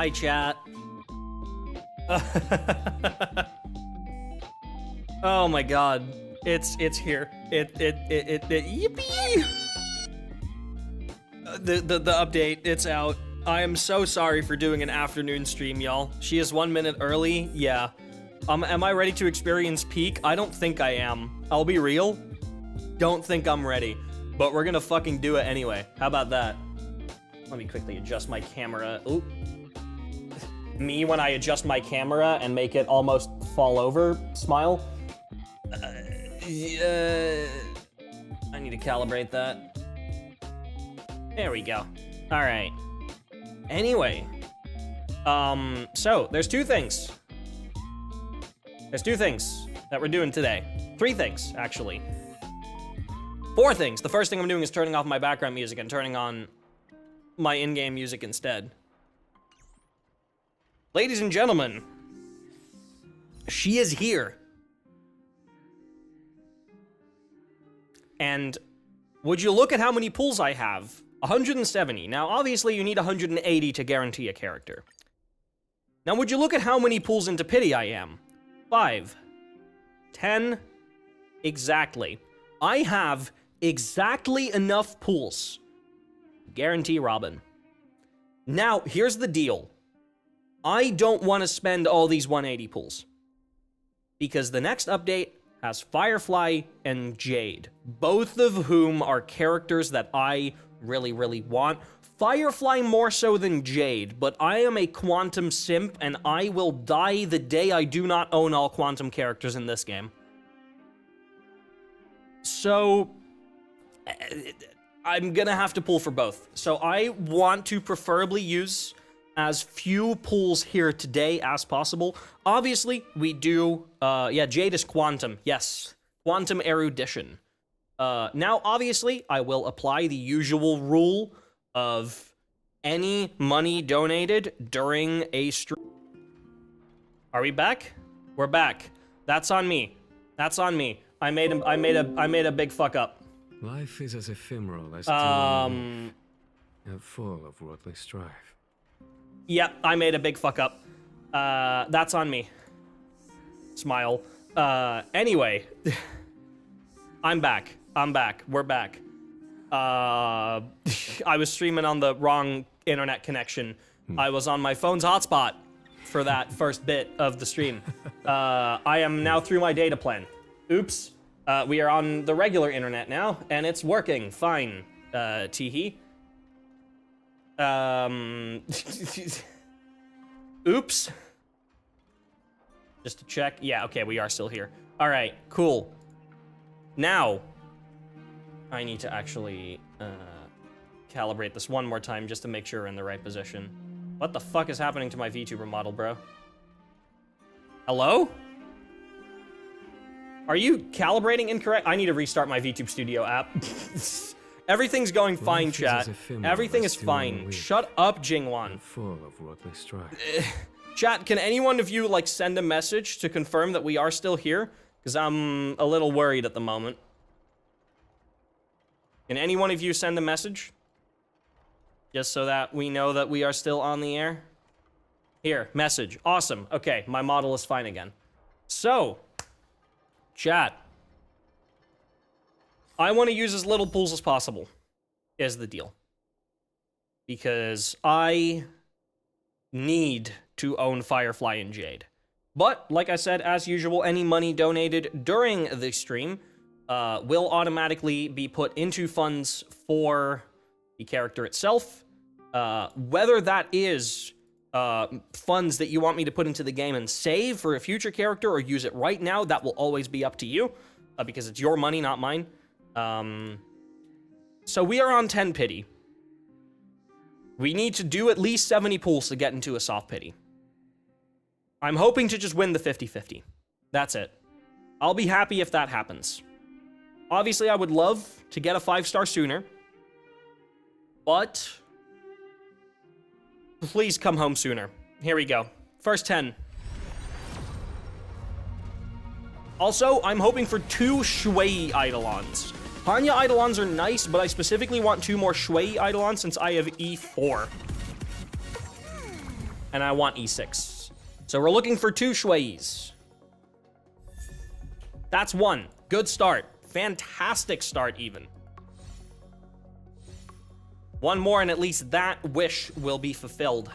Hi, chat. Oh my god. It's here. Yippee! The update, it's out. I am so sorry for doing an afternoon stream, y'all. She is 1 minute early, yeah. Am I ready to experience peak? I don't think I am. I'll be real. Don't think I'm ready. But we're gonna fucking do it anyway. How about that? Let me quickly adjust my camera. Oop. Me when I adjust my camera and make it almost fall over. Smile. I need to calibrate that. There we go. All right. Anyway. So there's two things. There's two things that we're doing today. Three things, actually. Four things. The first thing I'm doing is turning off my background music and turning on my in-game music instead. Ladies and gentlemen, she is here. And would you look at how many pulls I have? 170. Now, obviously, you need 180 to guarantee a character. Now, would you look at how many pulls into pity I am? 5. 10. Exactly. I have exactly enough pulls. Guarantee Robin. Now, here's the deal. I don't want to spend all these 180 pulls. Because the next update has Firefly and Jade, both of whom are characters that I really, really want. Firefly more so than Jade, but I am a Quantum simp, and I will die the day I do not own all Quantum characters in this game. So, I'm gonna have to pull for both. So I want to preferably use as few pulls here today as possible. Obviously, we do, yeah, Jade is Quantum, yes. Quantum Erudition. Now, obviously, I will apply the usual rule of any money donated during a stream. Are we back? We're back. That's on me. That's on me. I made a big fuck up. Life is as ephemeral as and full of worldly strife. Yep, I made a big fuck up. That's on me. Smile. Anyway. I'm back. I'm back. We're back. I was streaming on the wrong internet connection. I was on my phone's hotspot for that first bit of the stream. I am now through my data plan. Oops. We are on the regular internet now, and it's working fine. Teehee. Oops. Just to check. Yeah, okay, we are still here. All right, cool. Now, I need to actually calibrate this one more time just to make sure we're in the right position. What the fuck is happening to my VTuber model, bro? Hello? Are you calibrating incorrect? I need to restart my VTube Studio app. Everything's going fine, chat. Everything is fine. Shut up, Jingwan. Full of worldly strife. Chat, can any one of you, like, send a message to confirm that we are still here? Because I'm a little worried at the moment. Can any one of you send a message? Just so that we know that we are still on the air? Here, message. Awesome. Okay, my model is fine again. So, chat. I want to use as little pulls as possible, is the deal. Because I need to own Firefly and Jade. But, like I said, as usual, any money donated during the stream will automatically be put into funds for the character itself. Whether that is funds that you want me to put into the game and save for a future character or use it right now, that will always be up to you, because it's your money, not mine. So we are on 10 pity. We need to do at least 70 pulls to get into a soft pity. I'm hoping to just win the 50-50. That's it. I'll be happy if that happens. Obviously, I would love to get a 5-star sooner. But please come home sooner. Here we go. First 10. Also, I'm hoping for 2 Shui Eidolons. Hanya Eidolons are nice, but I specifically want 2 more Shui Eidolons since I have E4. and I want E6. So we're looking for 2 shuis. That's 1. Good start. Fantastic start, even. 1 more, and at least that wish will be fulfilled.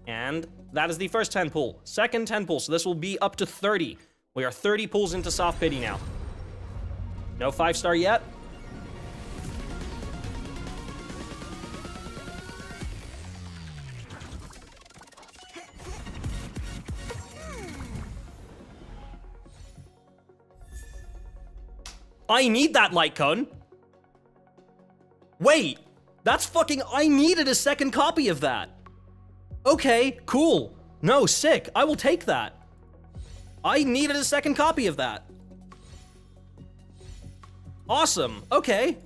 And that is the first 10 pull. Second 10 pull, so this will be up to 30. We are 30 pulls into soft pity now. No 5-star yet. I need that light cone. Wait, that's fucking, I needed a second copy of that. Okay, cool. No, sick. I will take that. I needed a second copy of that. Awesome. Okay.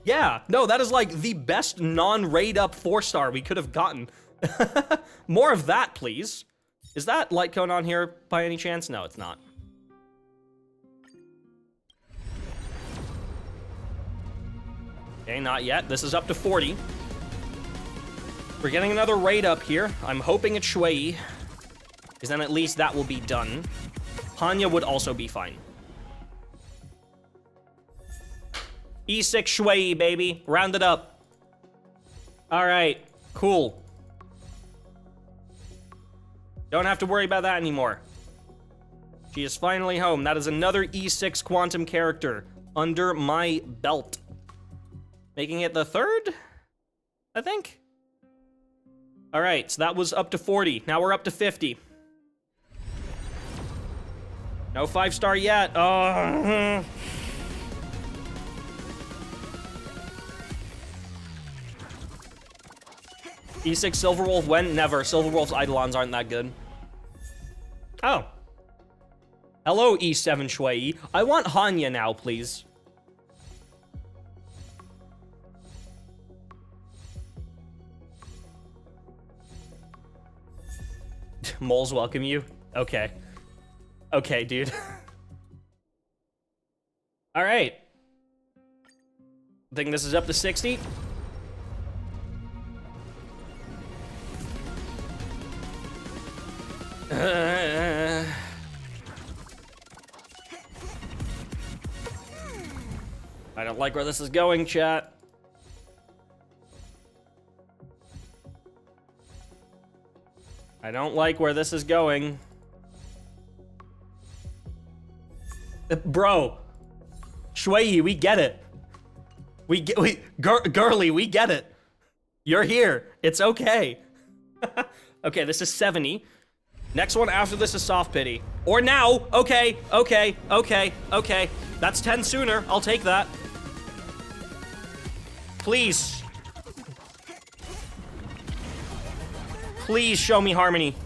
Yeah, no, that is like the best non-raid up 4-star we could have gotten. More of that, please. Is that light cone on here by any chance? No, it's not. Okay, not yet. This is up to 40. We're getting another raid up here. I'm hoping it's Shui, because then at least that will be done. Hanya would also be fine. E6 Shui, baby. Round it up. All right, cool. Don't have to worry about that anymore. She is finally home. That is another E6 quantum character under my belt. Making it the 3rd, I think? All right, so that was up to 40. Now we're up to 50. No 5-star yet. Oh. E6 Silverwolf, when? Never. Silverwolf's Eidolons aren't that good. Oh. Hello, E7 Shui. I want Hanya now, please. Moles welcome you? Okay. Okay, dude. All right. I think this is up to 60. I don't like where this is going, chat. I don't like where this is going. Bro. Shui, we get it. Girly, we get it. You're here. It's okay. Okay, this is 70. Next one after this is soft pity. Or now. Okay, okay, okay, okay. That's 10 sooner. I'll take that. Please. Please show me harmony.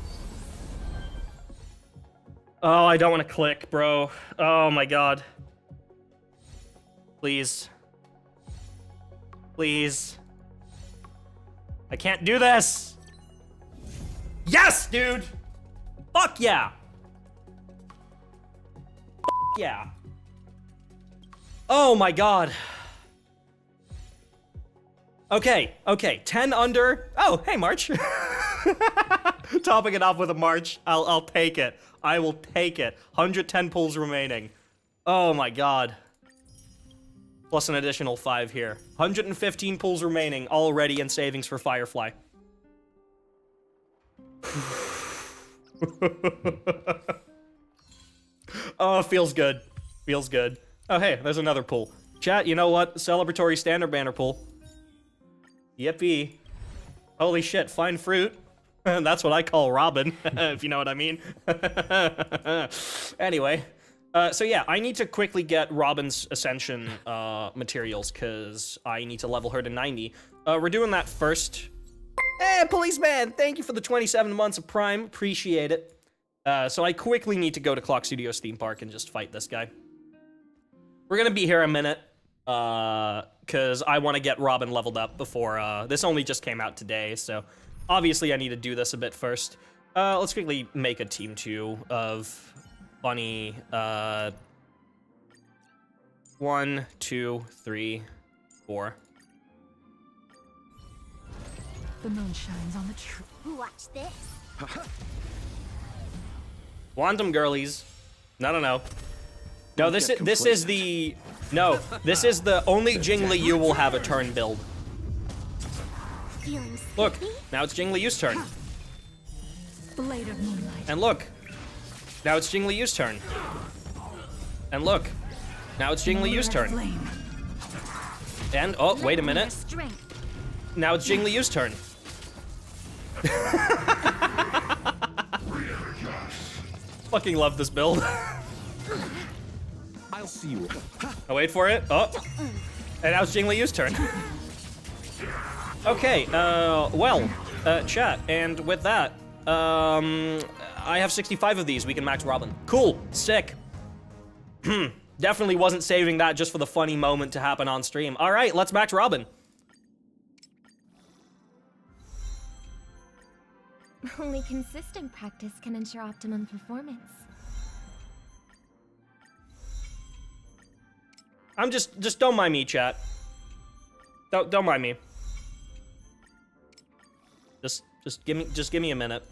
Oh, I don't want to click, bro. Oh my god. Please. Please. I can't do this. Yes, dude. Fuck yeah. Fuck yeah. Oh my god. Okay, okay, 10 under. Oh, hey, March. Topping it off with a March. I'll take it. I will take it. 110 pulls remaining. Oh my god. Plus an additional 5 here. 115 pulls remaining already in savings for Firefly. Oh, feels good. Feels good. Oh, hey, there's another pull. Chat, you know what? Celebratory standard banner pull. Yippee. Holy shit, fine fruit. That's what I call Robin, if you know what I mean. Anyway, so yeah, I need to quickly get Robin's Ascension materials, because I need to level her to 90. We're doing that first. Hey, policeman! Thank you for the 27 months of Prime. Appreciate it. So I quickly need to go to Clock Studios theme park and just fight this guy. We're gonna be here a minute, because I want to get Robin leveled up before, this only just came out today, so obviously I need to do this a bit first. Let's quickly make a team 2 of Bunny, 1, 2, 3, 4. The moon shines on the truth. Watch this. Quantum girlies. No, no, no. No, this is the... No, this is the only Jing Liu will have a turn build. Feeling Look, sleepy? now it's Jing Liu's turn. Blade of moonlight. And look, now it's Jing Liu's turn. And look, now it's Jing Liu's turn. Flame. And, oh, wait a Your minute. strength. Now it's Jing Liu's turn. Fucking love this build. I'll see you. Oh, wait for it. Oh. And now it's Jing Liu's turn. Okay, chat, and with that, I have 65 of these. We can max Robin. Cool. Sick. Definitely wasn't saving that just for the funny moment to happen on stream. All right, let's max Robin. Only consistent practice can ensure optimum performance. I'm just don't mind me, chat. Don't mind me. Just give me a minute.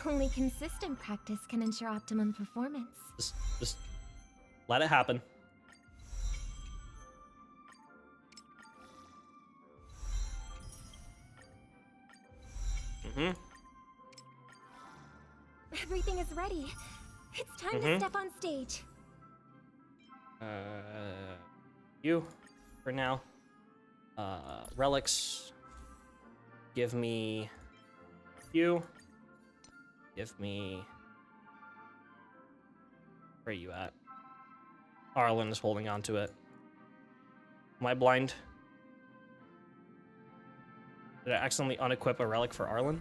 Only consistent practice can ensure optimum performance. Just let it happen. Everything is ready. It's time to step on stage. You, for now. Relics. Give me you. Give me... Where are you at? Arlen is holding on to it. Am I blind? Did I accidentally unequip a relic for Arlen?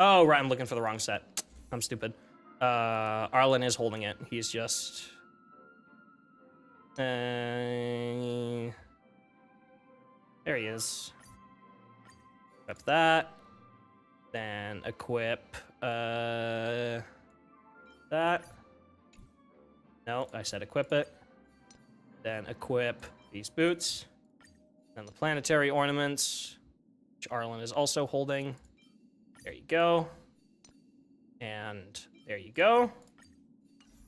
Oh, right, I'm looking for the wrong set. I'm stupid. Arlen is holding it. He's just... there he is. Equip that. Then equip... that. No, I said equip it. Then equip these boots. Then the planetary ornaments, which Arlen is also holding. There you go. And there you go.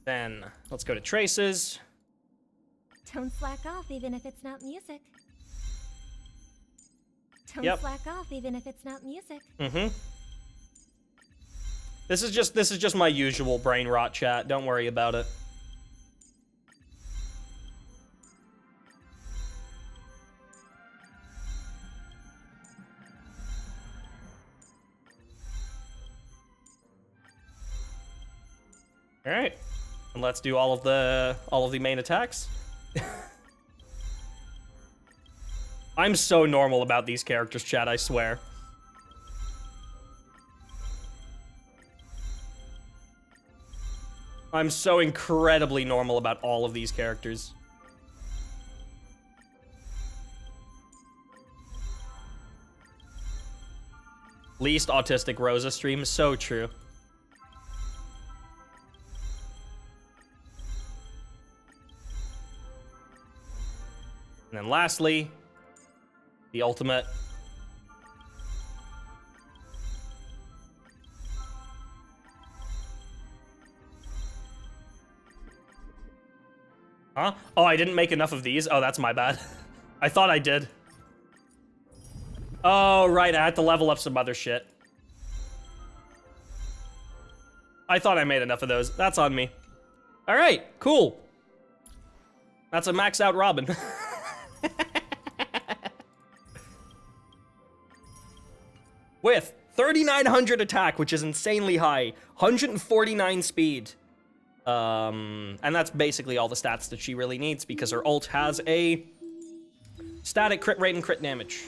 Then let's go to traces. Don't slack off even if it's not music. Don't Yep. slack off even if it's not music. Mm-hmm. This is just my usual brain rot, chat. Don't worry about it. All right, and let's do all of the main attacks. I'm so normal about these characters, chat, I swear. I'm so incredibly normal about all of these characters. Least autistic Rosa stream, so true. And then lastly, the ultimate. Huh? Oh, I didn't make enough of these? Oh, that's my bad. I thought I did. Oh, right, I had to level up some other shit. I thought I made enough of those. That's on me. All right, cool. That's a max out Robin. With 3,900 attack, which is insanely high, 149 speed. And that's basically all the stats that she really needs because her ult has a static crit rate and crit damage.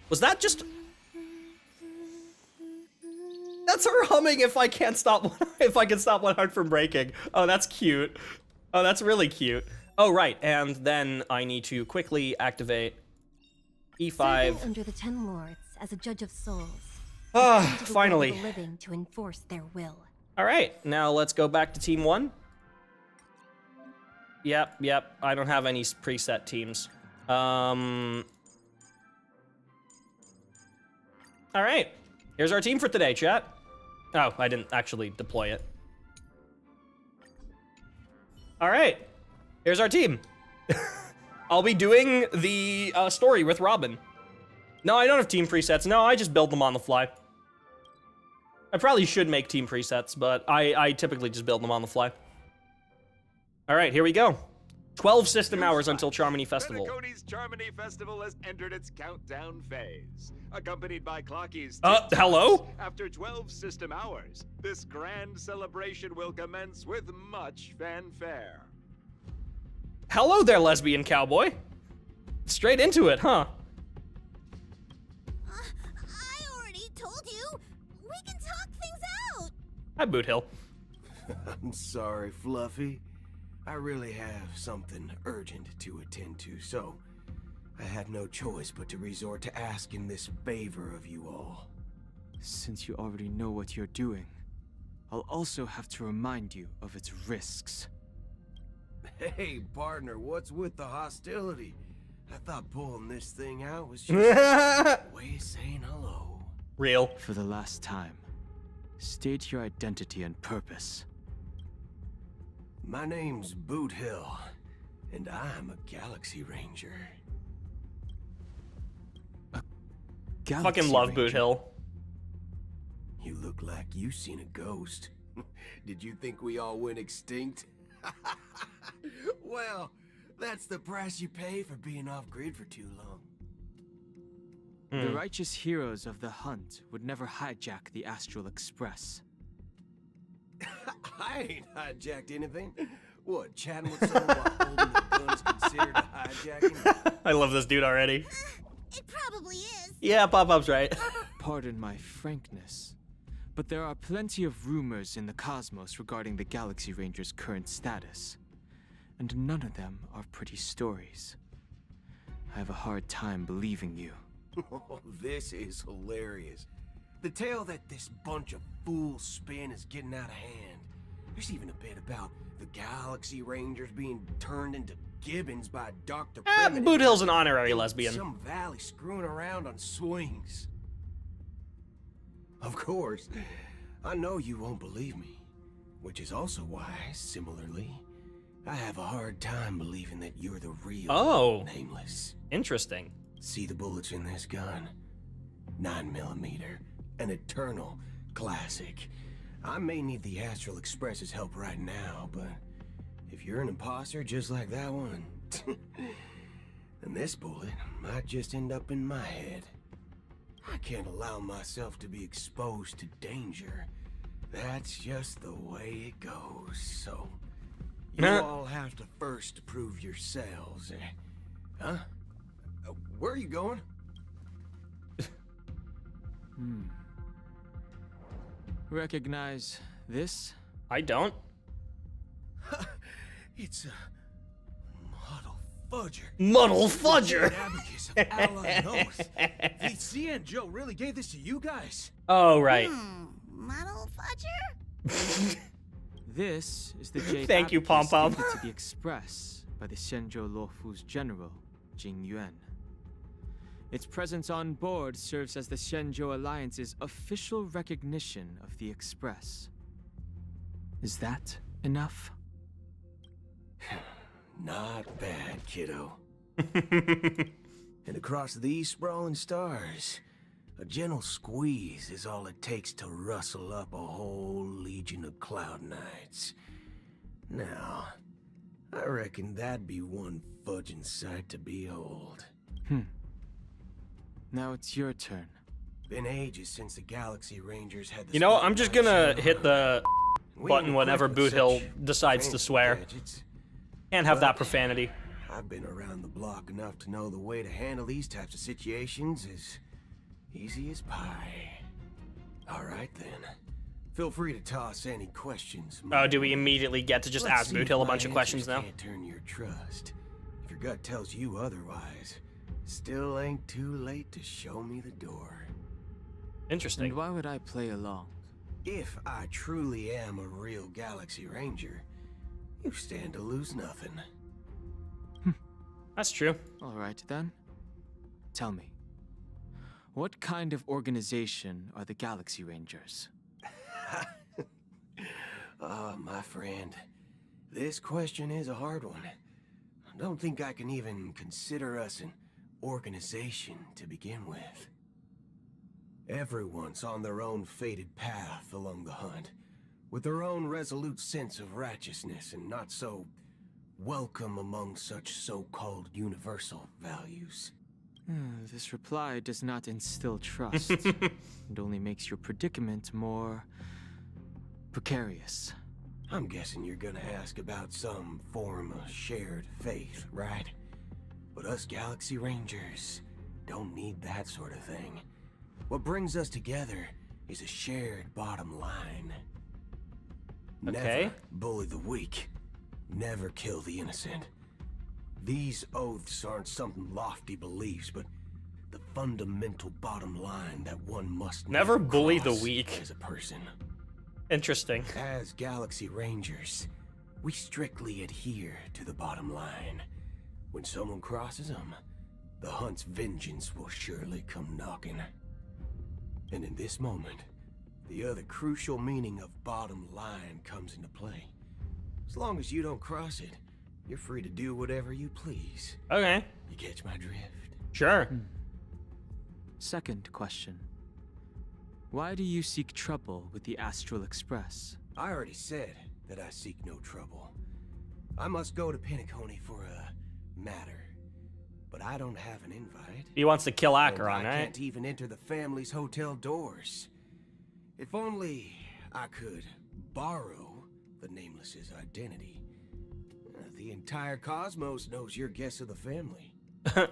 Was that just... That's her humming if I can't stop, if I can stop one heart from breaking. Oh, that's cute. Oh, that's really cute. Oh, right, and then I need to quickly activate E5. Serving under the 10 lords as a judge of souls. Ah, To the finally. world of the living to enforce their will. All right, now let's go back to Team 1. Yep. I don't have any preset teams. All right. Here's our team for today, chat. Oh, I didn't actually deploy it. All right. Here's our team. I'll be doing the story with Robin. No, I don't have team presets. No, I just build them on the fly. I probably should make team presets, but I typically just build them on the fly. All right, here we go. 12 system hours until Charmony Festival. Cody's Charmony Festival has entered its countdown phase, accompanied by Clocky's. Hello? After 12 system hours, this grand celebration will commence with much fanfare. Hello there, lesbian cowboy. Straight into it, huh? I already told you. We can talk things out. Hi, Boot Hill. I'm sorry, Fluffy. I really have something urgent to attend to, so I had no choice but to resort to asking this favor of you all. Since you already know what you're doing, I'll also have to remind you of its risks. Hey, partner, what's with the hostility? I thought pulling this thing out was just a way of saying hello. Real. For the last time, state your identity and purpose. My name's Boot Hill, and I'm a Galaxy Ranger. Galaxy Fucking love Ranger. Boot Hill. You look like you seen a ghost. Did you think we all went extinct? Well, that's the price you pay for being off-grid for too long. The righteous heroes of the hunt would never hijack the Astral Express. I ain't hijacked anything. What, chatting with someone while holding the gun is considered a hijacking? I love this dude already. It probably is. Yeah, Pop-Up's right. Pardon my frankness, but there are plenty of rumors in the cosmos regarding the Galaxy Ranger's current status, and none of them are pretty stories. I have a hard time believing you. Oh, this is hilarious. The tale that this bunch of fools spin is getting out of hand. There's even a bit about the Galaxy Rangers being turned into gibbons by Dr. Primitive. Boot Hill's an honorary lesbian. Some valley screwing around on swings. Of course, I know you won't believe me, which is also why, similarly, I have a hard time believing that you're the real Nameless. Interesting. See the bullets in this gun? 9mm, an eternal classic. I may need the Astral Express's help right now, but if you're an imposter just like that one, then this bullet might just end up in my head. I can't allow myself to be exposed to danger. That's just the way it goes, so you all have to first prove yourselves. Huh? Where are you going? Recognize this? I don't. It's a Muddle Fudger. Muddle Fudger! Abacus of Allied Oath. VC and Joe really gave this to you guys? Oh, right. Muddle Fudger? This is the jade Thank you, abacus Pom-Pom. gifted to the Express by the Shenzhou Luofu's general, Jing Yuan. Its presence on board serves as the Shenzhou Alliance's official recognition of the Express. Is that enough? Not bad, kiddo. And across these sprawling stars, a gentle squeeze is all it takes to rustle up a whole legion of Cloud Knights. Now, I reckon that'd be one fudging sight to behold. Now it's your turn. Been ages since the Galaxy Rangers had the You know, I'm just gonna spotlight hit the We button ain't whenever equipped with Boot Hill such decides to fancy swear. gadgets. Can't have that But profanity. I've been around the block enough to know the way to handle these types of situations is easy as pie. All right then. Feel free to toss any questions. Oh, do we immediately get to just Let's ask see Boot if Hill a my bunch of questions answers now? Can't turn your trust. If your gut tells you otherwise, still ain't too late to show me the door. Interesting. And why would I play along? If I truly am a real Galaxy Ranger, you stand to lose nothing. That's true. All right, then. Tell me, what kind of organization are the Galaxy Rangers? My friend, this question is a hard one. I don't think I can even consider us an organization to begin with. Everyone's on their own fated path along the hunt, with their own resolute sense of righteousness and not so welcome among such so-called universal values. This reply does not instill trust. It only makes your predicament more precarious. I'm guessing you're gonna ask about some form of shared faith, right? But us Galaxy Rangers don't need that sort of thing. What brings us together is a shared bottom line. Okay. Never bully the weak. Never kill the innocent. These oaths aren't some lofty beliefs, but the fundamental bottom line that one must Never bully the cross weak. as a person. Interesting. As Galaxy Rangers, we strictly adhere to the bottom line. When someone crosses them, the hunt's vengeance will surely come knocking. And in this moment, the other crucial meaning of bottom line comes into play. As long as you don't cross it, you're free to do whatever you please. Okay. You catch my drift? Sure. Second question. Why do you seek trouble with the Astral Express? I already said that I seek no trouble. I must go to Penacony for a matter. But I don't have an invite. He wants to kill And Acheron, I right? can't even enter the family's hotel doors. If only I could borrow the Nameless's identity. The entire cosmos knows you're guests of the family. Aren't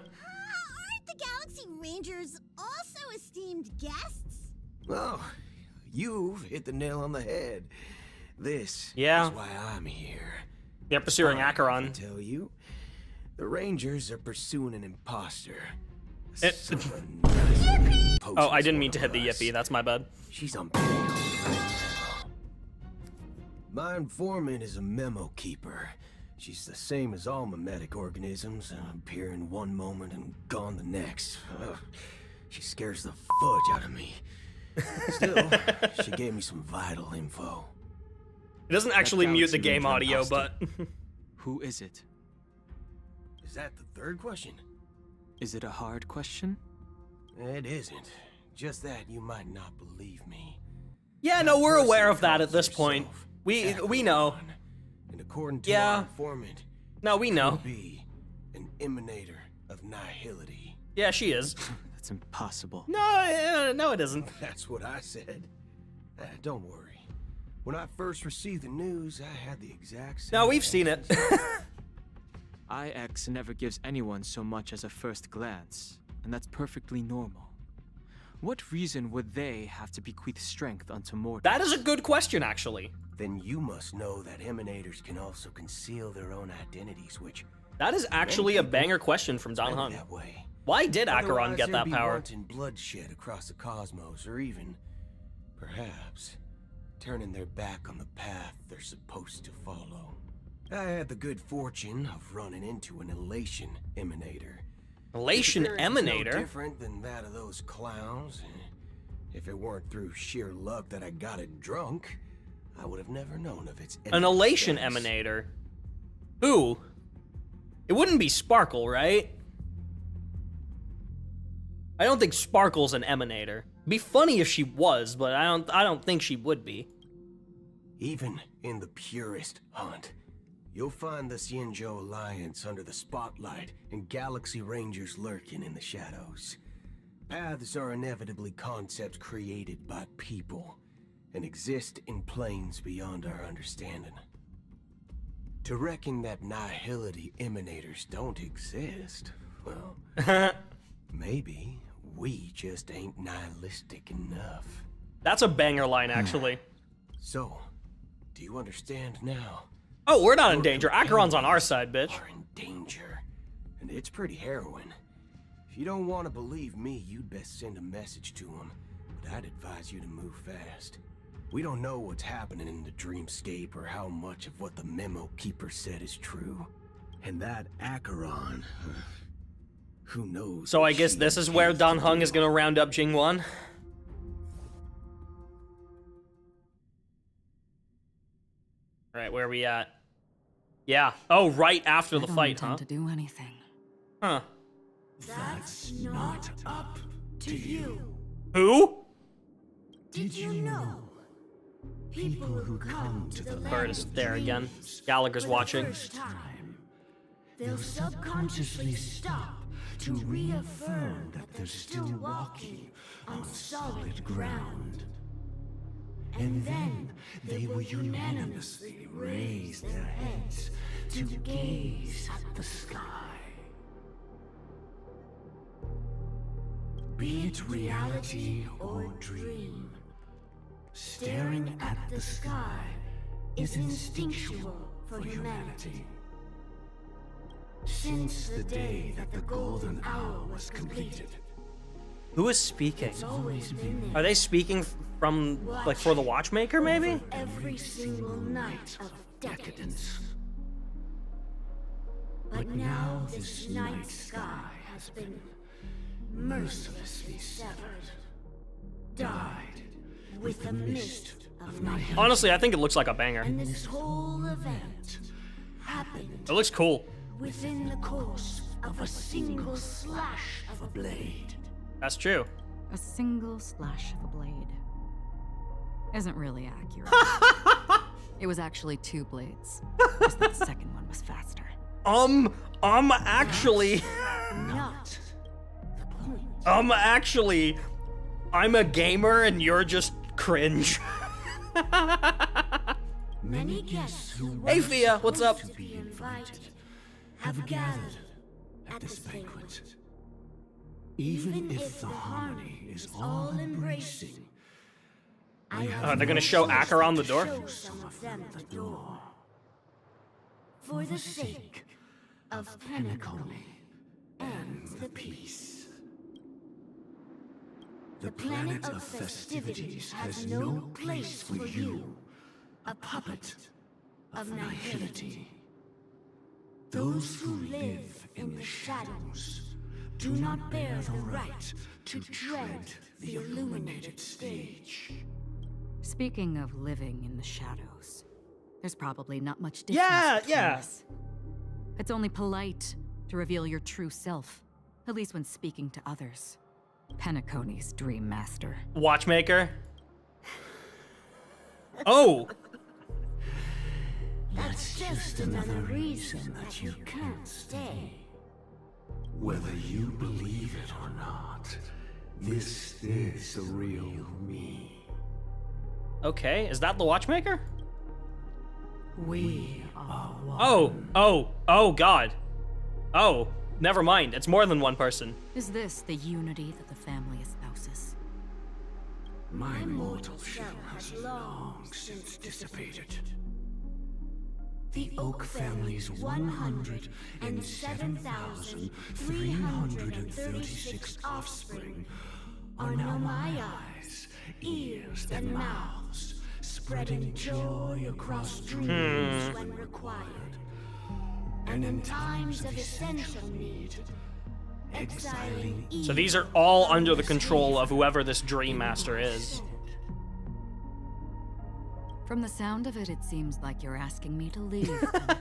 the Galaxy Rangers also esteemed guests? Oh, you've hit the nail on the head. This Yeah. is why I'm here. They're pursuing I Acheron. tell you, the Rangers are pursuing an imposter. It- Someone nice Oh, I didn't poaches mean to one hit the of us. yippee. That's my bad. She's on Penacony right now. My informant is a memo keeper. She's the same as all mimetic organisms, appearing one moment and gone the next. Ugh, she scares the fudge out of me. Still, she gave me some vital info. It doesn't actually mute the Galaxy game Ranger audio, imposter. but Who is it? Is that the third question? Is it a hard question? It isn't. Just that you might not believe me. yeah, no, we're aware of that at this point. We know. Acheron, and according to Yeah. our informant, No, we know. could be an emanator of nihility. Yeah, she is. That's impossible. No, it isn't. That's what I said. Don't worry. When I first received the news, I had the exact same. No, we've seen it. IX never gives anyone so much as a first glance, and that's perfectly normal. What reason would they have to bequeath strength unto mortals? That is a good question, actually. Then you must know that emanators can also conceal their own identities, which That is actually a banger question from Don better Hunt. that way. Why did Acheron Otherwise, get there'd that be power? wanton bloodshed across the cosmos, or even, perhaps, turning their back on the path they're supposed to follow. I had the good fortune of running into an elation emanator. Elation Its appearance is no Emanator? different than that of those clowns. If it weren't through sheer luck that I got it drunk, I would have never known of its An elation existence. Emanator? Who? It wouldn't be Sparkle, right? I don't think Sparkle's an Emanator. Be funny if she was, but I don't think she would be. Even in the purest hunt, you'll find the Xianzhou Alliance under the spotlight and Galaxy Rangers lurking in the shadows. Paths are inevitably concepts created by people and exist in planes beyond our understanding. To reckon that nihility emanators don't exist, well, maybe we just ain't nihilistic enough. That's a banger line, actually. So, do you understand now? Oh, we're not in danger. Acheron's on our side, bitch. Are in danger, and it's pretty harrowing. If you don't want to believe me, you'd best send a message to him, but I'd advise you to move fast. We don't know what's happening in the dreamscape or how much of what the memo keeper said is true. And that Acheron, who knows? So I what guess she this is where intends Dan to Heng do. is gonna round up Jingwan. Alright, where are we at? Yeah. Oh, right after the fight, huh? To do anything. Huh. That's not up to you. Who? Did you know? People who come to the Bird land is of there again. dreams Gallagher's for the watching. first time, they'll subconsciously stop to reaffirm that they're still walking on solid ground. And then they will unanimously raise their heads to gaze at the sky. Be it reality or dream, staring at the sky is instinctual for humanity. Since the day that the golden hour was completed, Who is speaking? it's always been Are there. they speaking from, like, for the Watchmaker, maybe? Over every single night of decadence. But now this night sky has been mercilessly severed, dyed with the mist of night. Honestly, I think it looks like a banger. And this whole event happened It looks cool. within the course of a single slash of a blade. That's true. A single slash of a blade. Isn't really accurate. It was actually 2 blades. Just that the second one was faster. Actually, Not the point. actually, I'm a gamer and you're just cringe. Many guests who Hey, were Fia, what's up? supposed to be invited have gathered at this banquet. Even if the harmony is all embracing, I have they're gonna no show choice Acheron but the to door? show some of them the door. For the sake of Penacony and the peace. The planet of festivities has no place for you, a puppet of nihility. Those who live in the shadows do not bear the right to tread the illuminated stage. Speaking of living in the shadows, there's probably not much difference Yeah, between yeah. us. It's only polite to reveal your true self, at least when speaking to others. Penacony's dream master. Watchmaker. Oh, That's just another reason that you can't stay. Whether you believe it or not, this is the real me. okay. Is that the Watchmaker? We are one. Oh, God. Oh, never mind. It's more than one person. Is this the unity that the family espouses? My mortal shell has long since dissipated. The Oak family's 107,336 offspring are now my eyes, ears, and mouths, spreading joy across dreams when required. And in times of essential need, exiling So these are all under the control of whoever this Dream Master is. From the sound of it, it seems like you're asking me to leave Penacony.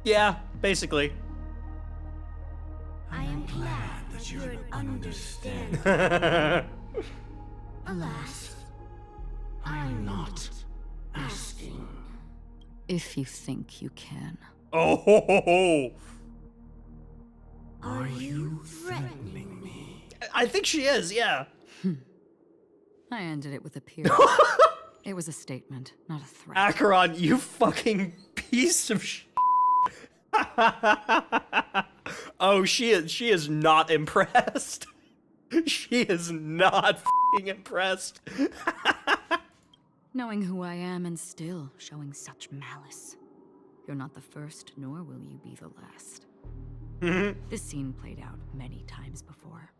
Yeah, basically. I am glad that you're an understanding. Alas, I'm not asking. If you think you can. Oh, ho, ho, ho. Are you threatening me? I think she is, yeah. I ended it with a period. It was a statement, not a threat. Acheron, you fucking piece of sh. Oh, she is not impressed. She is not f***ing impressed. Knowing who I am and still showing such malice. You're not the first, nor will you be the last. This scene played out many times before.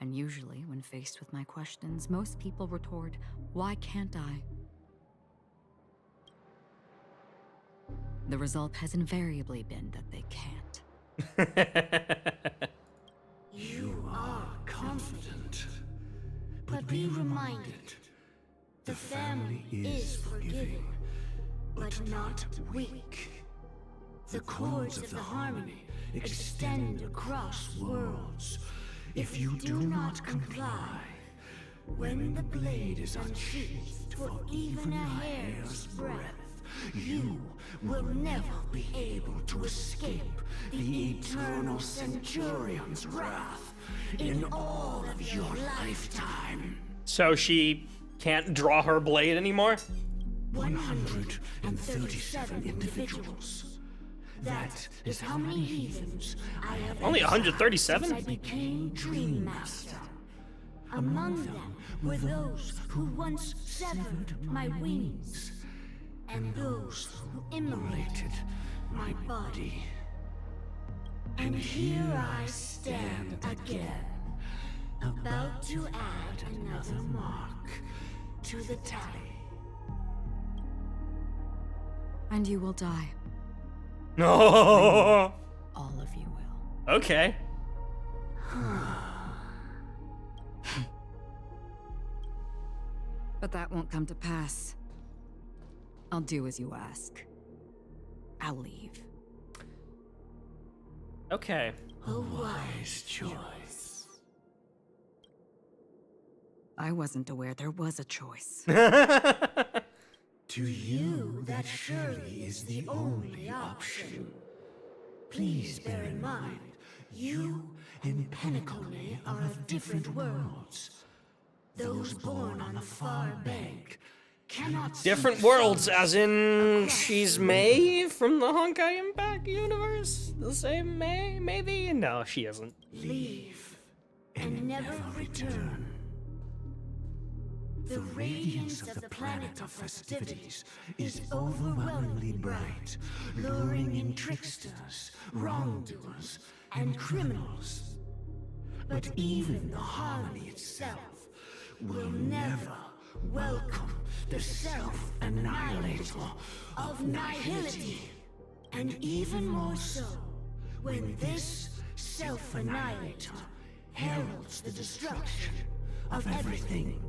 And usually, when faced with my questions, most people retort, "Why can't I?" The result has invariably been that they can't. You are confident. But be reminded, the family is forgiving, but not weak. The chords of the harmony extend across worlds. If you do not comply, when the blade is unsheathed for even a hair's breadth, you will never be able to escape the eternal Centurion's wrath in all of your lifetime. So she can't draw her blade anymore? 137 individuals. That is how many heathens I have Only exiled 137? since I became Dream Master. Among them were those who once severed my wings, and those who immolated my body. And here I stand again, about to add another mark to the tally. And you will die. No. All of you will. Okay. But that won't come to pass. I'll do as you ask. I'll leave. Okay. A wise choice. I wasn't aware there was a choice. To you, that surely is the only option. Please bear in mind, you and Penacony are of different worlds. Those born on the far bank cannot see Different the worlds, sun as in across she's the May from the Honkai Impact universe? The same May, maybe? No, she isn't. Leave and never return. The radiance of the planet of festivities is overwhelmingly bright, luring in tricksters, wrongdoers, and criminals. But even the harmony itself will never welcome the self-annihilator of nihility. And even more so, when this self-annihilator heralds the destruction of everything.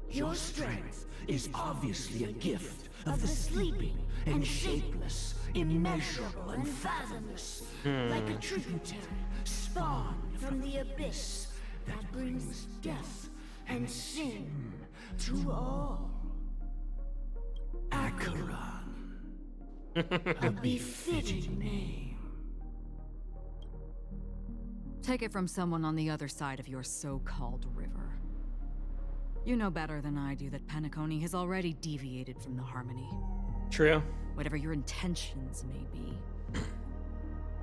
Your strength is obviously a gift of the sleeping and shapeless, immeasurable and fathomless, like a tributary spawned from the abyss that brings death and sin to all. Acheron, a befitting name. Take it from someone on the other side of your so-called river. You know better than I do that Penacony has already deviated from the harmony. True. Whatever your intentions may be,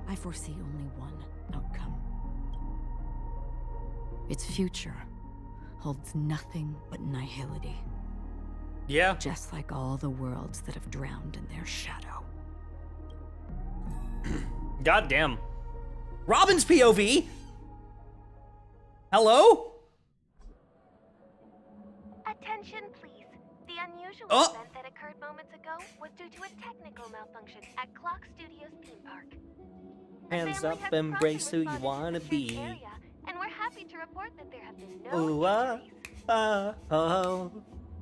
I foresee only one outcome. Its future holds nothing but nihility. Yeah. Just like all the worlds that have drowned in their shadow. Goddamn. Robin's POV? Hello? Attention, please. The unusual Oh. event that occurred moments ago was due to a technical malfunction at Clock Studios theme park. The Hands family up, has embrace promptly who you responded to wanna the be. ship's area, and we're happy to report that there have been no Ooh, injuries. oh.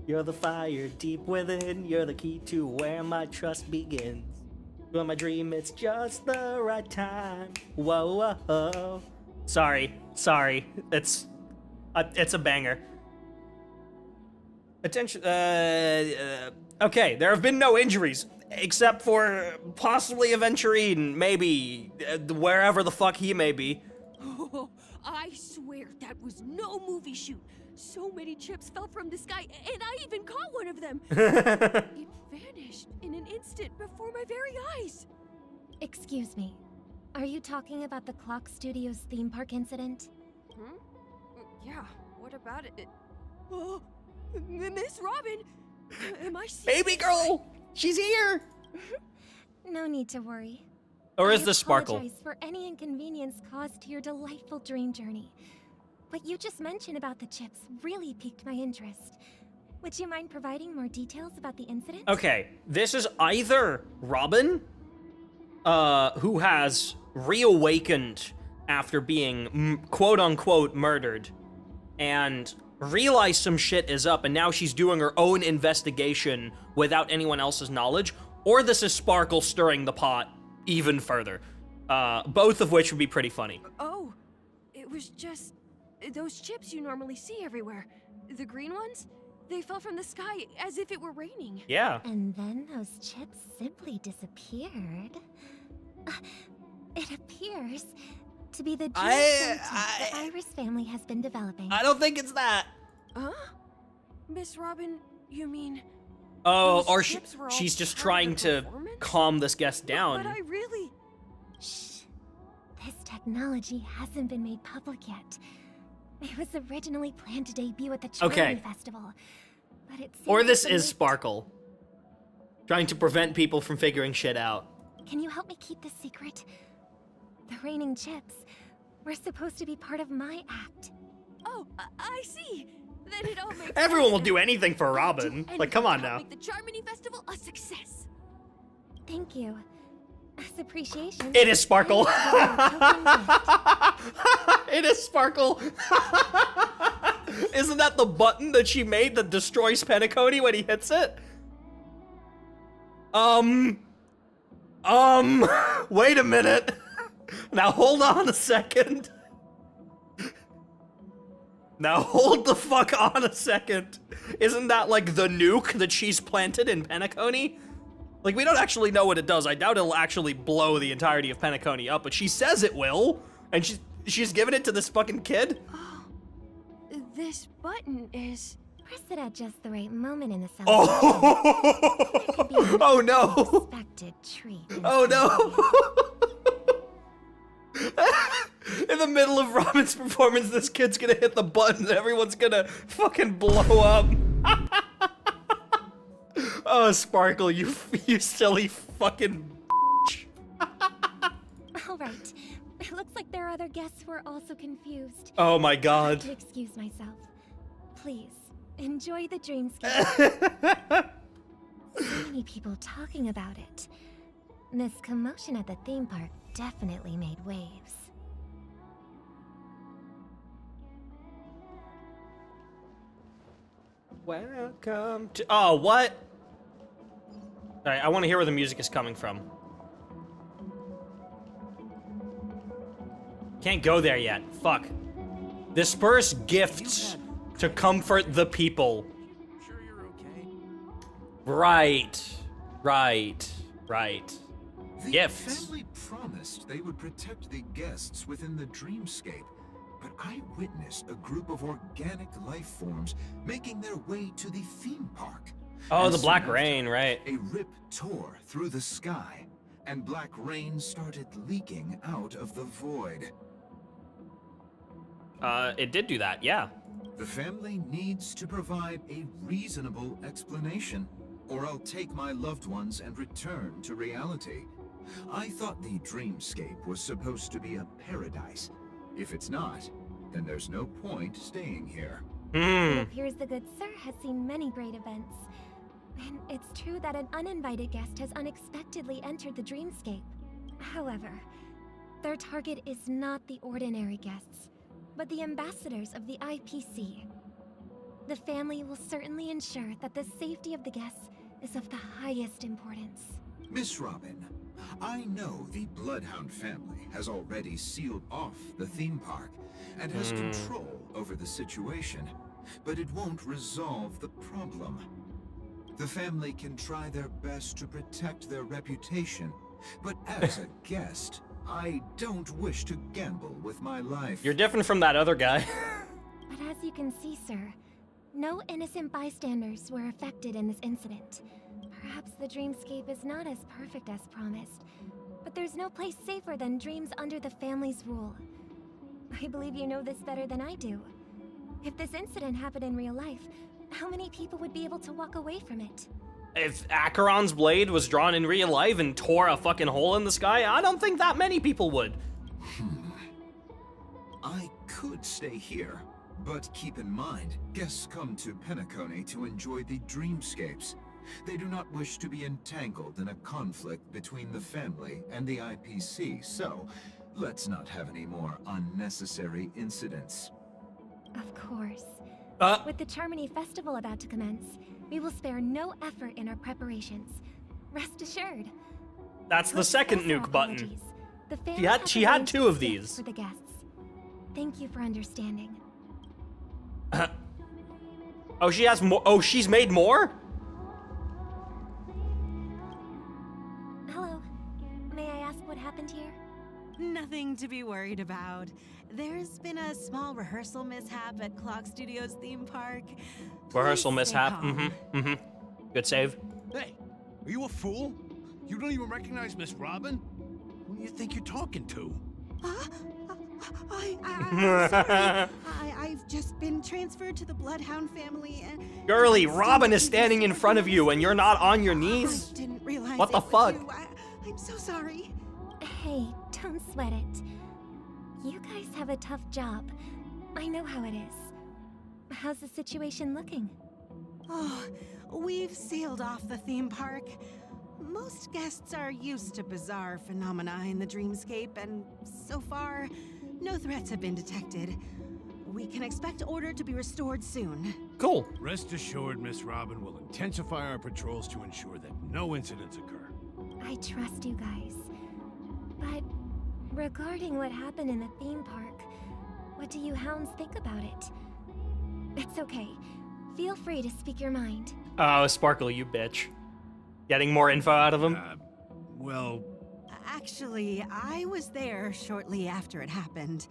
You're the fire deep within. You're the key to where my trust begins. You're my dream, it's just the right time. Whoa, whoa. Sorry. It's a banger. Attention, okay, there have been no injuries, except for possibly Aventurine, maybe, wherever the fuck he may be. Oh, I swear that was no movie shoot. So many chips fell from the sky, and I even caught one of them. It vanished in an instant before my very eyes. Excuse me. Are you talking about the Clock Studios theme park incident? Yeah, what about it? Oh, Miss Robin, am I seeing Baby girl, she's here. No need to worry. Or is I this Sparkle? apologize for any inconvenience caused to your delightful dream journey. What you just mentioned about the chips really piqued my interest. Would you mind providing more details about the incident? Okay, this is either Robin, who has reawakened after being quote-unquote murdered, and realized some shit is up, and now she's doing her own investigation without anyone else's knowledge, or this is Sparkle stirring the pot even further. Both of which would be pretty funny. Oh, it was just those chips you normally see everywhere. The green ones? They fell from the sky as if it were raining. Yeah. And then those chips simply disappeared. It appears to be the dream the Iris family has been developing. I don't think it's that. Huh? Miss Robin, you mean... Oh, those or chips were all she's just part trying of the to performance? calm this guest down. But I really... Shh. This technology hasn't been made public yet. It was originally planned to debut at the Charity Festival, but it seems Or this like is Sparkle, trying to prevent people from figuring shit out. Can you help me keep this secret? The raining chips were supposed to be part of my act. Oh, I see. Then it all makes Everyone will sense. do anything for I'll do Robin. anything Like, come on to now. help make the Charmony Festival a success. Thank you. As appreciation. It is Sparkle. I It is Sparkle. Isn't that the button that she made that destroys Penacony when he hits it? Wait a minute. Now hold on a second. Now hold the fuck on a second. Isn't that like the nuke that she's planted in Penacony? Like, we don't actually know what it does. I doubt it'll actually blow the entirety of Penacony up, but she says it will. And she's given it to this fucking kid? Oh, this button is... Press it at just the right moment in the celebration. Oh, oh no. Expected treat. Oh no. In the middle of Robin's performance, this kid's gonna hit the button and everyone's gonna fucking blow up. Oh, Sparkle, you silly fucking All right. It looks like there are other guests who are also confused. Oh my god. I have to excuse myself. Please, enjoy the dreamscape. So many people talking about it. This commotion at the theme park definitely made waves. Welcome to... Oh, what? Alright, I want to hear where the music is coming from. Can't go there yet. Fuck. Disperse gifts to comfort the people. Sure you're okay? Right. The Gifts. family promised they would protect the guests within the dreamscape, but I witnessed a group of organic life forms making their way to the theme park. Oh, And the soon black after, rain, right. A rip tore through the sky, and black rain started leaking out of the void. It did do that, yeah. The family needs to provide a reasonable explanation, or I'll take my loved ones and return to reality. I thought the dreamscape was supposed to be a paradise. If it's not, then there's no point staying here. It appears the good sir has seen many great events. And it's true that an uninvited guest has unexpectedly entered the dreamscape. However, their target is not the ordinary guests, but the ambassadors of the IPC. The family will certainly ensure that the safety of the guests is of the highest importance. Miss Robin, I know the Bloodhound family has already sealed off the theme park and has control over the situation, but it won't resolve the problem. The family can try their best to protect their reputation, but as a guest, I don't wish to gamble with my life. You're different from that other guy. But as you can see, sir, no innocent bystanders were affected in this incident. Perhaps the dreamscape is not as perfect as promised, but there's no place safer than dreams under the family's rule. I believe you know this better than I do. If this incident happened in real life, how many people would be able to walk away from it? If Acheron's blade was drawn in real life and tore a fucking hole in the sky, I don't think that many people would. I could stay here, But keep in mind, guests come to Penacony to enjoy the dreamscapes. They do not wish to be entangled in a conflict between the family and the IPC, so let's not have any more unnecessary incidents. Of course. With the Charmony Festival about to commence, we will spare no effort in our preparations. Rest assured. That's the second nuke button. The family She had two of these. For the guests. Thank you for understanding. Oh, she has more. Oh, she's made more? Hello. May I ask what happened here? Nothing to be worried about. There's been a small rehearsal mishap at Clock Studios theme park. Rehearsal Please stay mishap. calm. Good save. Hey, are you a fool? You don't even recognize Miss Robin? Who do you think you're talking to? I'm sorry. I've just been transferred to the Bloodhound family. Girly, Robin is standing in front of you and you're not on your knees? I didn't realize what the it was fuck? you. I'm so sorry. Hey, don't sweat it. You guys have a tough job. I know how it is. How's the situation looking? Oh, we've sealed off the theme park. Most guests are used to bizarre phenomena in the dreamscape, and so far, no threats have been detected. We can expect order to be restored soon. Cool. Rest assured, Miss Robin will intensify our patrols to ensure that no incidents occur. I trust you guys. But regarding what happened in the theme park, what do you hounds think about it? It's okay. Feel free to speak your mind. Oh, Sparkle, you bitch. Getting more info out of him? Well... Actually, I was there shortly after it happened.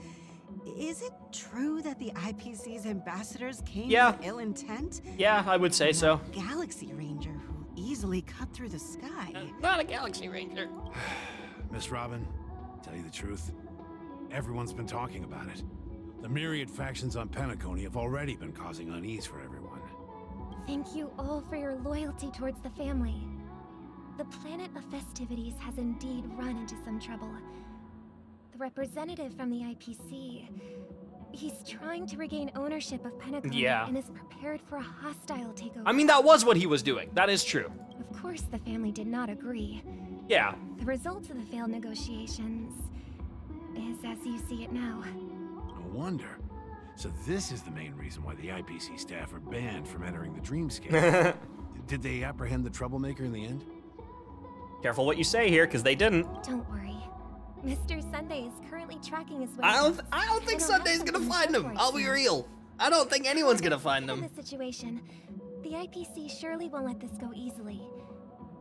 Is it true that the IPC's ambassadors came with ill intent? Yeah, I would say so. Galaxy Ranger who easily cut through the sky. Not a Galaxy Ranger. Miss Robin, tell you the truth, everyone's been talking about it. The myriad factions on Penacony have already been causing unease for everyone. Thank you all for your loyalty towards the family. The planet of festivities has indeed run into some trouble. The representative from the IPC, he's trying to regain ownership of Penacony and is prepared for a hostile takeover. I mean, that was what he was doing. That is true. Of course, the family did not agree. Yeah. The result of the failed negotiations is as you see it now. No wonder. So this is the main reason why the IPC staff are banned from entering the dreamscape. Did they apprehend the troublemaker in the end? Careful what you say here, because they didn't. Don't worry. Mr. Sunday is currently tracking his way. I don't think Sunday's gonna find him. I'll be real. I don't think anyone's gonna find them. In this situation, the IPC surely won't let this go easily.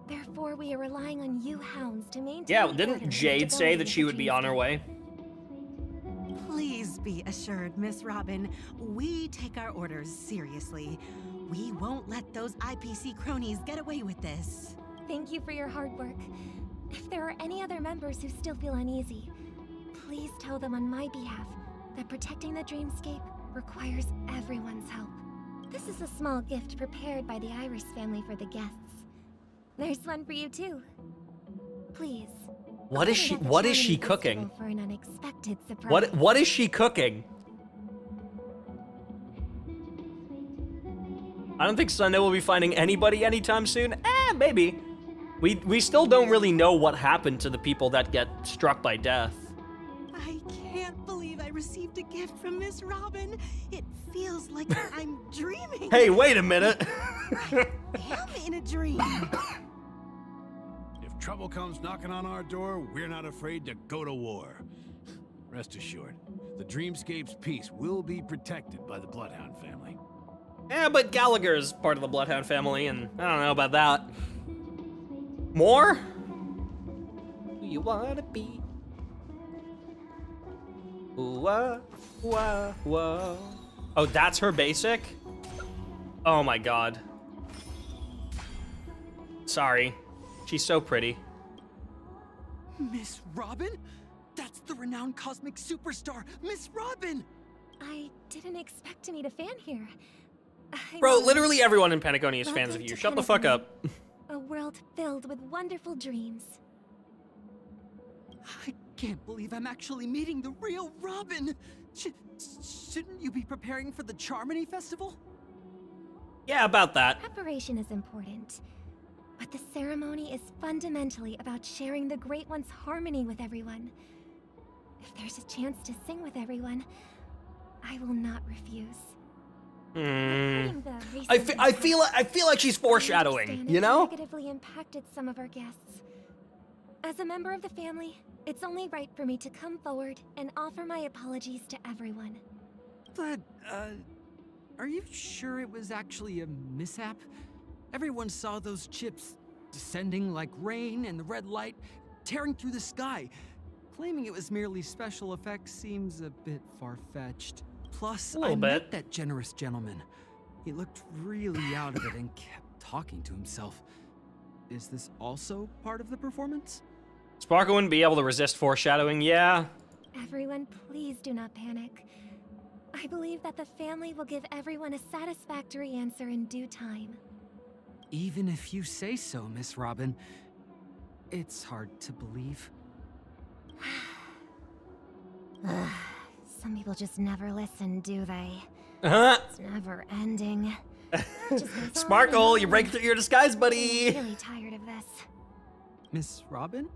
Therefore, we are relying on you hounds to maintain. Yeah, didn't Jade say that she would be on her way? Please be assured, Miss Robin, we take our orders seriously. We won't let those IPC cronies get away with this. Thank you for your hard work. If there are any other members who still feel uneasy, please tell them on my behalf that protecting the dreamscape requires everyone's help. This is a small gift prepared by the Iris family for the guests. There's one for you too. Please. What is she cooking? For an unexpected surprise. What is she cooking? I don't think Sunday will be finding anybody anytime soon. Maybe. We still don't really know what happened to the people that get struck by death. I can't believe I received a gift from Miss Robin. It feels like I'm dreaming. Hey, wait a minute. I am in a dream. If trouble comes knocking on our door, we're not afraid to go to war. Rest assured, the Dreamscape's peace will be protected by the Bloodhound family. But Gallagher's part of the Bloodhound family, and I don't know about that. More? Who you wanna be? Whoa, whoa, whoa. Oh, that's her basic? Oh my god. Sorry. She's so pretty. Miss Robin? That's the renowned cosmic superstar, Miss Robin! I didn't expect to meet a fan here. Bro, literally everyone in Penacony is fans of you. Shut the fuck up. A world filled with wonderful dreams. I can't believe I'm actually meeting the real Robin. Shouldn't you be preparing for the Charmony Festival? Yeah, about that. Preparation is important, but the ceremony is fundamentally about sharing the Great One's harmony with everyone. If there's a chance to sing with everyone, I will not refuse. I feel like she's foreshadowing, you know? Negatively impacted some of our guests. As a member of the family, it's only right for me to come forward and offer my apologies to everyone. But, are you sure it was actually a mishap? Everyone saw those chips descending like rain and the red light tearing through the sky. Claiming it was merely special effects seems a bit far-fetched. Plus, I met that generous gentleman. He looked really out of it and kept talking to himself. Is this also part of the performance? Sparkle wouldn't be able to resist foreshadowing, yeah. Everyone, please do not panic. I believe that the family will give everyone a satisfactory answer in due time. Even if you say so, Miss Robin, it's hard to believe. Some people just never listen, do they? Uh-huh. It's never ending. Sparkle, you break through your disguise, buddy. I'm really tired of this. Miss Robin?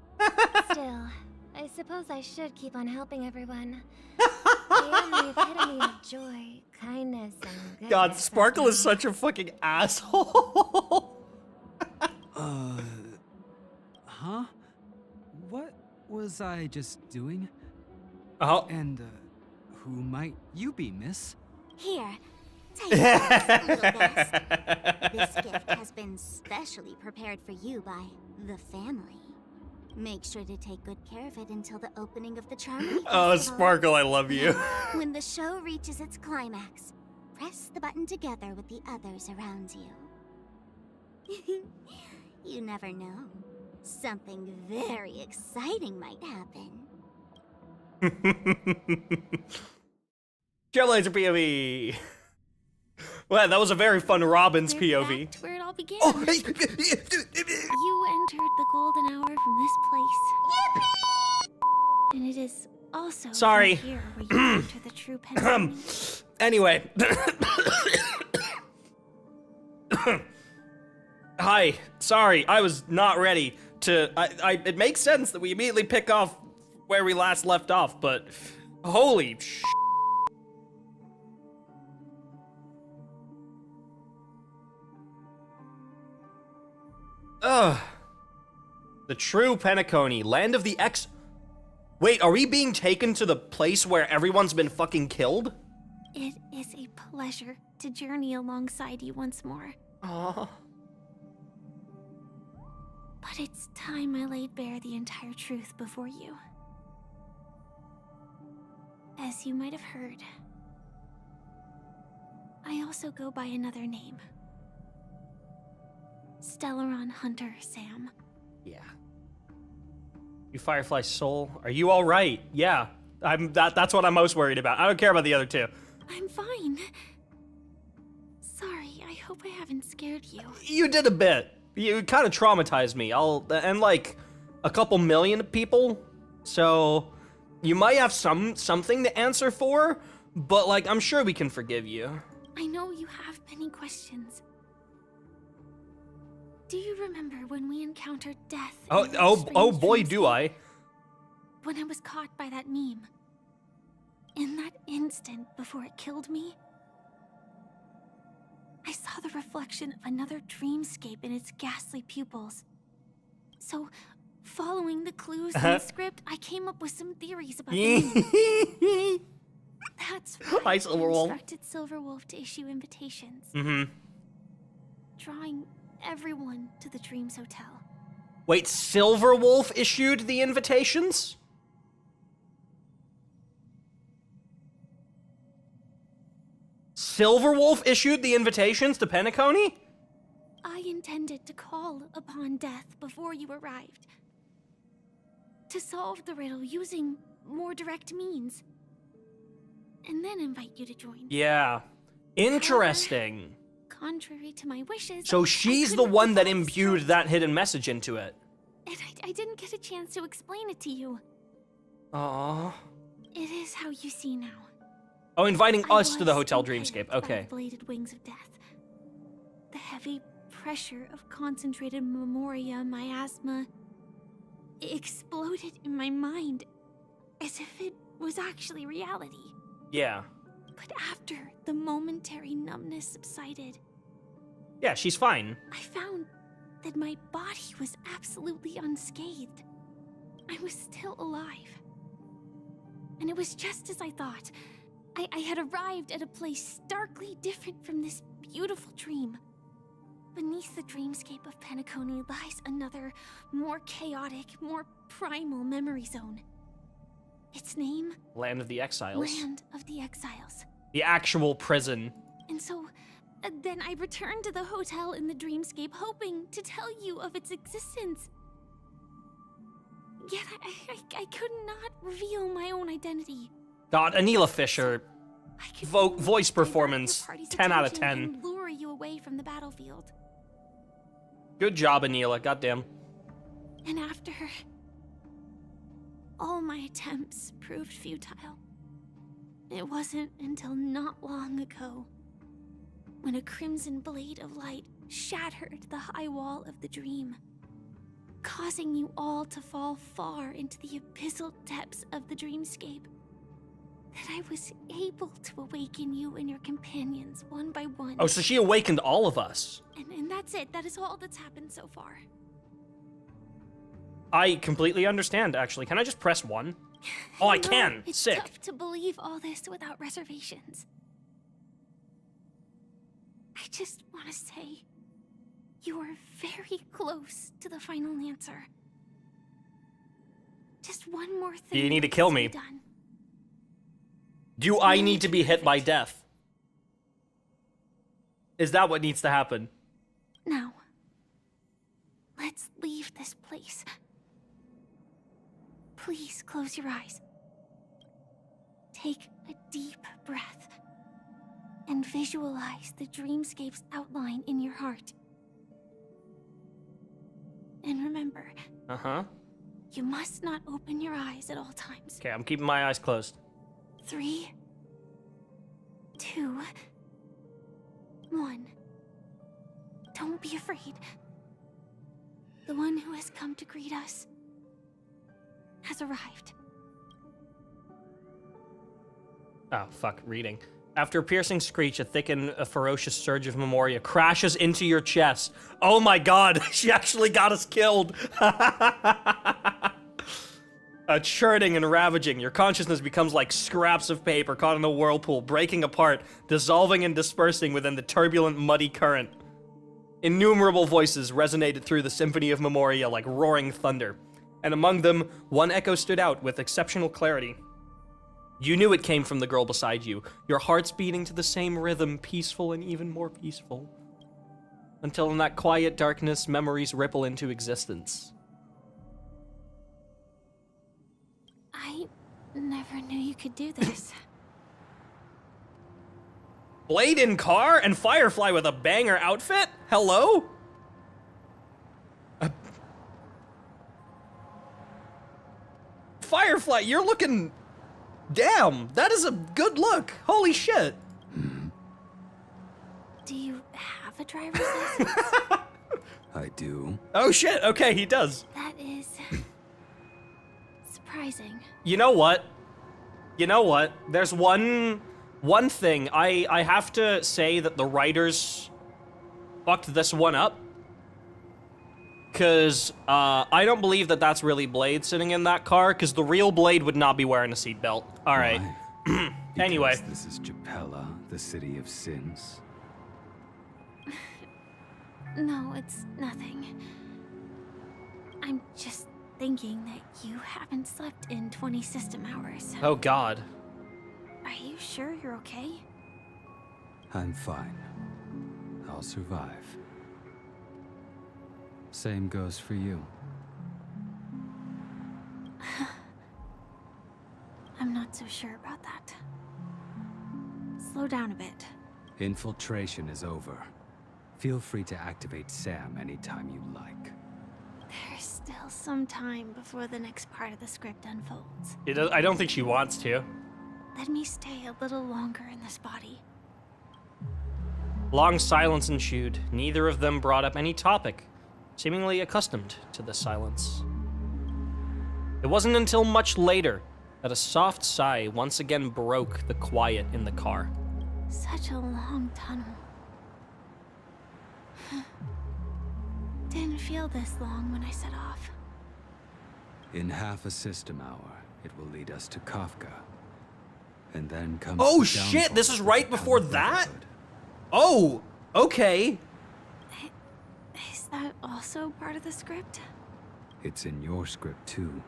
Still, I suppose I should keep on helping everyone. I am the epitome of joy, kindness, and goodness. God, Sparkle is such a fucking asshole. Huh? What was I just doing? Oh. And, who might you be, miss? Here, take this, little guest. This gift has been specially prepared for you by the family. Make sure to take good care of it until the opening of the Charmony Oh, Festival. Sparkle, I love you. When the show reaches its climax, press the button together with the others around you. You never know. Something very exciting might happen. Trailblazer POV. Well, that was a very fun Robin's POV. Back to where it all began. Oh, You entered the golden hour from this place. And it is also Sorry. from here where you enter the true Penguin. Anyway. Hi. Sorry, I was not ready to... it makes sense that we immediately pick off where we last left off, but... Holy sh... Ugh. The true Penacony, land of the ex... Wait, are we being taken to the place where everyone's been fucking killed? It is a pleasure to journey alongside you once more. Aww. But it's time I laid bare the entire truth before you. As you might have heard, I also go by another name. Stellaron Hunter Sam. Yeah. You Firefly Soul, are you all right? Yeah, that's what I'm most worried about. I don't care about the other two. I'm fine. Sorry, I hope I haven't scared you. You did a bit. You kind of traumatized me. And like a couple million people. So you might have something to answer for, but like I'm sure we can forgive you. I know you have many questions. Do you remember when we encountered death? Oh boy, do I. When I was caught by that meme. In that instant before it killed me, I saw the reflection of another dreamscape in its ghastly pupils. So, following the clues in the script, I came up with some theories about the meme. That's why Hi, I Silverwolf. instructed Silverwolf to issue invitations. Drawing everyone to the Dreams Hotel. Wait, Silverwolf issued the invitations? Silverwolf issued the invitations to Penacony? I intended to call upon death before you arrived. To solve the riddle using more direct means. And then invite you to join. Yeah. Interesting. Contrary to my wishes. So she's the one that imbued that hidden message into it. And I didn't get a chance to explain it to you. Aww. It is how you see now. Oh, inviting I us to the was Hotel impaled Dreamscape. by Okay. the bladed wings of death. The heavy pressure of concentrated memoria, miasma, exploded in my mind as if it was actually reality. Yeah. But after the momentary numbness subsided, Yeah, she's fine. I found that my body was absolutely unscathed. I was still alive. And it was just as I thought. I had arrived at a place starkly different from this beautiful dream. Beneath the dreamscape of Penacony lies another, more chaotic, more primal memory zone. Its name? Land of the Exiles. Land of the Exiles. The actual prison. And so, then I returned to the hotel in the dreamscape, hoping to tell you of its existence. Yet I could not reveal my own identity. God, Anila Fisher. Voice performance, 10 out of 10. And lure you away from the battlefield. Good job, Anila. Goddamn. And after all my attempts proved futile. It wasn't until not long ago when a crimson blade of light shattered the high wall of the dream, causing you all to fall far into the abyssal depths of the dreamscape, that I was able to awaken you and your companions one by one. Oh, so she awakened all of us. And that's it. That is all that's happened so far. I completely understand, actually. Can I just press 1? Oh, I can. It's Sick. tough to believe all this without reservations. I just want to say, you are very close to the final answer. Just one more thing. You need to kill me. Done. Do I need to be hit by death? Is that what needs to happen? Now, let's leave this place. Please close your eyes. Take a deep breath and visualize the dreamscape's outline in your heart. And remember, you must not open your eyes at all times. Okay, I'm keeping my eyes closed. 3, 2, 1. Don't be afraid. The one who has come to greet us has arrived. Oh, fuck, reading. After a piercing screech, a ferocious surge of memoria crashes into your chest. Oh my god, she actually got us killed. Churning and ravaging, your consciousness becomes like scraps of paper caught in a whirlpool, breaking apart, dissolving and dispersing within the turbulent, muddy current. Innumerable voices resonated through the symphony of memoria like roaring thunder, and among them, one echo stood out with exceptional clarity. You knew it came from the girl beside you, your hearts beating to the same rhythm, peaceful and even more peaceful. Until in that quiet darkness, memories ripple into existence. I never knew you could do this. Blade in car and Firefly with a banger outfit? Hello? Firefly, you're looking... Damn, that is a good look. Holy shit. Do you have a driver's license? I do. Oh shit, okay, he does. That is... surprising. You know what? There's one thing. I have to say that the writers fucked this one up. Because I don't believe that that's really Blade sitting in that car, because the real Blade would not be wearing a seatbelt. All right. Anyway. This is Japella, the city of sins. No, it's nothing. I'm just thinking that you haven't slept in 20 system hours. Oh god. Are you sure you're okay? I'm fine. I'll survive. Same goes for you. I'm not so sure about that. Slow down a bit. Infiltration is over. Feel free to activate Sam anytime you like. There's still some time before the next part of the script unfolds. I don't think she wants to. Let me stay a little longer in this body. Long silence ensued. Neither of them brought up any topic, seemingly accustomed to the silence. It wasn't until much later that a soft sigh once again broke the quiet in the car. Such a long tunnel. Didn't feel this long when I set off. In half a system hour, it will lead us to Kafka. And then comes Oh the shit, downfall this is of right the before Tower that? Brotherhood. Oh, okay. Is that also part of the script? It's in your script too.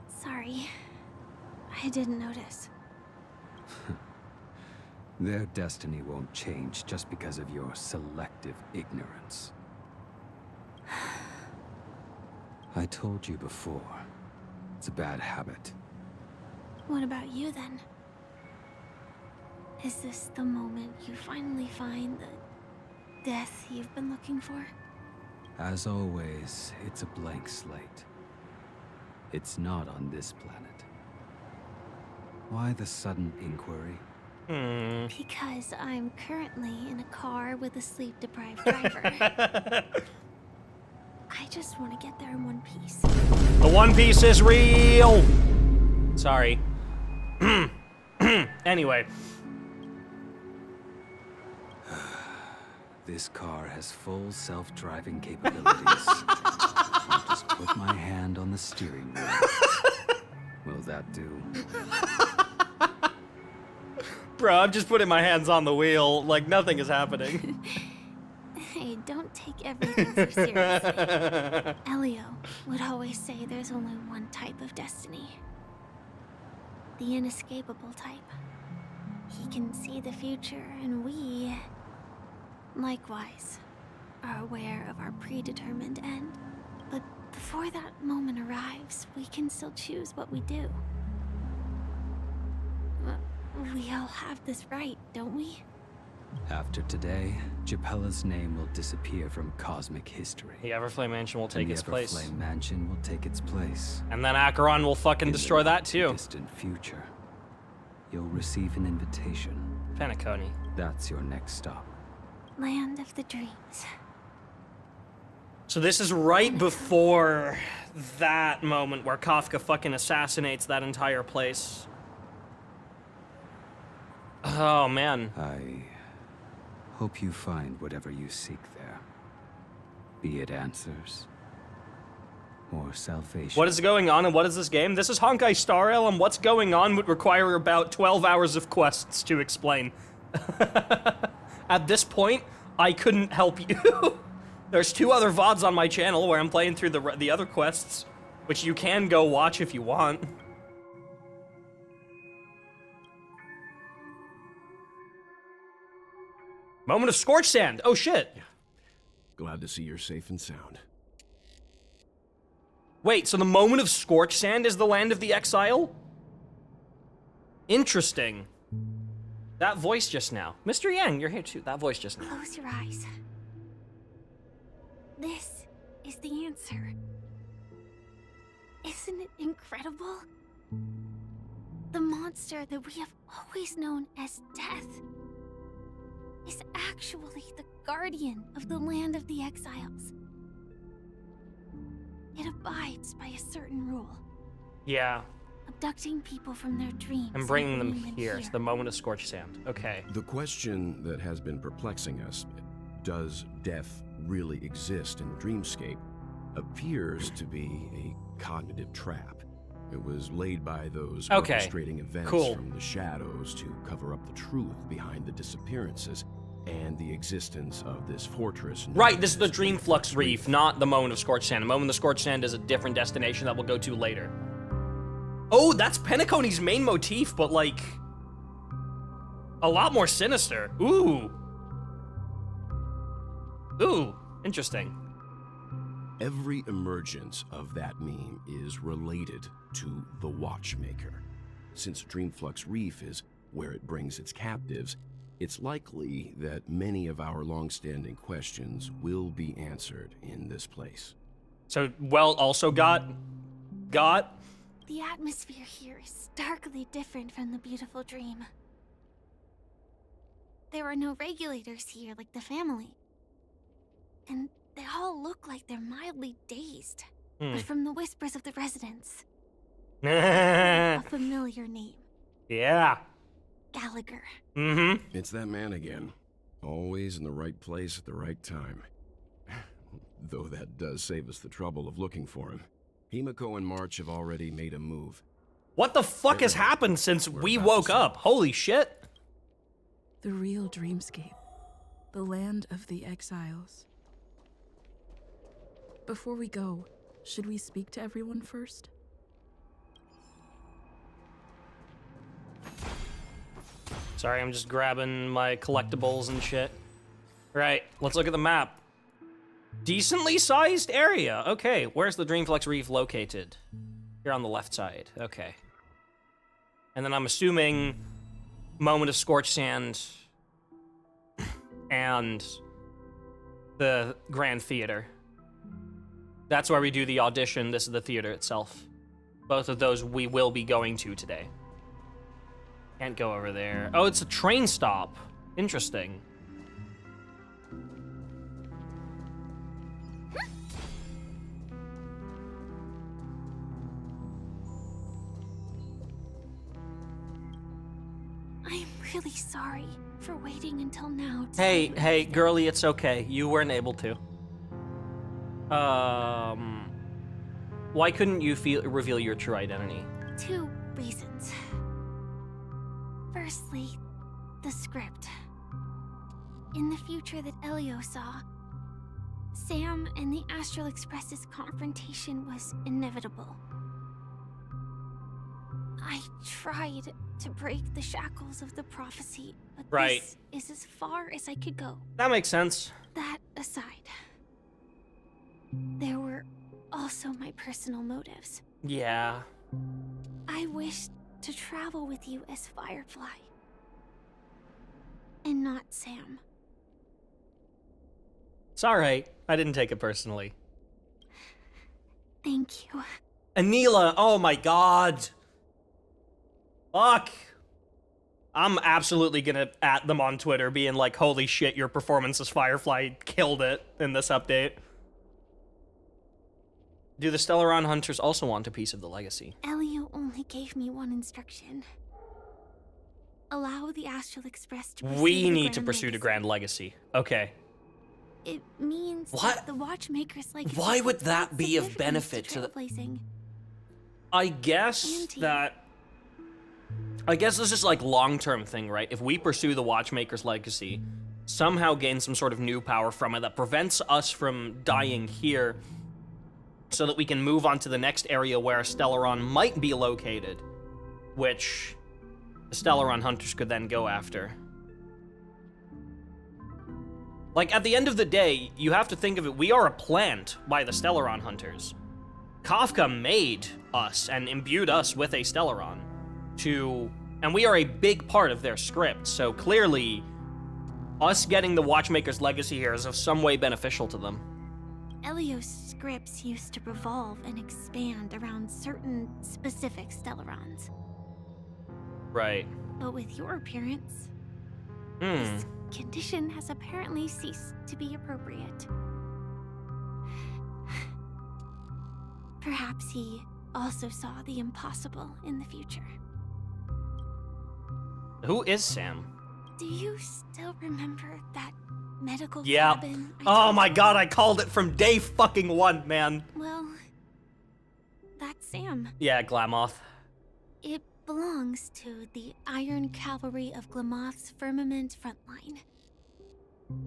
Sorry. I didn't notice. Their destiny won't change just because of your selective ignorance. I told you before, it's a bad habit. What about you then? Is this the moment you finally find the death you've been looking for? As always, it's a blank slate. It's not on this planet. Why the sudden inquiry? Because I'm currently in a car with a sleep-deprived driver. I just want to get there in one piece. The One Piece is real! Sorry. Anyway. This car has full self-driving capabilities. I'll just put my hand on the steering wheel. Will that do? Bro, I'm just putting my hands on the wheel, like nothing is happening. Hey, don't take everything so seriously. Elio would always say there's only one type of destiny. The inescapable type. He can see the future, and we, likewise, are aware of our predetermined end. But before that moment arrives, we can still choose what we do. We all have this right, don't we? After today, Japella's name will disappear from cosmic history. The Everflame Mansion will take and its place. The Everflame Mansion will take its place. And then Acheron will fucking destroy that too. In the distant future, you'll receive an invitation. Penacony. That's your next stop. Land of the dreams. So this is right before that moment where Kafka fucking assassinates that entire place. Oh, man. I hope you find whatever you seek there. Be it answers or salvation. What is going on and what is this game? This is Honkai Star Rail, and what's going on would require about 12 hours of quests to explain. At this point, I couldn't help you. There's 2 other VODs on my channel where I'm playing through the other quests, which you can go watch if you want. Moment of scorched sand. Oh shit. Yeah. Glad to see you're safe and sound. Wait, so the moment of scorched sand is the land of the exile? Interesting. That voice just now. Mr. Yang, you're here too. That voice just now. Close your eyes. This is the answer. Isn't it incredible? The monster that we have always known as death is actually the guardian of the land of the exiles. It abides by a certain rule. Yeah. Abducting people from their dreams and bringing them here. It's the moment of scorched sand. Okay. The question that has been perplexing us, does death really exist in the dreamscape, appears to be a cognitive trap. It was laid by those orchestrating events from the shadows to cover up the truth behind the disappearances and the existence of this fortress. Right, this is the Dreamflux Reef, not the moment of scorched sand. The moment of scorched sand is a different destination that we'll go to later. Oh, that's Penacony's main motif, but like a lot more sinister. Ooh. Ooh, interesting. Every emergence of that meme is related to the Watchmaker. Since Dreamflux Reef is where it brings its captives, it's likely that many of our long-standing questions will be answered in this place. So, well, also got The atmosphere here is starkly different from the beautiful dream. There are no regulators here like the family. And they all look like they're mildly dazed. But from the whispers of the residents, a familiar name. Yeah. Gallagher. Mm-hmm. It's that man again. Always in the right place at the right time. Though that does save us the trouble of looking for him. Himiko and March have already made a move. What the fuck has happened since we woke up? Holy shit. The real dreamscape. The land of the exiles. Before we go, should we speak to everyone first? Sorry, I'm just grabbing my collectibles and shit. Right, let's look at the map. Decently sized area. Okay, where's the Dreamflex Reef located? Here on the left side. Okay. And then I'm assuming Moment of Scorched Sand and the Grand Theater. That's where we do the audition. This is the theater itself. Both of those we will be going to today. Can't go over there. Oh, it's a train stop. Interesting. I'm really sorry for waiting until now. Hey, girlie, it's okay. You weren't able to. Why couldn't you reveal your true identity? 2 reasons. Firstly, the script. In the future that Elio saw, Sam and the Astral Express's confrontation was inevitable. I tried to break the shackles of the prophecy, but this is as far as I could go. That makes sense. That aside, there were also my personal motives. Yeah. I wished to travel with you as Firefly. And not Sam. It's alright. I didn't take it personally. Thank you. Anila, oh my god. Fuck. I'm absolutely gonna at them on Twitter being like, holy shit, your performance as Firefly killed it in this update. Do the Stellaron Hunters also want a piece of the legacy? Elio only gave me one instruction. Allow the Astral Express to pursue We the need to Grand pursue the Legacy. Grand Legacy. Okay. It means What? that the Watchmaker's legacy. Why would that be of significance benefit to the... trailblazing. I guess this is like long-term thing, right? If we pursue the Watchmaker's legacy, somehow gain some sort of new power from it that prevents us from dying here, so that we can move on to the next area where a Stellaron might be located, which the Stellaron Hunters could then go after. Like, at the end of the day, you have to think of it, we are a plant by the Stellaron Hunters. Kafka made us and imbued us with a Stellaron and we are a big part of their script, so clearly, us getting the Watchmaker's legacy here is of some way beneficial to them. Elio's scripts used to revolve and expand around certain specific Stellarons. Right. But with your appearance, this condition has apparently ceased to be appropriate. Perhaps he also saw the impossible in the future. Who is Sam? Do you still remember that medical Yeah. cabin? Oh my god, I called it from day fucking 1, man. Well, that's Sam. Yeah, Glamoth. It belongs to the Iron Cavalry of Glamoth's Firmament Frontline.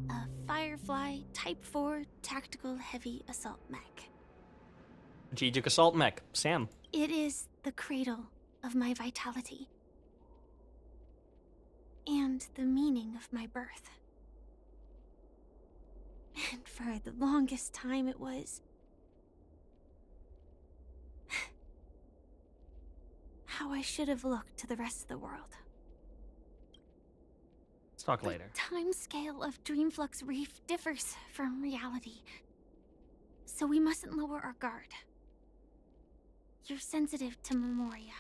A Firefly Type 4 Tactical Heavy Assault Mech. Strategic Assault Mech, Sam. It is the cradle of my vitality. And the meaning of my birth. And for the longest time it was how I should have looked to the rest of the world. Let's talk later. The time scale of Dreamflux Reef differs from reality, so we mustn't lower our guard. You're sensitive to Memoria.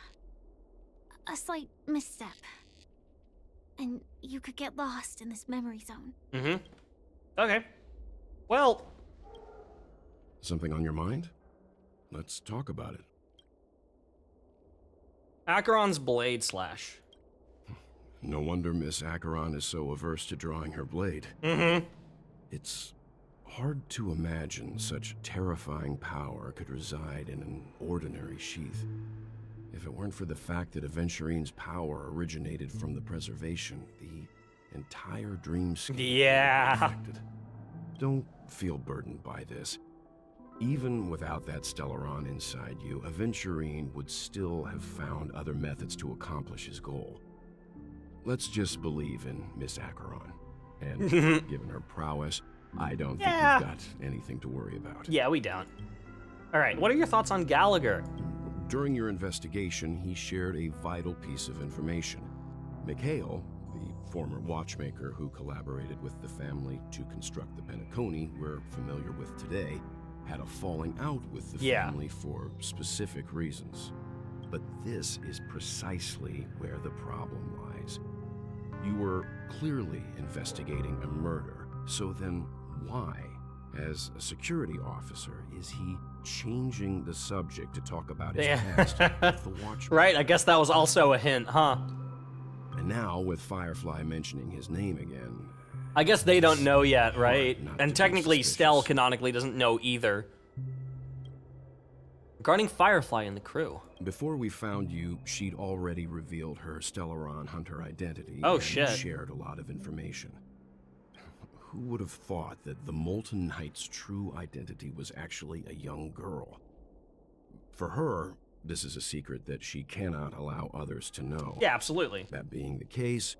A slight misstep. And you could get lost in this memory zone. Mm-hmm. Okay. Well... Something on your mind? Let's talk about it. Acheron's blade slash. No wonder Miss Acheron is so averse to drawing her blade. Mm-hmm. It's hard to imagine such terrifying power could reside in an ordinary sheath. If it weren't for the fact that Aventurine's power originated from the preservation, the entire dreamscape Yeah. would be affected. Don't feel burdened by this. Even without that Stellaron inside you, Aventurine would still have found other methods to accomplish his goal. Let's just believe in Miss Acheron. And given her prowess, I don't think we've got anything to worry about. Yeah, we don't. All right, what are your thoughts on Gallagher? During your investigation, he shared a vital piece of information. Mikhail, the former watchmaker who collaborated with the family to construct the Penacony we're familiar with today, had a falling out with the family for specific reasons. But this is precisely where the problem lies. You were clearly investigating a murder, so then why, as a security officer, is he changing the subject to talk about his past with the Watchmaker? Right, I guess that was also a hint, huh? And now, with Firefly mentioning his name again... I guess they don't know yet, right? And technically, Stell canonically doesn't know either. Regarding Firefly and the crew. Before we found you, she'd already revealed her Stellaron hunter identity. Oh, and shit. Shared a lot of information. Who would have thought that the Molten Knight's true identity was actually a young girl? For her, this is a secret that she cannot allow others to know. Yeah, absolutely. That being the case,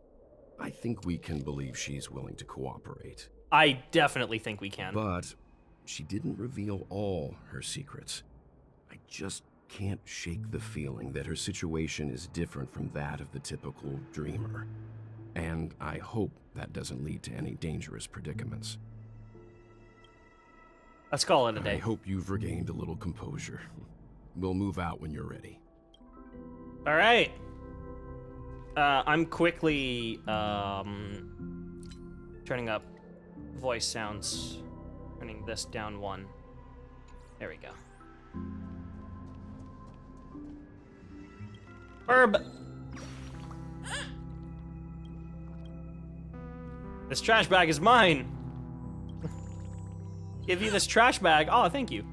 I think we can believe she's willing to cooperate. I definitely think we can. But she didn't reveal all her secrets. I just can't shake the feeling that her situation is different from that of the typical dreamer. And I hope that doesn't lead to any dangerous predicaments. Let's call it a day. I hope you've regained a little composure. We'll move out when you're ready. All right. I'm quickly turning up voice sounds, turning this down 1. There we go. Herb! This trash bag is mine! Give you this trash bag. Oh, thank you.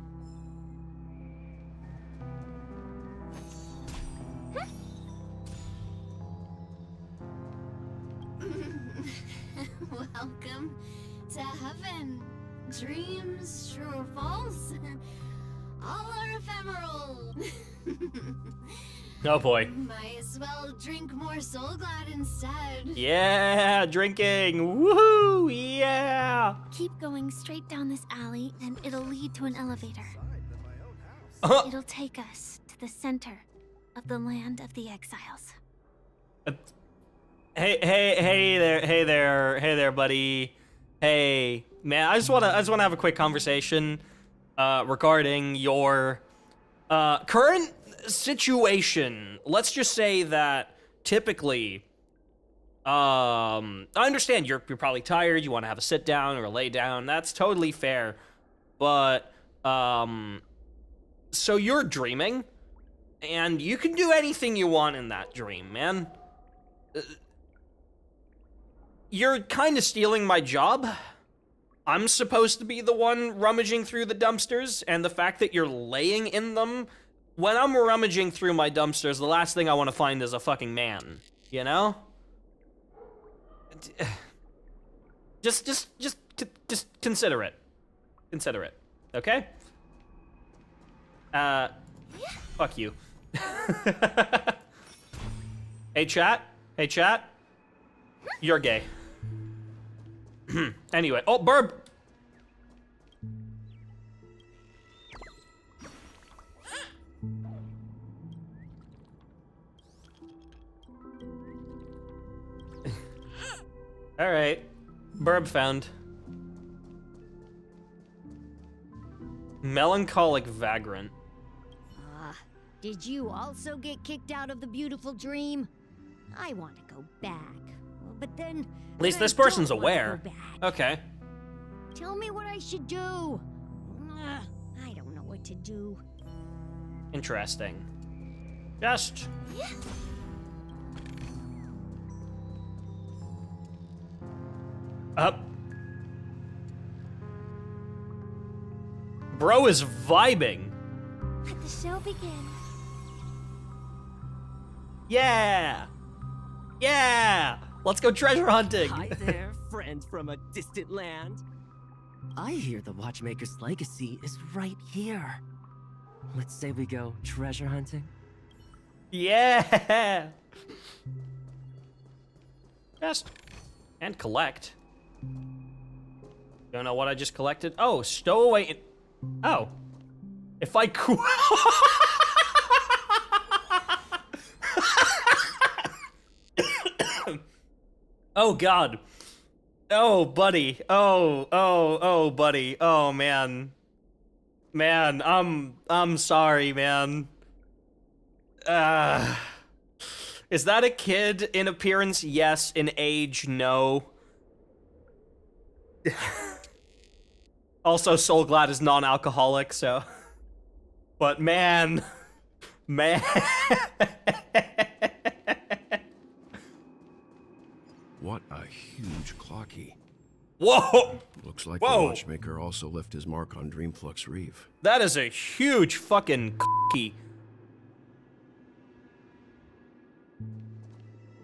Welcome to heaven. Dreams, true or false, all are ephemeral. Oh boy. Might as well drink more Soul Glad instead. Yeah, drinking. Woohoo! Yeah. Keep going straight down this alley, and it'll lead to an elevator. It'll take us to the center of the land of the exiles. Hey there, buddy. Hey, man, I just wanna have a quick conversation regarding your current situation. Let's just say that typically, I understand you're probably tired. You want to have a sit down or a lay down. That's totally fair. But so you're dreaming, and you can do anything you want in that dream, man. You're kind of stealing my job. I'm supposed to be the one rummaging through the dumpsters, and the fact that you're laying in them, when I'm rummaging through my dumpsters, the last thing I want to find is a fucking man, you know? Just consider it. Consider it, okay? Fuck you. Hey, chat. Hey, chat. You're gay. Anyway, oh, Burb! Alright. Burb found. Melancholic Vagrant. Did you also get kicked out of the beautiful dream? I want to go back, but then... At least this person's aware. Okay. Tell me what I should do. I don't know what to do. Interesting. Just... Up. Bro is vibing. Let the show begin. Yeah! Yeah! Let's go treasure hunting! Hi there, friend from a distant land. I hear the Watchmaker's legacy is right here. Let's say we go treasure hunting. Yeah! Just... and collect. Don't know what I just collected. Oh, stow away in... Oh. If I Oh, God. Oh, buddy. Oh, buddy. Oh, man. Man, I'm sorry, man. Is that a kid? In appearance, yes. In age, no. Also, Soulglad is non-alcoholic, so... But man... Man... What a huge clocky. Whoa! Looks like Whoa. the Watchmaker also left his mark on Dreamflux Reef. That is a huge fucking key.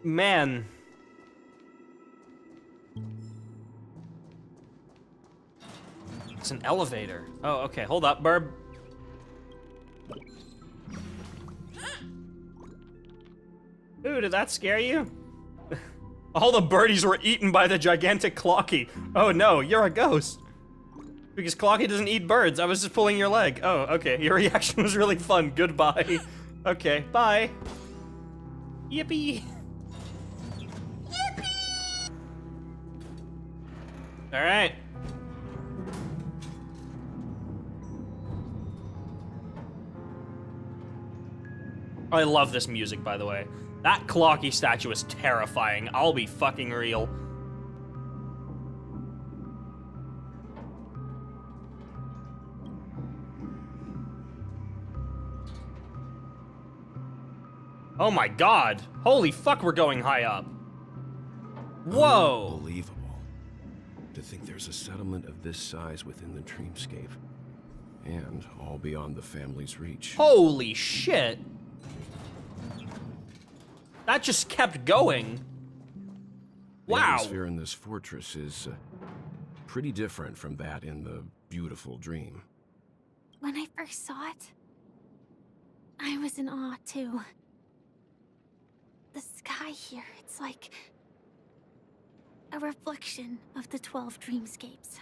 Man. It's an elevator. Oh, okay. Hold up, Burb. Ooh, did that scare you? All the birdies were eaten by the gigantic Clocky. Oh no, you're a ghost. Because Clocky doesn't eat birds. I was just pulling your leg. Oh, okay. Your reaction was really fun. Goodbye. Okay, bye. Yippee. Yippee! All right. I love this music, by the way. That Clocky statue is terrifying. I'll be fucking real. Oh my god. Holy fuck, we're going high up. Whoa. Unbelievable. To think there's a settlement of this size within the dreamscape. And all beyond the family's reach. Holy shit. That just kept going. The Wow. atmosphere in this fortress is pretty different from that in the beautiful dream. When I first saw it, I was in awe too. The sky here, it's like a reflection of the 12 dreamscapes.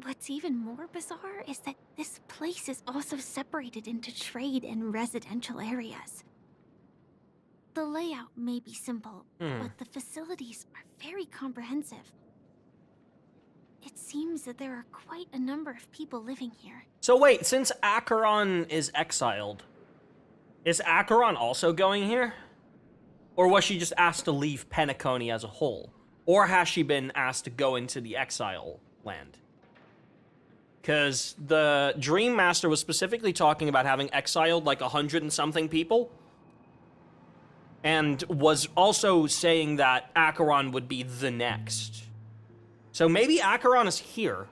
What's even more bizarre is that this place is also separated into trade and residential areas. The layout may be simple, but the facilities are very comprehensive. It seems that there are quite a number of people living here. So wait, since Acheron is exiled, is Acheron also going here? Or was she just asked to leave Penacony as a whole? Or has she been asked to go into the exile land? Because the Dream Master was specifically talking about having exiled like 100 and something people. And was also saying that Acheron would be the next. So maybe Acheron is here.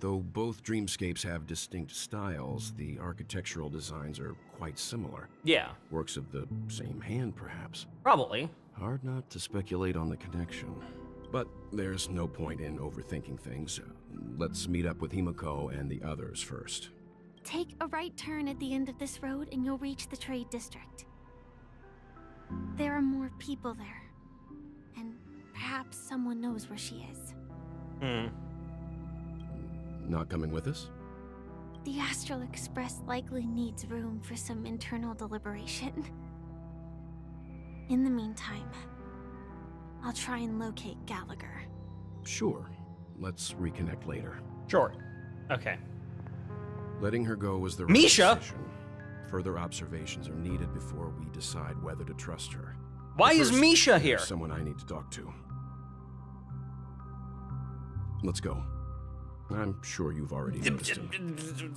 Though both dreamscapes have distinct styles, the architectural designs are quite similar. Yeah. Works of the same hand, perhaps. Probably. Hard not to speculate on the connection. But there's no point in overthinking things. Let's meet up with Himiko and the others first. Take a right turn at the end of this road and you'll reach the trade district. There are more people there. And perhaps someone knows where she is. Not coming with us? The Astral Express likely needs room for some internal deliberation. In the meantime, I'll try and locate Letting her go was the right Misha? decision. Further observations are needed before we decide whether to trust her. Why is First, Misha here? there's someone I need to talk to. Let's go. I'm sure you've already noticed him.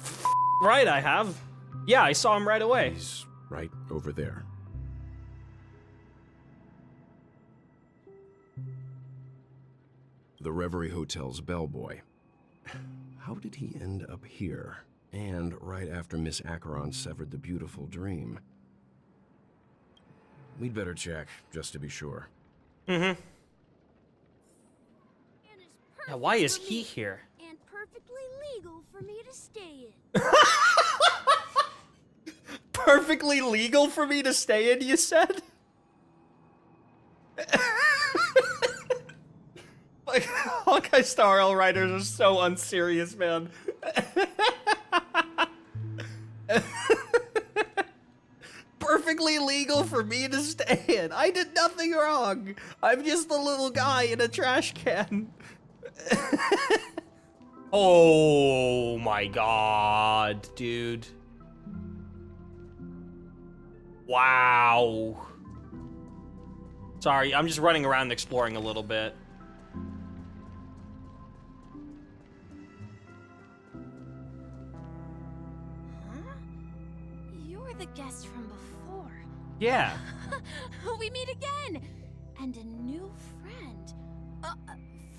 Right, I have. Yeah, I saw him right away. He's right over there. The Reverie Hotel's bellboy. How did he end up here? And right after Miss Acheron severed the beautiful dream. We'd better check, just to be sure. Mm-hmm. Now, why is he here? And perfectly legal for me to stay in. Perfectly legal for me to stay in, you said? Like, Honkai Star Rail writers are so unserious, man. Perfectly legal for me to stay in. I did nothing wrong. I'm just a little guy in a trash can. Oh my god, dude. Wow. Sorry, I'm just running around exploring a little bit. You're the guest from before. Yeah. We meet again! And a new friend.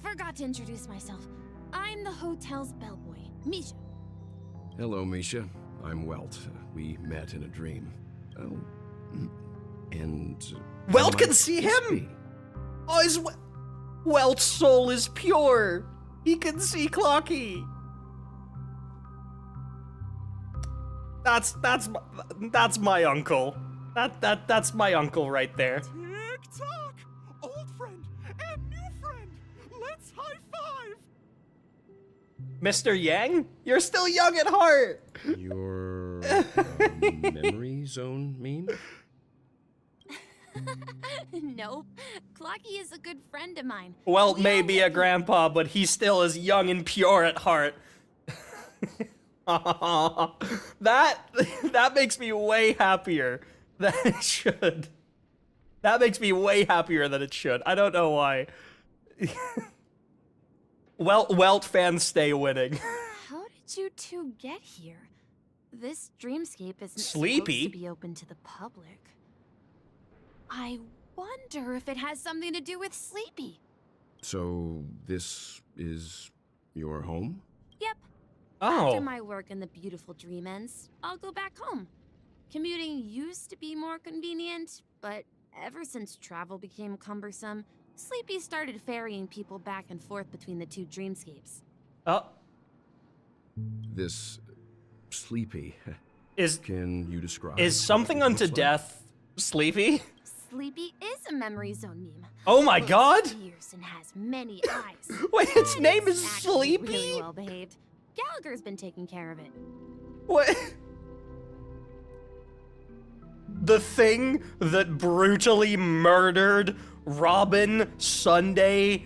Forgot to introduce myself. I'm the hotel's bellboy, Misha. Hello, Misha. I'm Welt. We met in a dream. Oh. And... Welt can see him! Oh, his... Welt's soul is pure! He can see Clocky! That's my uncle. That's my uncle right there. Tick-tock! Old friend and new friend! Let's high-five! Mr. Yang? You're still young at heart! Your memory zone meme? Nope. Clocky is a good friend of mine. Welt may be a grandpa, but he's still as young and pure at heart. That makes me way happier than it should. That makes me way happier than it should. I don't know why. Welt fans stay winning. How did you two get here? This dreamscape isn't Sleepy? supposed to be open to the public. I wonder if it has something to do with Sleepy. So, this is your home? Yep. Oh. After my work in the beautiful dream ends, I'll go back home. Commuting used to be more convenient, but ever since travel became cumbersome, Sleepy started ferrying people back and forth between the two dreamscapes. Oh. This... Sleepy. Is... Can you describe... Is something what it unto looks like? death Sleepy? Sleepy is a memory zone meme. Oh my god! It's fierce and has many eyes. Wait, its But name it's is actually Sleepy? Really well behaved. Gallagher's been taking care of it. What? The thing that brutally murdered Robin, Sunday,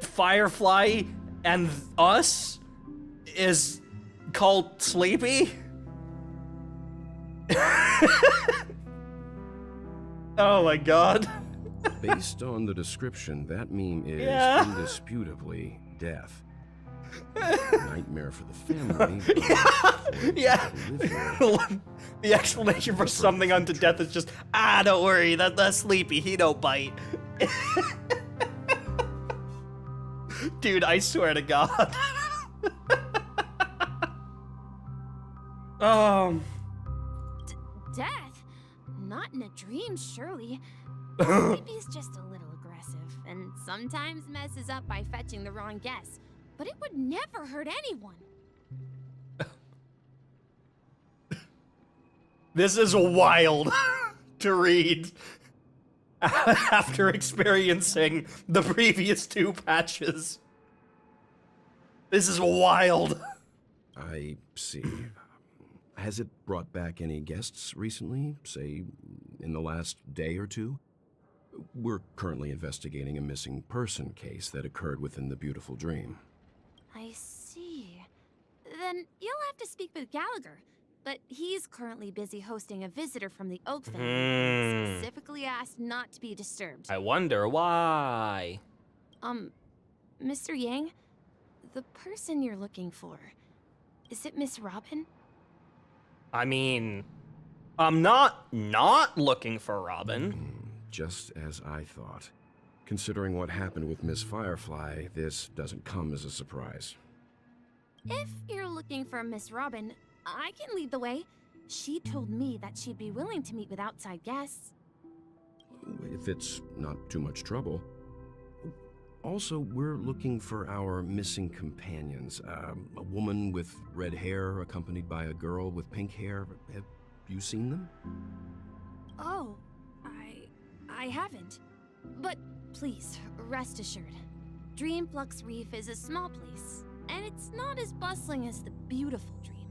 Firefly, and us is called Sleepy? Oh my god. Based on the description, that meme is Yeah. indisputably death. Nightmare for the family. Yeah. The explanation for something unto death is just, don't worry, that's Sleepy, he don't bite. Dude, I swear to God. Death? Not in a dream, surely. Sleepy's just a little aggressive, and sometimes messes up by fetching the wrong guess. But it would never hurt anyone. This is wild to read after experiencing the previous two patches. This is wild. I see. Has it brought back any guests recently? Say, in the last day or two? We're currently investigating a missing person case that occurred within the beautiful dream. I see. Then you'll have to speak with Gallagher. But he's currently busy hosting a visitor from the Oak family. And specifically asked not to be disturbed. I wonder why. Mr. Yang, the person you're looking for, is it Miss Robin? I mean, I'm not looking for Robin. Just as I thought. Considering what happened with Miss Firefly, this doesn't come as a surprise. If you're looking for Miss Robin, I can lead the way. She told me that she'd be willing to meet with outside guests. If it's not too much trouble. Also, we're looking for our missing companions. A woman with red hair accompanied by a girl with pink hair. Have you seen them? Oh, I haven't. But please, rest assured. Dreamflux Reef is a small place, and it's not as bustling as the beautiful Dream,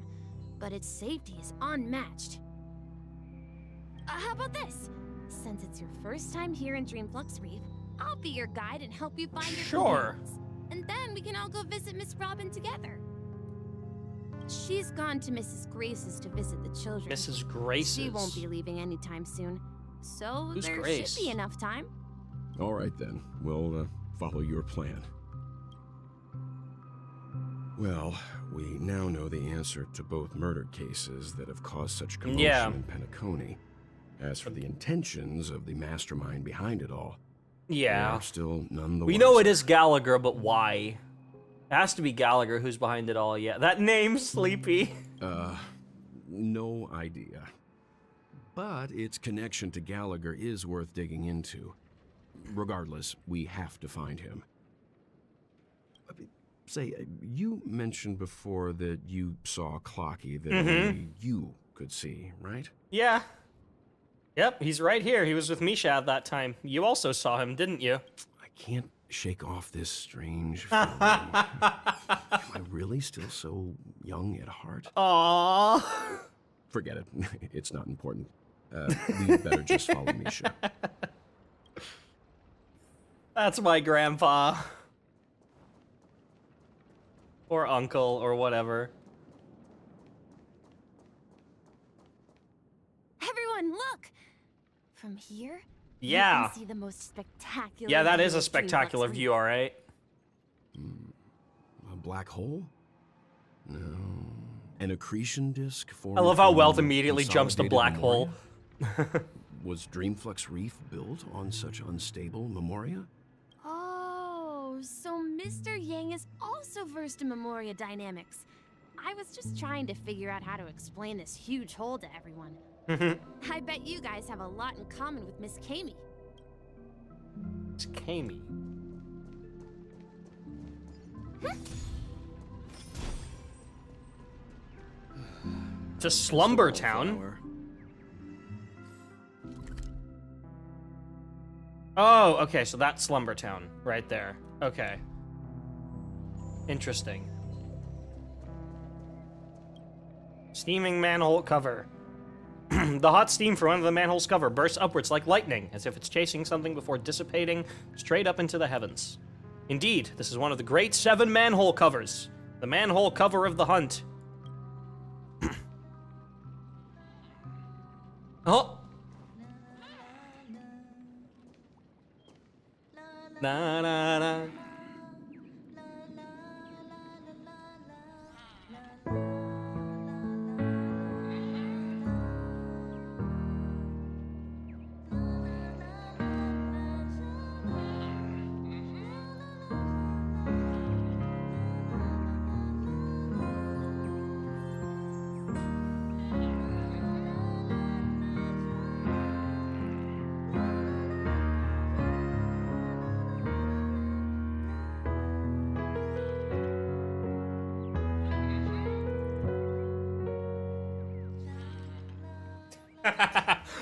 but its safety is unmatched. How about this? Since it's your first time here in Dreamflux Reef, I'll be your guide and help you find your companions. And then we can all go visit Miss Robin together. She's gone to Mrs. Grace's to visit the children. Mrs. Grace's? She won't be leaving anytime soon. So Who's there Grace? should be enough time. All right then, we'll follow your plan. Well, we now know the answer to both murder cases that have caused such commotion in Penacony. As for the intentions of the mastermind behind it all, they are still none the We wiser. know it is Gallagher, but why? It has to be Gallagher who's behind it all, yeah. That name, Sleepy. No idea. But its connection to Gallagher is worth digging into. Regardless, we have to find him. Say, you mentioned before that you saw Clocky that only you could see, right? Yeah. Yep, he's right here. He was with Misha at that time. You also saw him, didn't you? I can't shake off this strange feeling. Am I really still so young at heart? Aww. Forget it. It's not important. We better just follow Misha. That's my grandpa. Or uncle, or whatever. Everyone, look! From here, Yeah. you can see the most spectacular Yeah, that view is a of spectacular Dreamflux view, alright. A black hole? No. An accretion disk formed I love how from Welt immediately jumps to consolidated black hole. memoria? Was Dreamflux Reef built on such unstable memoria? Oh, so Mr. Yang is also versed in Memoria dynamics. I was just trying to figure out how to explain this huge hole to everyone. I bet you guys have a lot in common with Miss Kami. Miss Kami. To Slumber Town. Oh, okay, so that's Slumber Town right there. Okay. Interesting. Steaming manhole cover. The hot steam from under the manhole's cover bursts upwards like lightning, as if it's chasing something before dissipating straight up into the heavens. Indeed, this is one of the great 7 manhole covers. The manhole cover of the hunt. Oh! Na na na.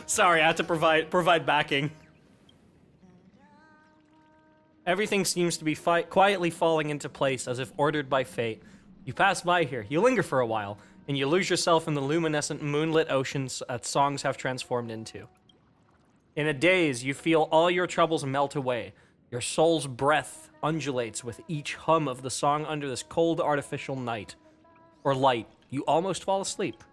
Sorry, I had to provide backing. Everything seems to be quietly falling into place as if ordered by fate. You pass by here, you linger for a while, and you lose yourself in the luminescent moonlit oceans that songs have transformed into. In a daze, you feel all your troubles melt away. Your soul's breath undulates with each hum of the song under this cold artificial night. or light, you almost fall asleep.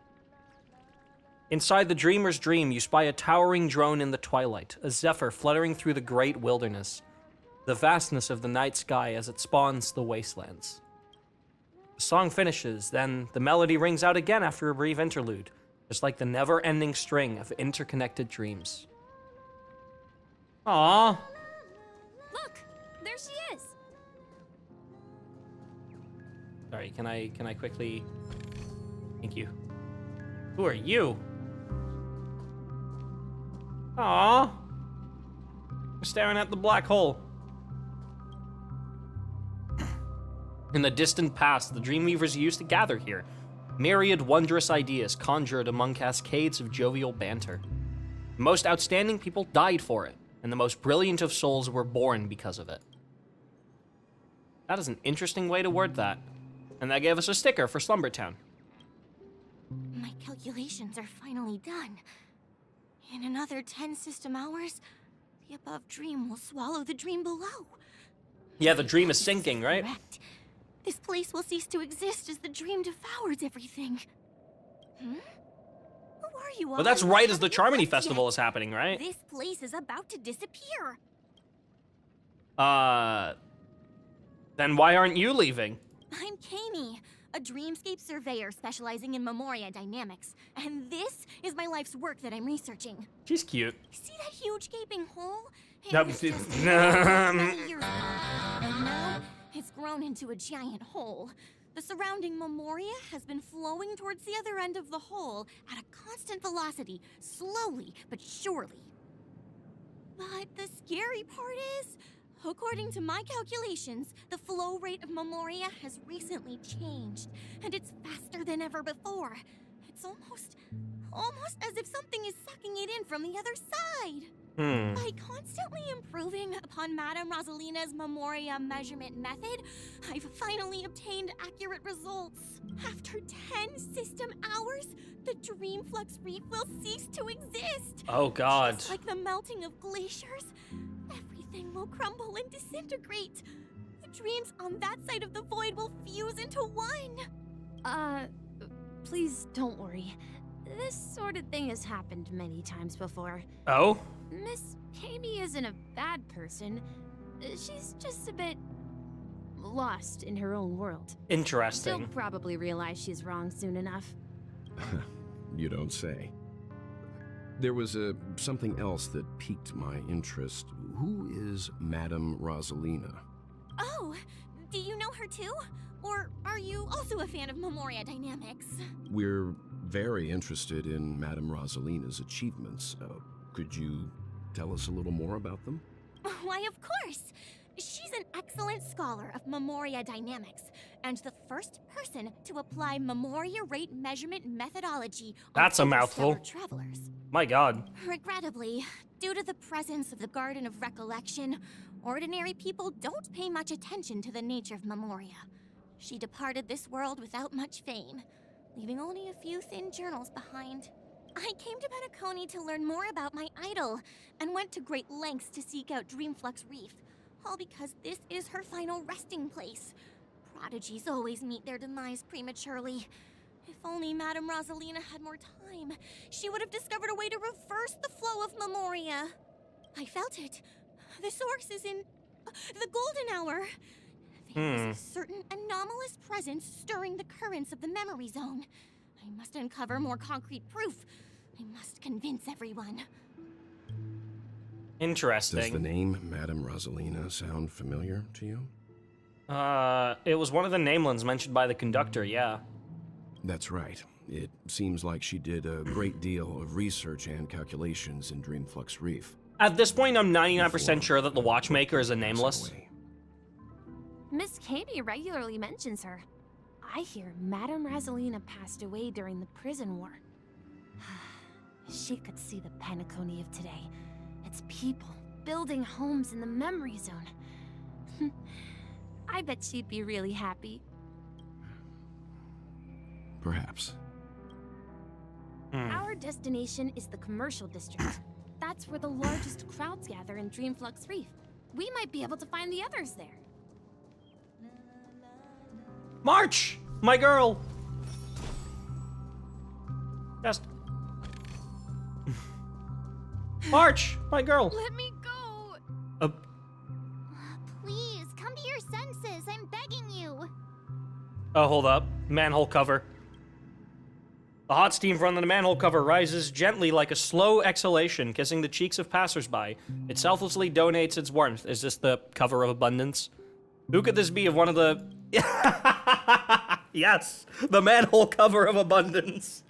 Inside the dreamer's dream, you spy a towering drone in the twilight, a zephyr fluttering through the great wilderness, the vastness of the night sky as it spawns the wastelands. The song finishes, then the melody rings out again after a brief interlude, just like the never-ending string of interconnected dreams. Aww. Look, there she is. Sorry, can I quickly... Thank you. Who are you? Aww. We're staring at the black hole. In the distant past, the Dreamweavers used to gather here. Myriad wondrous ideas conjured among cascades of jovial banter. The most outstanding people died for it, and the most brilliant of souls were born because of it. That is an interesting way to word that. And that gave us a sticker for Slumbertown. My calculations are finally done. In another 10 system hours, the above dream will swallow the dream below. Yeah, the dream is sinking, right? Correct. This place will cease to exist as the dream devours everything. Who are you all? Well, that's right as the Charmony Festival is happening, right? This place is about to disappear. Then why aren't you leaving? I'm Kami, a dreamscape surveyor specializing in Memoria dynamics, and this is my life's work that I'm researching. She's cute. See that huge gaping hole? Nope. Was just many years ago, and now it's grown into a giant hole. The surrounding Memoria has been flowing towards the other end of the hole at a constant velocity, slowly but surely. But the scary part is, according to my calculations, the flow rate of Memoria has recently changed, and it's faster than ever before. It's almost as if something is sucking it in from the other side. By constantly improving upon Madame Rosalina's Memoria measurement method, I've finally obtained accurate results. After 10 system hours, the Dreamflux Reef will cease to exist. Oh God. Just like the melting of glaciers, everything will crumble and disintegrate. The dreams on that side of the void will fuse into one. Please don't worry. This sort of thing has happened many times before. Oh? Miss Kami isn't a bad person. She's just a bit lost in her own world. Interesting. She'll probably realize she's wrong soon enough. You don't say. There was something else that piqued my interest. Who is Madame Rosalina? Oh, do you know her too? Or are you also a fan of Memoria dynamics? We're very interested in Madame Rosalina's achievements. Could you tell us a little more about them? Why, of course! She's an excellent scholar of Memoria dynamics, and the first person to apply Memoria rate measurement methodology on That's a mouthful. travelers. My God. Regrettably, due to the presence of the Garden of Recollection, ordinary people don't pay much attention to the nature of Memoria. She departed this world without much fame, leaving only a few thin journals behind. I came to Penacony to learn more about my idol, and went to great lengths to seek out Dreamflux Reef, all because this is her final resting place. Prodigies always meet their demise prematurely. If only Madame Rosalina had more time, she would have discovered a way to reverse the flow of Memoria. I felt it. The source is in the Golden Hour. There is a certain anomalous presence stirring the currents of the memory zone. I must uncover more concrete proof. I must convince everyone. Interesting. Does the name Madame Rosalina sound familiar to you? It was one of the namelines mentioned by the conductor, yeah. That's right. It seems like she did a great deal of research and calculations in Dreamflux Reef. At this point, I'm 99% sure that the Watchmaker is a nameless. Miss Kami regularly mentions her. I hear Madame Rosalina passed away during the prison war. She could see the Penacony of today. Its people building homes in the memory zone. I bet she'd be really happy. Perhaps. Our destination is the commercial district. That's where the largest crowds gather in Dreamflux Reef. We might be able to find the others there. March! My girl! Just... March, my girl. Let me go. Please, come to your senses. I'm begging you. Oh, hold up. Manhole cover. The hot steam from the manhole cover rises gently like a slow exhalation, kissing the cheeks of passersby. It selflessly donates its warmth. Is this the cover of abundance? Who could this be of one of the... Yes, the manhole cover of abundance.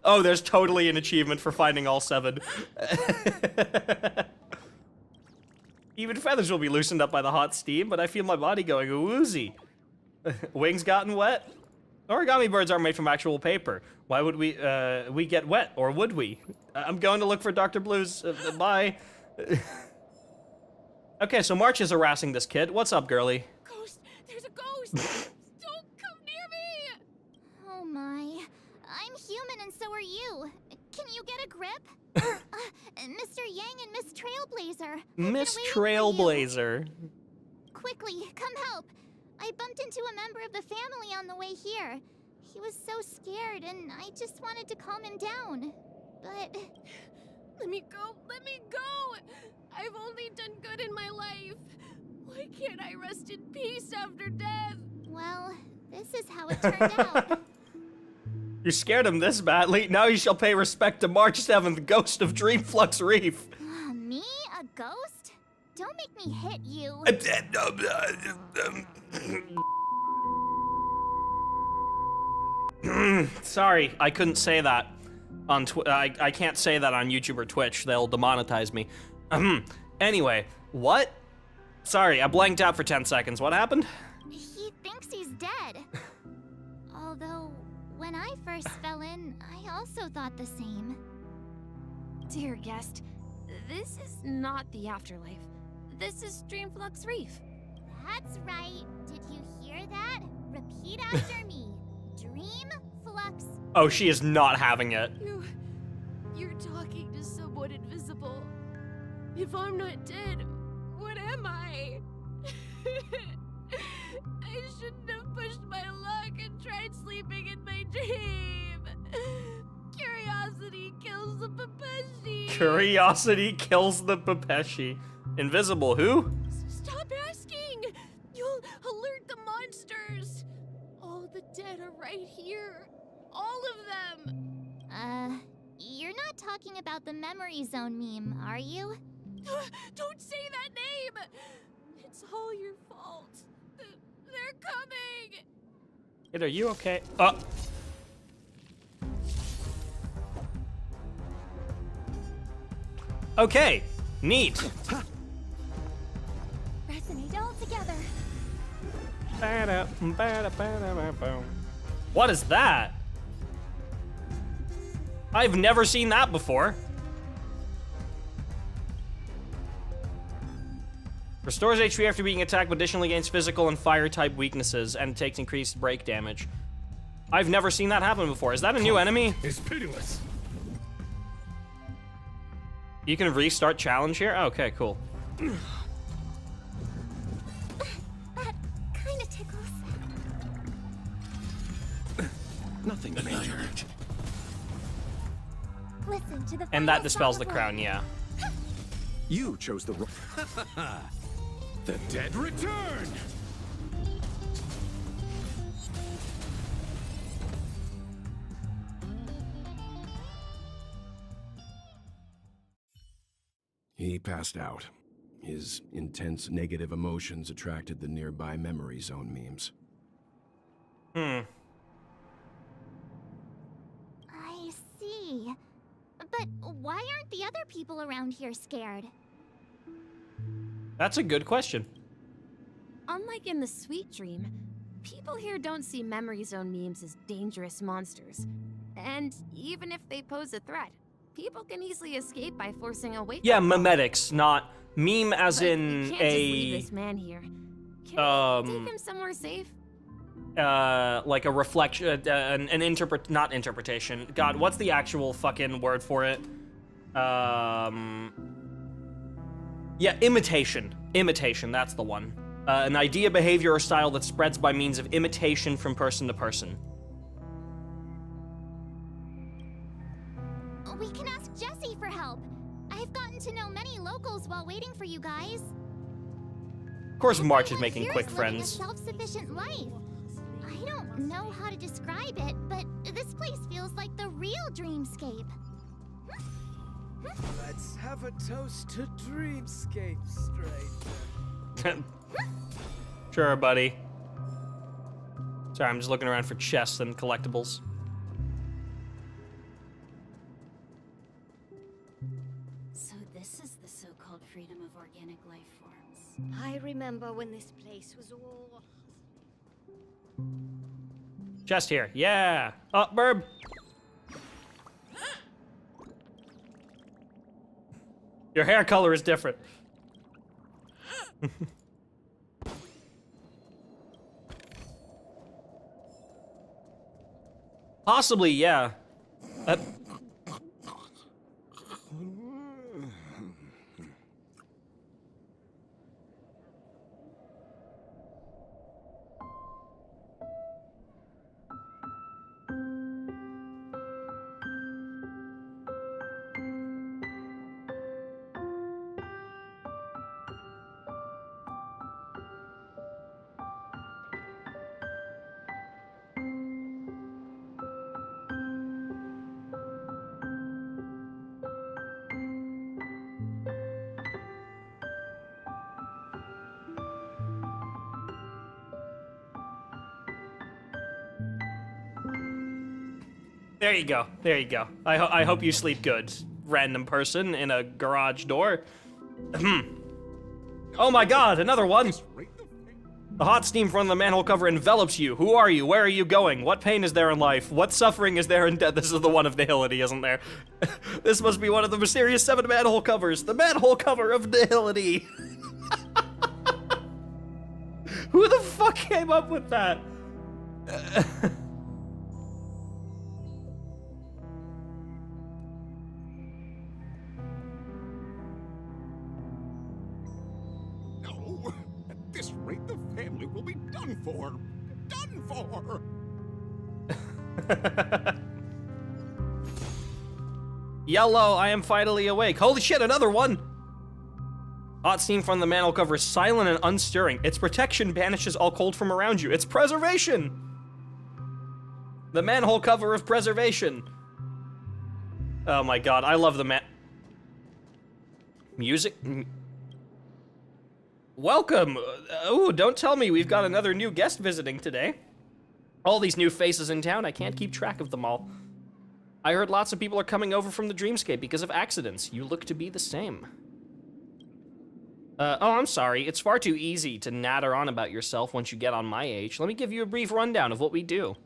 Oh, there's totally an achievement for finding all 7. Even feathers will be loosened up by the hot steam, but I feel my body going woozy. Wings gotten wet? Origami birds aren't made from actual paper. Why would we get wet, or would we? I'm going to look for Dr. Blue's, bye. Okay, so March is harassing this kid. What's up, girly? Ghost! There's a ghost! Don't come near me! Oh my. I'm human and so are you. Can you get a grip? Mr. Yang and Miss Trailblazer. Miss Trailblazer. Quickly, come help. I bumped into a member of the family on the way here. He was so scared and I just wanted to calm him down. But... Let me go! Let me go! I've only done good in my life. Why can't I rest in peace after death? Well, this is how it turned out. You scared him this badly. Now you shall pay respect to March 7th, Ghost of Dreamflux Reef. Me? A ghost? Don't make me hit you. Sorry, I couldn't say that on I can't say that on YouTube or Twitch. They'll demonetize me. Anyway, what? Sorry, I blanked out for 10 seconds. What happened? He thinks he's dead. Although, when I first fell in, I also thought the same. Dear guest, this is not the afterlife. This is Dreamflux Reef. That's right. Did you hear that? Repeat after me. Dreamflux. Oh, she is not having it. You're talking to someone invisible. If I'm not dead, what am I? I shouldn't have pushed my luck and tried sleeping in my dream. Curiosity kills the Papeshi. Curiosity kills the Papeshi. Invisible who? Stop asking! You'll alert the monsters. All the dead are right here. All of them. You're not talking about the memory zone meme, are you? Don't say that name! It's all your fault. They're coming! Kid, are you okay? Okay, neat. Resonate all together. What is that? I've never seen that before. Restores HP after being attacked, but additionally gains physical and fire type weaknesses and takes increased break damage. I've never seen that happen before. Is that a new enemy? It's pitiless. You can restart challenge here? Okay, cool. That kind of tickles. Nothing major. Listen to the And that dispels the crown, yeah. You chose the wrong. The dead return! He passed out. His intense negative emotions attracted the nearby memory zone memes. I see. But why aren't the other people around here scared? That's a good question. Unlike in the Sweet Dream, people here don't see memory zone memes as dangerous monsters. And even if they pose a threat, people can easily escape by forcing a wake-up Yeah, call. memetics, not meme as But in you can't just leave this man here. Can we take him somewhere safe? like a reflection, not interpretation. God, what's the actual fucking word for it? Yeah, imitation. Imitation, that's the one. An idea, behavior, or style that spreads by means of imitation from person to person. gotten to know many locals while waiting for you guys. Of course, March is making Here's quick living friends. a self-sufficient life. I don't know how to describe it, but this place feels like the real dreamscape. Let's have a toast to dreamscape, stranger. Sure, buddy. Sorry, I'm just looking around for chests and collectibles. So this is the so-called freedom of organic life forms. I remember when this place was all... Chest here. Yeah. Oh, Burb. Your hair color is different. Possibly, yeah. There you go. There you go. I hope you sleep good, random person in a garage door. Oh my god, another one! The hot steam from the manhole cover envelops you. Who are you? Where are you going? What pain is there in life? What suffering is there in death? This is the one of nihility, isn't there? This must be one of the mysterious 7 manhole covers. The manhole cover of nihility. Who the fuck came up with that? At this rate, the family will be done for. Done for! Yellow, I am finally awake. Holy shit, another one! Hot steam from the manhole cover is silent and unstirring. Its protection banishes all cold from around you. It's preservation! The manhole cover of preservation. Oh my god, I love the music. Welcome! Oh, don't tell me we've got another new guest visiting today. All these new faces in town, I can't keep track of them all. I heard lots of people are coming over from the dreamscape because of accidents. You look to be the same. Oh, I'm sorry. It's far too easy to natter on about yourself once you get on my age. Let me give you a brief rundown of what we do.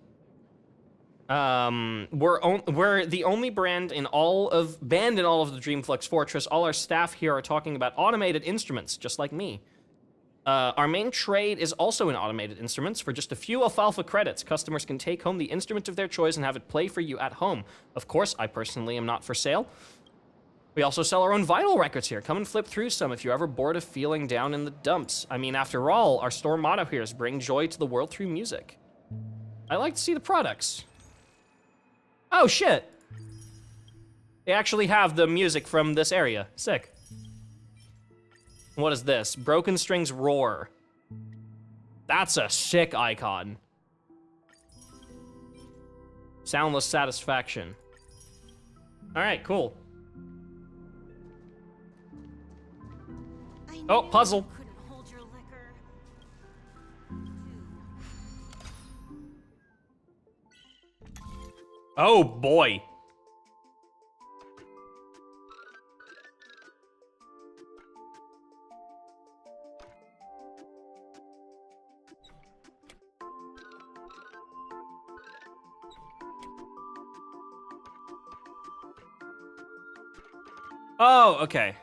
We're the only band in all of the Dreamflux Fortress. All our staff here are talking about automated instruments, just like me. Our main trade is also in automated instruments. For just a few alfalfa credits, customers can take home the instrument of their choice and have it play for you at home. Of course, I personally am not for sale. We also sell our own vinyl records here. Come and flip through some if you're ever bored of feeling down in the dumps. I mean, after all, our store motto here is bring joy to the world through music. I like to see the products. Oh, shit. They actually have the music from this area. Sick. What is this? Broken Strings Roar. That's a sick icon. Soundless Satisfaction. All right, cool. Oh, puzzle. Oh, boy. Oh, okay.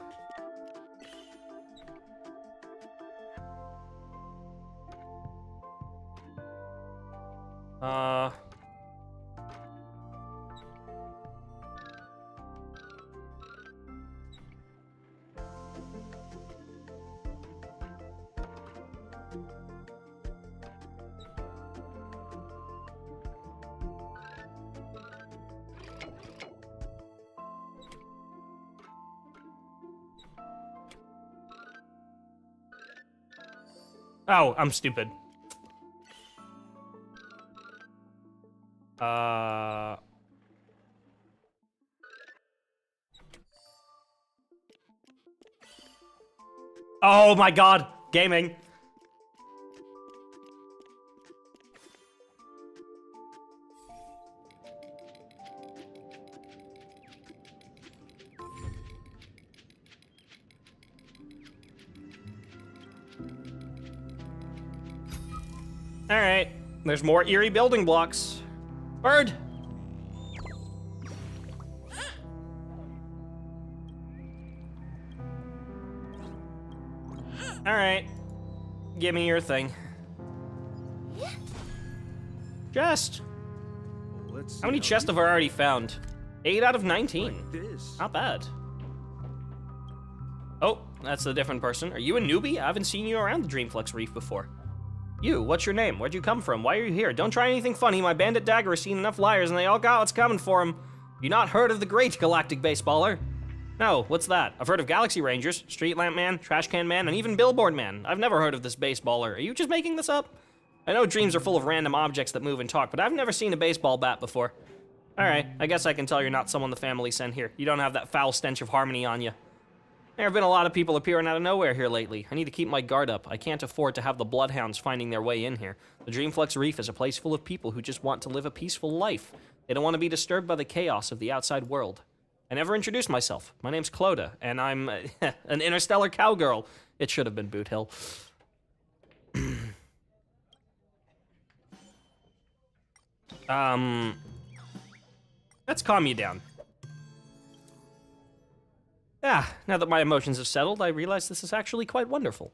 Oh, I'm stupid. Oh my god, gaming. All right, there's more eerie building blocks. Bird. All right, give me your thing. Chest. How many chests have I already found? 8 out of 19. Not bad. Oh, that's a different person. Are you a newbie? I haven't seen you around the Dreamflux Reef before. You, what's your name? Where'd you come from? Why are you here? Don't try anything funny. My bandit Dagger has seen enough liars and they all got what's coming for him. You not heard of the great galactic baseballer? No, what's that? I've heard of Galaxy Rangers, Street Lamp Man, Trash Can Man, and even Billboard Man. I've never heard of this baseballer. Are you just making this up? I know dreams are full of random objects that move and talk, but I've never seen a baseball bat before. Alright, I guess I can tell you're not someone the family sent here. You don't have that foul stench of harmony on you. There have been a lot of people appearing out of nowhere here lately. I need to keep my guard up. I can't afford to have the bloodhounds finding their way in here. The Dreamflux Reef is a place full of people who just want to live a peaceful life. They don't want to be disturbed by the chaos of the outside world. I never introduced myself. My name's Cloda, and I'm an interstellar cowgirl. It should have been Boot Hill. Let's calm you down. Ah, now that my emotions have settled, I realize this is actually quite wonderful.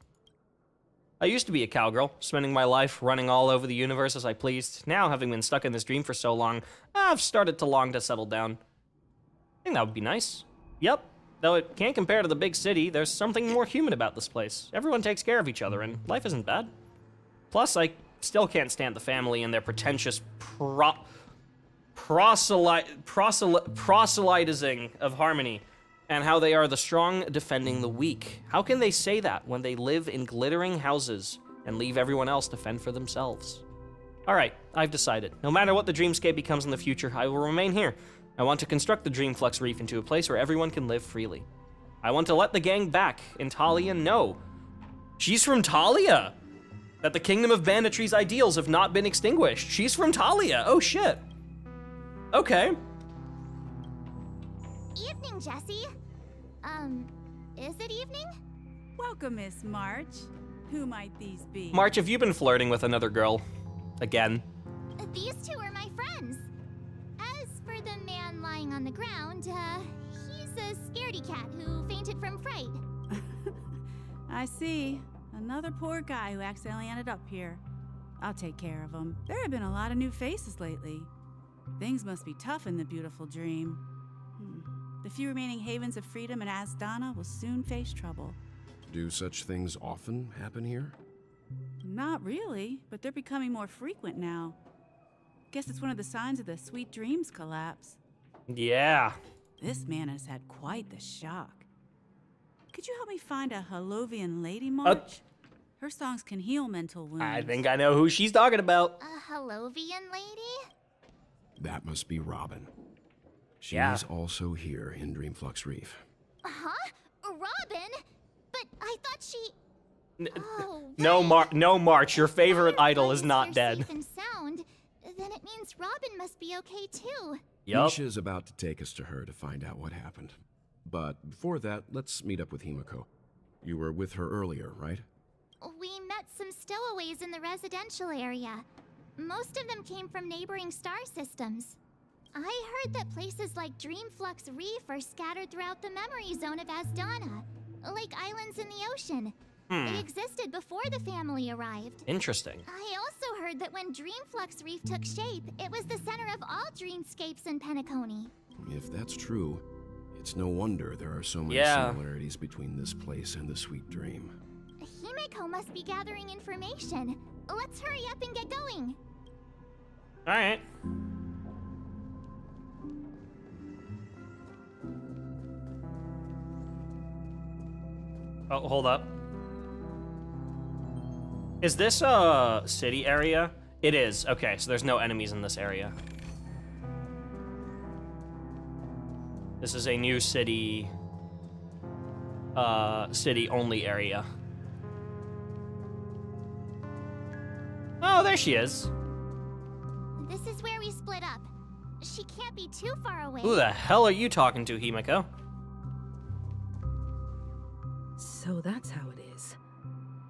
I used to be a cowgirl, spending my life running all over the universe as I pleased. Now, having been stuck in this dream for so long, I've started to long to settle down. I think that would be nice. Yep, though it can't compare to the big city, there's something more human about this place. Everyone takes care of each other, and life isn't bad. Plus, I still can't stand the family and their pretentious proselytizing of harmony, and how they are the strong defending the weak. How can they say that when they live in glittering houses and leave everyone else to fend for themselves? Alright, I've decided. No matter what the dreamscape becomes in the future, I will remain here. I want to construct the Dreamflux Reef into a place where everyone can live freely. I want to let the gang back in Talia know. She's from Talia! That the Kingdom of Banditry's ideals have not been extinguished. She's from Talia! Oh shit. Okay. Evening, Jessie. Is it evening? Welcome, Miss March. Who might these be? March, have you been flirting with another girl? Again? These two are my friends. As for the man lying on the ground, he's a scaredy cat who fainted from fright. I see. Another poor guy who accidentally ended up here. I'll take care of him. There have been a lot of new faces lately. Things must be tough in the beautiful dream. The few remaining havens of freedom in Asdana will soon face trouble. Do such things often happen here? Not really, but they're becoming more frequent now. Guess it's one of the signs of the Sweet Dreams collapse. Yeah. This man has had quite the shock. Could you help me find a Halovian lady, March? Her songs can heal mental wounds. I think I know who she's talking about. A Halovian lady? That must be Robin. She's also here in Dreamflux Reef. Huh? Robin? But I thought she... No, March, your favorite idol is not dead. Safe and sound, then it means Robin must be okay too. Yup. Misha's about to take us to her to find out what happened. But before that, let's meet up with Himiko. You were with her earlier, right? We met some stowaways in the residential area. Most of them came from neighboring star systems. I heard that places like Dreamflux Reef are scattered throughout the memory zone of Asdana, like islands in the ocean. They existed before the family arrived. Interesting. I also heard that when Dreamflux Reef took shape, it was the center of all dreamscapes in Penacony. If that's true, it's no wonder there are so many similarities between this place and the Sweet Dream. Himiko must be gathering information. Let's hurry up and get going. Alright. Oh, hold up. Is this a city area? It is. Okay, so there's no enemies in this area. This is a new city, city-only area. Oh, there she is. This is where we split up. She can't be too far away. Who the hell are you talking to, Himiko? So that's how it is.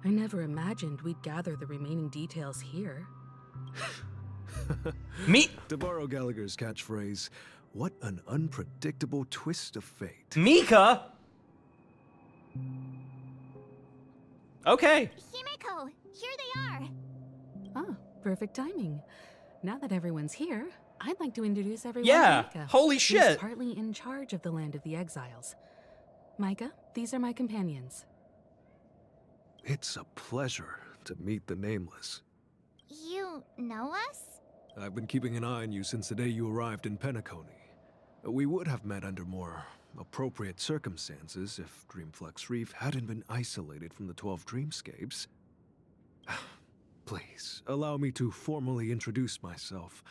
I never imagined we'd gather the remaining details here. Me? To borrow Gallagher's catchphrase, what an unpredictable twist of fate. Mika? Okay. Himiko, here they are. Ah, perfect timing. Now that everyone's here, I'd like to introduce everyone Yeah, to Micah, holy who's shit. partly in charge of the Land of the Exiles. Micah, these are my companions. It's a pleasure to meet the Nameless. You know us? I've been keeping an eye on you since the day you arrived in Penacony. We would have met under more appropriate circumstances if Dreamflux Reef hadn't been isolated from the 12 Dreamscapes. Please, allow me to formally introduce myself.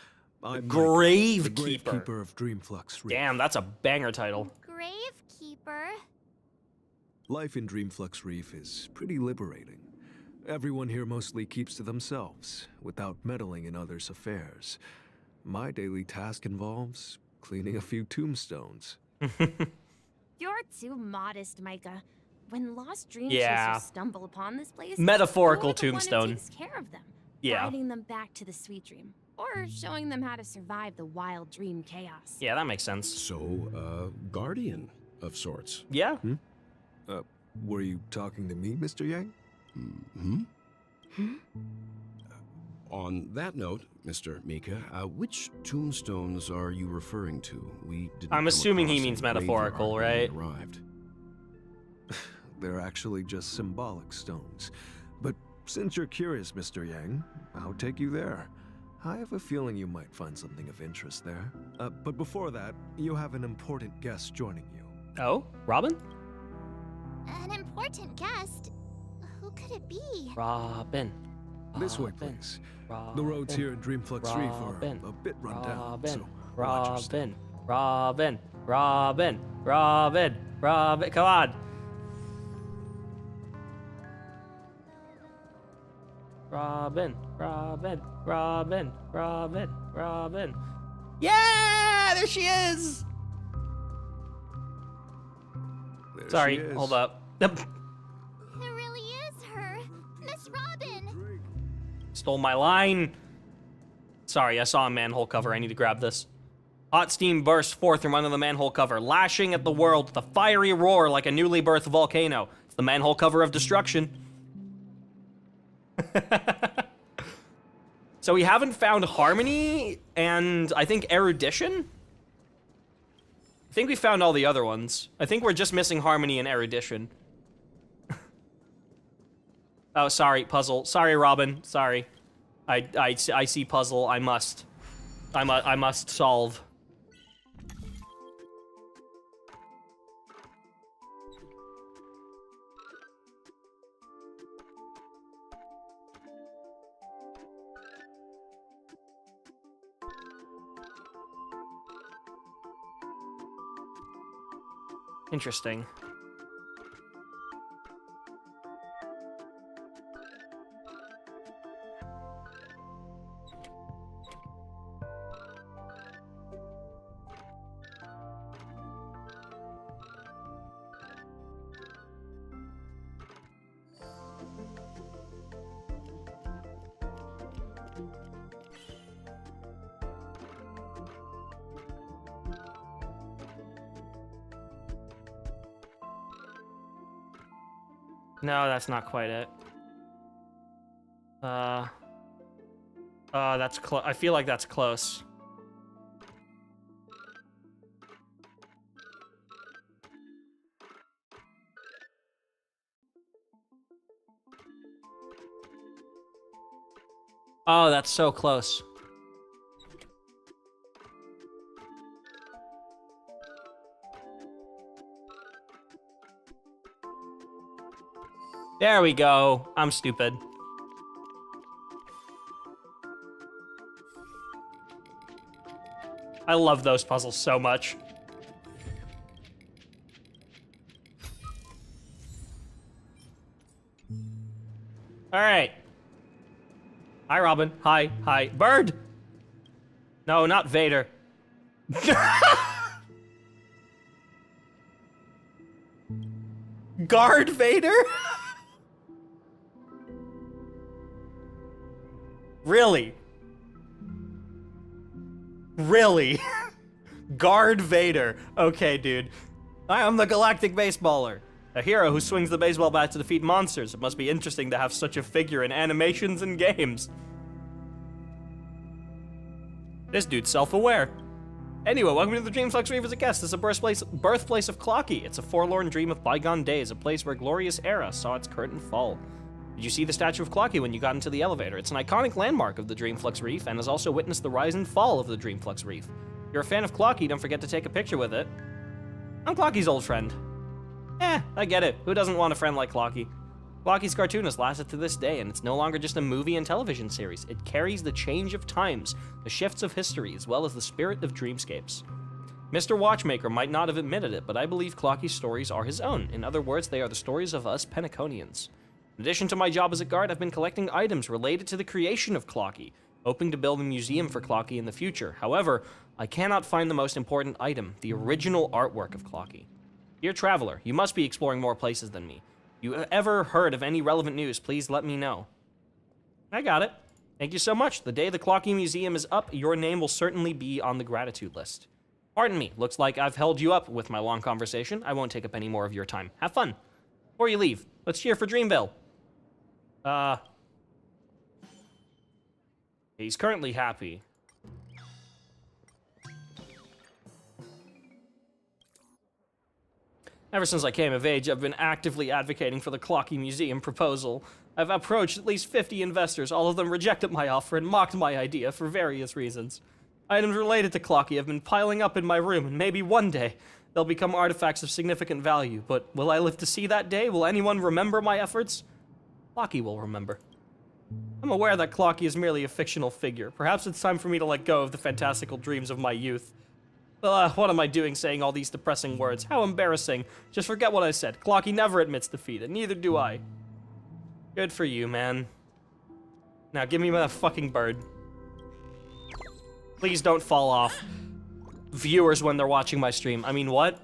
I'm the Gravekeeper of Dreamflux Reef. Damn, that's a banger title. Gravekeeper? Life in Dreamflux Reef is pretty liberating. Everyone here mostly keeps to themselves, without meddling in others' affairs. My daily task involves cleaning a few tombstones. You're too modest, Micah. When lost dream Yeah. chasers stumble upon this place, Metaphorical you're the tombstone. one who takes care of them, Yeah. guiding them back to the sweet dream, or showing them how to survive the wild dream chaos. Yeah, that makes sense. So, guardian of sorts. Yeah. Were you talking to me, Mr. Yang? On that note, Mr. Mika, which tombstones are you referring to? We didn't I'm come assuming he across means any metaphorical, graveyard right? when we arrived. They're actually just symbolic stones. But since you're curious, Mr. Yang, I'll take you there. I have a feeling you might find something of interest there. But before that, you have an important guest joining you. Oh, Robin? An important guest? Who could it be? Robin. This way, please. The roads here in Dreamflux Reef are a bit run down, so watch your step. Robin. Come on. Robin. Yeah, there she is. There Sorry, she is. hold up. It really is her. Miss Robin. Stole my line. Sorry, I saw a manhole cover. I need to grab this. Hot steam bursts forth from under the manhole cover, lashing at the world with a fiery roar like a newly birthed volcano. It's the manhole cover of destruction. So we haven't found Harmony and I think Erudition? I think we found all the other ones. I think we're just missing Harmony and Erudition. Oh, sorry, Puzzle. Sorry, Robin. Sorry. I see Puzzle. I must solve. Interesting. No, that's not quite it. That's close. I feel like that's close. Oh, that's so close. There we go. I'm stupid. I love those puzzles so much. All right. Hi, Robin. Hi. Hi. Bird! No, not Vader. Guard Vader? Really? Really? Guard Vader. Okay, dude. I am the Galactic Baseballer. A hero who swings the baseball bat to defeat monsters. It must be interesting to have such a figure in animations and games. This dude's self-aware. Anyway, welcome to the Dreamflux Reef as a guest. This is a birthplace of Clocky. It's a forlorn dream of bygone days, a place where glorious era saw its curtain fall. Did you see the statue of Clocky when you got into the elevator? It's an iconic landmark of the Dreamflux Reef and has also witnessed the rise and fall of the Dreamflux Reef. If you're a fan of Clocky, don't forget to take a picture with it. I'm Clocky's old friend. I get it. Who doesn't want a friend like Clocky? Clocky's cartoon has lasted to this day, and it's no longer just a movie and television series. It carries the change of times, the shifts of history, as well as the spirit of dreamscapes. Mr. Watchmaker might not have admitted it, but I believe Clocky's stories are his own. In other words, they are the stories of us Penaconians. In addition to my job as a guard, I've been collecting items related to the creation of Clocky, hoping to build a museum for Clocky in the future. However, I cannot find the most important item, the original artwork of Clocky. Dear traveler, you must be exploring more places than me. If you ever heard of any relevant news, please let me know. I got it. Thank you so much. The day the Clocky Museum is up, your name will certainly be on the gratitude list. Pardon me, looks like I've held you up with my long conversation. I won't take up any more of your time. Have fun. Before you leave, let's cheer for Dreamville. He's currently happy. Ever since I came of age, I've been actively advocating for the Clocky Museum proposal. I've approached at least 50 investors. All of them rejected my offer and mocked my idea for various reasons. Items related to Clocky have been piling up in my room, and maybe one day they'll become artifacts of significant value. But will I live to see that day? Will anyone remember my efforts? Clocky will remember. I'm aware that Clocky is merely a fictional figure. Perhaps it's time for me to let go of the fantastical dreams of my youth. What am I doing saying all these depressing words? How embarrassing. Just forget what I said. Clocky never admits defeat, and neither do I. Good for you, man. Now give me that fucking bird. Please don't fall off. Viewers when they're watching my stream. I mean, what?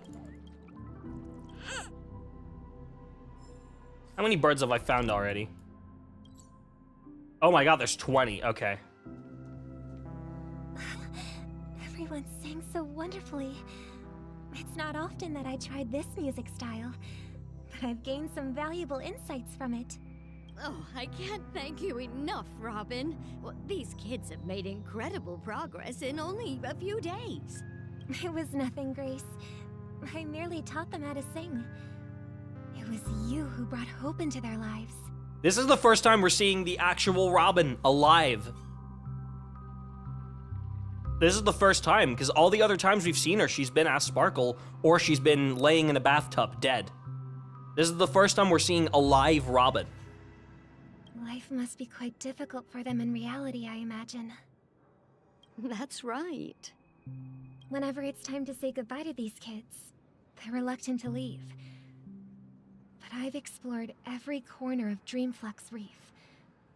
How many birds have I found already? Oh my god, there's 20. Okay. Everyone sang so wonderfully. It's not often that I tried this music style, but I've gained some valuable insights from it. Oh, I can't thank you enough, Robin. Well, these kids have made incredible progress in only a few days. It was nothing, Grace. I merely taught them how to sing. It was you who brought hope into their lives. This is the first time we're seeing the actual Robin alive. This is the first time, because all the other times we've seen her, she's been as Sparkle, or she's been laying in a bathtub, dead. This is the first time we're seeing a live Robin. Life must be quite difficult for them in reality, I imagine. That's right. Whenever it's time to say goodbye to these kids, they're reluctant to leave. But I've explored every corner of Dreamflux Reef,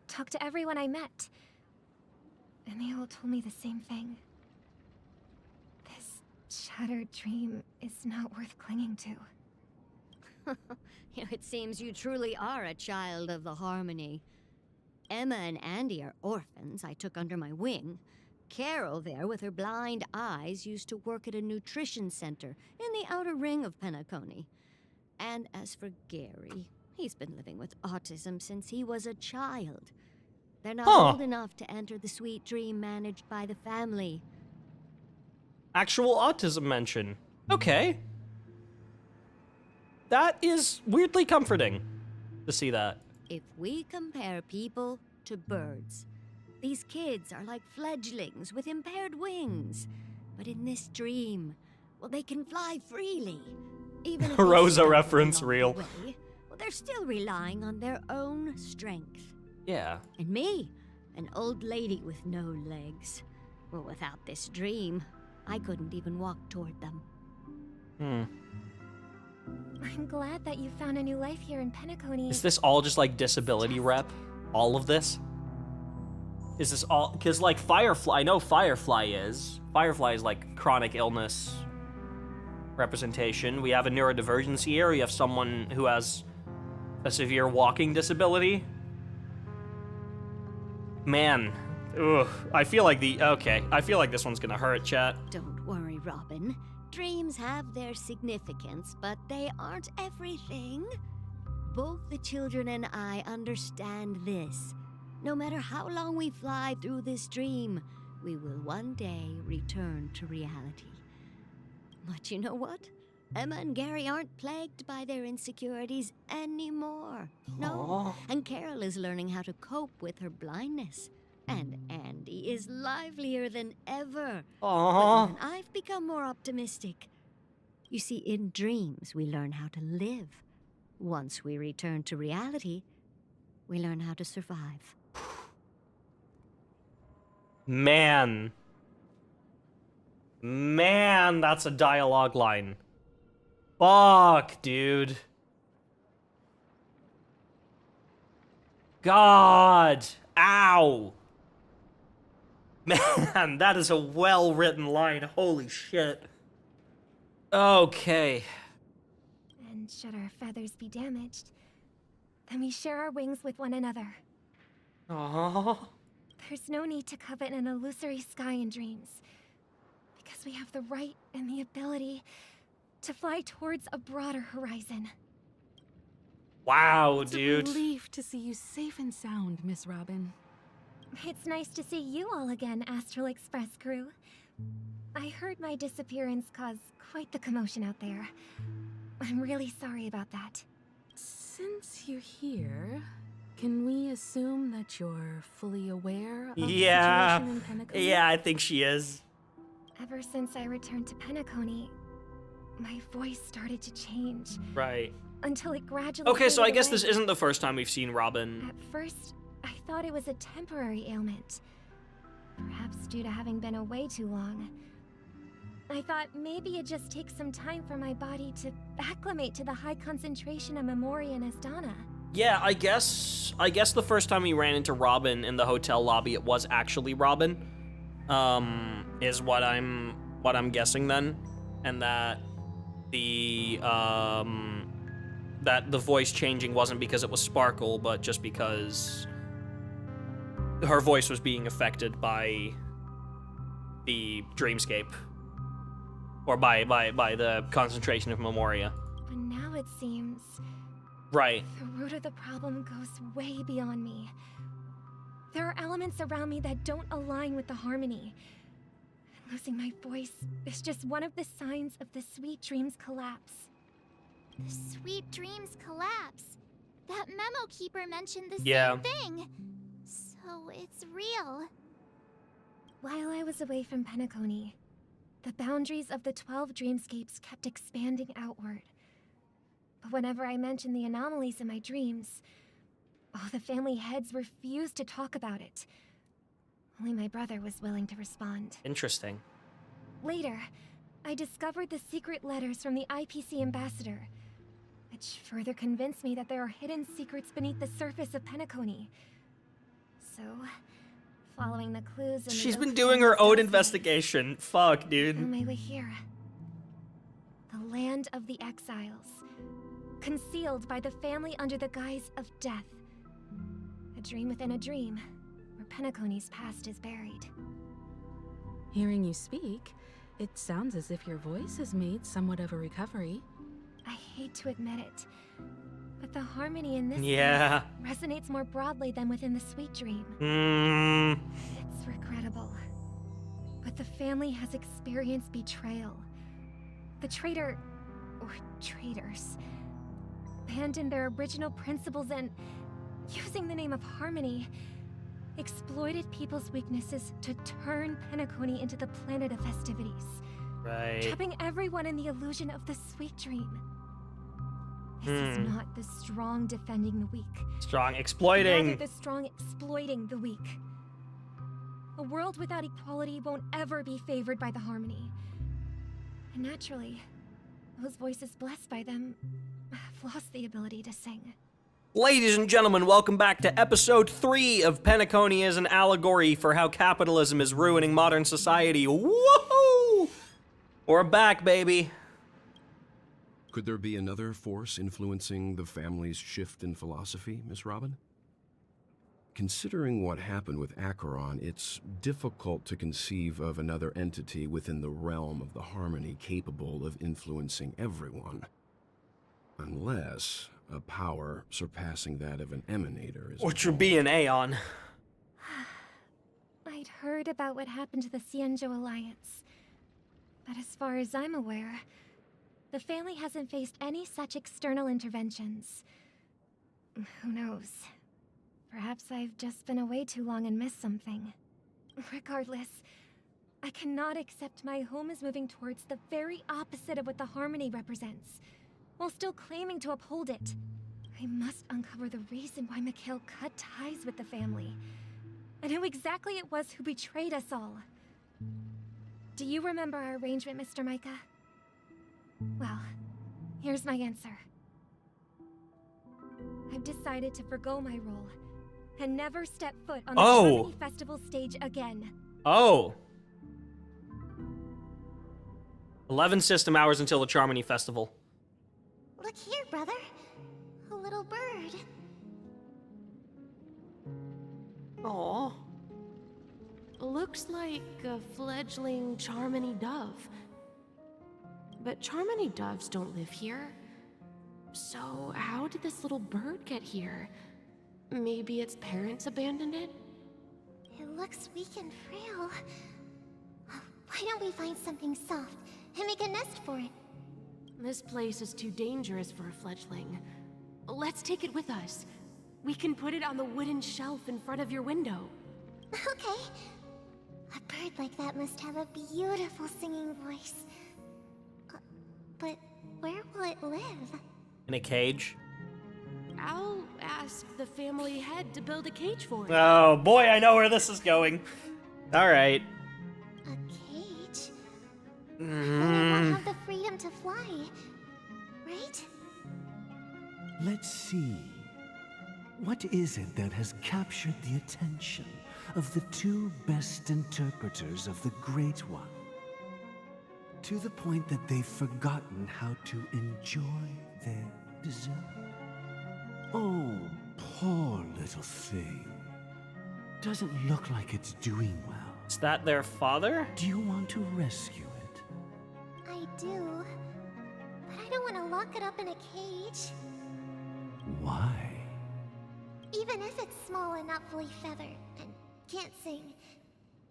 talked to everyone I met, and they all told me the same thing. This shattered dream is not worth clinging to. It seems you truly are a child of the Harmony. Emma and Andy are orphans I took under my wing. Carol there, with her blind eyes, used to work at a nutrition center in the outer ring of Penacony. And as for Gary, he's been living with autism since he was a child. They're not old enough to enter the sweet dream managed by the family. Actual autism mention. Okay. That is weirdly comforting to see that. If we compare people to birds, these kids are like fledglings with impaired wings. But in this dream, well, they can fly freely. Even if Rosa reference real. Way, well, they're still relying on their own strength. Yeah. And me, an old lady with no legs. Well, without this dream, I couldn't even walk toward them. I'm glad that you found a new life here in Penacony. Is this all just like disability rep? All of this? Is this all? Because like Firefly, I know Firefly is. Firefly is like chronic illness representation. We have a neurodivergence here. We have someone who has a severe walking disability. Man, ugh. I feel like I feel like this one's gonna hurt, chat. Don't worry, Robin. Dreams have their significance, but they aren't everything. Both the children and I understand this. No matter how long we fly through this dream, we will one day return to reality. But you know what? Emma and Gary aren't plagued by their insecurities anymore. No. Aww. And Carol is learning how to cope with her blindness. And Andy is livelier than ever. Aww. But even I've become more optimistic. You see, in dreams, we learn how to live. Once we return to reality, we learn how to survive. Man, that's a dialogue line. Fuck, dude. God. Ow. Man, that is a well-written line. Holy shit. Okay. And should our feathers be damaged, then we share our wings with one another. Aww. There's no need to covet an illusory sky in dreams, because we have the right and the ability to fly towards a broader horizon. Wow, It's dude. a relief to see you safe and sound, Miss Robin. It's nice to see you all again, Astral Express crew. I heard my disappearance caused quite the commotion out there. I'm really sorry about that. Since you're here, can we assume that you're fully aware of Yeah. the situation in Penacony? Yeah, I think she is. Ever since I returned to Penacony, my voice started to change. Right. Until it gradually Okay, so I faded guess away. this isn't the first time we've seen Robin. At first, I thought it was a temporary ailment. Perhaps due to having been away too long. I thought maybe it just takes some time for my body to acclimate to the high concentration of Memoria and Asdana. Yeah, I guess the first time we ran into Robin in the hotel lobby, it was actually Robin. Is what I'm guessing then, and that the voice changing wasn't because it was Sparkle, but just because her voice was being affected by the dreamscape, or by the concentration of Memoria. But now it seems Right. the root of the problem goes way beyond me. There are elements around me that don't align with the harmony. Losing my voice is just one of the signs of the Sweet Dreams collapse. The Sweet Dreams collapse. That memo keeper mentioned the Yeah. same thing. So it's real. While I was away from Penacony, the boundaries of the 12 dreamscapes kept expanding outward. But whenever I mentioned the anomalies in my dreams, all the family heads refused to talk about it. Only my brother was willing to respond. Interesting. Later, I discovered the secret letters from the IPC ambassador, which further convinced me that there are hidden secrets beneath the surface of Penacony. So, following the clues in the She's been Oak doing Hill her own South investigation. Fuck, found dude. my way here. The land of the exiles, concealed by the family under the guise of death. A dream within a dream, where Penacony's past is buried. Hearing you speak, it sounds as if your voice has made somewhat of a recovery. I hate to admit it, but the harmony in this Yeah. place resonates more broadly than within the Sweet Dream. It's regrettable, but the family has experienced betrayal. The traitor, or traitors, abandoned their original principles and, using the name of harmony, exploited people's weaknesses to turn Penacony into the planet of festivities. Right. Trapping everyone in the illusion of the Sweet Dream. This is not the strong defending the weak. Strong Rather exploiting. the strong exploiting the weak. A world without equality won't ever be favored by the harmony. And naturally, those voices blessed by them have lost the ability to sing. Ladies and gentlemen, welcome back to episode 3 of Penacony as an allegory for how capitalism is ruining modern society. Woohoo! We're back, baby. Could there be another force influencing the family's shift in philosophy, Miss Robin? Considering what happened with Acheron, it's difficult to conceive of another entity within the realm of the harmony capable of influencing everyone. Unless a power surpassing that of an emanator is Which would be an Aeon. I'd heard about what happened to the Cienjo Alliance. But as far as I'm aware, the family hasn't faced any such external interventions. Who knows? Perhaps I've just been away too long and missed something. Regardless, I cannot accept my home is moving towards the very opposite of what the harmony represents, while still claiming to uphold it. I must uncover the reason why Mikhail cut ties with the family, and who exactly it was who betrayed us all. Do you remember our arrangement, Mr. Micah? Well, here's my answer. I've decided to forgo my role and never step foot on the Harmony Festival stage again. Oh. 11 system hours until the Charmony Festival. Look here, brother. A little bird. Aw. Looks like a fledgling Charmony dove. But Charmony doves don't live here. So how did this little bird get here? Maybe its parents abandoned it? It looks weak and frail. Why don't we find something soft and make a nest for it? This place is too dangerous for a fledgling. Let's take it with us. We can put it on the wooden shelf in front of your window. Okay. A bird like that must have a beautiful singing voice. But where will it live? In a cage? I'll ask the family head to build a cage for it. Oh boy, I know where this is going. Alright. A cage? But it won't have the freedom to fly, right? Let's see. What is it that has captured the attention of the two best interpreters of the Great One? To the point that they've forgotten how to enjoy their dessert. Oh, poor little thing. Doesn't look like it's doing well. Is that their father? Do you want to rescue it? I do. But I don't want to lock it up in a cage. Why? Even if it's small and not fully feathered and can't sing,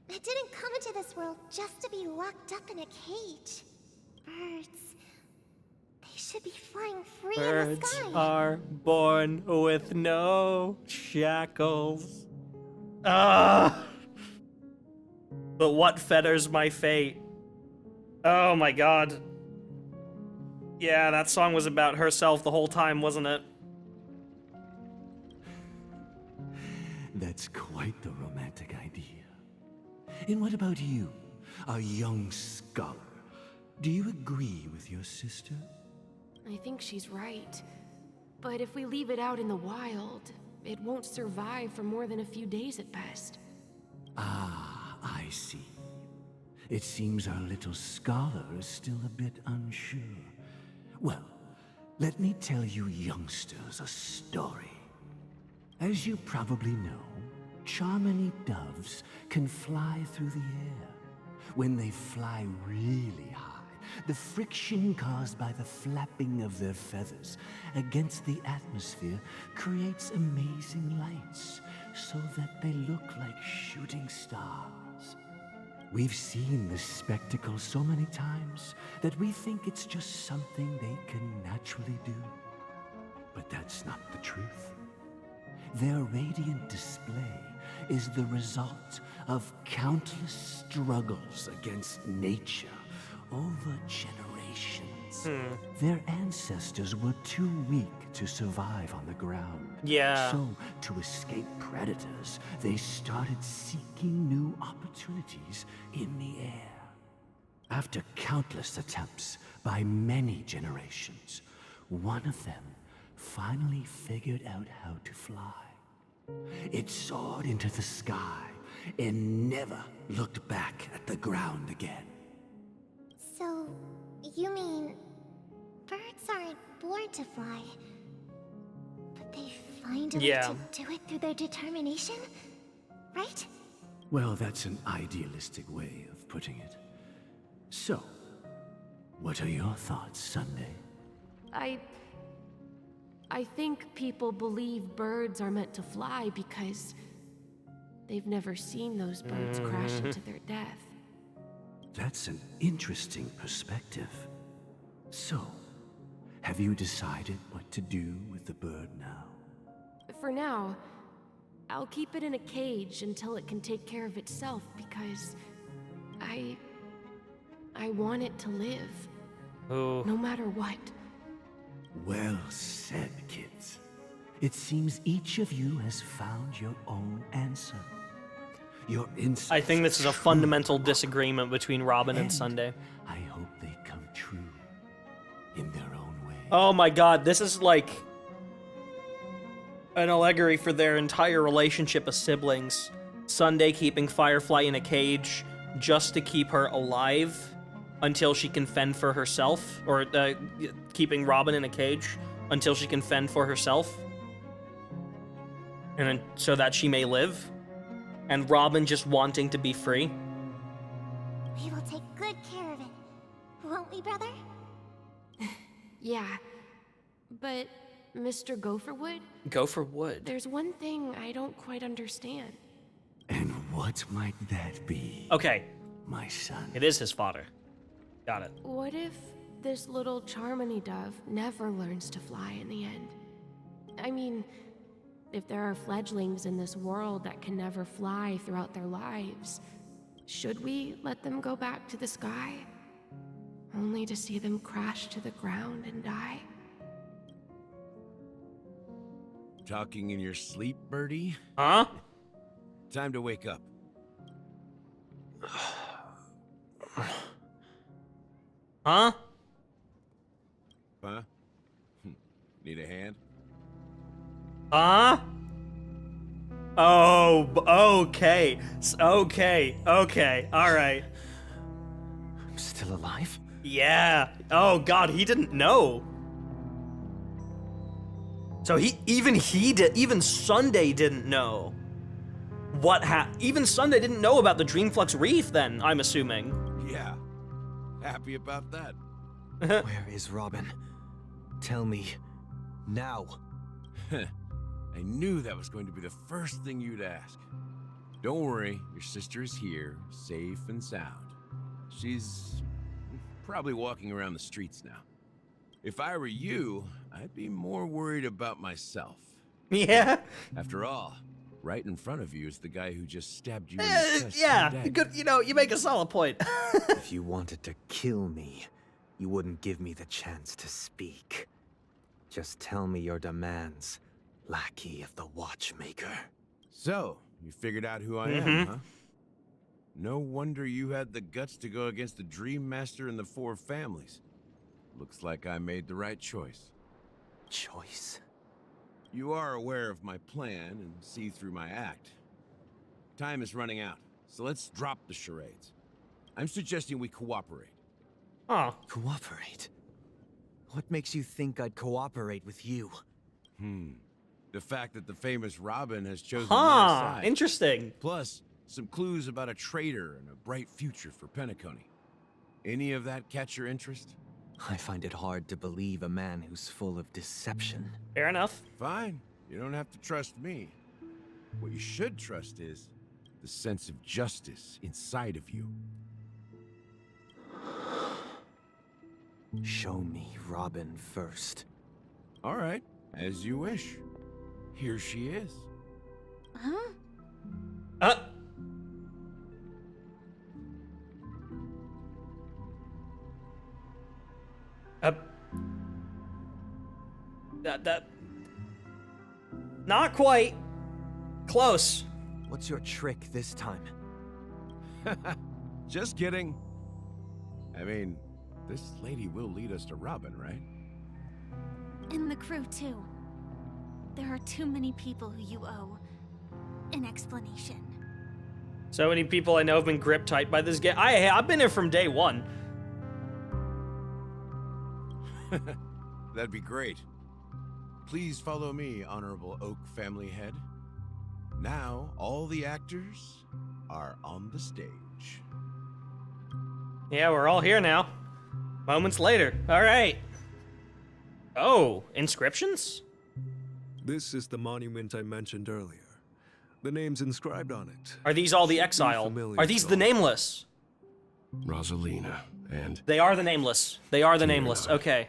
it didn't come into this world just to be locked up in a cage. Birds, they should be flying free in the Birds sky. are born with no shackles. Ah! But what fetters my fate? Oh my god. Yeah, that song was about herself the whole time, wasn't it? That's quite the romantic idea. And what about you, a young scholar? Do you agree with your sister? I think she's right. But if we leave it out in the wild, it won't survive for more than a few days at best. Ah, I see. It seems our little scholar is still a bit unsure. Well, let me tell you youngsters a story. As you probably know, Charmony doves can fly through the air. When they fly really high, the friction caused by the flapping of their feathers against the atmosphere creates amazing lights, so that they look like shooting stars. We've seen this spectacle so many times that we think it's just something they can naturally do. But that's not the truth. Their radiant display is the result of countless struggles against nature over generations. kids. Their ancestors were too weak to survive on the ground. Yeah. So, to escape predators, they started seeking new opportunities in the air. After countless attempts by many generations, one of them finally figured out how to fly. It soared into the sky and never looked back at the ground again. So, you mean birds aren't born to fly, but they find a way to do it through their determination, right? Well, that's an idealistic way of putting it. So, what are your thoughts, Sunday? I think people believe birds are meant to fly because they've never seen those birds crash into their death. That's an interesting perspective. So, have you decided what to do with the bird now? For now, I'll keep it in a cage until it can take care of itself because I want it to live. No matter what. Well said, kids. It seems each of you has found your own answer. Your insights. I think this is a fundamental disagreement between Robin and Sunday. I hope they come true in their own way. Oh my god, this is like an allegory for their entire relationship as siblings. Sunday keeping Firefly in a cage just to keep her alive until she can fend for herself, or keeping Robin in a cage until she can fend for herself, and then so that she may live, and Robin just wanting to be free. We will take good care of it, won't we, brother? Yeah, but Mr. Gopherwood? Gopherwood? There's one thing I don't quite understand. And what might that be? Okay. My son. It is his father. Got it. What if this little Charmony dove never learns to fly in the end? I mean, if there are fledglings in this world that can never fly throughout their lives, should we let them go back to the sky? Only to see them crash to the ground and die? Talking in your sleep, Birdie? Huh? Time to wake up. Huh? Huh? Need a hand? Huh? Oh, okay. Okay, alright. I'm still alive? Yeah. Oh god, he didn't know. So even Sunday didn't know. Even Sunday didn't know about the Dreamflux Reef then, I'm assuming. Yeah. Happy about that. Where is Robin? Tell me. Now. I knew that was going to be the first thing you'd ask. Don't worry, your sister is here, safe and sound. She's probably walking around the streets now. If I were you, I'd be more worried about myself. Yeah? After all, right in front of you is the guy who just stabbed you in the chest. Yeah, good, you make a solid point. If you wanted to kill me, you wouldn't give me the chance to speak. Just tell me your demands, lackey of the Watchmaker. So, you figured out who I am, huh? No wonder you had the guts to go against the Dream Master and the Four Families. Looks like I made the right choice. Choice? You are aware of my plan and see through my act. Time is running out, so let's drop the charades. I'm suggesting we cooperate. Oh. Cooperate? What makes you think I'd cooperate with you? The fact that the famous Robin has chosen my side. Interesting. Plus, some clues about a traitor and a bright future for Penacony. Any of that catch your interest? I find it hard to believe a man who's full of deception. Fair enough. Fine. You don't have to trust me. What you should trust is the sense of justice inside of you. Show me Robin first. All right, as you wish. Here she is. Huh? That. Not quite. Close. What's your trick this time? Just kidding. I mean, this lady will lead us to Robin, right? And the crew, too. There are too many people who you owe an explanation. So many people I know have been grip tight by this game. I've been here from day one. That'd be great. Please follow me, Honorable Oak family head. Now, all the actors are on the stage. Yeah, we're all here now. Moments later. All right. Oh, inscriptions? This is the monument I mentioned earlier. The names inscribed on it. Are these all the exile? Are these the nameless? Rosalina and... They are the nameless. They are the nameless. Okay.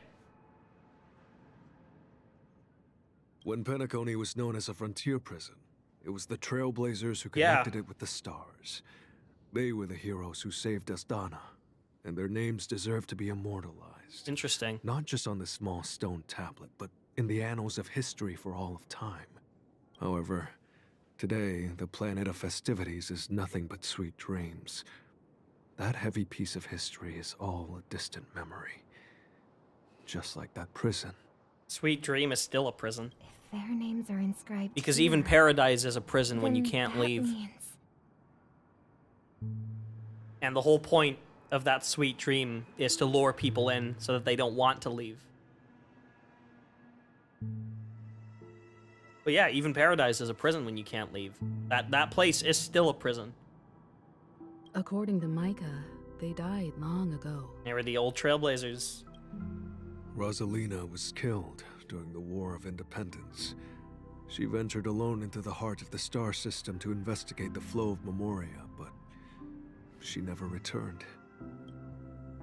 When Penacony was known as a frontier prison, it was the Trailblazers who connected it with the stars. They were the heroes who saved Asdana, and their names deserve to be immortalized. Interesting. Not just on this small stone tablet, but in the annals of history for all of time. However, today, the planet of festivities is nothing but sweet dreams. That heavy piece of history is all a distant memory. Just like that prison. Sweet Dream is still a prison. Their names are inscribed Because here, even Paradise is a prison when you then can't that leave. means- And the whole point of that Sweet Dream is to lure people in so that they don't want to leave. But yeah, even Paradise is a prison when you can't leave. That place is still a prison. According to Micah, they died long ago. They were the old Trailblazers. Rosalina was killed during the War of Independence. She ventured alone into the heart of the star system to investigate the flow of Memoria, but she never returned.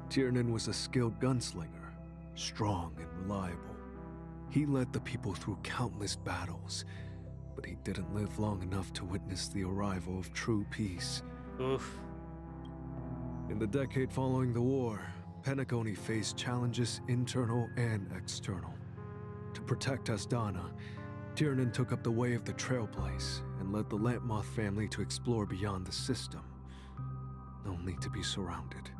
Tiernan was a skilled gunslinger, strong and reliable. He led the people through countless battles, but he didn't live long enough to witness the arrival of true peace. Oof. In the decade following the war, Penacony faced challenges internal and external. To protect Asdana, Tiernan took up the way of the Trailblaze and led the Lampmoth family to explore beyond the system, only to be surrounded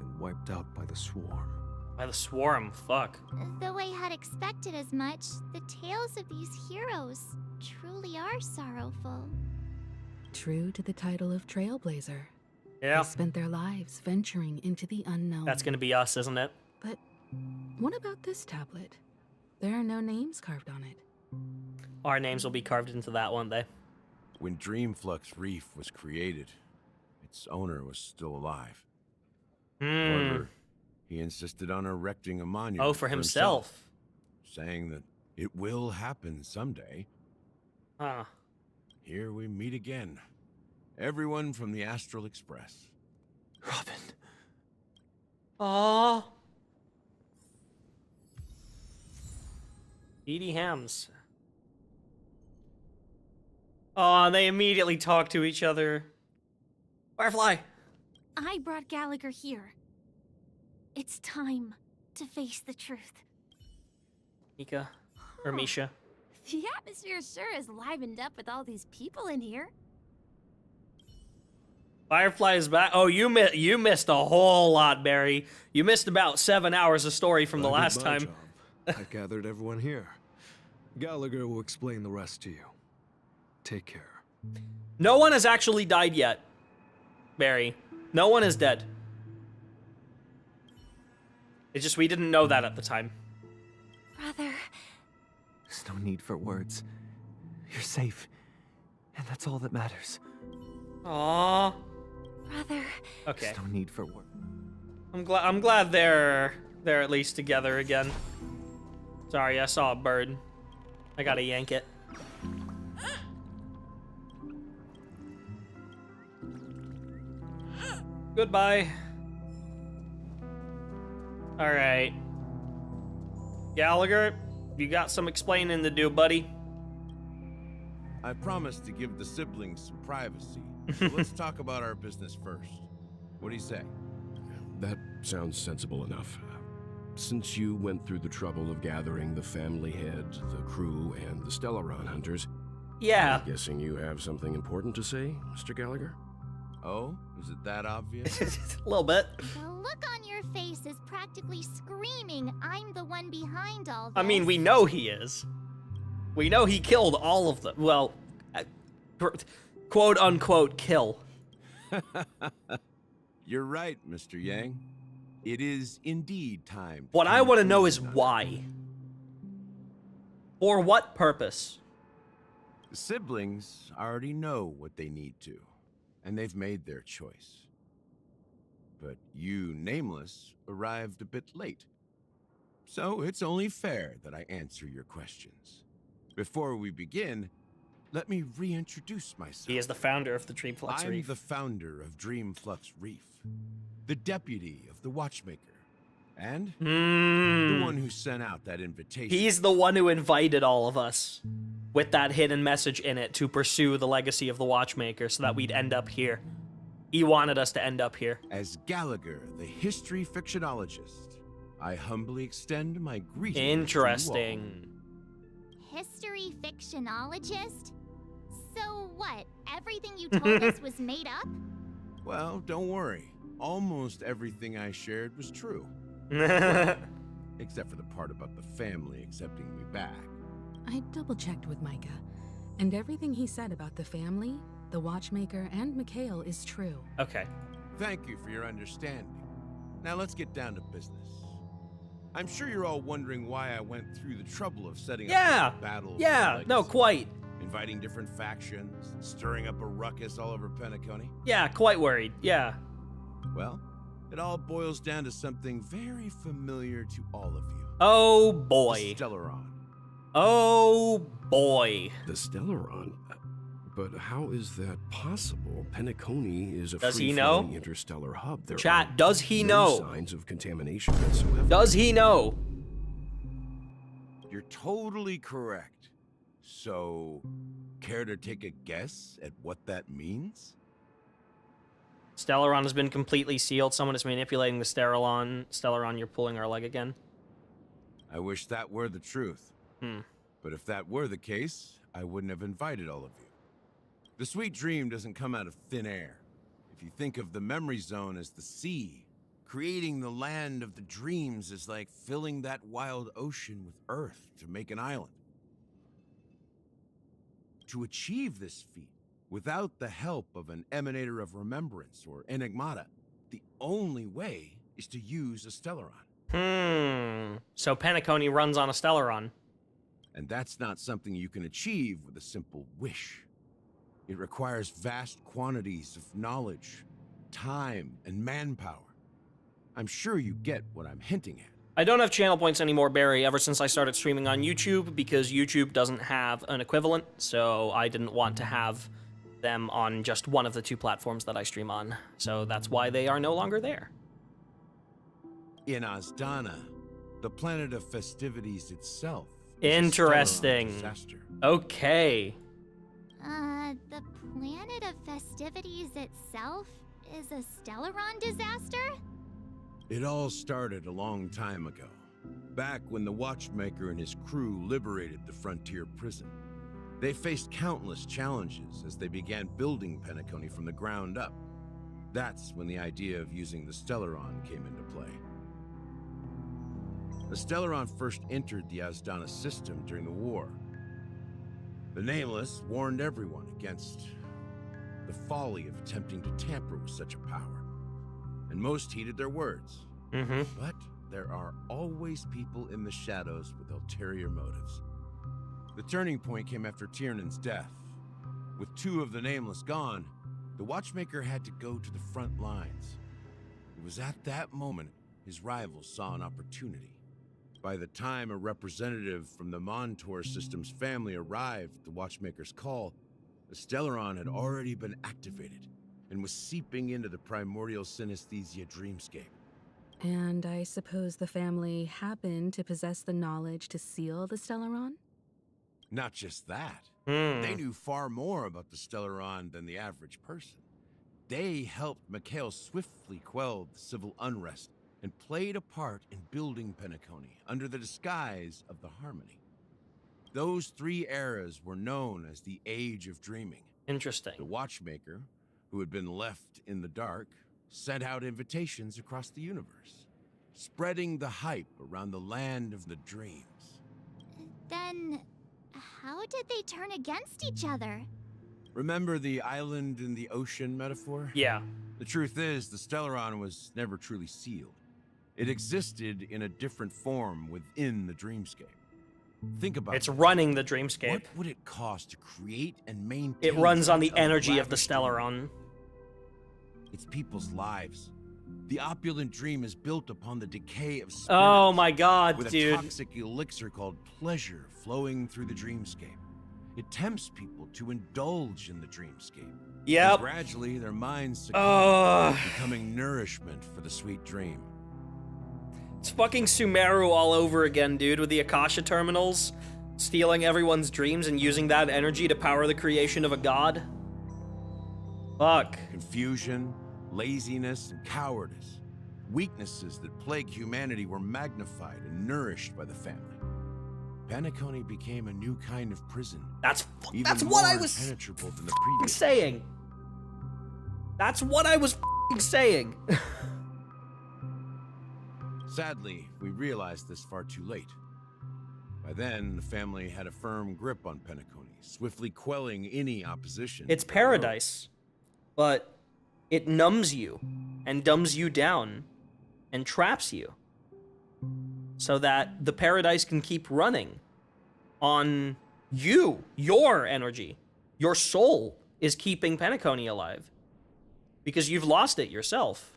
and wiped out by the Swarm. By the Swarm, fuck. Though I had expected as much, the tales of these heroes truly are sorrowful. True to the title of Trailblazer. Yeah. They spent their lives venturing into the unknown. That's gonna be us, isn't it? But what about this tablet? There are no names carved on it. Our names will be carved into that one day. When Dreamflux Reef was created, its owner was still alive. However, he insisted on erecting a monument for himself. saying that it will happen someday. Huh. Here we meet again. Everyone from the Astral Express. Robin. Aww. Edie Hams. Aw, they immediately talk to each other. Firefly! I brought Gallagher here. It's time to face the truth. Mika. Or Misha. The atmosphere sure is livened up with all these people in here. Firefly is back. Oh, you missed a whole lot, Barry. You missed about 7 hours of story from the I did last my time. job. I gathered everyone here. Gallagher will explain the rest to you. Take care. No one has actually died yet, Barry. No one is dead. It's just we didn't know that at the time. Brother. There's no need for words. You're safe, and that's all that matters. Aww. Brother. Okay. There's no need for words. I'm glad they're at least together again. Sorry, I saw a bird. I gotta yank it. Goodbye. Alright. Gallagher, you got some explaining to do, buddy. I promised to give the siblings some privacy, so let's talk about our business first. What do you say? That sounds sensible enough. since you went through the trouble of gathering the family head, the crew, and the Stellaron hunters, yeah. I'm guessing you have something important to say, Mr. Gallagher? Oh, is it that obvious? A little bit. The look on your face is practically screaming, I'm the one behind all this. I mean, we know he is. We know he killed all of them. Well, quote unquote kill. You're right, Mr. Yang. It is indeed time. What I want to know is why. For what purpose? The siblings already know what they need to, and they've made their choice. But you, Nameless, arrived a bit late. So it's only fair that I answer your questions. Before we begin, let me reintroduce myself. He is the founder of the Dreamflux Reef. I'm the founder of Dreamflux Reef, the deputy of the Watchmaker, and the one who sent out that invitation. He's the one who invited all of us with that hidden message in it to pursue the legacy of the Watchmaker so that we'd end up here. He wanted us to end up here. As Gallagher, the history fictionologist, I humbly extend my greetings. Interesting. History fictionologist? So what? Everything you told us was made up? Well, don't worry. Almost everything I shared was true. Except for the part about the family accepting me back. I double-checked with Micah, and everything he said about the family, the Watchmaker, and Mikhail is true. Okay. Thank you for your understanding. Now let's get down to business. I'm sure you're all wondering why I went through the trouble of setting up battles. Yeah, no, quite. Inviting different factions, stirring up a ruckus all over Penacony. Yeah, quite worried, yeah. Well, it all boils down to something very familiar to all of you. Oh, boy. The Stellaron. Oh, boy. The Stellaron? But how is that possible? Penacony is a Does he know? free-flowing interstellar hub. There Chat, are does he no know? signs of contamination whatsoever. Does he know? You're totally correct. So, care to take a guess at what that means? Stellaron has been completely sealed. Someone is manipulating the Stellaron. Stellaron, you're pulling our leg again. I wish that were the truth. But if that were the case, I wouldn't have invited all of you. The sweet dream doesn't come out of thin air. If you think of the memory zone as the sea, creating the land of the dreams is like filling that wild ocean with earth to make an island. To achieve this feat, without the help of an Emanator of Remembrance or Enigmata, the only way is to use a Stellaron. So Penacony runs on a Stellaron. And that's not something you can achieve with a simple wish. It requires vast quantities of knowledge, time, and manpower. I'm sure you get what I'm hinting at. I don't have channel points anymore, Barry, ever since I started streaming on YouTube, because YouTube doesn't have an equivalent, so I didn't want to have them on just one of the two platforms that I stream on. So that's why they are no longer there. In Azdana, the planet of festivities itself. Interesting. Okay. The planet of festivities itself is a Stellaron disaster? It all started a long time ago, back when the Watchmaker and his crew liberated the frontier prison. They faced countless challenges as they began building Penacony from the ground up. That's when the idea of using the Stellaron came into play. The Stellaron first entered the Azdana system during the war. The Nameless warned everyone against the folly of attempting to tamper with such a power, and most heeded their words. But there are always people in the shadows with ulterior motives. The turning point came after Tiernan's death. With two of the Nameless gone, the Watchmaker had to go to the front lines. It was at that moment his rivals saw an opportunity. By the time a representative from the Montour System's family arrived at the Watchmaker's call, the Stellaron had already been activated and was seeping into the primordial synesthesia dreamscape. And I suppose the family happened to possess the knowledge to seal the Stellaron? Not just that. They knew far more about the Stellaron than the average person. They helped Mikhail swiftly quell the civil unrest and played a part in building Penacony under the disguise of the Harmony. Those 3 eras were known as the Age of Dreaming. Interesting. The Watchmaker, who had been left in the dark, sent out invitations across the universe, spreading the hype around the land of the dreams. Then, how did they turn against each other? Remember the island in the ocean metaphor? Yeah. The truth is, the Stellaron was never truly sealed. It existed in a different form within the dreamscape. Think about it. It's running the dreamscape. What would it cost to create and maintain? It runs on the such a energy of the lavish Stellaron. It's people's lives. The opulent dream is built upon the decay of spirits. Oh my god, with dude. a toxic elixir called pleasure flowing through the dreamscape. It tempts people to indulge in the dreamscape. Yep. And gradually, their minds succumb, becoming nourishment for the sweet dream. It's fucking Sumeru all over again, dude, with the Akasha terminals, stealing everyone's dreams and using that energy to power the creation of a god. Fuck. Confusion, laziness, and cowardice. Weaknesses that plague humanity were magnified and nourished by the family. Penacony became a new kind of prison. That's what I was impenetrable than the previous. saying. That's what I was saying. Sadly, we realized this far too late. By then, the family had a firm grip on Penacony, swiftly quelling any opposition. It's paradise, but it numbs you and dumbs you down and traps you so that the paradise can keep running on you, your energy. Your soul is keeping Penacony alive because you've lost it yourself.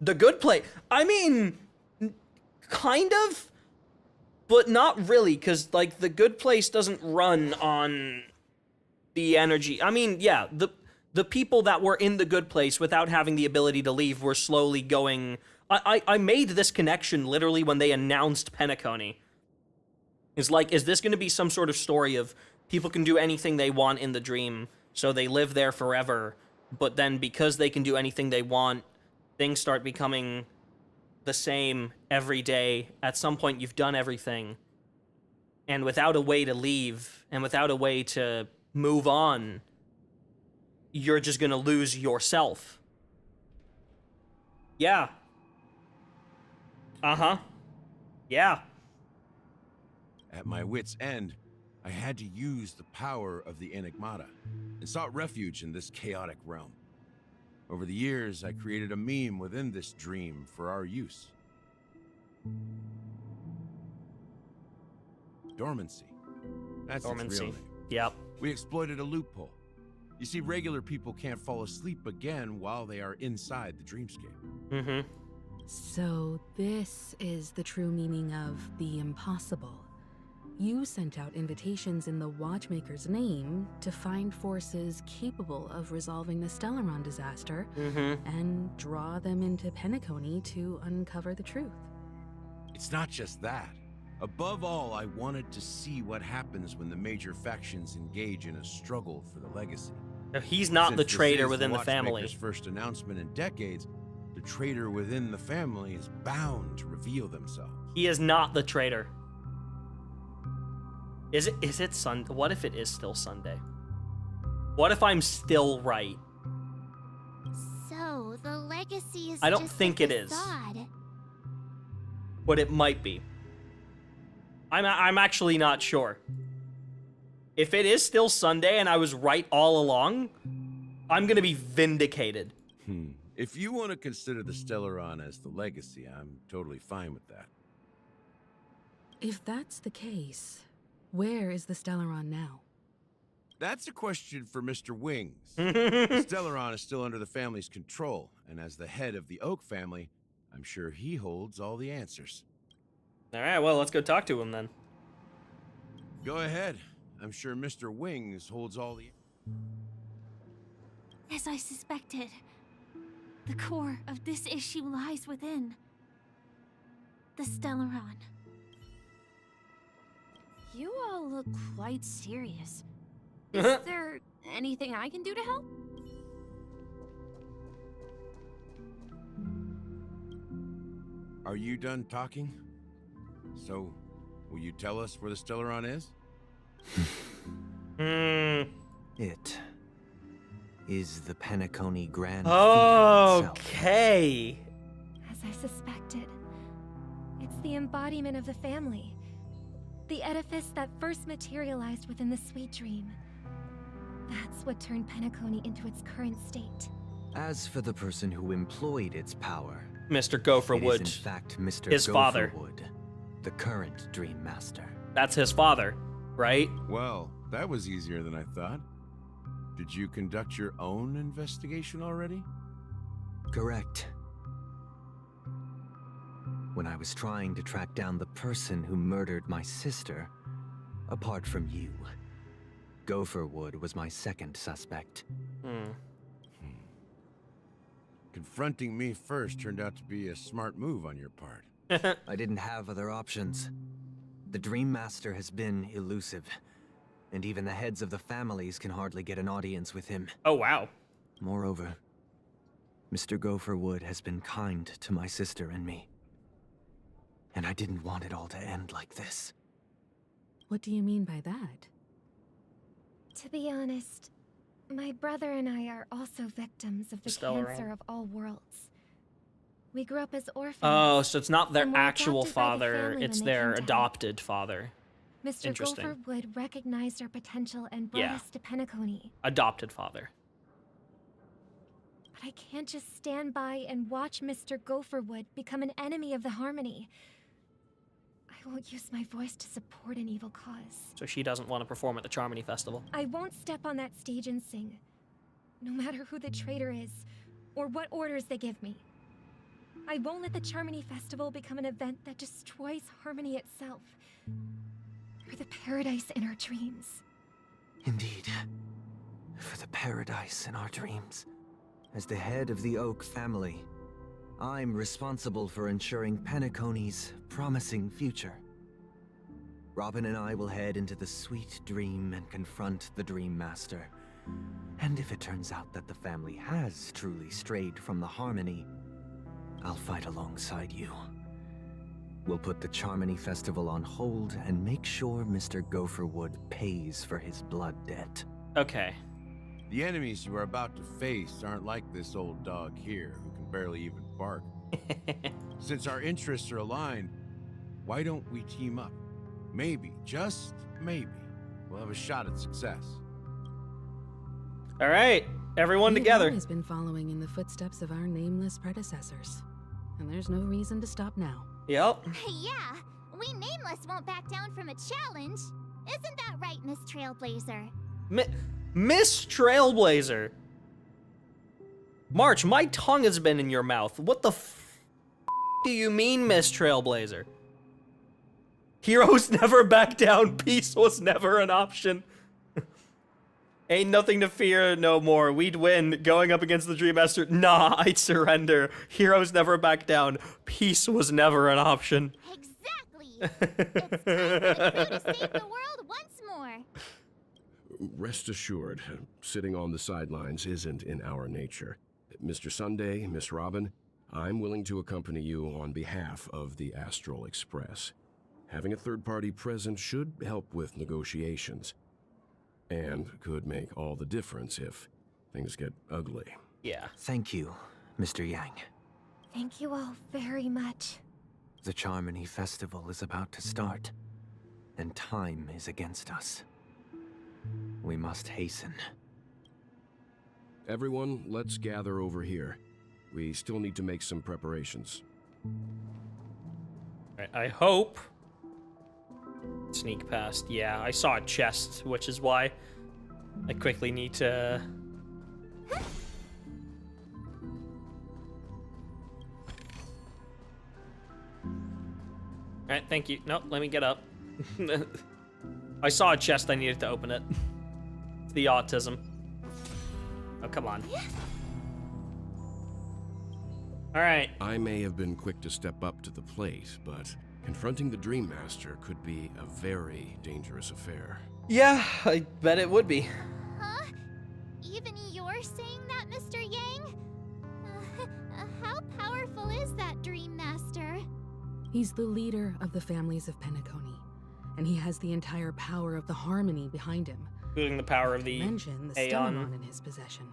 The good place, I mean, kind of, but not really, because, like, the good place doesn't run on the energy. I mean, yeah, the people that were in the good place without having the ability to leave were slowly going... I made this connection literally when they announced Penacony. It's like, is this going to be some sort of story of people can do anything they want in the dream, so they live there forever, but then because they can do anything they want, things start becoming the same every day. At some point, you've done everything. And without a way to leave, and without a way to move on, you're just gonna lose yourself. Yeah. Uh-huh. Yeah. At my wit's end, I had to use the power of the Enigmata and sought refuge in this chaotic realm. Over the years, I created a meme within this dream for our use. Dormancy. That's its real name. Yep. We exploited a loophole. You see, regular people can't fall asleep again while they are inside the dreamscape. Mm-hmm. So this is the true meaning of the impossible. You sent out invitations in the Watchmaker's name to find forces capable of resolving the Stellaron disaster and draw them into Penacony to uncover the truth. It's not just that. Above all, I wanted to see what happens when the major factions engage in a struggle for the legacy. Now, he's not the Since traitor this is within the family. Watchmaker's first announcement in decades, the traitor within the family is bound to reveal themselves. He is not the traitor. Is it Sunday? What if it is still Sunday? What if I'm still right? So, the legacy is I don't just think a it is. facade. But it might be. I'm actually not sure. If it is still Sunday and I was right all along, I'm gonna be vindicated. If you want to consider the Stellaron as the legacy, I'm totally fine with that. If that's the case, where is the Stellaron now? That's a question for Mr. Wings. The Stellaron is still under the family's control, and as the head of the Oak family, I'm sure he holds all the answers. All right, well, let's go talk to him then. Go ahead. I'm sure Mr. Wings holds all the... As I suspected, the core of this issue lies within the Stellaron. You all look quite serious. Is there anything I can do to help? Are you done talking? So, will you tell us where the Stellaron is? It is the Penacony Grand Theater itself. Okay. As I suspected, it's the embodiment of the family. The edifice that first materialized within the Sweet Dream. That's what turned Penacony into its current state. As for the person who employed its power, Mr. Gopherwood. it is in fact Mr. His father. Gopherwood, the current Dream Master. That's his father, right? Well, that was easier than I thought. Did you conduct your own investigation already? Correct. When I was trying to track down the person who murdered my sister, apart from you, Gopherwood was my second suspect. Confronting me first turned out to be a smart move on your part. I didn't have other options. The Dream Master has been elusive, and even the heads of the families can hardly get an audience with him. Oh, wow. Moreover, Mr. Gopherwood has been kind to my sister and me. And I didn't want it all to end like this. What do you mean by that? To be honest, my brother and I are also victims of the Stellaron. cancer of all worlds. We grew up as orphans. Oh, so it's not their and were actual adopted by the father, family it's when they their came to adopted father. Mr. Interesting. Gopherwood recognized our potential and brought Yeah. us to Penacony. Adopted father. But I can't just stand by and watch Mr. Gopherwood become an enemy of the Harmony. I won't use my voice to support an evil cause. So she doesn't want to perform at the Charmony Festival. I won't step on that stage and sing, no matter who the traitor is, or what orders they give me. I won't let the Charmony Festival become an event that destroys Harmony itself, or the paradise in our dreams. Indeed. For the paradise in our dreams. As the head of the Oak family, I'm responsible for ensuring Penacony's promising future. Robin and I will head into the Sweet Dream and confront the Dream Master. And if it turns out that the family has truly strayed from the Harmony, I'll fight alongside you. We'll put the Charmony Festival on hold and make sure Mr. Gopherwood pays for his blood debt. Okay. The enemies you are about to face aren't like this old dog here, who can barely even bark. Since our interests are aligned, why don't we team up? Maybe, just maybe, we'll have a shot at success. All right, everyone We've together. always been following in the footsteps of our nameless predecessors, and there's no reason to stop now. Yep. Yeah, we Nameless won't back down from a challenge. Isn't that right, Miss Trailblazer? Miss Trailblazer. March, my tongue has been in your mouth. What the do you mean, Miss Trailblazer? Heroes never back down. Peace was never an option. Ain't nothing to fear no more. We'd win. Going up against the Dream Master. Nah, I'd surrender. Heroes never back down. Peace was never an option. Exactly. It's time for the crew to save the world once more. Rest assured, sitting on the sidelines isn't in our nature. Mr. Sunday, Miss Robin, I'm willing to accompany you on behalf of the Astral Express. Having a third party present should help with negotiations. And could make all the difference if things get ugly. Yeah. Thank you, Mr. Yang. Thank you all very much. The Charmony Festival is about to start, and time is against us. We must hasten. Everyone, let's gather over here. We still need to make some preparations. Alright, I hope. Sneak past. Yeah, I saw a chest, which is why I quickly need to... Alright, thank you. Nope, let me get up. I saw a chest, I needed to open it. It's the autism. Oh, come on. Alright. I may have been quick to step up to the plate, but confronting the Dream Master could be a very dangerous affair. Yeah, I bet it would be. Huh? Even you're saying that, Mr. Yang? How powerful is that Dream Master? He's the leader of the families of Penacony, and he has the entire power of the Harmony behind him. Including the power of the Mention the Aeon. Stellaron in his possession.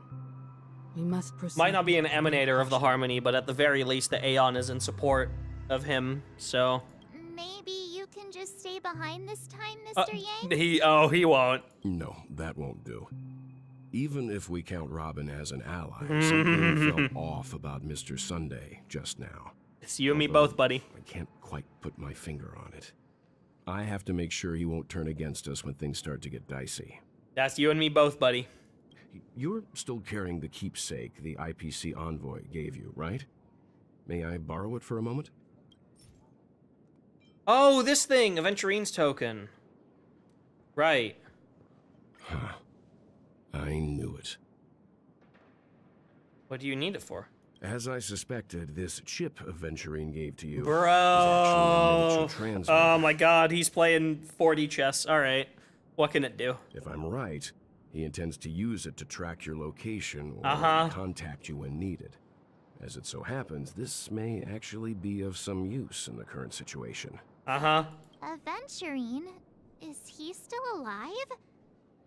We must proceed. Might not be an with emanator of the Harmony, but at the very least, the Aeon is in support of him, so... Maybe you can just stay behind this time, Mr. Yang? He won't. No, that won't do. Even if we count Robin as an ally, something felt off about Mr. Sunday just now. It's you and me both, buddy. I can't quite put my finger on it. I have to make sure he won't turn against us when things start to get dicey. That's you and me both, buddy. You're still carrying the keepsake the IPC envoy gave you, right? May I borrow it for a moment? Oh, this thing, Aventurine's token. Right. Huh. I knew it. What do you need it for? As I suspected, this chip Aventurine gave to you Bro. is actually a miniature transmitter. Oh my god, he's playing 4D chess. Alright. What can it do? If I'm right, he intends to use it to track your location or contact you when needed. As it so happens, this may actually be of some use in the current situation. Aventurine? Is he still alive?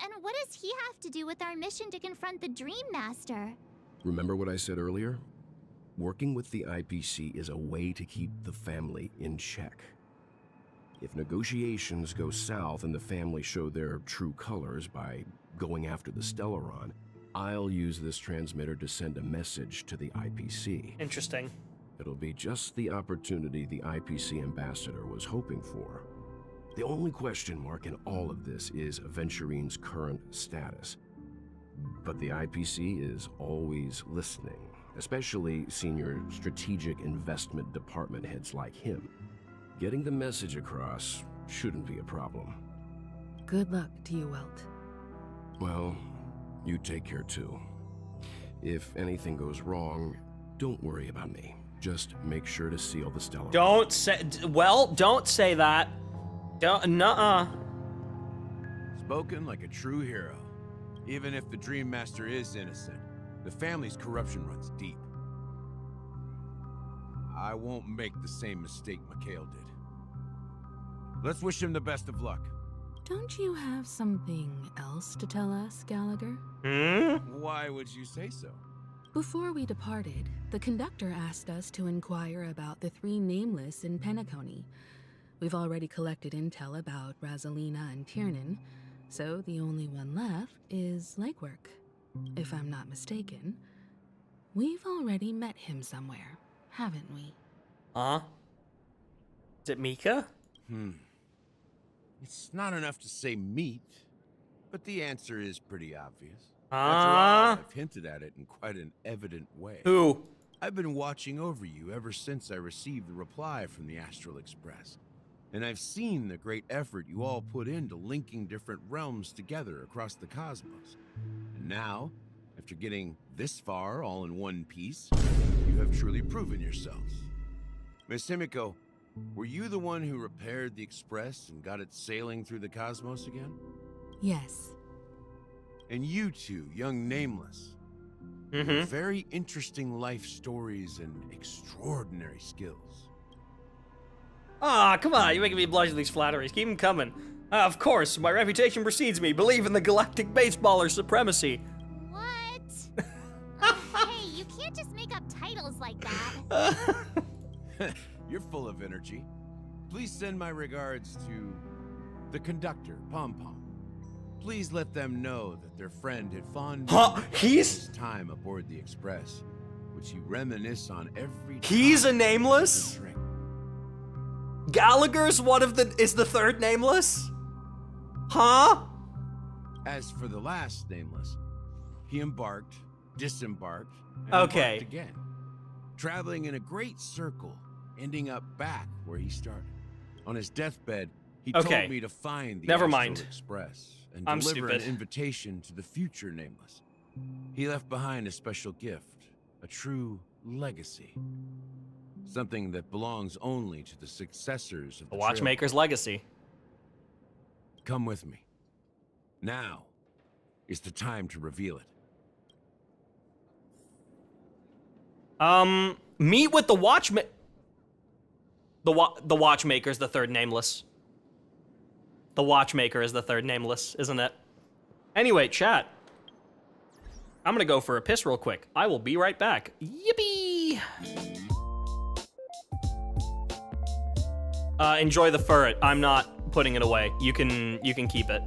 And what does he have to do with our mission to confront the Dream Master? Remember what I said earlier? Working with the IPC is a way to keep the family in check. If negotiations go south and the family show their true colors by going after the Stellaron, I'll use this transmitter to send a message to the IPC. Interesting. It'll be just the opportunity the IPC ambassador was hoping for. The only question mark in all of this is Aventurine's current status. But the IPC is always listening, especially senior strategic investment department heads like him. Getting the message across shouldn't be a problem. Good luck to you, Welt. Well, you take care too. If anything goes wrong, don't worry about me. Just make sure to seal the Stellaron. Don't say... Well, don't say that. Don't... Nuh-uh. Spoken like a true hero. Even if the Dream Master is innocent, the family's corruption runs deep. I won't make the same mistake Mikhail did. Let's wish him the best of luck. Don't you have something else to tell us, Gallagher? Why would you say so? Before we departed, the conductor asked us to inquire about the 3 nameless in Penacony. We've already collected intel about Rosalina and Tiernan, so the only one left is Lakework. If I'm not mistaken, we've already met him somewhere, haven't we? Is it Mika? It's not enough to say meet, but the answer is pretty obvious. After all, I've hinted at it in quite an evident way. Who? I've been watching over you ever since I received the reply from the Astral Express. And I've seen the great effort you all put into linking different realms together across the cosmos. And now, after getting this far all in one piece, you have truly proven yourselves. Miss Himiko, were you the one who repaired the Express and got it sailing through the cosmos again? Yes. And you two, young Nameless, have very interesting life stories and extraordinary skills. Come on, you're making me blush at these flatteries. Keep them coming. Of course, my reputation precedes me. Believe in the galactic baseballer's supremacy. What? Hey, you can't just make up titles like that. You're full of energy. Please send my regards to the conductor, Pom Pom. Please let them know that their friend had fond his time aboard the Express, which he reminisce on every He's a Nameless? Gallagher's is the 3rd Nameless? As for the last Nameless, he embarked, disembarked, and embarked again, traveling in a great circle, ending up back where he started. On his deathbed, he told me to find the Astral Express and deliver an invitation to the future Nameless. He left behind a special gift, a true legacy. Something that belongs only to the successors of the Watchmaker's legacy. Come with me. Now is the time to reveal it. Meet with the the watchmaker's the third nameless. The watchmaker is the third nameless, isn't it? Anyway, chat. I'm gonna go for a piss real quick. I will be right back. Yippee! Enjoy the ferret. I'm not putting it away. You can keep it.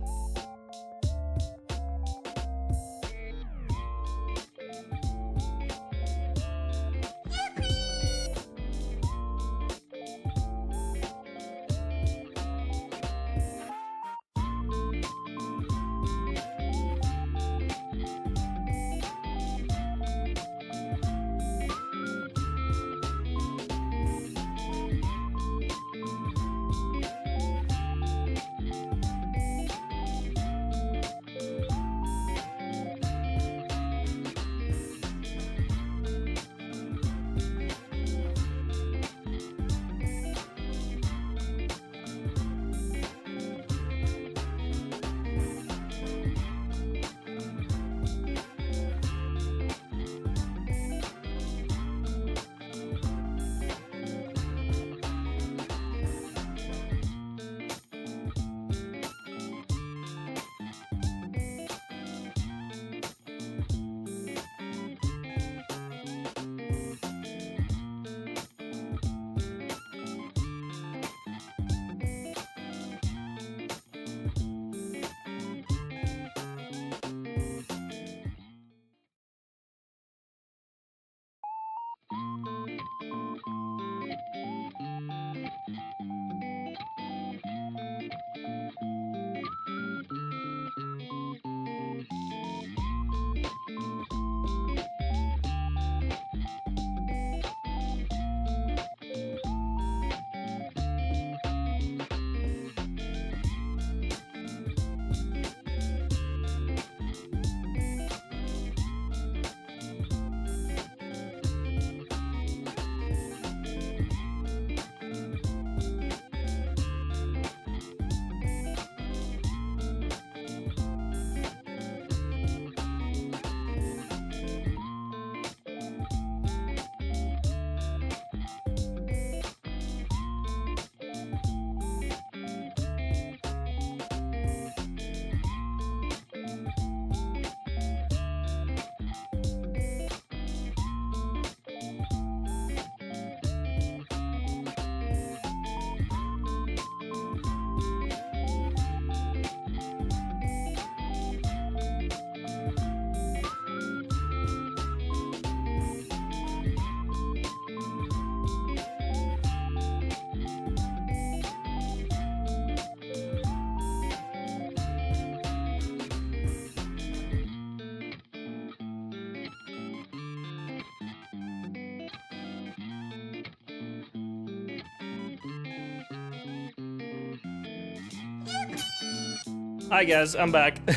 Hi guys, I'm back. I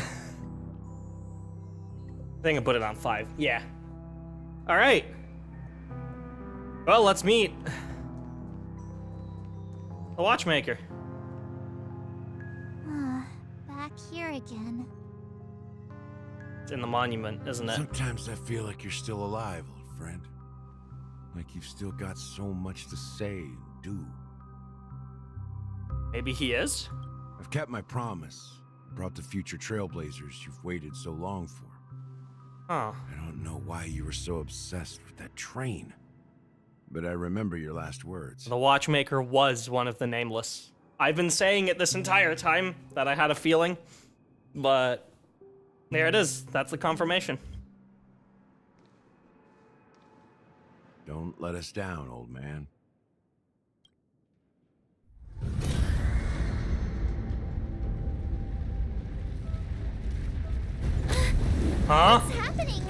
think I put it on 5. Yeah. All right. Well, let's meet the watchmaker. Back here again. It's in the monument, isn't it? Sometimes I feel like you're still alive, old friend. Like you've still got so much to say and do. Maybe he is? I've kept my promise. Brought the future trailblazers you've waited so long for. Huh. I don't know why you were so obsessed with that train. But I remember your last words. The watchmaker was one of the nameless. I've been saying it this entire time that I had a feeling, but there it is. That's the confirmation. Don't let us down, old man. Huh? What's happening?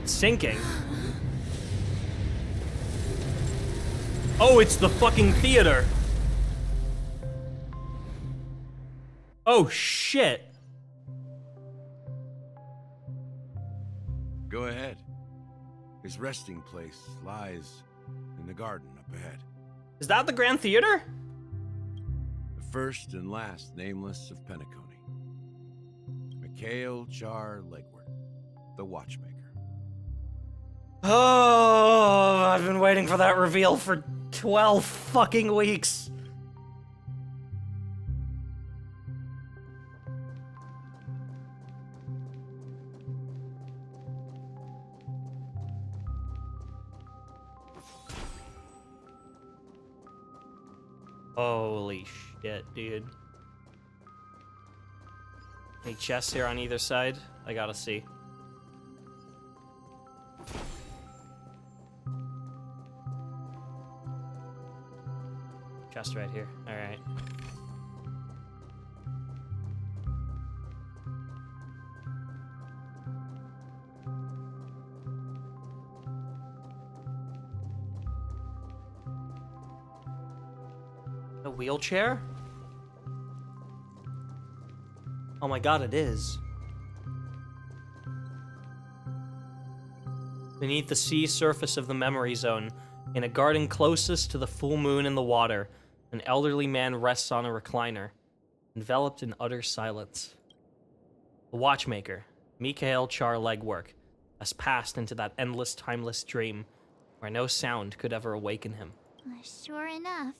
It's sinking. Oh, it's the fucking theater. Oh, shit. Go ahead. His resting place lies in the garden up ahead. Is that the Grand Theater? The first and last nameless of Penacony. Mikhail Char Legward, the Watchmaker. Oh, I've been waiting for that reveal for 12 fucking weeks. Holy shit, dude. Any chests here on either side? I gotta see. Chest right here. Alright. A wheelchair? Oh my god, it is. Beneath the sea surface of the memory zone, in a garden closest to the full moon in the water, an elderly man rests on a recliner, enveloped in utter silence. The watchmaker, Mikhail Char Legwork, has passed into that endless, timeless dream where no sound could ever awaken him. Sure enough.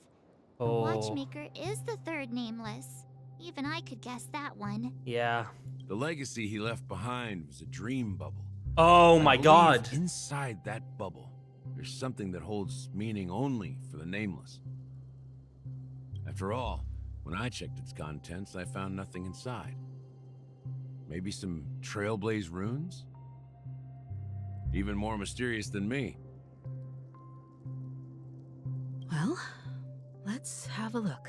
The Oh. Watchmaker is the third nameless. Even I could guess that one. Yeah. The legacy he left behind was a dream bubble. Oh my I believe god. Inside that bubble, there's something that holds meaning only for the nameless. After all, when I checked its contents, I found nothing inside. Maybe some Trailblaze runes? Even more mysterious than me. Well, let's have a look.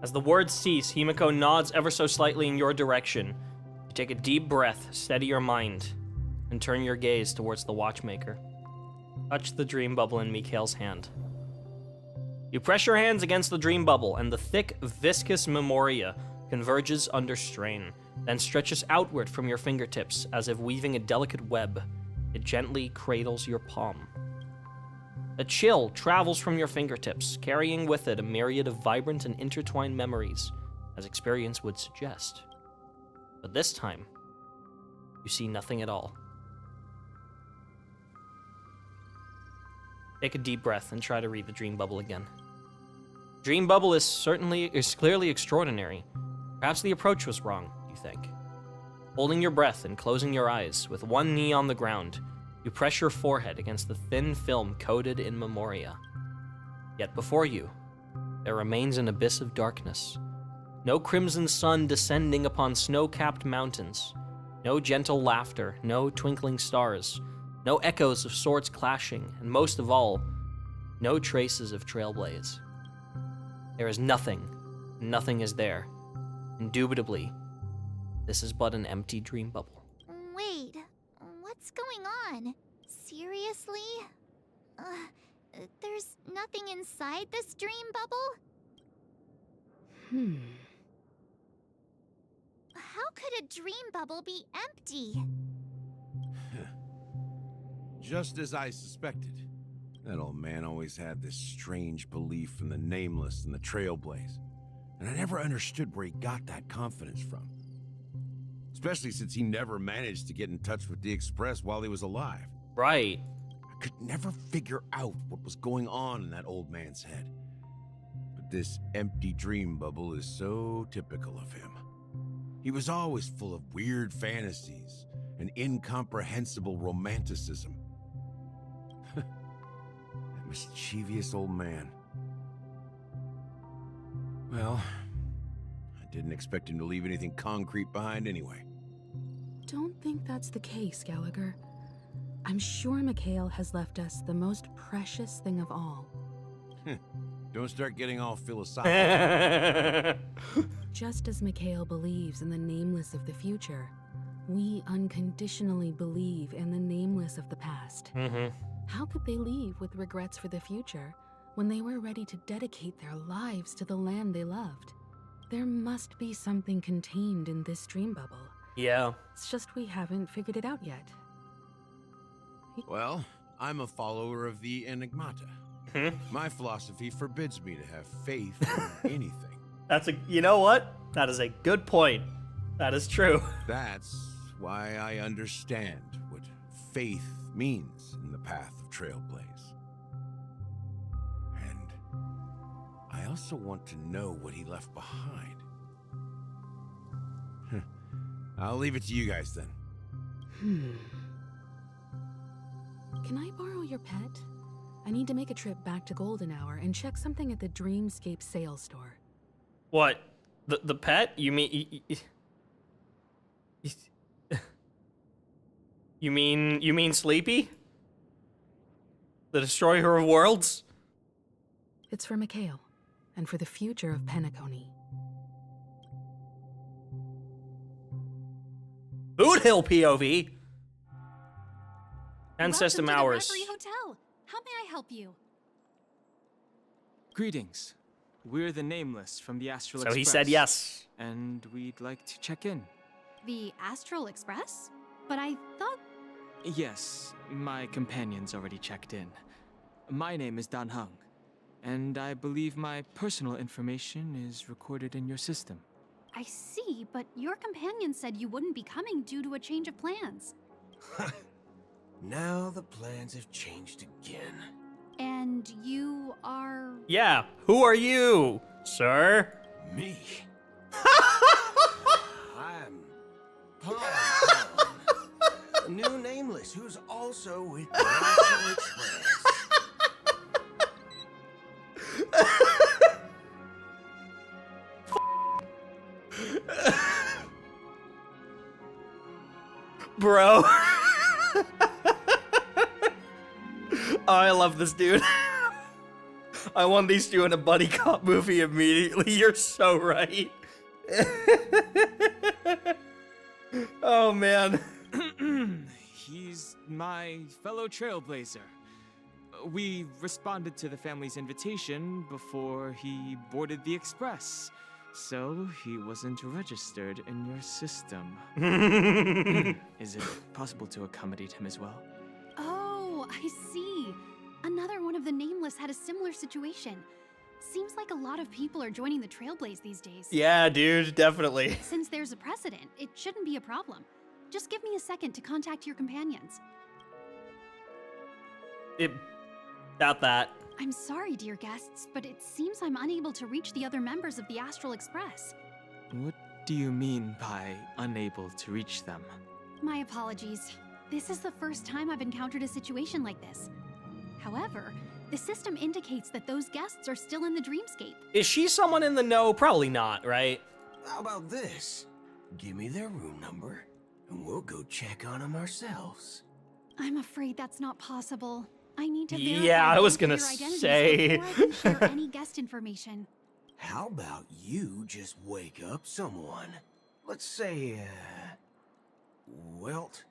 As the words cease, Himiko nods ever so slightly in your direction. You take a deep breath, steady your mind, and turn your gaze towards the watchmaker. Touch the dream bubble in Mikhail's hand. You press your hands against the dream bubble, and the thick, viscous memoria converges under strain, then stretches outward from your fingertips as if weaving a delicate web. It gently cradles your palm. A chill travels from your fingertips, carrying with it a myriad of vibrant and intertwined memories, as experience would suggest. But this time, you see nothing at all. Take a deep breath and try to read the dream bubble again. Dream bubble is clearly extraordinary. Perhaps the approach was wrong, you think. Holding your breath and closing your eyes, with one knee on the ground, you press your forehead against the thin film coated in memoria. Yet before you, there remains an abyss of darkness. No crimson sun descending upon snow-capped mountains. No gentle laughter, no twinkling stars. No echoes of swords clashing, and most of all, no traces of Trailblaze. There is nothing. Nothing is there. Indubitably, this is but an empty dream bubble. Wait, what's going on? Seriously? There's nothing inside this dream bubble? How could a dream bubble be empty? Just as I suspected. That old man always had this strange belief in the nameless and the Trailblaze. And I never understood where he got that confidence from. Especially since he never managed to get in touch with the Express while he was alive. Right. I could never figure out what was going on in that old man's head. But this empty dream bubble is so typical of him. He was always full of weird fantasies and incomprehensible romanticism. That mischievous old man. Well, I didn't expect him to leave anything concrete behind anyway. Don't think that's the case, Gallagher. I'm sure Mikhail has left us the most precious thing of all. Don't start getting all philosophical. Just as Mikhail believes in the nameless of the future, we unconditionally believe in the nameless of the past. How could they leave with regrets for the future when they were ready to dedicate their lives to the land they loved? There must be something contained in this dream bubble. Yeah. It's just we haven't figured it out yet. Well, I'm a follower of the Enigmata. My philosophy forbids me to have faith in anything. That's you know what? That is a good point. That is true. That's why I understand what faith means in the path of Trailblaze. And I also want to know what he left behind. I'll leave it to you guys then. Can I borrow your pet? I need to make a trip back to Golden Hour and check something at the Dreamscape sales store. What? The pet? You mean you mean Sleepy? The destroyer of worlds? It's for Mikhail, and for the future of Penacony. Boot Hill POV. And system Welcome to the hours. Reverie Hotel. How may I help you? Greetings. We're the Nameless from the Astral So Express. he said yes. And we'd like to check in. The Astral Express? But I thought... Yes, my companion's already checked in. My name is Dan Hung, and I believe my personal information is recorded in your system. I see, but your companion said you wouldn't be coming due to a change of plans. Now the plans have changed again. And you are... Yeah, who are you, sir? Me. I'm Pawn, a new Nameless who's also with the Astral Express. Bro. Oh, I love this dude. I want these two in a buddy cop movie immediately. You're so right. Oh, man. He's my fellow trailblazer. We responded to the family's invitation before he boarded the express, so he wasn't registered in your system. Is it possible to accommodate him as well? Oh, I see. Another one of the Nameless had a similar situation. Seems like a lot of people are joining the Trailblaze these days. Yeah, dude, definitely. Since there's a precedent, it shouldn't be a problem. Just give me a second to contact your companions. About that. I'm sorry, dear guests, but it seems I'm unable to reach the other members of the Astral Express. What do you mean by unable to reach them? My apologies. This is the first time I've encountered a situation like this. However, the system indicates that those guests are still in the dreamscape. Is she someone in the know? Probably not, right? How about this? Give me their room number, and we'll go check on them ourselves. I'm afraid that's not possible. I need to verify Yeah, I was both gonna your identities say. before I can share any guest information. How about you just wake up someone? Let's say, Welt?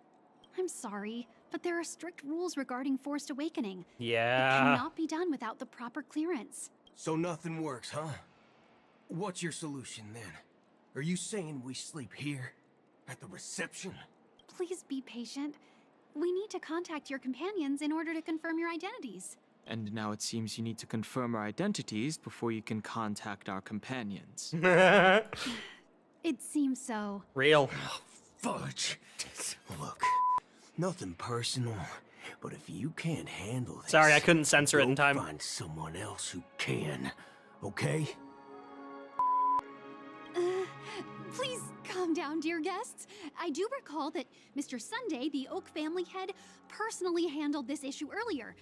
I'm sorry, but there are strict rules regarding forced awakening. Yeah. It cannot be done without the proper clearance. So nothing works, huh? What's your solution then? Are you saying we sleep here? At the reception? Please be patient. We need to contact your companions in order to confirm your identities. And now it seems you need to confirm our identities before you can contact our companions. It seems so. Real. Oh, fudge. Look, nothing personal, but if you can't handle this... Sorry, I couldn't censor it in time. Find someone else who can, okay? Please calm down, dear guests. I do recall that Mr. Sunday, the Oak family head, personally handled this issue earlier.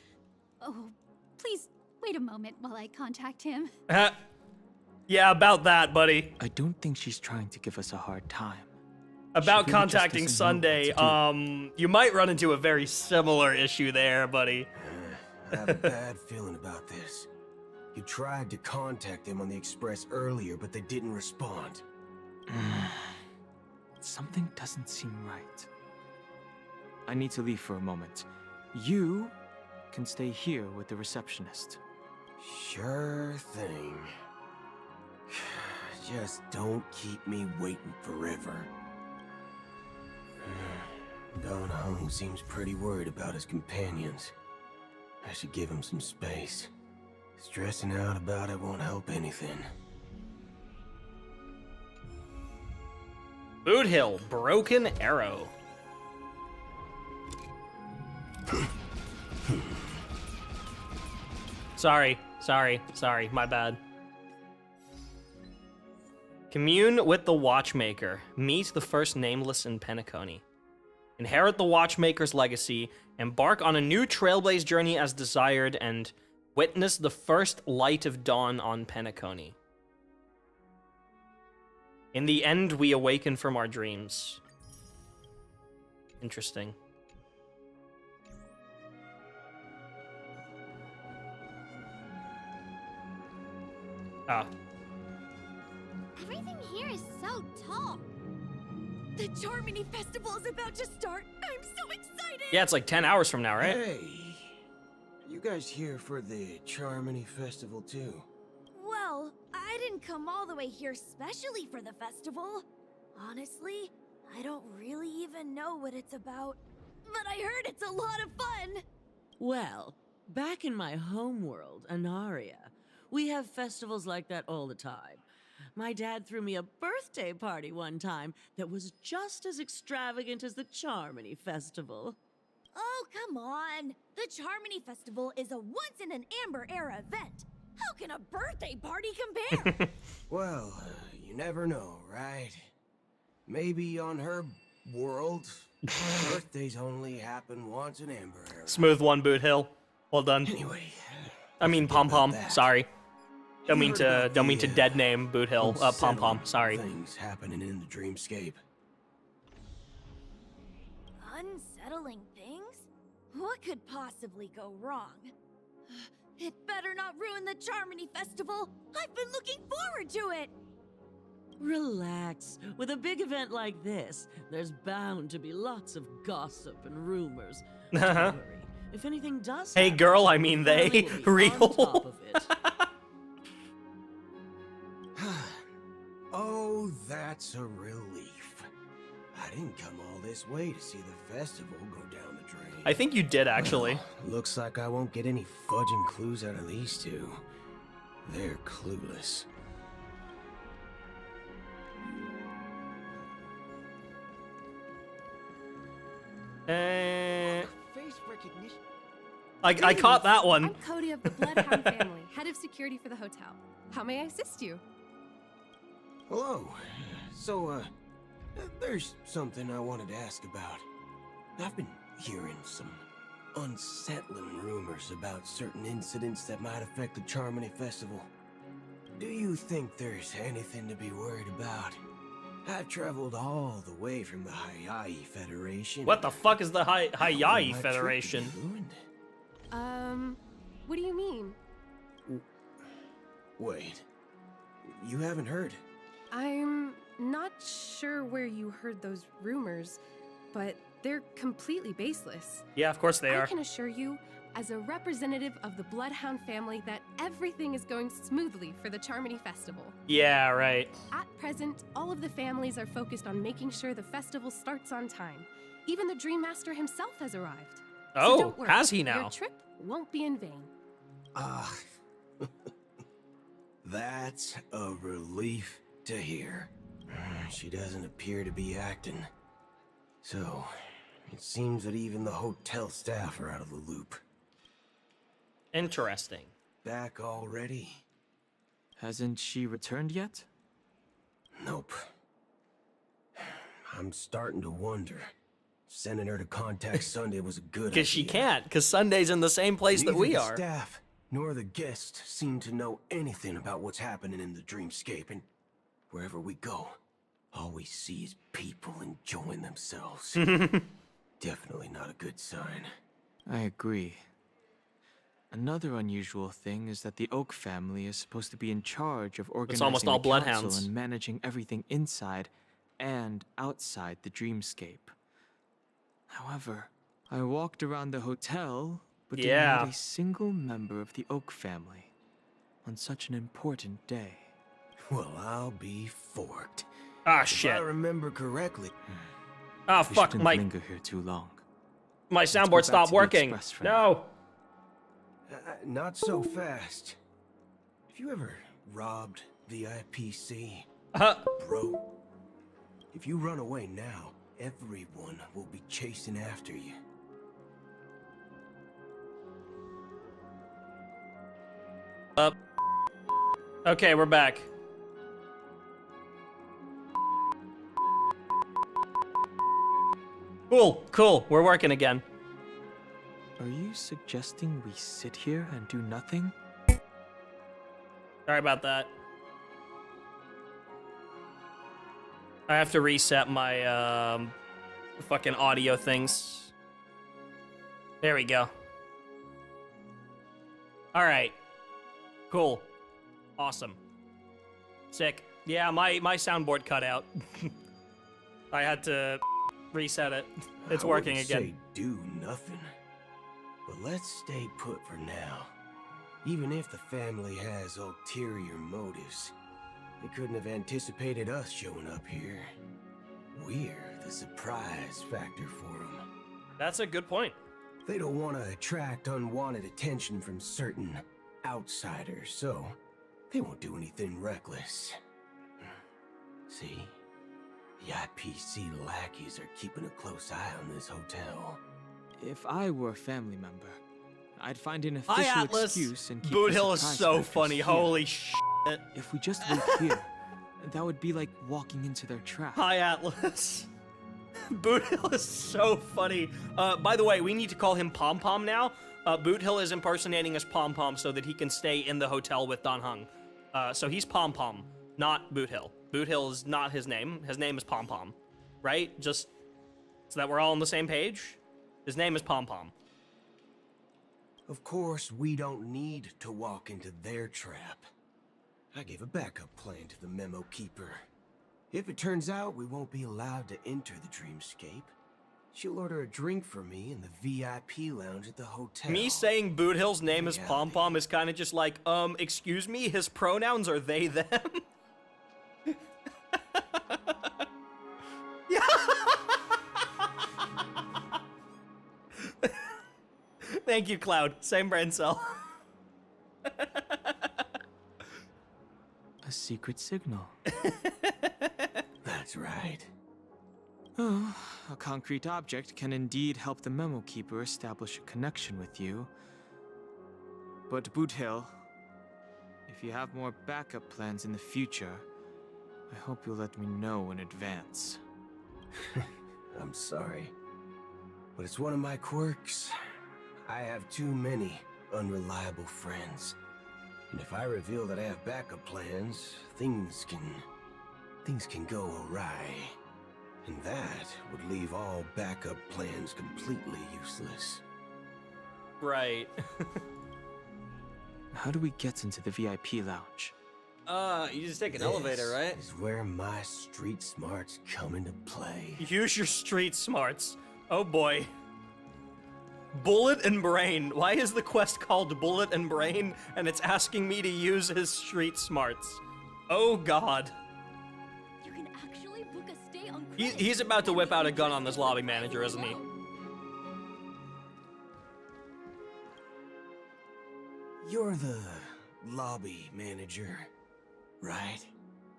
Oh, please wait a moment while I contact him. Yeah, about that, buddy. I don't think she's trying to give us a hard time. About She really just contacting doesn't know Sunday, what to you might run into a very similar issue there, buddy. I have a bad feeling about this. You tried to contact them on the express earlier, but they didn't respond. Something doesn't seem right. I need to leave for a moment. You can stay here with the receptionist. Sure thing. Just don't keep me waiting forever. Don Hung seems pretty worried about his companions. I should give him some space. Stressing out about it won't help anything. Boot Hill, Broken Arrow. Sorry, my bad. Commune with the Watchmaker. Meet the first nameless in Penacony. Inherit the Watchmaker's legacy, embark on a new Trailblaze journey as desired, and witness the first light of dawn on Penacony. In the end, we awaken from our dreams. Interesting. Ah. Everything here is so tall. The Charmony Festival is about to start. I'm so excited. Yeah, it's like 10 hours from now, right? Hey, you guys here for the Charmony Festival too? Well, I didn't come all the way here specially for the festival. Honestly, I don't really even know what it's about. But I heard it's a lot of fun. Well, back in my homeworld, Anaria, we have festivals like that all the time. My dad threw me a birthday party one time that was just as extravagant as the Charmony Festival. Oh, come on. The Charmony Festival is a once-in-an-Amber-era event. How can a birthday party compare? Well, you never know, right? Maybe on her world, birthdays only happen once in Amber Era. Smooth one, Boot Hill. Well done. Anyway, I mean Pom Pom. Sorry. Don't mean to dead name Boot Hill. Pom Pom. Sorry. Things happening in the dreamscape. Unsettling things? What could possibly go wrong? It better not ruin the Charmony Festival. I've been looking forward to it. Relax. With a big event like this, there's bound to be lots of gossip and rumors. Don't worry. If anything does Hey happen, girl, I mean they. Ellie will be Real. on top of it. Oh, that's a relief. I didn't come all this way to see the festival go down the drain. I think you did, actually. Well, looks like I won't get any fudging clues out of these two. They're clueless. Face recognition. I caught that one. I'm Cody of the Bloodhound family, head of security for the hotel. How may I assist you? Hello. So, there's something I wanted to ask about. I've been hearing some unsettling rumors about certain incidents that might affect the Charmony Festival. Do you think there's anything to be worried about? I've traveled all the way from the Hayai Federation. What the fuck is the Hayai Federation? What do you mean? Wait, you haven't heard? I'm not sure where you heard those rumors, but they're completely baseless. Yeah, of course they are. I can assure you, as a representative of the Bloodhound family, that everything is going smoothly for the Charmony Festival. Yeah, right. At present, all of the families are focused on making sure the festival starts on time. Even the Dream Master himself has arrived. Oh, so don't worry, has he now? Your trip won't be in vain. That's a relief to hear. She doesn't appear to be acting. So, it seems that even the hotel staff are out of the loop. Interesting. Back already? Hasn't she returned yet? Nope. I'm starting to wonder. Sending her to contact Sunday was a good idea. Because she can't, because Sunday's in the same place that we Neither are. the staff nor the guests seem to know anything about what's happening in the dreamscape, and wherever we go, all we see is people enjoying themselves. Definitely not a good sign. I agree. Another unusual thing is that the Oak family is supposed to be in charge of organizing almost all the council bloodhounds. and managing everything inside and outside the dreamscape. However, I walked around the hotel, but didn't meet a single member of the Oak family on such an important day. Well, I'll be forked. Ah, If shit. I remember correctly. Ah, We fuck, shouldn't my linger here too long. my Let's go soundboard back to stopped the working. express for now. No. Not so fast. Have you ever robbed VIPC? Bro, if you run away now, everyone will be chasing after you. Okay, we're back. Cool. We're working again. Are you suggesting we sit here and do nothing? Sorry about that. I have to reset my fucking audio things. There we go. All right. Cool. Awesome. Sick. Yeah, my soundboard cut out. I had to reset it. It's working again. Say do nothing. But let's stay put for now. Even if the family has ulterior motives, they couldn't have anticipated us showing up here. We're the surprise factor for them. That's a good point. They don't want to attract unwanted attention from certain outsiders, so they won't do anything reckless. See? The IPC lackeys are keeping a close eye on this hotel. If I were a family member, I'd find an official excuse and keep Boot the Hill is surprise so factors funny. here. Holy shit. If we just wait here, that would be like walking into their trap. Hi, Atlas. Boot Hill is so funny. By the way, we need to call him Pom Pom now. Boot Hill is impersonating as Pom Pom so that he can stay in the hotel with Don Hung. So he's Pom Pom, not Boot Hill. Boot Hill is not his name. His name is Pom Pom, right? Just so that we're all on the same page. His name is Pom Pom. Of course, we don't need to walk into their trap. I gave a backup plan to the memo keeper. If it turns out we won't be allowed to enter the dreamscape, she'll order a drink for me in the VIP lounge at the hotel. Me saying Boot Hill's name is Pom Pom is kind of just like, excuse me, his pronouns are they, them? Thank you, Cloud. Same brain cell. A secret signal. That's right. Oh, a concrete object can indeed help the memo keeper establish a connection with you. But Boot Hill, if you have more backup plans in the future, I hope you'll let me know in advance. I'm sorry, but it's one of my quirks. I have too many unreliable friends. And if I reveal that I have backup plans, things can go awry. And that would leave all backup plans completely useless. Right. How do we get into the VIP lounge? You just take an elevator, right? This is where my street smarts come into play. Use your street smarts. Oh boy. Bullet and Brain. Why is the quest called Bullet and Brain and it's asking me to use his street smarts? Oh god. You can actually book a stay on He's about to whip out a gun on this lobby manager, isn't he? You're the lobby manager, right?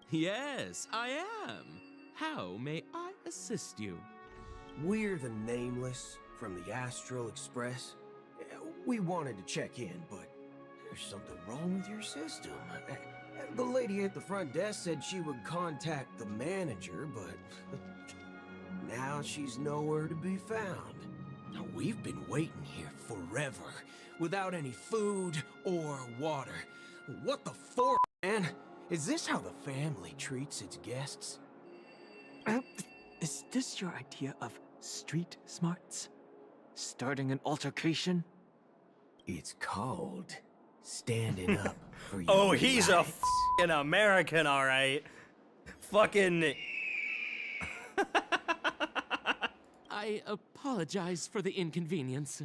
Yes, I am. How may I assist you? We're the Nameless from the Astral Express. We wanted to check in, but there's something wrong with your system. The lady at the front desk said she would contact the manager, but now she's nowhere to be found. Now, we've been waiting here forever, without any food or water. What the for, man? Is this how the family treats its guests? Is this your idea of street smarts? Starting an altercation? It's called standing up for your Oh, he's a rights. fucking American, alright. Fucking... I apologize for the inconvenience.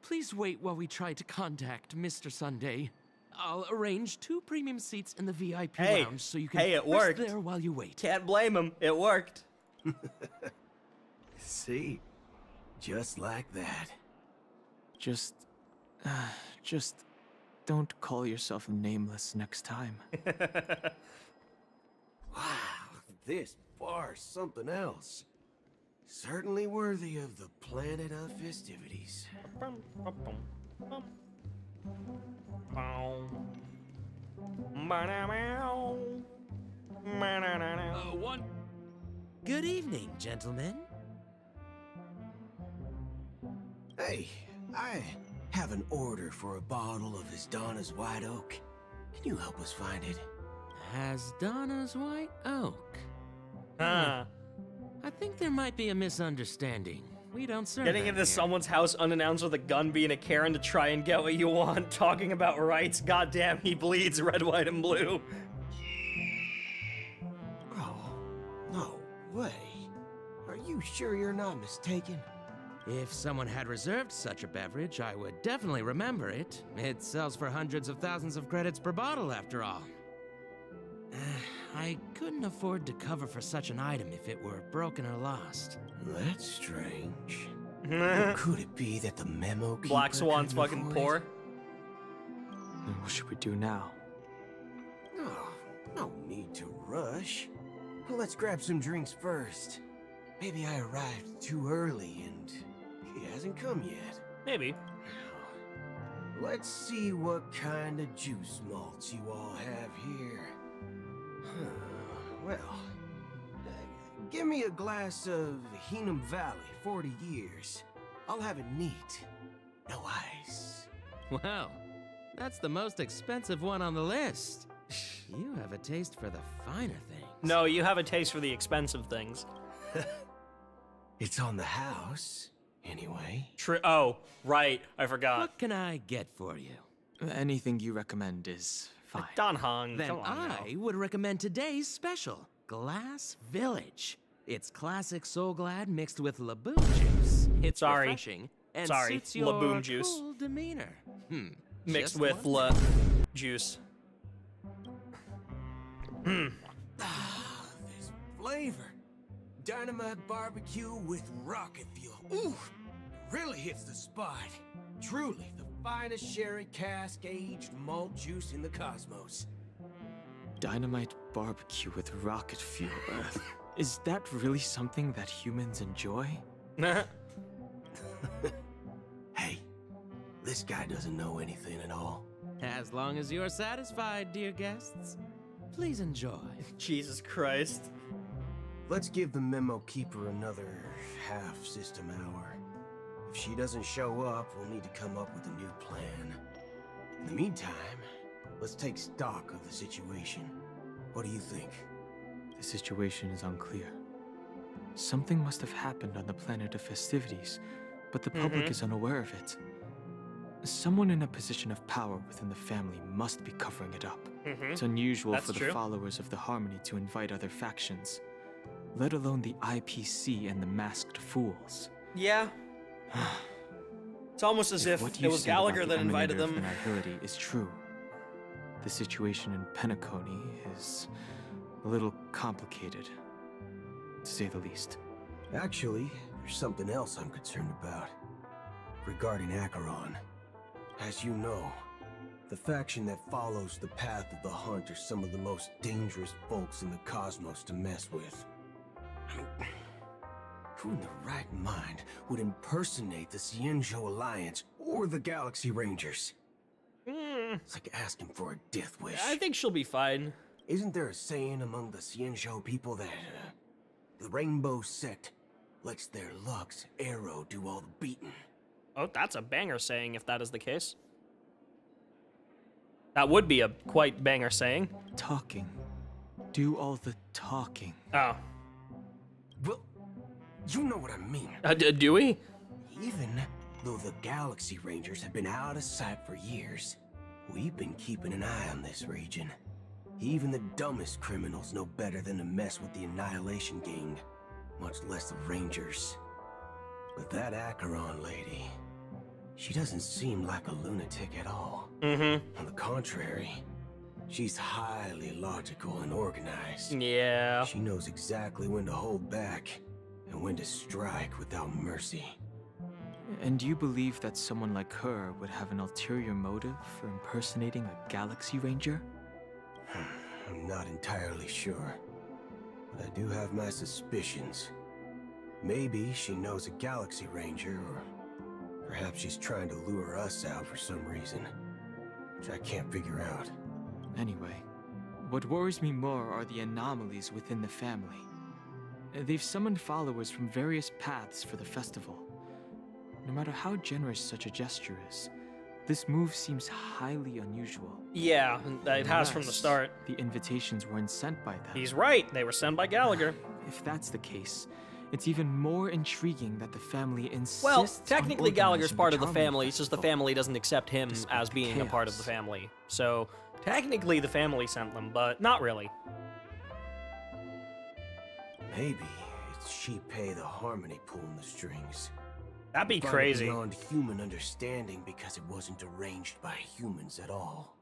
Please wait while we try to contact Mr. Sunday. I'll arrange 2 premium seats in the VIP lounge so you can it rest worked. there while you wait. Can't blame him. It worked. See? Just like that. Just Just don't call yourself nameless next time. Wow, this bar's something else. Certainly worthy of the planet of festivities. One. Good evening, gentlemen. Hey, I have an order for a bottle of Donna's White Oak. Can you help us find it? Donna's White Oak. Ah. I think there might be a misunderstanding. We don't serve Getting that into here. someone's house unannounced with a gun, being a Karen to try and get what you want, talking about rights. Goddamn, he bleeds red, white, and blue. Oh, no way. Are you sure you're not mistaken? If someone had reserved such a beverage, I would definitely remember it. It sells for hundreds of thousands of credits per bottle, after all. I couldn't afford to cover for such an item if it were broken or lost. That's strange. Or could it be that the memo keeper Black Swan's couldn't fucking afford poor. it? Then what should we do now? Oh, no need to rush. Let's grab some drinks first. Maybe I arrived too early and he hasn't come yet. Maybe. Let's see what kind of juice malts you all have here. Well, give me a glass of Heenum Valley, 40 years. I'll have it neat. No ice. Well, that's the most expensive one on the list. You have a taste for the finer things. No, you have a taste for the expensive things. It's on the house, anyway. Oh, right. I forgot. What can I get for you? Anything you recommend is fine. Don Hong, Then come on I would recommend today's special, Glass Village. It's classic Soul Glad mixed with Laboon juice. It's refreshing and suits your Laboon juice. cool demeanor. Mixed Just with one. juice. This flavor. Dynamite barbecue with rocket fuel. Ooh, really hits the spot. Truly the finest sherry cask-aged malt juice in the cosmos. Dynamite barbecue with rocket fuel. Is that really something that humans enjoy? Hey, this guy doesn't know anything at all. As long as you're satisfied, dear guests, please enjoy. Jesus Christ. Let's give the memo keeper another half system hour. If she doesn't show up, we'll need to come up with a new plan. In the meantime, let's take stock of the situation. What do you think? The situation is unclear. Something must have happened on the planet of festivities, but the public is unaware of it. Someone in a position of power within the family must be covering it up. It's unusual That's for the true. followers of the Harmony to invite other factions, let alone the IPC and the Masked Fools. Yeah. It's almost as if what it you was said about Gallagher the that invited Emanator of them. Annihility is true. The situation in Penacony is a little complicated, to say the least. Actually, there's something else I'm concerned about. Regarding Acheron. As you know, the faction that follows the path of the Hunt are some of the most dangerous folks in the cosmos to mess with. I mean, who in the right mind would impersonate the Cienjo Alliance or the Galaxy Rangers? It's like asking for a death wish. I think she'll be fine. Isn't there a saying among the Cienjo people that the Rainbow Sect lets their Lux arrow do all the beating? Oh, that's a banger saying if that is the case. That would be a quite banger saying. Talking. Do all the talking. Oh. Well, you know what I mean. Do we? Even though the Galaxy Rangers have been out of sight for years, we've been keeping an eye on this region. Even the dumbest criminals know better than to mess with the Annihilation Gang, much less the Rangers. But that Acheron lady, she doesn't seem like a lunatic at all. On the contrary, she's highly logical and organized. Yeah. She knows exactly when to hold back and when to strike without mercy. And you believe that someone like her would have an ulterior motive for impersonating a Galaxy Ranger? I'm not entirely sure, but I do have my suspicions. Maybe she knows a Galaxy Ranger, or perhaps she's trying to lure us out for some reason, which I can't figure out. Anyway, what worries me more are the anomalies within the family. They've summoned followers from various paths for the festival. No matter how generous such a gesture is, this move seems highly unusual. Yeah, it has from the start. The invitations weren't sent by them. He's right, they were sent by Gallagher. If that's the case, it's even more intriguing that the family insists Well, on technically Gallagher's organizing part the of the Charming family, it's just the Festival. family doesn't accept him as being a part of the family. So, technically the family sent them, but not really. Maybe it's Shipei the Harmony pulling the strings. That'd be Far crazy. Beyond human understanding because it wasn't arranged by humans at all.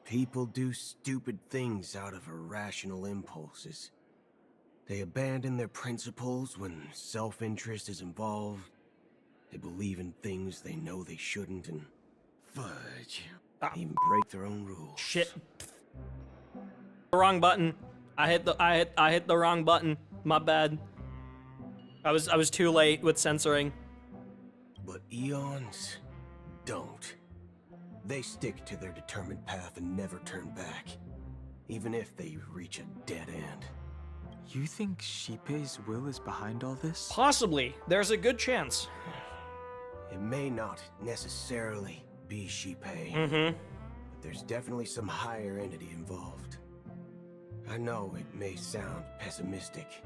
People do stupid things out of irrational impulses. They abandon their principles when self-interest is involved. They believe in things they know they shouldn't and fudge. Even break their own rules. Shit. The wrong button. I hit the wrong button. My bad. I was too late with censoring. But eons don't. They stick to their determined path and never turn back, even if they reach a dead end. You think Shipei's will is behind all this? Possibly. There's a good chance. It may not necessarily be Shipei, but there's definitely some higher entity involved. I know it may sound pessimistic,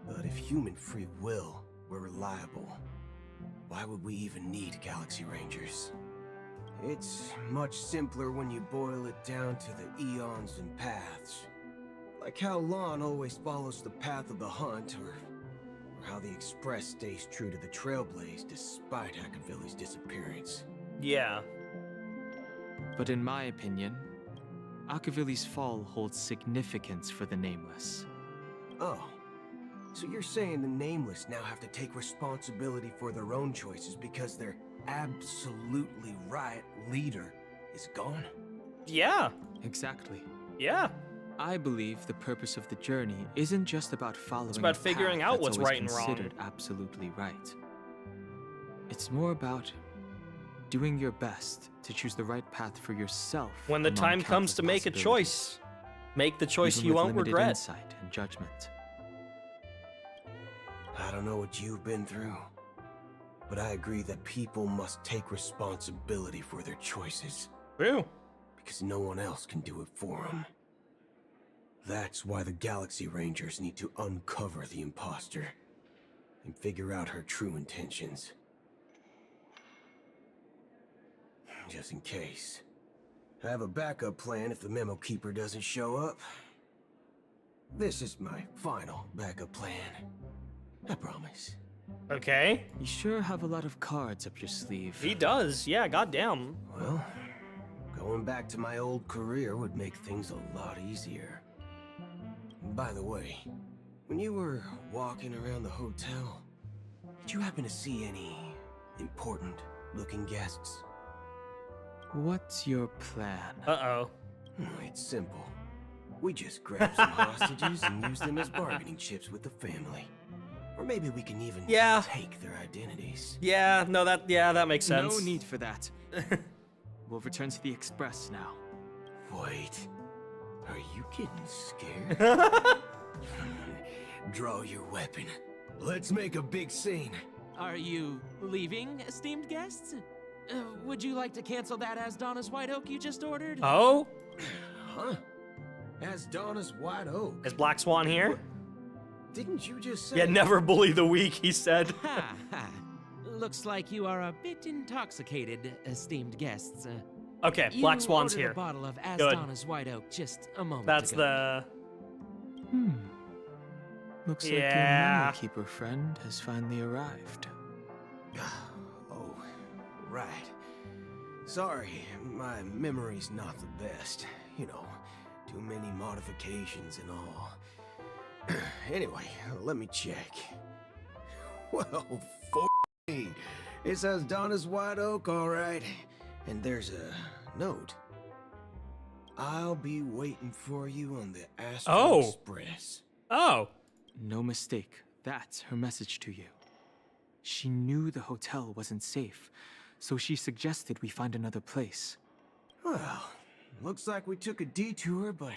but if human free will were reliable, why would we even need Galaxy Rangers? It's much simpler when you boil it down to the eons and paths. Like how Lon always follows the path of the hunt, or how the Express stays true to the Trailblaze despite Akavilli's disappearance. Yeah. But in my opinion, Akavilli's fall holds significance for the Nameless. Oh, so you're saying the Nameless now have to take responsibility for their own choices because their absolutely right leader is gone? Yeah. Exactly. Yeah. I believe the purpose of the journey isn't just about following It's about a figuring path out that's what's always right and wrong. considered absolutely right. It's more about doing your best to choose the right path for yourself. When the among time comes countless to make a possibilities, choice, make the choice even you with won't limited regret. Insight and judgment. I don't know what you've been through, but I agree that people must take responsibility for their choices. True. Because no one else can do it for them. That's why the Galaxy Rangers need to uncover the imposter and figure out her true intentions. Just in case. I have a backup plan if the Memo Keeper doesn't show up. This is my final backup plan. I promise. Okay. You sure have a lot of cards up your sleeve. He does, yeah, goddamn. Well, going back to my old career would make things a lot easier. By the way, when you were walking around the hotel, did you happen to see any important-looking guests? What's your plan? Uh-oh. It's simple. We just grab some hostages and use them as bargaining chips with the family. Or maybe we can even take their identities. Yeah, no, that makes sense. No need for that. We'll return to the Express now. Wait. Are you getting scared? Draw your weapon. Let's make a big scene. Are you leaving, esteemed guests? Would you like to cancel that As Donna's White Oak you just ordered? Oh? Huh? As Donna's White Oak? Is Black Swan here? What? Didn't you just say? Yeah, never bully the weak, he said. Ha ha. Looks like you are a bit intoxicated, esteemed guests. Okay, Black Swan's ordered here. A bottle of As Good. Donna's White Oak just a moment That's ago. Looks like your Memo Keeper friend has finally arrived. Oh, right. Sorry, my memory's not the best. You know, too many modifications and all. Anyway, let me check. Well, me. It says Donna's White Oak, all right. And there's a note. I'll be waiting for you on the Astro Express. Oh. No mistake. That's her message to you. She knew the hotel wasn't safe, so she suggested we find another place. Well, looks like we took a detour, but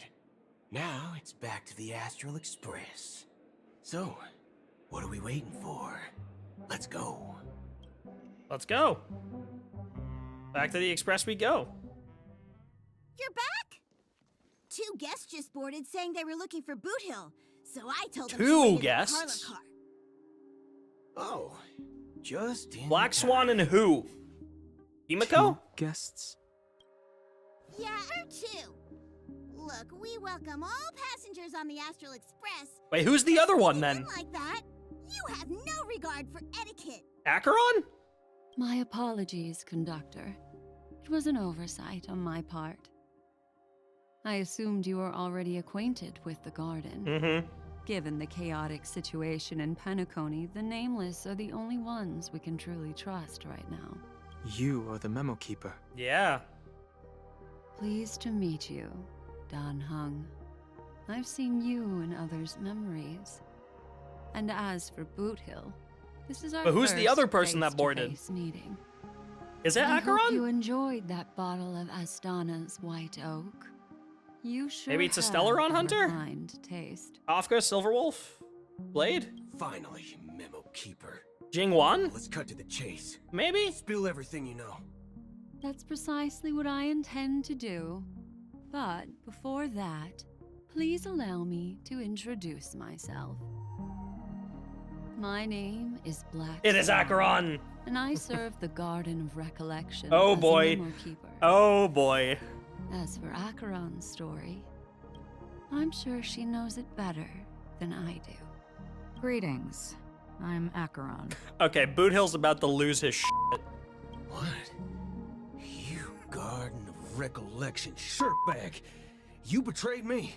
now it's back to the Astral Express. So, what are we waiting for? Let's go. Let's go. Back to the Express we go. You're back? 2 guests just boarded saying they were looking for Boot Hill, so I told them to wait 2 in the guests? parlor car. Oh, just in Black Swan and who? Himiko? 2 guests? Yeah, or 2. Look, we welcome all passengers on the Astral Express. Wait, who's the other one then? Like that, you have no regard for etiquette. Acheron? My apologies, conductor. It was an oversight on my part. I assumed you were already acquainted with the garden. Mm-hmm. Given the chaotic situation in Penacony, the Nameless are the only ones we can truly trust right now. You are the memo keeper. Yeah. Pleased to meet you, Dan Hung. I've seen you in others' memories. And as for Boot Hill, this is our But who's the first other person that boarded? face-to-face meeting. Is it I hope Acheron? you enjoyed that bottle of Astana's White Oak. You sure Maybe it's a have Stellaron a Hunter? refined taste. Kafka, Silverwolf? Blade? Finally, memo keeper. Jingwan? Let's cut to the chase. Maybe? Spill everything you know. That's precisely what I intend to do. But before that, please allow me to introduce myself. My name is Black It is Swan, Acheron! and I serve the Garden of Recollection Oh as a boy. memo keeper. Oh boy. As for Acheron's story, I'm sure she knows it better than I do. Greetings. I'm Acheron. Okay, Boot Hill's about to lose his shit. What? You Garden of Recollection shirtbag. You betrayed me.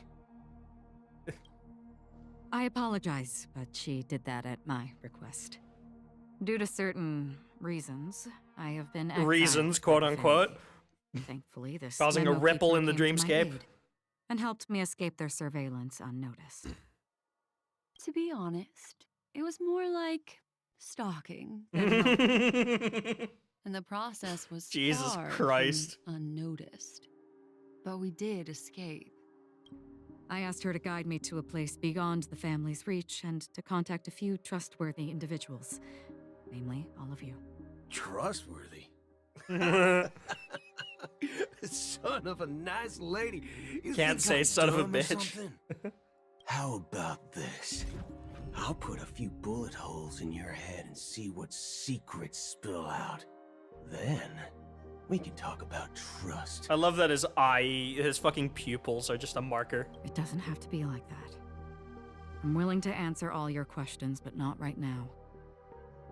I apologize, but she did that at my request. Due to certain reasons, I have been exiled Reasons, by quote the unquote. family. Thankfully, this Causing a memo ripple keeper in the came to my dreamscape. aid and helped me escape their surveillance unnoticed. To be honest, it was more like stalking than helping. And the process was Jesus far Christ. from unnoticed. But we did escape. I asked her to guide me to a place beyond the family's reach and to contact a few trustworthy individuals, namely all of you. Trustworthy? Son of a nice lady. You Can't think say I'm son of a dumb or bitch. something? How about this? I'll put a few bullet holes in your head and see what secrets spill out. Then, we can talk about trust. I love that his fucking pupils are just a marker. It doesn't have to be like that. I'm willing to answer all your questions, but not right now.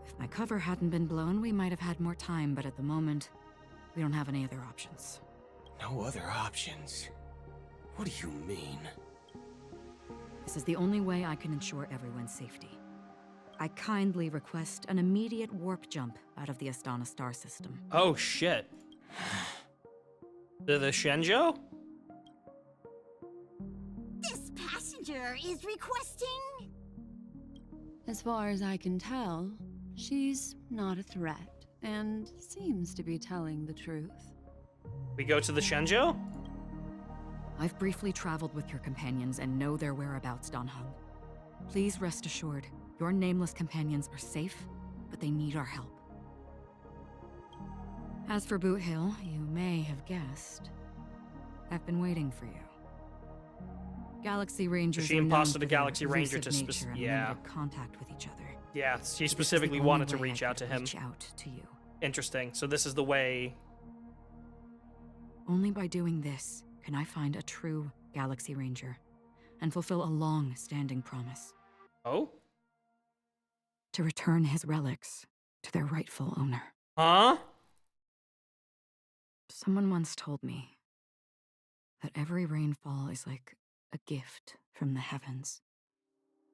If my cover hadn't been blown, we might have had more time, but at the moment, we don't have any other options. No other options? What do you mean? This is the only way I can ensure everyone's safety. I kindly request an immediate warp jump out of the Astana star system. Oh shit. The Shenzhou? This passenger is requesting... As far as I can tell, she's not a threat and seems to be telling the truth. We go to the Shenzhou? I've briefly traveled with your companions and know their whereabouts, Dan Hung. Please rest assured, your nameless companions are safe, but they need our help. As for Boot Hill, you may have guessed, I've been waiting for you. Galaxy Rangers She are known imposted for a their Galaxy Ranger elusive to nature and yeah. limited contact with each other. Yeah, she This is the specifically only wanted to way I reach out to could him. reach out to you. Interesting. So this is the way. Only by doing this can I find a true Galaxy Ranger and fulfill a long-standing promise. Oh? To return his relics to their rightful owner. Huh? Someone once told me that every rainfall is like a gift from the heavens,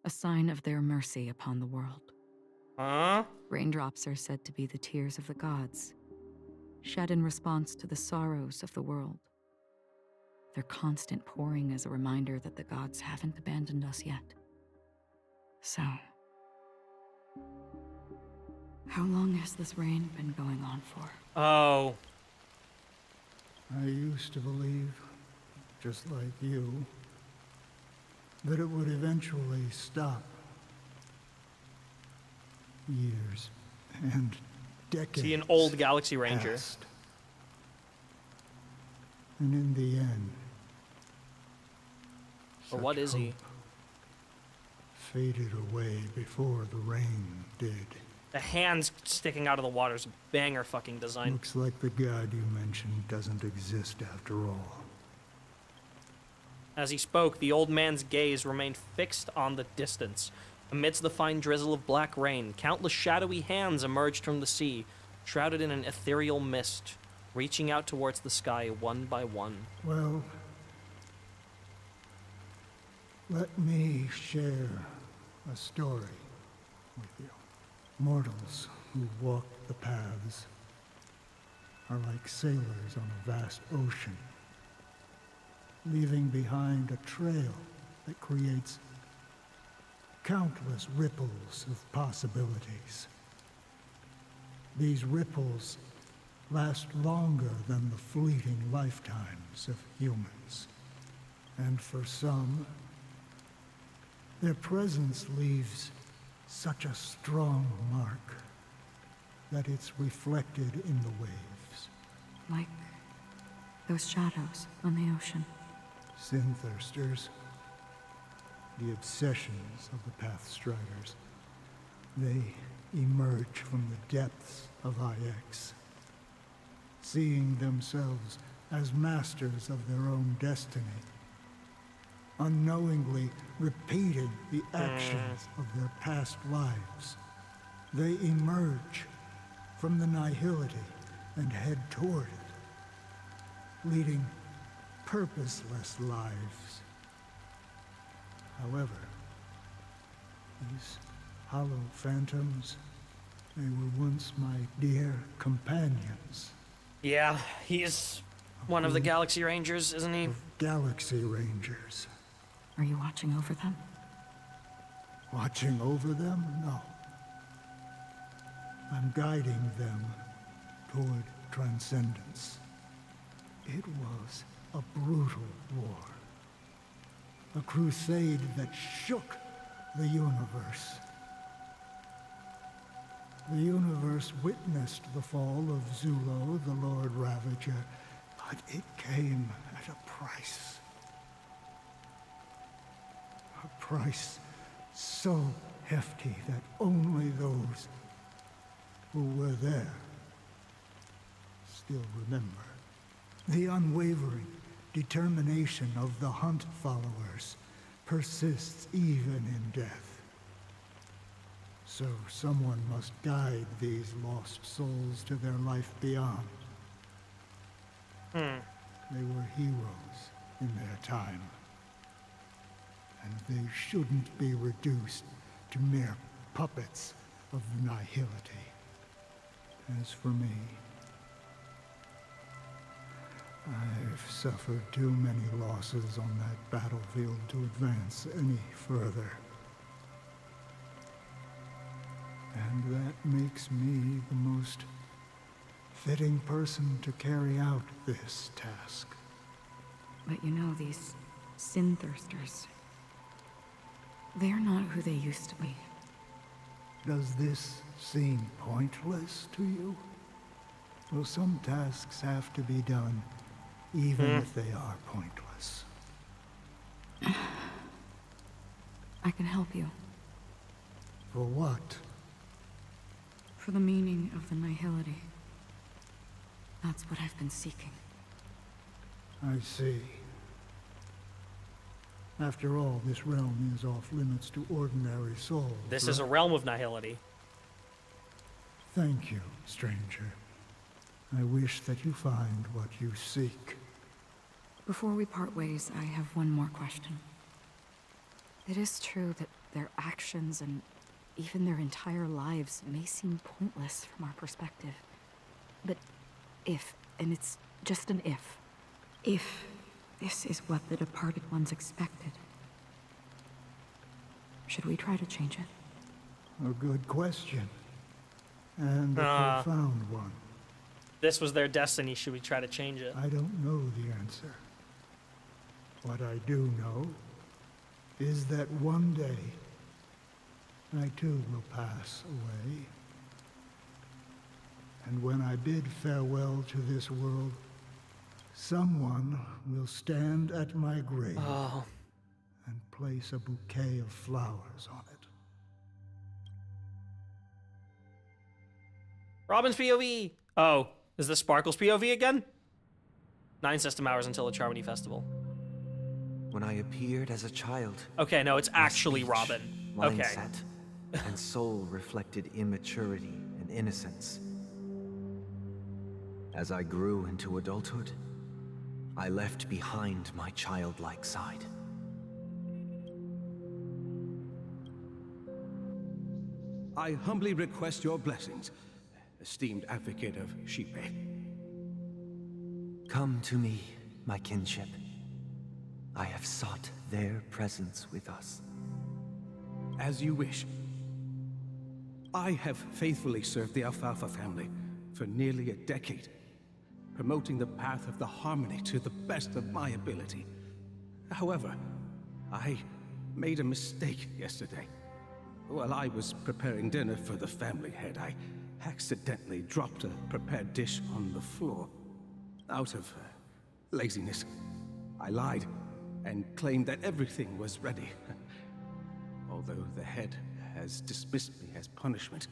a sign of their mercy upon the world. Huh? Raindrops are said to be the tears of the gods, shed in response to the sorrows of the world. Their constant pouring is a reminder that the gods haven't abandoned us yet. So, how long has this rain been going on for? Oh. I used to believe, just like you, that it would eventually stop. Years and decades. See, an old Galaxy Ranger. Passed. And in the end, Or what is he? faded away before the rain did. The hands sticking out of the water's banger fucking design. Looks like the god you mentioned doesn't exist after all. As he spoke, the old man's gaze remained fixed on the distance. Amidst the fine drizzle of black rain, countless shadowy hands emerged from the sea, shrouded in an ethereal mist, reaching out towards the sky one by one. Well, let me share a story with you. Mortals who walk the paths are like sailors on a vast ocean, leaving behind a trail that creates countless ripples of possibilities. These ripples last longer than the fleeting lifetimes of humans. And for some, their presence leaves such a strong mark that it's reflected in the waves. Like those shadows on the ocean. Sin-thirsters, the obsessions of the Pathstriders, they emerge from the depths of IX, seeing themselves as masters of their own destiny, unknowingly repeating the actions of their past lives. They emerge from the nihility and head toward it, leading purposeless lives. However, these hollow phantoms, they were once my dear companions. Yeah, he's one of the Galaxy Rangers, isn't he? Galaxy Rangers. Are you watching over them? Watching over them? No. I'm guiding them toward transcendence. It was a brutal war. A crusade that shook the universe. The universe witnessed the fall of Zulo, the Lord Ravager, but it came at a price. A price so hefty that only those who were there still remember. The unwavering determination of the Hunt followers persists even in death. So someone must guide these lost souls to their life beyond. They were heroes in their time. And they shouldn't be reduced to mere puppets of the nihility. As for me, I've suffered too many losses on that battlefield to advance any further. And that makes me the most fitting person to carry out this task. But you know, these sin-thirsters, they're not who they used to be. Does this seem pointless to you? Well, some tasks have to be done, even if they are pointless. I can help you. For what? For the meaning of the nihility. That's what I've been seeking. I see. After all, this realm is off limits to ordinary souls. This is a realm of nihility. Thank you, stranger. I wish that you find what you seek. Before we part ways, I have one more question. It is true that their actions and even their entire lives may seem pointless from our perspective. But if, and it's just an if this is what the departed ones expected, should we try to change it? A good question. And a profound one. This was their destiny. Should we try to change it? I don't know the answer. What I do know is that one day, I too will pass away. And when I bid farewell to this world, someone will stand at my grave and place a bouquet of flowers on it. Robin's POV! Oh, is this Sparkle's POV again? 9 system hours until the Charmony Festival. When I appeared as a child... Okay, no, it's actually speech, Robin. mindset, and soul reflected immaturity and innocence. As I grew into adulthood, I left behind my childlike side. I humbly request your blessings, esteemed advocate of Shipe. Come to me, my kinship. I have sought their presence with us. As you wish. I have faithfully served the Alfalfa family for nearly a decade, promoting the path of the harmony to the best of my ability. However, I made a mistake yesterday. While I was preparing dinner for the family head, I accidentally dropped a prepared dish on the floor. Out of laziness, I lied and claimed that everything was ready. Although the head has dismissed me as punishment,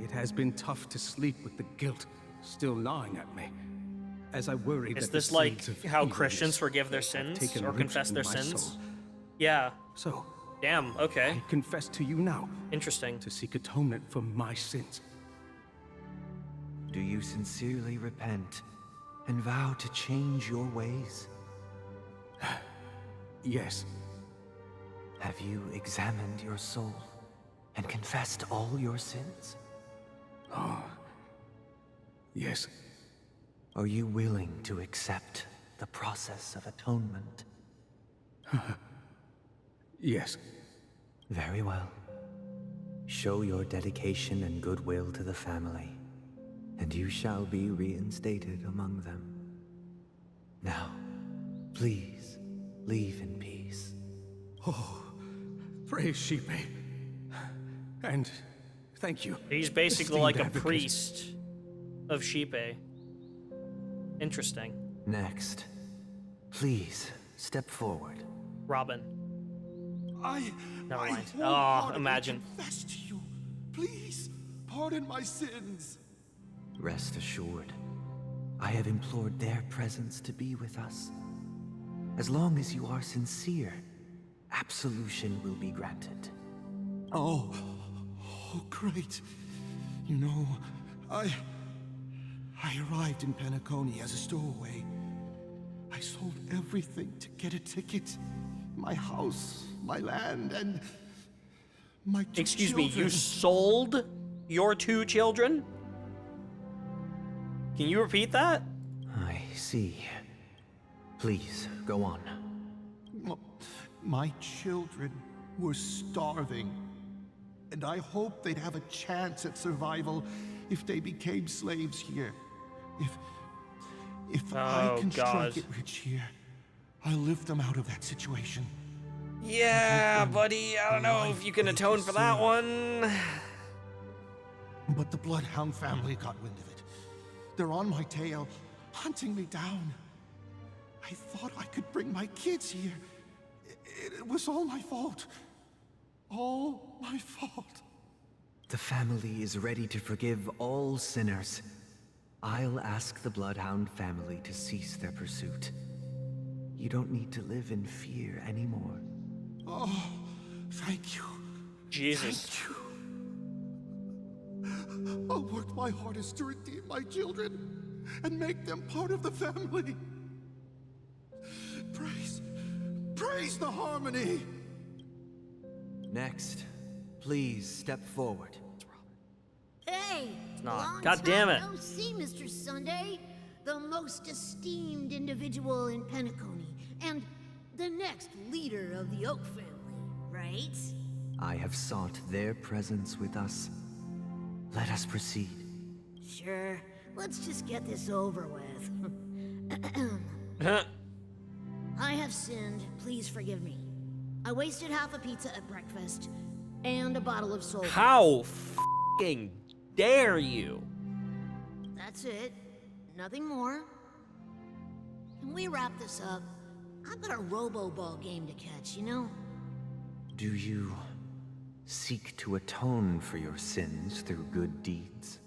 it has been tough to sleep with the guilt still gnawing at me, as I worry that Is this like how Christians forgive their sins or confess their sins? Soul. Yeah. So, damn, okay. I confess to you now. Interesting. To seek atonement for my sins. Do you sincerely repent and vow to change your ways? Yes. Have you examined your soul and confessed all your sins? Oh. Yes. Are you willing to accept the process of atonement? Yes. Very well. Show your dedication and goodwill to the family, and you shall be reinstated among them. Now, please, leave in peace. Oh, praise Shipe. And thank you. He's basically like a priest of Shipe. Interesting. Next, please step forward. Robin. Never mind. Oh, wholeheartedly imagine. confess to you. Please, pardon my sins. Rest assured, I have implored their presence to be with us. As long as you are sincere, absolution will be granted. Oh, great. You know, I arrived in Penacony as a stowaway. I sold everything to get a ticket. My house, my land, and my two Excuse me, children. you sold your 2 children? Can you repeat that? I see. Please, go on. My children were starving, and I hoped they'd have a chance at survival if they became slaves here. If I can strike it rich here, I'll lift them out of that situation. Yeah, buddy, I don't know if you can atone for that one. But the Bloodhound family got wind of it. They're on my tail, hunting me down. I thought I could bring my kids here. It was all my fault. All my fault. The family is ready to forgive all sinners. I'll ask the Bloodhound family to cease their pursuit. You don't need to live in fear anymore. Oh, thank you. Jesus. Thank you. I'll work my hardest to redeem my children and make them part of the family. Praise the harmony. Next, please step forward. Hey! It's not. Long God damn it. time no see, Mr. Sunday. The most esteemed individual in Penacony, and the next leader of the Oak family, right? I have sought their presence with us. Let us proceed. Sure. Let's just get this over with. I have sinned. Please forgive me. I wasted half a pizza at breakfast, and a bottle of soul. How f***ing dare you? That's it. Nothing more. Can we wrap this up? I've got a robo-ball game to catch, you know? Do you seek to atone for your sins through good deeds?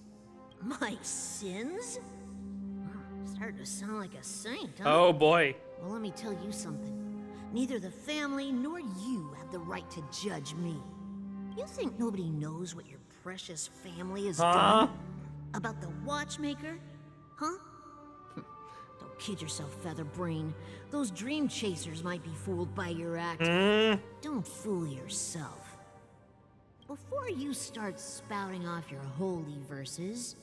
My sins? Starting to sound like a saint, huh? Oh boy. Well, let me tell you something. Neither the family nor you have the right to judge me. You think nobody knows what your precious family has done? About the watchmaker? Huh? Don't kid yourself, Featherbrain. Those dream chasers might be fooled by your act. Don't fool yourself. Before you start spouting off your holy verses,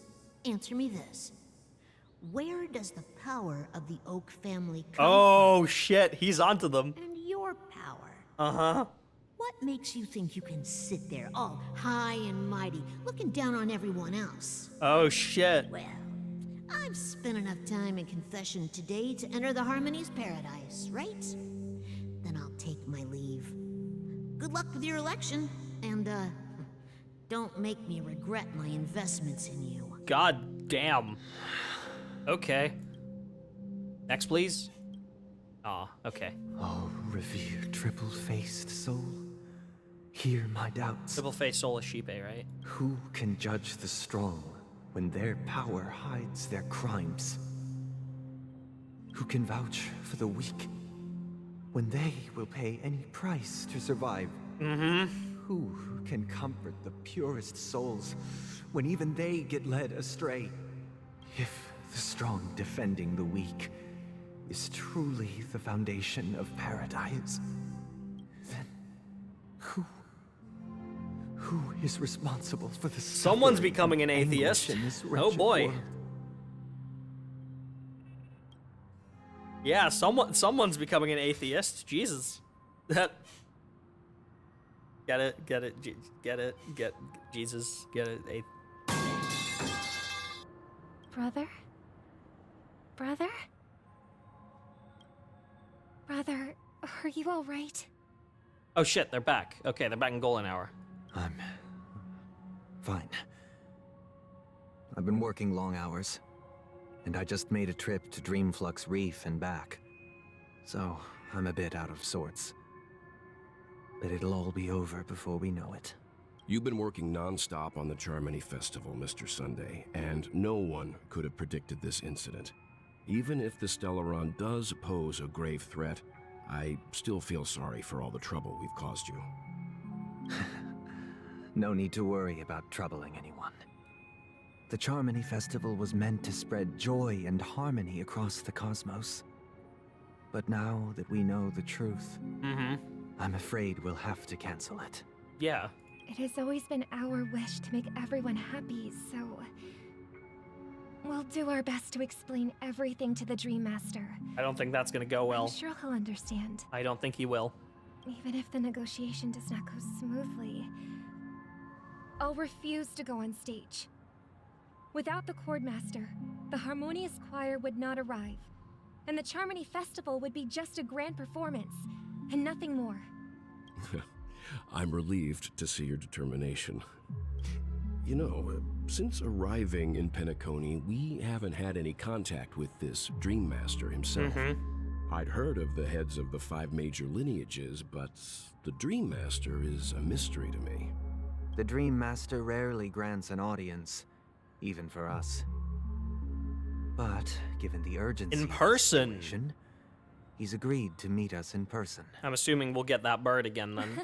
answer me this. Where does the power of the Oak family come Oh shit, he's onto them. from? And your power? Uh-huh. What makes you think you can sit there all high and mighty, looking down on everyone else? Oh shit. Well, I've spent enough time in confession today to enter the Harmony's paradise, right? Then I'll take my leave. Good luck with your election, and don't make me regret my investments in you. God damn. Okay. Next, please. Aw, okay. Oh, revered triple-faced soul, hear my doubts. Triple-faced soul is Sheepe, right? Who can judge the strong when their power hides their crimes? Who can vouch for the weak when they will pay any price to survive? Who can comfort the purest souls when even they get led astray? If the strong defending the weak is truly the foundation of paradise, then who is responsible for the Someone's suffering becoming an and atheist. anguish in this Oh wretched boy. world? Yeah, someone's becoming an atheist. Jesus. That. Get it, get Jesus, get it. Brother? Brother? Brother, are you all right? Oh shit, they're back. Okay, they're back in Golden Hour. I'm fine. I've been working long hours, and I just made a trip to Dreamflux Reef and back. So, I'm a bit out of sorts. But it'll all be over before we know it. You've been working non-stop on the Charmony Festival, Mr. Sunday, and no one could have predicted this incident. Even if the Stellaron does pose a grave threat, I still feel sorry for all the trouble we've caused you. No need to worry about troubling anyone. The Charmony Festival was meant to spread joy and harmony across the cosmos. But now that we know the truth, I'm afraid we'll have to cancel it. Yeah. It has always been our wish to make everyone happy, so we'll do our best to explain everything to the Dream Master. I don't think that's gonna go well. I'm sure he'll understand. I don't think he will. Even if the negotiation does not go smoothly, I'll refuse to go on stage. Without the Chordmaster, the Harmonious Choir would not arrive, and the Charmony Festival would be just a grand performance, and nothing more. I'm relieved to see your determination. You know, since arriving in Penacony, we haven't had any contact with this Dream Master himself. I'd heard of the heads of the 5 major lineages, but the Dream Master is a mystery to me. The Dream Master rarely grants an audience, even for us. But, given the urgency In person. of the situation, he's agreed to meet us in person. I'm assuming we'll get that bird again then.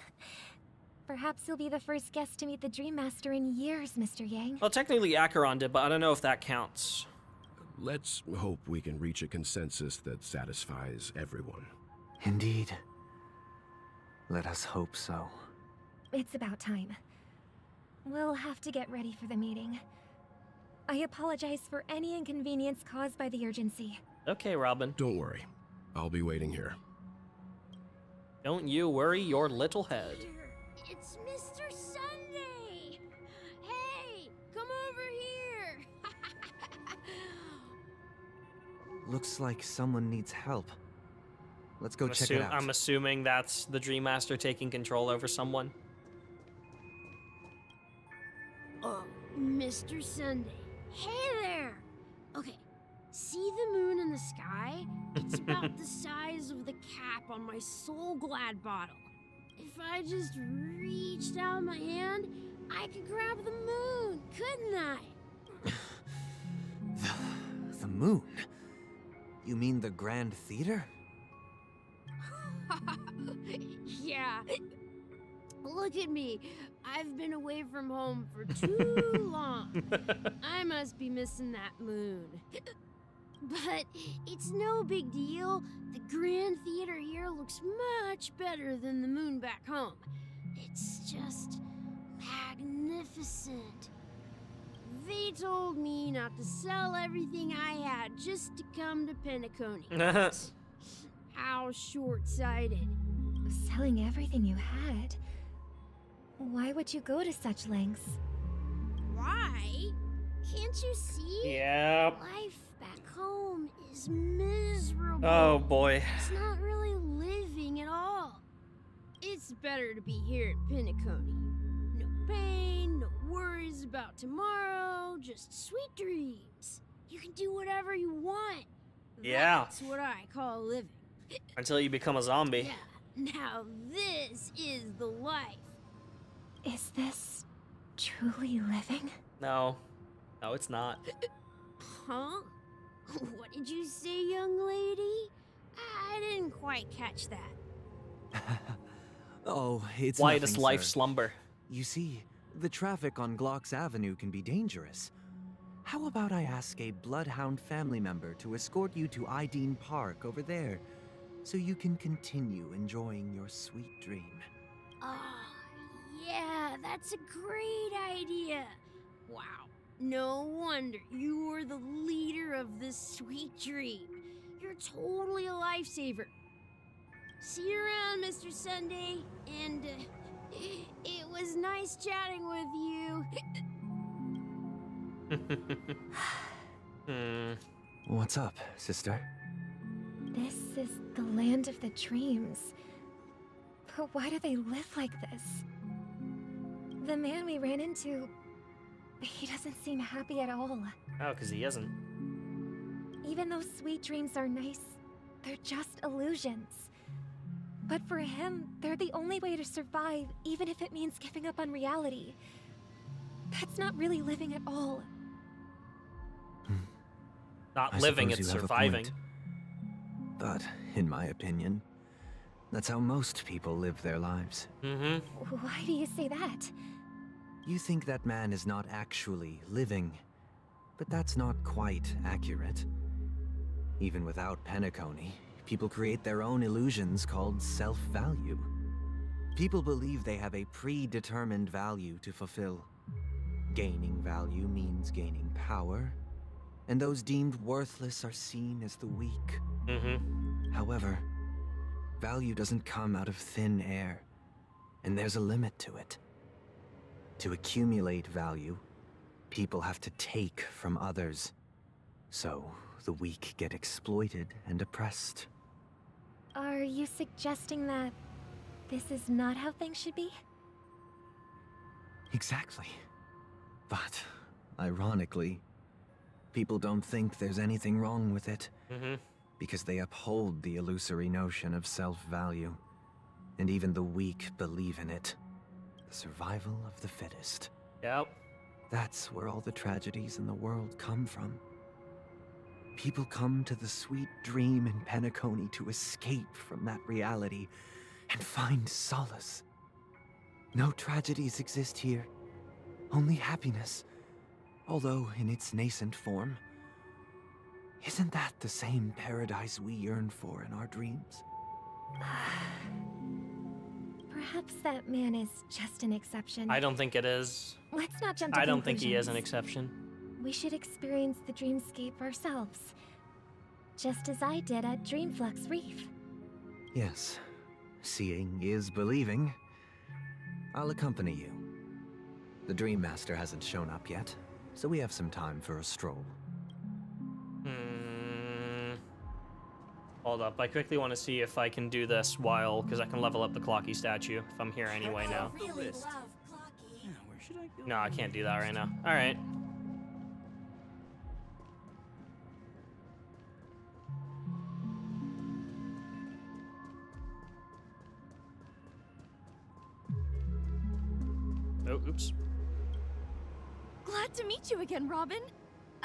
Perhaps you'll be the first guest to meet the Dream Master in years, Mr. Yang. Well, technically Acheron did, but I don't know if that counts. Let's hope we can reach a consensus that satisfies everyone. Indeed. Let us hope so. It's about time. We'll have to get ready for the meeting. I apologize for any inconvenience caused by the urgency. Okay, Robin. Don't worry. I'll be waiting here. Don't you worry your little head. It's Mr. Sunday! Hey, come over here! Looks like someone needs help. Let's go check it out. I'm assuming that's the Dream Master taking control over someone. Mr. Sunday. Hey there! Okay, see the moon in the sky? It's about the size of the cap on my Soul Glad bottle. If I just reached out my hand, I could grab the moon, couldn't I? The moon? You mean the Grand Theater? Yeah. Look at me. I've been away from home for too long. I must be missing that moon. But it's no big deal. The Grand Theater here looks much better than the moon back home. It's just magnificent. They told me not to sell everything I had just to come to Penacony. How short-sighted. Selling everything you had? Why would you go to such lengths? Why? Can't you see? Yep. Life back home is miserable. Oh boy. It's not really living at all. It's better to be here at Penacony. No pain, no worries about tomorrow, just sweet dreams. You can do whatever you want. Yeah. That's what I call living. Until you become a zombie. Yeah, now this is the life. Is this truly living? No. No, it's not. Huh? What did you say, young lady? I didn't quite catch that. Oh, it's Why does nothing, life sir. slumber? You see, the traffic on Glock's Avenue can be dangerous. How about I ask a Bloodhound family member to escort you to Ideen Park over there, so you can continue enjoying your sweet dream? Oh, yeah, that's a great idea. Wow, no wonder you were the leader of this sweet dream. You're totally a lifesaver. See you around, Mr. Sunday, and it was nice chatting with you. What's up, sister? This is the land of the dreams. But why do they live like this? The man we ran into, he doesn't seem happy at all. Oh, because he isn't. Even though sweet dreams are nice, they're just illusions. But for him, they're the only way to survive, even if it means giving up on reality. That's not really living at all. Not I living, suppose it's you have a surviving. point. But, in my opinion, that's how most people live their lives. Mm-hmm. Why do you say that? You think that man is not actually living, but that's not quite accurate. Even without Penacony, people create their own illusions called self-value. People believe they have a predetermined value to fulfill. Gaining value means gaining power, and those deemed worthless are seen as the weak. Mm-hmm. However, value doesn't come out of thin air, and there's a limit to it. To accumulate value, people have to take from others. So, the weak get exploited and oppressed. Are you suggesting that this is not how things should be? Exactly. But, ironically, people don't think there's anything wrong with it. Mm-hmm. Because they uphold the illusory notion of self-value. And even the weak believe in it. The survival of the fittest. Yep. That's where all the tragedies in the world come from. People come to the sweet dream in Penacony to escape from that reality and find solace. No tragedies exist here, only happiness, although in its nascent form. Isn't that the same paradise we yearn for in our dreams? Perhaps that man is just an exception. I don't think it is. Let's not jump to I don't think he is conclusions. an exception. We should experience the dreamscape ourselves. Just as I did at Dreamflux Reef. Yes, seeing is believing. I'll accompany you. The Dream Master hasn't shown up yet, so we have some time for a stroll. Hold up, I quickly want to see if I can do this while, because I can level up the Clocky statue if I'm here anyway now. Really love Clocky. Yeah, where should I go? No, I can't do that right now. Alright. Oh, oops. Glad to meet you again, Robin.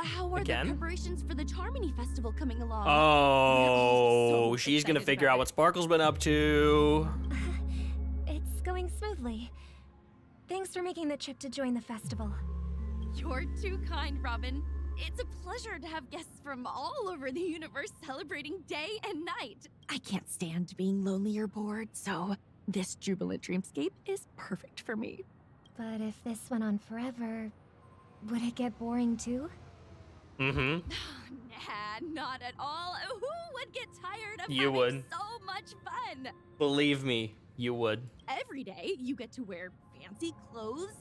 How are Again? the preparations for the Charmony Festival coming along? Oh, she's gonna figure out what Sparkle's been up to. It's going smoothly. Thanks for making the trip to join the festival. You're too kind, Robin. It's a pleasure to have guests from all over the universe celebrating day and night. I can't stand being lonely or bored, so this jubilant dreamscape is perfect for me. But if this went on forever, would it get boring too? Mm-hmm. Nah, not at all. Who would get tired of You having would. so much fun? Believe me, you would. Every day, you get to wear fancy clothes,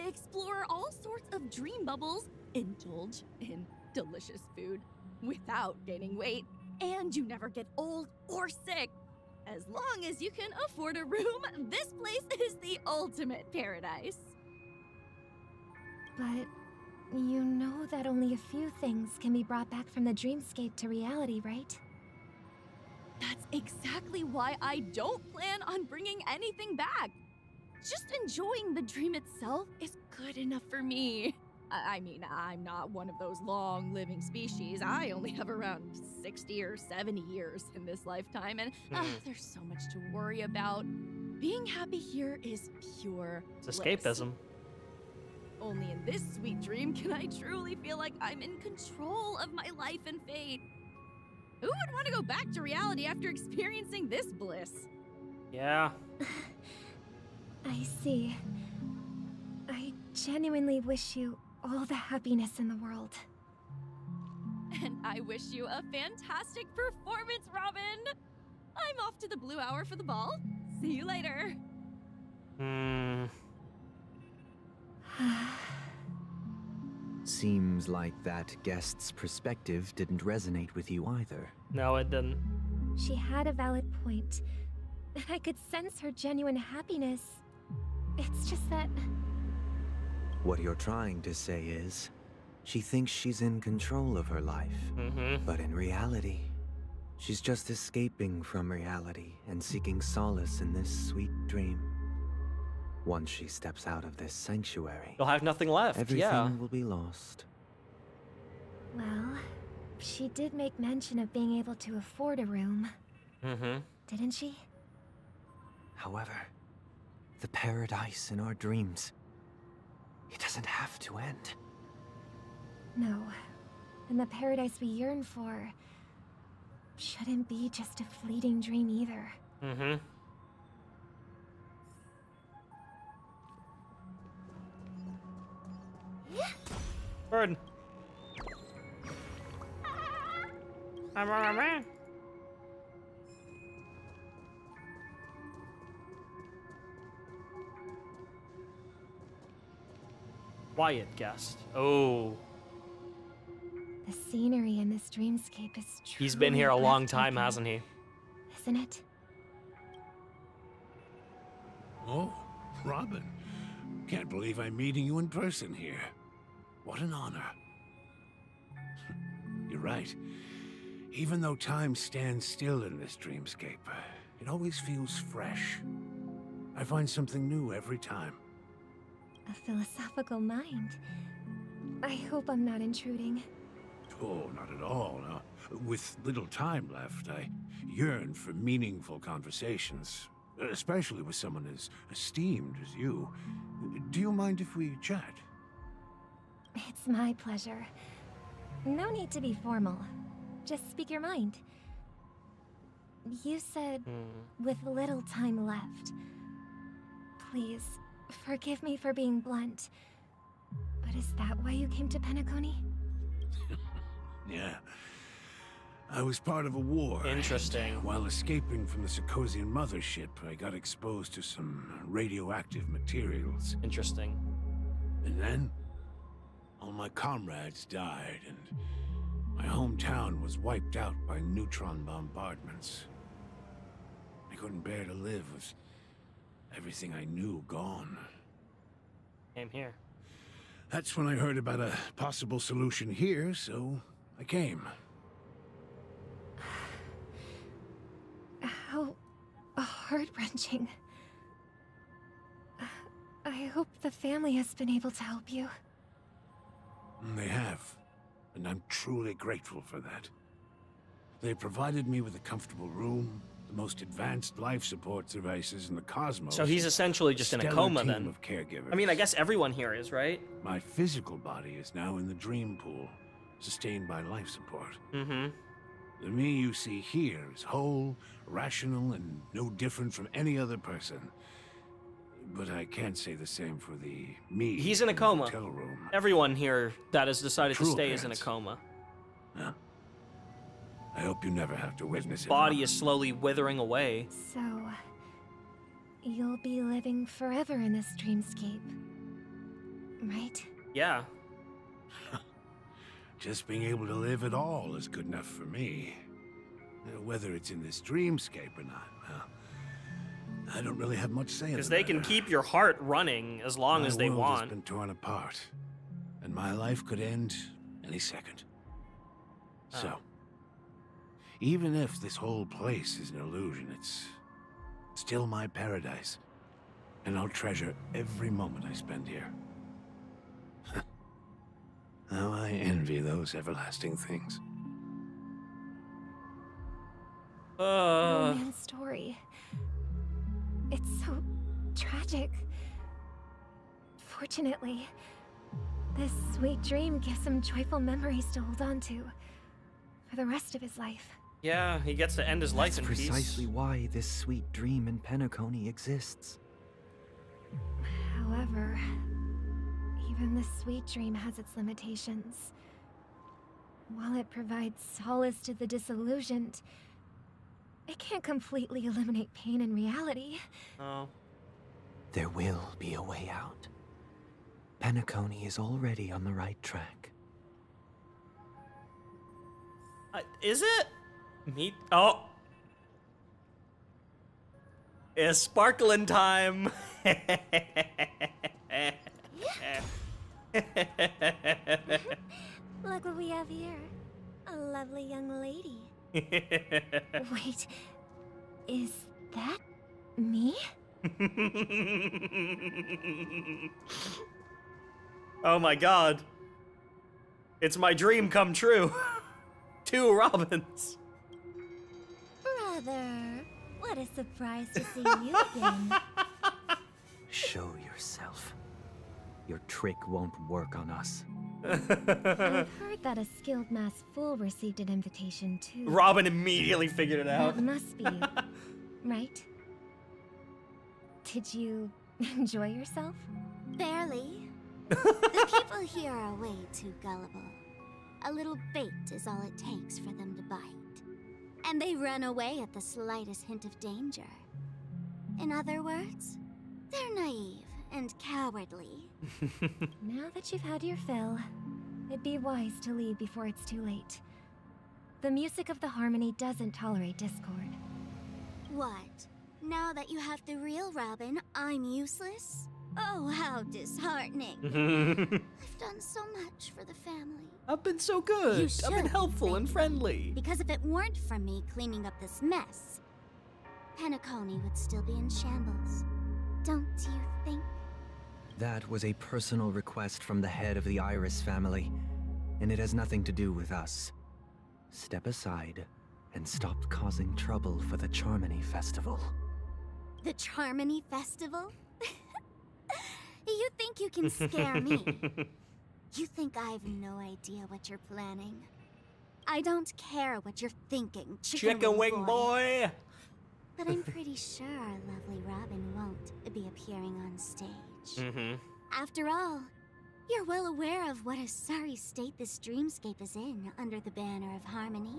explore all sorts of dream bubbles, indulge in delicious food without gaining weight, and you never get old or sick. As long as you can afford a room, this place is the ultimate paradise. But you know that only a few things can be brought back from the dreamscape to reality, right? That's exactly why I don't plan on bringing anything back. Just enjoying the dream itself is good enough for me. I mean, I'm not one of those long-living species. I only have around 60 or 70 years in this lifetime, and there's so much to worry about. Being happy here is pure It's bliss. escapism. Only in this sweet dream can I truly feel like I'm in control of my life and fate. Who would want to go back to reality after experiencing this bliss? Yeah. I see. I genuinely wish you all the happiness in the world. And I wish you a fantastic performance, Robin! I'm off to the Blue Hour for the ball. See you later. Seems like that guest's perspective didn't resonate with you either. No, it didn't. She had a valid point. I could sense her genuine happiness. It's just that... What you're trying to say is, she thinks she's in control of her life. But in reality, she's just escaping from reality and seeking solace in this sweet dream. Once she steps out of this sanctuary, You'll have nothing left, everything will be lost. Well, she did make mention of being able to afford a room. Didn't she? However, the paradise in our dreams, it doesn't have to end. No. And the paradise we yearn for shouldn't be just a fleeting dream either. Bird. Quiet guest. Oh. The scenery in this dreamscape is truly He's been here a long time, breathtaking, hasn't he? Isn't it? Oh, Robin. Can't believe I'm meeting you in person here. What an honor. You're right. Even though time stands still in this dreamscape, it always feels fresh. I find something new every time. A philosophical mind. I hope I'm not intruding. Oh, not at all. No. With little time left, I yearn for meaningful conversations, especially with someone as esteemed as you. Do you mind if we chat? It's my pleasure. No need to be formal. Just speak your mind. You said, with little time left. Please, forgive me for being blunt. But is that why you came to Penacony? Yeah. I was part of a war. Interesting. And while escaping from the Sarkosian mothership, I got exposed to some radioactive materials. Interesting. And then, all my comrades died, and my hometown was wiped out by neutron bombardments. I couldn't bear to live with everything I knew gone. Came here. That's when I heard about a possible solution here, so I came. How heart-wrenching. I hope the family has been able to help you. They have, and I'm truly grateful for that. They provided me with a comfortable room, the most advanced life support devices in the cosmos. So he's essentially just in a stellar coma team then. Of caregivers. I mean, I guess everyone here is, right? My physical body is now in the dream pool, sustained by life support. Mm-hmm. The me you see here is whole, rational, and no different from any other person. But I can't say the same for the me. He's in a coma. The hotel room. Everyone here that has decided to True stay is in a appearance. coma. Huh. I hope you never have to witness His it. body is slowly withering away. So, you'll be living forever in this dreamscape, right? Yeah. Just being able to live at all is good enough for me. Whether it's in this dreamscape or not, well, I don't really have much say in Because the they can matter. keep your heart running as long My as they world want. has been torn apart, and my life could end any second. So, even if this whole place is an illusion, it's still my paradise, and I'll treasure every moment I spend here. How I envy those everlasting things. Poor man's story. It's so tragic. Fortunately, this sweet dream gives him joyful memories to hold on to for the rest of his life. Yeah, he gets to end his life in peace. Precisely why this sweet dream in Penacony exists. However, even this sweet dream has its limitations. While it provides solace to the disillusioned, it can't completely eliminate pain in reality. Oh. There will be a way out. Penacony is already on the right track. Is it? Me? Oh. It's sparkling time. Look what we have here. A lovely young lady. Wait, is that me? Oh my god. It's my dream come true. 2 Robins. Brother, what a surprise to see you again. Show yourself. Your trick won't work on us. I've heard that a skilled mass fool received an invitation too. Robin immediately figured it out. That must be you, right? Did you enjoy yourself? Barely. The people here are way too gullible. A little bait is all it takes for them to bite. And they run away at the slightest hint of danger. In other words, they're naive and cowardly. Now that you've had your fill, it'd be wise to leave before it's too late. The music of the harmony doesn't tolerate discord. What? Now that you have the real Robin, I'm useless? Oh, how disheartening. I've done so much for the family. I've been so good. You I've been should helpful thank and me, friendly. Because if it weren't for me cleaning up this mess, Penacony would still be in shambles. Don't you think? That was a personal request from the head of the Iris family, and it has nothing to do with us. Step aside and stop causing trouble for the Charmony Festival. The Charmony Festival? You think you can scare me? You think I have no idea what you're planning? I don't care what you're thinking, Chicken Wing boy. But I'm pretty sure our lovely Robin won't be appearing on stage. Mm-hmm. After all, you're well aware of what a sorry state this dreamscape is in under the banner of harmony.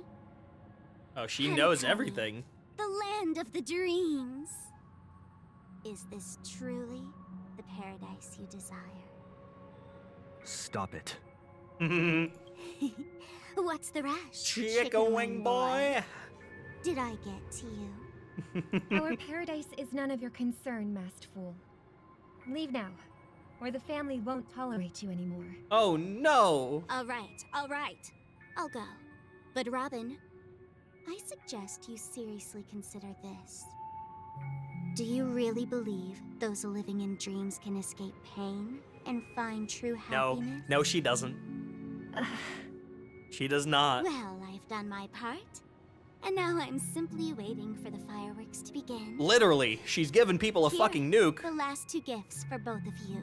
Oh, she knows everything. The land of the dreams. Is this truly the paradise you desire? Stop it. What's the rush? Chicken wing boy. Did I get to you? Our paradise is none of your concern, masked fool. Leave now, or the family won't tolerate you anymore. Oh no! All right. I'll go. But Robin, I suggest you seriously consider this. Do you really believe those living in dreams can escape pain and find true happiness? No, she doesn't. She does not. Well, I've done my part. And now I'm simply waiting for the fireworks to begin. Literally, she's given people a Here, fucking nuke. The last 2 gifts for both of you.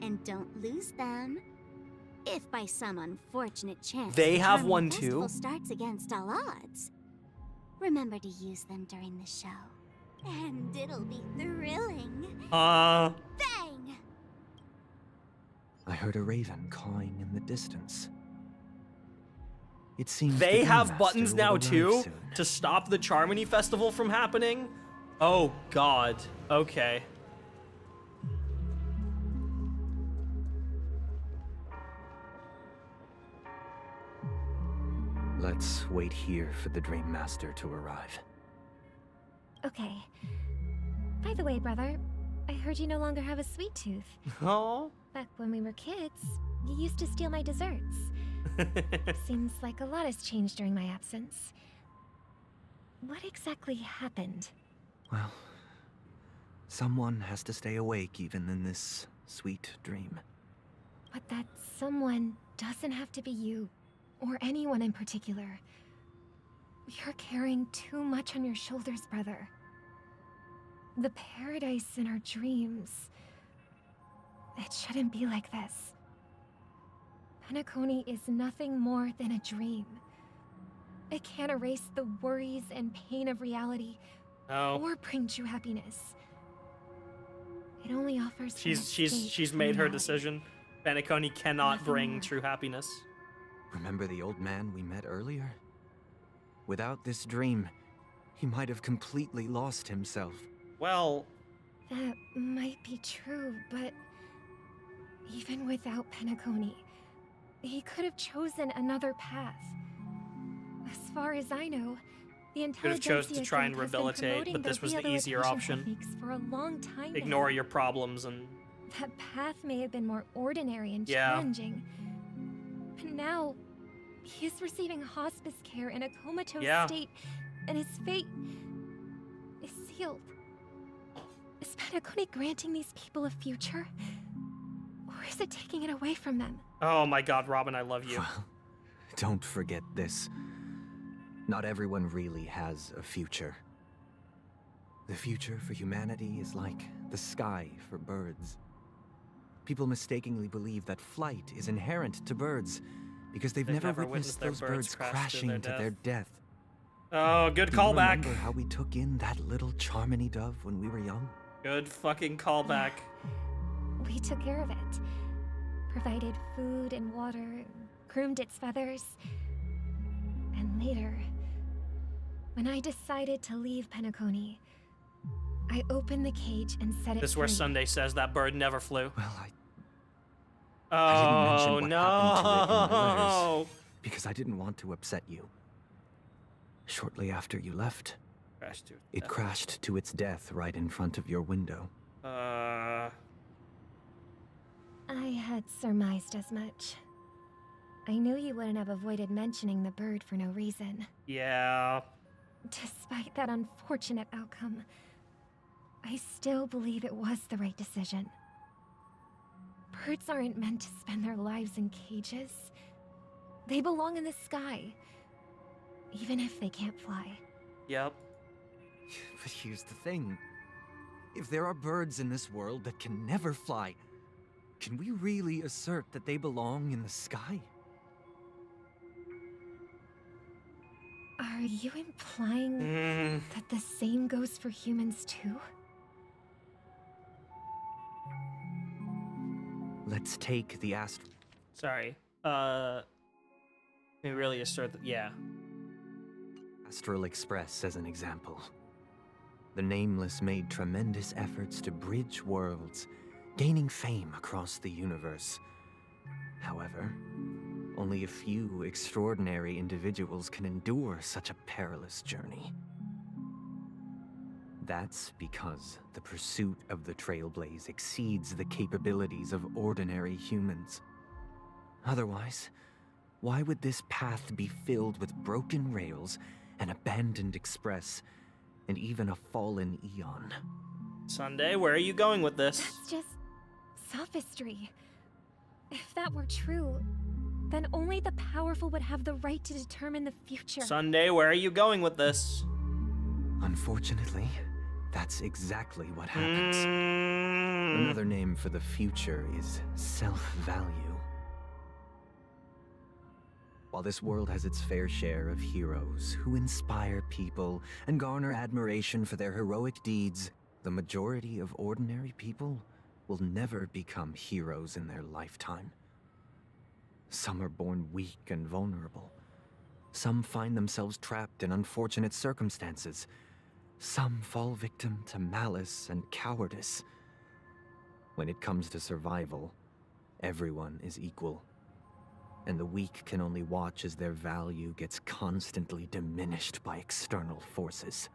And don't lose them. If by some unfortunate chance They the have charming one festival too? starts against all odds, remember to use them during the show. And it'll be thrilling. Bang! I heard a raven cawing in the distance. It seems They the have Dream buttons Master now will arrive too soon. to stop the Charmony Festival from happening? Oh god. Okay. Let's wait here for the Dream Master to arrive. Okay. By the way, brother, I heard you no longer have a sweet tooth. Oh. Back when we were kids, you used to steal my desserts. Seems like a lot has changed during my absence. What exactly happened? Well, someone has to stay awake even in this sweet dream. But that someone doesn't have to be you, or anyone in particular. You're carrying too much on your shoulders, brother. The paradise in our dreams. It shouldn't be like this. Penacony is nothing more than a dream. It can't erase the worries and pain of reality, or bring true happiness. It only offers. She's made her decision. Penacony cannot bring true happiness. Remember the old man we met earlier? Without this dream, he might have completely lost himself. Well, That might be true, but even without Penacony, he could have chosen another path. As far as I know, the could have chose to Intelligentsia try and Group has been rehabilitate, promoting but this was the easier rehabilitation option. techniques for a long time Ignore now. your problems and That path may have been more ordinary and Yeah. challenging, but now he is receiving hospice care in a comatose Yeah. state, and his fate is sealed. Is Penacony granting these people a future, or is it taking it away from them? oh my god, Robin, I love you. Don't forget this. Not everyone really has a future. The future for humanity is like the sky for birds. People mistakenly believe that flight is inherent to birds because they've never witnessed their those birds birds crash to crashing their to death. their death. Oh, good Do you callback. remember how we took in that little Charmony dove when we were young? Good fucking callback. We took care of it. Provided food and water, groomed its feathers. And later, when I decided to leave Penacony, I opened the cage and set it This is where free. Sunday says that bird never flew. Well, I Oh didn't mention what happened to it in my no! letters because I didn't want to upset you. Shortly after you left, it crashed to its death right in front of your window. I had surmised as much. I knew you wouldn't have avoided mentioning the bird for no reason. Yeah. Despite that unfortunate outcome, I still believe it was the right decision. Birds aren't meant to spend their lives in cages. They belong in the sky, even if they can't fly. Yep. But here's the thing. If there are birds in this world that can never fly, can we really assert that they belong in the sky? Are you implying that the same goes for humans too? let's take the Sorry. Let me really assert that. Yeah. Astral Express as an example. The Nameless made tremendous efforts to bridge worlds, gaining fame across the universe. However, only a few extraordinary individuals can endure such a perilous journey. That's because the pursuit of the Trailblaze exceeds the capabilities of ordinary humans. Otherwise, why would this path be filled with broken rails, an abandoned express, and even a fallen Eon? Sunday, where are you going with this? That's just sophistry. If that were true, then only the powerful would have the right to determine the future. Sunday, where are you going with this? Unfortunately, that's exactly what happens. Another name for the future is self-value. While this world has its fair share of heroes who inspire people and garner admiration for their heroic deeds, the majority of ordinary people will never become heroes in their lifetime. Some are born weak and vulnerable. Some find themselves trapped in unfortunate circumstances. Some fall victim to malice and cowardice. When it comes to survival, everyone is equal. And the weak can only watch as their value gets constantly diminished by external forces.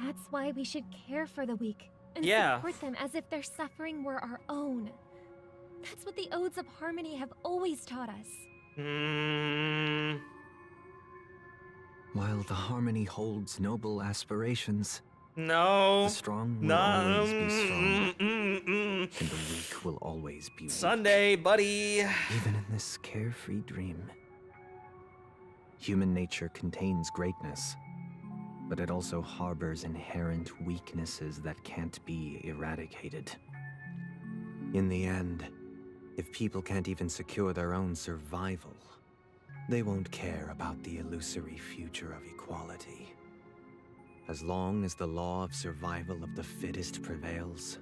That's why we should care for the weak and Yeah. support them as if their suffering were our own. That's what the Odes of Harmony have always taught us. While the Harmony holds noble aspirations, no, the strong will always be strong, and the weak will always be weak. Sunday, buddy. Even in this carefree dream, human nature contains greatness, but it also harbors inherent weaknesses that can't be eradicated. In the end, if people can't even secure their own survival, they won't care about the illusory future of equality. As long as the law of survival of the fittest prevails,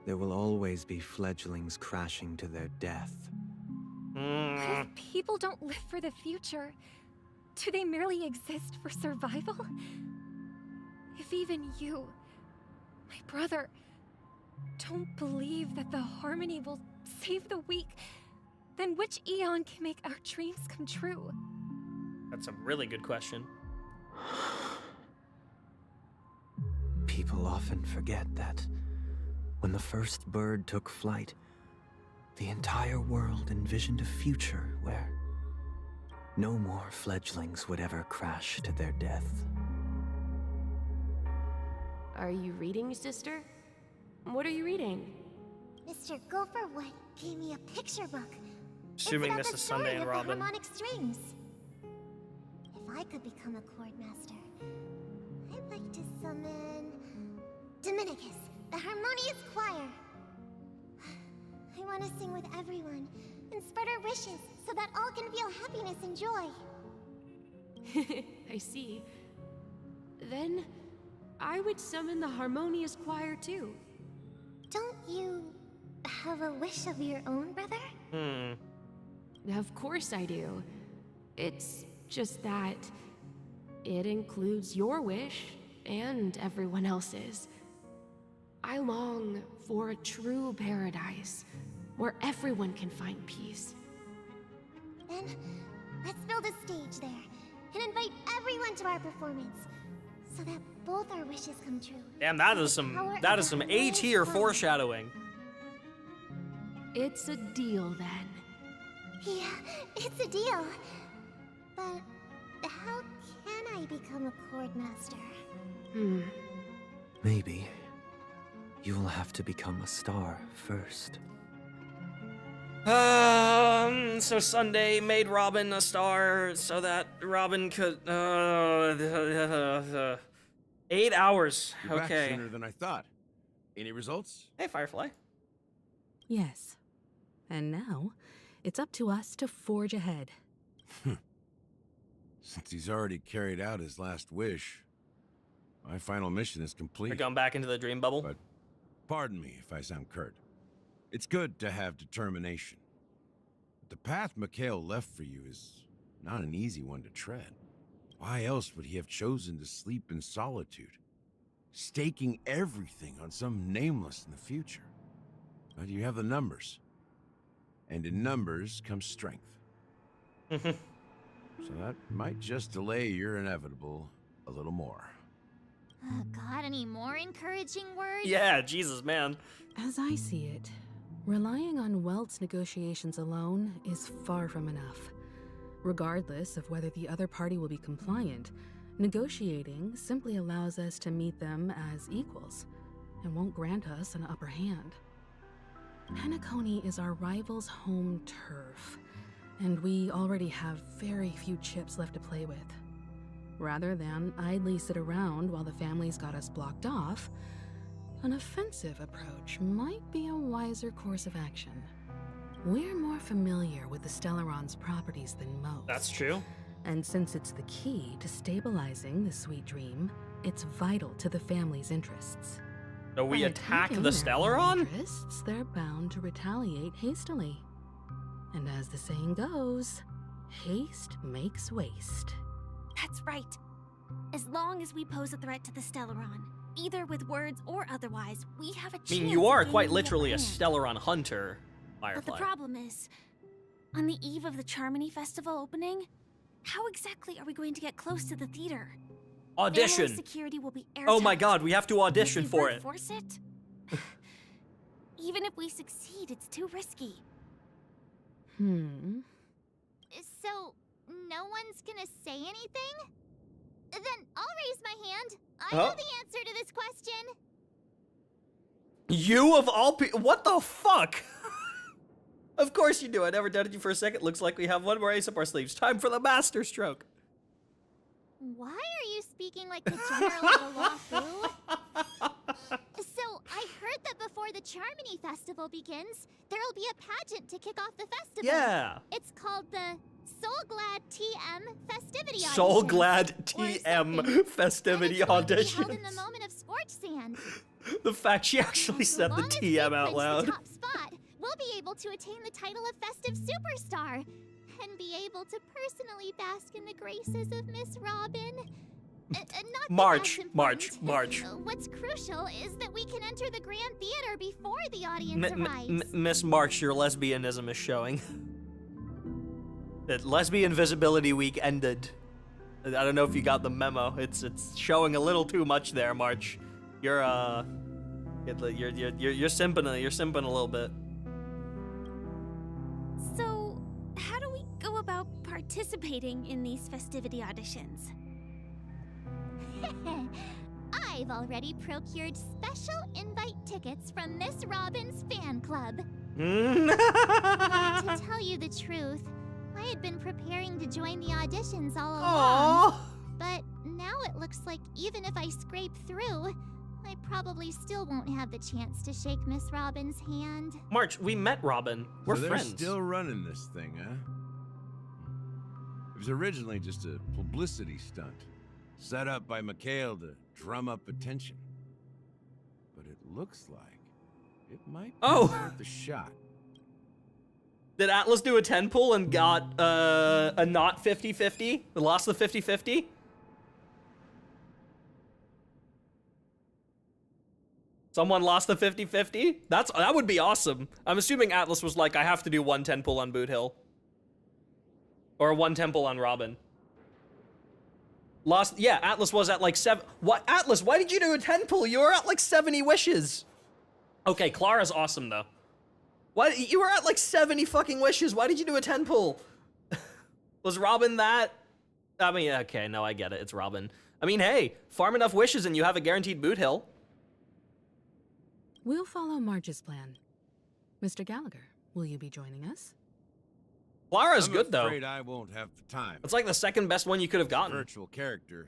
there will always be fledglings crashing to their death. But if people don't live for the future, do they merely exist for survival? If even you, my brother, don't believe that the Harmony will save the weak, then which Eon can make our dreams come true? That's a really good question. People often forget that when the first bird took flight, the entire world envisioned a future where no more fledglings would ever crash to their death. Are you reading, sister? What are you reading? Mr. Gopherwood gave me a picture book. Assuming it's this about is the Sunday and story of the Robin. harmonic strings. If I could become a chord master, I'd like to summon Dominicus, the harmonious choir. I want to sing with everyone and spread our wishes so that all can feel happiness and joy. I see. Then I would summon the harmonious choir too. Don't you have a wish of your own, brother? Of course I do. It's just that it includes your wish and everyone else's. I long for a true paradise where everyone can find peace. Then, let's build a stage there and invite everyone to our performance so that both our wishes come true. Damn, that is some A tier foreshadowing. It's a deal then. Yeah, it's a deal. But how can I become a chord master? Maybe you will have to become a star first. So Sunday made Robin a star so that Robin could 8 hours. You're back Okay. sooner than I thought. Any results? Hey, Firefly. Yes. And now, it's up to us to forge ahead. Since he's already carried out his last wish, my final mission is complete. We're going back into the dream bubble. But pardon me if I sound curt. It's good to have determination. But the path Mikhail left for you is not an easy one to tread. Why else would he have chosen to sleep in solitude, staking everything on some nameless in the future? But you have the numbers. And in numbers comes strength. So that might just delay your inevitable a little more. Got any more encouraging words? Yeah, Jesus, man. As I see it, relying on Welt's negotiations alone is far from enough. Regardless of whether the other party will be compliant, negotiating simply allows us to meet them as equals and won't grant us an upper hand. Penacony is our rival's home turf, and we already have very few chips left to play with. Rather than idly sit around while the family's got us blocked off, an offensive approach might be a wiser course of action. We're more familiar with the Stellaron's properties than most. That's true. And since it's the key to stabilizing the sweet dream, it's vital to the family's interests. So we By attack attacking the their Stellaron? interests, they're bound to retaliate hastily. And as the saying goes, haste makes waste. That's right. As long as we pose a threat to the Stellaron, either with words or otherwise, we have a chance. I mean, you are of quite gaining the literally a upper hand. Stellaron hunter, Firefly. But the problem is, on the eve of the Charmony Festival opening, how exactly are we going to get close to the theater? Audition. Family security will be Oh my airtight. god, we have to audition If we for it. Force it? Even if we succeed, it's too risky. So, no one's gonna say anything? Then I'll raise my hand. I Oh. know the answer to this question. You of all people, what the fuck? Of course you do. I never doubted you for a second. Looks like we have one more ace up our sleeves. Time for the master stroke. Why are you speaking like the general of the Wafu? So, I heard that before the Charmony Festival begins, there'll be a pageant to kick off the festival. Yeah. It's called the Soul Glad TM Festivity Audition. Soul Glad TM festivity Held in audition. the moment of scorch sand. The fact she actually said the TM out Clinch loud. the top spot, we'll be able to attain the title of Festive Superstar and be able to personally bask in the graces of Miss Robin. Not that March, that's March, important. March. What's crucial is that we can enter the Grand Theater before the audience arrives. Miss March, your lesbianism is showing. That lesbian visibility week ended. I don't know if you got the memo. It's showing a little too much there, March. You're simping a little bit. So, how do we go about participating in these festivity auditions? I've already procured special invite tickets from Miss Robin's fan club. To tell you the truth, I had been preparing to join the auditions all along. But now it looks like even if I scrape through, I probably still won't have the chance to shake Miss Robin's hand. March, we met Robin. We're So they're friends. still running this thing, huh? It was originally just a publicity stunt, set up by Mikhail to drum up attention. But it looks like it might be worth a shot. Did Atlas do a 10 pull and got a not 50-50? Lost the 50-50? Someone lost the 50-50? That would be awesome. I'm assuming Atlas was like, I have to do one 10 pull on Boot Hill. Or one 10 pull on Robin. Lost, yeah, Atlas was at like 7. What, Atlas, why did you do a 10 pull? You were at like 70 wishes. Okay, Clara's awesome though. Why, you were at like 70 fucking wishes. Why did you do a 10 pull? Was Robin that? I mean, okay, no, I get it. It's Robin. I mean, hey, farm enough wishes and you have a guaranteed Boot Hill. We'll follow Marge's plan. Mr. Gallagher, will you be joining us? Clara's good though. I'm afraid I won't have the time. It's like the second best one you could have gotten. Virtual character.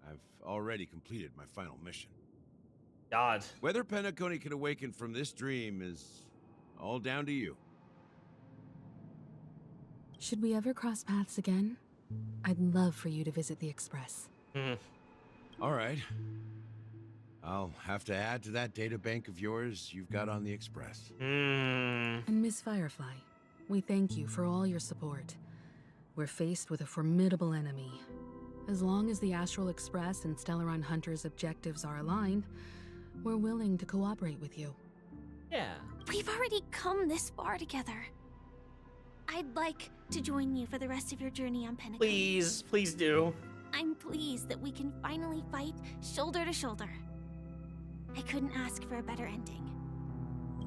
I've already completed my final mission. God. Whether Penacony can awaken from this dream is all down to you. Should we ever cross paths again? I'd love for you to visit the Express. All right. I'll have to add to that data bank of yours you've got on the Express. And Miss Firefly, we thank you for all your support. We're faced with a formidable enemy. As long as the Astral Express and Stellaron Hunter's objectives are aligned, we're willing to cooperate with you. Yeah. We've already come this far together. I'd like to join you for the rest of your journey on Penacony. Please, please do. I'm pleased that we can finally fight shoulder to shoulder. I couldn't ask for a better ending.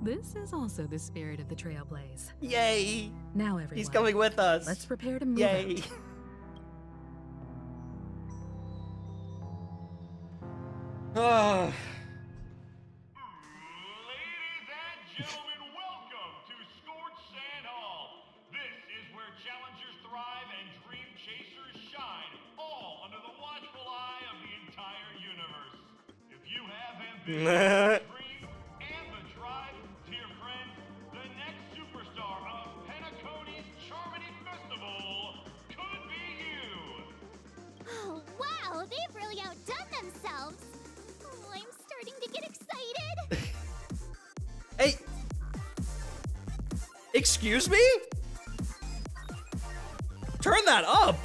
This is also the spirit of the Trailblaze. Yay! Now everyone, He's coming with us. let's prepare to move Yay! out. Ah. dream and the drive, dear friend, the next superstar of Penacony's Charmony Festival could be you! Oh, wow, they've really outdone themselves. Oh, I'm starting to get excited. Hey! Excuse me? Turn that up!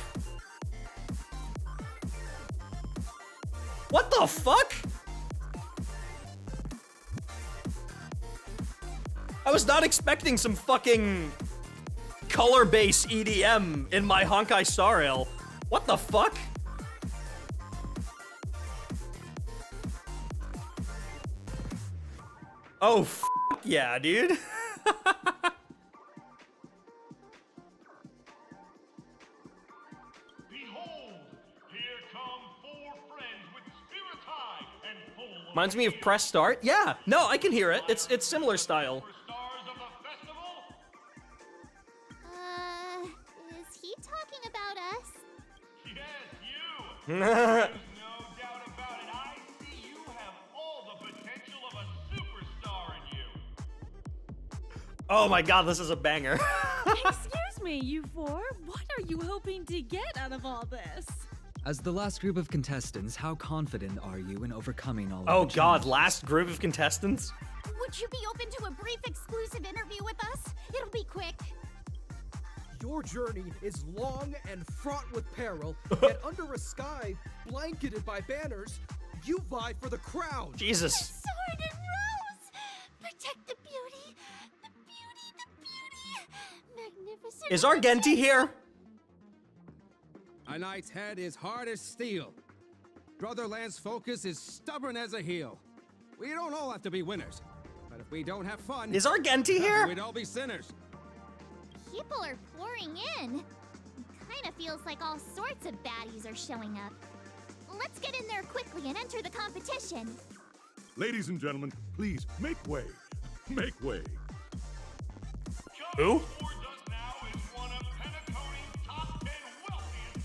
What the fuck? I was not expecting some fucking color-based EDM in my Honkai Star Rail. What the fuck? Oh, f yeah, dude. Reminds me of press start. Yeah, no, I can hear it. It's similar style. Is he talking about us? Yes, you! There's no doubt about it. I see you have all the potential of a superstar in you. Oh my god, this is a banger. Excuse me, you four. What are you hoping to get out of all this? As the last group of contestants, how confident are you in overcoming all of Oh the god, challenges? last group of contestants? Would you be open to a brief exclusive interview with us? It'll be quick. Your journey is long and fraught with peril, yet under a sky blanketed by banners, you vie for the crown. Jesus. Sword and rose! Protect the beauty! The beauty! Magnificent. Is Argenti here? A knight's head is hard as steel. Brotherland's focus is stubborn as a heel. We don't all have to be winners, but if we don't have fun... Is Argenti here? We'd all be sinners. People are pouring in. It kind of feels like all sorts of baddies are showing up. Let's get in there quickly and enter the competition. Ladies and gentlemen, please make way. Make way. Who?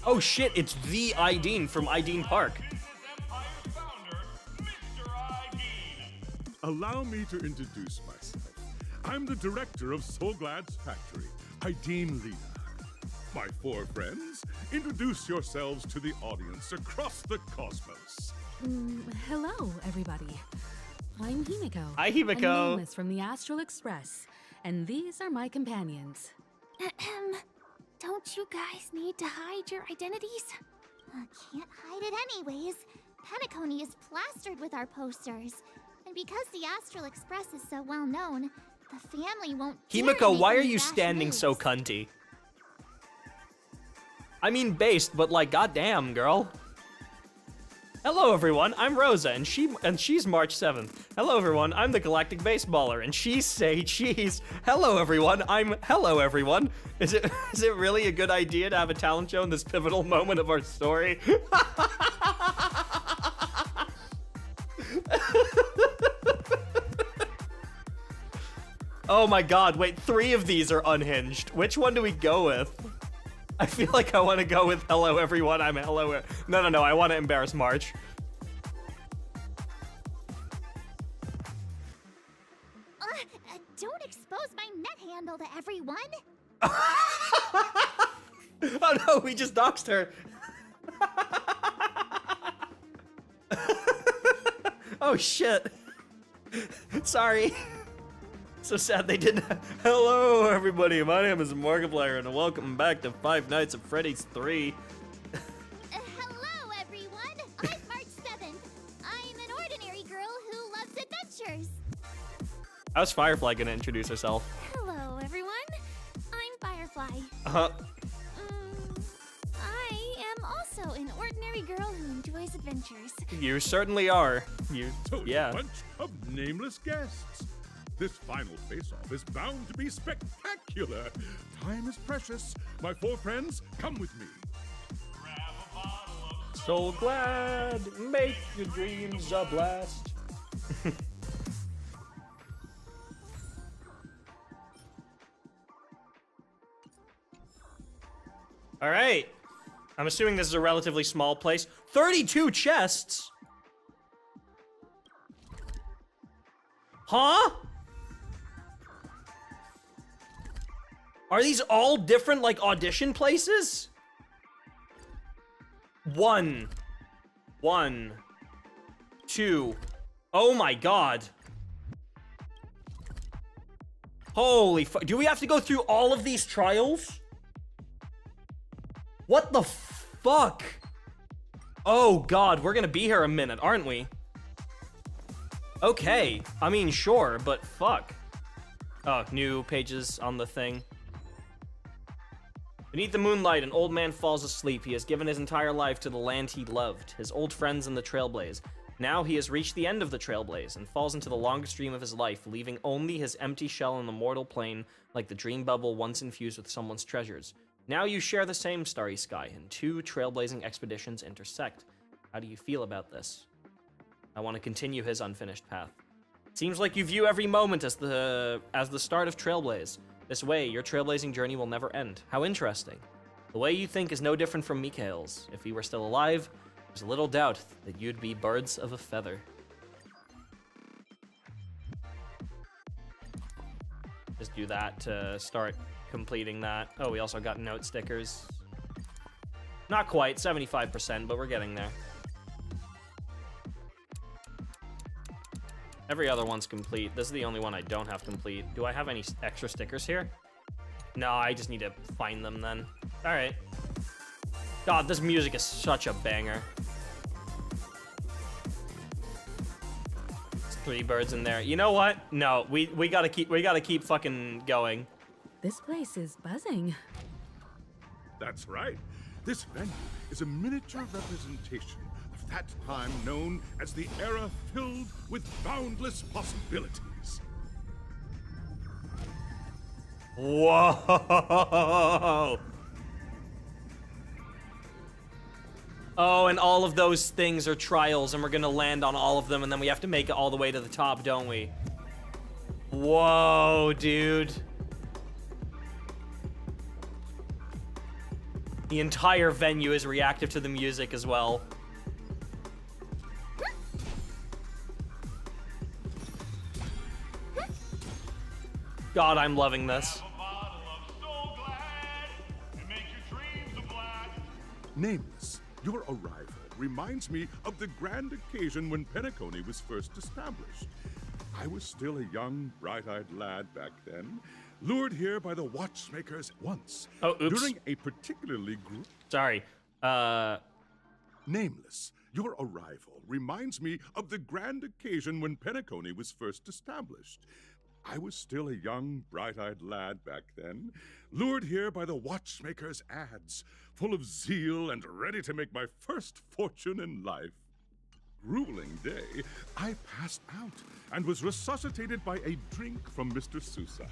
Oh shit, it's the Ideen from Ideen Park. Allow me to introduce myself. I'm the director of Solglad's factory, Ideen Lina. My four friends, introduce yourselves to the audience across the cosmos. Hello, everybody. I'm Himiko. Hi, Himiko. I'm Emotes from the Astral Express, and these are my companions. Don't you guys need to hide your identities? Can't hide it anyways. Penacony is plastered with our posters. And because the Astral Express is so well known, the family won't dare Himiko, make why are any you rash standing moves. so cunty? I mean based, but like goddamn, girl. Hello everyone, I'm Rosa, and she's March 7th. Hello everyone, I'm the Galactic Baseballer, and she's Say Cheese. Hello everyone, I'm Hello everyone. Is it really a good idea to have a talent show in this pivotal moment of our story? Oh my god, wait, 3 of these are unhinged. Which one do we go with? I feel like I want to go with hello everyone, I'm hello. No, I want to embarrass March. Don't expose my net handle to everyone. Oh no, we just doxed her. Oh shit. Sorry. So sad they didn't. Hello everybody, my name is Markiplier and welcome back to Five Nights at Freddy's 3. Hello everyone, I'm March 7th. I'm an ordinary girl who loves adventures. How's Firefly gonna introduce herself? Hello, everyone. I'm Firefly. Uh-huh. I am also an ordinary girl who enjoys adventures. You certainly are. You, yeah. A bunch of nameless guests. This final face-off is bound to be spectacular. Time is precious. My four friends, come with me. So glad, make your dreams a blast. All right. I'm assuming this is a relatively small place. 32 chests? Huh? Are these all different, like, audition places? 1, 2. Oh my god. Holy fuck. Do we have to go through all of these trials? What the fuck? Oh god, we're gonna be here a minute, aren't we? Okay, I mean, sure, but fuck. Oh, new pages on the thing. Beneath the moonlight, an old man falls asleep. He has given his entire life to the land he loved, his old friends in the Trailblaze. Now he has reached the end of the Trailblaze and falls into the longest dream of his life, leaving only his empty shell in the mortal plane like the dream bubble once infused with someone's treasures. Now you share the same starry sky, and two trailblazing expeditions intersect. How do you feel about this? I want to continue his unfinished path. Seems like you view every moment as the start of Trailblaze. This way, your trailblazing journey will never end. How interesting. The way you think is no different from Mikhail's. If he were still alive, there's little doubt that you'd be birds of a feather. Just do that to start completing that. Oh, we also got note stickers. Not quite, 75%, but we're getting there. Every other one's complete. This is the only one I don't have complete. Do I have any extra stickers here? No, I just need to find them then. All right. God, this music is such a banger. There's 3 birds in there. You know what? No, we gotta keep fucking going. This place is buzzing. That's right. This venue is a miniature representation of that time known as the era filled with boundless possibilities. Whoa! Oh, and all of those things are trials, and we're gonna land on all of them, and then we have to make it all the way to the top, don't we? Whoa, dude. The entire venue is reactive to the music as well. God, I'm loving this. Nameless, your arrival reminds me of the grand occasion when Penacony was first established. I was still a young, bright-eyed lad back then, lured here by the watchmakers once. Oh, oops. During a particularly Sorry. Nameless, your arrival reminds me of the grand occasion when Penacony was first established. I was still a young, bright-eyed lad back then, lured here by the watchmaker's ads, full of zeal and ready to make my first fortune in life. Grueling day, I passed out and was resuscitated by a drink from Mr. Sousa.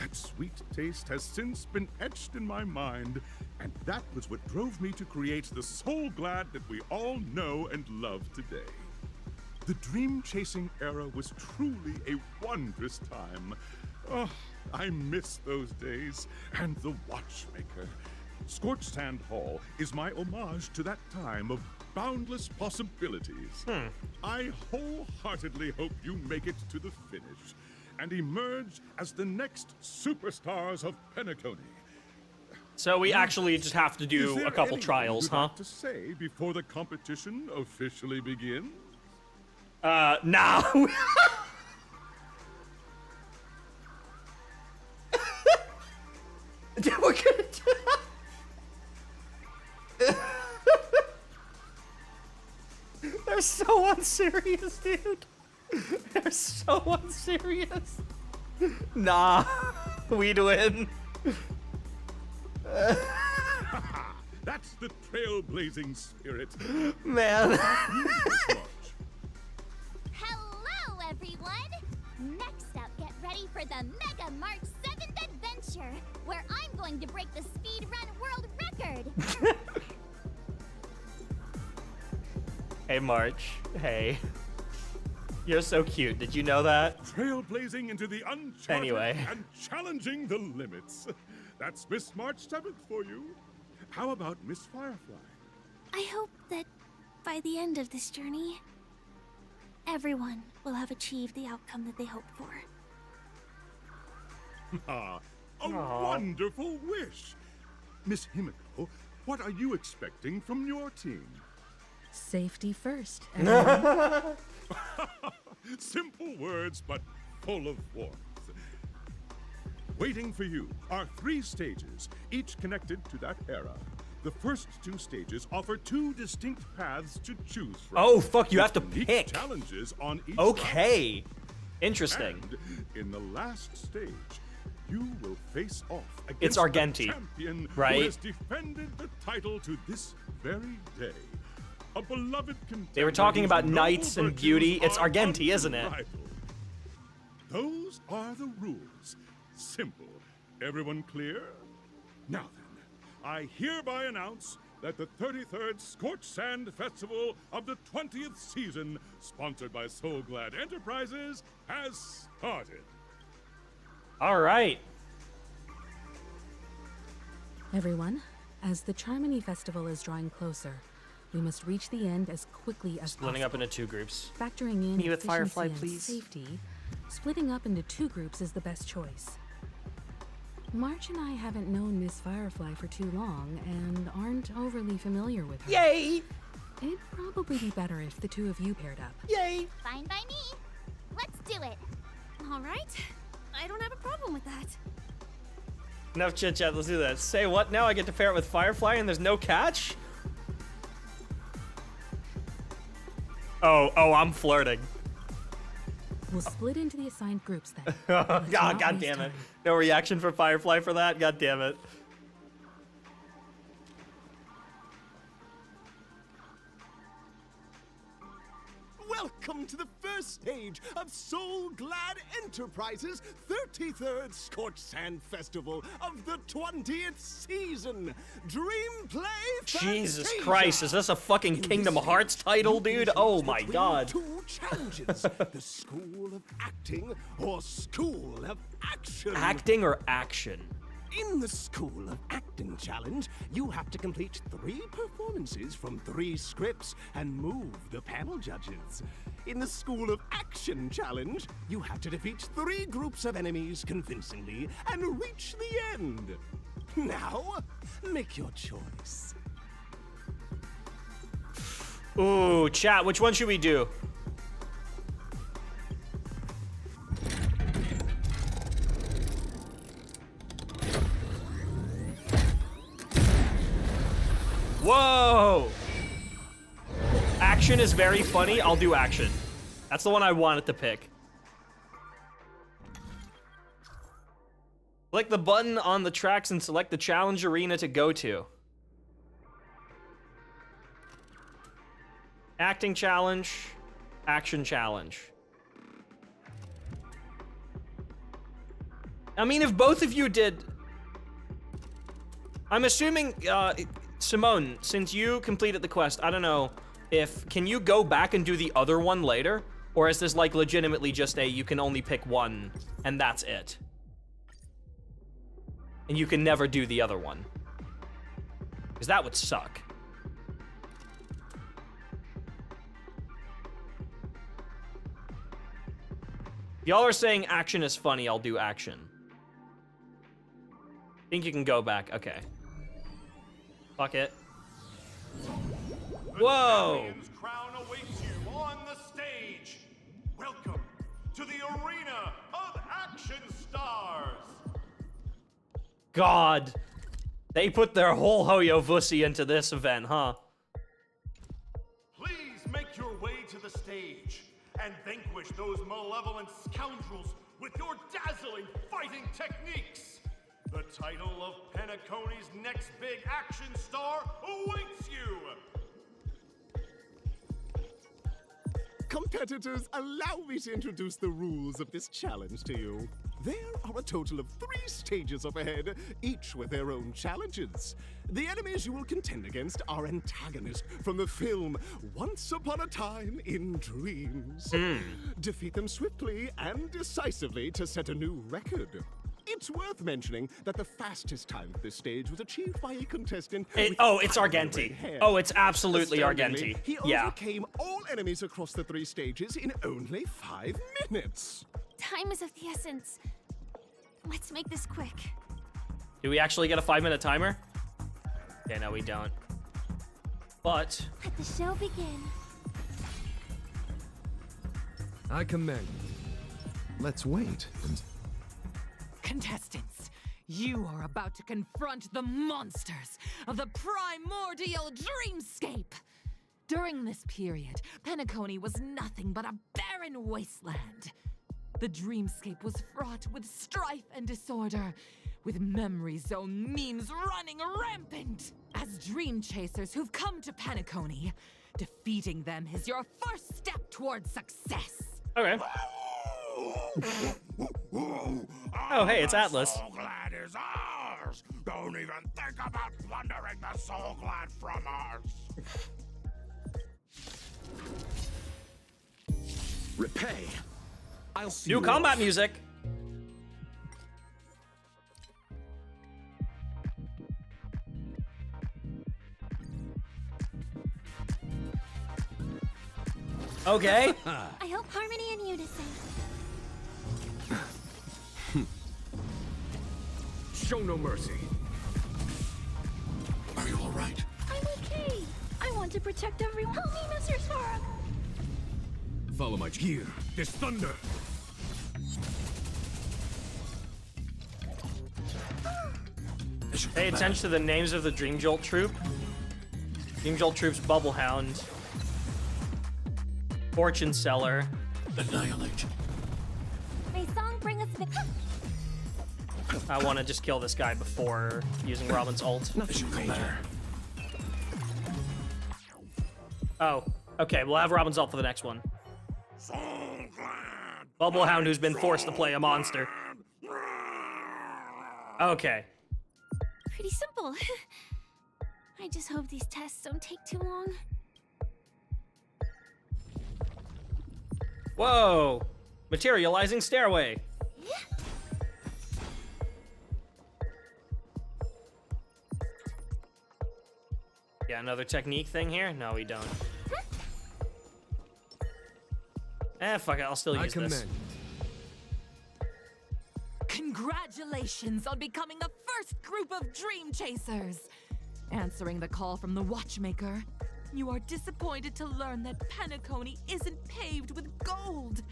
That sweet taste has since been etched in my mind, and that was what drove me to create the Soul Glad that we all know and love today. The dream-chasing era was truly a wondrous time. Oh, I miss those days, and the watchmaker. Scorched Sand Hall is my homage to that time of boundless possibilities. I wholeheartedly hope you make it to the finish and emerge as the next superstars of Penacony. So we actually just have to do a couple trials, huh? To say before the competition officially begins? Nah. We're gonna They're so unserious, dude. They're so unserious. Nah, we'd win. That's the trailblazing spirit. Man. Hello, everyone! Next up, get ready for the Mega March 7th adventure, where I'm going to break the speedrun world record! Hey, March. Hey. You're so cute. Did you know that? Trailblazing into the uncharted Anyway. and challenging the limits. That's Miss March 7th for you. How about Miss Firefly? I hope that by the end of this journey, everyone will have achieved the outcome that they hoped for. A wonderful wish. Miss Himiko, what are you expecting from your team? Safety first. Everyone. Simple words, but full of warmth. Waiting for you are 3 stages, each connected to that era. The first 2 stages offer 2 distinct paths to choose from. Oh, fuck, you have to Unique pick. Challenges on each Okay. round. Interesting. And in the last stage, you will face off against It's Argenti, the champion right? who has defended the title to this very day. A beloved contender. They were talking whose about noble knights and virtues beauty. It's are Argenti, isn't it? unrivaled. Those are the rules. Simple. Everyone clear? Now then, I hereby announce that the 33rd Scorched Sand Festival of the 20th season, sponsored by Soul Glad Enterprises, has started. All right. Everyone, as the Charmony Festival is drawing closer, we must reach the end as quickly as Splitting possible. up into 2 groups. Factoring in Me with efficiency Firefly, and please. safety, splitting up into 2 groups is the best choice. March and I haven't known Miss Firefly for too long and aren't overly familiar with her. Yay! It'd probably be better if the 2 of you paired up. Yay! Fine by me. Let's do it. All right. I don't have a problem with that. Enough chit chat, let's do that. Say what now? I get to pair it with Firefly and there's no catch? Oh, I'm flirting. We'll split into the assigned groups then. God damn it. No reaction for Firefly for that? God damn it. Welcome to the first stage of Soul Glad Enterprises' 33rd Scorched Sand Festival of the 20th season. Dream Play Jesus Fantasia. Christ, is this a fucking Kingdom Hearts title, dude? Oh my god. 2 challenges, the School of Acting or School of Action. Acting or action? In the School of Acting Challenge, you have to complete 3 performances from 3 scripts and move the panel judges. In the School of Action Challenge, you have to defeat 3 groups of enemies convincingly and reach the end. Now, make your choice. Ooh, chat, which one should we do? Whoa! Action is very funny. I'll do action. That's the one I wanted to pick. Click the button on the tracks and select the challenge arena to go to. Acting challenge, action challenge. I mean, if both of you did... I'm assuming, Simone, since you completed the quest, I don't know if... Can you go back and do the other one later? Or is this like legitimately just a, you can only pick one, and that's it? And you can never do the other one. Because that would suck. Y'all are saying action is funny, I'll do action. Think you can go back, okay. Fuck it. Whoa! Champion's crown awaits you on the stage. Welcome to the Arena of Action Stars. God. They put their whole Hoyovussy into this event, huh? Please make your way to the stage and vanquish those malevolent scoundrels with your dazzling fighting techniques. The title of Penacony's next big action star awaits you. Competitors, allow me to introduce the rules of this challenge to you. There are a total of 3 stages up ahead, each with their own challenges. The enemies you will contend against are antagonists from the film Once Upon a Time in Dreams. Defeat them swiftly and decisively to set a new record. It's worth mentioning that the fastest time for this stage was achieved by a contestant. It's Argenti. Hair. Oh, it's absolutely Astoundingly, Argenti. He Yeah. overcame all enemies across the 3 stages in only 5 minutes. Time is of the essence. Let's make this quick. Do we actually get a 5-minute timer? Okay, no, we don't. But Let the show begin. I commend. Let's wait. Contestants, you are about to confront the monsters of the primordial dreamscape. During this period, Penacony was nothing but a barren wasteland. The dreamscape was fraught with strife and disorder, with memory zone memes running rampant. As dream chasers who've come to Penacony, defeating them is your first step towards success. Okay. Oh, hey, it's Atlas. Soul Glad is ours. Don't even think about plundering the Soul Glad from us. Repay. I'll see New you combat off. music. Okay. I hope harmony and unison. Show no mercy. Are you all right? I'm okay. I want to protect everyone. Help me, Mr. Sora. Follow my gear. There's thunder. Pay attention to the names of the Dream Jolt troop. Dream Jolt troop's Bubblehound. Fortune Seller. Annihilate. May song bring us victory. I want to just kill this guy before using Robin's ult. Nothing major. Oh, okay, we'll have Robin's ult for the next one. Bubblehound who's been forced to play a monster. Okay. Pretty simple. I just hope these tests don't take too long. Whoa! Materializing stairway. Yeah, another technique thing here? No, we don't. Fuck it, I'll still use this. Congratulations on becoming the first group of Dream Chasers! Answering the call from the Watchmaker, you are disappointed to learn that Penacony isn't paved with gold.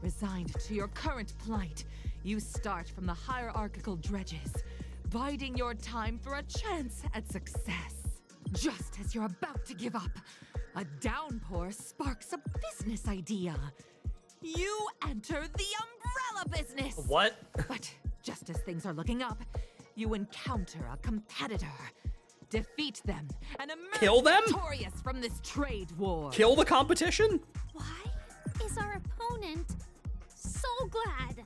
Resigned to your current plight, you start from the hierarchical dredges, biding your time for a chance at success. Just as you're about to give up, a downpour sparks a business idea. You enter the umbrella business! What? But just as things are looking up, you encounter a competitor. Defeat them and emerge Kill them? victorious from this trade war. Kill the competition? Why is our opponent so glad?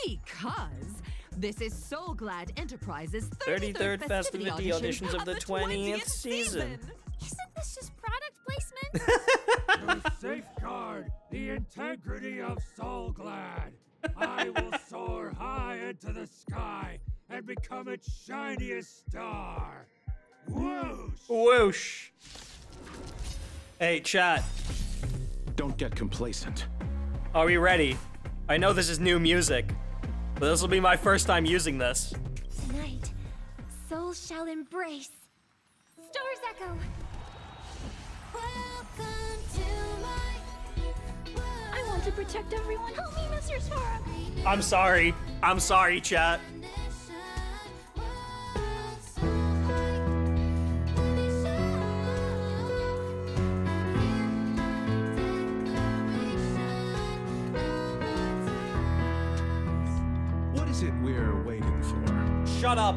Because this is Soul Glad Enterprises' 33rd festivity auditions of the 20th season. Isn't this just product placement? To safeguard the integrity of Soul Glad, I will soar high into the sky and become its shiniest star. Whoosh! Whoosh. Hey, chat. Don't get complacent. Are we ready? I know this is new music, but this will be my first time using this. Tonight, souls shall embrace. Stars echo. Welcome to my to protect everyone. Help me, Mr. Sora. I'm sorry. I'm sorry, chat. What is it we're waiting for? Shut up.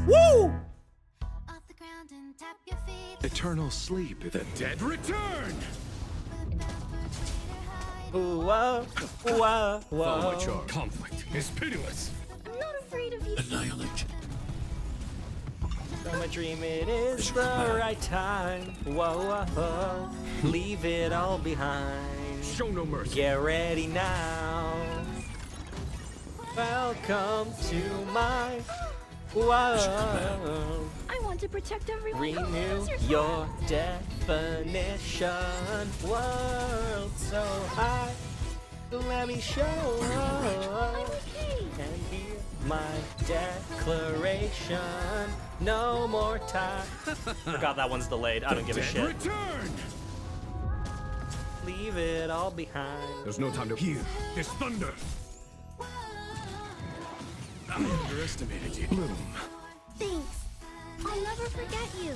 Woo! Eternal sleep. The dead return! Ooh, whoa, whoa, whoa. Follow my charge. Conflict is pitiless. I'm not afraid of you. Annihilate. From a dream, it is the right time. Whoa, whoa, leave it all behind. Show no mercy. Get ready now. Welcome to my world. I want to protect everyone. Help me, Renew Mr. Sora. your definition. World so high. Let me show and hear my declaration. No more time. Forgot that one's delayed. I don't give a shit. Return! Leave it all behind. There's no time to hear this thunder. I underestimated you. Bloom. Thanks. I'll never forget you.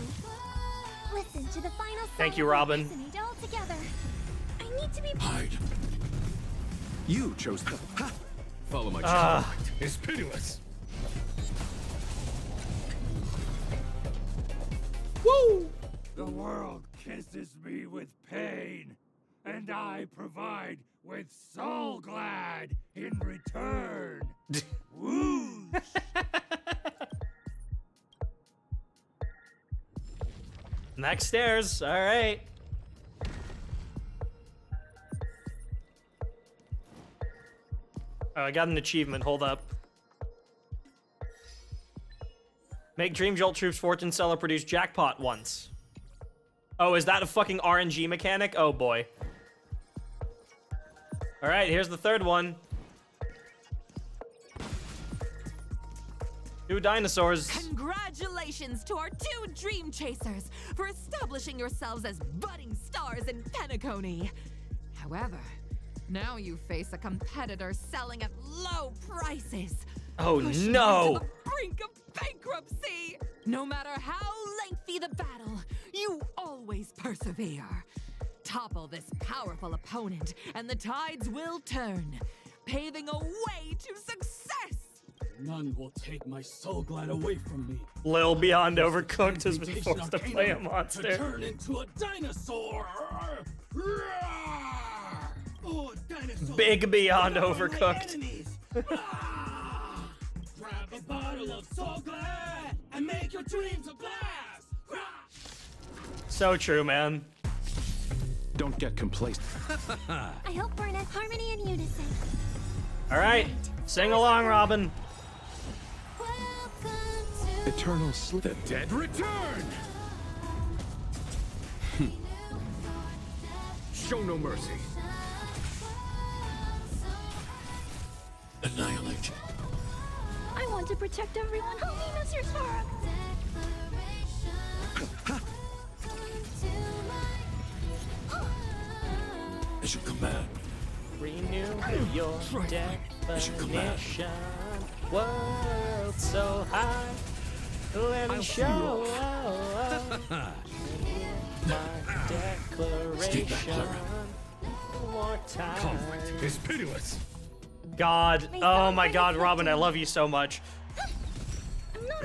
Listen to the final song. Thank you, Robin. Resonate all together. I need to be. Hide. You chose the... Follow my charge. It's pitiless. Woo! The world kisses me with pain, and I provide with soul glad in return. Woo! Next stairs. All right. Oh, I got an achievement. Hold up. Make Dream Jolt Troops Fortune Seller produce jackpot once. Oh, is that a fucking RNG mechanic? Oh boy. All right, here's the third one. 2 dinosaurs. Congratulations to our 2 Dream Chasers for establishing yourselves as budding stars in Penacony. However, now you face a competitor selling at low prices. Oh pushing no! you to the brink of bankruptcy. No matter how lengthy the battle, you always persevere. Topple this powerful opponent, and the tides will turn, paving a way to success. None will take my soul glad away from me. Lil Beyond Overcooked has been forced to play a monster. To turn into a dinosaur. Oh, dinosaur. Big Beyond Overcooked. Grab a bottle of soul glad and make your dreams a blast. So true, man. Don't get complacent. I hope we're in a harmony and unison. All right, sing along, Robin. Eternal sleep. The dead return! Show no mercy. Annihilate. I want to protect everyone. Help me, Mr. Sora. As you command. Renew your definition. World so high. Let me show my declaration. One more time. Conflict is pitiless. God, oh my God, Robin, I love you so much.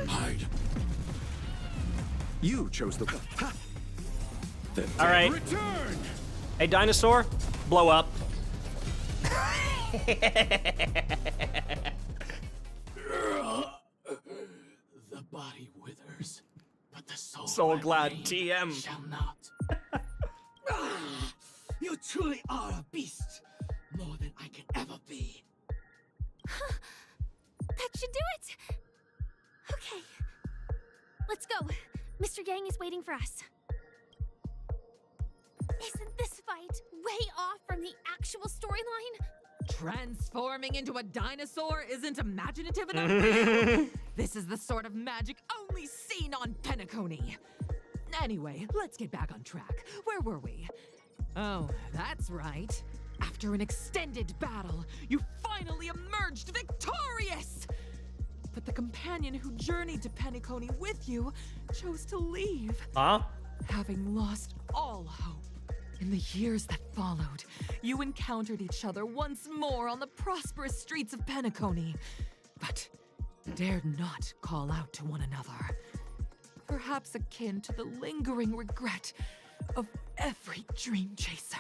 Hide. You chose the... The All right. return. Hey, dinosaur, blow up. The body withers, but the soul glad TM shall not. You truly are a beast, more than I can ever be. That should do it! Okay. Let's go. Mr. Yang is waiting for us. Isn't this fight way off from the actual storyline? Transforming into a dinosaur isn't imaginative enough for you? This is the sort of magic only seen on Penacony. Anyway, let's get back on track. Where were we? Oh, that's right. After an extended battle, you finally emerged victorious! But the companion who journeyed to Penacony with you chose to leave. Huh? Having lost all hope. In the years that followed, you encountered each other once more on the prosperous streets of Penacony, but dared not call out to one another. Perhaps akin to the lingering regret of every dream chaser.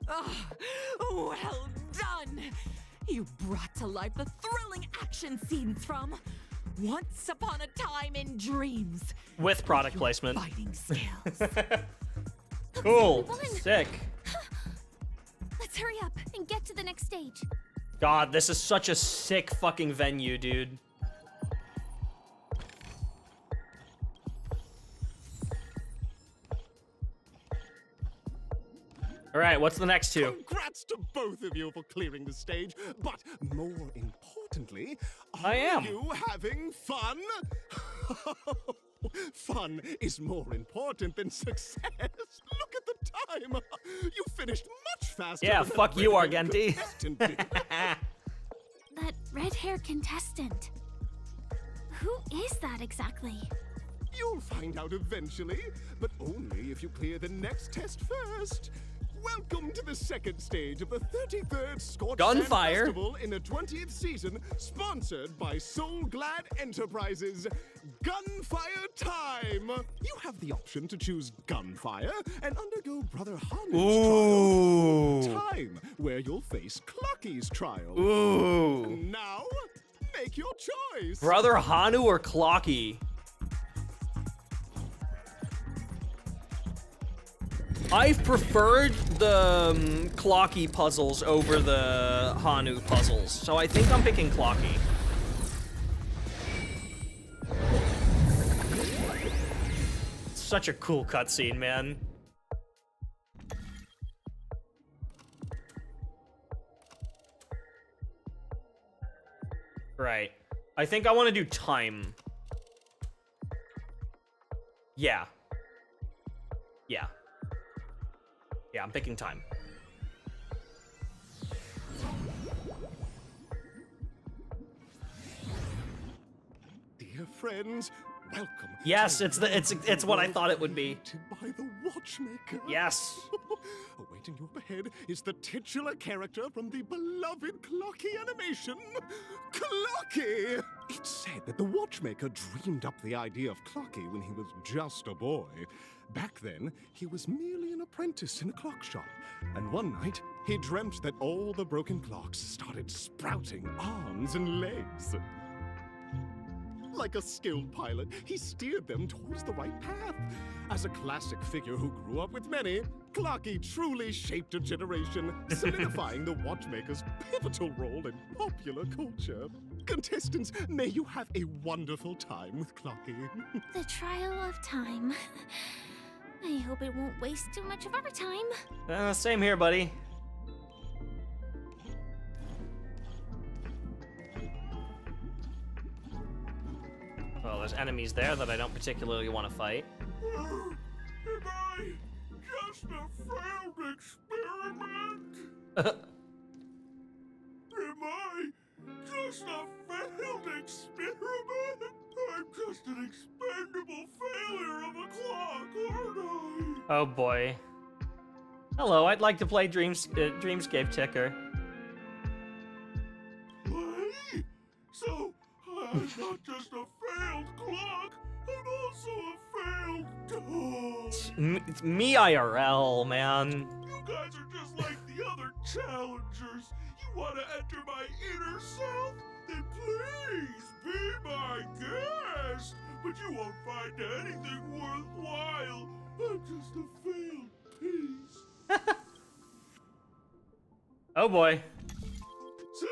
Ah, well done! You brought to life the thrilling action scenes from Once Upon a Time in Dreams. With product placement. Fighting skills. Cool. Sick. Let's hurry up and get to the next stage. God, this is such a sick fucking venue, dude. All right, what's the next two? Congrats to both of you for clearing the stage, but more importantly, I am. you having fun? Fun is more important than success. Look at the time. You finished much faster. Yeah, than fuck a you, regular Argenti. contestant did. That red-haired contestant. Who is that exactly? You'll find out eventually, but only if you clear the next test first. Welcome to the second stage of the 33rd Scorched Sand Gunfire. Festival in the 20th season, sponsored by Soul Glad Enterprises. Gunfire time! You have the option to choose Gunfire and undergo Brother Hanu's trial. Time, where you'll face Clucky's trial. Ooh. Now, make your choice. Brother Hanu or Clocky? I've preferred the Clocky puzzles over the Hanu puzzles, so I think I'm picking Clocky. Such a cool cutscene, man. Right. I think I want to do time. Yeah. Yeah. Yeah, I'm picking time. Dear friends, welcome. Yes, it's what I thought it would be. By the Watchmaker. Yes. Awaiting you up ahead is the titular character from the beloved Clocky animation, Clocky! It's said that the Watchmaker dreamed up the idea of Clocky when he was just a boy. Back then, he was merely an apprentice in a clock shop, and one night, he dreamt that all the broken clocks started sprouting arms and legs. Like a skilled pilot, he steered them towards the right path. As a classic figure who grew up with many, Clocky truly shaped a generation, solidifying the Watchmaker's pivotal role in popular culture. Contestants, may you have a wonderful time with Clocky. The trial of time. I hope it won't waste too much of our time. Same here, buddy. Well, there's enemies there that I don't particularly want to fight. Am I just a failed experiment? Am I just a failed experiment? I'm just an expendable failure of a clock, aren't I? Oh boy. Hello, I'd like to play Dreamscape Ticker. Play? So, I'm not just a failed clock, I'm also a failed dog. It's me IRL, man. You guys are just like the other challengers. You want to enter my inner self? Then please be my guest. But you won't find anything worthwhile. I'm just a failed piece. Oh boy.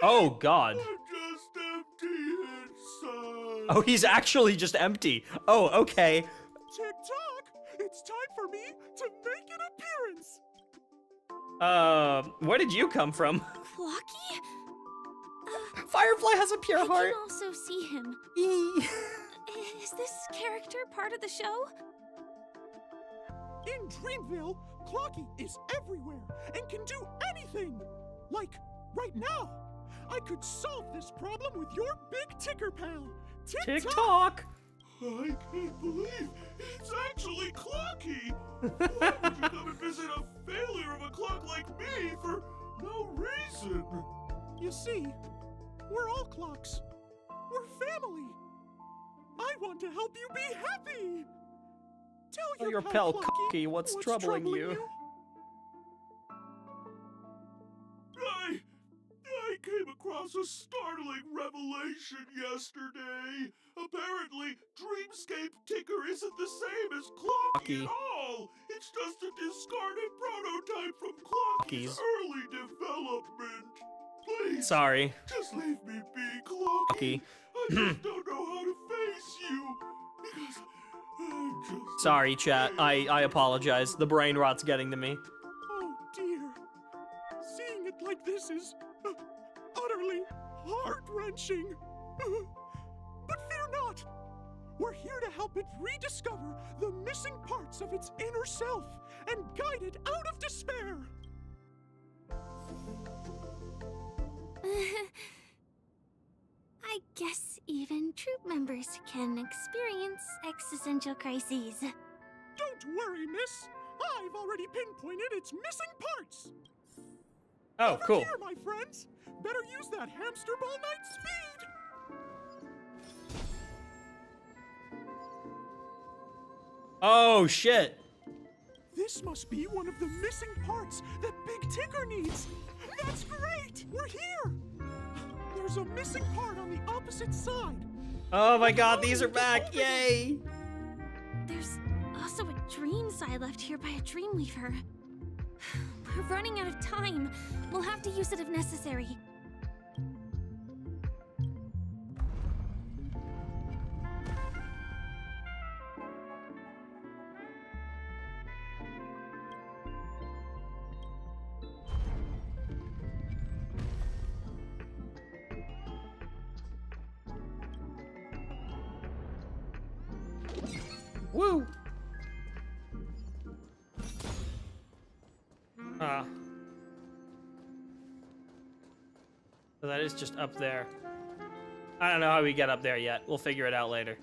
Oh god. I'm just empty inside. Oh, he's actually just empty. Oh, okay. Tick-tock! It's time for me to make an appearance! Where did you come from? Clocky? Firefly has a pure I heart. can also see him. Is this character part of the show? In Dreamville, Clocky is everywhere and can do anything! Like, right now, I could solve this problem with your big ticker pal, Tick-tock! I can't believe it's actually Clocky! Why would you come and visit a failure of a clock like me for no reason? You see, we're all clocks. We're family. I want to help you be happy! Tell your pal Clocky what's troubling you. I came across a startling revelation yesterday. Apparently, Dreamscape Ticker isn't the same as Clocky at all. It's just a discarded prototype from Clocky's early development. Please, Sorry. just leave me be, Clocky. I just don't know how to face you because I'm just... Sorry, chat. I apologize. The brain rot's getting to me. Oh dear. Seeing it like this is utterly heart-wrenching. But fear not. We're here to help it rediscover the missing parts of its inner self and guide it out of despair. I guess even troop members can experience existential crises. Don't worry, miss. I've already pinpointed its missing parts. Oh, Over cool. here, my friends. Better use that hamster ball night speed. Oh, shit. This must be one of the missing parts that Big Ticker needs. That's great. We're here. There's a missing part on the opposite side. Oh my god, these are back. Yay. There's also a dream side left here by a Dreamweaver. We're running out of time. We'll have to use it if necessary. Woo. So that is just up there. I don't know how we get up there yet. We'll figure it out later.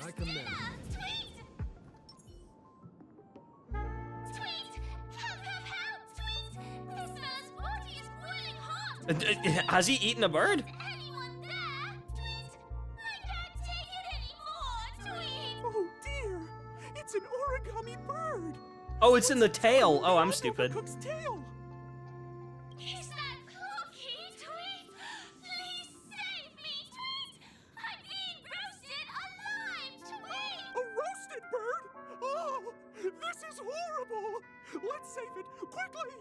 I commend. Has he eaten a bird? Oh dear, it's an origami bird. Oh, it's in the tail. Oh, I'm stupid. Cook's tail. Is that Clocky, Tweet? Please save me, Tweet! I'm being roasted alive, Tweet! A roasted bird? Oh, this is horrible. Let's save it quickly.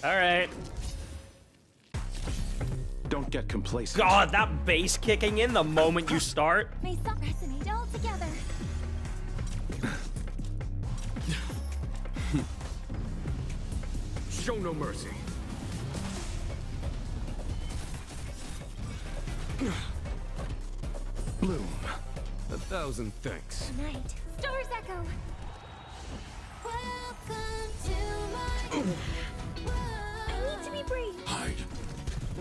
All right. Don't get complacent. God, that bass kicking in the moment you start. May some resonate all together. Show no mercy. Bloom. 1,000 thanks. Night. Stars echo. Welcome to my I need to be brave. Hide.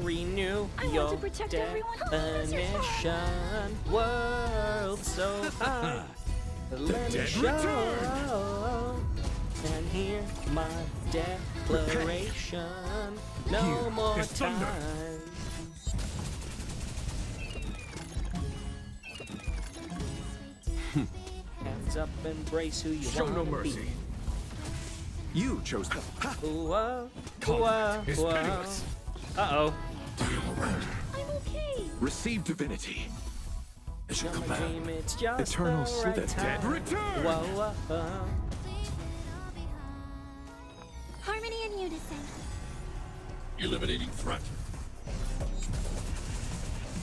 Renew I want your to protect everyone. definition. World so high. Let me dead show and hear my declaration. No Here more is thunder. time. Hands up, embrace who you Show want no to mercy. be. You chose them. Conflict is pitiless. Uh-oh. I'm okay. Receive divinity. As you command. It's just Eternal the right the dead time. return. Harmony and unison. Eliminating threat.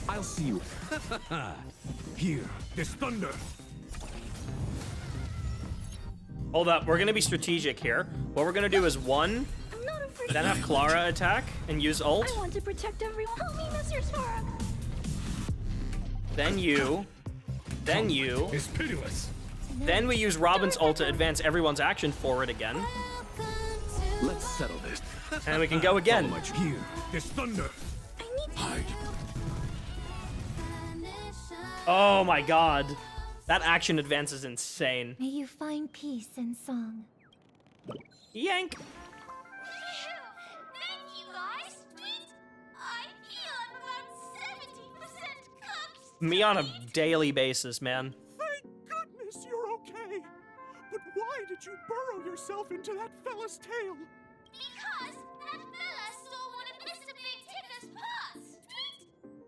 I'll see you. Here, this thunder. Hold up, we're gonna be strategic here. What we're gonna do is one, then have Clara attack and use ult. I want to protect everyone. Help me, Mr. Sora. Then you. Then you. It's pitiless. Then we use Robin's ult to advance everyone's action forward again. Let's settle this. And we can go again. Follow my here, this thunder. Hide. Oh my god. That action advance is insane. May you find peace in song. Yank. Thank you, guys. I feel about 70% cooked. Me on a daily basis, man. Thank goodness you're okay. But why did you burrow yourself into that fella's tail? Because that fella stole one of Mr. Big Ticker's pots.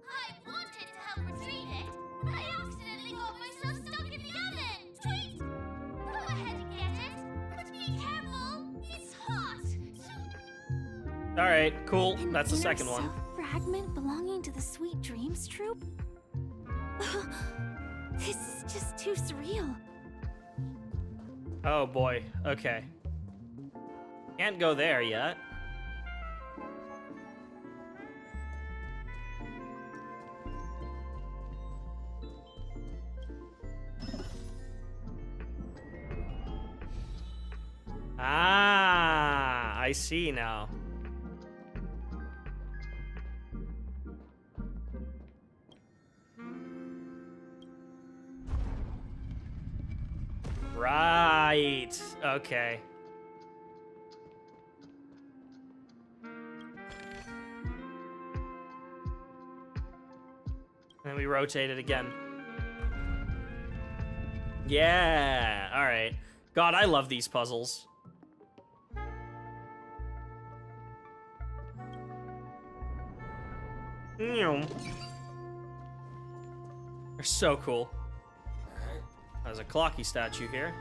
I wanted to help retrieve it, but I accidentally got myself stuck in the oven. Go ahead and get it, but be careful. It's hot. Alright, cool. That's the second one. Fragment belonging to the Sweet Dreams troupe? This is just too surreal. Oh boy, okay. Can't go there yet. Ah, I see now. Right. Okay. And we rotate it again. Yeah. All right. God, I love these puzzles. They're so cool. There's a Clocky statue here.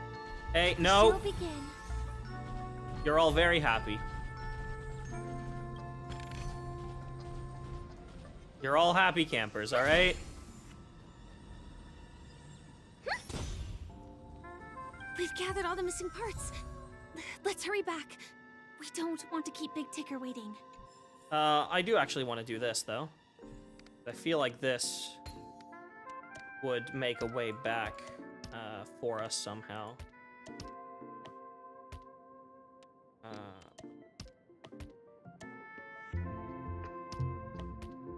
Hey, no. You're all very happy. You're all happy campers, all right? We've gathered all the missing parts. Let's hurry back. We don't want to keep Big Ticker waiting. I do actually want to do this, though. I feel like this would make a way back for us somehow.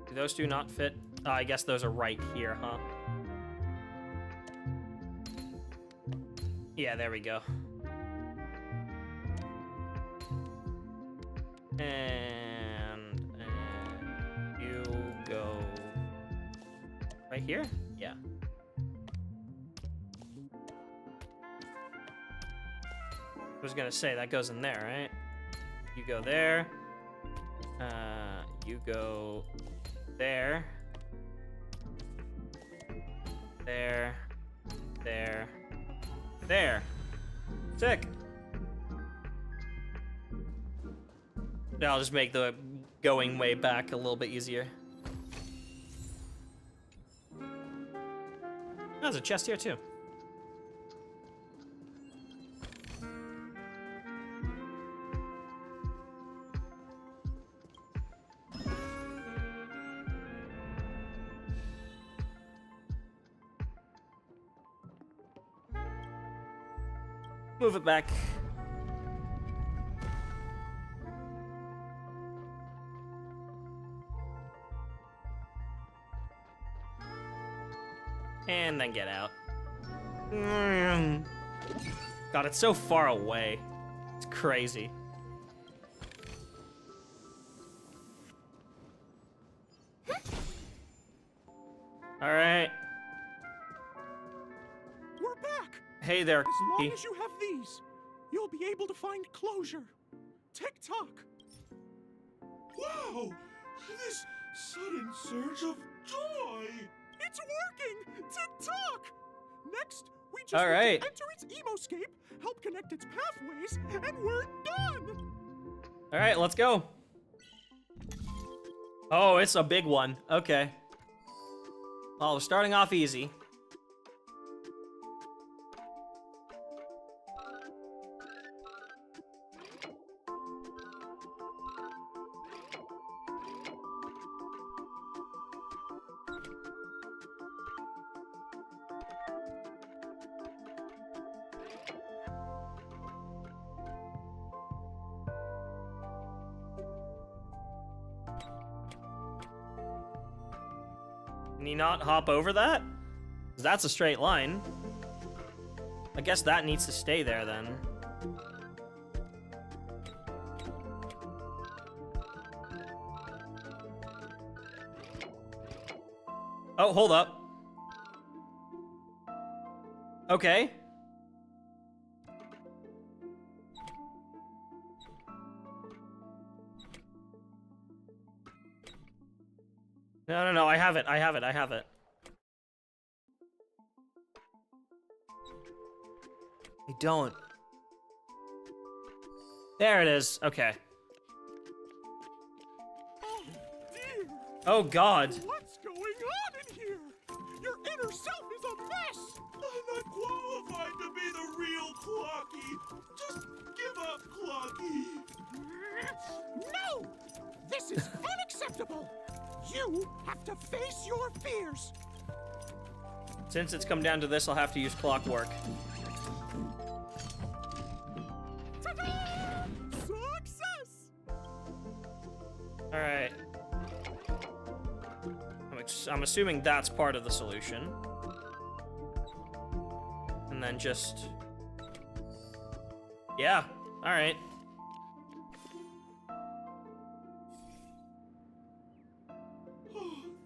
Do those two not fit? I guess those are right here, huh? Yeah, there we go. And you go right here? Yeah. I was gonna say, that goes in there, right? You go there. You go there. There. There. There. Sick. I'll just make the going way back a little bit easier. There's a chest here too. Move it back. And then get out. God, it's so far away. It's crazy. All right. We're back. Hey there, As long Kitty. as you have these, you'll be able to find closure. Tick-tock. Wow! This sudden surge of joy! It's working! Tick-tock! Next, we just All need right. to enter its emoscape, help connect its pathways, and we're done! All right, let's go. Oh, it's a big one. Okay. Well, we're starting off easy. Can you not hop over that? 'Cause that's a straight line. I guess that needs to stay there then. Oh, hold up. Okay. No, I have it. I have it. I don't. There it is. Okay. Oh, dear! Oh, God. What's going on in here? Your inner self is a mess! I'm not qualified to be the real Clocky. Just give up, Clocky. No! This is unacceptable! You have to face your fears! Since it's come down to this, I'll have to use clockwork. Ta-da! Success! Alright. I'm assuming that's part of the solution. And then just... Yeah, alright.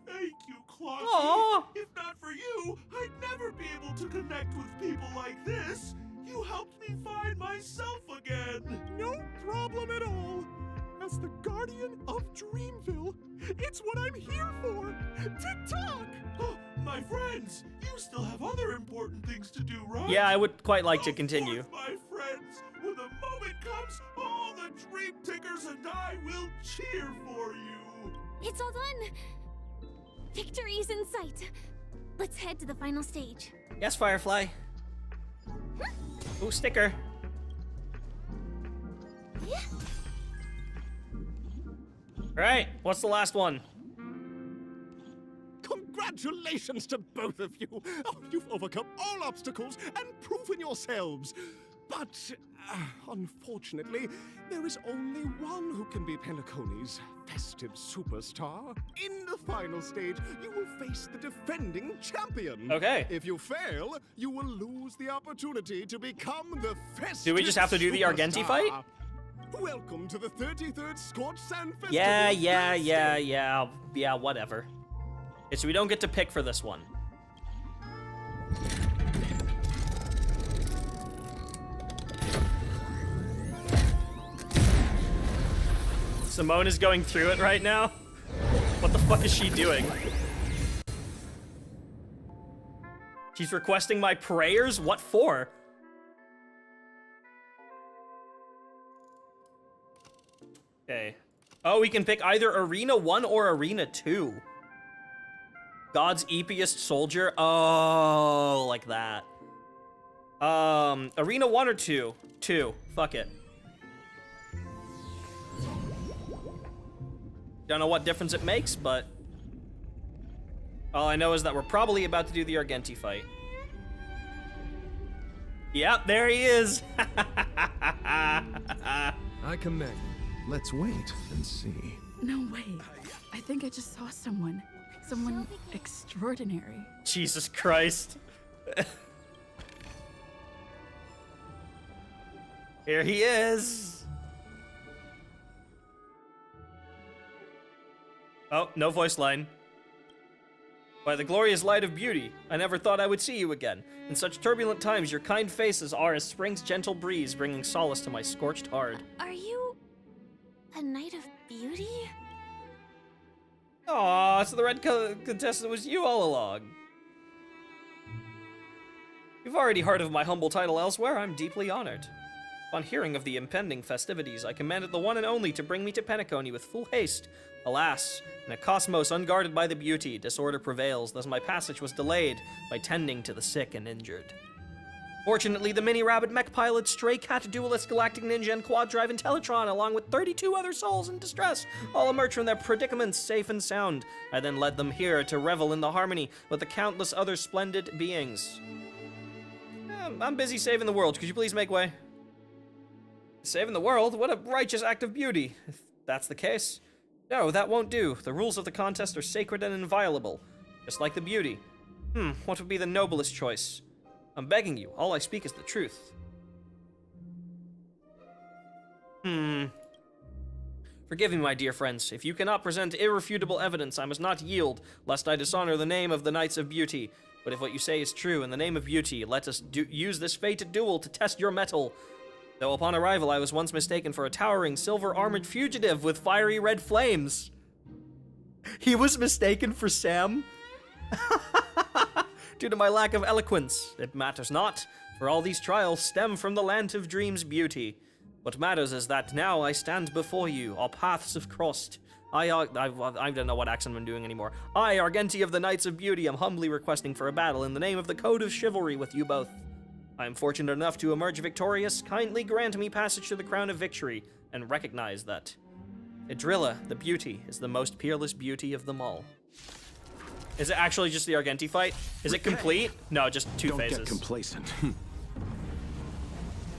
Thank you, Clocky. Aww. If not for you, I'd never be able to connect with people like this. You helped me find myself again. No problem at all. As the guardian of Dreamville, it's what I'm here for. Tick-tock! Oh, my friends, you still have other important things to do, right? Yeah, I would quite like to continue. Of course, my friends, when the moment comes, all the Dream Tickers and I will cheer for you. It's all done. Victory's in sight. Let's head to the final stage. Yes, Firefly. Ooh, sticker. Alright, what's the last one? Congratulations to both of you! Oh, you've overcome all obstacles and proven yourselves! But, unfortunately, there is only one who can be Penacony's festive superstar. In the final stage, you will face the defending champion. Okay. If you fail, you will lose the opportunity to become the festive Do we just have to do the Argenti superstar. fight? Welcome to the 33rd Scorched Sand Festival. Yeah, whatever. Okay, so we don't get to pick for this one. Simone is going through it right now? What the fuck is she doing? She's requesting my prayers? What for? Okay. Oh, we can pick either Arena 1 or Arena 2. God's eepiest soldier? Oh, like that. Arena 1 or 2? 2. Fuck it. Don't know what difference it makes, but... all I know is that we're probably about to do the Argenti fight. Yep, there he is! I commend. Let's wait and see. No way. I think I just saw someone. Someone extraordinary. Jesus Christ. Here he is! Oh, no voice line. By the glorious light of beauty, I never thought I would see you again. In such turbulent times, your kind faces are as spring's gentle breeze, bringing solace to my scorched heart. Are you a knight of beauty? Aw, so the red contestant was you all along. You've already heard of my humble title elsewhere. I'm deeply honored. On hearing of the impending festivities, I commanded the one and only to bring me to Penacony with full haste. Alas, in a cosmos unguarded by the beauty, disorder prevails, thus my passage was delayed by tending to the sick and injured. Fortunately, the mini-rabbit mech pilot, stray cat duelist, galactic ninja, and quad-drive Intellitron, along with 32 other souls in distress, all emerged from their predicaments safe and sound. I then led them here to revel in the harmony with the countless other splendid beings. I'm busy saving the world. Could you please make way? Saving the world? What a righteous act of beauty. If that's the case. No, that won't do. The rules of the contest are sacred and inviolable. Just like the beauty. What would be the noblest choice? I'm begging you. All I speak is the truth. Forgive me, my dear friends. If you cannot present irrefutable evidence, I must not yield, lest I dishonor the name of the Knights of Beauty. But if what you say is true, in the name of beauty, let us use this fated duel to test your mettle. Though upon arrival I was once mistaken for a towering silver-armored fugitive with fiery red flames. He was mistaken for Sam? Due to my lack of eloquence, it matters not, for all these trials stem from the land of dreams beauty. What matters is that now I stand before you, our paths have crossed. I don't know what accent I'm doing anymore. I, Argenti of the Knights of Beauty, am humbly requesting for a battle in the name of the Code of Chivalry with you both. I am fortunate enough to emerge victorious. Kindly grant me passage to the crown of victory, and recognize that Idrilla, the beauty, is the most peerless beauty of them all. Is it actually just the Argenti fight? Is it complete? No, just two phases. Don't get complacent.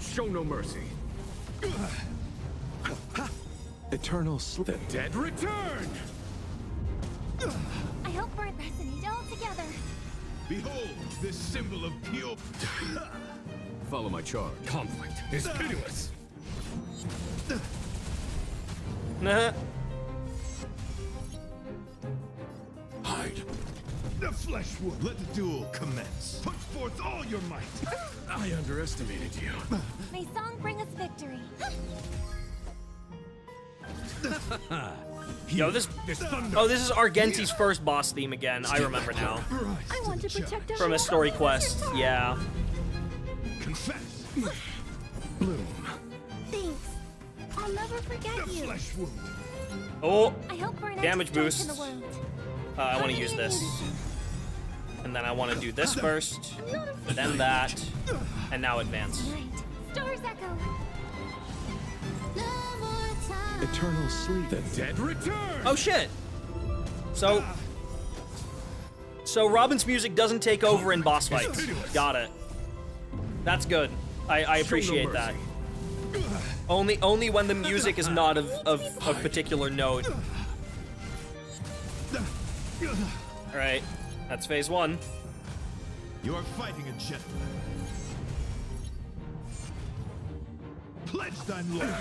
Show no mercy. Eternal sleep. The dead return! I hope we're resonate all together. Behold, this symbol of pure... Follow my charge. Conflict is pitiless. Nah. Hide. The flesh wound. Let the duel commence. Put forth all your might. I underestimated you. May song bring us victory. Yo, this is Argenti's first boss theme again. I remember now. I want to protect From a story quest, yeah. Confess. Bloom. Thanks. I'll never forget The you. flesh wound. Oh, I hope we're damage boost. in the world. I want to use this. And then I want to do this first, then that, and now advance. Stars echo. Eternal sleep. The dead return! Oh shit! So Robin's music doesn't take over in boss fights. Got it. That's good. I appreciate that. Only when the music is not of particular note. Alright, that's phase one. You are fighting a gentleman. Pledge thine loyalty.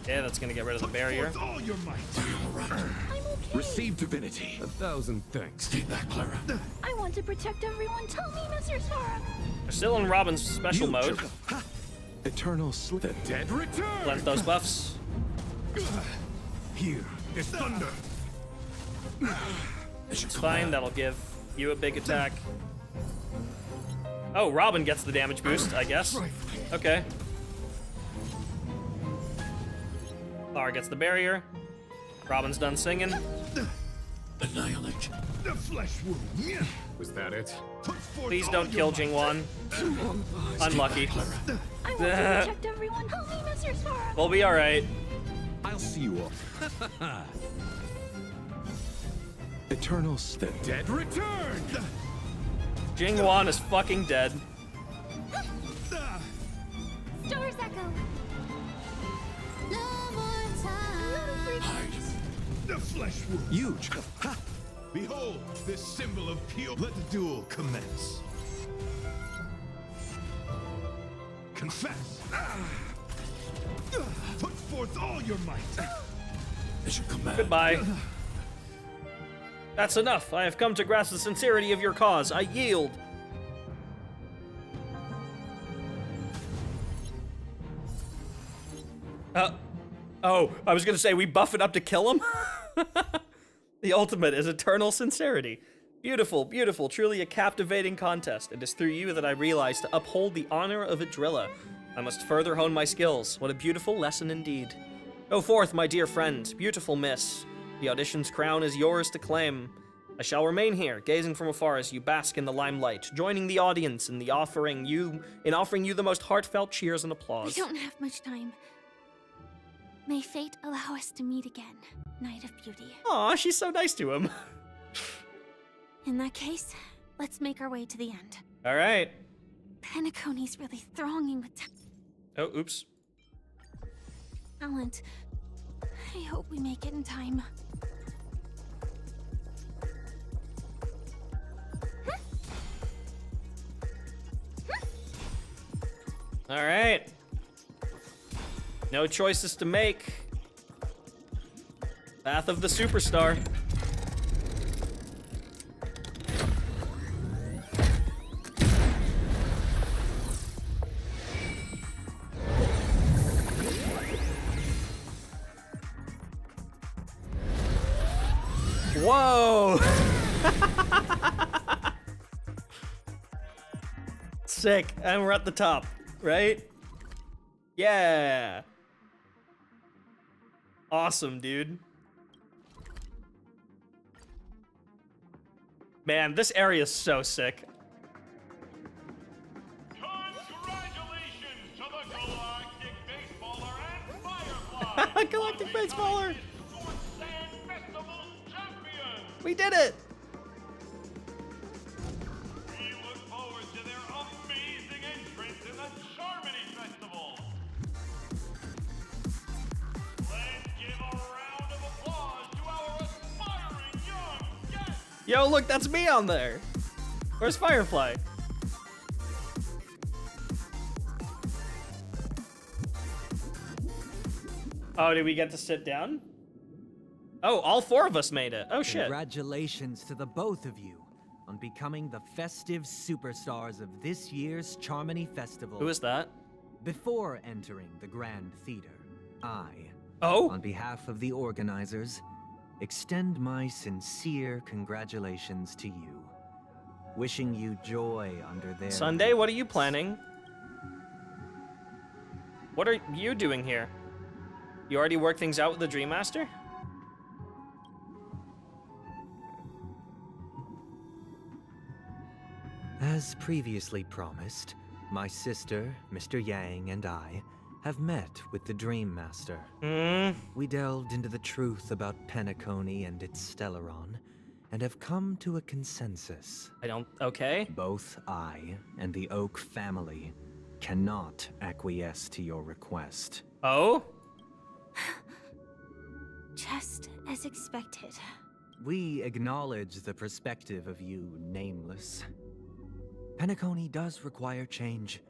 Yeah, that's gonna get rid of the barrier. All your might. Receive divinity. 1,000 thanks. Take that, Clara. I want to protect everyone. Tell me, Mr. Sora. We're still in Robin's special mode. Eternal sleep. The dead return! Blend those buffs. Here is thunder. It's fine, that'll give you a big attack. Oh, Robin gets the damage boost, I guess. Okay. Lara gets the barrier. Robin's done singing. Annihilate. The flesh wound. Was that it? Please don't kill Jingwan. Unlucky. I want to protect everyone. Help me, Mr. Sora. We'll be alright. I'll see you all. Eternal sleep. The dead return! Jingwan is fucking dead. Stars echo. Hide. The flesh wound. Huge. Behold, this symbol of pure. Let the duel commence. Confess. Put forth all your might. Goodbye. That's enough. I have come to grasp the sincerity of your cause. I yield. Oh, I was gonna say, we buff it up to kill him? The ultimate is eternal sincerity. Beautiful, beautiful, truly a captivating contest. It is through you that I realize to uphold the honor of a driller, I must further hone my skills. What a beautiful lesson indeed. Go forth, my dear friend, beautiful miss. The audition's crown is yours to claim. I shall remain here, gazing from afar as you bask in the limelight, joining the audience in offering you the most heartfelt cheers and applause. We don't have much time. May fate allow us to meet again, Knight of Beauty. Aw, she's so nice to him. In that case, let's make our way to the end. All right. Penacony's really thronging with Oh, oops. talent. I hope we make it in time. All right. No choices to make. Path of the superstar. Whoa! Sick. And we're at the top, right? Yeah. Awesome, dude. Man, this area is so sick. Congratulations to the Galactic Baseballer and Firefly! Galactic Baseballer! Sand Festival champion! We did it! We look forward to their amazing entrance in the Charmony Festival! Let's give a round of applause to our aspiring young guests! Yo, look, that's me on there. Where's Firefly? Oh, did we get to sit down? Oh, all four of us made it. Oh, shit. Congratulations to the both of you on becoming the festive superstars of this year's Charmony Festival. Who is that? Before entering the Grand Theater, Oh? On behalf of the organizers, extend my sincere congratulations to you. Wishing you joy under their... Sunday, what are you planning? What are you doing here? You already worked things out with the Dream Master? As previously promised, my sister, Mr. Yang, and I have met with the Dream Master. We delved into the truth about Penacony and its Stellaron, and have come to a consensus. Okay. Both I and the Oak family cannot acquiesce to your request. Oh? Just as expected. We acknowledge the perspective of you, Nameless. Penacony does require change,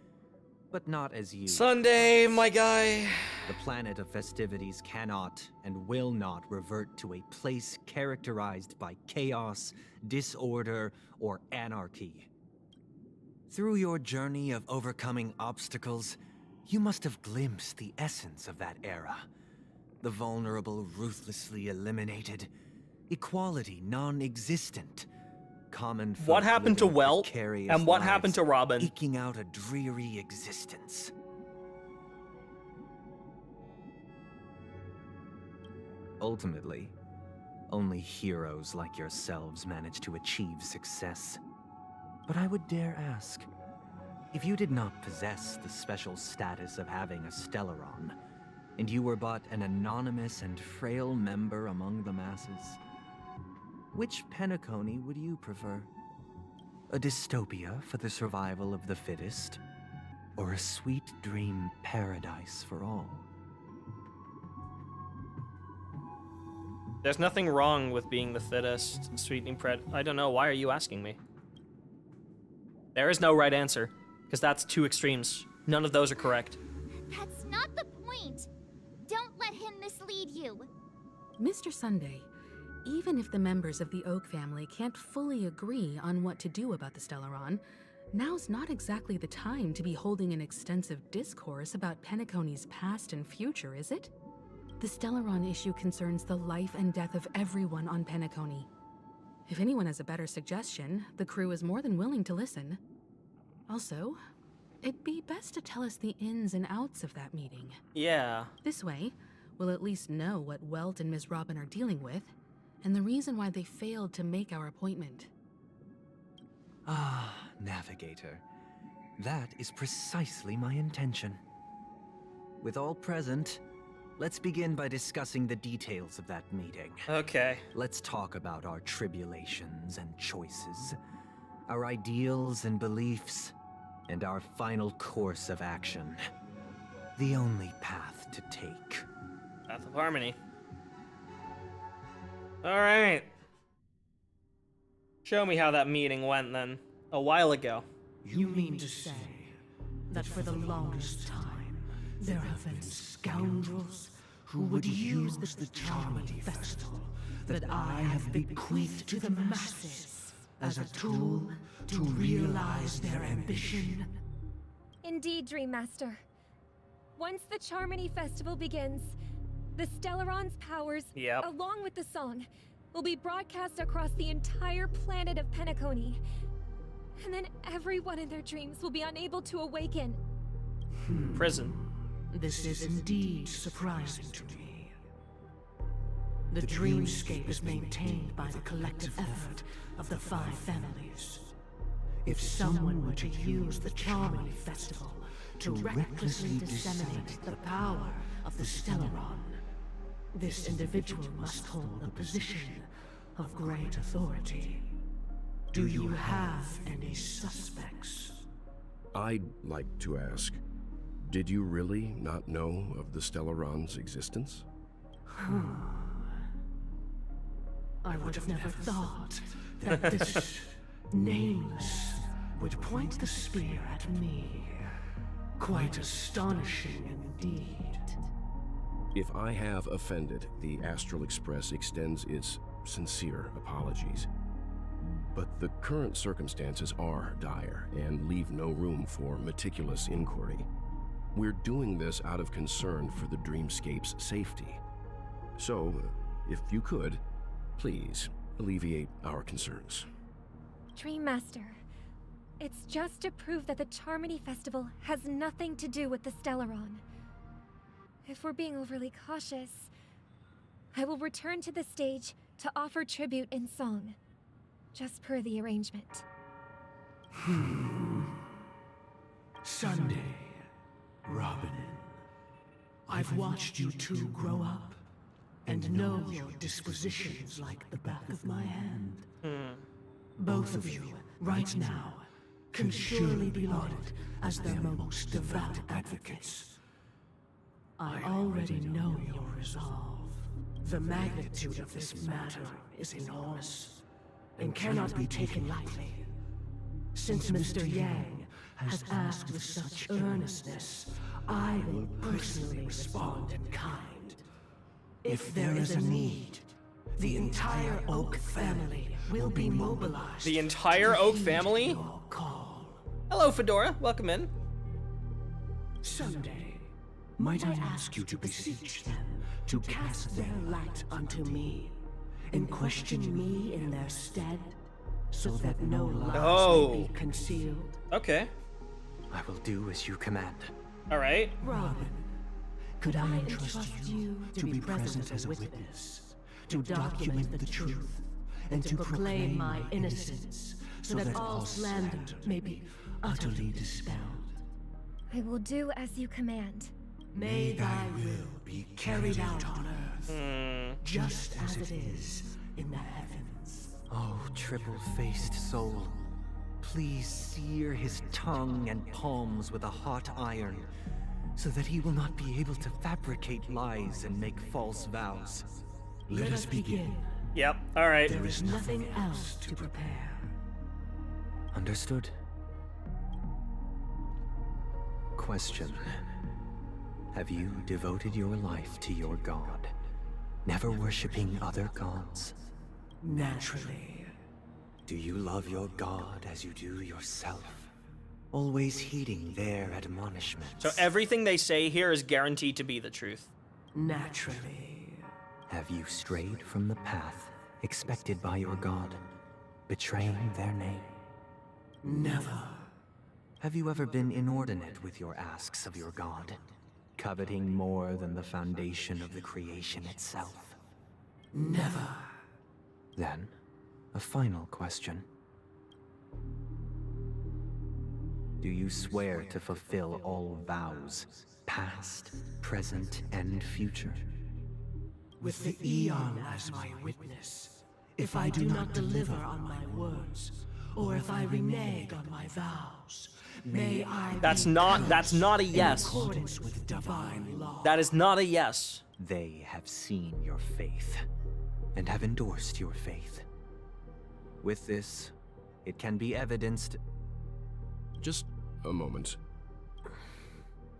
but not as you. Sunday, my guy. The planet of festivities cannot and will not revert to a place characterized by chaos, disorder, or anarchy. Through your journey of overcoming obstacles, you must have glimpsed the essence of that era. The vulnerable ruthlessly eliminated, equality non-existent. Common folk What happened to living Welt, precarious and what lives, happened to Robin? Eking out a dreary existence. Ultimately, only heroes like yourselves manage to achieve success. But I would dare ask, if you did not possess the special status of having a Stellaron, and you were but an anonymous and frail member among the masses, which Penacony would you prefer? A dystopia for the survival of the fittest? Or a sweet dream paradise for all? There's nothing wrong with being the fittest, sweetening pred. I don't know, why are you asking me? There is no right answer, because that's two extremes. None of those are correct. That's not the point. Don't let him mislead you. Mr. Sunday, even if the members of the Oak family can't fully agree on what to do about the Stellaron, now's not exactly the time to be holding an extensive discourse about Penacony's past and future, is it? The Stellaron issue concerns the life and death of everyone on Penacony. If anyone has a better suggestion, the crew is more than willing to listen. Also, it'd be best to tell us the ins and outs of that meeting. Yeah. This way, we'll at least know what Welt and Ms. Robin are dealing with, and the reason why they failed to make our appointment. Ah, Navigator. That is precisely my intention. With all present, let's begin by discussing the details of that meeting. Okay. Let's talk about our tribulations and choices, our ideals and beliefs, and our final course of action. The only path to take. Path of Harmony. Alright. Show me how that meeting went then. A while ago. You mean to say that for the longest time, there have been scoundrels who would use the Charmony Festival that I have bequeathed to the masses as a tool to realize their ambition? Indeed, Dream Master. Once the Charmony Festival begins, the Stellaron's powers, along with the song, will be broadcast across the entire planet of Penacony. And then everyone in their dreams will be unable to awaken. Prison. This is indeed surprising to me. The dreamscape is maintained by the collective effort of the 5 families. If someone were to use the Charmony Festival to recklessly disseminate the power of the Stellaron, this individual must hold a position of great authority. Do you have any suspects? I'd like to ask, did you really not know of the Stellaron's existence? I would have never thought that this nameless would point the spear at me. Quite astonishing indeed. If I have offended, the Astral Express extends its sincere apologies. But the current circumstances are dire and leave no room for meticulous inquiry. We're doing this out of concern for the dreamscape's safety. So, if you could, please alleviate our concerns. Dream Master, it's just to prove that the Charmony Festival has nothing to do with the Stellaron. If we're being overly cautious, I will return to the stage to offer tribute in song, just per the arrangement. Sunday, Robin. I've watched you two grow up, and know your dispositions like the back of my hand. Both of you, right now, can surely be lauded as their most devout advocates. I already know your resolve. The magnitude of this matter is enormous, and cannot be taken lightly. Since Mr. Yang has asked with such earnestness, I will personally respond in kind. If there is a need, the entire Oak family will be mobilized. The entire Oak family? Hello, Fedora. Welcome in. Someday, might I ask you to beseech them to cast their light unto me, and question me in their stead, so that no lies may be concealed? Okay. I will do as you command. All right. Robin, could I entrust you to be present as a witness, to document the truth, and to proclaim my innocence, so that all slander may be utterly dispelled? I will do as you command. May thy will be carried out on earth, just as it is in the heavens. Oh, triple-faced soul, please sear his tongue and palms with a hot iron, so that he will not be able to fabricate lies and make false vows. Let us begin. Yep, alright. There is nothing else to prepare. Understood. Question. Have you devoted your life to your god, never worshipping other gods? Naturally. Do you love your god as you do yourself? Always heeding their admonishments. So everything they say here is guaranteed to be the truth. Naturally. Have you strayed from the path expected by your god, betraying their name? Never. Have you ever been inordinate with your asks of your god, coveting more than the foundation of the creation itself? Never. Then, a final question. Do you swear to fulfill all vows, past, present, and future? With the Eon as my witness, if I do not deliver on my words, or if I renege on my vows, may I That's be not a cursed yes. in accordance with divine law. That is not a yes. They have seen your faith, and have endorsed your faith. With this, it can be evidenced... Just a moment.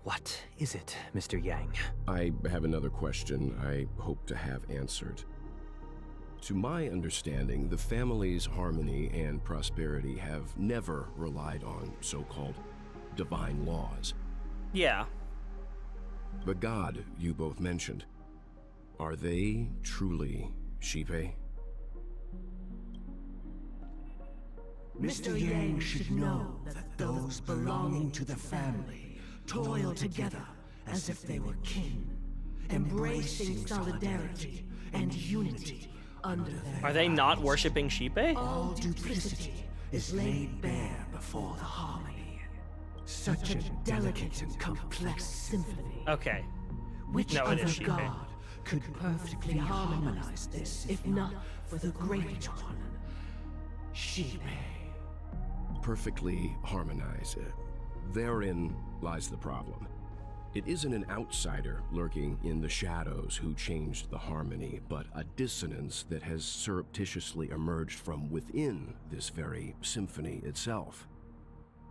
What is it, Mr. Yang? I have another question I hope to have answered. To my understanding, the family's harmony and prosperity have never relied on so-called divine laws. Yeah. The god you both mentioned, are they truly Shipe? Mr. Yang should know that those belonging to the family toil together as if they were kin, embracing solidarity and unity under their Are they not worshipping Shipe? all duplicity is laid bare before the harmony. Such a delicate and complex symphony. Okay. Which No, it other is Shipe. god could perfectly harmonize this, if not for the great one, Shipe? Perfectly harmonize. Therein lies the problem. It isn't an outsider lurking in the shadows who changed the harmony, but a dissonance that has surreptitiously emerged from within this very symphony itself.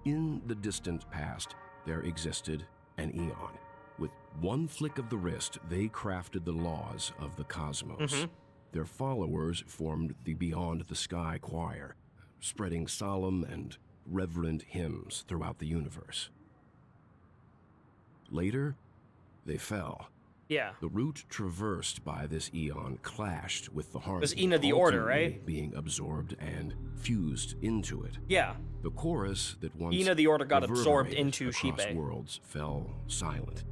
In the distant past, there existed an Eon. With one flick of the wrist, they crafted the laws of the cosmos. Their followers formed the Beyond the Sky Choir, spreading solemn and reverent hymns throughout the universe. Later, they fell. Yeah. The route traversed by this Eon clashed with the harmony. Was Ina the Order, right? ultimately being absorbed and fused into it. Yeah. The chorus that once Ina the Order got absorbed reverberated into across Shipe. worlds fell silent,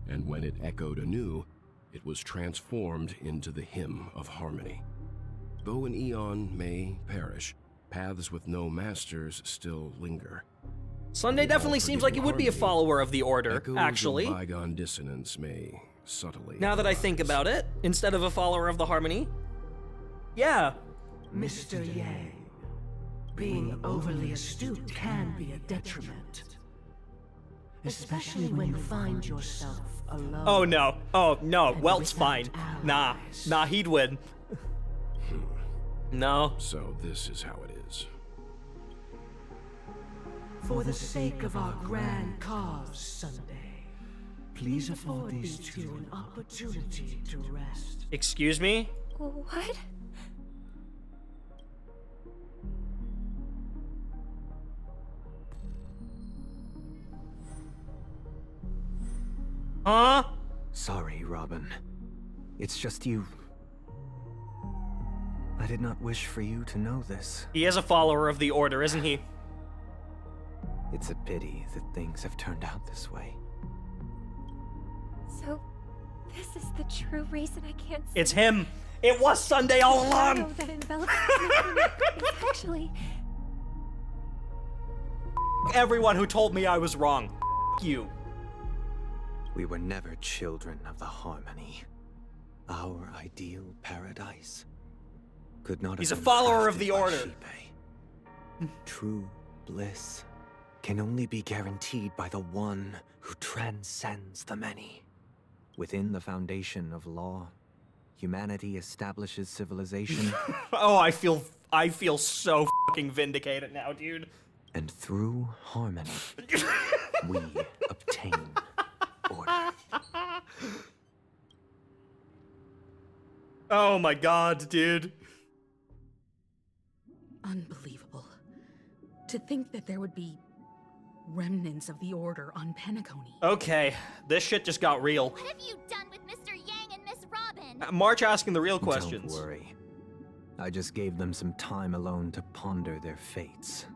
and when it echoed anew, it was transformed into the hymn of harmony. Though an Eon may perish, paths with no masters still linger. Sunday definitely seems like he would be a follower of the Order, Echoes actually. of bygone dissonance may subtly... Now that I think about it, instead of a follower of the Harmony. Yeah. Mr. Yang, being overly astute can be a detriment. Especially when you find yourself alone. Oh no. Oh no. Welt's fine. Nah. Nah, he'd win. No. So this is how it is. For the sake of our grand cause, Sunday, please afford these two an opportunity to rest. Excuse me? What? Huh? Sorry, Robin. It's just you. I did not wish for you to know this. He is a follower of the Order, isn't he? It's a pity that things have turned out this way. So, this is the true reason I can't see. It's him! It was Sunday all The along! shadow that envelops me is actually... Everyone who told me I was wrong. You. We were never children of the harmony. Our ideal paradise could not He's have a been follower of crafted the by Order. Shipe. True bliss can only be guaranteed by the one who transcends the many. Within the foundation of law, humanity establishes civilization. Oh, I feel so fucking vindicated now, dude. And through harmony, we obtain order. Oh my god, dude. Unbelievable. To think that there would be remnants of the Order on Penacony. Okay, this shit just got real. What have you done with Mr. Yang and Miss Robin? March asking the real questions. Don't worry. I just gave them some time alone to ponder their fates.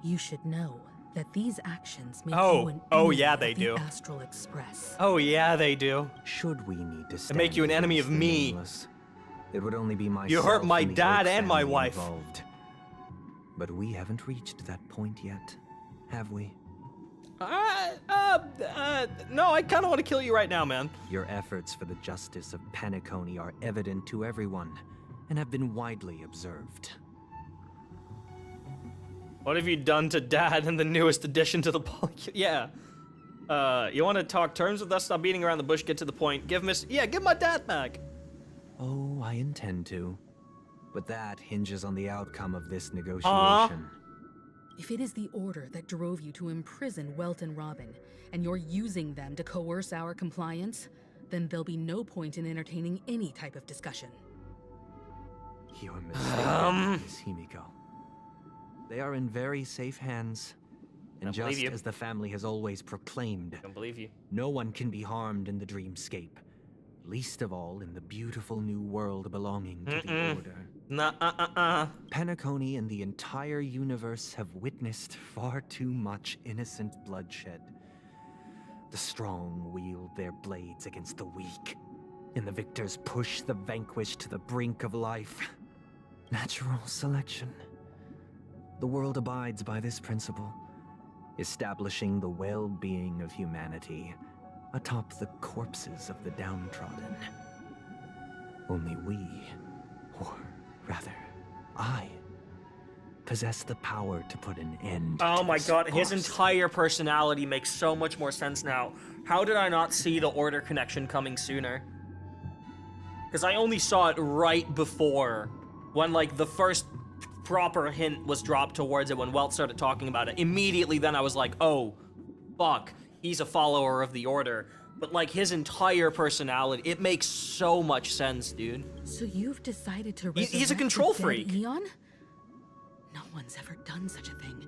You should know that these actions make Oh, you an oh enemy yeah, of they the do. Astral Express. Oh yeah, they do. Should we need to They make you an enemy of me. It would only be myself. You hurt my and the dad Oak and my family wife. Involved. But we haven't reached that point yet, have we? No, I kind of want to kill you right now, man. Your efforts for the justice of Penacony are evident to everyone and have been widely observed. What have you done to Dad in the newest addition to the Yeah. You want to talk terms with us? Stop beating around the bush, get to the point. Give my dad back. Oh, I intend to. But that hinges on the outcome of this negotiation. If it is the Order that drove you to imprison Welt and Robin, and you're using them to coerce our compliance, then there'll be no point in entertaining any type of discussion. You're mistaken, Miss Himiko. They are in very safe hands. And just as the family has always proclaimed, I don't believe you. No one can be harmed in the dreamscape. Least of all in the beautiful new world belonging to the Order. Penacony and the entire universe have witnessed far too much innocent bloodshed. The strong wield their blades against the weak, and the victors push the vanquished to the brink of life. Natural selection. The world abides by this principle, establishing the well-being of humanity atop the corpses of the downtrodden. Only we, or rather, I, possess the power to put an end to Oh my this god, his farce. entire personality makes so much more sense now. How did I not see the Order connection coming sooner? Because I only saw it right before, when like the first proper hint was dropped towards it when Welt started talking about it. Immediately then I was like, oh, fuck, he's a follower of the Order. But like his entire personality, it makes so much sense, dude. So you've decided to He's a resurrect control the dead freak. Eon? No one's ever done such a thing.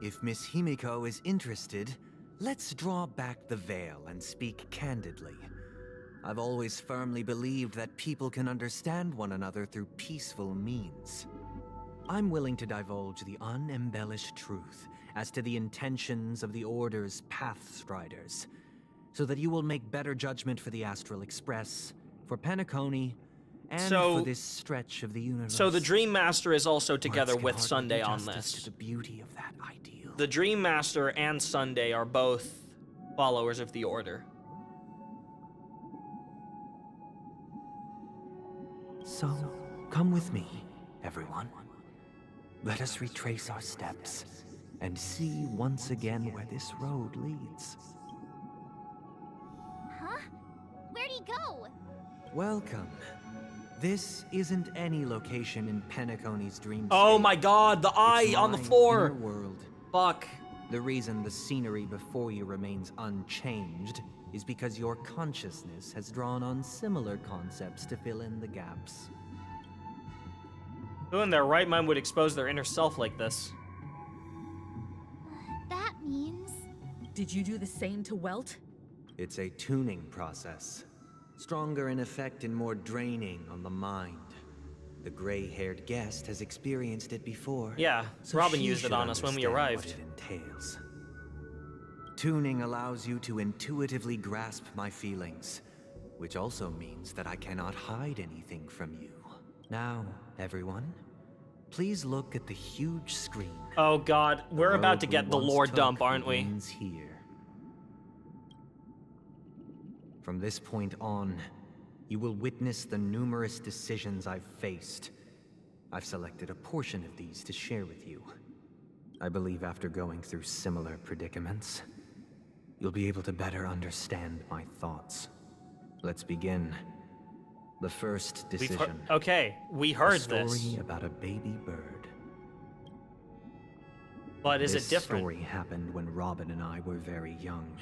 If Miss Himiko is interested, let's draw back the veil and speak candidly. I've always firmly believed that people can understand one another through peaceful means. I'm willing to divulge the unembellished truth as to the intentions of the Order's Pathstriders, so that you will make better judgment for the Astral Express, for Penacony, and for this stretch of the universe. So the Dream Master is also together Words can with hardly Sunday do on justice this. to the beauty of that ideal. The Dream Master and Sunday are both followers of the Order. So, come with me, everyone. Let us retrace our steps and see once again where this road leads. Huh? Where'd he go? Welcome. This isn't any location in Penacony's dreamscape. Oh my god, the eye It's on the my floor! inner world. Fuck. The reason the scenery before you remains unchanged is because your consciousness has drawn on similar concepts to fill in the gaps. Who in their right mind would expose their inner self like this? That means... Did you do the same to Welt? It's a tuning process. Stronger in effect and more draining on the mind. The gray-haired guest has experienced it before. Yeah, so Robin she used it should on us when we understand arrived. what it entails. Tuning allows you to intuitively grasp my feelings, which also means that I cannot hide anything from you. Now, everyone, please look at the huge screen. Oh god, we're about to road get the once lore took dump, aren't we? begins here. From this point on, you will witness the numerous decisions I've faced. I've selected a portion of these to share with you. I believe after going through similar predicaments, you'll be able to better understand my thoughts. Let's begin. The first decision. Okay, we heard a story this. about a baby bird. But is This it different? story happened when Robin and I were very young.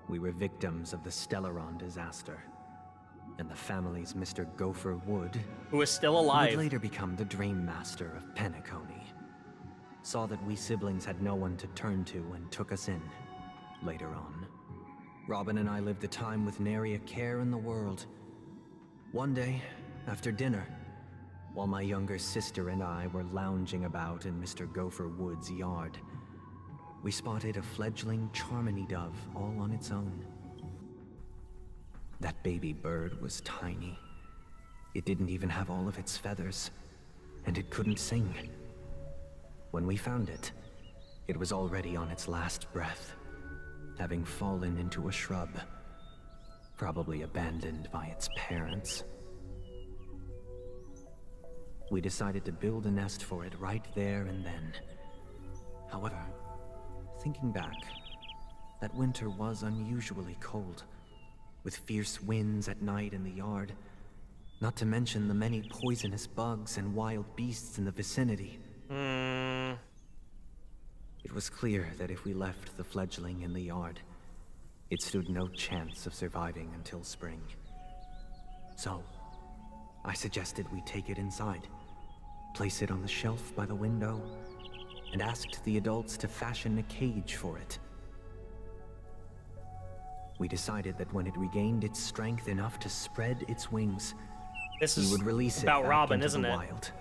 We were victims of the Stellaron disaster. and the family's Mr. Gopher Wood, who is still who alive, would later become the Dream Master of Penacony, saw that we siblings had no one to turn to and took us in. Later on, Robin and I lived a time with nary a care in the world. One day, after dinner, while my younger sister and I were lounging about in Mr. Gopher Wood's yard, we spotted a fledgling Charmony dove all on its own. That baby bird was tiny. It didn't even have all of its feathers, and it couldn't sing. When we found it, it was already on its last breath, having fallen into a shrub, probably abandoned by its parents. We decided to build a nest for it right there and then. However, thinking back, that winter was unusually cold, with fierce winds at night in the yard, not to mention the many poisonous bugs and wild beasts in the vicinity. It was clear that if we left the fledgling in the yard, it stood no chance of surviving until spring. So, I suggested we take it inside, place it on the shelf by the window, and asked the adults to fashion a cage for it. We decided that when it regained its strength enough to spread its wings, we would release it about back Robin, into isn't the it? wild.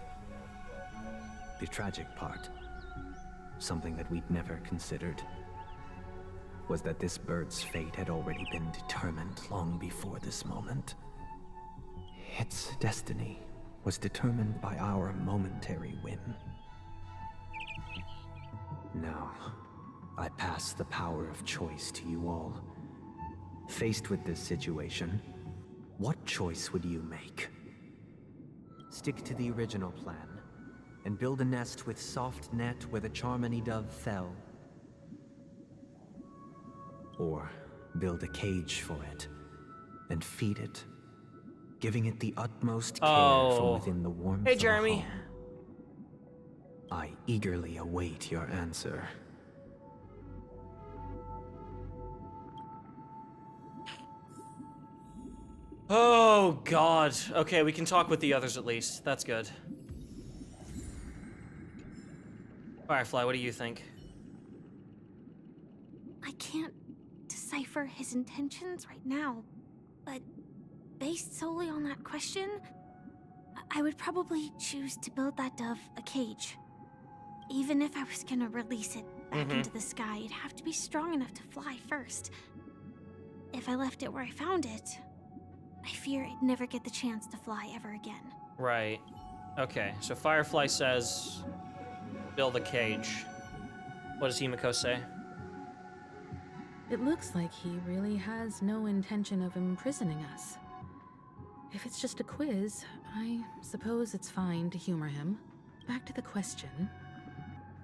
The tragic part, something that we'd never considered, was that this bird's fate had already been determined long before this moment. Its destiny was determined by our momentary whim. Now, I pass the power of choice to you all. Faced with this situation, what choice would you make? Stick to the original plan and build a nest with soft net where the Charmony dove fell? Or build a cage for it and feed it, giving it the utmost care from within the warmth Hey, of a Jeremy. home? I eagerly await your answer. Oh, God. Okay, we can talk with the others at least. That's good. Firefly, what do you think? I can't decipher his intentions right now, but based solely on that question, I would probably choose to build that dove a cage. Even if I was gonna release it back into the sky, it'd have to be strong enough to fly first. If I left it where I found it, I fear it'd never get the chance to fly ever again. Right. Okay, so Firefly says, build a cage. What does Himiko say? It looks like he really has no intention of imprisoning us. If it's just a quiz, I suppose it's fine to humor him. Back to the question.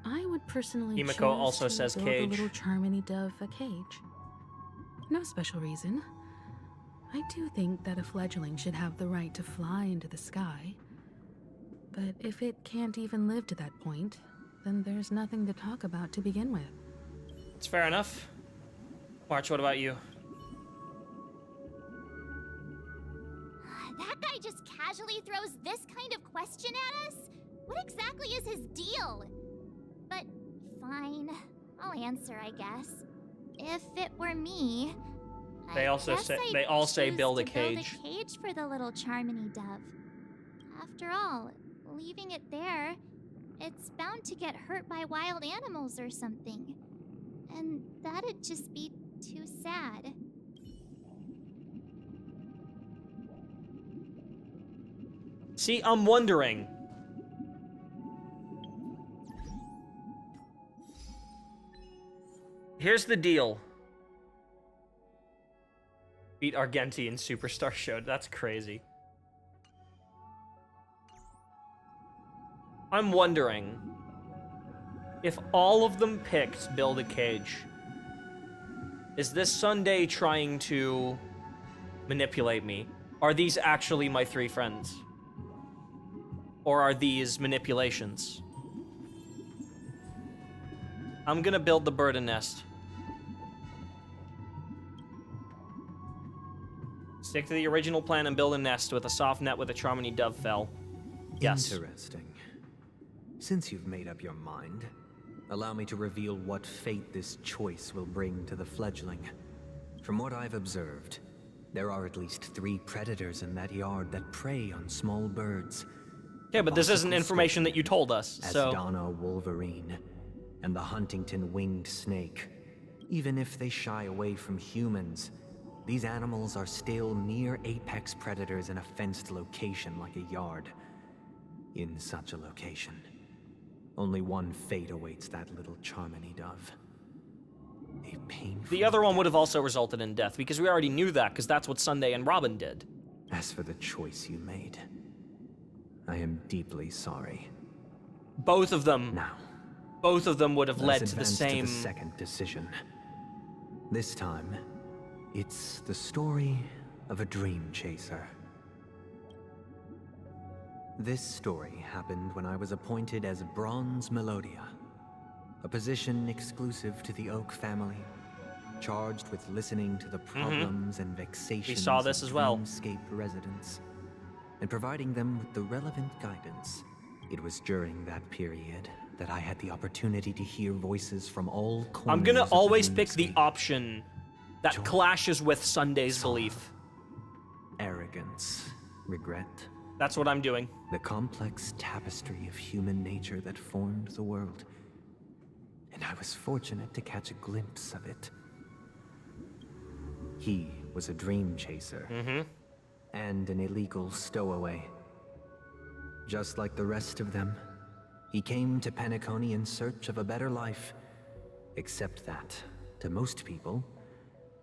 I would personally Himiko choose also to says build cage. a little Charmony dove a cage. No special reason. I do think that a fledgling should have the right to fly into the sky. But if it can't even live to that point, then there's nothing to talk about to begin with. It's fair enough. March, what about you? That guy just casually throws this kind of question at us? What exactly is his deal? But fine, I'll answer, I guess. If it were me, They also say they all say build a cage. Build a cage for the little Charmony dove. After all, leaving it there, it's bound to get hurt by wild animals or something. And that'd just be too sad. See, I'm wondering. Here's the deal. Beat Argenti in Superstar Showed. That's crazy. I'm wondering if all of them picked build a cage. Is this Sunday trying to manipulate me? Are these actually my three friends? Or are these manipulations? I'm gonna build the bird a nest. Stick to the original plan and build a nest with a soft net with a Charmony dove fell. Yes. Interesting. Since you've made up your mind, allow me to reveal what fate this choice will bring to the fledgling. From what I've observed, there are at least 3 predators in that yard that prey on small birds. Yeah, but this isn't information that you told us, so... Asdana wolverine and the Huntington winged snake. Even if they shy away from humans, these animals are still near apex predators in a fenced location like a yard. In such a location, only one fate awaits that little Charmony dove. A painful The other one would have also resulted in death, because we already knew that, because that's what Sunday and Robin did. As for the choice you made, I am deeply sorry. Both of them. Now, both of them would have led let's to the advance same... to the second decision. This time, it's the story of a dream chaser. This story happened when I was appointed as Bronze Melodia, a position exclusive to the Oak family, charged with listening to the problems and vexations saw this of as well. Dreamscape residents, and providing them with the relevant guidance. It was during that period that I had the opportunity to hear voices from all corners I'm gonna of the always pick the Dreamscape. option that Joy, clashes with Sunday's sorrow, belief. Arrogance, regret. That's what I'm doing. The complex tapestry of human nature that formed the world. And I was fortunate to catch a glimpse of it. He was a dream chaser. And an illegal stowaway. Just like the rest of them, he came to Penacony in search of a better life. Except that, to most people,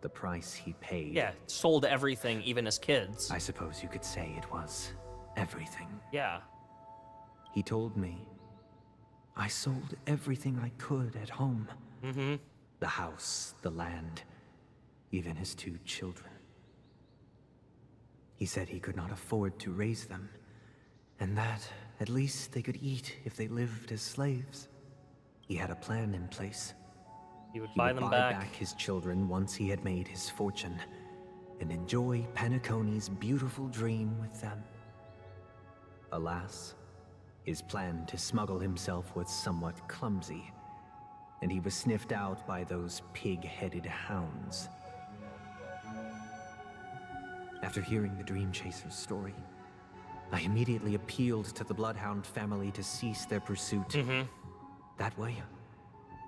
the price he paid... Yeah, sold everything, even as kids. I suppose you could say it was everything. Yeah. He told me I sold everything I could at home. The house, the land, even his 2 children. He said he could not afford to raise them, and that at least they could eat if they lived as slaves. He had a plan in place. He would buy them back. His children once he had made his fortune, and enjoy Penacony's beautiful dream with them. Alas, his plan to smuggle himself was somewhat clumsy, and he was sniffed out by those pig-headed hounds. After hearing the Dream Chaser's story, I immediately appealed to the Bloodhound family to cease their pursuit. That way,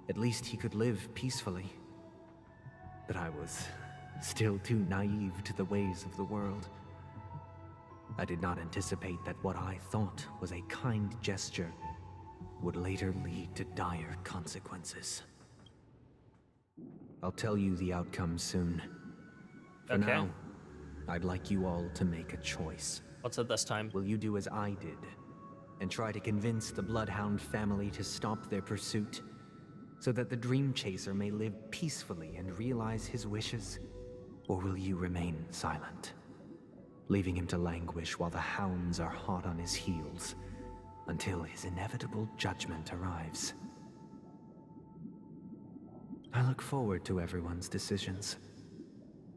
at least he could live peacefully. But I was still too naive to the ways of the world. I did not anticipate that what I thought was a kind gesture would later lead to dire consequences. I'll tell you the outcome soon. For now, I'd like you all to make a choice. What's it this time? Will you do as I did and try to convince the Bloodhound family to stop their pursuit so that the Dream Chaser may live peacefully and realize his wishes? Or will you remain silent, leaving him to languish while the hounds are hot on his heels until his inevitable judgment arrives? I look forward to everyone's decisions.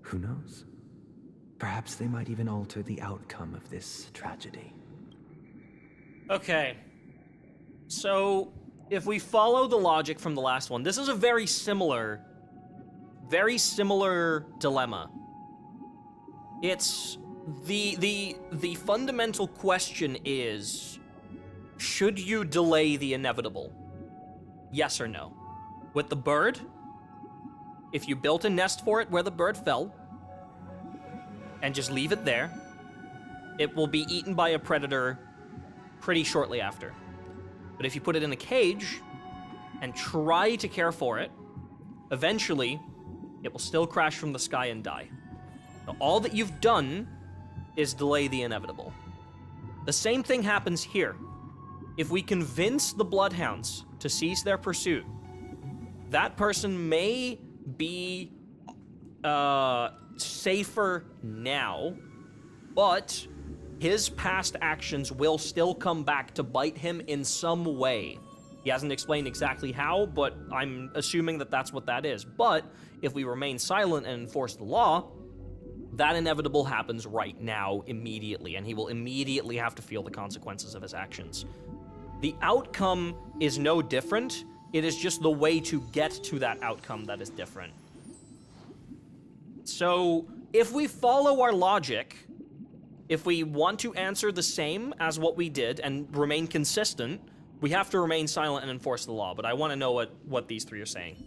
Who knows? Perhaps they might even alter the outcome of this tragedy. Okay. So, if we follow the logic from the last one, this is a very similar dilemma. It's the fundamental question is, should you delay the inevitable? Yes or no? With the bird, if you built a nest for it where the bird fell, and just leave it there, it will be eaten by a predator pretty shortly after. But if you put it in a cage and try to care for it, eventually it will still crash from the sky and die. Now, all that you've done is delay the inevitable. The same thing happens here. If we convince the Bloodhounds to cease their pursuit, that person may be safer now, but his past actions will still come back to bite him in some way. He hasn't explained exactly how, but I'm assuming that that's what that is. But if we remain silent and enforce the law, that inevitable happens right now, immediately, and he will immediately have to feel the consequences of his actions. The outcome is no different. It is just the way to get to that outcome that is different. So, if we follow our logic, if we want to answer the same as what we did and remain consistent, we have to remain silent and enforce the law, but I want to know what these three are saying.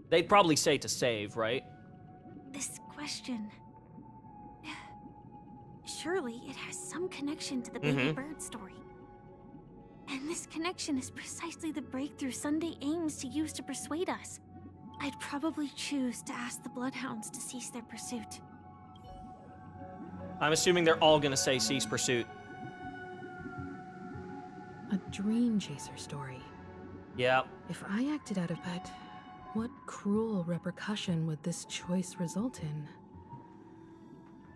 They'd probably say to save, right? This question... Surely it has some connection to the baby bird story. And this connection is precisely the breakthrough Sunday aims to use to persuade us. I'd probably choose to ask the Bloodhounds to cease their pursuit. I'm assuming they're all gonna say cease pursuit. A dream chaser story. Yeah. If I acted out of bed, what cruel repercussion would this choice result in?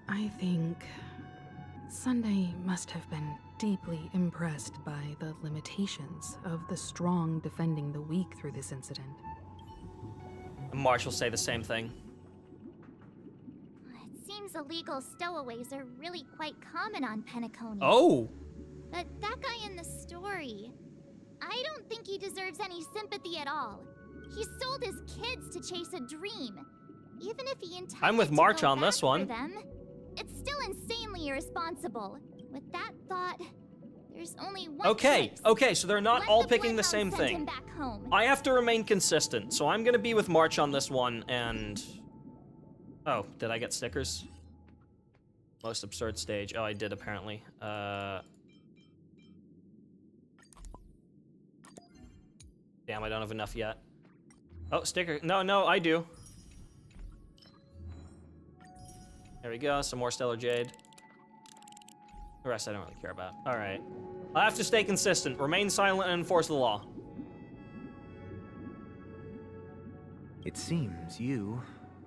I think Sunday must have been deeply impressed by the limitations of the strong defending the weak through this incident. Marsh will say the same thing. It seems illegal stowaways are really quite common on Penacony. Oh! But that guy in the story, I don't think he deserves any sympathy at all. He sold his kids to chase a dream. Even if he intended I'm with March on this one. them, it's still insanely irresponsible. With that thought, there's only one choice. Okay, so they're not Let all the picking the Bloodhounds same send thing. him back home. I have to remain consistent, so I'm gonna be with March on this one, and... Oh, did I get stickers? Most absurd stage. Oh, I did, apparently. Damn, I don't have enough yet. Oh, sticker. No, I do. There we go, some more Stellar Jade. The rest I don't really care about. Alright. I have to stay consistent, remain silent, and enforce the law. It seems you,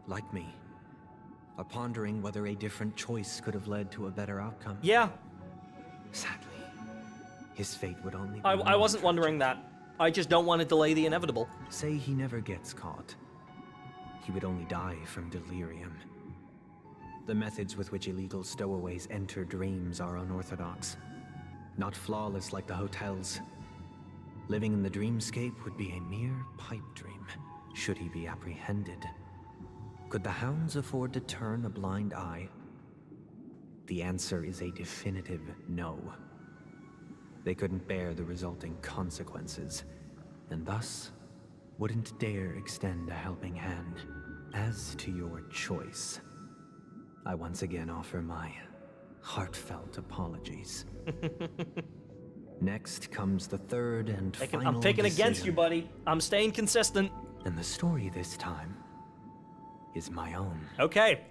like me, are pondering whether a different choice could have led to a better outcome. Yeah. Sadly, his fate would only be I wasn't wondering that. I just don't want to delay the inevitable. Say he never gets caught. He would only die from delirium. The methods with which illegal stowaways enter dreams are unorthodox. Not flawless like the hotels. Living in the dreamscape would be a mere pipe dream, should he be apprehended. Could the hounds afford to turn a blind eye? The answer is a definitive no. They couldn't bear the resulting consequences, and thus wouldn't dare extend a helping hand. As to your choice, I once again offer my heartfelt apologies. Next comes the third and final I'm picking decision. against you, buddy. I'm staying consistent. And the story this time is my own. Okay.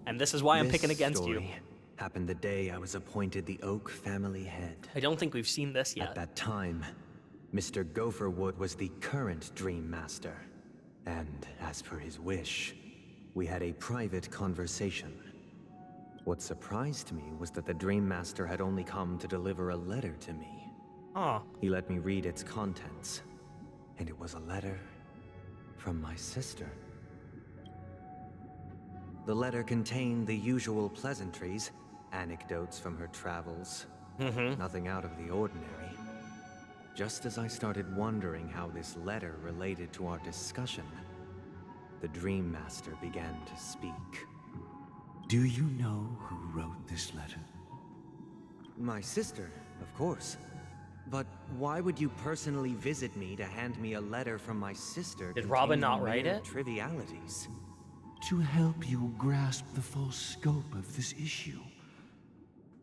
And this is why I'm picking against you. Story happened the day I was appointed the Oak family head. I don't think we've seen this yet. At that time, Mr. Gopherwood was the current Dream Master. And as per his wish, we had a private conversation. What surprised me was that the Dream Master had only come to deliver a letter to me. Oh. He let me read its contents, and it was a letter from my sister. The letter contained the usual pleasantries, anecdotes from her travels, nothing out of the ordinary. Just as I started wondering how this letter related to our discussion, the Dream Master began to speak. Do you know who wrote this letter? My sister, of course. But why would you personally visit me to hand me a letter from my sister? Did Robin not containing write mere it? Trivialities. To help you grasp the full scope of this issue.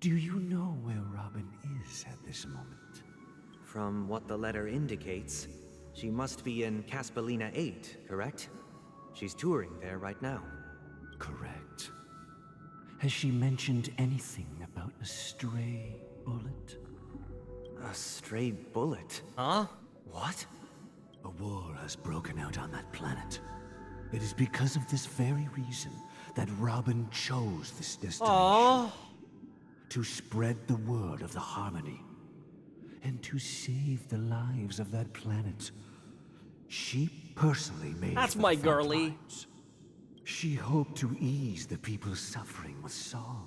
Do you know where Robin is at this moment? From what the letter indicates, she must be in Caspelina 8, correct? She's touring there right now. Correct. Has she mentioned anything about a stray bullet? A stray bullet? Huh? What? A war has broken out on that planet. It is because of this very reason that Robin chose this destination. Aww. To spread the word of the Harmony. And to save the lives of that planet. She personally made That's for my the front girly. lines. She hoped to ease the people's suffering with song,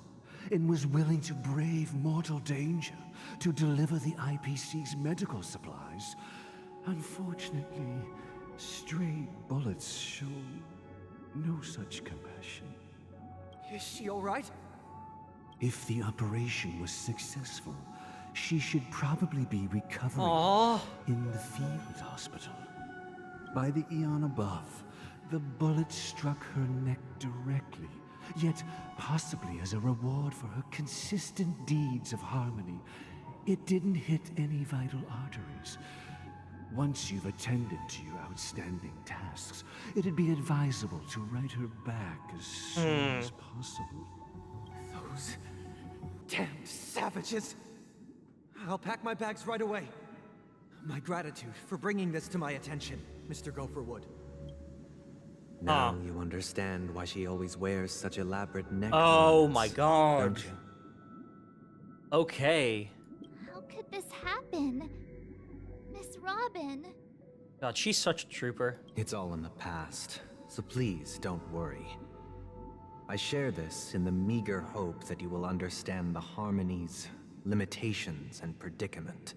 and was willing to brave mortal danger to deliver the IPC's medical supplies. Unfortunately, stray bullets show no such compassion. Is she all right? If the operation was successful, she should probably be recovering in the field hospital. By the eon above, the bullet struck her neck directly, yet possibly as a reward for her consistent deeds of harmony, it didn't hit any vital arteries. Once you've attended to your outstanding tasks, it'd be advisable to write her back as soon as possible. Those damned savages! I'll pack my bags right away. My gratitude for bringing this to my attention, Mr. Gopherwood. Now you understand why she always wears such elaborate neck Oh ornaments, my god. don't you? Okay. How could this happen? Miss Robin. God, she's such a trooper. It's all in the past, so please don't worry. I share this in the meager hope that you will understand the harmony's limitations and predicament.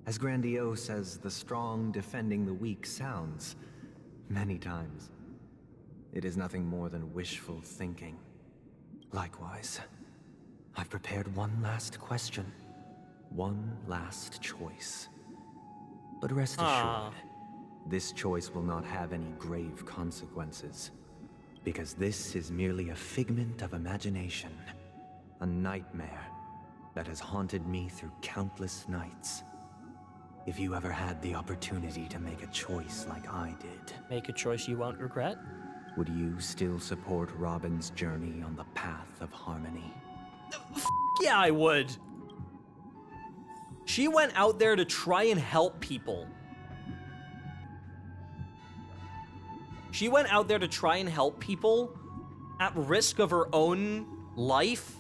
As grandiose as the strong defending the weak sounds, many times, it is nothing more than wishful thinking. Likewise, I've prepared one last question, one last choice. But rest assured, this choice will not have any grave consequences, because this is merely a figment of imagination, a nightmare that has haunted me through countless nights. If you ever had the opportunity to make a choice like I did, make a choice you won't regret, would you still support Robin's journey on the path of harmony? Yeah, I would. She went out there to try and help people. She went out there to try and help people at risk of her own life,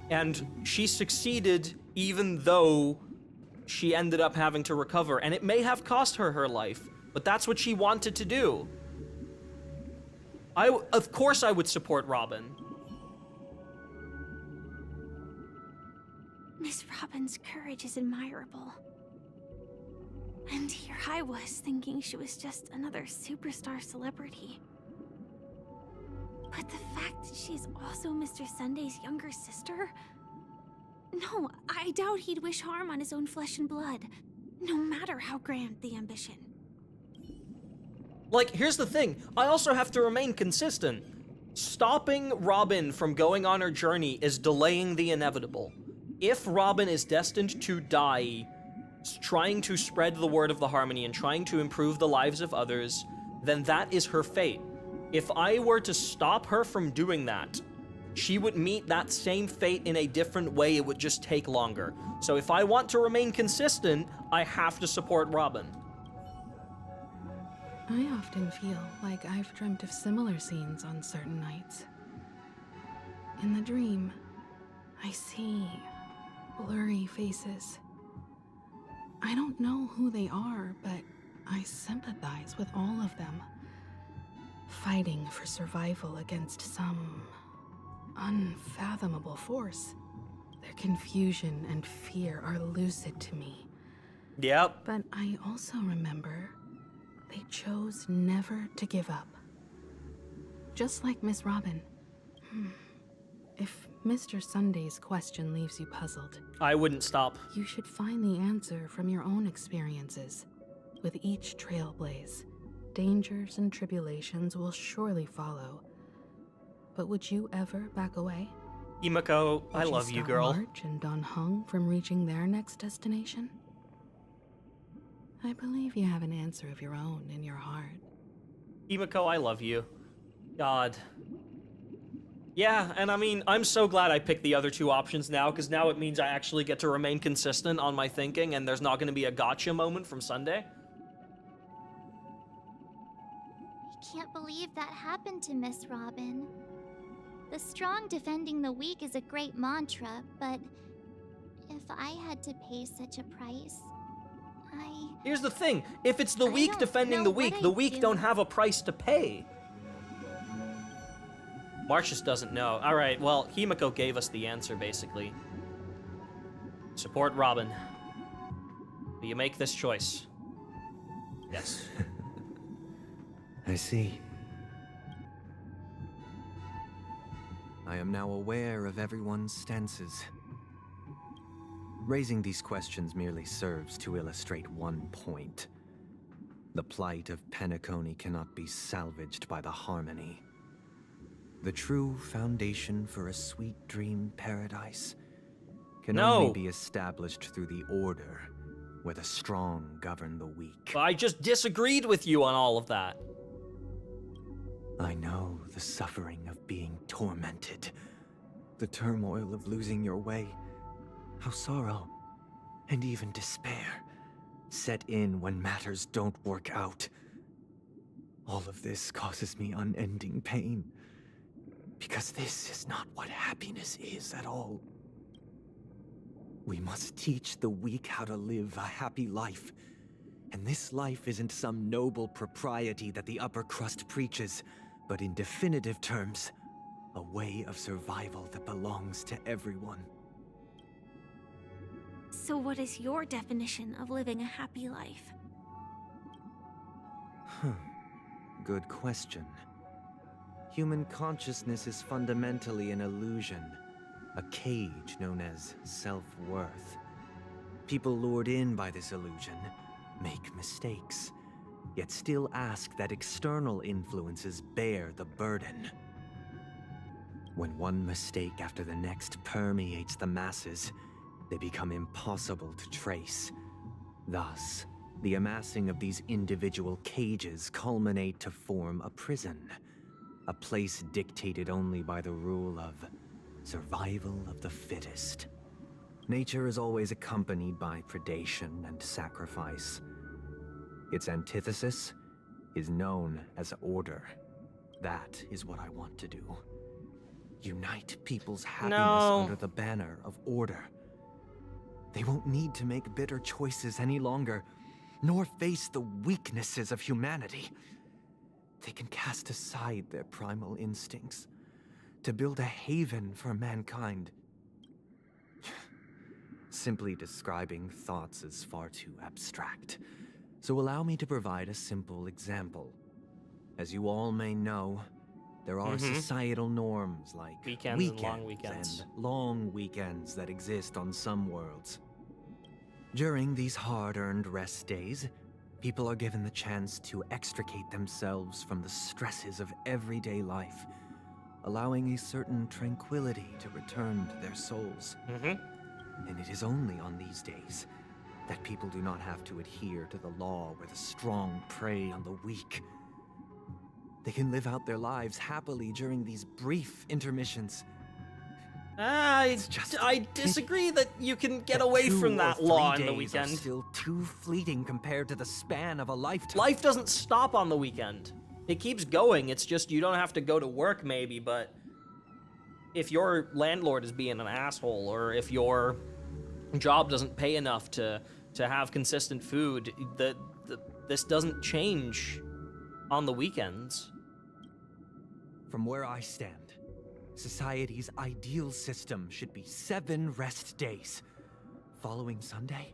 and she succeeded even though she ended up having to recover, and it may have cost her her life, but that's what she wanted to do. Of course I would support Robin. Miss Robin's courage is admirable. And here I was thinking she was just another superstar celebrity. But the fact that she's also Mr. Sunday's younger sister? No, I doubt he'd wish harm on his own flesh and blood, no matter how grand the ambition. Like, here's the thing, I also have to remain consistent. Stopping Robin from going on her journey is delaying the inevitable. If Robin is destined to die trying to spread the word of the harmony and trying to improve the lives of others, then that is her fate. If I were to stop her from doing that, she would meet that same fate in a different way. It would just take longer. So if I want to remain consistent, I have to support Robin. I often feel like I've dreamt of similar scenes on certain nights. In the dream, I see blurry faces. I don't know who they are, but I sympathize with all of them, fighting for survival against some unfathomable force. Their confusion and fear are lucid to me. Yep. But I also remember they chose never to give up. Just like Miss Robin. If Mr. Sunday's question leaves you puzzled, I wouldn't stop. You should find the answer from your own experiences. With each trailblaze, dangers and tribulations will surely follow. But would you ever back away? Himiko, I love you, girl. Would you stop March and Don Hung from reaching their next destination? I believe you have an answer of your own in your heart. Himiko, I love you. God. Yeah, and I mean, I'm so glad I picked the other two options now, because now it means I actually get to remain consistent on my thinking, and there's not going to be a gotcha moment from Sunday. I can't believe that happened to Miss Robin. The strong defending the weak is a great mantra, but if I had to pay such a price, Here's the thing, if it's the weak defending the weak don't have a price to pay. Marcius doesn't know. Alright, well, Himiko gave us the answer, basically. Support Robin. Do you make this choice? Yes. I see. I am now aware of everyone's stances. Raising these questions merely serves to illustrate one point. The plight of Penacony cannot be salvaged by the Harmony. The true foundation for a sweet dream paradise can only be established through the order, where the strong govern the weak. I just disagreed with you on all of that. I know the suffering of being tormented, the turmoil of losing your way, how sorrow and even despair set in when matters don't work out. All of this causes me unending pain, because this is not what happiness is at all. We must teach the weak how to live a happy life, and this life isn't some noble propriety that the upper crust preaches, but in definitive terms, a way of survival that belongs to everyone. So what is your definition of living a happy life? Good question. Human consciousness is fundamentally an illusion, a cage known as self-worth. People lured in by this illusion make mistakes, yet still ask that external influences bear the burden. When one mistake after the next permeates the masses, they become impossible to trace. Thus, the amassing of these individual cages culminate to form a prison, a place dictated only by the rule of survival of the fittest. Nature is always accompanied by predation and sacrifice. Its antithesis is known as order. That is what I want to do. Unite people's happiness under the banner of order. They won't need to make bitter choices any longer, nor face the weaknesses of humanity. They can cast aside their primal instincts to build a haven for mankind. Simply describing thoughts is far too abstract, so allow me to provide a simple example. As you all may know, there are societal norms like weekends and long weekends. And long weekends that exist on some worlds. During these hard-earned rest days, people are given the chance to extricate themselves from the stresses of everyday life, allowing a certain tranquility to return to their souls. And it is only on these days that people do not have to adhere to the law where the strong prey on the weak. They can live out their lives happily during these brief intermissions. I disagree that you can get away from that law on the weekend. Still too fleeting compared to the span of a lifetime. Life doesn't stop on the weekend. It keeps going. It's just you don't have to go to work maybe, but if your landlord is being an asshole, or if your job doesn't pay enough to have consistent food, this doesn't change on the weekends. From where I stand, society's ideal system should be 7 rest days. Following Sunday,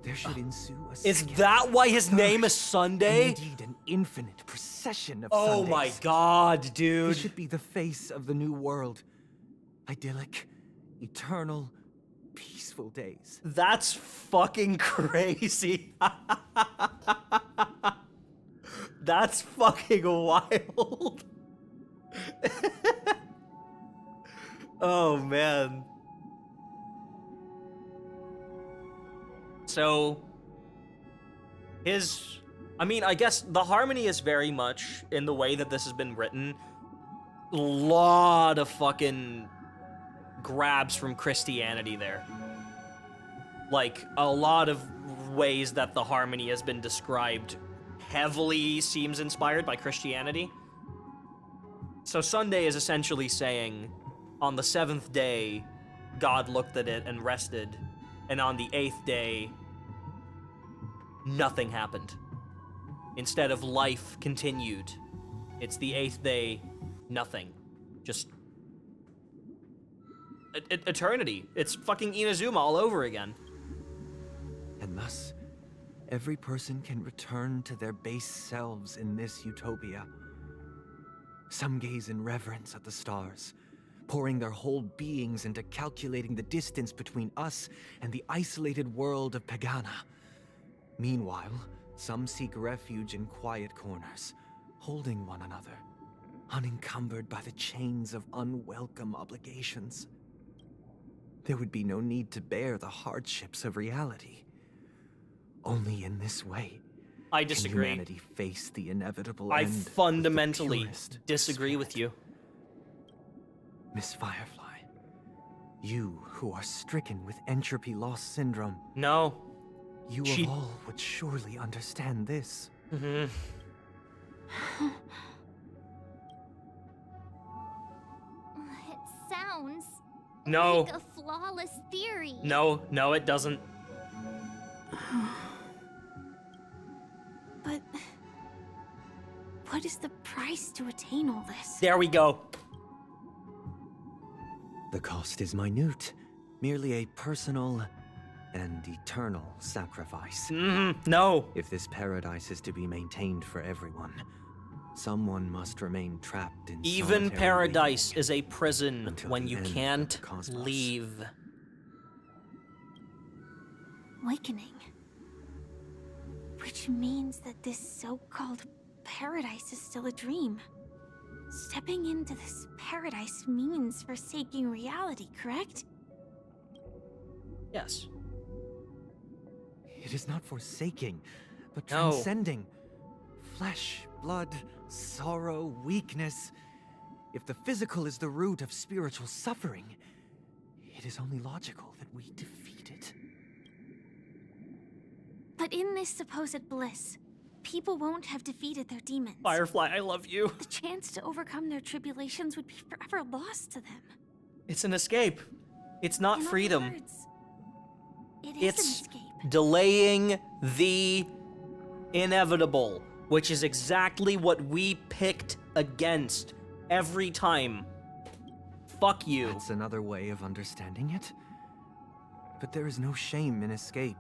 there should ensue a Is that why his name is Sunday? Indeed, an infinite procession of Oh Sundays. my god, dude. This should be the face of the new world. Idyllic, eternal, peaceful days. That's fucking crazy. That's fucking wild. Oh, man. So, I guess the harmony is very much, in the way that this has been written, a lot of fucking grabs from Christianity there. Like, a lot of ways that the harmony has been described heavily seems inspired by Christianity. So Sunday is essentially saying, on the 7th day, God looked at it and rested, and on the 8th day, nothing happened. Instead of life continued, it's the 8th day, nothing. just eternity. It's fucking Inazuma all over again. And thus, every person can return to their base selves in this utopia. Some gaze in reverence at the stars, pouring their whole beings into calculating the distance between us and the isolated world of Pagana. Meanwhile, some seek refuge in quiet corners, holding one another, unencumbered by the chains of unwelcome obligations. There would be no need to bear the hardships of reality. Only in this way I disagree. can humanity face the inevitable I end with the fundamentally purest disagree with you. Miss Firefly, you who are stricken with entropy loss syndrome. No. You of all would surely understand this. It sounds No. like a flawless theory. No, no, it doesn't. But what is the price to attain all this? There we go. The cost is minute, merely a personal and eternal sacrifice. No. If this paradise is to be maintained for everyone, someone must remain trapped in Even solitary paradise is a prison until when the you end of can't the cosmos. leave. Awakening. Which means that this so-called paradise is still a dream. Stepping into this paradise means forsaking reality, correct? Yes. It is not forsaking, but No. transcending. Flesh, blood, sorrow, weakness. If the physical is the root of spiritual suffering, it is only logical that we defeat it. But in this supposed bliss, people won't have defeated their demons. Firefly, I love you. The chance to overcome their tribulations would be forever lost to them. It's an escape. It's not In other freedom. words, it is It's an escape. delaying the inevitable, which is exactly what we picked against every time. Fuck you. That's another way of understanding it. But there is no shame in escape.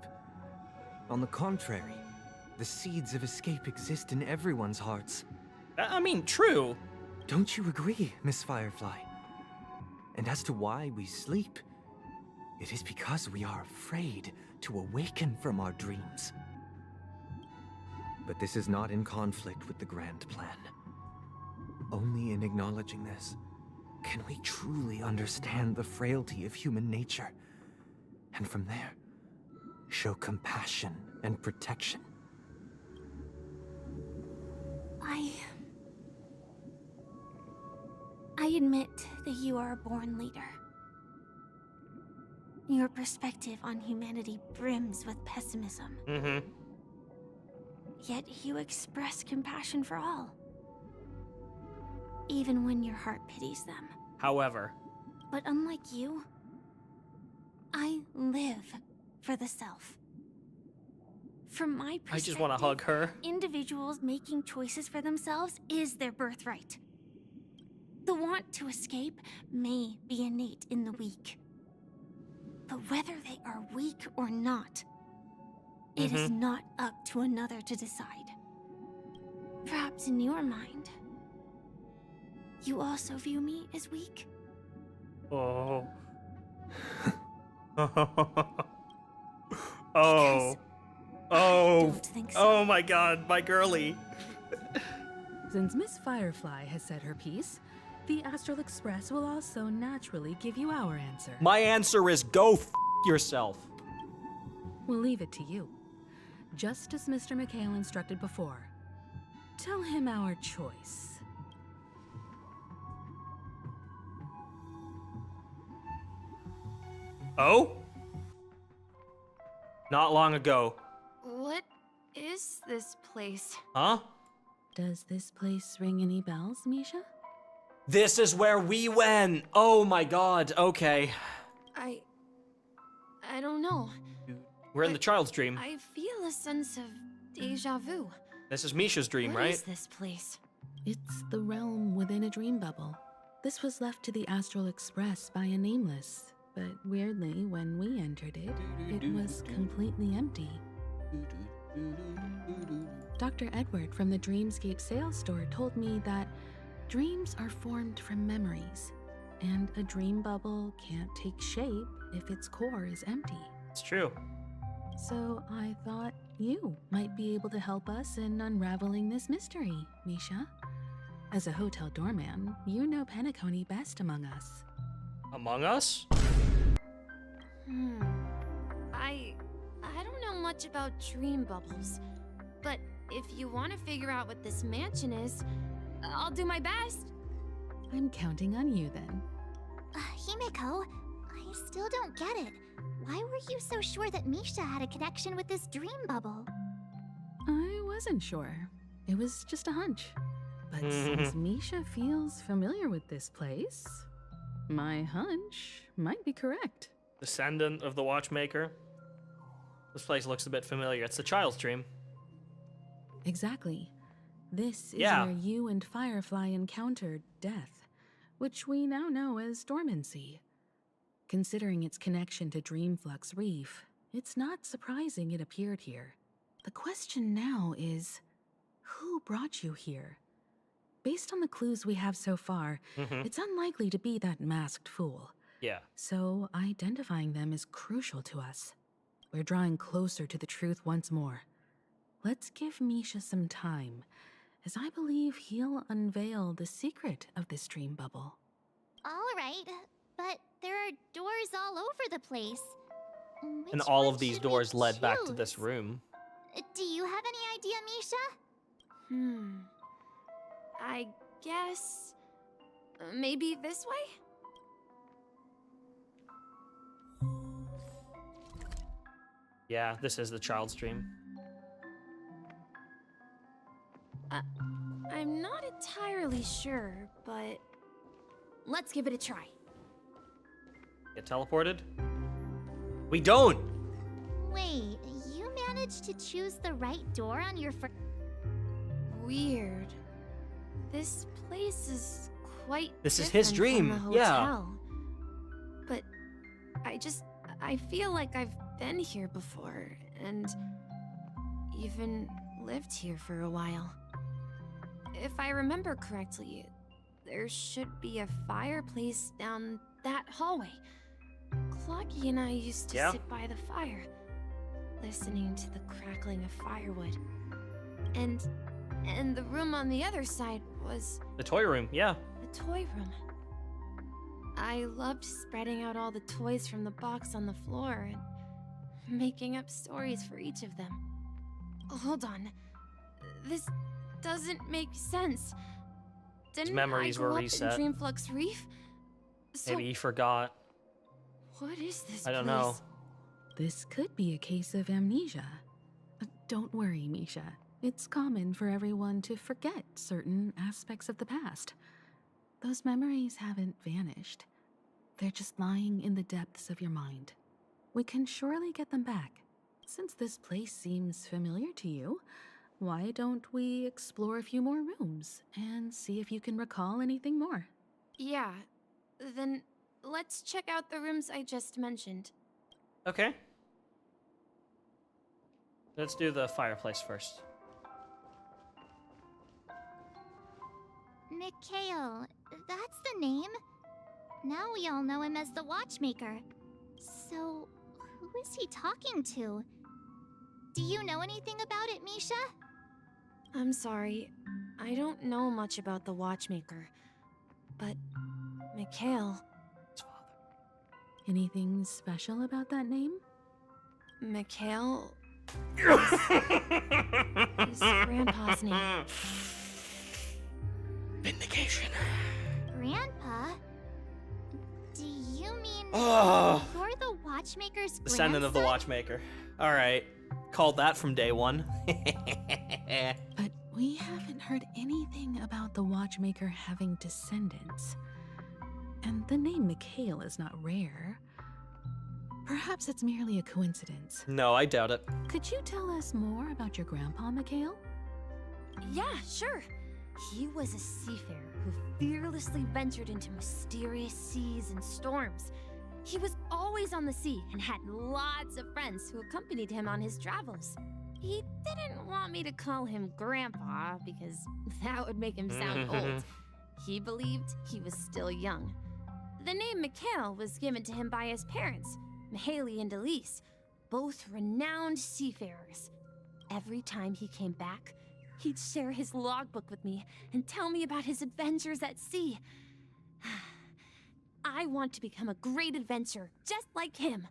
On the contrary, the seeds of escape exist in everyone's hearts. I mean, true. Don't you agree, Miss Firefly? And as to why we sleep, it is because we are afraid to awaken from our dreams. But this is not in conflict with the grand plan. Only in acknowledging this can we truly understand the frailty of human nature, and from there, show compassion and protection. I admit that you are a born leader. Your perspective on humanity brims with pessimism. Yet you express compassion for all. Even when your heart pities them. However. But unlike you, I live for the self. From my perspective, I just want to hug her. individuals making choices for themselves is their birthright. The want to escape may be innate in the weak. But whether they are weak or not, it is not up to another to decide. Perhaps in your mind, you also view me as weak? Oh. Oh. Oh. Oh my god, my girly. Since Miss Firefly has said her piece, the Astral Express will also naturally give you our answer. My answer is go f yourself. We'll leave it to you. Just as Mr. McHale instructed before. Tell him our choice. Oh? Not long ago. What is this place? Huh? Does this place ring any bells, Misha? This is where we went. Oh my god. Okay. I don't know. We're in the child's dream. I feel a sense of deja vu. This is Misha's dream, What right? is this place? It's the realm within a dream bubble. This was left to the Astral Express by a nameless, but weirdly, when we entered it, it was completely empty. Dr. Edward from the Dreamscape sales store told me that dreams are formed from memories, and a dream bubble can't take shape if its core is empty. It's true. So I thought you might be able to help us in unraveling this mystery, Misha. As a hotel doorman, you know Penacony best among us. Among us? I don't know much about dream bubbles, but if you want to figure out what this mansion is, I'll do my best. I'm counting on you then. Himeko, I still don't get it. Why were you so sure that Misha had a connection with this dream bubble? I wasn't sure. It was just a hunch. But since Misha feels familiar with this place, my hunch might be correct. Descendant of the Watchmaker. This place looks a bit familiar. It's the child's dream. Exactly. This is where you and Firefly encountered death, which we now know as dormancy. Considering its connection to Dreamflux Reef, it's not surprising it appeared here. The question now is, who brought you here? Based on the clues we have so far, it's unlikely to be that masked fool. Yeah. So identifying them is crucial to us. We're drawing closer to the truth once more. Let's give Misha some time, as I believe he'll unveil the secret of this dream bubble. All right, but there are doors all over the place. And all of these doors led back to this room. Do you have any idea, Misha? I guess... maybe this way? Yeah, this is the child's dream. I'm not entirely sure, but... let's give it a try. Get teleported? We don't! Wait, you managed to choose the right door on your first... Weird. This place is quite This is his dream, from the hotel. But I feel like I've been here before, and even lived here for a while. If I remember correctly, there should be a fireplace down that hallway. Clocky and I used to sit by the fire, listening to the crackling of firewood. And the room on the other side was... the toy room, yeah. the toy room. I loved spreading out all the toys from the box on the floor and making up stories for each of them. Hold on. This doesn't make sense. Didn't His memories I were grow up reset. in Dreamflux Reef? So Maybe he forgot. what is this I don't place? know. This could be a case of amnesia. Don't worry, Misha. It's common for everyone to forget certain aspects of the past. Those memories haven't vanished. They're just lying in the depths of your mind. We can surely get them back. Since this place seems familiar to you, why don't we explore a few more rooms and see if you can recall anything more? Yeah, then let's check out the rooms I just mentioned. Okay. Let's do the fireplace first. Mikhail, that's the name. Now we all know him as the Watchmaker. So, who is he talking to? Do you know anything about it, Misha? I'm sorry, I don't know much about the Watchmaker, but Mikhail... Anything special about that name? Mikhail is Grandpa's name. Vindication. Grandpa? Do you mean Oh. you're the Watchmaker's Descendant of the Watchmaker. Alright. Called that from day one. But we haven't heard anything about the Watchmaker having descendants. And the name Mikhail is not rare. Perhaps it's merely a coincidence. No, I doubt it. Could you tell us more about your grandpa, Mikhail? Yeah, sure. He was a seafarer who fearlessly ventured into mysterious seas and storms. He was always on the sea and had lots of friends who accompanied him on his travels. He didn't want me to call him Grandpa because that would make him sound old. He believed he was still young. The name Mikhail was given to him by his parents, Mihaly and Elise, both renowned seafarers. Every time he came back, he'd share his logbook with me and tell me about his adventures at sea. I want to become a great adventurer, just like him.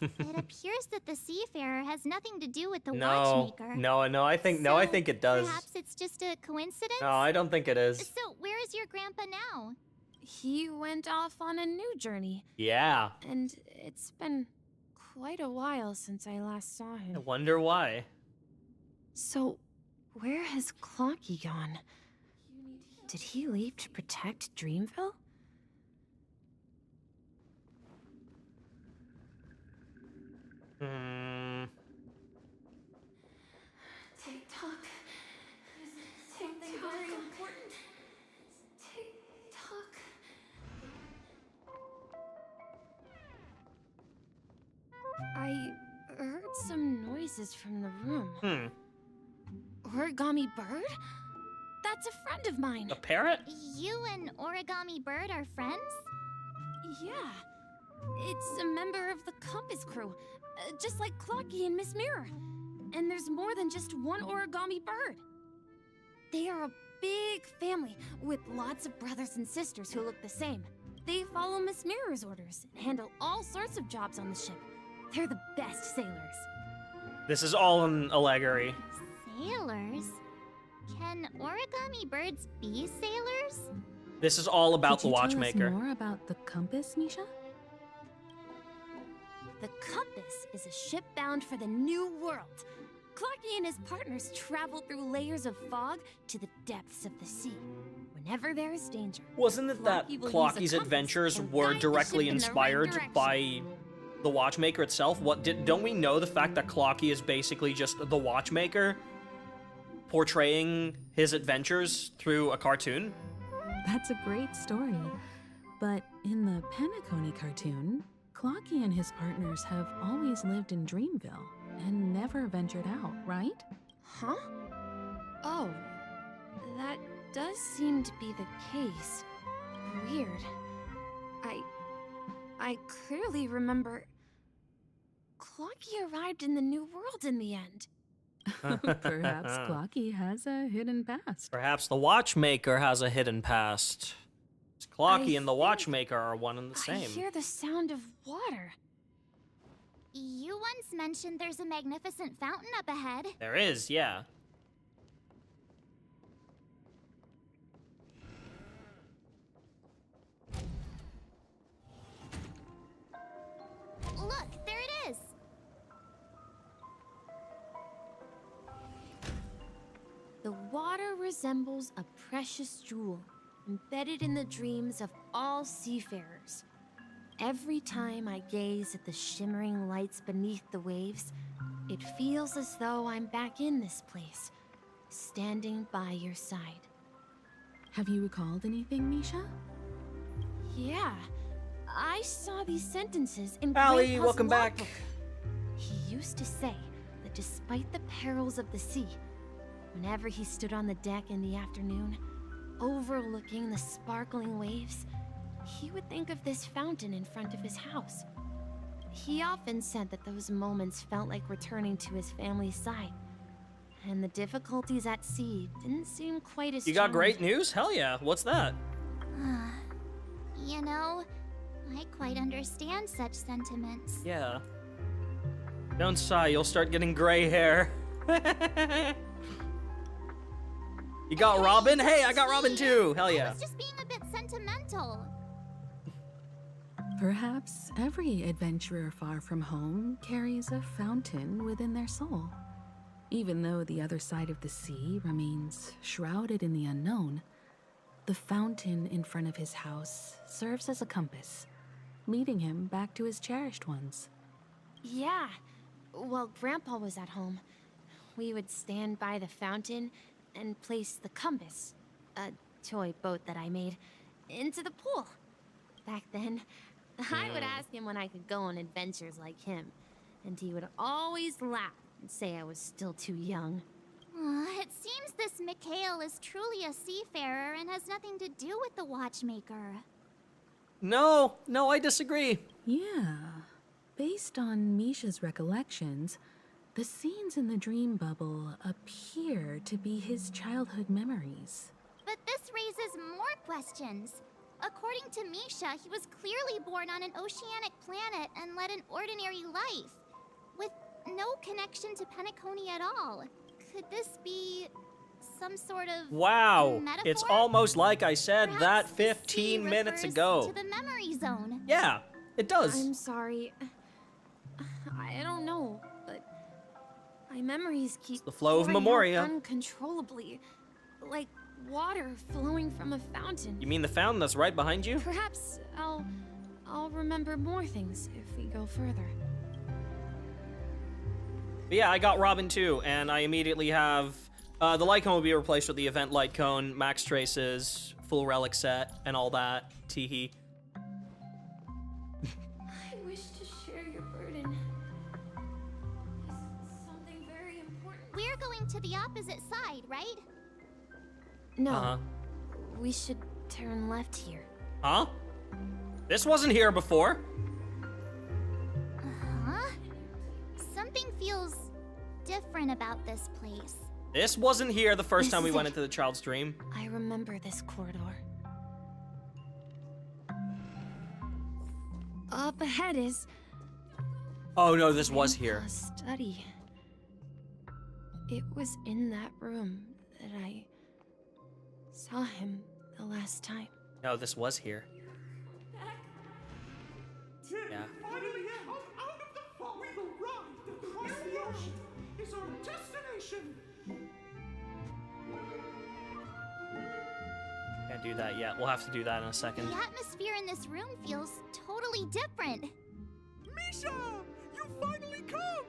It appears that the seafarer has nothing to do with the watchmaker. No, I think it does. Perhaps it's just a coincidence? No, I don't think it is. So, where is your grandpa now? He went off on a new journey. Yeah. And it's been quite a while since I last saw him. I wonder why. So, where has Clocky gone? Did he leave to protect Dreamville? Tick-tock. Something very important. Tick-tock. I heard some noises from the room. Origami Bird? That's a friend of mine. A parrot? You and Origami Bird are friends? Yeah. It's a member of the Compass crew, just like Clocky and Miss Mirror. And there's more than just one Origami Bird. They are a big family with lots of brothers and sisters who look the same. They follow Miss Mirror's orders and handle all sorts of jobs on the ship. They're the best sailors. This is all an allegory. Sailors? Can origami birds be sailors? This is all about Could the you watchmaker. Tell us more about the compass, Misha? The Compass is a ship bound for the new world. Clocky and his partners travel through layers of fog to the depths of the sea. Whenever there is danger, Wasn't it that Clocky will use a Clocky's compass adventures and were guide the directly ship in the right inspired direction. by the watchmaker itself? Don't we know the fact that Clocky is basically just the watchmaker portraying his adventures through a cartoon? That's a great story. But in the Penacony cartoon, Clocky and his partners have always lived in Dreamville and never ventured out, right? Huh? Oh, that does seem to be the case. Weird. I clearly remember Clocky arrived in the New World in the end. Perhaps Clocky has a hidden past. Perhaps the watchmaker has a hidden past. Clocky and the watchmaker are one and the I same. hear the sound of water. You once mentioned there's a magnificent fountain up ahead. There is, yeah. Look, there it is. The water resembles a precious jewel, embedded in the dreams of all seafarers. Every time I gaze at the shimmering lights beneath the waves, it feels as though I'm back in this place, standing by your side. Have you recalled anything, Misha? Yeah, I saw these sentences in Allie, Grandpa's welcome back. logbook. He used to say that despite the perils of the sea, whenever he stood on the deck in the afternoon, overlooking the sparkling waves, he would think of this fountain in front of his house. He often said that those moments felt like returning to his family's side, and the difficulties at sea didn't seem quite as You got great challenging. news? Hell yeah. What's that? You know, I quite understand such sentiments. Yeah. Don't sigh, you'll start getting gray hair. You got Robin? Hey, I got Robin too. Hell yeah. I was just being a bit sentimental. Perhaps every adventurer far from home carries a fountain within their soul. Even though the other side of the sea remains shrouded in the unknown, the fountain in front of his house serves as a compass, leading him back to his cherished ones. Yeah. While Grandpa was at home, we would stand by the fountain and place the compass a toy boat that I made, into the pool. Back then, I would ask him when I could go on adventures like him, and he would always laugh and say I was still too young. It seems this Mikhail is truly a seafarer and has nothing to do with the watchmaker. No, I disagree. Yeah. Based on Misha's recollections, the scenes in the dream bubble appear to be his childhood memories. But this raises more questions. According to Misha, he was clearly born on an oceanic planet and led an ordinary life, with no connection to Penacony at all. Could this be some sort of Wow, metaphor? it's almost like I said Perhaps that the 15 sea minutes refers ago. to the memory zone. Yeah, it does. I'm sorry. I don't know, but my memories keep the flow of pouring out Memoria. uncontrollably, like water flowing from a fountain. You mean the fountain that's right behind you? Perhaps I'll remember more things if we go further. But yeah, I got Robin too, and I immediately have the light cone will be replaced with the event light cone, max traces, full relic set, and all that. Teehee. I wish to share your burden. It's something very important. We're going to the opposite side, right? No. We should turn left here. Huh? This wasn't here before. Huh? Something feels different about this place. This wasn't here the first This time we is went it. into the child's dream. I remember this corridor. Up ahead is Oh no, this was here. Grandpa's study. It was in that room that I saw him the last time. No, this was here. Yeah. Finally come out of the fog. We've arrived at the Royal Ocean. Is our destination. Can't do that yet. We'll have to do that in a second. The atmosphere in this room feels totally different. Misha! You finally come!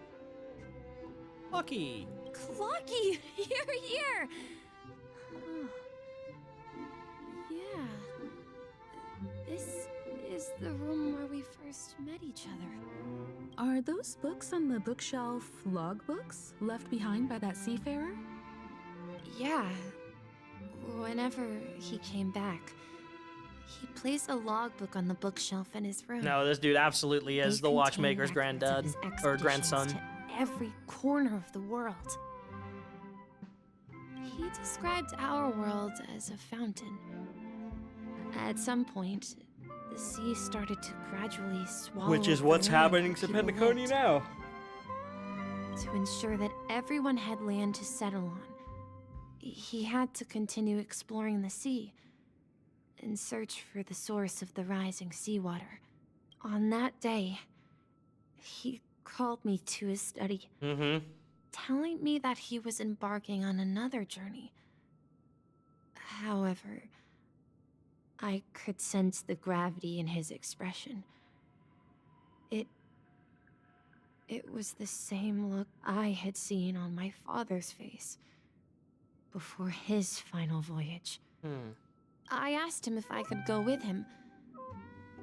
Lucky. Clocky, you're here! Yeah. This is the room where we first met each other. Are those books on the bookshelf logbooks left behind by that seafarer? Yeah. Whenever he came back, he placed a logbook on the bookshelf in his room. No, this dude absolutely is They the watchmaker's contain records granddad of his or expeditions grandson. to every corner of the world. He described our world as a fountain. At some point, the sea started to gradually swallow Which is up the what's land happening where to people Pentaconi lived. now. To ensure that everyone had land to settle on, he had to continue exploring the sea and search for the source of the rising seawater. On that day, he called me to his study, telling me that he was embarking on another journey. However, I could sense the gravity in his expression. It was the same look I had seen on my father's face before his final voyage. I asked him if I could go with him,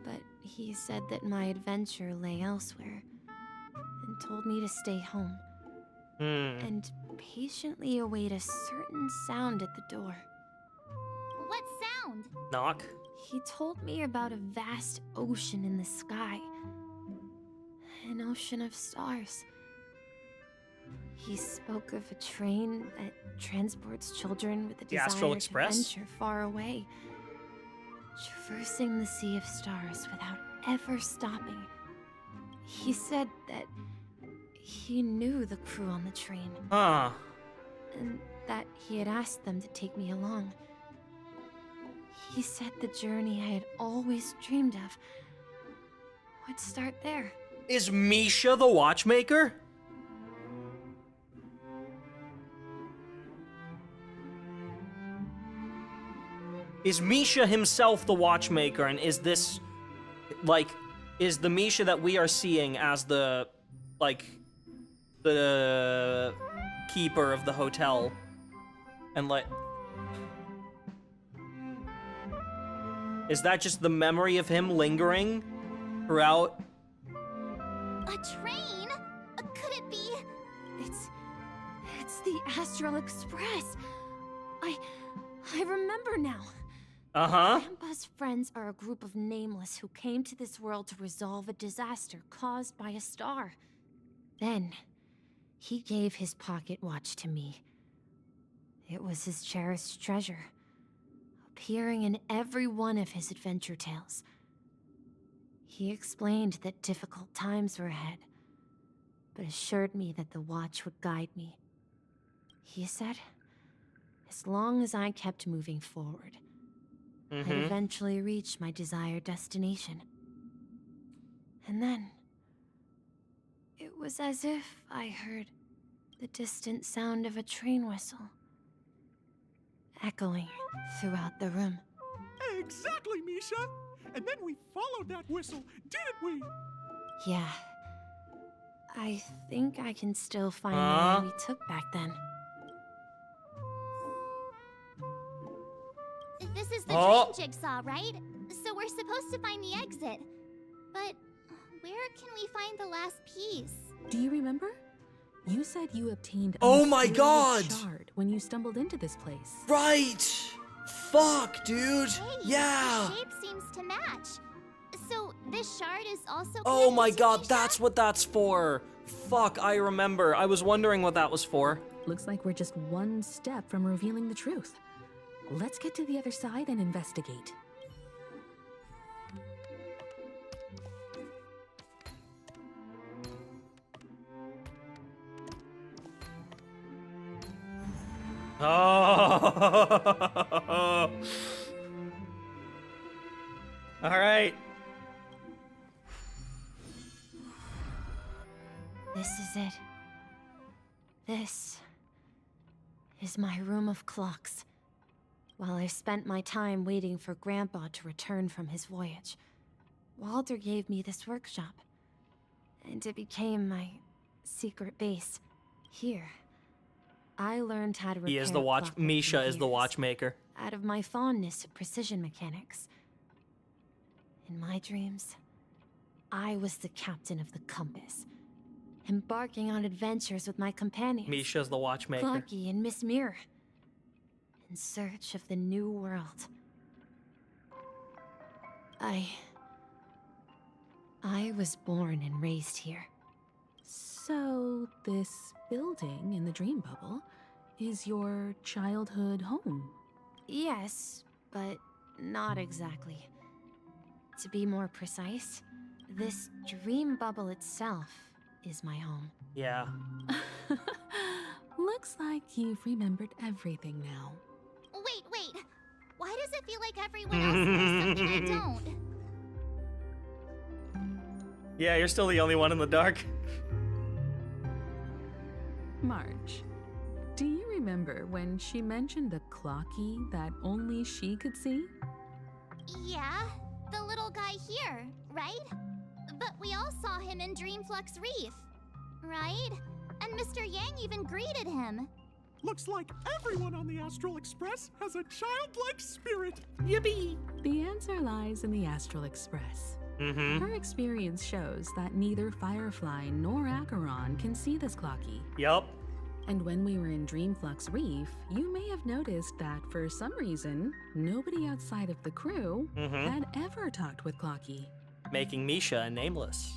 but he said that my adventure lay elsewhere and told me to stay home and patiently await a certain sound at the door. What sound? Knock. He told me about a vast ocean in the sky. An ocean of stars. He spoke of a train that transports children with a The Astral desire Express? to venture far away, traversing the sea of stars without ever stopping. He said that he knew the crew on the train, and that he had asked them to take me along. He said the journey I had always dreamed of would start there. Is Misha the watchmaker? Is Misha himself the watchmaker, and is this, like, is the Misha that we are seeing as the, like, the keeper of the hotel, and like, Is that just the memory of him lingering throughout? A train? Could it be? It's the Astral Express. I remember now. Uh-huh. Grandpa's friends are a group of nameless who came to this world to resolve a disaster caused by a star. Then, he gave his pocket watch to me. It was his cherished treasure, appearing in every one of his adventure tales. He explained that difficult times were ahead, but assured me that the watch would guide me. He said, as long as I kept moving forward, I'd eventually reach my desired destination. And then, it was as if I heard the distant sound of a train whistle, echoing throughout the room. Exactly, Misha! And then we followed that whistle, didn't we? Yeah. I think I can still find the way we took back then. This is the dream jigsaw, right? So we're supposed to find the exit. But where can we find the last piece? Do you remember? You said you obtained a Oh my mysterious God! shard when you stumbled into this place. Right! Fuck, dude! Hey, Yeah! the shape seems to match. So this shard is also Oh my connected to God, Misha? that's what that's for! Fuck, I remember. I was wondering what that was for. Looks like we're just one step from revealing the truth. Let's get to the other side and investigate. Oh! Alright. This is it. This is my room of clocks. While I spent my time waiting for Grandpa to return from his voyage, Walter gave me this workshop, and it became my secret base. Here, I learned how to repair He is the watch. clockwork Misha is the computers watchmaker. out of my fondness of precision mechanics. In my dreams, I was the captain of the compass, embarking on adventures with my companions, Misha's the watchmaker. Clocky and Miss Mirror, in search of the new world. I was born and raised here. So, this building in the dream bubble is your childhood home? Yes, but not exactly. To be more precise, this dream bubble itself is my home. Yeah. Looks like you've remembered everything now. Wait. Why does it feel like everyone else knows something I don't? Yeah, you're still the only one in the dark. Marge, do you remember when she mentioned a clocky that only she could see? Yeah, the little guy here, right? But we all saw him in Dreamflux Reef, right? And Mr. Yang even greeted him. Looks like everyone on the Astral Express has a childlike spirit. Yippee! The answer lies in the Astral Express. Her experience shows that neither Firefly nor Acheron can see this clocky. Yup. And when we were in Dreamflux Reef, you may have noticed that for some reason, nobody outside of the crew had ever talked with Clocky. Making Misha a nameless.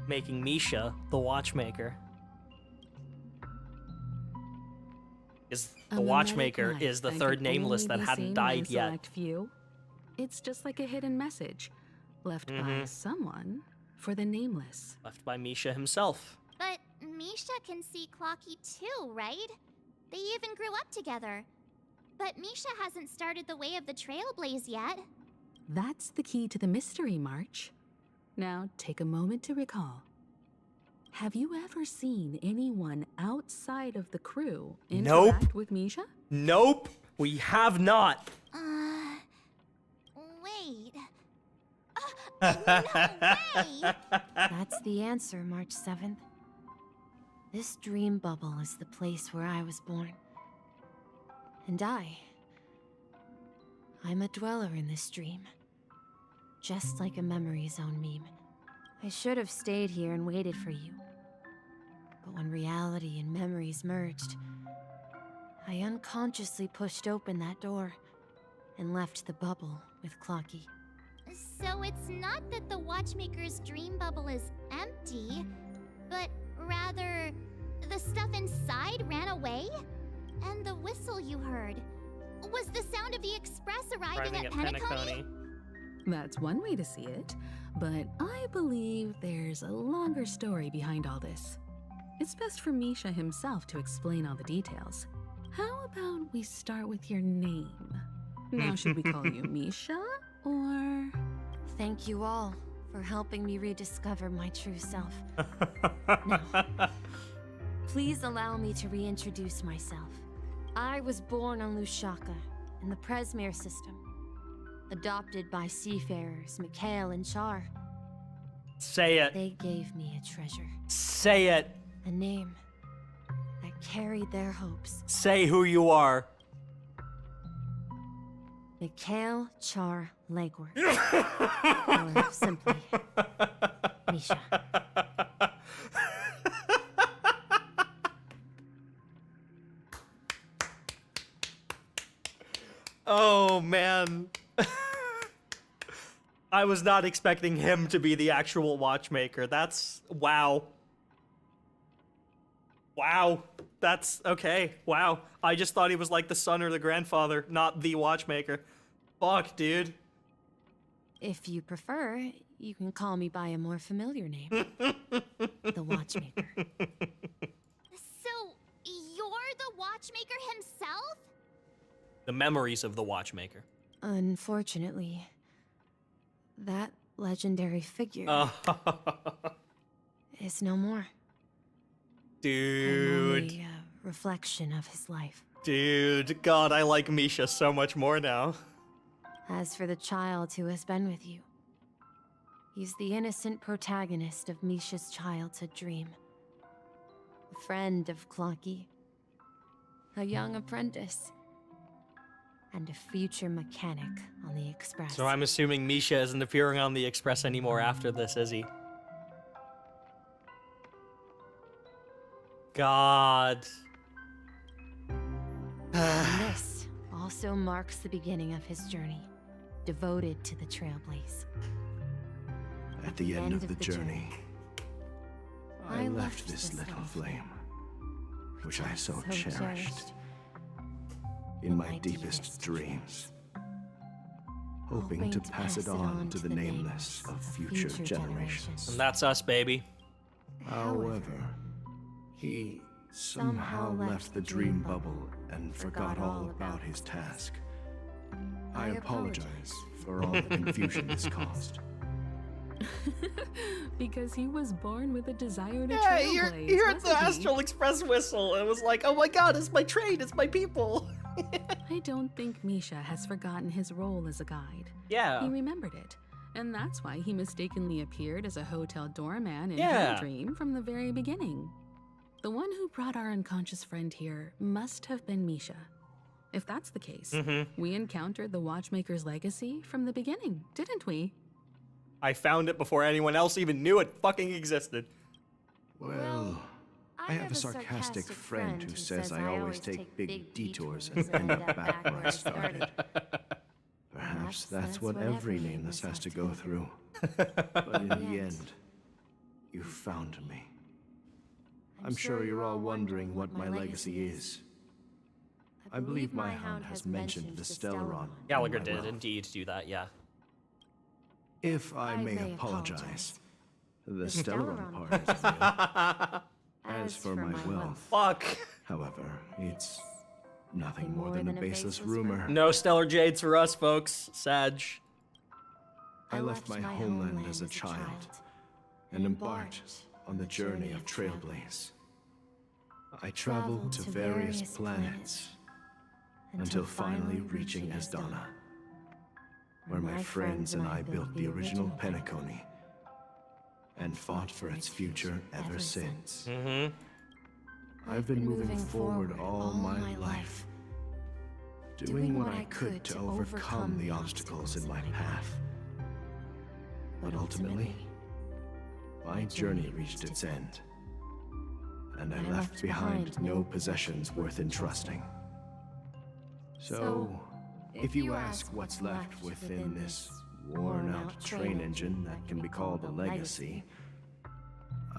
Making Misha the watchmaker. Is the watchmaker is the third nameless that hadn't died yet. Few. It's just like a hidden message left by someone for the nameless. Left by Misha himself. But Misha can see Clocky too, right? They even grew up together. But Misha hasn't started the way of the Trailblaze yet. That's the key to the mystery, March. Now take a moment to recall. Have you ever seen anyone outside of the crew interact with Misha? Nope, we have not. Wait. No way! That's the answer, March 7th. This dream bubble is the place where I was born. And I I'm a dweller in this dream. Just like a memory zone meme. I should have stayed here and waited for you. But when reality and memories merged, I unconsciously pushed open that door and left the bubble with Clocky. So it's not that the Watchmaker's dream bubble is empty, but rather the stuff inside ran away? And the whistle you heard was the sound of the express arriving at Penacony? That's one way to see it, but I believe there's a longer story behind all this. It's best for Misha himself to explain all the details. How about we start with your name? Now, should we call you Misha, or...? Thank you all for helping me rediscover my true self. Now, please allow me to reintroduce myself. I was born on Lushaka, in the Presmere system. Adopted by seafarers Mikhail and Char. Say it. They gave me a treasure. Say it. A name that carried their hopes. Say who you are. Mikhail Char Legworth. Or simply, Misha. Oh, man. I was not expecting him to be the actual Watchmaker. That's... wow. Wow. That's... okay. Wow. I just thought he was like the son or the grandfather, not the Watchmaker. Fuck, dude. If you prefer, you can call me by a more familiar name. The Watchmaker. So, you're the Watchmaker himself? The memories of the Watchmaker. Unfortunately, that legendary figure is no more. Dude. I'm only a reflection of his life. Dude, God, I like Misha so much more now. As for the child who has been with you, he's the innocent protagonist of Misha's childhood dream. A friend of Clocky, a young apprentice, and a future mechanic on the Express. So I'm assuming Misha isn't appearing on the Express anymore after this, is he? God. And this also marks the beginning of his journey, devoted to the Trailblaze. At the end of the journey, I left this little flame, which I so cherished, in my deepest dreams, hoping to pass it on to the nameless of future generations. And that's us, baby. However, he somehow left the dream bubble and forgot all about his task. I apologize for all the confusion this caused. Because he was born with a desire to Yeah, trailblaze. you heard the wasn't he? Astral Express whistle. It was like, oh my god, it's my train, it's my people. I don't think Misha has forgotten his role as a guide. Yeah. He remembered it. And that's why he mistakenly appeared as a hotel doorman in Yeah. her dream from the very beginning. The one who brought our unconscious friend here must have been Misha. If that's the case, we encountered the Watchmaker's legacy from the beginning, didn't we? I found it before anyone else even knew it fucking existed. Well, I have a sarcastic friend who says I always take big detours and end up back where I started. Perhaps that's what every nameless has to go through. But in the end, you found me. I'm sure you're all wondering what my legacy is. I believe my hound has mentioned the Stellaron. Gallagher did indeed do that, yeah. If I may apologize, the Stellaron part is real. As for my wealth, fuck. However, it's nothing more than a baseless rumor. No Stellar Jades for us, folks. Sag. I left my homeland as a child and embarked on the journey of Trailblaze. I traveled to various planets until finally reaching Asdana, where my friends and I built the original Penacony and fought for its future ever since. I've been moving forward all my life, doing what I could to overcome the obstacles in my path. But ultimately, my journey reached its end, and I left behind no possessions worth entrusting. So, if you ask what's left within this worn-out train engine that can be called a legacy,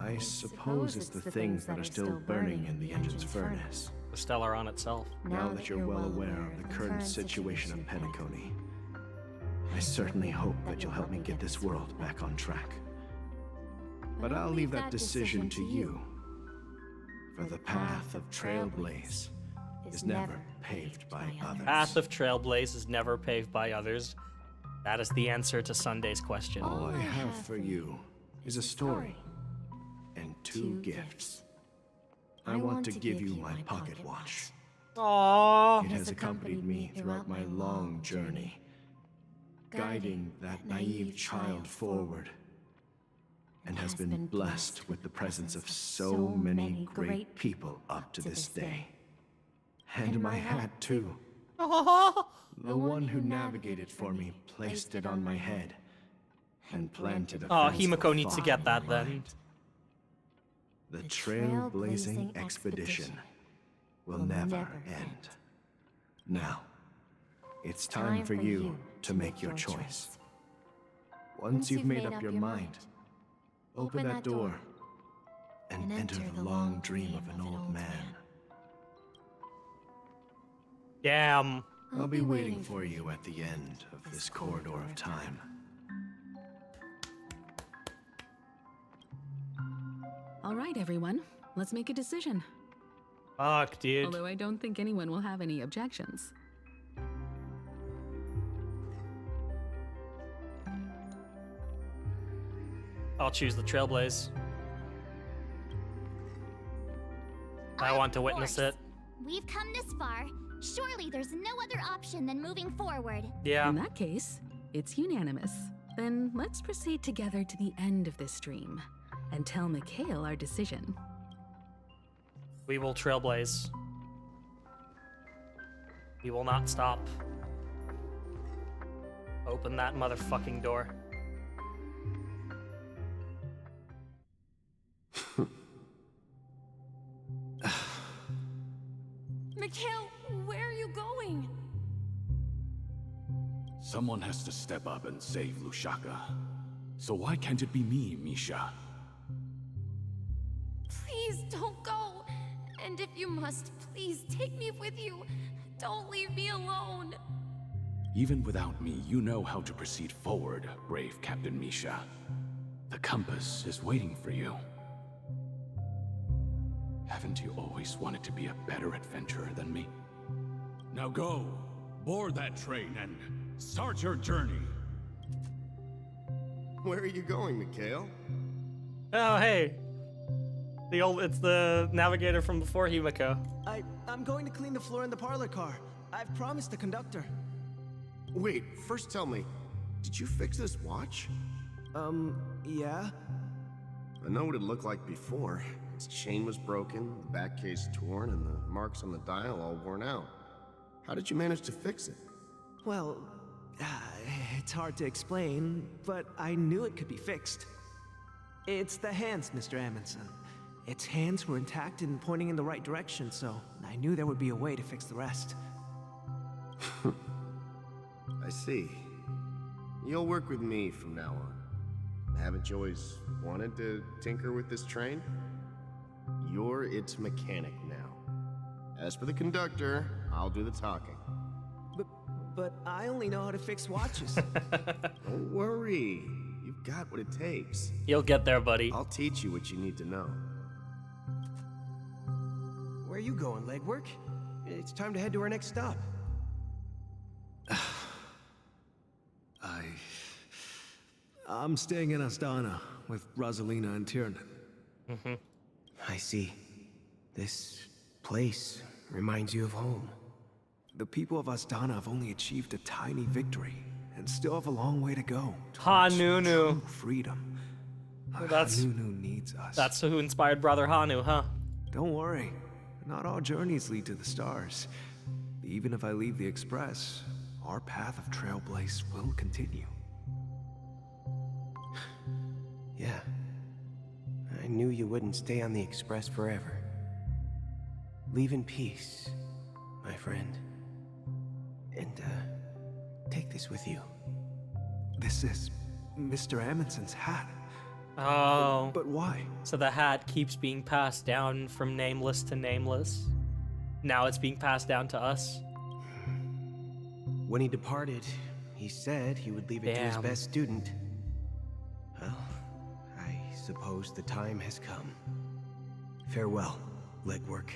I suppose it's the things that are still burning in the engine's furnace. The Stellaron itself. Now that you're well aware of the current situation of Penacony, I certainly hope that you'll help me get this world back on track. But I'll leave that decision to you, for the path of Trailblaze is never paved by others. Path of Trailblaze is never paved by others. That is the answer to Sunday's question. All I have for you is a story and two gifts. I want to give you my pocket watch. Aww. It has accompanied me throughout my long journey, guiding that naive child forward, and has been blessed with the presence of so many great people up to this day. And my hat, too. The one who navigated for me placed it on my head and planted a Oh, fanciful Himiko needs to thought get in that my then. mind. The trailblazing expedition will never end. Now, it's time for you to make your choice. Once you've made up your mind, open that door and enter the long dream of an old man. Damn. I'll be waiting for you at the end of this corridor of time. All right, everyone. Let's make a decision. Fuck, dude. Although I don't think anyone will have any objections. I'll choose the Trailblaze. I want to witness it. We've come this far. Surely there's no other option than moving forward. Yeah. In that case, it's unanimous. Then let's proceed together to the end of this dream and tell Mikhail our decision. We will Trailblaze. We will not stop. Open that motherfucking door. Mikhail, where are you going? Someone has to step up and save Lushaka. So why can't it be me, Misha? Please don't go. And if you must, please take me with you. Don't leave me alone. Even without me, you know how to proceed forward, brave Captain Misha. The compass is waiting for you. Haven't you always wanted to be a better adventurer than me? Now go, board that train and start your journey. Where are you going, Mikhail? Oh, hey. It's the navigator from before Himiko. I'm going to clean the floor in the parlor car. I've promised the conductor. Wait, first tell me, did you fix this watch? Yeah? I know what it looked like before. Its chain was broken, the back case torn, and the marks on the dial all worn out. How did you manage to fix it? Well, it's hard to explain, but I knew it could be fixed. It's the hands, Mr. Amundsen. Its hands were intact and pointing in the right direction, so I knew there would be a way to fix the rest. I see. You'll work with me from now on. Haven't you always wanted to tinker with this train? You're its mechanic now. As for the conductor, I'll do the talking. But I only know how to fix watches. Don't worry. You've got what it takes. You'll get there, buddy. I'll teach you what you need to know. Where are you going, legwork? It's time to head to our next stop. I'm staying in Astana with Rosalina and Tiernan. I see. This place reminds you of home. The people of Astana have only achieved a tiny victory and still have a long way to go. Hanunu. Freedom. That's Hanunu needs us. That's who inspired Brother Hanu, huh? Don't worry. Not all journeys lead to the stars. Even if I leave the Express, our path of trailblaze will continue. Yeah. I knew you wouldn't stay on the Express forever. Leave in peace, my friend. And, take this with you. This is Mr. Amundsen's hat. Oh. But why? So the hat keeps being passed down from nameless to nameless. Now it's being passed down to us. When he departed, he said he would leave it to his best student. Well, I suppose the time has come. Farewell, Legwork.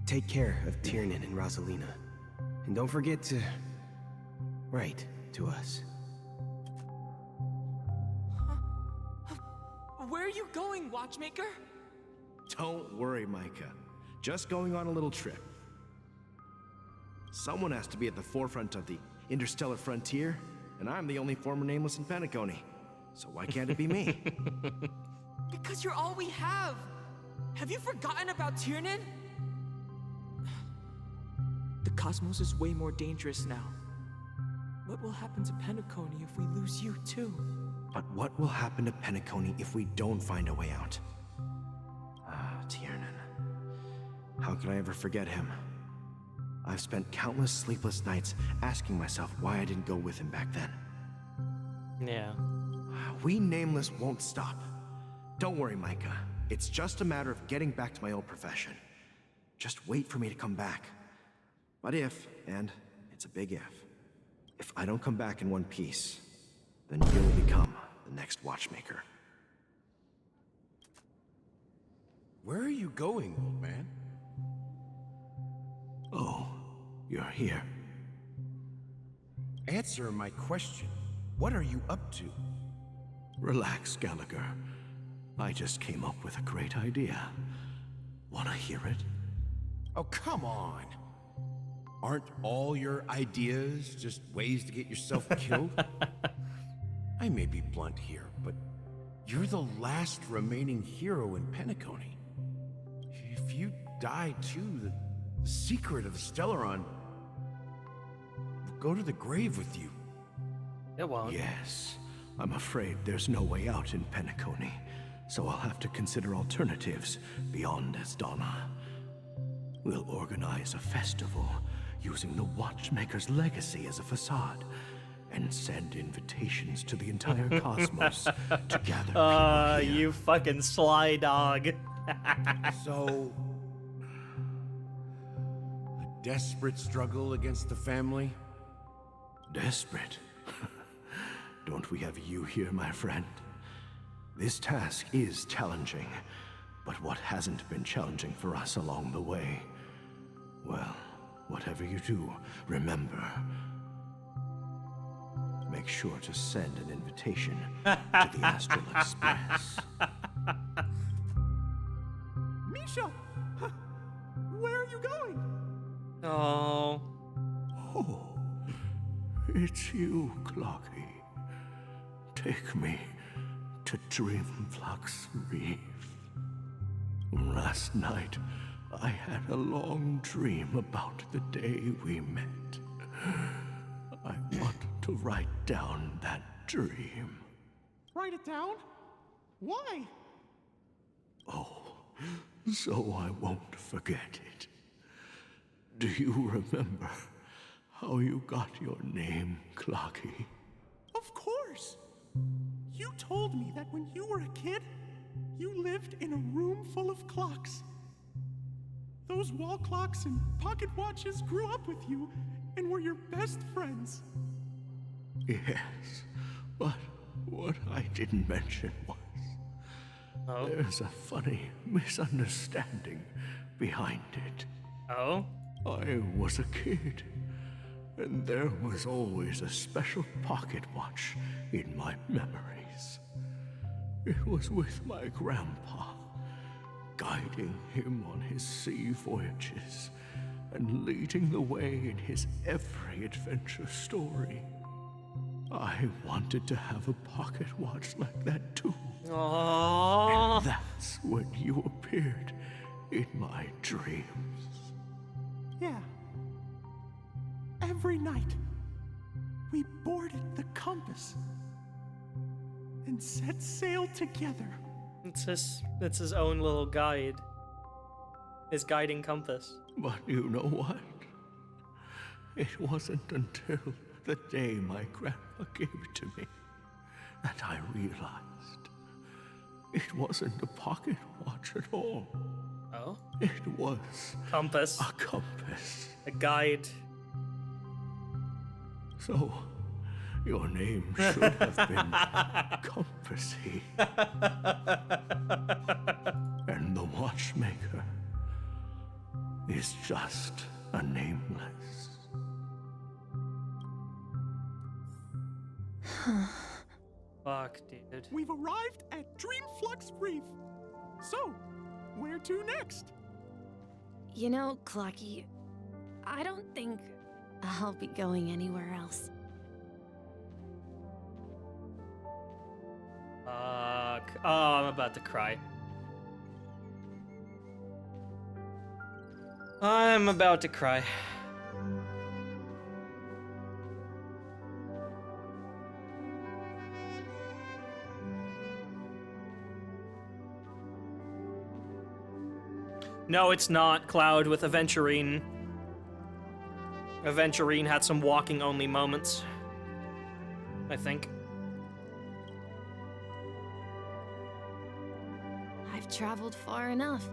Take care of Tiernan and Rosalina. And don't forget to write to us. Where are you going, Watchmaker? Don't worry, Micah. Just going on a little trip. Someone has to be at the forefront of the interstellar frontier, and I'm the only former nameless in Penacony. So why can't it be me? Because you're all we have. Have you forgotten about Tiernan? The cosmos is way more dangerous now. What will happen to Penacony if we lose you too? But what will happen to Penacony if we don't find a way out? Ah, Tiernan. How could I ever forget him? I've spent countless sleepless nights asking myself why I didn't go with him back then. Yeah. We Nameless won't stop. Don't worry, Micah. It's just a matter of getting back to my old profession. Just wait for me to come back. But if, and it's a big if I don't come back in one piece, then you'll become the next Watchmaker. Where are you going, old man? Oh, you're here. Answer my question. What are you up to? Relax, Gallagher. I just came up with a great idea. Wanna hear it? Oh, come on. Aren't all your ideas just ways to get yourself killed? I may be blunt here, but you're the last remaining hero in Penacony. If you die too, the secret of the Stellaron will go to the grave with you. It won't. Yes. I'm afraid there's no way out in Penacony, so I'll have to consider alternatives beyond Esdana. We'll organize a festival using the Watchmaker's legacy as a facade, and send invitations to the entire cosmos to gather people here. You fucking sly dog. So, a desperate struggle against the family? Desperate? Don't we have you here, my friend? This task is challenging, but what hasn't been challenging for us along the way? Well, whatever you do, remember, make sure to send an invitation to the Astral Express. Misha! Where are you going? Oh. Oh, it's you, Clocky. Take me to Dreamflux Reef. Last night, I had a long dream about the day we met. I want to write down that dream. Write it down? Why? Oh, so I won't forget it. Do you remember how you got your name, Clocky? Of course! You told me that when you were a kid, you lived in a room full of clocks. Those wall clocks and pocket watches grew up with you and were your best friends. Yes, but what I didn't mention was there's a funny misunderstanding behind it. Oh? I was a kid, and there was always a special pocket watch in my memories. It was with my grandpa, guiding him on his sea voyages and leading the way in his every adventure story. I wanted to have a pocket watch like that too. Aww. And that's when you appeared in my dreams. Yeah, every night, we boarded the compass and set sail together. It's his own little guide. His guiding compass. But you know what? It wasn't until the day my grandpa gave it to me that I realized it wasn't a pocket watch at all. Oh? It was compass. A compass. A guide. So, your name should have been Compassy. And the watchmaker is just a nameless. Fuck, dude. We've arrived at Dreamflux Reef. So, where to next? You know, Clocky, I don't think I'll be going anywhere else. Fuck. Oh, I'm about to cry. I'm about to cry. No, it's not Cloud with Aventurine. Aventurine had some walking-only moments, I think. I've traveled far enough,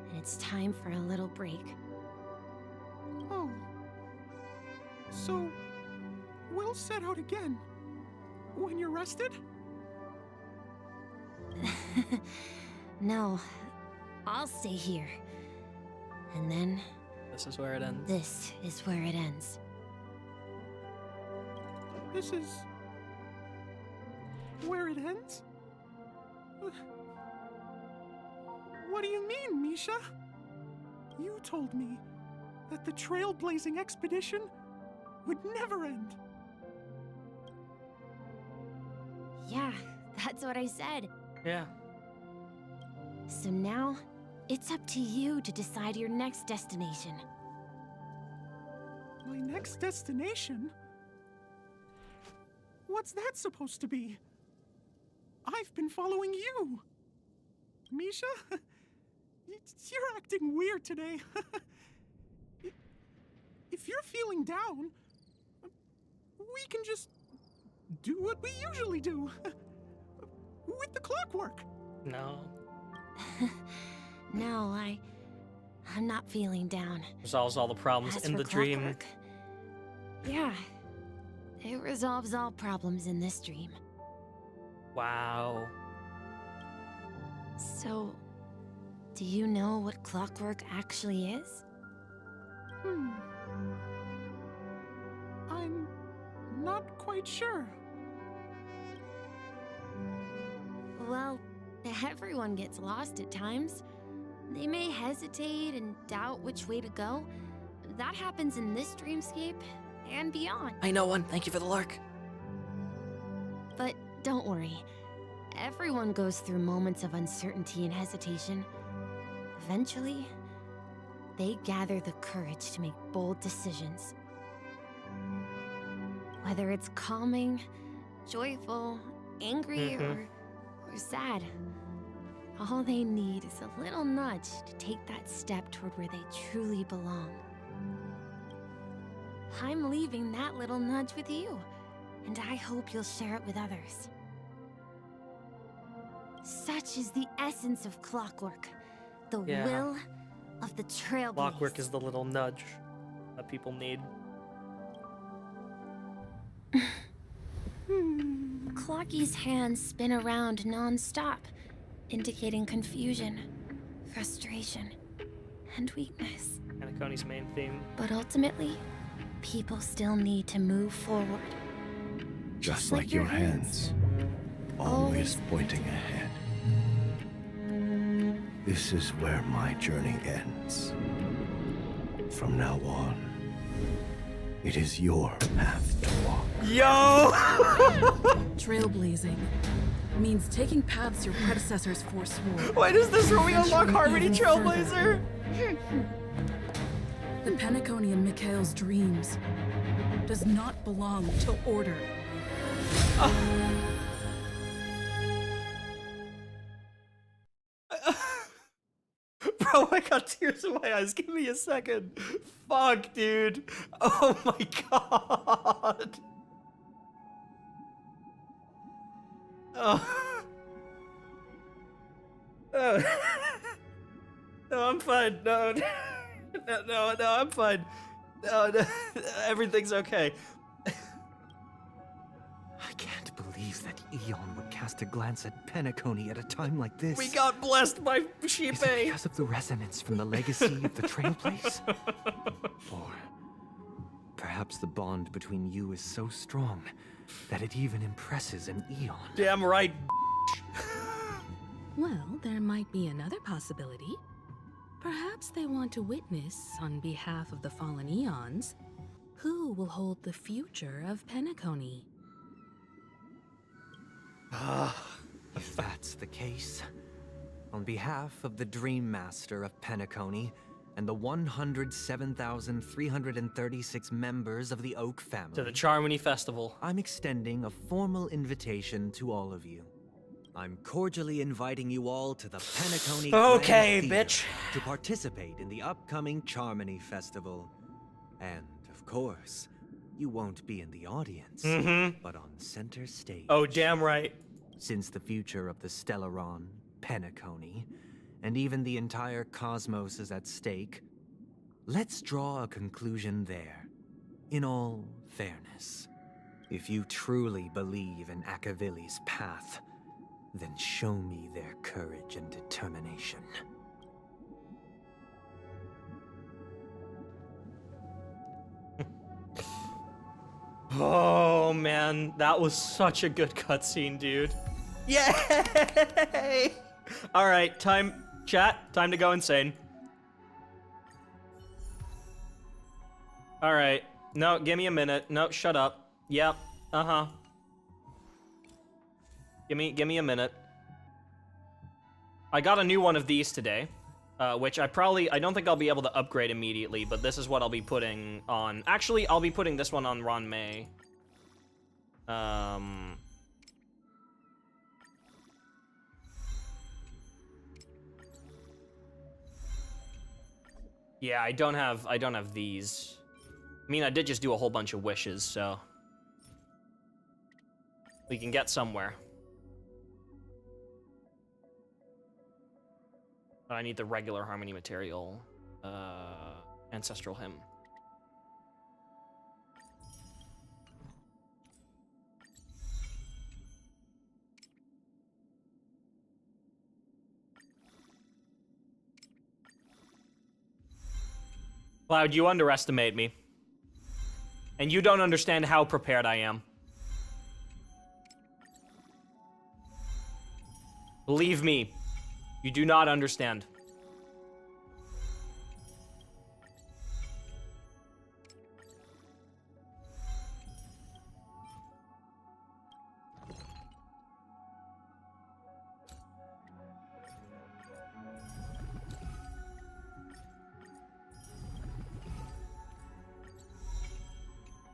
and it's time for a little break. Oh. So, we'll set out again when you're rested? No, I'll stay here. And then... This is where it ends. This is where it ends. This is... where it ends? What do you mean, Misha? You told me that the trailblazing expedition would never end. Yeah, that's what I said. Yeah. So now, it's up to you to decide your next destination. My next destination? What's that supposed to be? I've been following you. Misha? You're acting weird today. If you're feeling down, we can just do what we usually do. With the clockwork. No. No, I'm not feeling down. Resolves all the problems As in for the dream. clockwork, yeah, it resolves all problems in this dream. Wow. So, do you know what clockwork actually is? I'm not quite sure. Well, everyone gets lost at times. They may hesitate and doubt which way to go. That happens in this dreamscape and beyond. I know one. Thank you for the lark. But don't worry. Everyone goes through moments of uncertainty and hesitation. Eventually, they gather the courage to make bold decisions. Whether it's calming, joyful, angry, or sad, all they need is a little nudge to take that step toward where they truly belong. I'm leaving that little nudge with you, and I hope you'll share it with others. Such is the essence of clockwork, the will of the trailblaze. Clockwork is the little nudge that people need. Clocky's hands spin around non-stop, indicating confusion, frustration, and weakness. Penacony's main theme. But ultimately, people still need to move forward. Just like your hands, always pointing ahead. This is where my journey ends. From now on, it is your path to walk. Yo! Trailblazing means taking paths your predecessors forswore. Why does this really unlock Venturing Harmony even Trailblazer? The Penacony and Mikhail's dreams does not belong to order. Bro, I got tears in my eyes. Give me a second. Fuck, dude. Oh my god. Oh. Oh. No, I'm fine. No, no, I'm fine. No, everything's okay. I can't believe that Eon would cast a glance at Penacony at a time like this. We got blessed by Is Sheep it because of the resonance from the legacy of the trail place? Or perhaps the bond between you is so strong that it even impresses an Eon. Damn right. Well, there might be another possibility. Perhaps they want to witness, on behalf of the fallen Eons, who will hold the future of Penacony. If that's the case, on behalf of the Dream Master of Penacony and the 107,336 members of the Oak family, To the Charmony Festival, I'm extending a formal invitation to all of you. I'm cordially inviting you all to the Penacony Okay, Grand bitch. Theater to participate in the upcoming Charmony Festival. And, of course, you won't be in the audience, but on center stage. Oh, damn right. Since the future of the Stellaron, Penacony, and even the entire cosmos is at stake, let's draw a conclusion there, in all fairness. If you truly believe in Akavili's path, then show me their courage and determination. Oh man, that was such a good cutscene, dude. Yay! Alright, chat, time to go insane. Alright, no, give me a minute. No, shut up. Yep, uh-huh. Give me a minute. I got a new one of these today, which I don't think I'll be able to upgrade immediately, but this is what I'll be putting on. Actually, I'll be putting this one on Ron May. Yeah, I don't have these. I mean, I did just do a whole bunch of wishes, so we can get somewhere. I need the regular Harmony material, Ancestral Hymn. Cloud, you underestimate me. And you don't understand how prepared I am. Believe me, you do not understand.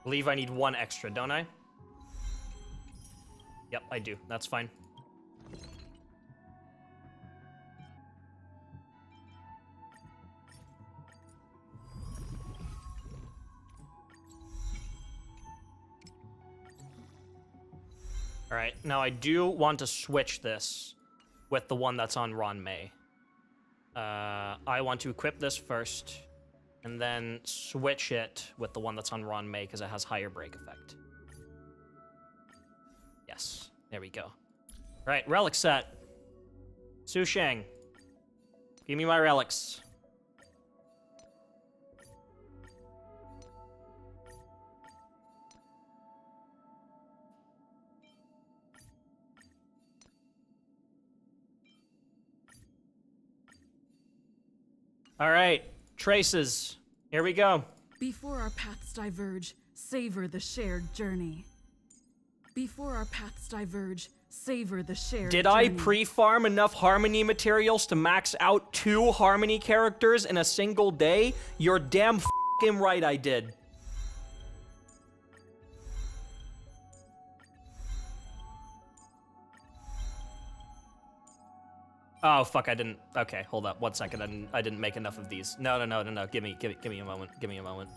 Believe I need one extra, don't I? Yep, I do. That's fine. Alright, now I do want to switch this with the one that's on Ron May. I want to equip this first, and then switch it with the one that's on Ron May because it has higher break effect. Yes, there we go. Right, relic set. Su Shang, give me my relics. All right, traces. Here we go. Before our paths diverge, savor the shared journey. Before our paths diverge, savor the shared Did journey. I pre-farm enough Harmony materials to max out 2 Harmony characters in a single day? You're damn f***ing right I did. Oh, fuck, I didn't. Okay, hold up. 1 second. I didn't make enough of these. No. Give me a moment. Give me a moment.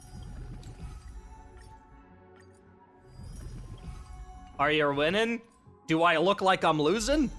Are you winning? Do I look like I'm losing?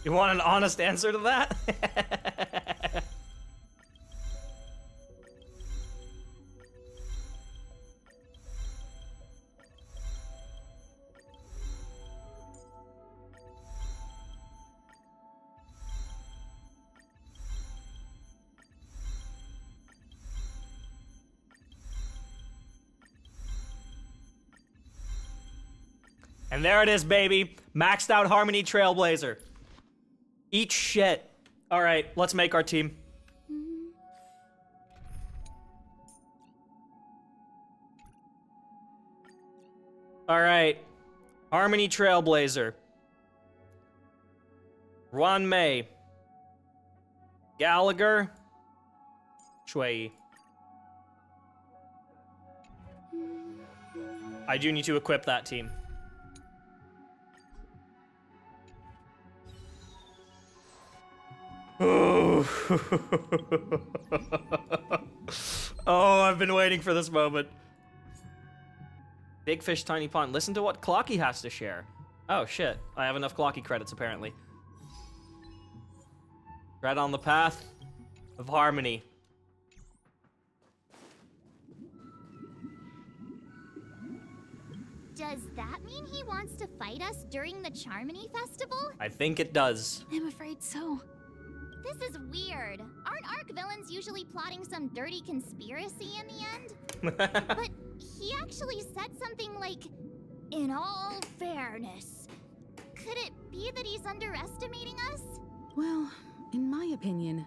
You want an honest answer to that? And there it is, baby. Maxed out Harmony Trailblazer. Eat shit. All right, let's make our team. All right. Harmony Trailblazer. Ron May. Gallagher. Shui. I do need to equip that team. Oh. Oh, I've been waiting for this moment. Big fish, tiny pond. Listen to what Clocky has to share. Oh, shit. I have enough Clocky credits, apparently. Tread on the path of harmony. Does that mean he wants to fight us during the Charmony Festival? I think it does. I'm afraid so. This is weird. Aren't Arc villains usually plotting some dirty conspiracy in the end? But he actually said something like, in all fairness. Could it be that he's underestimating us? Well, in my opinion,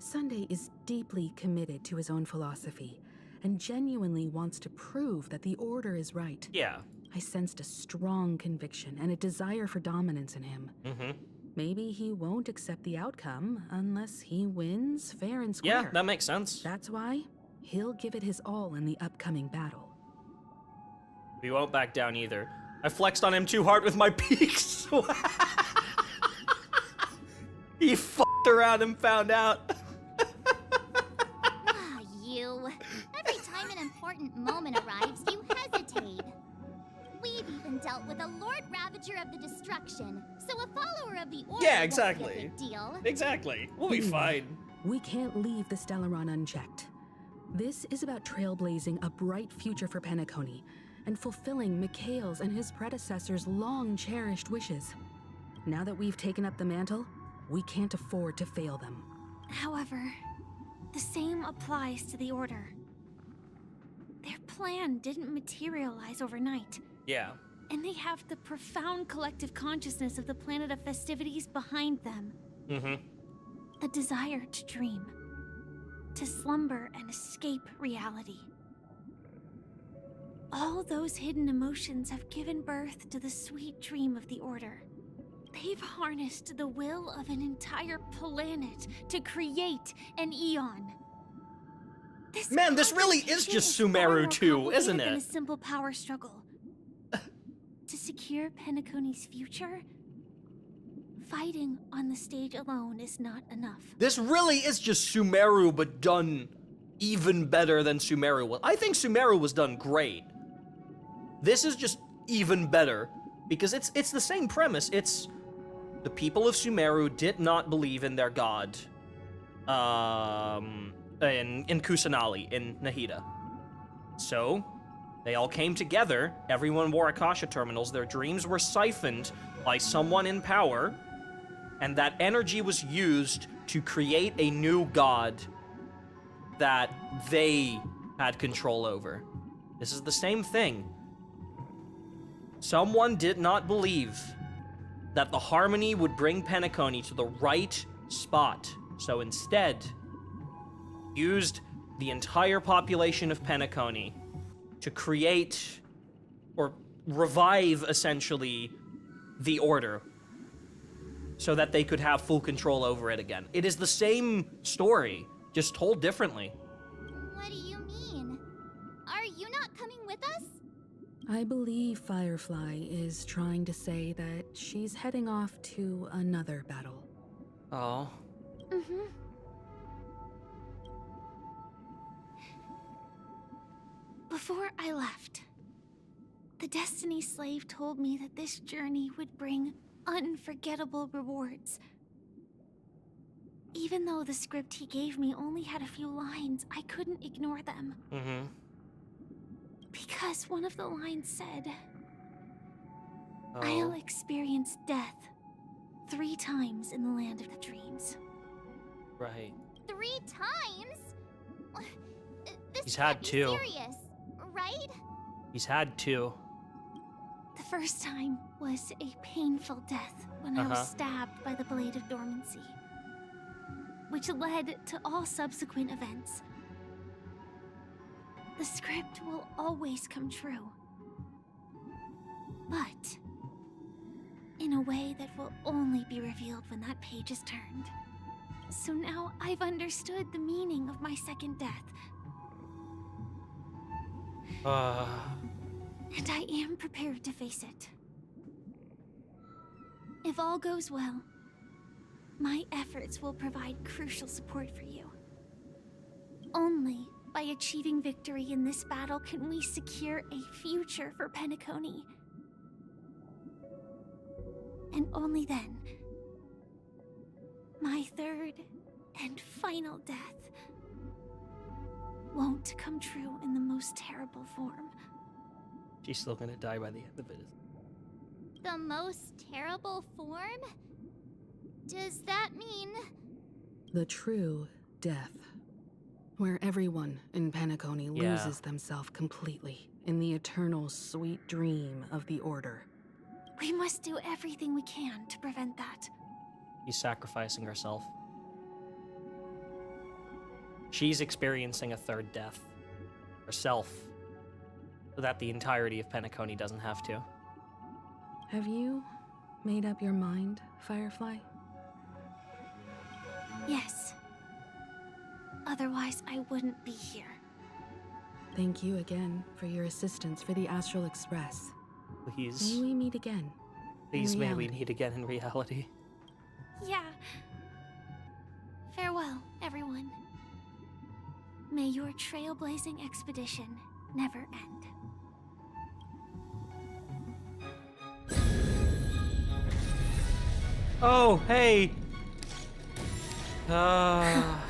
Sunday is deeply committed to his own philosophy and genuinely wants to prove that the Order is right. Yeah. I sensed a strong conviction and a desire for dominance in him. Mm-hmm. Maybe he won't accept the outcome unless he wins fair and square. Yeah, that makes sense. That's why he'll give it his all in the upcoming battle. We won't back down either. I flexed on him too hard with my peaks. He fucked around and found out. Ah, you. Every time an important moment arrives, you hesitate. We've even dealt with a Lord Ravager of the Destruction, so a follower of the Order Yeah, exactly. won't be a big deal. Exactly. We'll be fine. We can't leave the Stellaron unchecked. This is about trailblazing a bright future for Penacony and fulfilling Mikhail's and his predecessors' long-cherished wishes. Now that we've taken up the mantle, we can't afford to fail them. However, the same applies to the Order. Their plan didn't materialize overnight. Yeah. And they have the profound collective consciousness of the planet of festivities behind them. Mm-hmm. A desire to dream. To slumber and escape reality. All those hidden emotions have given birth to the sweet dream of the Order. They've harnessed the will of an entire planet to create an eon. Man, this really is just Sumeru 2, isn't Than a it? simple power struggle. To secure Penacony's future, fighting on the stage alone is not enough. This really is just Sumeru, but done even better than Sumeru was. I think Sumeru was done great. This is just even better, because it's the same premise. It's the people of Sumeru did not believe in their god, in Kusanali, in Nahida. So, they all came together, everyone wore Akasha terminals, their dreams were siphoned by someone in power, and that energy was used to create a new god that they had control over. This is the same thing. Someone did not believe that the harmony would bring Penacony to the right spot, so instead, used the entire population of Penacony to create or revive, essentially, the Order so that they could have full control over it again. It is the same story, just told differently. What do you mean? Are you not coming with us? I believe Firefly is trying to say that she's heading off to another battle. Oh. Mm-hmm. Before I left, the Destiny Slave told me that this journey would bring unforgettable rewards. Even though the script he gave me only had a few lines, I couldn't ignore them. Mm-hmm. Because one of the lines said, I'll experience death 3 times in the land of the dreams. Right. 3 times? He's had 2. Serious, right? He's had 2. The first time was a painful death when I was stabbed by the Blade of Dormancy, which led to all subsequent events. The script will always come true, but in a way that will only be revealed when that page is turned. So now I've understood the meaning of my second death. And I am prepared to face it. If all goes well, my efforts will provide crucial support for you. Only by achieving victory in this battle can we secure a future for Penacony. And only then, my third and final death won't come true in the most terrible form. She's still gonna die by the end of it. The most terrible form? Does that mean... The true death. Where everyone in Penacony loses themselves completely in the eternal sweet dream of the Order. We must do everything we can to prevent that. She's sacrificing herself. She's experiencing a third death. Herself. So that the entirety of Penacony doesn't have to. Have you made up your mind, Firefly? Yes. Otherwise, I wouldn't be here. Thank you again for your assistance for the Astral Express. Please. May we meet again. Please, may we meet again in reality. Yeah. Farewell, everyone. May your trailblazing expedition never end. Oh, hey! I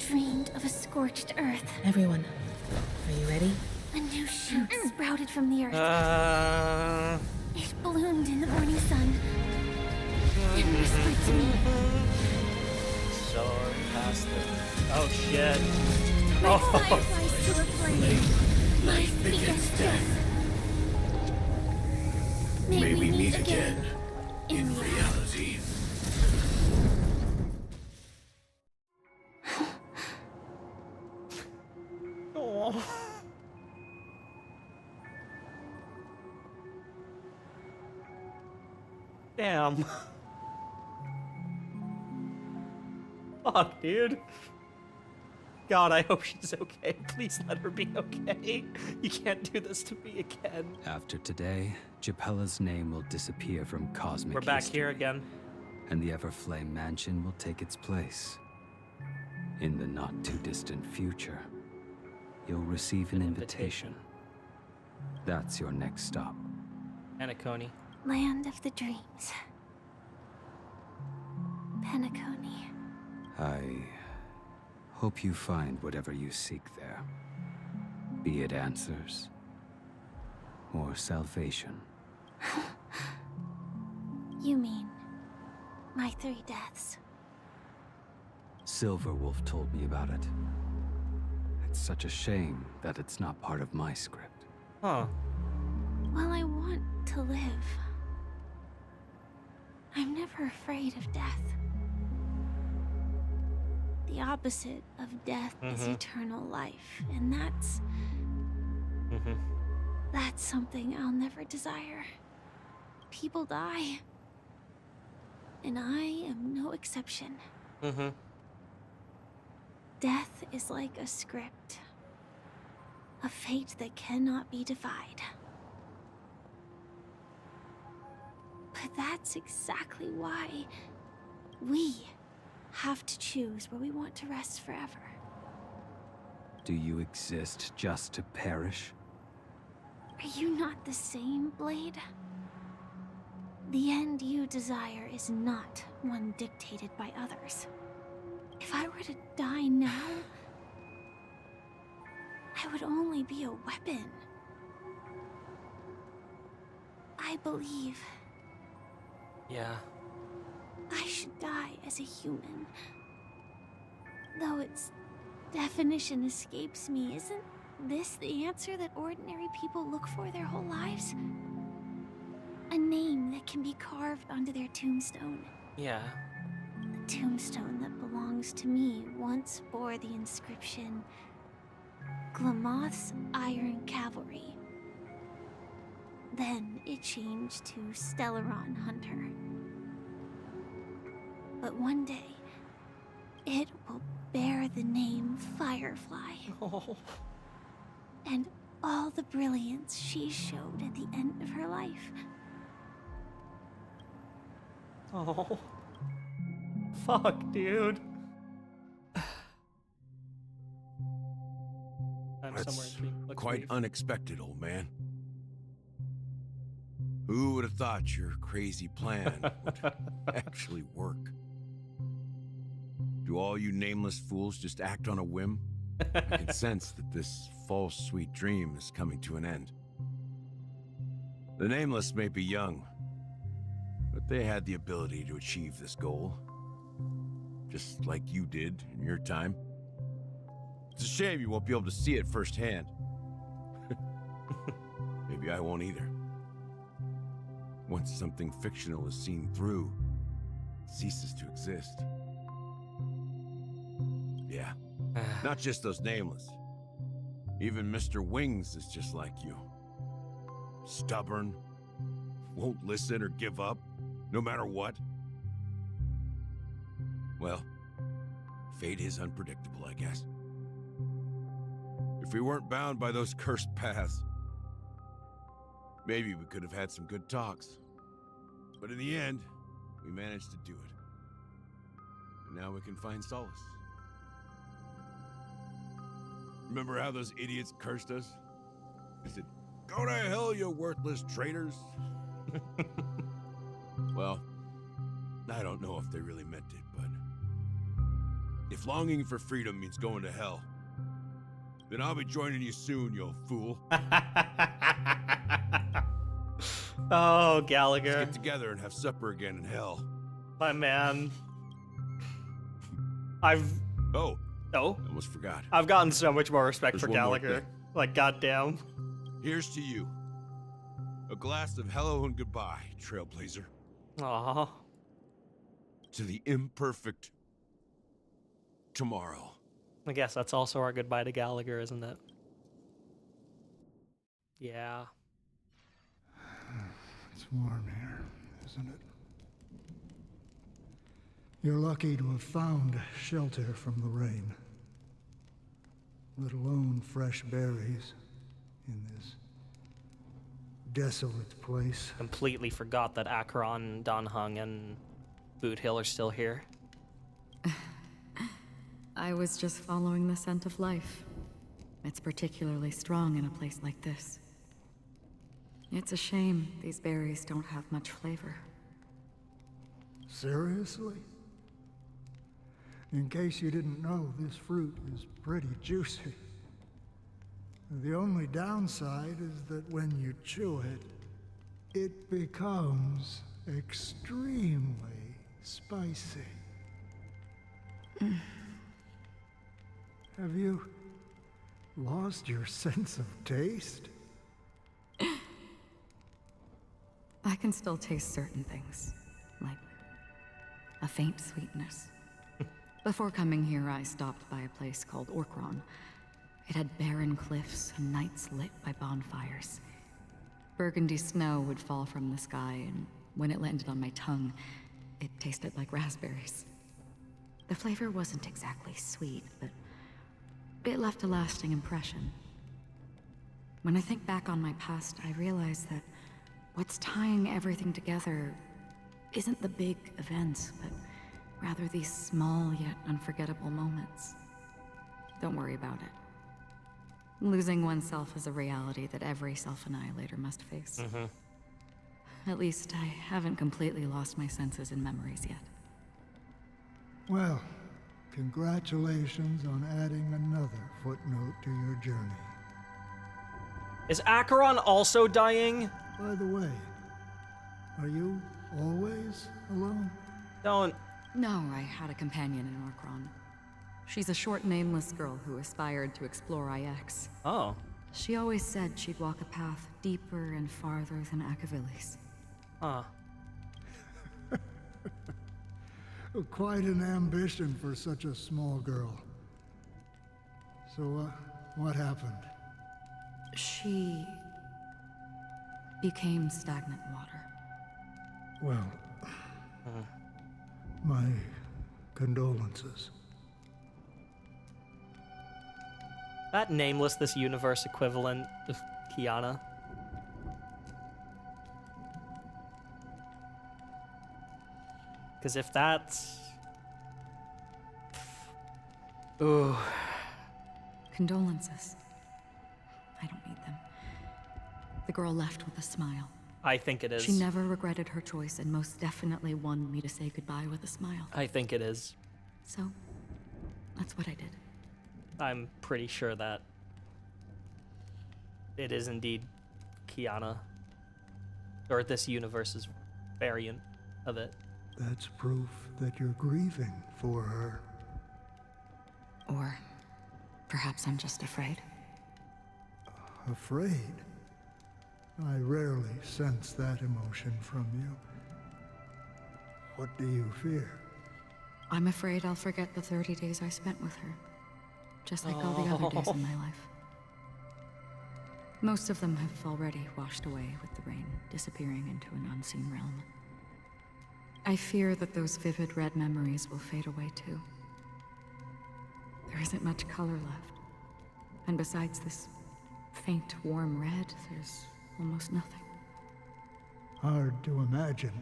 dreamed of a scorched earth. Everyone, are you ready? A new shoot sprouted from the earth. It bloomed in the morning sun and whispered to me. Sarcastic. Oh shit. Like fireflies to a flame, my biggest death. May we meet again in reality. Oh. Damn. Fuck, dude. God, I hope she's okay. Please let her be okay. You can't do this to me again. After today, Japella's name will disappear from cosmic We're back history, here again. and the Everflame Mansion will take its place. In the not-too-distant future, you'll receive an invitation. That's your next stop. Penacony. Land of the dreams. Penacony. I hope you find whatever you seek there. Be it answers or salvation. You mean my 3 deaths? Silverwolf told me about it. It's such a shame that it's not part of my script. Huh. While I want to live, I'm never afraid of death. The the opposite of death is eternal life, and that's something I'll never desire. People die, and I am no exception. Death is like a script, a fate that cannot be defied. But that's exactly why we have to choose where we want to rest forever. Do you exist just to perish? Are you not the same, Blade? The end you desire is not one dictated by others. If I were to die now, I would only be a weapon. I believe I should die as a human. Though its definition escapes me, isn't this the answer that ordinary people look for their whole lives? A name that can be carved onto their tombstone. Yeah. The tombstone that belongs to me once bore the inscription, Glamoth's Iron Cavalry. Then it changed to Stellaron Hunter. But one day, it will bear the name Firefly. And all the brilliance she showed at the end of her life. Oh. Fuck, dude. That's quite unexpected, old man. Who would have thought your crazy plan would actually work? Do all you nameless fools just act on a whim? I can sense that this false sweet dream is coming to an end. The nameless may be young, but they had the ability to achieve this goal. Just like you did in your time. It's a shame you won't be able to see it firsthand. Maybe I won't either. Once something fictional is seen through, it ceases to exist. Yeah, not just those nameless. Even Mr. Wings is just like you. Stubborn, won't listen or give up, no matter what. Well, fate is unpredictable, I guess. If we weren't bound by those cursed paths, maybe we could have had some good talks. But in the end, we managed to do it. And now we can find solace. Remember how those idiots cursed us? They said, "Go to hell, you worthless traitors." Well, I don't know if they really meant it, but if longing for freedom means going to hell, then I'll be joining you soon, you fool. Oh, Gallagher. Let's get together and have supper again in hell. My man. Oh, almost forgot. I've gotten so much more respect There's for one more Gallagher. thing. Like, goddamn. Here's to you. A glass of hello and goodbye, Trailblazer. Aww. To the imperfect tomorrow. I guess that's also our goodbye to Gallagher, isn't it? Yeah. It's warm here, isn't it? You're lucky to have found shelter from the rain. Let alone fresh berries in this desolate place. Completely forgot that Acheron, Danhung, and Boot Hill are still here. I was just following the scent of life. It's particularly strong in a place like this. It's a shame these berries don't have much flavor. Seriously? In case you didn't know, this fruit is pretty juicy. The only downside is that when you chew it, it becomes extremely spicy. Have you lost your sense of taste? I can still taste certain things, like a faint sweetness. Before coming here, I stopped by a place called Orkron. It had barren cliffs and nights lit by bonfires. Burgundy snow would fall from the sky, and when it landed on my tongue, it tasted like raspberries. The flavor wasn't exactly sweet, but it left a lasting impression. When I think back on my past, I realize that what's tying everything together isn't the big events, but rather these small yet unforgettable moments. Don't worry about it. Losing oneself is a reality that every self-annihilator must face. At least I haven't completely lost my senses and memories yet. Well, congratulations on adding another footnote to your journey. Is Acheron also dying? By the way, are you always alone? Don't. No, I had a companion in Orkron. She's a short, nameless girl who aspired to explore IX. Oh. She always said she'd walk a path deeper and farther than Akavili's. Huh. Quite an ambition for such a small girl. So, what happened? She became stagnant water. Well, my condolences. That nameless, this universe equivalent of Kiana. Because if that's... Ooh. Condolences. I don't need them. The girl left with a smile. I think it is. She never regretted her choice and most definitely wanted me to say goodbye with a smile. I think it is. So, that's what I did. I'm pretty sure that it is indeed Kiana. Or this universe's variant of it. That's proof that you're grieving for her. Or perhaps I'm just afraid. Afraid? I rarely sense that emotion from you. What do you fear? I'm afraid I'll forget the 30 days I spent with her. Just like all the other days in my life. Most of them have already washed away with the rain, disappearing into an unseen realm. I fear that those vivid red memories will fade away too. There isn't much color left. And besides this faint, warm red, there's almost nothing. Hard to imagine.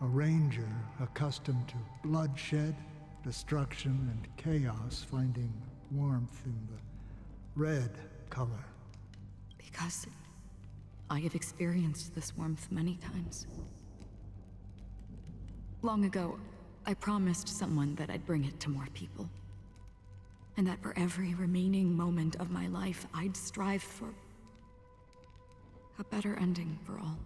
A ranger accustomed to bloodshed, destruction, and chaos finding warmth in the red color. Because I have experienced this warmth many times. Long ago, I promised someone that I'd bring it to more people. And that for every remaining moment of my life, I'd strive for a better ending for all.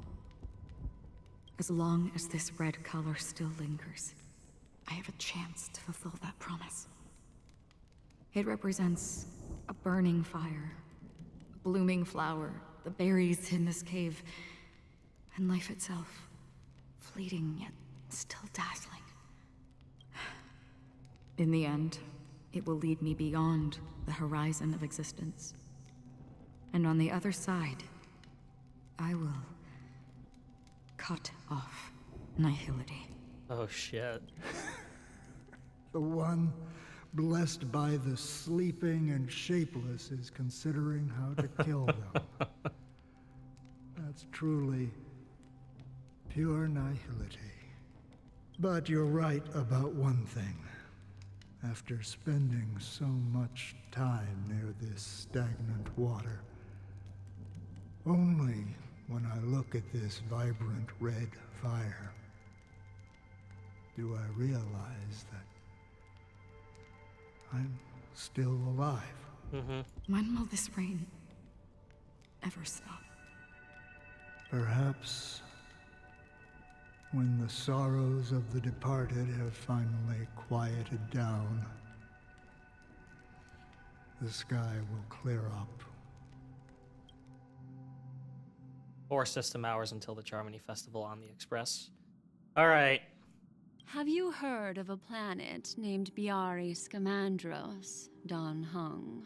As long as this red color still lingers, I have a chance to fulfill that promise. It represents a burning fire, a blooming flower, the berries in this cave, and life itself, fleeting yet still dazzling. In the end, it will lead me beyond the horizon of existence. And on the other side, I will cut off nihility. Oh shit. The one blessed by the sleeping and shapeless is considering how to kill them. That's truly pure nihility. But you're right about one thing. After spending so much time near this stagnant water, only when I look at this vibrant red fire do I realize that I'm still alive. When will this rain ever stop? Perhaps when the sorrows of the departed have finally quieted down, the sky will clear up. 4 system hours until the Charmony Festival on the Express. Alright. Have you heard of a planet named Biari Scamandros, Don Hung?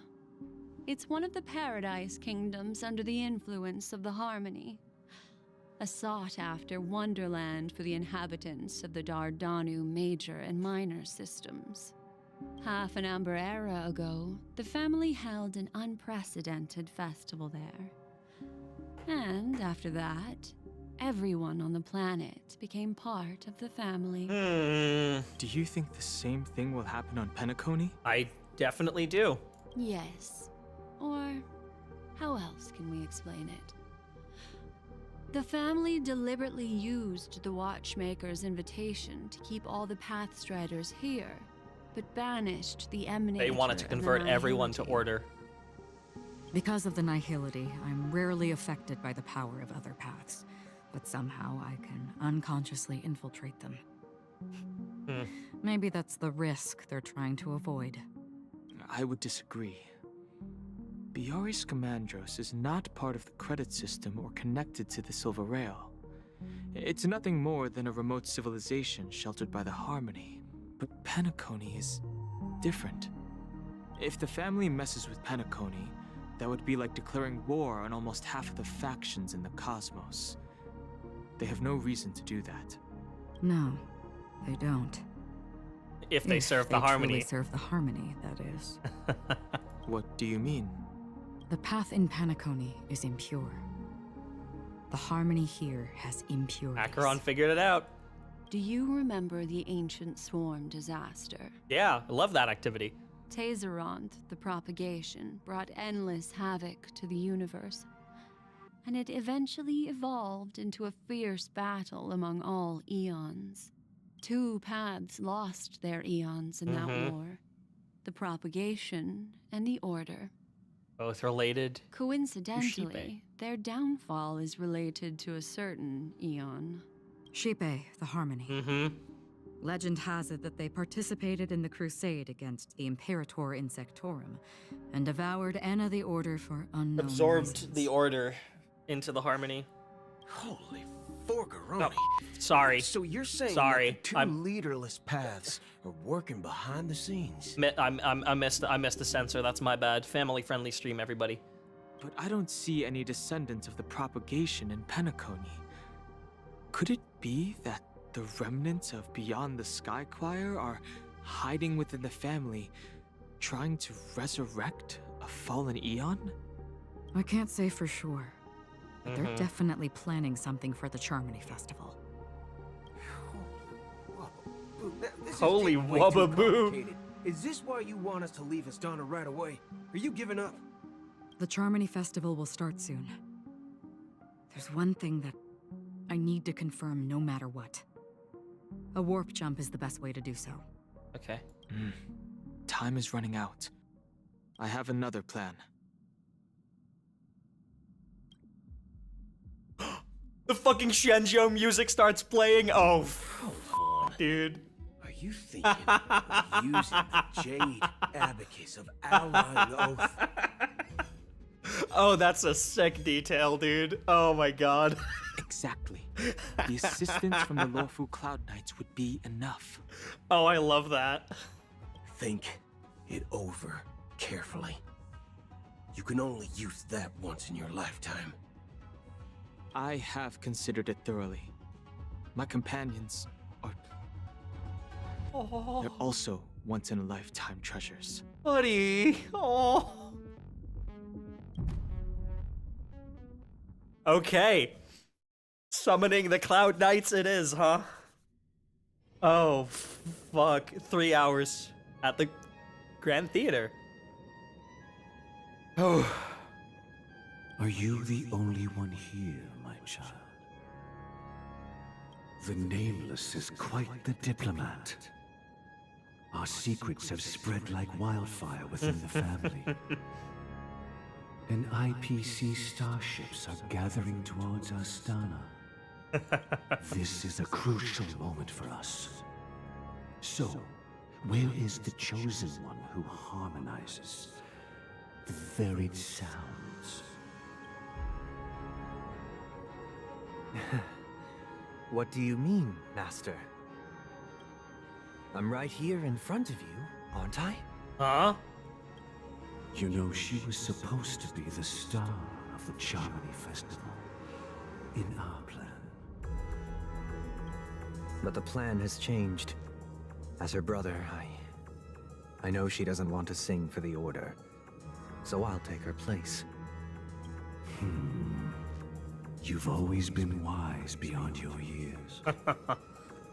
It's one of the Paradise Kingdoms under the influence of the Harmony. A sought-after wonderland for the inhabitants of the Dardanu Major and Minor systems. Half an Amber era ago, the family held an unprecedented festival there. And after that, everyone on the planet became part of the family. Do you think the same thing will happen on Penacony? I definitely do. Yes. Or how else can we explain it? The family deliberately used the Watchmaker's invitation to keep all the Pathstriders here, but banished the Emanator. They wanted to convert everyone to Order. Because of the Nihility, I'm rarely affected by the power of other paths, but somehow I can unconsciously infiltrate them. Maybe that's the risk they're trying to avoid. I would disagree. Biari Scamandros is not part of the credit system or connected to the Silver Rail. It's nothing more than a remote civilization sheltered by the Harmony. But Penacony is different. If the family messes with Penacony, that would be like declaring war on almost half of the factions in the cosmos. They have no reason to do that. No, they don't. If they serve the Harmony. Truly serve the Harmony, that is. What do you mean? The path in Penacony is impure. The Harmony here has impurities. Acheron figured it out. Do you remember the Ancient Swarm disaster? Yeah, I love that activity. Tazeront, the propagation, brought endless havoc to the universe. And it eventually evolved into a fierce battle among all eons. Two paths lost their eons in that war. The propagation and the Order. Both related. Coincidentally, their downfall is related to a certain eon. Shipe, the Harmony. Legend has it that they participated in the crusade against the Imperator Insectorum and devoured Anna the Order for unknown Absorbed reasons. the Order into the Harmony. Holy forgaroni. No, sorry. So you're saying sorry. that the two leaderless paths are working behind the scenes? I missed the censor. That's my bad. Family-friendly stream, everybody. But I don't see any descendants of the propagation in Penacony. Could it be that the remnants of Beyond the Sky Choir are hiding within the family, trying to resurrect a fallen eon? I can't say for sure, but they're definitely planning something for the Charmony Festival. Holy wubba-boo. Is this why you want us to leave Astana right away? Are you giving up? The Charmony Festival will start soon. There's one thing that I need to confirm no matter what. A warp jump is the best way to do so. Okay. Time is running out. I have another plan. The fucking Shenzhou music starts playing. Oh, dude. Are you thinking of using the Jade Abacus of Allying Oath? Oh, that's a sick detail, dude. Oh my god. Exactly. The assistance from the Lawful Cloud Knights would be enough. Oh, I love that. Think it over carefully. You can only use that once in your lifetime. I have considered it thoroughly. My companions are... They're also once-in-a-lifetime treasures. Buddy. Oh. Okay. Summoning the Cloud Knights it is, huh? Oh, fuck. 3 hours at the Grand Theater. Oh. Are you the only one here, my child? The Nameless is quite the diplomat. Our secrets have spread like wildfire within the family. And IPC starships are gathering towards Astana. This is a crucial moment for us. So, where is the chosen one who harmonizes the varied sounds? What do you mean, Master? I'm right here in front of you, aren't I? Huh? You know, she was supposed to be the star of the Charmony Festival. In our plan. But the plan has changed. As her brother, I know she doesn't want to sing for the Order. So I'll take her place. You've always been wise beyond your years.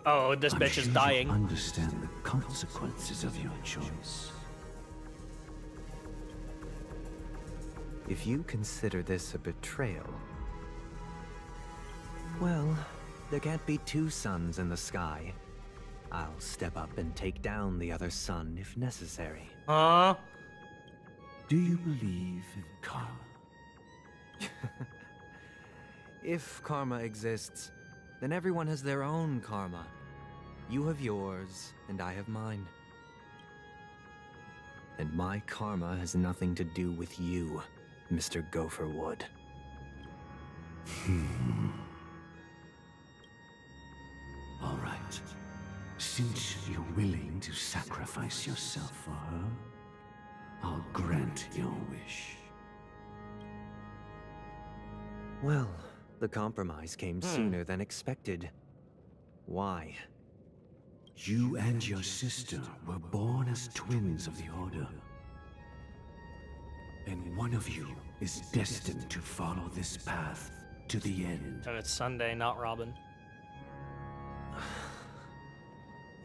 Oh, this bitch is dying. You understand the consequences of your choice. If you consider this a betrayal, well, there can't be two suns in the sky. I'll step up and take down the other sun if necessary. Huh? Do you believe in karma? If karma exists, then everyone has their own karma. You have yours, and I have mine. And my karma has nothing to do with you, Mr. Gopherwood. All right. Since you're willing to sacrifice yourself for her, I'll grant your wish. Well, the compromise came sooner than expected. Why? You and your sister were born as twins of the Order. And one of you is destined to follow this path to the end. And it's Sunday, not Robin.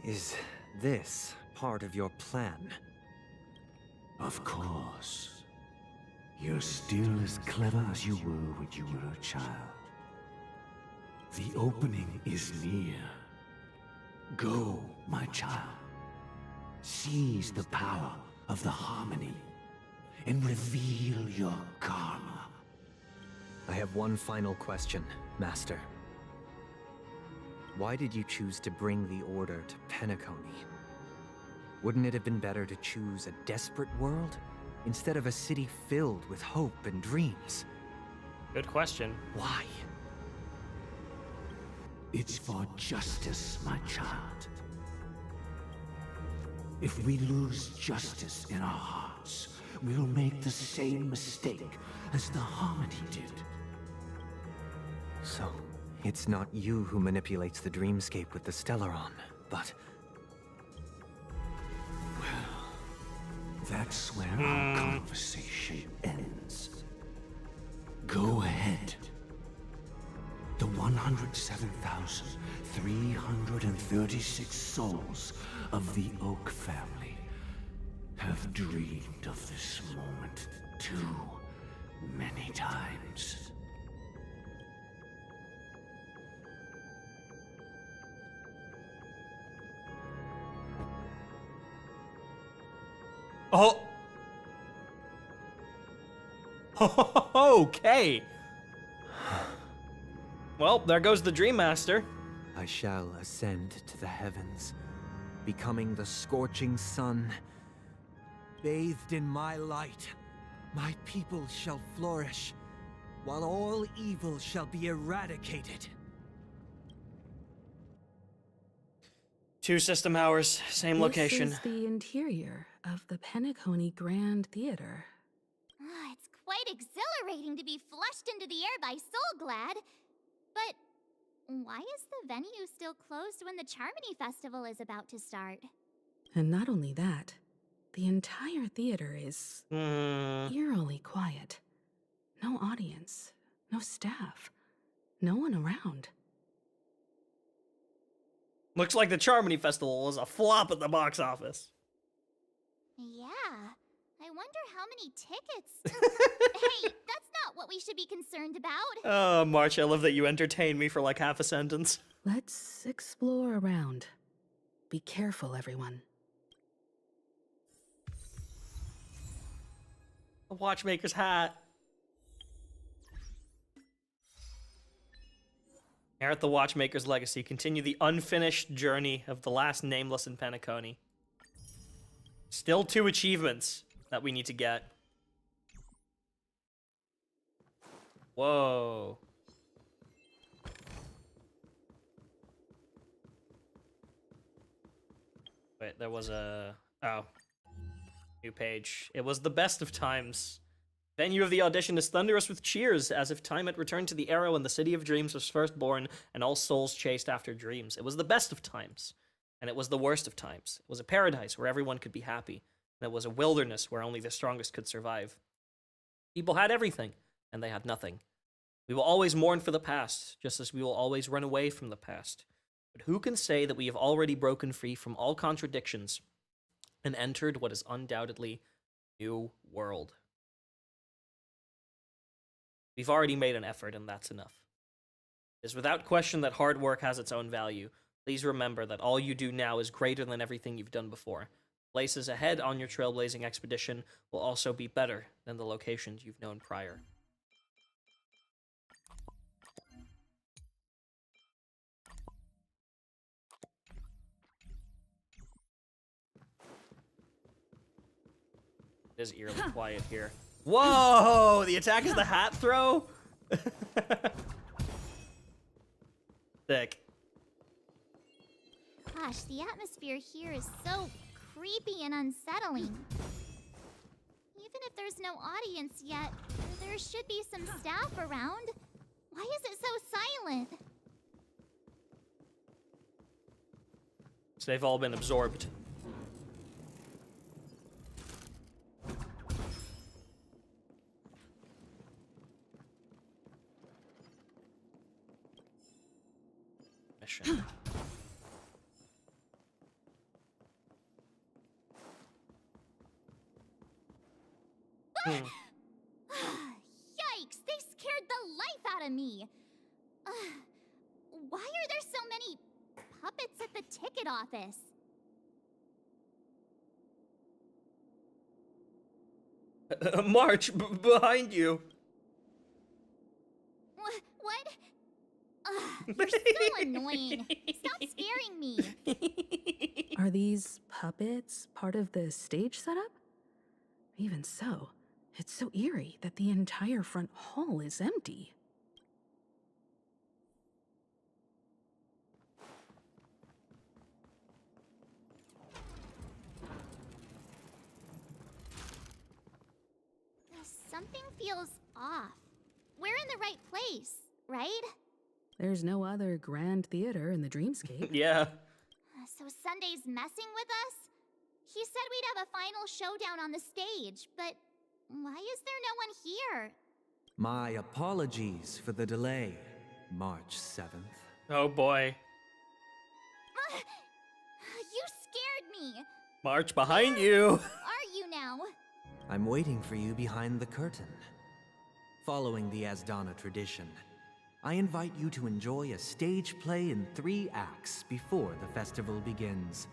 Is this part of your plan? Of course. You're still as clever as you were when you were a child. The opening is near. Go, my child. Seize the power of the harmony and reveal your karma. I have one final question, Master. Why did you choose to bring the Order to Penacony? Wouldn't it have been better to choose a desperate world instead of a city filled with hope and dreams? Good question. Why? It's for justice, my child. If we lose justice in our hearts, we'll make the same mistake as the Harmony did. So, it's not you who manipulates the dreamscape with the Stellaron, but... Well, that's where our conversation ends. Go ahead. The 107,336 souls of the Oak family have dreamed of this moment too many times. Oh. Okay. Well, there goes the Dream Master. I shall ascend to the heavens, becoming the scorching sun. Bathed in my light, my people shall flourish, while all evil shall be eradicated. 2 system hours, same location. This is the interior of the Penacony Grand Theater. It's quite exhilarating to be flushed into the air by Soulglad. But why is the venue still closed when the Charmony Festival is about to start? And not only that, the entire theater is eerily quiet. No audience, no staff, no one around. Looks like the Charmony Festival was a flop at the box office. Yeah, I wonder how many tickets... Hey, that's not what we should be concerned about. Oh, March, I love that you entertained me for like half a sentence. Let's explore around. Be careful, everyone. The watchmaker's hat. Inherit the watchmaker's legacy. Continue the unfinished journey of the last nameless in Penacony. Still 2 achievements that we need to get. Whoa. Wait, there was a... Oh. New page. It was the best of times. Venue of the audition is thunderous with cheers, as if time had returned to the era when the City of Dreams was first born and all souls chased after dreams. It was the best of times, and it was the worst of times. It was a paradise where everyone could be happy, and it was a wilderness where only the strongest could survive. People had everything, and they had nothing. We will always mourn for the past, just as we will always run away from the past. But who can say that we have already broken free from all contradictions and entered what is undoubtedly a new world? We've already made an effort, and that's enough. It is without question that hard work has its own value. Please remember that all you do now is greater than everything you've done before. Places ahead on your trailblazing expedition will also be better than the locations you've known prior. It is eerily quiet here. Whoa! The attack is the hat throw? Sick. Gosh, the atmosphere here is so creepy and unsettling. Even if there's no audience yet, there should be some staff around. Why is it so silent? So they've all been absorbed. Mission. Yikes! They scared the life out of me! Why are there so many puppets at the ticket office? March, behind you. What? You're so annoying. Stop scaring me. Are these puppets part of the stage setup? Even so, it's so eerie that the entire front hall is empty. Something feels off. We're in the right place, right? There's no other grand theater in the dreamscape. Yeah. So Sunday's messing with us? He said we'd have a final showdown on the stage, but why is there no one here? My apologies for the delay, March 7th. Oh boy. You scared me. March, behind you. Are you now? I'm waiting for you behind the curtain. Following the Asdana tradition, I invite you to enjoy a stage play in 3 acts before the festival begins.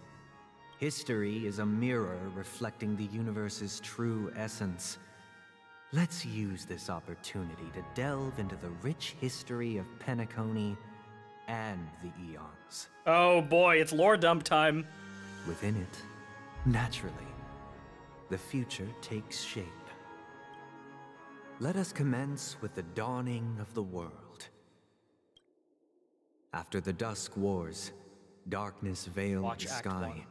History is a mirror reflecting the universe's true essence. Let's use this opportunity to delve into the rich history of Penacony and the Eons. Oh boy, it's lore dump time. Within it, naturally, the future takes shape. Let us commence with the dawning of the world. After the Dusk Wars, darkness veiled the sky,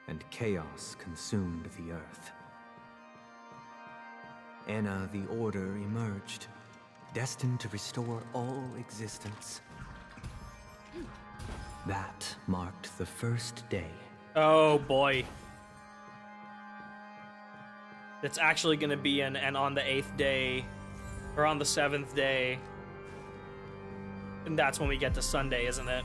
and chaos consumed the earth. Enna the Order emerged, destined to restore all existence. That marked the first day. Oh boy. It's actually gonna be an on the 8th day, or on the 7th day. And that's when we get to Sunday, isn't it?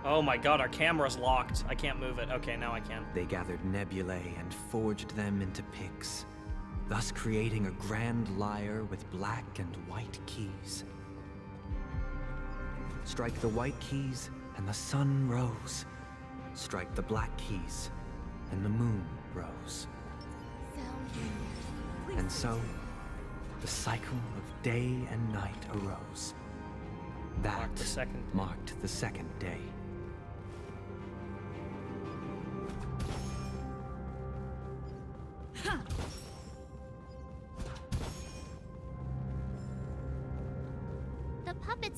Oh my god, our camera's locked. I can't move it. Okay, now I can. They gathered nebulae and forged them into picks, thus creating a grand lyre with black and white keys. Strike the white keys, and the sun rose. Strike the black keys, and the moon rose. And so, the cycle of day and night arose. That marked the second day.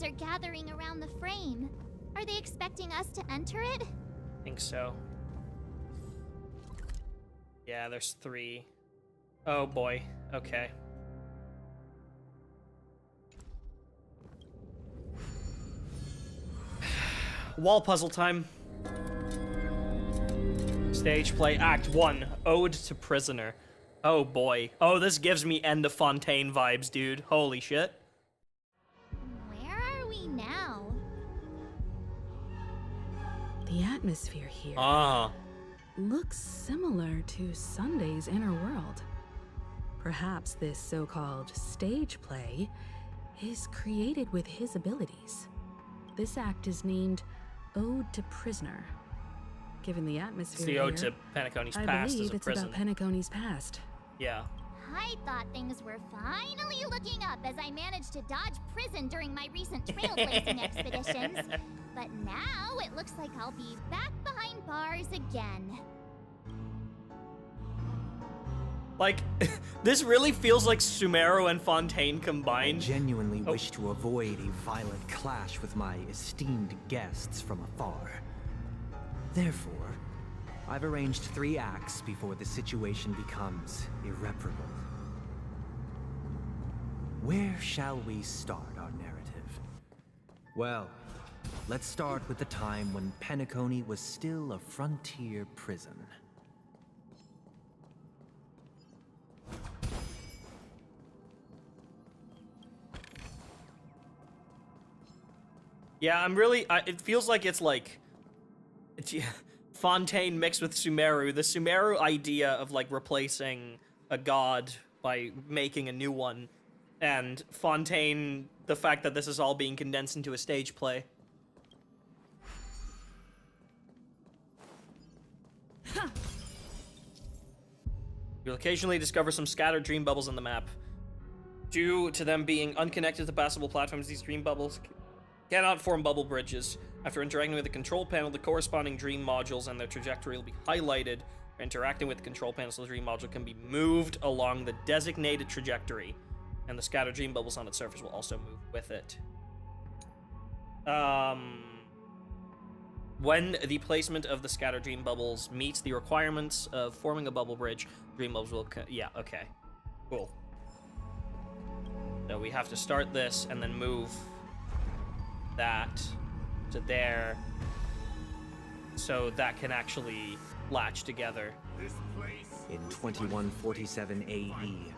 are gathering around the frame. Are they expecting us to enter it? I think so. Yeah, there's 3. Oh boy. Okay. Wall puzzle time. Stage play Act 1, Ode to Prisoner. Oh boy. Oh, this gives me End of Fontaine vibes, dude. Holy shit. Where are we now? The atmosphere here looks similar to Sunday's inner world. Perhaps this so-called stage play is created with his abilities. This act is named Ode to Prisoner. Given the atmosphere It's the Ode here, to Penacony's I past believe as a it's prison. about Penacony's past. Yeah. I thought things were finally looking up as I managed to dodge prison during my recent trailblazing expeditions. But now it looks like I'll be back behind bars again. Like, this really feels like Sumeru and Fontaine combined. I genuinely wish to avoid a violent clash with my esteemed guests from afar. Therefore, I've arranged 3 acts before the situation becomes irreparable. Where shall we start our narrative? Well, let's start with the time when Penacony was still a frontier prison. Yeah, I'm really, it feels like it's Fontaine mixed with Sumeru. The Sumeru idea of like replacing a god by making a new one, and Fontaine, the fact that this is all being condensed into a stage play. You'll occasionally discover some scattered dream bubbles on the map. Due to them being unconnected to passable platforms, these dream bubbles cannot form bubble bridges. After interacting with the control panel, the corresponding dream modules and their trajectory will be highlighted. Interacting with the control panel, so the dream module can be moved along the designated trajectory, and the scattered dream bubbles on its surface will also move with it. When the placement of the scattered dream bubbles meets the requirements of forming a bubble bridge, dream bubbles will... yeah, okay. Cool. So we have to start this and then move that to there so that can actually latch together. In 2147 AE,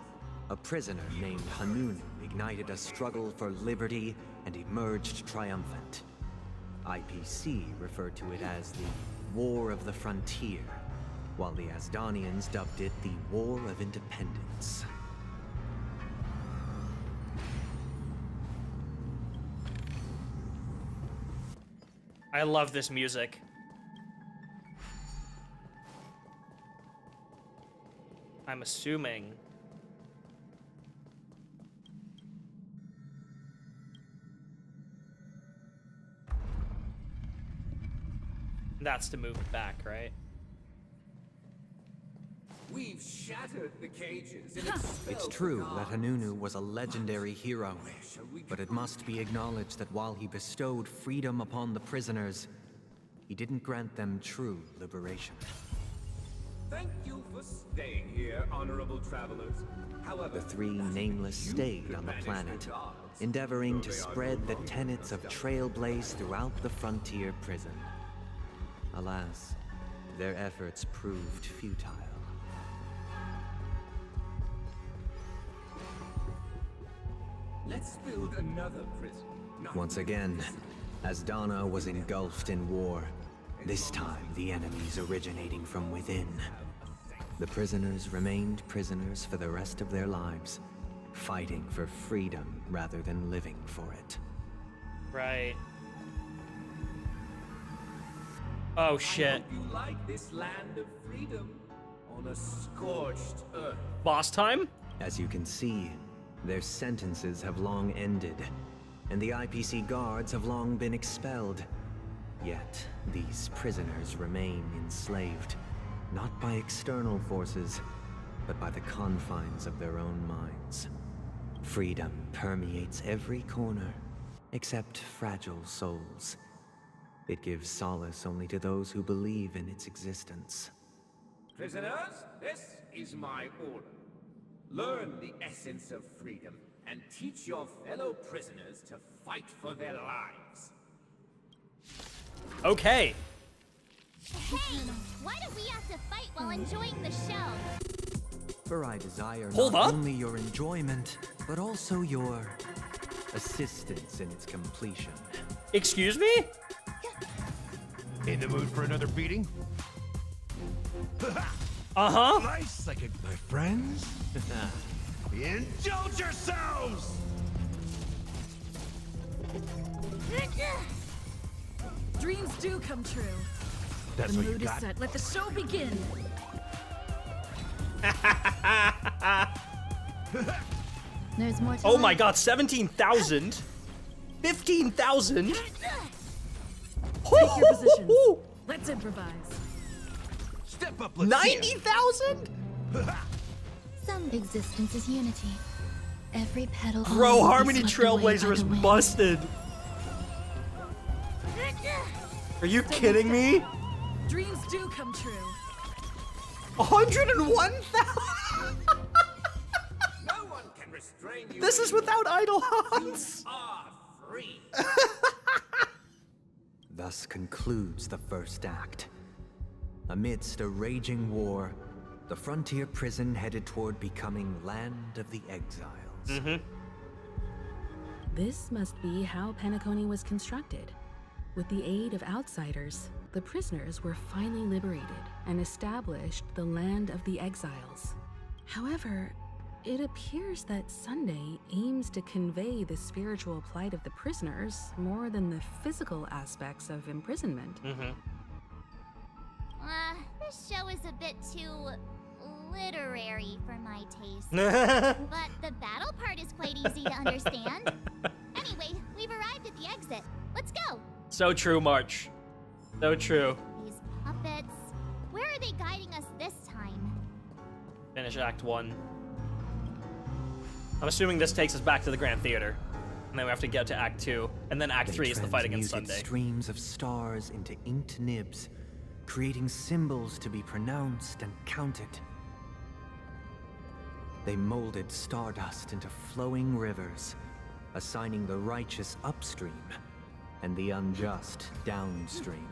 a prisoner named Hanunu ignited a struggle for liberty and emerged triumphant. IPC referred to it as the War of the Frontier, while the Asdanians dubbed it the War of Independence. I love this music. I'm assuming that's to move it back, right? We've shattered the cages. It's true that Hanunu was a legendary hero, but it must be acknowledged that while he bestowed freedom upon the prisoners, he didn't grant them true liberation. Thank you for staying here, honorable travelers. However, The 3 nameless stayed on the planet, endeavoring to spread the tenets of Trailblaze throughout the frontier prison. Alas, their efforts proved futile. let's build another prison. Once again, Asdana was engulfed in war. This time, the enemies originating from within. The prisoners remained prisoners for the rest of their lives, fighting for freedom rather than living for it. Right. Oh shit. You like this land of freedom on a scorched earth. Boss time? As you can see, their sentences have long ended, and the IPC guards have long been expelled. Yet, these prisoners remain enslaved, not by external forces, but by the confines of their own minds. Freedom permeates every corner, except fragile souls. It gives solace only to those who believe in its existence. Prisoners, this is my order. Learn the essence of freedom and teach your fellow prisoners to fight for their lives. Okay. Hey, why do we have to fight while enjoying the show? For I desire Hold not up. only your enjoyment, but also your assistance in its completion. Excuse me? In the mood for another beating? Uh-huh. Nice, like my friends. Indulge yourselves! Dreams do come true. That's the what you mood is got? set. Let the show begin. There's more to Oh my life. god, 17,000? 15,000? Take your positions. Let's improvise. Step up, 90,000? Some existence is unity. Every petal. Bro, will be Harmony swept away by Trailblazer is the wind. busted. Are you kidding me? Dreams do come true. 101,000? No one can restrain you. This is without Eidolons. You are free. Thus concludes the first act. Amidst a raging war, the frontier prison headed toward becoming Land of the Exiles. This must be how Penacony was constructed. With the aid of outsiders, the prisoners were finally liberated and established the Land of the Exiles. However, it appears that Sunday aims to convey the spiritual plight of the prisoners more than the physical aspects of imprisonment. This show is a bit too literary for my taste. But the battle part is quite easy to understand. Anyway, we've arrived at the exit. Let's go. So true, March. So true. These puppets. Where are they guiding us this time? Finish Act 1. I'm assuming this takes us back to the Grand Theater. And then we have to get to Act 2. And then Act 3 is the fight against transmuted Sunday. Streams of stars into inked nibs, creating symbols to be pronounced and counted. They molded stardust into flowing rivers, assigning the righteous upstream and the unjust downstream.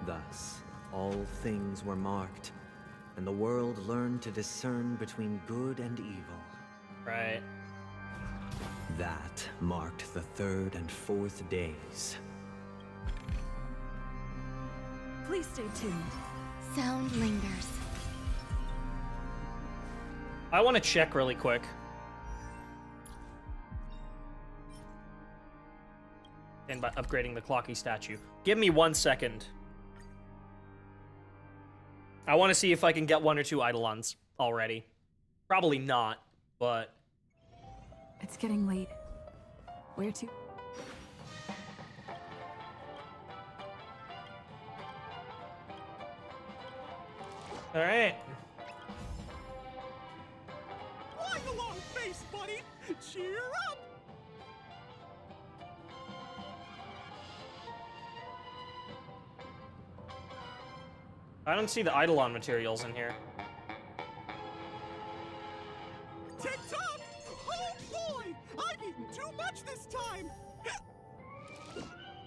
Thus, all things were marked, and the world learned to discern between good and evil. Right. That marked the third and fourth days. Please stay tuned. Sound lingers. I want to check really quick. And by upgrading the Clocky statue. Give me 1 second. I want to see if I can get 1 or 2 Eidolons already. Probably not, but... It's getting late. Where to? Alright. Why the long face, buddy? Cheer up! I don't see the Eidolon materials in here. Tick-tock! Oh boy! I've eaten too much this time!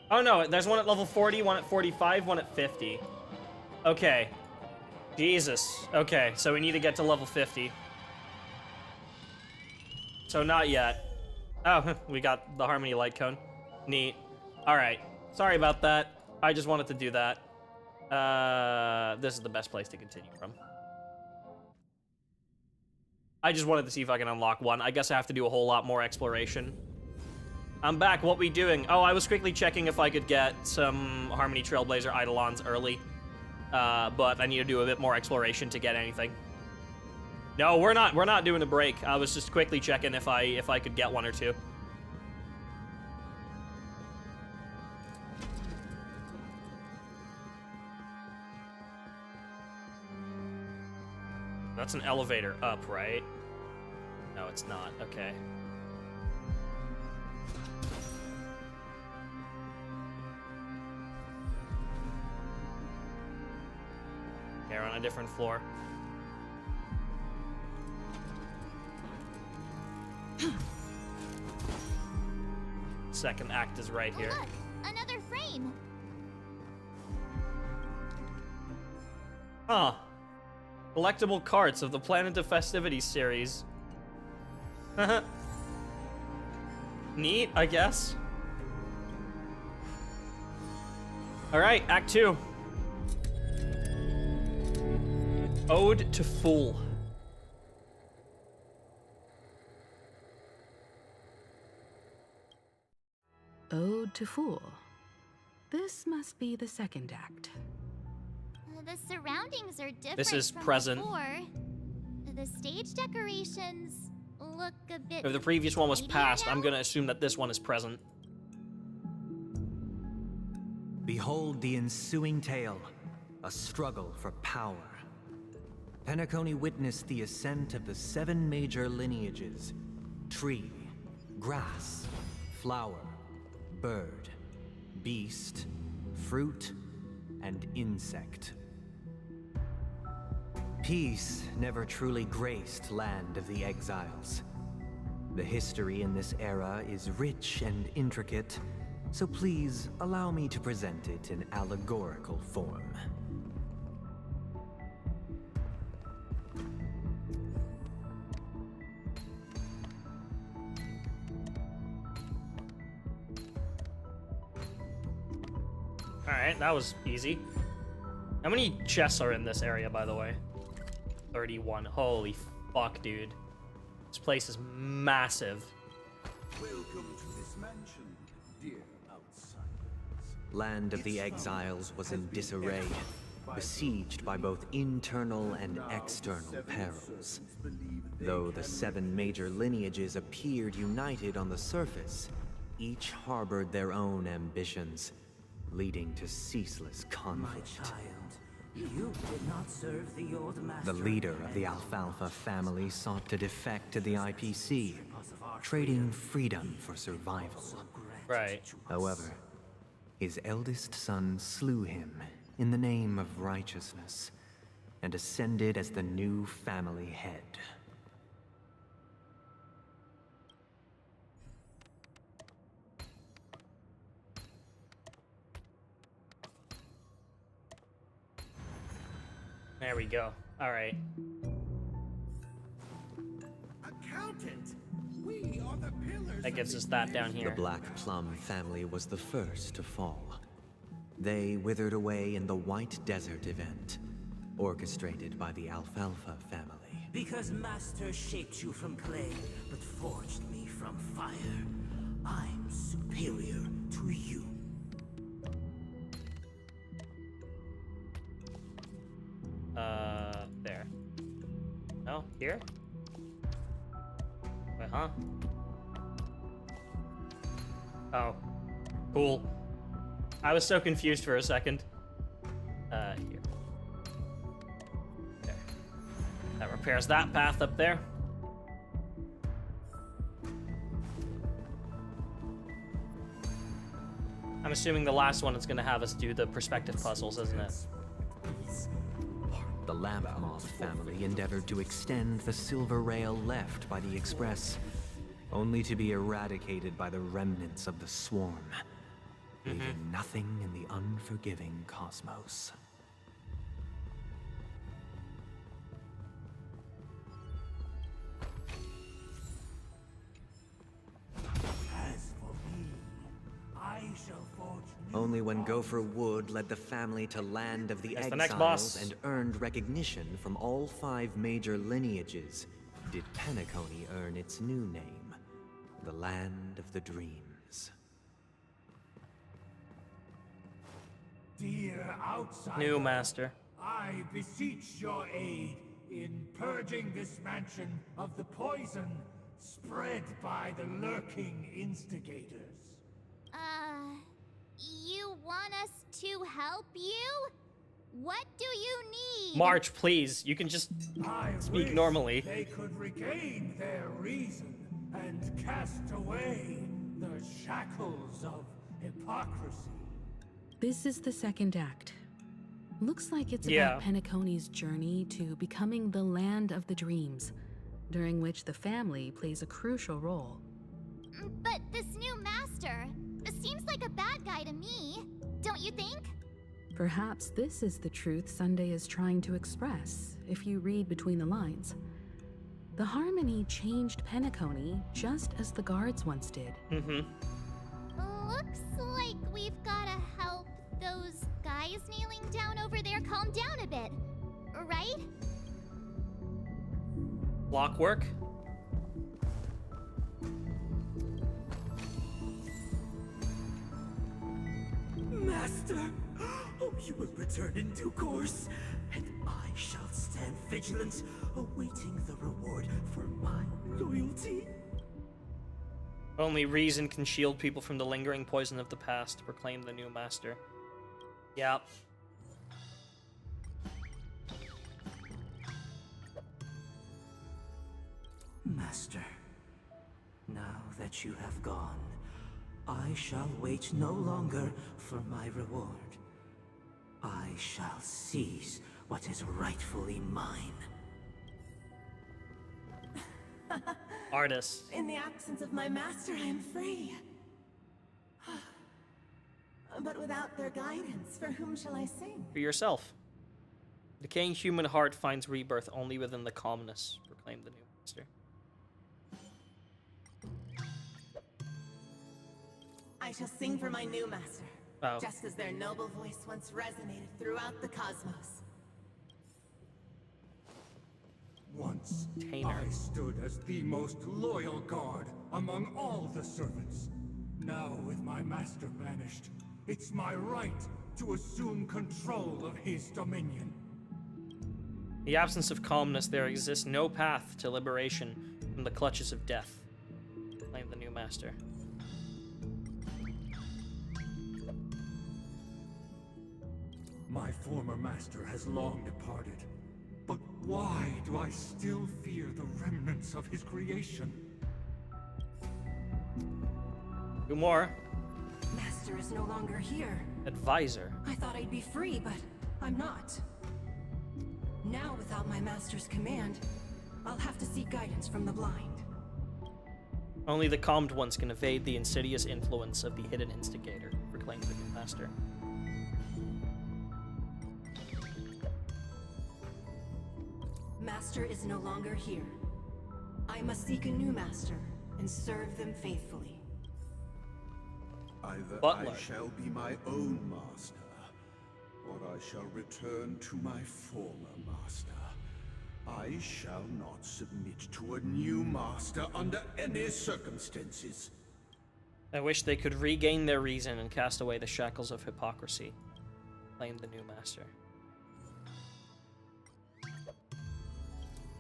Oh no, there's one at level 40, one at 45, one at 50. Okay. Jesus. Okay, so we need to get to level 50. So not yet. Oh, we got the Harmony Light Cone. Neat. Alright. Sorry about that. I just wanted to do that. This is the best place to continue from. I just wanted to see if I can unlock one. I guess I have to do a whole lot more exploration. I'm back. What we doing? Oh, I was quickly checking if I could get some Harmony Trailblazer Eidolons early. But I need to do a bit more exploration to get anything. No, we're not doing a break. I was just quickly checking if I could get 1 or 2. That's an elevator up, right? No, it's not. Okay. there on a different floor. Second act is right here. Look, another frame. Huh. Collectible carts of the Planet of Festivities series. Neat, I guess. Alright, Act 2. Ode to Fool. Ode to Fool. This must be the second act. The surroundings are different This is from present. before. The stage decorations look a bit. If the previous one was shadier past, now. I'm gonna assume that this one is present. Behold the ensuing tale, a struggle for power. Penacony witnessed the ascent of the 7 major lineages: tree, grass, flower, bird, beast, fruit, and insect. Peace never truly graced Land of the Exiles. The history in this era is rich and intricate, so please allow me to present it in allegorical form. Alright, that was easy. How many chests are in this area, by the way? 31. Holy fuck, dude. This place is massive. Welcome to this mansion, dear outsiders. Land of the Exiles was in disarray, besieged by both internal and external perils. Though the 7 major lineages appeared united on the surface, each harbored their own ambitions, leading to ceaseless conflict. My child, you did not serve the old master. The leader of the Alfalfa family sought to defect to the IPC, trading freedom for survival. Right. However, his eldest son slew him in the name of righteousness and ascended as the new family head. There we go. Alright. Accountant, we are the pillars. That gives us that down here. The Black Plum family was the first to fall. They withered away in the White Desert event, orchestrated by the Alfalfa family. Because Master shaped you from clay, but forged me from fire. I'm superior to you. There. No? Here? Wait, huh? Oh. Cool. I was so confused for a second. Here. There. That repairs that path up there. I'm assuming the last one is gonna have us do the perspective puzzles, isn't it? The Lamp Moth family endeavored to extend the silver rail left by the Express, only to be eradicated by the remnants of the Swarm, leaving nothing in the unforgiving cosmos. As for me, I shall forge Only when Gopher Wood led the family to Land of the That's the next Exiles boss. and earned recognition from all 5 major lineages did Penacony earn its new name, the Land of the Dreams. Dear outsiders, New master. I beseech your aid in purging this mansion of the poison spread by the lurking instigators. You want us to help you? What do you need? March, please. You can just I speak wish normally. They could regain their reason and cast away the shackles of hypocrisy. This is the second act. Looks like it's about Penacony's journey to becoming the land of the dreams, during which the family plays a crucial role. But this new master, this seems like a bad guy to me, don't you think? Perhaps this is the truth Sunday is trying to express, if you read between the lines. The Harmony changed Penacony just as the guards once did. Looks like we've gotta help those guys kneeling down over there calm down a bit, right? Clockwork? Master! Oh, you will return in due course, and I shall stand vigilant, awaiting the reward for my loyalty. Only reason can shield people from the lingering poison of the past, proclaim the new master. Yep. Master, now that you have gone, I shall wait no longer for my reward. I shall seize what is rightfully mine. Artist. In the absence of my master, I am free. But without their guidance, for whom shall I sing? For yourself. The decaying human heart finds rebirth only within the calmness, proclaimed the new master. I shall sing for my new master, Oh. just as their noble voice once resonated throughout the cosmos. Once, Tainer. I stood as the most loyal guard among all the servants. Now, with my master banished, it's my right to assume control of his dominion. In the absence of calmness, there exists no path to liberation from the clutches of death, proclaimed the new master. My former master has long departed. But why do I still fear the remnants of his creation? Two more. Master is no longer here. Advisor. I thought I'd be free, but I'm not. Now, without my master's command, I'll have to seek guidance from the blind. Only the calmed ones can evade the insidious influence of the hidden instigator, proclaimed the new master. Master is no longer here. I must seek a new master and serve them faithfully. Either Butler. I shall be my own master, or I shall return to my former master. I shall not submit to a new master under any circumstances. I wish they could regain their reason and cast away the shackles of hypocrisy, proclaimed the new master.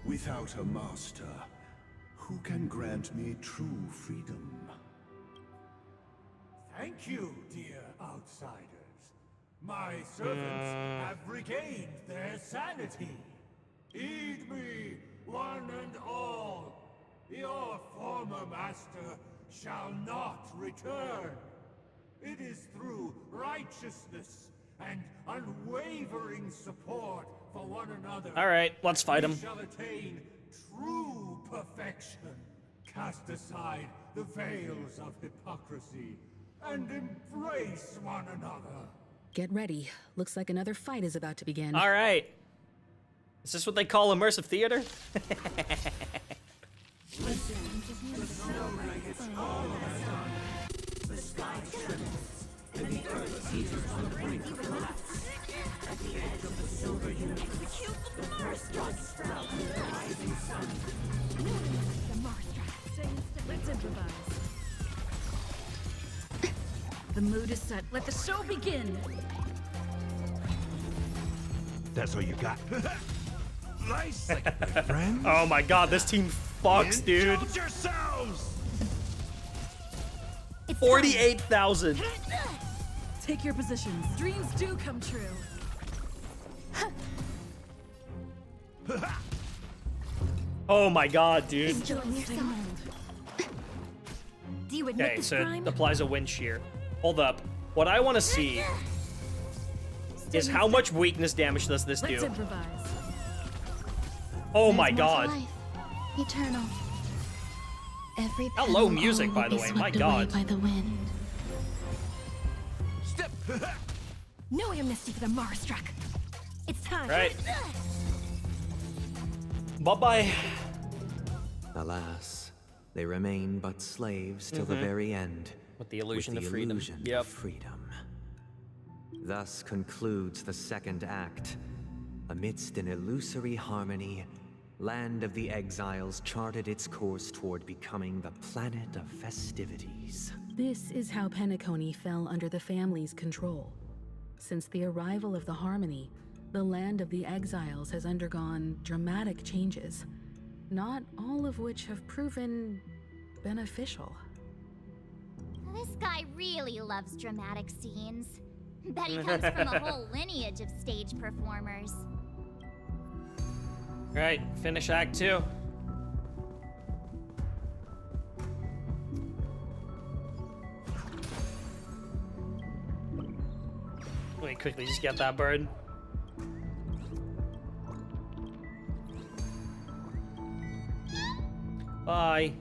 Without a master, who can grant me true freedom? Thank you, dear outsiders. My servants have regained their sanity. Heed me, one and all. Your former master shall not return. It is through righteousness and unwavering support for one another. All right, let's fight him. We shall attain true perfection. Cast aside the veils of hypocrisy and embrace one another. Get ready. Looks like another fight is about to begin. All right. Is this what they call immersive theater? Listen, the snow blankets all around us. The sky trembles, and the earth seizes on the brink of collapse. At the edge of the silver universe, the first gods sprout from the rising sun. The Marstra. Let's improvise. The mood is set. Let the show begin. That's all you got? Nice, friends. Oh my god, this team fucks, dude. Indulge yourselves! 48,000. Take your positions. Dreams do come true. Oh my god, dude. Enjoying yourself. Do you admit Okay, this so crime? it applies a wind shear. Hold up. What I want to see is how much weakness damage does this do? Let's improvise. Oh my god. Eternal. Every How low petal music, all by will the be way, swept my away god. By the wind. Step. No amnesty for the Marstruck. It's time. Right. Bye-bye. Alas, they remain but slaves till the very end. With the illusion with of the freedom. illusion of freedom. Thus concludes the second act. Amidst an illusory harmony, Land of the Exiles charted its course toward becoming the planet of festivities. This is how Penacony fell under the family's control. Since the arrival of the Harmony, the Land of the Exiles has undergone dramatic changes, not all of which have proven beneficial. This guy really loves dramatic scenes. Bet he comes from a whole lineage of stage performers. Right, finish Act 2. Let me quickly just get that bird. Bye.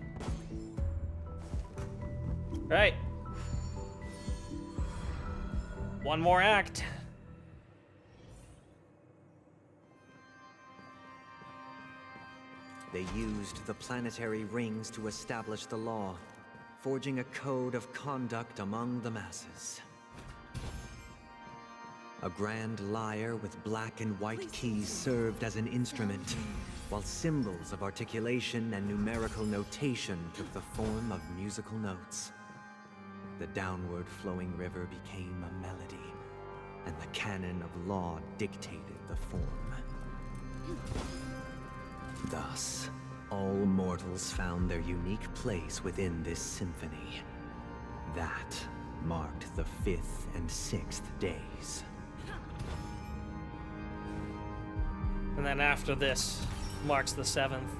Right. One more act. They used the planetary rings to establish the law, forging a code of conduct among the masses. A grand lyre with black and white keys served as an instrument, while symbols of articulation and numerical notation took the form of musical notes. The downward flowing river became a melody, and the canon of law dictated the form. Thus, all mortals found their unique place within this symphony. That marked the 5th and 6th days. And then after this marks the 7th.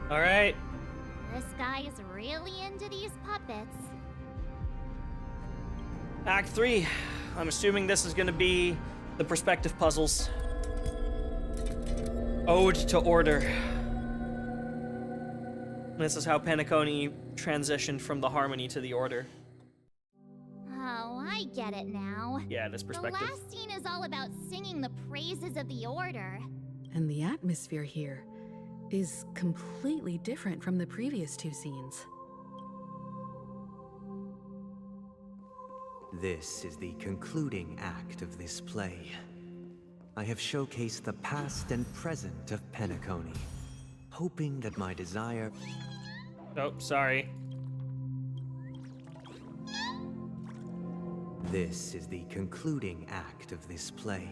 Alright. This guy is really into these puppets. Act 3. I'm assuming this is gonna be the perspective puzzles. Ode to Order. This is how Penacony transitioned from the Harmony to the Order. Oh, I get it now. Yeah, this perspective. The last scene is all about singing the praises of the Order. And the atmosphere here is completely different from the previous 2 scenes. This is the concluding act of this play. I have showcased the past and present of Penacony, hoping that my desire... Oh, sorry. This is the concluding act of this play.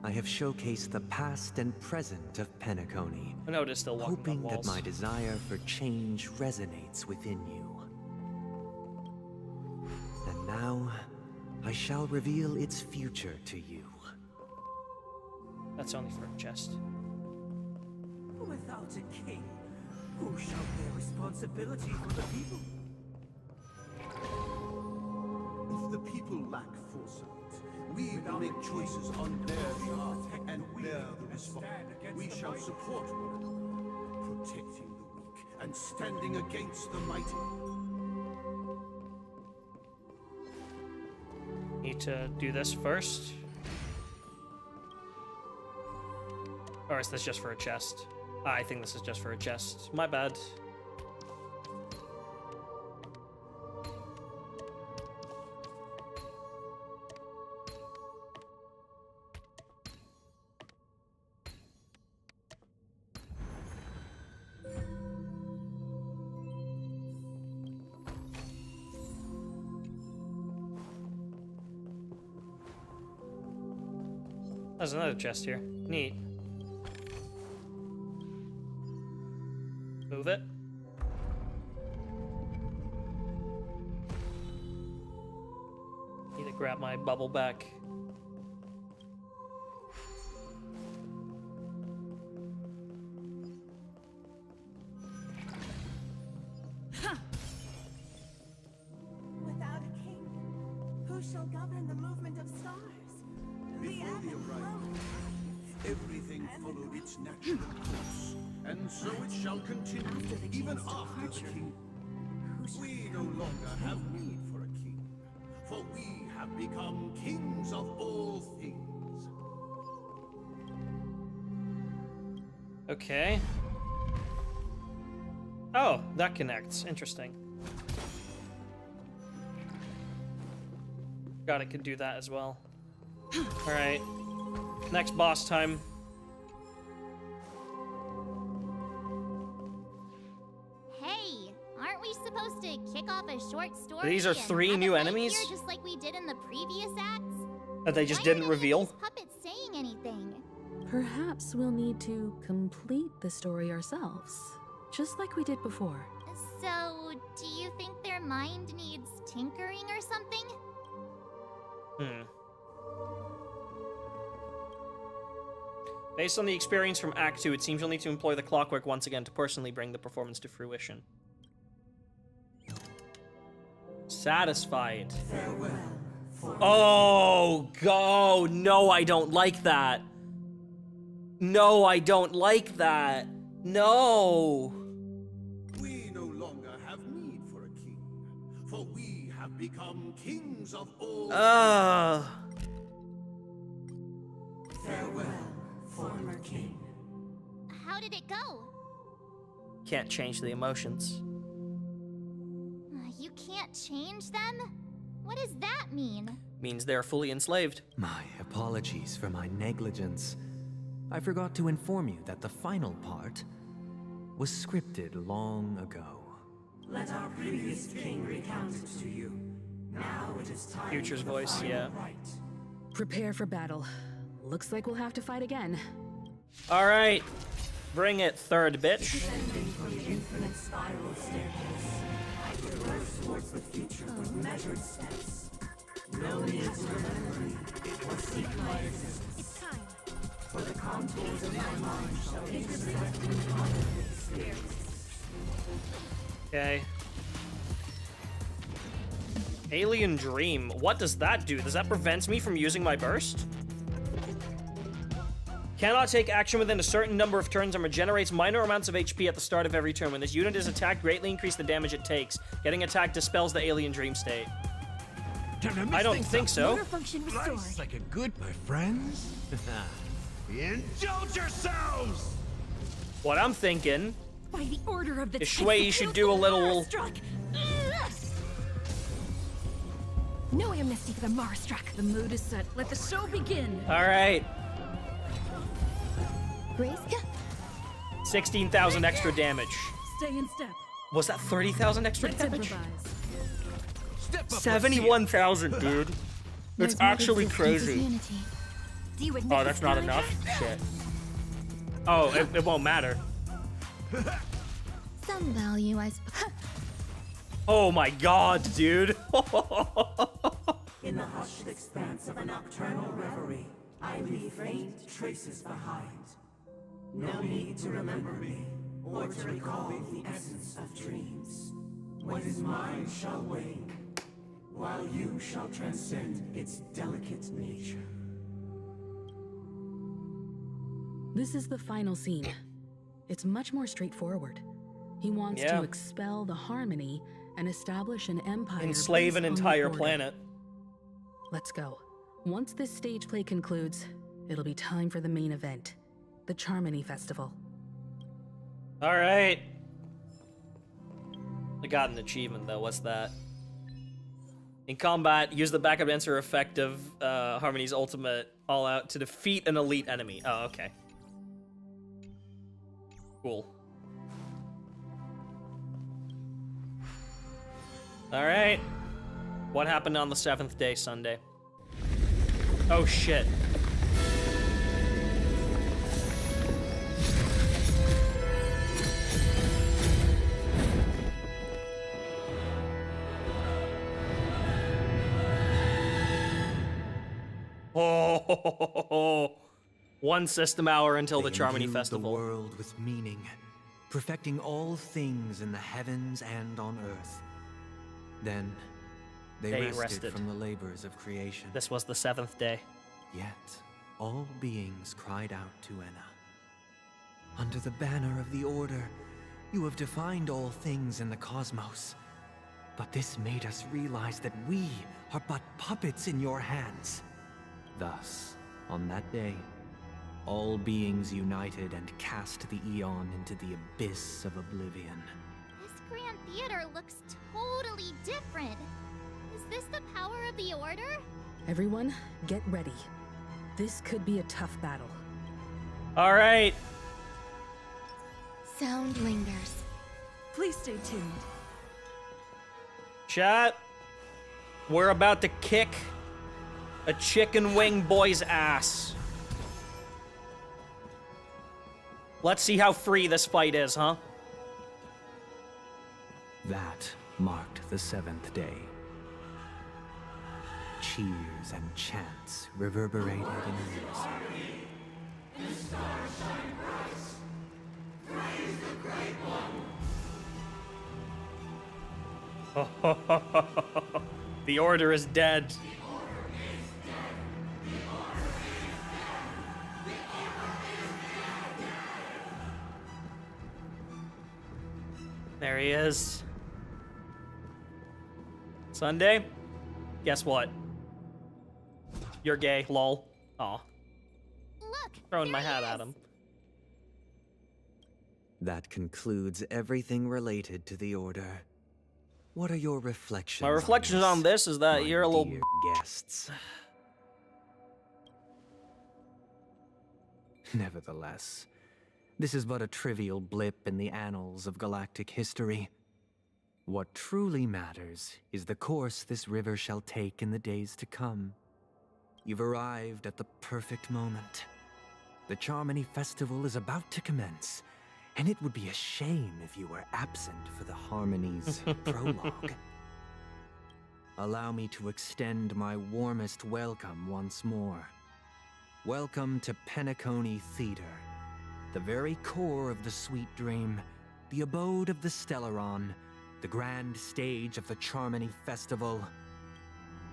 I have showcased the past and present of Penacony, Emotes still walking hoping on that walls. my desire for change resonates within you. And now, I shall reveal its future to you. That's only for a chest. Without a king, who shall bear responsibility for the people? If the people lack foresight, we will make choices on their behalf and bear the responsibility. We shall support one another, protecting the weak and standing against the mighty. Need to do this first. Or is this just for a chest? I think this is just for a chest. My bad. There's another chest here. Neat. Move it. Need to grab my bubble back. Without a king, who Who shall govern the movement of stars? Before the arrival, everything followed its natural course, and so it shall continue even after the king. We no longer have need for a king, for we have become kings of all things. Okay. Oh, that connects. Interesting. God, it could do that as well. Alright. Next boss time. Hey, aren't we supposed to kick off a short story? These are and 3 have new a fight enemies? here just like we did in the previous acts? That they just Why didn't aren't any of reveal? these puppets saying anything? Perhaps we'll need to complete the story ourselves, just like we did before. So, do you think their mind needs tinkering or something? Based on the experience from Act 2, it seems you'll need to employ the clockwork once again to personally bring the performance to fruition. Satisfied. Oh, go! No, I don't like that. No, I don't like that. No. We no longer have need for a king, for we have become kings of all. Farewell, former king. How did it go? Can't change the emotions. You can't change them? What does that mean? Means they're fully enslaved. My apologies for my negligence. I forgot to inform you that the final part was scripted long ago. Let our previous king recount it to you. Now it is time. Future's voice, yeah. Prepare for battle. Looks like we'll have to fight again. Alright. Bring it, third bitch. Descending from the infinite spiral staircase, I traverse towards the future with measured steps. No need to remember me or seek my existence. It's time. For the contours of my mind shall intersect with my experience. Okay. Alien Dream. What does that do? Does that prevent me from using my burst? Cannot take action within a certain number of turns and regenerates minor amounts of HP at the start of every turn. When this unit is attacked, greatly increase the damage it takes. Getting attacked dispels the Alien Dream state. I don't think so. Motor function restored. Life's like a good, my friends. Indulge yourselves! What I'm thinking By the order of the is Shui should do a little... No amnesty for the Marstruck. The mood is set. Let the show begin. Alright. Grace? 16,000 extra damage. Stay in step. Was that 30,000 extra Let's damage? improvise. 71,000, dude. That's actually crazy. Oh, that's not enough? Shit. Oh, it won't matter. Some value, I suppose. Oh my god, dude. In the hushed expanse of a nocturnal reverie, I leave faint traces behind. No need to remember me, or to recall the essence of dreams. What is mine shall wane, while you shall transcend its delicate nature. This is the final scene. It's much more straightforward. He wants to expel the harmony and establish an empire. Enslave an entire planet. Let's go. Once this stage play concludes, it'll be time for the main event, the Charmony Festival. All right. I got an achievement though. What's that? In combat, use the backup dancer effect of Harmony's ultimate all out to defeat an elite enemy. Oh, okay. Cool. All right. What happened on the 7th day, Sunday? Oh, shit. Oh, one system hour until the Charmony Festival. The world with meaning, perfecting all things in the heavens and on earth. Then, They rested. rested from the labors of creation. This was the 7th day. Yet, all beings cried out to Enna. Under the banner of the Order, you have defined all things in the cosmos. But this made us realize that we are but puppets in your hands. Thus, on that day, all beings united and cast the Eon into the abyss of oblivion. This Grand Theater looks totally different. Is this the power of the Order? Everyone, get ready. This could be a tough battle. All right. Sound lingers. Please stay tuned. Chat, we're about to kick a chicken wing boy's ass. Let's see how free this fight is, huh? That marked the 7th day. Cheers and chants reverberated in unison. The stars shine bright. Praise the Great One. The Order is dead. There he is. Sunday? Guess what? You're gay, lol. Aw. Look! Throwing my hat at him. That concludes everything related to the Order. What are your reflections? My reflections on this is that you're a little dear guests. Nevertheless, this is but a trivial blip in the annals of galactic history. What truly matters is the course this river shall take in the days to come. You've arrived at the perfect moment. The Charmony Festival is about to commence, and it would be a shame if you were absent for the Harmony's prologue. Allow me to extend my warmest welcome once more. Welcome to Penacony Theater, the very core of the Sweet Dream, the abode of the Stellaron, the grand stage of the Charmony Festival,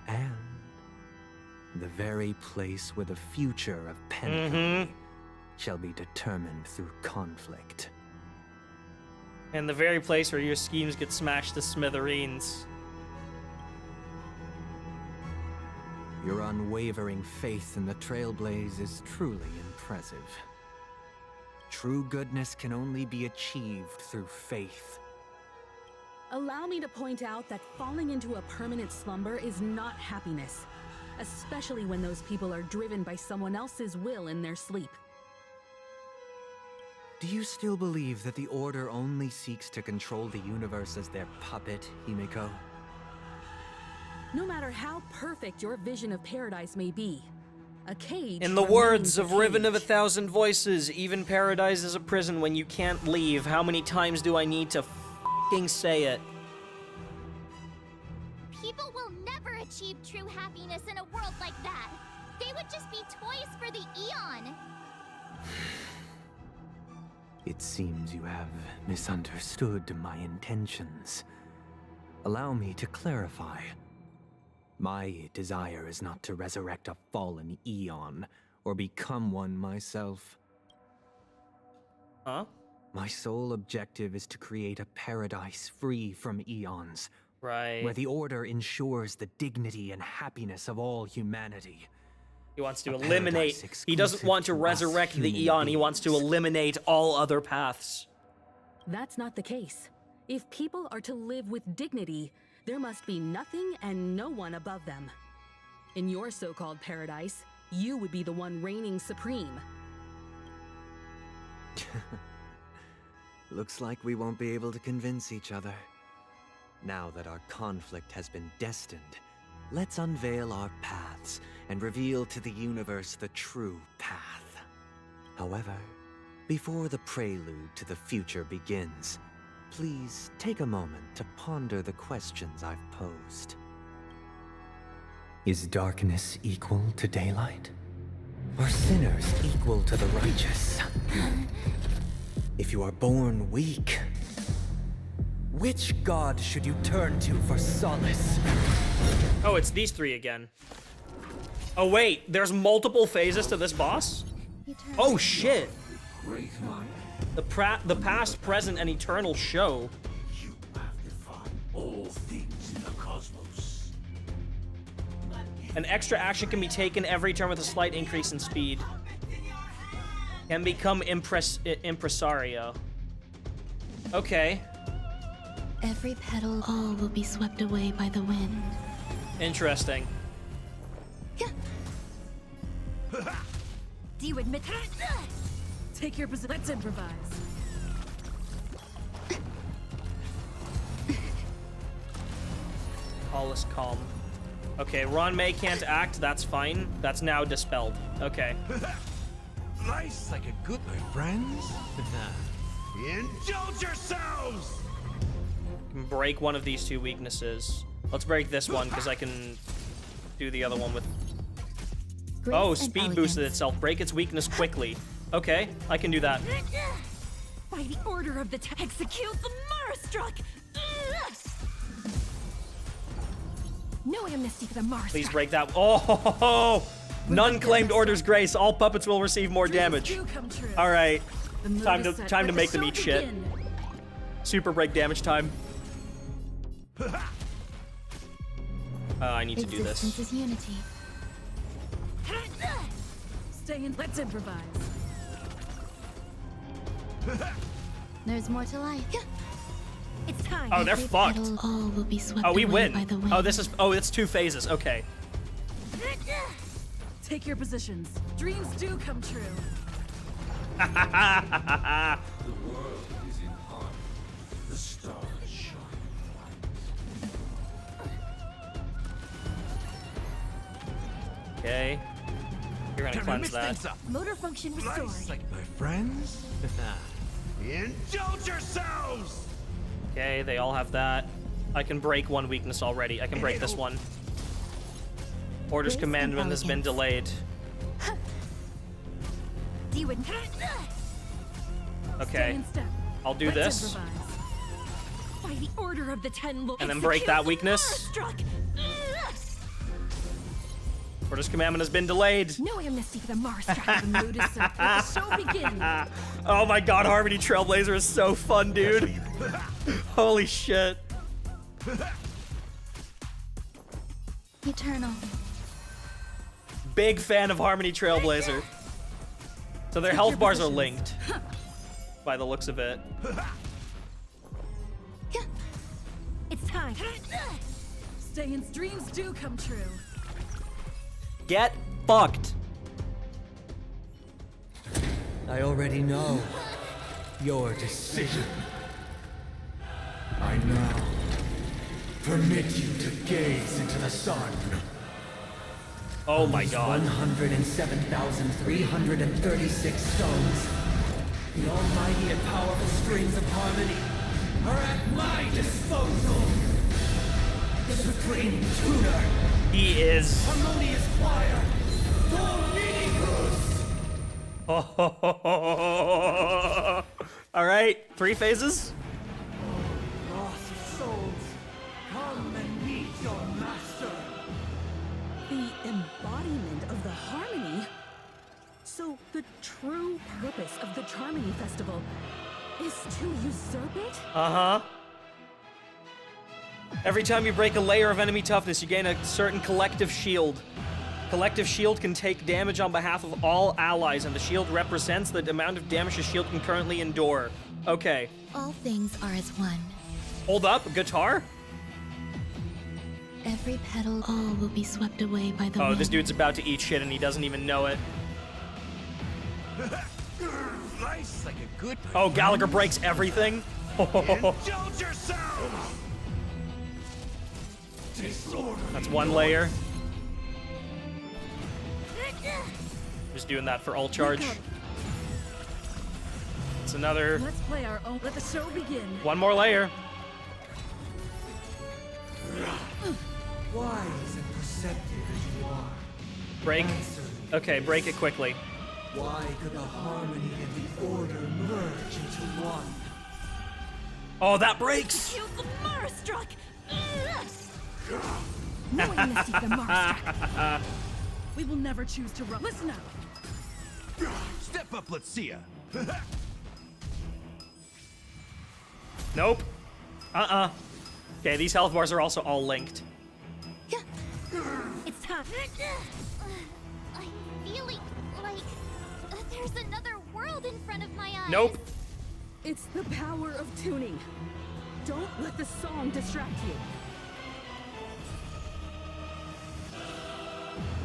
and the very place where the future of Penacony shall be determined through conflict. And the very place where your schemes get smashed to smithereens. Your unwavering faith in the Trailblaze is truly impressive. True goodness can only be achieved through faith. Allow me to point out that falling into a permanent slumber is not happiness, especially when those people are driven by someone else's will in their sleep. Do you still believe that the Order only seeks to control the universe as their puppet, Himiko? No matter how perfect your vision of paradise may be, a cage... In the words of Riven of 1,000 Voices, even paradise is a prison when you can't leave. How many times do I need to f***ing say it? People will never achieve true happiness in a world like that. They would just be toys for the Eon. It seems you have misunderstood my intentions. Allow me to clarify. My desire is not to resurrect a fallen Eon, or become one myself. Huh? My sole objective is to create a paradise free from Eons. Right. Where the Order ensures the dignity and happiness of all humanity. He wants to eliminate... He doesn't want to resurrect the Eon, he wants to eliminate all other paths. That's not the case. If people are to live with dignity, there must be nothing and no one above them. In your so-called paradise, you would be the one reigning supreme. Looks like we won't be able to convince each other. Now that our conflict has been destined, let's unveil our paths and reveal to the universe the true path. However, before the prelude to the future begins, please take a moment to ponder the questions I've posed. Is darkness equal to daylight? Are sinners equal to the righteous? If you are born weak, which god should you turn to for solace? Oh, it's these three again. Oh wait, there's multiple phases to this boss? Oh shit! The past, present, and eternal show. You have defined all things in the cosmos. An extra action can be taken every turn with a slight increase in speed. Can become impresario. Okay. Every petal, all will be swept away by the wind. Interesting. Do you admit that? Take your position. Let's improvise. All is calm. Okay, Ron May can't act, that's fine. That's now dispelled. Okay. Nice like a good my friends. Indulge yourselves! Can break one of these two weaknesses. Let's break this one, because I can do the other one with... Oh, speed boosted itself. Break its weakness quickly. Okay, I can do that. By the order of the execute the Marstruck! No amnesty for the Marstruck. Please break that. Oh, none claimed Order's Grace. All puppets will receive more damage. All right, time to make them eat shit. Super break damage time. I need to do this. Existence is unity. Stay in. Let's improvise. There's more to life. It's time. Oh, they're Every fucked. petal, all will be swept Oh, we away win. by the wind. Oh, this is. Oh, it's 2 phases. Okay. Take your positions. Dreams do come true. The world is in harmony. The stars shine bright. Okay. You're gonna cleanse that. Motor function restored. Like my friends. Indulge yourselves! Okay, they all have that. I can break one weakness already. I can break this one. Order's commandment has been delayed. Do you Okay. I'll do this. By the order of the 10 And then break that weakness. Order's commandment has been delayed. No amnesty for the Marstruck. The mood is set. Let the show begin. Oh my god, Harmony Trailblazer is so fun, dude. Holy shit. Eternal. Big fan of Harmony Trailblazer. So their health bars are linked. By the looks of it. It's time. Stayin's dreams do come true. Get fucked. I already know your decision. I now permit you to gaze into the sun. Oh my god. 107,336 stones. The almighty and powerful strings of harmony are at my disposal. The supreme tuner. He is. Harmonious choir. Dominicus. Alright, 3 phases? Lost souls, come and meet your master. The embodiment of the harmony? So the true purpose of the Charmony Festival is to usurp it? Uh-huh. Every time you break a layer of enemy toughness, you gain a certain collective shield. Collective shield can take damage on behalf of all allies, and the shield represents the amount of damage a shield can currently endure. Okay. All things are as one. Hold up, guitar? Every petal, all will be swept away by the Oh, wind. this dude's about to eat shit and he doesn't even know it. Nice like a good. Oh, Gallagher breaks everything? Indulge yourselves! That's one layer. Just doing that for ult charge. It's another. Let's play our own. Let the show begin. One more layer. Wise and perceptive as you are. Break. Okay, break it quickly. Why could the harmony and the order merge into one? Oh, that breaks! Kill the Marstruck! knowing Misty the Marstruck. We will never choose to run. Listen up. Step up, let's see ya. Nope. Okay, these health bars are also all linked. It's time. I'm feeling like there's another world in front of my eyes. Nope. It's the power of tuning. Don't let the song distract you.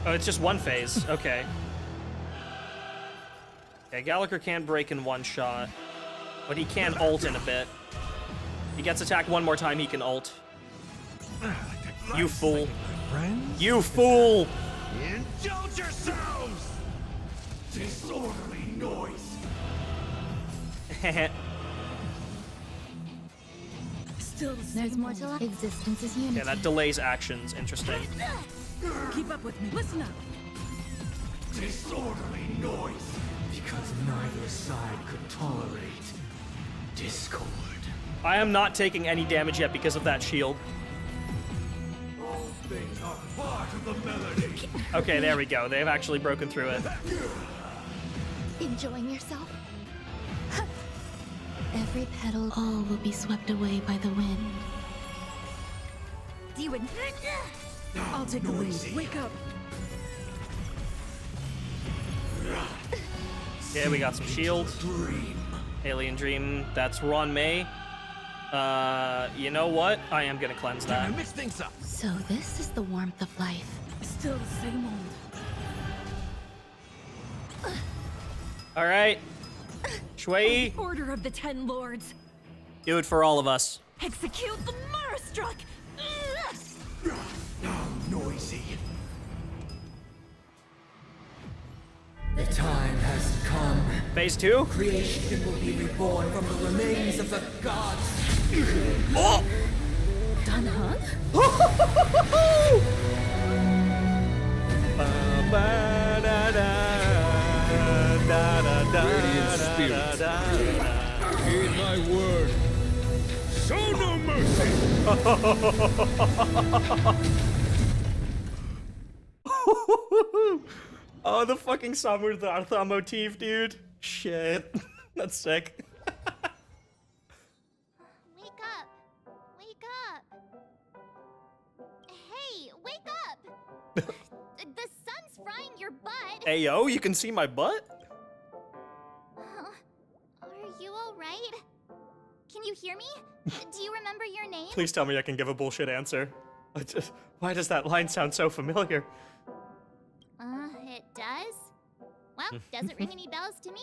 Oh, it's just one phase. Okay. Okay, Gallagher can't break in one shot, but he can ult in a bit. He gets attacked one more time, he can ult. You fool. You fool! Indulge yourselves! Disorderly noise. Still the There's more to life. Existence is unity. Yeah, that delays actions. Interesting. Keep up with me. Listen up. Disorderly noise. Because neither side could tolerate discord. I am not taking any damage yet because of that shield. All things are part of the melody. Okay, there we go. They've actually broken through it. Enjoying yourself? Every petal, all will be swept away by the wind. Do you I'll take the lead. Wake up. Yeah, we got some shield. Alien Dream. That's Ron May. You know what? I am gonna cleanse that. Mix things up. So this is the warmth of life. Still the same old. All right. Shui, Order of the Ten Lords. do it for all of us. Execute the Marstruck. How noisy. The time has come. Phase 2? Creation will be reborn from the remains of the gods. Oh! Done, huh? Radiant spirits, heed my word. Show no mercy. Oh, the fucking Samurtha motif, dude. Shit. That's sick. Wake up! Wake up! Hey, wake up! The sun's frying your butt! Hey, yo, you can see my butt? Are you alright? Can you hear me? Do you remember your name? Please tell me I can give a bullshit answer. Why does that line sound so familiar? It does? Well, doesn't ring any bells to me.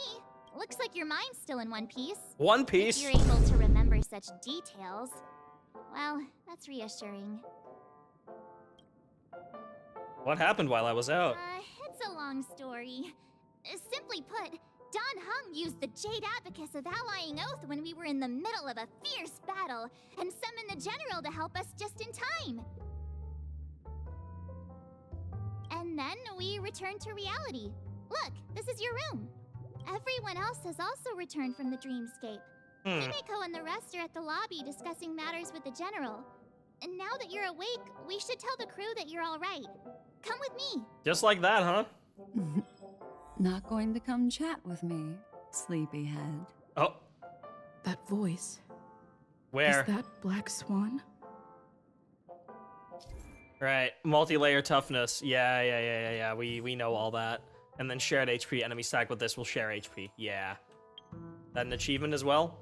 Looks like your mind's still in one piece. One piece? If you're able to remember such details. Well, that's reassuring. What happened while I was out? It's a long story. Simply put, Don Hung used the Jade Abacus of Allying Oath when we were in the middle of a fierce battle, and summoned the General to help us just in time. And then we returned to reality. Look, this is your room. Everyone else has also returned from the dreamscape. Himeko and the rest are at the lobby discussing matters with the General. And now that you're awake, we should tell the crew that you're all right. Come with me. Just like that, huh? Not going to come chat with me, sleepyhead. Oh. That voice. Where? Is that Black Swan? Right, multi-layer toughness. Yeah. We know all that. And then shared HP, enemy stacked with this will share HP. Yeah. That an achievement as well?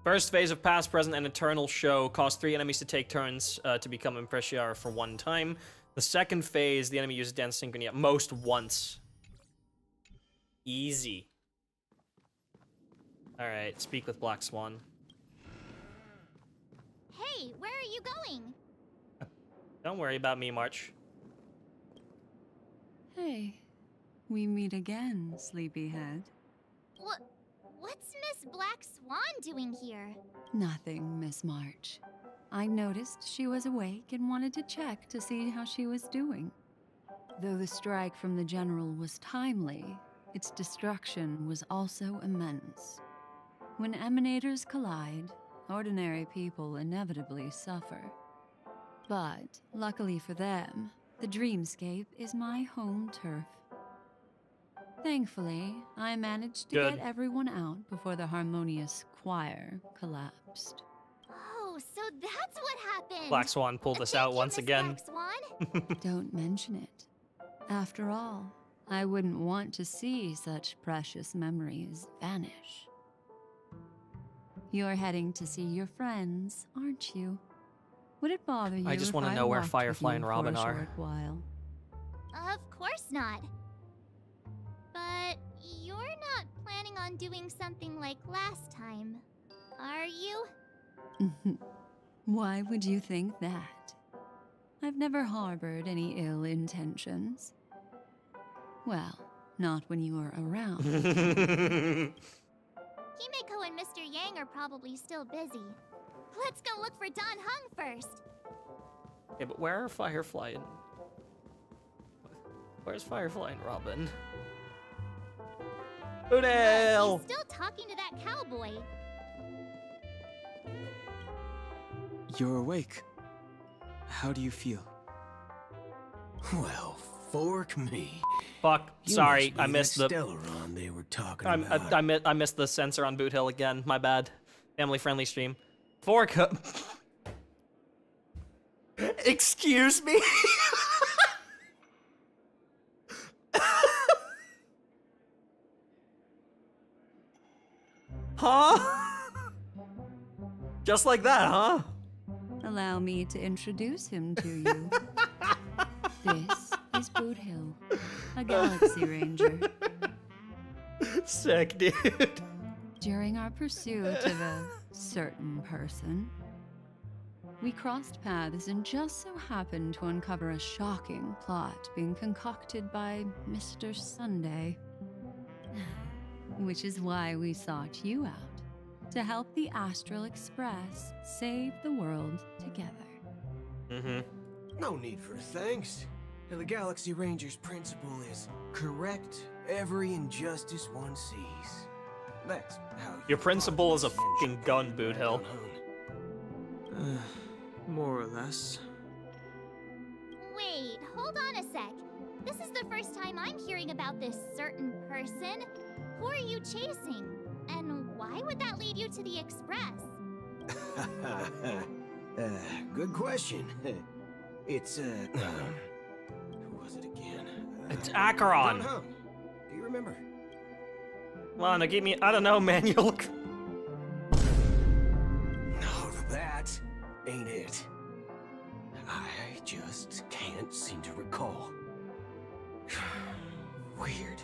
First phase of past, present, and eternal show. Cost 3 enemies to take turns to become Impressiar for 1 time. The second phase, the enemy uses Dance Synchrony at most once. Easy. Alright, speak with Black Swan. Hey, where are you going? Don't worry about me, March. Hey, we meet again, sleepyhead. What's Miss Black Swan doing here? Nothing, Miss March. I noticed she was awake and wanted to check to see how she was doing. Though the strike from the General was timely, its destruction was also immense. When emanators collide, ordinary people inevitably suffer. But, luckily for them, the dreamscape is my home turf. Thankfully, I managed to get everyone out before the harmonious choir collapsed. Oh, so that's what happened! Black Swan pulled us out once again. Black Swan? Don't mention it. After all, I wouldn't want to see such precious memories vanish. You're heading to see your friends, aren't you? Would it bother you I just want to know where Firefly and Robin for a are. short while? Of course not. But you're not planning on doing something like last time, are you? Why would you think that? I've never harbored any ill intentions. Well, not when you were around. Himeko and Mr. Yang are probably still busy. Let's go look for Don Hung first. Okay, but where are Firefly and... Where's Firefly and Robin? Boodale! He's still talking to that cowboy. You're awake. How do you feel? Well, fork me. Fuck. You Sorry, must be I missed the... Stellaron they were talking about. I missed the censor on Boot Hill again. My bad. Family-friendly stream. Fork... Excuse me? Huh? Just like that, huh? Allow me to introduce him to you. This is Boot Hill, a Galaxy Ranger. Sick, dude. During our pursuit of a certain person, we crossed paths and just so happened to uncover a shocking plot being concocted by Mr. Sunday. Which is why we sought you out, to help the Astral Express save the world together. No need for thanks. The Galaxy Ranger's principle is correct every injustice one sees. That's how Your principal is a fucking gun, Boot Hill. More or less. Wait, hold on a sec. This is the first time I'm hearing about this certain person. Who are you chasing? And why would that lead you to the Express? Good question. It's, who was it again? It's Acheron. Don Hung. Do you remember? Lana, give me... I don't know, man. You look... No, that ain't it. I just can't seem to recall. Weird.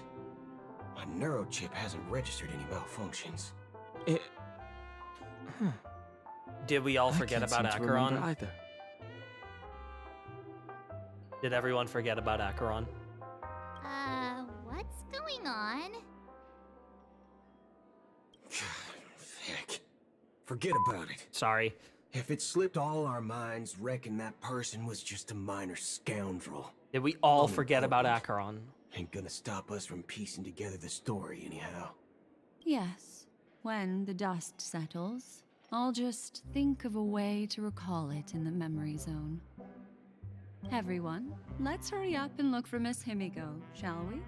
My neurochip hasn't registered any malfunctions. Did we all forget about Acheron? Either. Did everyone forget about Acheron? What's going on? Heck. Forget about it. Sorry. If it slipped all our minds, reckon that person was just a minor scoundrel. Did we all forget about Acheron? Ain't gonna stop us from piecing together the story anyhow. Yes, when the dust settles, I'll just think of a way to recall it in the memory zone. Everyone, let's hurry up and look for Miss Himiko, shall we?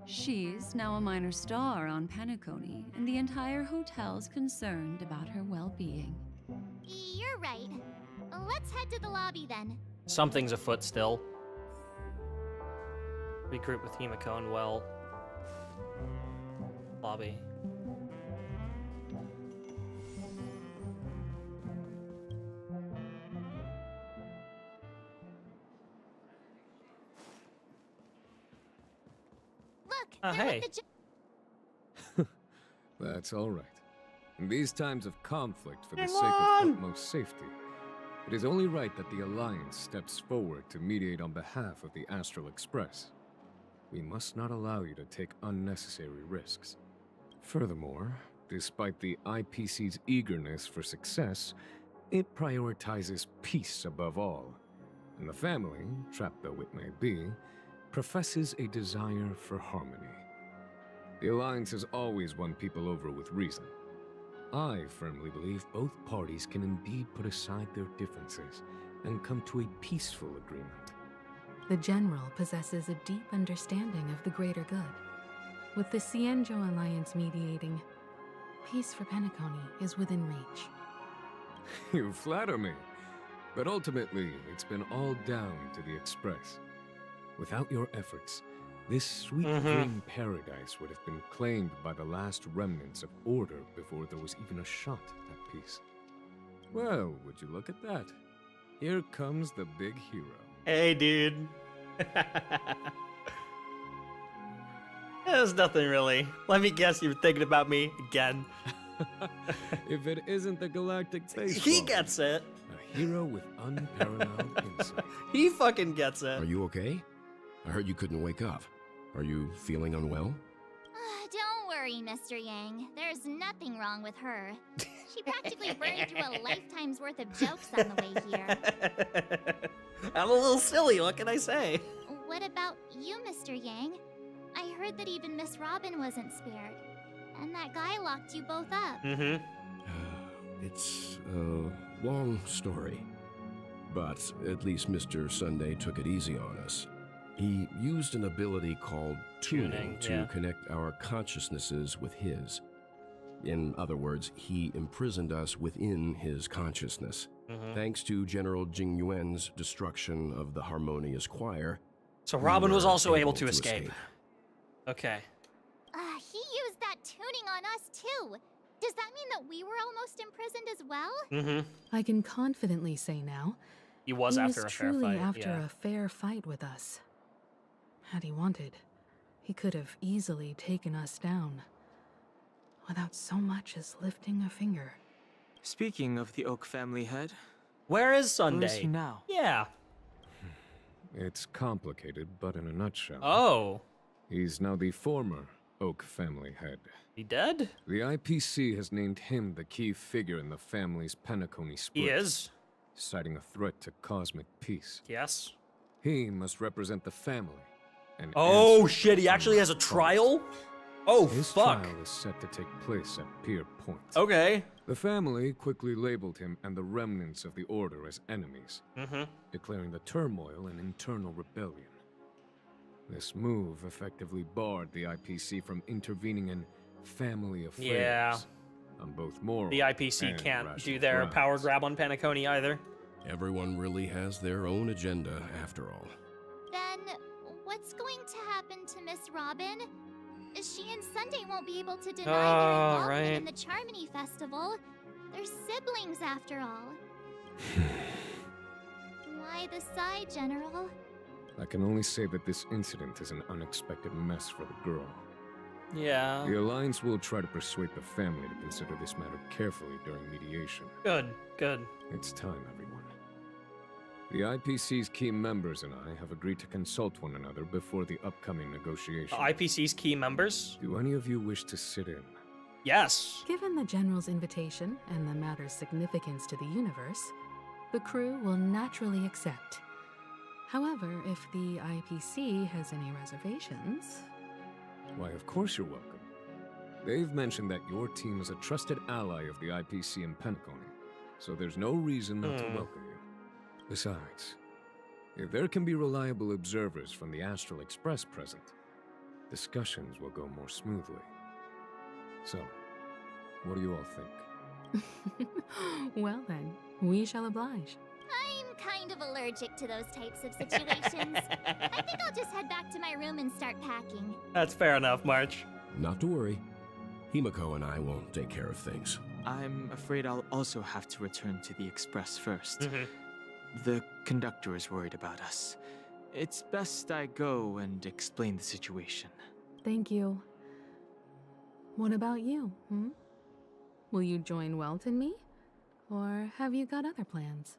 She's now a minor star on Penacony, and the entire hotel's concerned about her well-being. You're right. Let's head to the lobby then. Something's afoot still. Regroup with Himiko and well... Lobby. Look, hey. That's all right. In these times of conflict for the sake of utmost safety, it is only right that the Alliance steps forward to mediate on behalf of the Astral Express. We must not allow you to take unnecessary risks. Furthermore, despite the IPC's eagerness for success, it prioritizes peace above all. And the family, trapped though it may be, professes a desire for harmony. The Alliance has always won people over with reason. I firmly believe both parties can indeed put aside their differences and come to a peaceful agreement. The General possesses a deep understanding of the greater good. With the Cienjo Alliance mediating, peace for Penacony is within reach. You flatter me. But ultimately, it's been all down to the Express. Without your efforts, this sweet green paradise would have been claimed by the last remnants of order before there was even a shot at peace. Well, would you look at that? Here comes the big hero. Hey, dude. There's nothing really. Let me guess you're thinking about me again. If it isn't the Galactic Baseball. He gets it. A hero with unparalleled insight. He fucking gets it. Are you okay? I heard you couldn't wake up. Are you feeling unwell? Don't worry, Mr. Yang. There's nothing wrong with her. She practically burned through a lifetime's worth of jokes on the way here. I'm a little silly, what can I say? What about you, Mr. Yang? I heard that even Miss Robin wasn't spared. And that guy locked you both up. It's a long story. But at least Mr. Sunday took it easy on us. He used an ability called tuning to connect our consciousnesses with his. In other words, he imprisoned us within his consciousness. Thanks to General Jing Yuan's destruction of the Harmonious Choir. So Robin was also able to escape. Okay. He used that tuning on us too. Does that mean that we were almost imprisoned as well? I can confidently say now. He was after a fair truly fight. after a fair fight with us. Had he wanted, he could have easily taken us down. Without so much as lifting a finger. Speaking of the Oak family head, where is Sunday? Where is he now? Yeah. It's complicated, but in a nutshell. Oh. He's now the former Oak family head. He dead? The IPC has named him the key figure in the family's Penacony split. He is? Citing a threat to cosmic peace. Yes. He must represent the family. And oh shit, he actually has a trial? Oh, his fuck. trial is set to take place at Pier Point. Okay. The family quickly labeled him and the remnants of the Order as enemies, declaring the turmoil an internal rebellion. This move effectively barred the IPC from intervening in family affairs on both moral The IPC and can't do rational their grounds. power grab on Penacony either. Everyone really has their own agenda, after all. Then, what's going to happen to Miss Robin? She and Sunday won't be able to deny their involvement in the Charmony Festival. They're siblings, after all. Why the sigh, General? I can only say that this incident is an unexpected mess for the girl. Yeah. The Alliance will try to persuade the family to consider this matter carefully during mediation. Good, good. It's time, everyone. The IPC's key members and I have agreed to consult one another before the upcoming negotiation. The IPC's key members? Do any of you wish to sit in? Yes. Given the General's invitation and the matter's significance to the universe, the crew will naturally accept. However, if the IPC has any reservations... Why, of course you're welcome. They've mentioned that your team is a trusted ally of the IPC in Penacony, so there's no reason not to welcome you. Besides, if there can be reliable observers from the Astral Express present, discussions will go more smoothly. So, what do you all think? Well then, we shall oblige. I'm kind of allergic to those types of situations. I think I'll just head back to my room and start packing. That's fair enough, March. Not to worry. Himiko and I will take care of things. I'm afraid I'll also have to return to the Express first. The conductor is worried about us. It's best I go and explain the situation. Thank you. What about you, Will you join Welt and me? Or have you got other plans?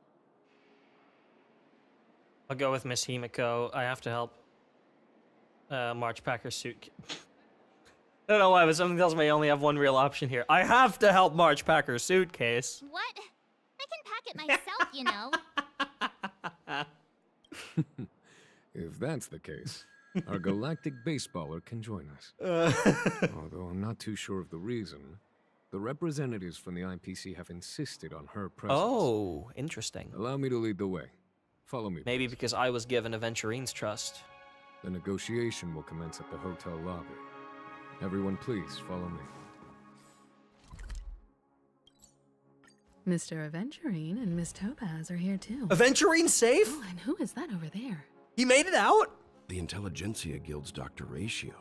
I'll go with Miss Himiko. I have to help March Packer's suit. I don't know why, but something tells me I only have one real option here. I have to help March Packer's suitcase. What? I can pack it myself, you know. If that's the case, our galactic baseballer can join us. Although I'm not too sure of the reason. The representatives from the IPC have insisted on her presence. Oh, interesting. Allow me to lead the way. Follow me. Maybe because I was given Aventurine's trust. The negotiation will commence at the hotel lobby. Everyone, please follow me. Mr. Aventurine and Miss Topaz are here too. Aventurine's safe? Oh, and who is that over there? He made it out? The Intelligentsia Guild's Dr. Ratio.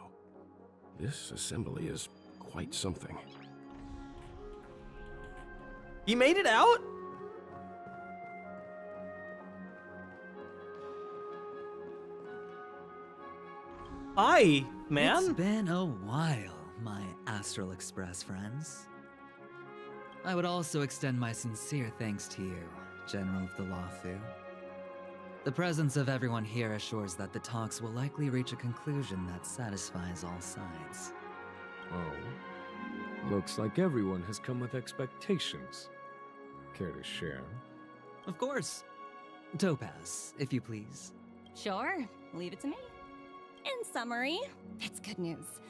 This assembly is quite something. He made it out? Hi, man. It's been a while, my Astral Express friends. I would also extend my sincere thanks to you, General of the Lawfu. The presence of everyone here assures that the talks will likely reach a conclusion that satisfies all sides. Oh. Looks like everyone has come with expectations. Care to share? Of course. Topaz, if you please. Sure, leave it to me. In summary, it's good news.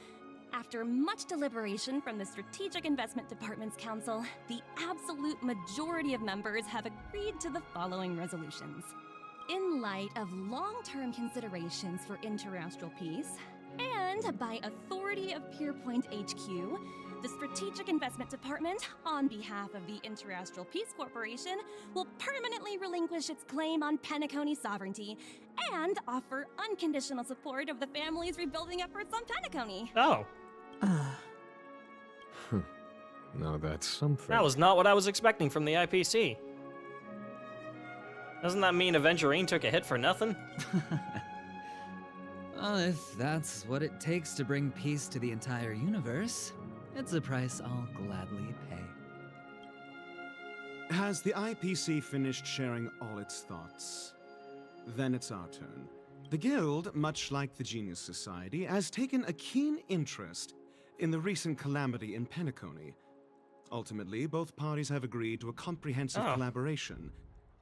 After much deliberation from the Strategic Investment Department's Council, the absolute majority of members have agreed to the following resolutions. In light of long-term considerations for interastral peace, and by authority of Pierpoint HQ, the Strategic Investment Department, on behalf of the Interastral Peace Corporation, will permanently relinquish its claim on Penacony sovereignty and offer unconditional support of the family's rebuilding efforts on Penacony. Oh. Now that's something. That was not what I was expecting from the IPC. Doesn't that mean Aventurine took a hit for nothing? Well, if that's what it takes to bring peace to the entire universe, it's a price I'll gladly pay. Has the IPC finished sharing all its thoughts? Then it's our turn. The Guild, much like the Genius Society, has taken a keen interest in the recent calamity in Penacony. Ultimately, both parties have agreed to a comprehensive collaboration,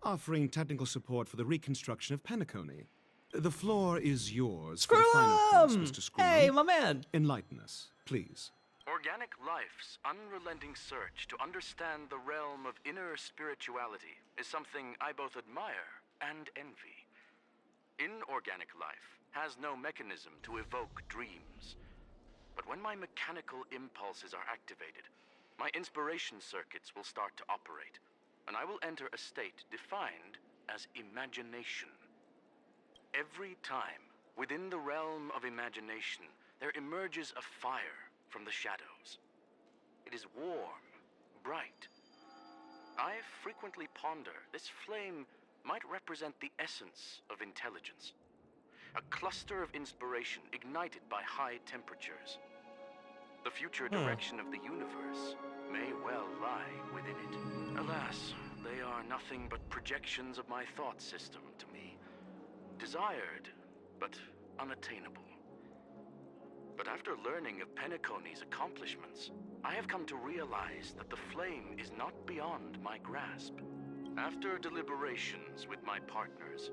offering technical support for the reconstruction of Penacony. The floor is yours for the final points, Mr. Screw. Hey, my man! Enlighten us, please. Organic life's unrelenting search to understand the realm of inner spirituality is something I both admire and envy. Inorganic life has no mechanism to evoke dreams. But when my mechanical impulses are activated, my inspiration circuits will start to operate, and I will enter a state defined as imagination. Every time, within the realm of imagination, there emerges a fire from the shadows. It is warm, bright. I frequently ponder this flame might represent the essence of intelligence. A cluster of inspiration ignited by high temperatures. The future direction of the universe may well lie within it. Alas, they are nothing but projections of my thought system to me. Desired, but unattainable. But after learning of Penacony's accomplishments, I have come to realize that the flame is not beyond my grasp. After deliberations with my partners,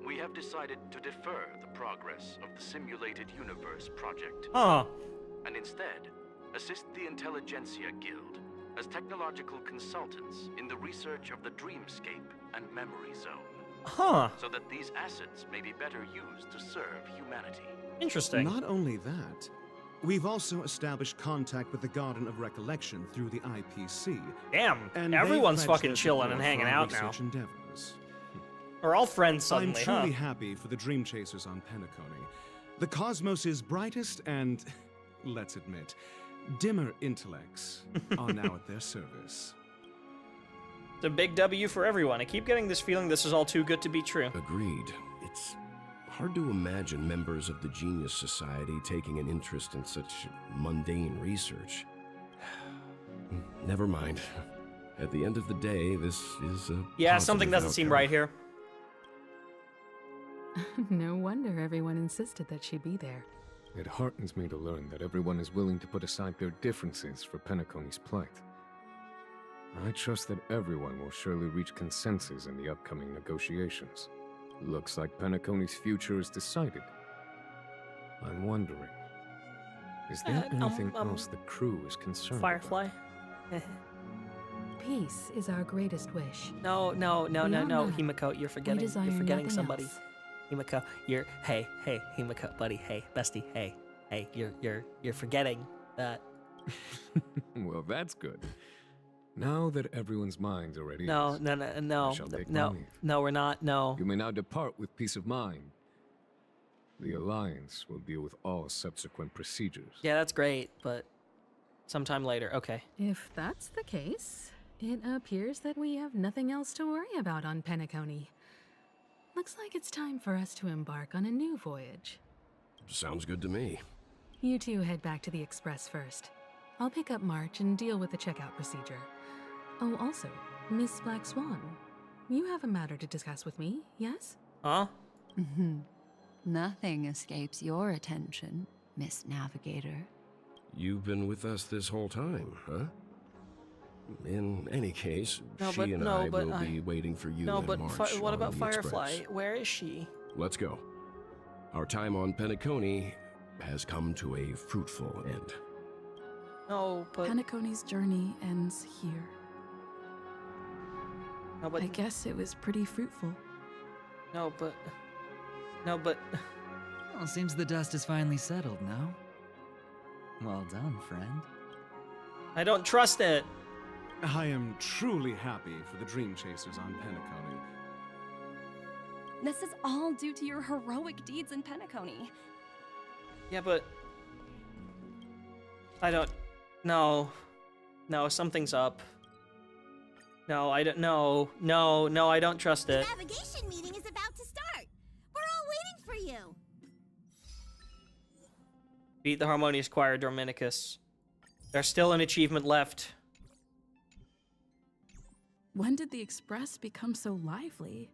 we have decided to defer the progress of the Simulated Universe project. And instead, assist the Intelligentsia Guild as technological consultants in the research of the Dreamscape and Memory Zone. So that these assets may be better used to serve humanity. Interesting. Not only that, we've also established contact with the Garden of Recollection through the IPC. Damn, and everyone's they've pledged fucking their chilling and support hanging for our out now. research endeavors. We're all friends suddenly, I'm truly happy for the Dream Chasers on Penacony. The Cosmos' brightest and, let's admit, dimmer intellects are now at their service. It's a big W for everyone. I keep getting this feeling this is all too good to be true. Agreed. It's hard to imagine members of the Genius Society taking an interest in such mundane research. Never mind. At the end of the day, this is a Yeah, something doesn't seem right here. No wonder everyone insisted that she be there. It heartens me to learn that everyone is willing to put aside their differences for Penacony's plight. I trust that everyone will surely reach consensus in the upcoming negotiations. Looks like Penacony's future is decided. I'm wondering, is there anything else the crew is concerned Firefly? about? Peace is our greatest wish. No, Beyond that, Himiko, you're forgetting. we desire You're forgetting nothing somebody. else. Himiko, hey, Himiko, buddy, hey, bestie, hey, you're forgetting that. Well, that's good. Now that everyone's minds are at ease, No, I shall take my leave. no, we're not. No. You may now depart with peace of mind. The Alliance will deal with all subsequent procedures. Yeah, that's great, but sometime later. Okay. If that's the case, it appears that we have nothing else to worry about on Penacony. Looks like it's time for us to embark on a new voyage. Sounds good to me. You two head back to the Express first. I'll pick up March and deal with the checkout procedure. Oh, also, Miss Black Swan, you have a matter to discuss with me, yes? Huh? Nothing escapes your attention, Miss Navigator. You've been with us this whole time, huh? In any case, she and I will be waiting for you and March what on about the Firefly? Express. Where is she? Let's go. Our time on Penacony has come to a fruitful end. No, but Penacony's journey ends here. No, but I guess it was pretty fruitful. No, but Well, seems the dust is finally settled now. Well done, friend. I don't trust it. I am truly happy for the Dream Chasers on Penacony. This is all due to your heroic deeds in Penacony. Yeah, but I don't. No, something's up. No, I don't. No, I don't trust it. The navigation meeting is about to start. We're all waiting for you. Beat the Harmonious Choir, Dorminicus. There's still an achievement left. When did the Express become so lively?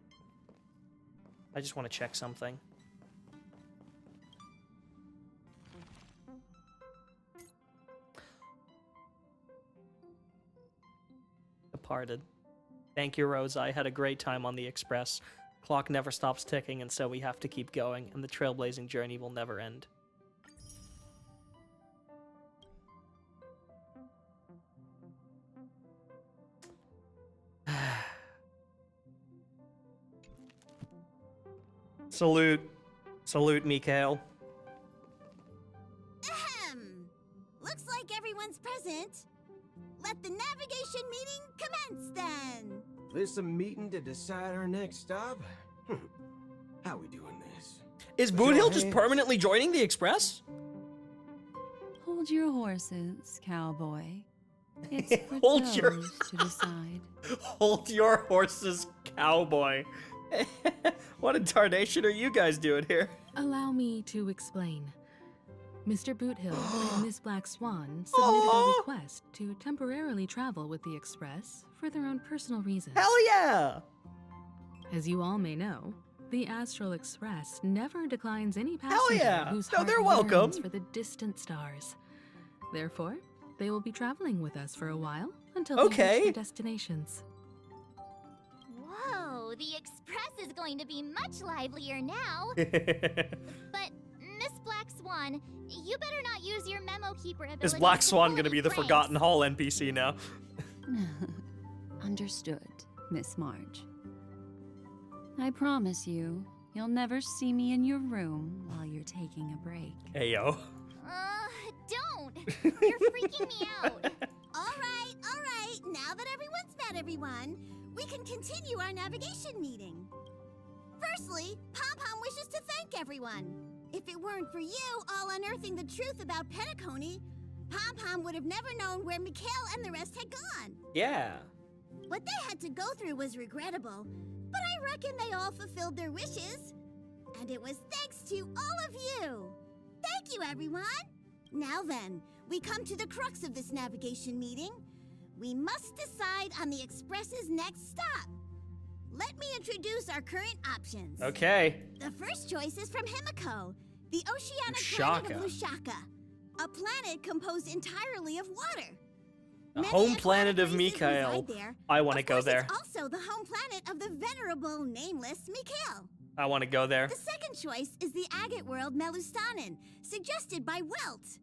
I just want to check something. Departed. Thank you, Rose. I had a great time on the Express. Clock never stops ticking, and so we have to keep going, and the trailblazing journey will never end. Salute, Mikhail. Ahem. Looks like everyone's present. Let the navigation meeting commence then. This a meeting to decide our next stop? How we doing this? Is Boothill just permanently joining the Express? Hold your horses, cowboy. It's for Hold those your to decide. Hold your horses, cowboy. What in tarnation are you guys doing here? Allow me to explain. Mr. Boothill and Miss Black Swan submitted a request to temporarily travel with the Express for their own personal reasons. Hell yeah! As you all may know, the Astral Express never declines any passenger yeah! whose No, heart they're welcome. yearns for the distant stars. Therefore, they will be traveling with us for a while until they reach their destinations. Whoa, the Express is going to be much livelier now. But, Miss Black Swan, you better not use your memo keeper ability. Is Black to Swan pull gonna any be the pranks. Forgotten Hall NPC now? Understood, Miss March. I promise you, you'll never see me in your room while you're taking a break. Hey, yo. Don't! You're freaking me out. All right. Now that everyone's met everyone, we can continue our navigation meeting. Firstly, Pom-Pom wishes to thank everyone. If it weren't for you all unearthing the truth about Penacony, Pom-Pom would have never known where Mikhail and the rest had gone. Yeah. What they had to go through was regrettable, but I reckon they all fulfilled their wishes. And it was thanks to all of you. Thank you, everyone. Now then, we come to the crux of this navigation meeting. We must decide on the Express's next stop. Let me introduce our current options. Okay. The first choice is from Himiko, the oceanic planet of Lushaka, a planet composed entirely of water. The home planet of reside Mikhail. there. I want to Of go course, there. It's also the home planet of the venerable nameless Mikhail. I want to go there. The second choice is the agate world Melustanen, suggested by Welt.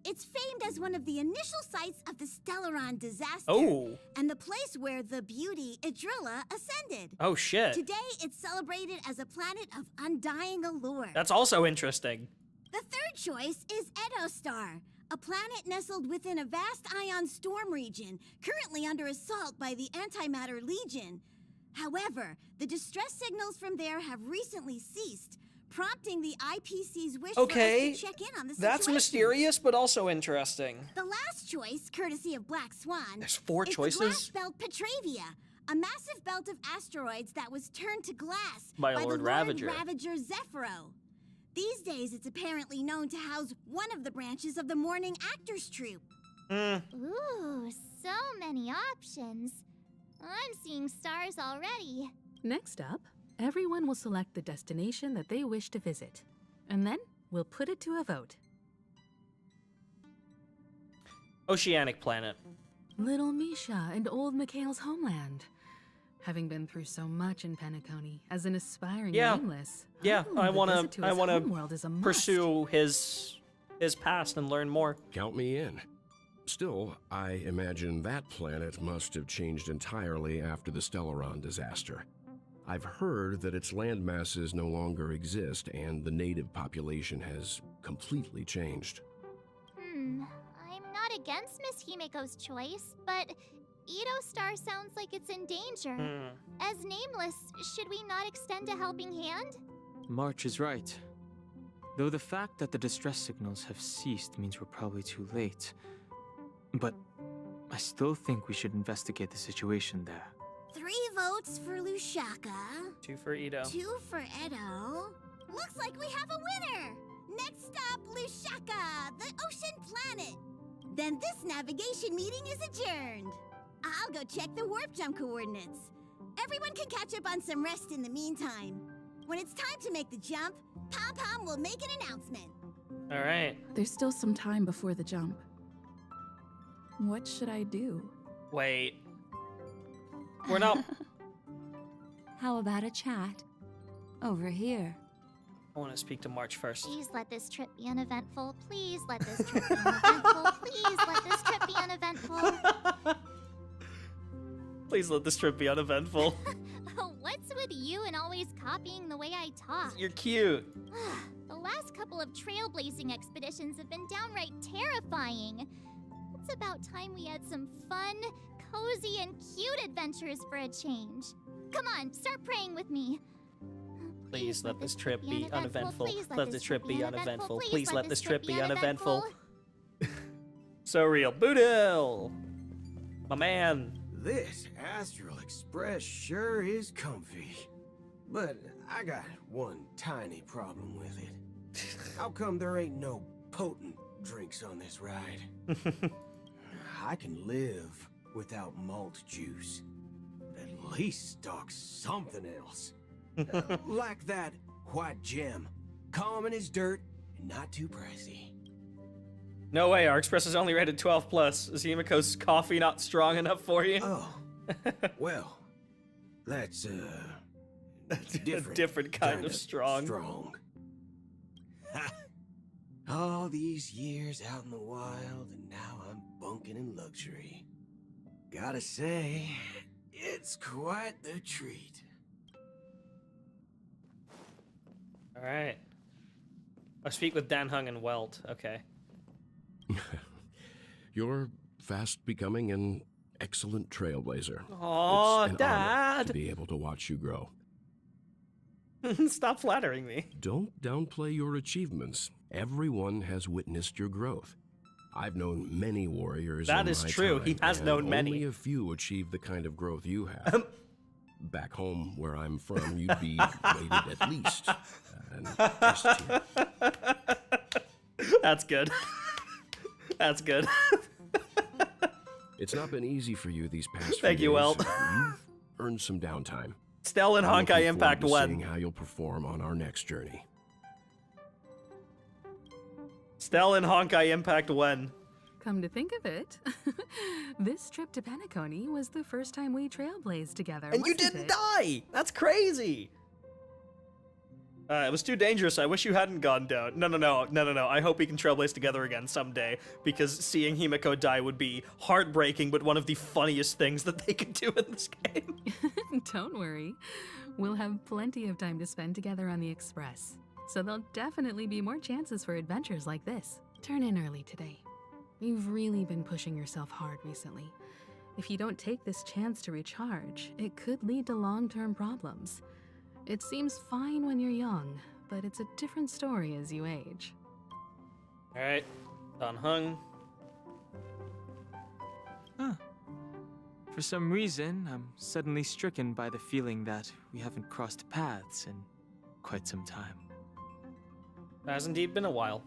It's famed as one of the initial sites of the Stellaron disaster. Oh. And the place where the beauty Idrilla ascended. Oh, shit. Today, it's celebrated as a planet of undying allure. That's also interesting. The third choice is Edostar, a planet nestled within a vast ion storm region, currently under assault by the Antimatter Legion. However, the distress signals from there have recently ceased, prompting the IPC's wish for us to check in on the situation. That's mysterious, but also interesting. The last choice, courtesy of Black Swan, There's 4 choices? the glass belt Petravia, a massive belt of asteroids that was turned to glass By the Lord Lord Ravager. Ravager Zephyro. These days, it's apparently known to house one of the branches of the Morning Actors Troupe. Ooh, so many options. I'm seeing stars already. Next up, everyone will select the destination that they wish to visit. And then we'll put it to a vote. Oceanic planet. Little Misha and old Mikhail's homeland. Having been through so much in Penacony, as an aspiring nameless, I want homeworld is a to must. pursue his past and learn more. Count me in. Still, I imagine that planet must have changed entirely after the Stellaron disaster. I've heard that its land masses no longer exist and the native population has completely changed. I'm not against Miss Himiko's choice, but Edostar sounds like it's in danger. As nameless, should we not extend a helping hand? March is right. Though the fact that the distress signals have ceased means we're probably too late. But I still think we should investigate the situation there. 3 votes for Lushaka. 2 for Edo. 2 for Edo. Looks like we have a winner! Next up, Lushaka, the ocean planet. Then this navigation meeting is adjourned. I'll go check the warp jump coordinates. Everyone can catch up on some rest in the meantime. When it's time to make the jump, Pom Pom will make an announcement. All right. There's still some time before the jump. What should I do? Wait. We're not... How about a chat? Over here. I want to speak to March first. Please let this trip be uneventful. Please let this trip be uneventful. Please let this trip be uneventful. Please let this trip be uneventful. What's with you and always copying the way I talk? You're cute. The last couple of trailblazing expeditions have been downright terrifying. It's about time we had some fun, cozy, and cute adventures for a change. Come on, start praying with me. Please let this trip be uneventful. Let this trip be uneventful. Please let this trip be uneventful. So real. Boodle! My man. This Astral Express sure is comfy. But I got one tiny problem with it. How come there ain't no potent drinks on this ride? I can live without malt juice. At least stock something else. Like that white gem. Common as dirt and not too pricey. No way, our Express is only rated 12+. Is Himiko's coffee not strong enough for you? Oh. Well, that's a different kind of strong. All these years out in the wild, and now I'm bunking in luxury. Gotta say, it's quite the treat. All right. I speak with Dan Hung and Welt. Okay. You're fast becoming an excellent trailblazer. Aw, it's an honor to be able to watch you grow. Stop flattering me. Don't downplay your achievements. Everyone has witnessed your growth. I've known many warriors. That is true. He has known many. Only a few achieve the kind of growth you have. Back home, where I'm from, you'd be rated at least an S tier. That's good. That's good. It's not been easy for you these past Thank few you, days. Welt. You've earned some downtime. Stell and I'm Honkai looking Impact forward to 1. seeing how you'll perform on our next journey. Stell and Honkai Impact 1. Come to think of it, this trip to Penacony was the first time we trailblazed together. And you didn't die! That's crazy! It was too dangerous. I wish you hadn't gone down. No. I hope we can trailblaze together again someday, because seeing Himiko die would be heartbreaking, but one of the funniest things that they could do in this game. Don't worry. We'll have plenty of time to spend together on the Express, so there'll definitely be more chances for adventures like this. Turn in early today. You've really been pushing yourself hard recently. If you don't take this chance to recharge, it could lead to long-term problems. It seems fine when you're young, but it's a different story as you age. Alright, Dan Heng. Huh. For some reason, I'm suddenly stricken by the feeling that we haven't crossed paths in quite some time. It has indeed been a while.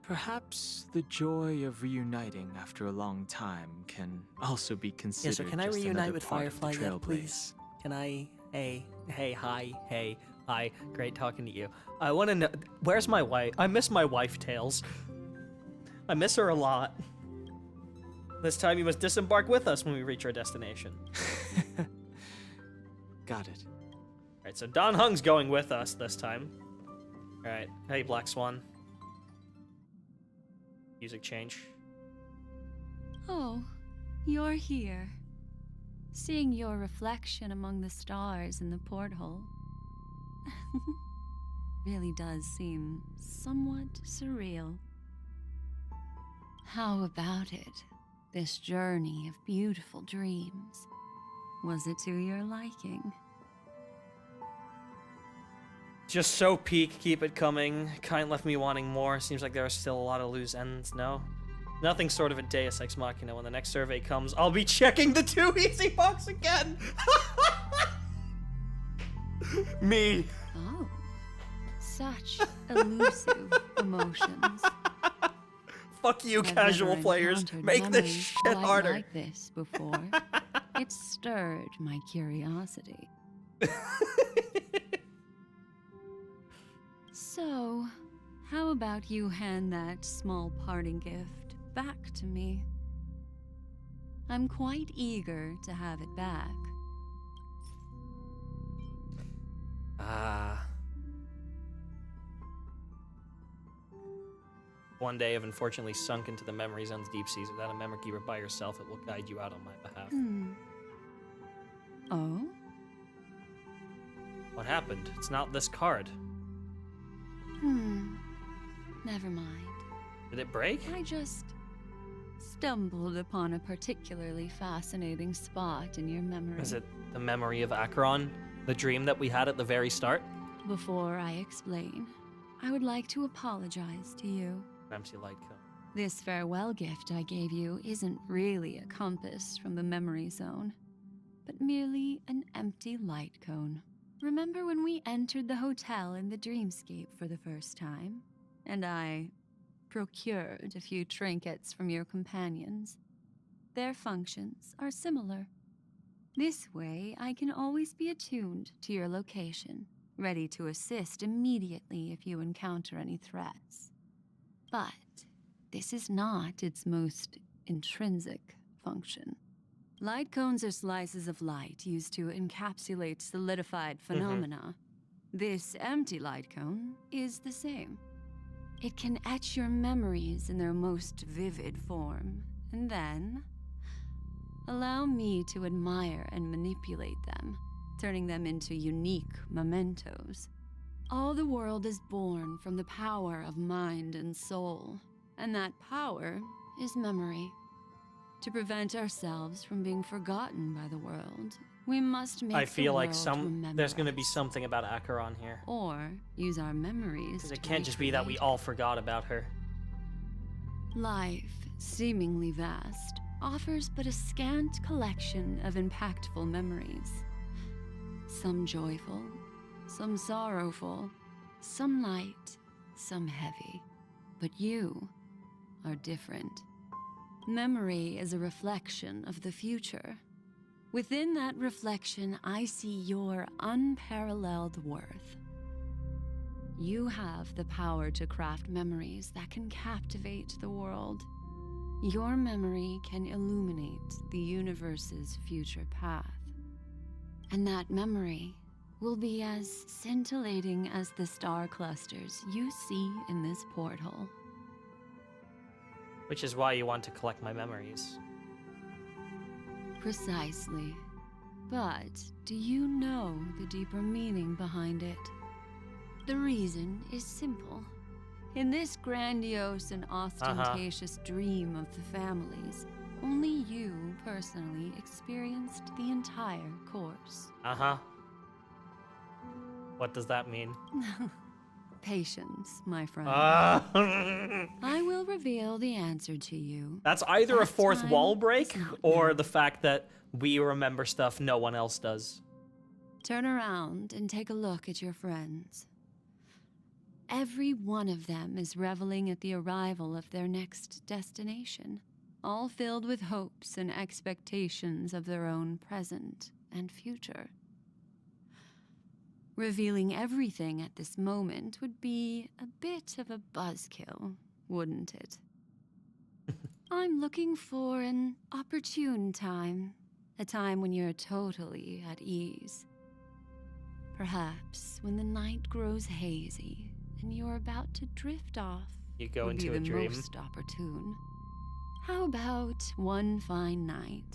Perhaps the joy of reuniting after a long time can also be considered. Yeah, so can I just reunite another with part of the Firefly yet, Trailblaze. please? Can I? Hi, great talking to you. I want to know, where's my wife? I miss my wife, Tails. I miss her a lot. This time you must disembark with us when we reach our destination. Got it. Alright, so Dan Heng's going with us this time. Alright, hey Black Swan. Music change. Oh, you're here. Seeing your reflection among the stars in the porthole really does seem somewhat surreal. How about it? This journey of beautiful dreams. Was it to your liking? Just so peak, keep it coming. Kind left me wanting more. Seems like there are still a lot of loose ends, no? Nothing sort of a deus ex machina. When the next survey comes, I'll be checking the 2 easy box again! Me. Oh, such elusive emotions. Fuck you, I've casual never players. encountered Make this memories shit quite harder. like this before. It stirred my curiosity. So, how about you hand that small parting gift back to me? I'm quite eager to have it back. One day I've unfortunately sunk into the memory zone's deep seas. Without a memory keeper by yourself, it will guide you out on my behalf. Oh? What happened? It's not this card. Never mind. Did it break? I just stumbled upon a particularly fascinating spot in your memory. Is it the memory of Acheron? The dream that we had at the very start? Before I explain, I would like to apologize to you. Empty light cone. This farewell gift I gave you isn't really a compass from the memory zone, but merely an empty light cone. Remember when we entered the hotel in the dreamscape for the first time, and I procured a few trinkets from your companions? Their functions are similar. This way, I can always be attuned to your location, ready to assist immediately if you encounter any threats. But this is not its most intrinsic function. Light cones are slices of light used to encapsulate solidified phenomena. This empty light cone is the same. It can etch your memories in their most vivid form, and then allow me to admire and manipulate them, turning them into unique mementos. All the world is born from the power of mind and soul, and that power is memory. To prevent ourselves from being forgotten by the world, we must make I feel the like world remember there's going to us, be something about Acheron here. or use our memories. Because it to can't just be that we recreate all forgot about her. Life, seemingly vast, offers but a scant collection of impactful memories. Some joyful, some sorrowful, some light, some heavy. But you are different. Memory is a reflection of the future. Within that reflection, I see your unparalleled worth. You have the power to craft memories that can captivate the world. Your memory can illuminate the universe's future path. And that memory will be as scintillating as the star clusters you see in this porthole. Which is why you want to collect my memories. Precisely. But do you know the deeper meaning behind it? The reason is simple. In this grandiose and ostentatious dream of the families, only you personally experienced the entire course. What does that mean? Patience, my friend. I will reveal the answer to you. That's either a That fourth time wall is break not or now. the fact that we remember stuff no one else does. Turn around and take a look at your friends. Every one of them is reveling at the arrival of their next destination, all filled with hopes and expectations of their own present and future. Revealing everything at this moment would be a bit of a buzzkill, wouldn't it? I'm looking for an opportune time, a time when you're totally at ease. Perhaps when the night grows hazy and you're about to drift off. You go would into be a the dream. most opportune. How about one fine night?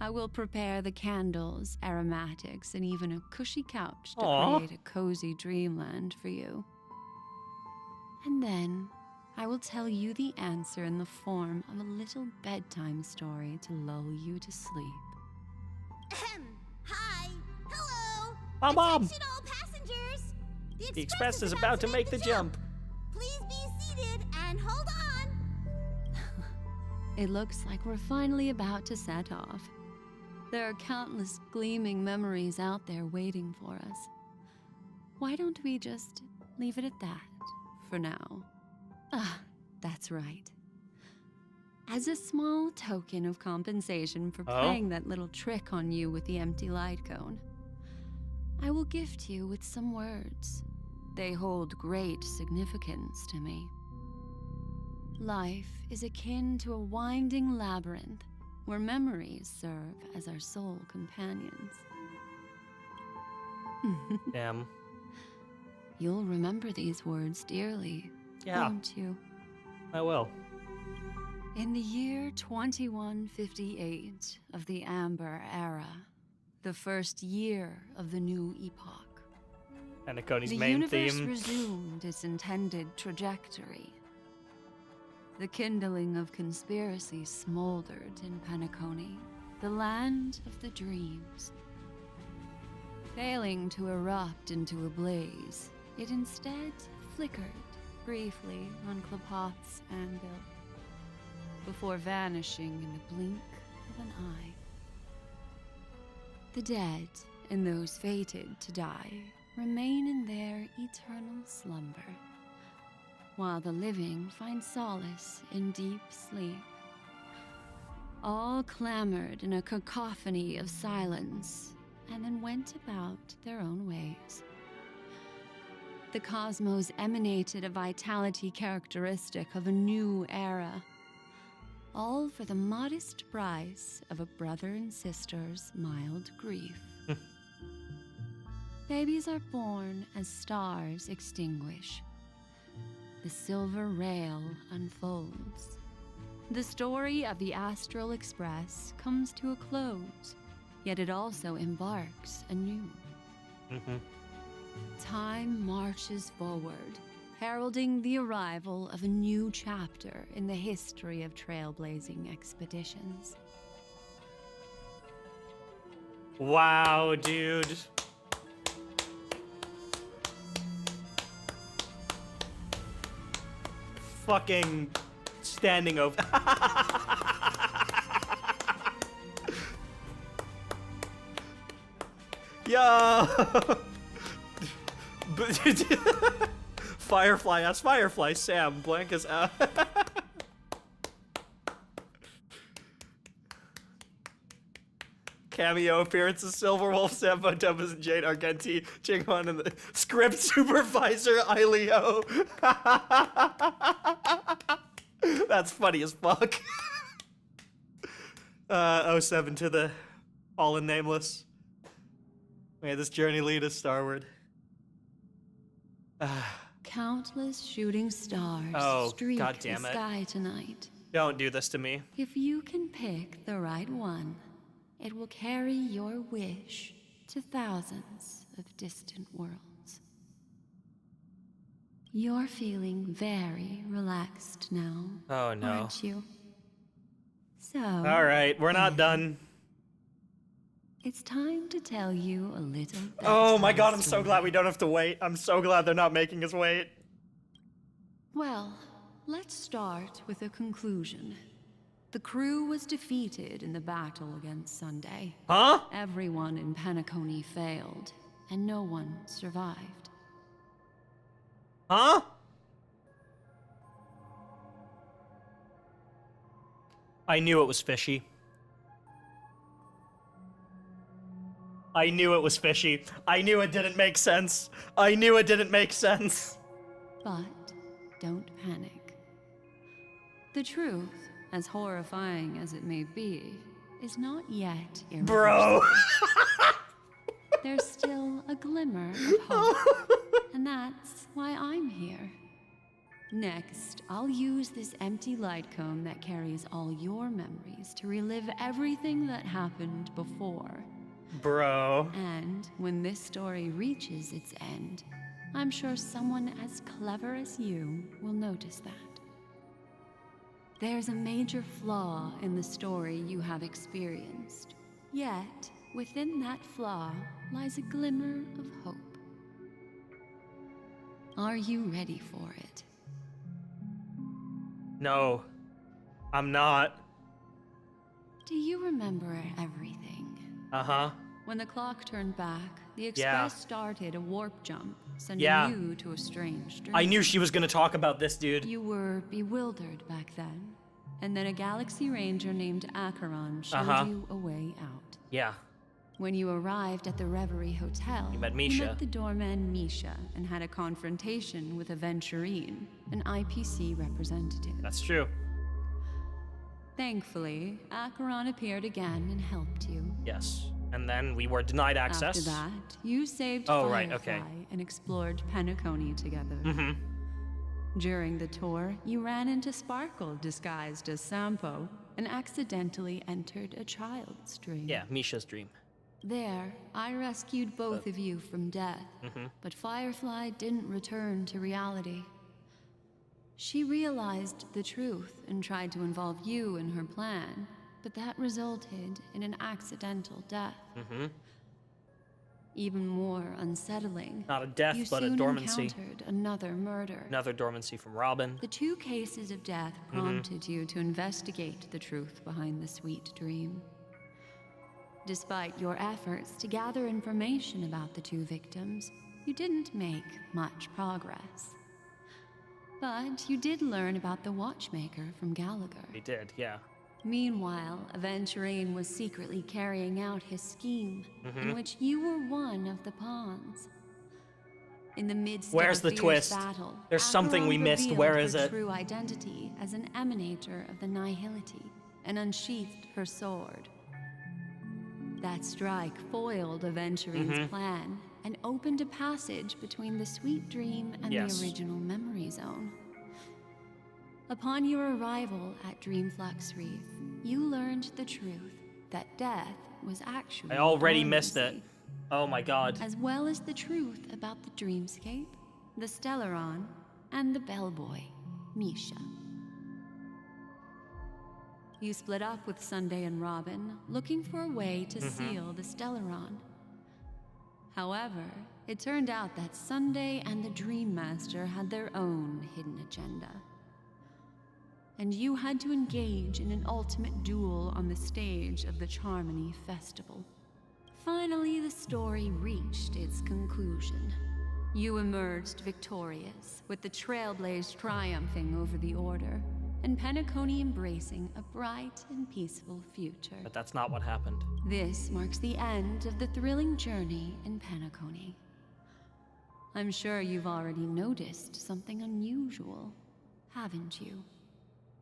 I will prepare the candles, aromatics, and even a cushy couch to Aw. create a cozy dreamland for you. And then I will tell you the answer in the form of a little bedtime story to lull you to sleep. Hi. Hello. Bob. Attention all passengers. The express is about to make the jump. Please be seated and hold on. It looks like we're finally about to set off. There are countless gleaming memories out there waiting for us. Why don't we just leave it at that for now? That's right. As a small token of compensation for playing that little trick on you with the empty light cone, I will gift you with some words. They hold great significance to me. Life is akin to a winding labyrinth where memories serve as our sole companions. Damn. You'll remember these words dearly, won't you? I will. In the year 2158 of the Amber Era, the first year of the new epoch, And Akoni's the main universe theme. resumed its intended trajectory. The kindling of conspiracy smoldered in Penacony, the land of the dreams. Failing to erupt into a blaze, it instead flickered briefly on Klapoth's anvil, before vanishing in the blink of an eye. The dead and those fated to die remain in their eternal slumber, while the living find solace in deep sleep. All clamored in a cacophony of silence, and then went about their own ways. The cosmos emanated a vitality characteristic of a new era, all for the modest price of a brother and sister's mild grief. Babies are born as stars extinguish. The silver rail unfolds. The story of the Astral Express comes to a close, yet it also embarks anew. Time marches forward, heralding the arrival of a new chapter in the history of trailblazing expeditions. Wow, dude. Fucking standing over. Yo! Firefly, that's Firefly Sam. Blank as Cameo appearances: Silverwolf, Sambo, Dubbas, and Jade Argenti, Jinghwan, and the script supervisor, Ileo. That's funny as fuck. 07 to the Fallen Nameless. May this journey lead us starward. Countless shooting stars streak God the damn it. sky tonight. Don't do this to me. If you can pick the right one, it will carry your wish to thousands of distant worlds. You're feeling very relaxed now. Oh no. Aren't you? So. Alright, we're not done. It's time to tell you a little bit. Oh my god, I'm so glad we don't have to wait. I'm so glad they're not making us wait. Well, let's start with a conclusion. The crew was defeated in the battle against Sunday. Huh? Everyone in Penacony failed, and no one survived. Huh? I knew it was fishy. I knew it was fishy. I knew it didn't make sense. I knew it didn't make sense. But don't panic. The truth, as horrifying as it may be, is not yet irreversible. Bro! There's still a glimmer of hope, and that's why I'm here. Next, I'll use this empty light cone that carries all your memories to relive everything that happened before. Bro. And when this story reaches its end, I'm sure someone as clever as you will notice that. There's a major flaw in the story you have experienced. Yet, within that flaw lies a glimmer of hope. Are you ready for it? No, I'm not. Do you remember everything? Uh-huh. When the clock turned back, the Express started a warp jump, sending you to a strange dream. I knew she was gonna talk about this, dude. You were bewildered back then, and then a Galaxy Ranger named Acheron showed you a way out. Yeah. When you arrived at the Reverie Hotel, You met you Misha. met the doorman Misha and had a confrontation with Aventurine, an IPC representative. That's true. Thankfully, Acheron appeared again and helped you. Yes. And then we were denied access. After that, you saved Oh, Firefly right, okay. and explored Penacony together. Mm-hmm. During the tour, you ran into Sparkle disguised as Sampo and accidentally entered a child's dream. Yeah, Misha's dream. There, I rescued both of you from death, but Firefly didn't return to reality. She realized the truth and tried to involve you in her plan, but that resulted in an accidental death. Even more unsettling, Not a death, you but a soon dormancy. encountered another murder. Another dormancy from Robin. The 2 cases of death prompted you to investigate the truth behind the sweet dream. Despite your efforts to gather information about the 2 victims, you didn't make much progress. But you did learn about the watchmaker from Gallagher. We did, yeah. Meanwhile, Aventurine was secretly carrying out his scheme, in which you were one of the pawns. In the midst Where's of a the fierce twist? battle, There's something we Acheron missed. revealed Where her is it? true identity as an emanator of the Nihility, and unsheathed her sword. That strike foiled Aventurine's plan and opened a passage between the sweet dream and the original memory zone. Upon your arrival at Dreamflux Reef, you learned the truth that death was actually I already missed it. Oh my god. as well as the truth about the dreamscape, the Stellaron, and the bellboy, Misha. You split up with Sunday and Robin, looking for a way to seal the Stellaron. However, it turned out that Sunday and the Dream Master had their own hidden agenda. And you had to engage in an ultimate duel on the stage of the Charmony Festival. Finally, the story reached its conclusion. You emerged victorious, with the Trailblaze triumphing over the Order, and Penacony embracing a bright and peaceful future. But that's not what happened. This marks the end of the thrilling journey in Penacony. I'm sure you've already noticed something unusual, haven't you?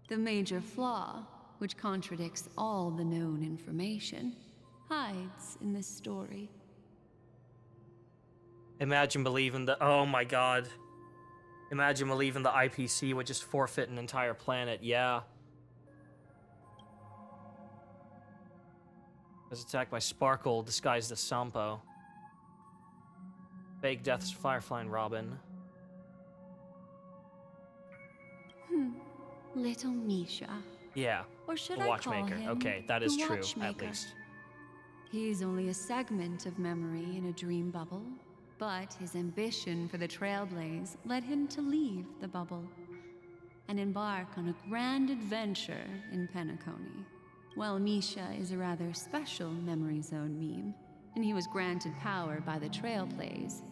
The major flaw, which contradicts all the known information, hides in this story. Imagine believing the... Oh my god. Imagine believing the IPC would just forfeit an entire planet. Yeah. Was attacked by Sparkle, disguised as Sampo. Fake deaths, Firefly and Robin. Little Misha. Yeah. Or should the I Watchmaker. call him Okay, that is the true, Watchmaker? at least. He's only a segment of memory in a dream bubble, but his ambition for the Trailblaze led him to leave the bubble and embark on a grand adventure in Penacony. Well, Misha is a rather special Memory Zone meme, and he was granted power by the Trailblaze.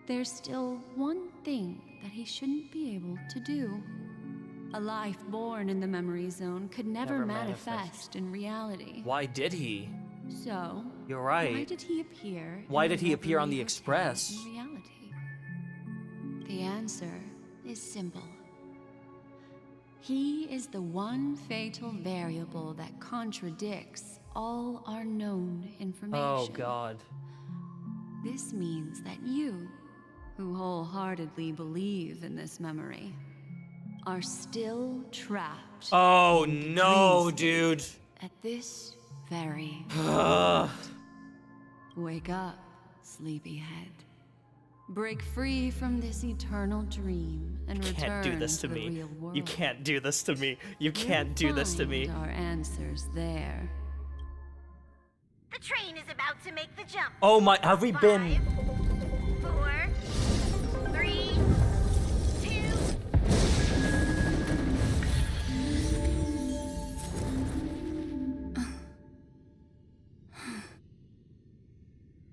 There's still one thing that he shouldn't be able to do. A life born in the Memory Zone could never manifest in reality. Why did he? So, You're right. why did he appear? Why in did the he appear on memory the of Express? Ted in reality? The answer is simple. He is the one fatal variable that contradicts all our known information. Oh god. This means that you, who wholeheartedly believe in this memory, are still trapped. Oh in the no, dreamscape dude. At this very Wake up, sleepyhead. Break free from this eternal dream and You return can't do this to the me. real world. You can't do this to me. You can't do this to me. Find our answers there. The train is about to make the jump. Oh my, have we been... 4, 3, 2.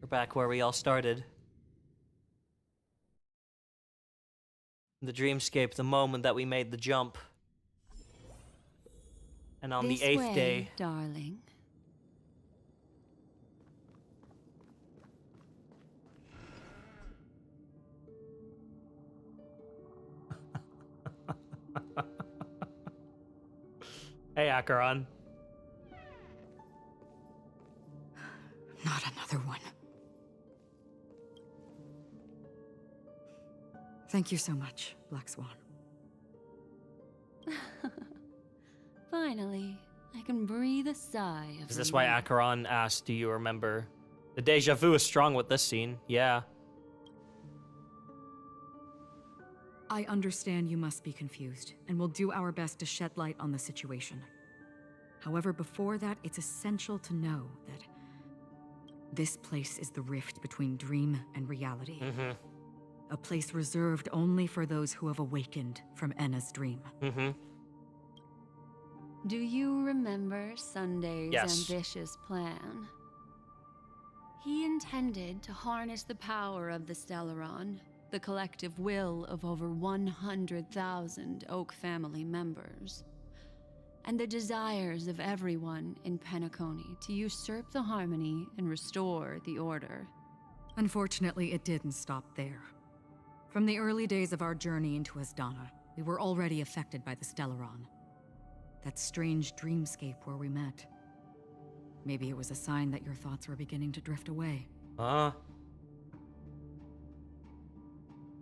We're back where we all started. The dreamscape, the moment that we made the jump. And on the 8th day... darling. Hey, Acheron. Not another one. Thank you so much, Black Swan. Finally, I can breathe a sigh of Is this why relief. Acheron asked, do you remember? The deja vu is strong with this scene, yeah. I understand you must be confused, and we'll do our best to shed light on the situation. However, before that, it's essential to know that this place is the rift between dream and reality. A place reserved only for those who have awakened from Enna's dream. Do you remember Sunday's Yes. ambitious plan? He intended to harness the power of the Stellaron, the collective will of over 100,000 Oak family members, and the desires of everyone in Penacony to usurp the harmony and restore the order. Unfortunately, it didn't stop there. From the early days of our journey into Asdana, we were already affected by the Stellaron. That strange dreamscape where we met. Maybe it was a sign that your thoughts were beginning to drift away.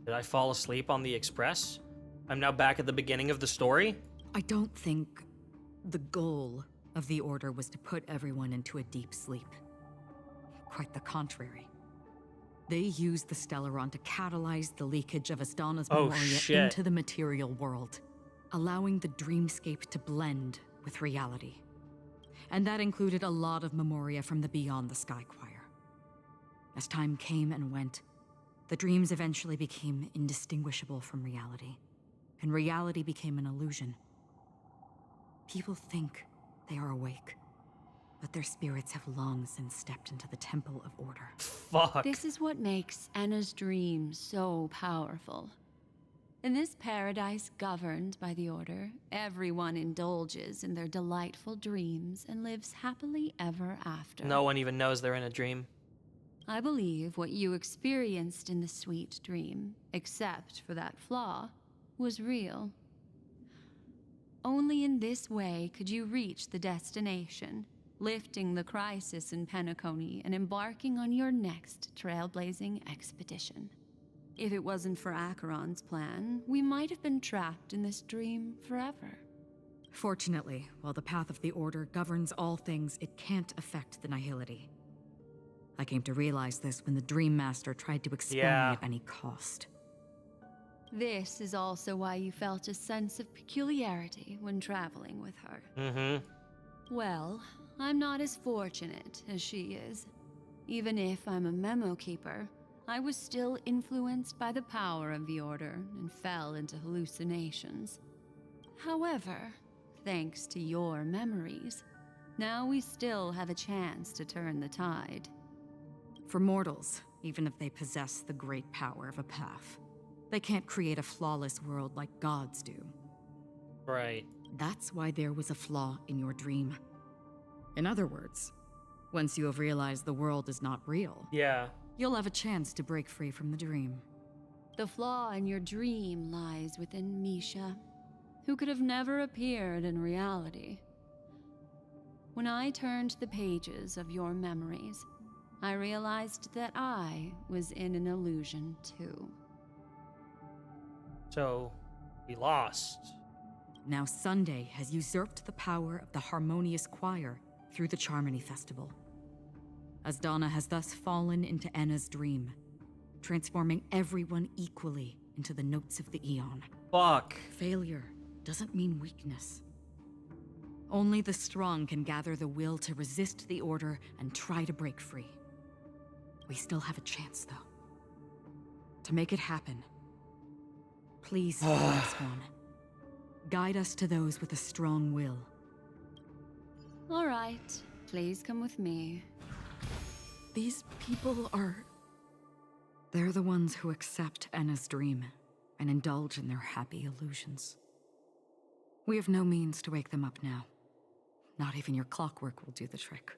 Did I fall asleep on the Express? I'm now back at the beginning of the story? I don't think the goal of the Order was to put everyone into a deep sleep. Quite the contrary. They used the Stellaron to catalyze the leakage of Asdana's memoria into the material world, allowing the dreamscape to blend with reality. And that included a lot of memoria from the Beyond the Sky Choir. As time came and went, the dreams eventually became indistinguishable from reality, and reality became an illusion. People think they are awake, but their spirits have long since stepped into the Temple of Order. Fuck. This is what makes Enna's dream so powerful. In this paradise governed by the Order, everyone indulges in their delightful dreams and lives happily ever after. No one even knows they're in a dream. I believe what you experienced in the sweet dream, except for that flaw, was real. Only in this way could you reach the destination, lifting the crisis in Penacony and embarking on your next trailblazing expedition. If it wasn't for Acheron's plan, we might have been trapped in this dream forever. Fortunately, while the path of the Order governs all things, it can't affect the Nihility. I came to realize this when the Dream Master tried to expel me at any cost. This is also why you felt a sense of peculiarity when traveling with her. Well, I'm not as fortunate as she is. Even if I'm a memo keeper, I was still influenced by the power of the Order and fell into hallucinations. However, thanks to your memories, now we still have a chance to turn the tide. For mortals, even if they possess the great power of a path, they can't create a flawless world like gods do. Right. That's why there was a flaw in your dream. In other words, once you have realized the world is not real, you'll have a chance to break free from the dream. The flaw in your dream lies within Misha, who could have never appeared in reality. When I turned the pages of your memories, I realized that I was in an illusion too. So, we lost. Now Sunday has usurped the power of the Harmonious Choir through the Charmony Festival. Asdana has thus fallen into Enna's dream, transforming everyone equally into the notes of the Eon. Fuck. Failure doesn't mean weakness. Only the strong can gather the will to resist the Order and try to break free. We still have a chance, though. To make it happen, please, Forest One, guide us to those with a strong will. All right, please come with me. These people are... They're the ones who accept Enna's dream and indulge in their happy illusions. We have no means to wake them up now. Not even your clockwork will do the trick.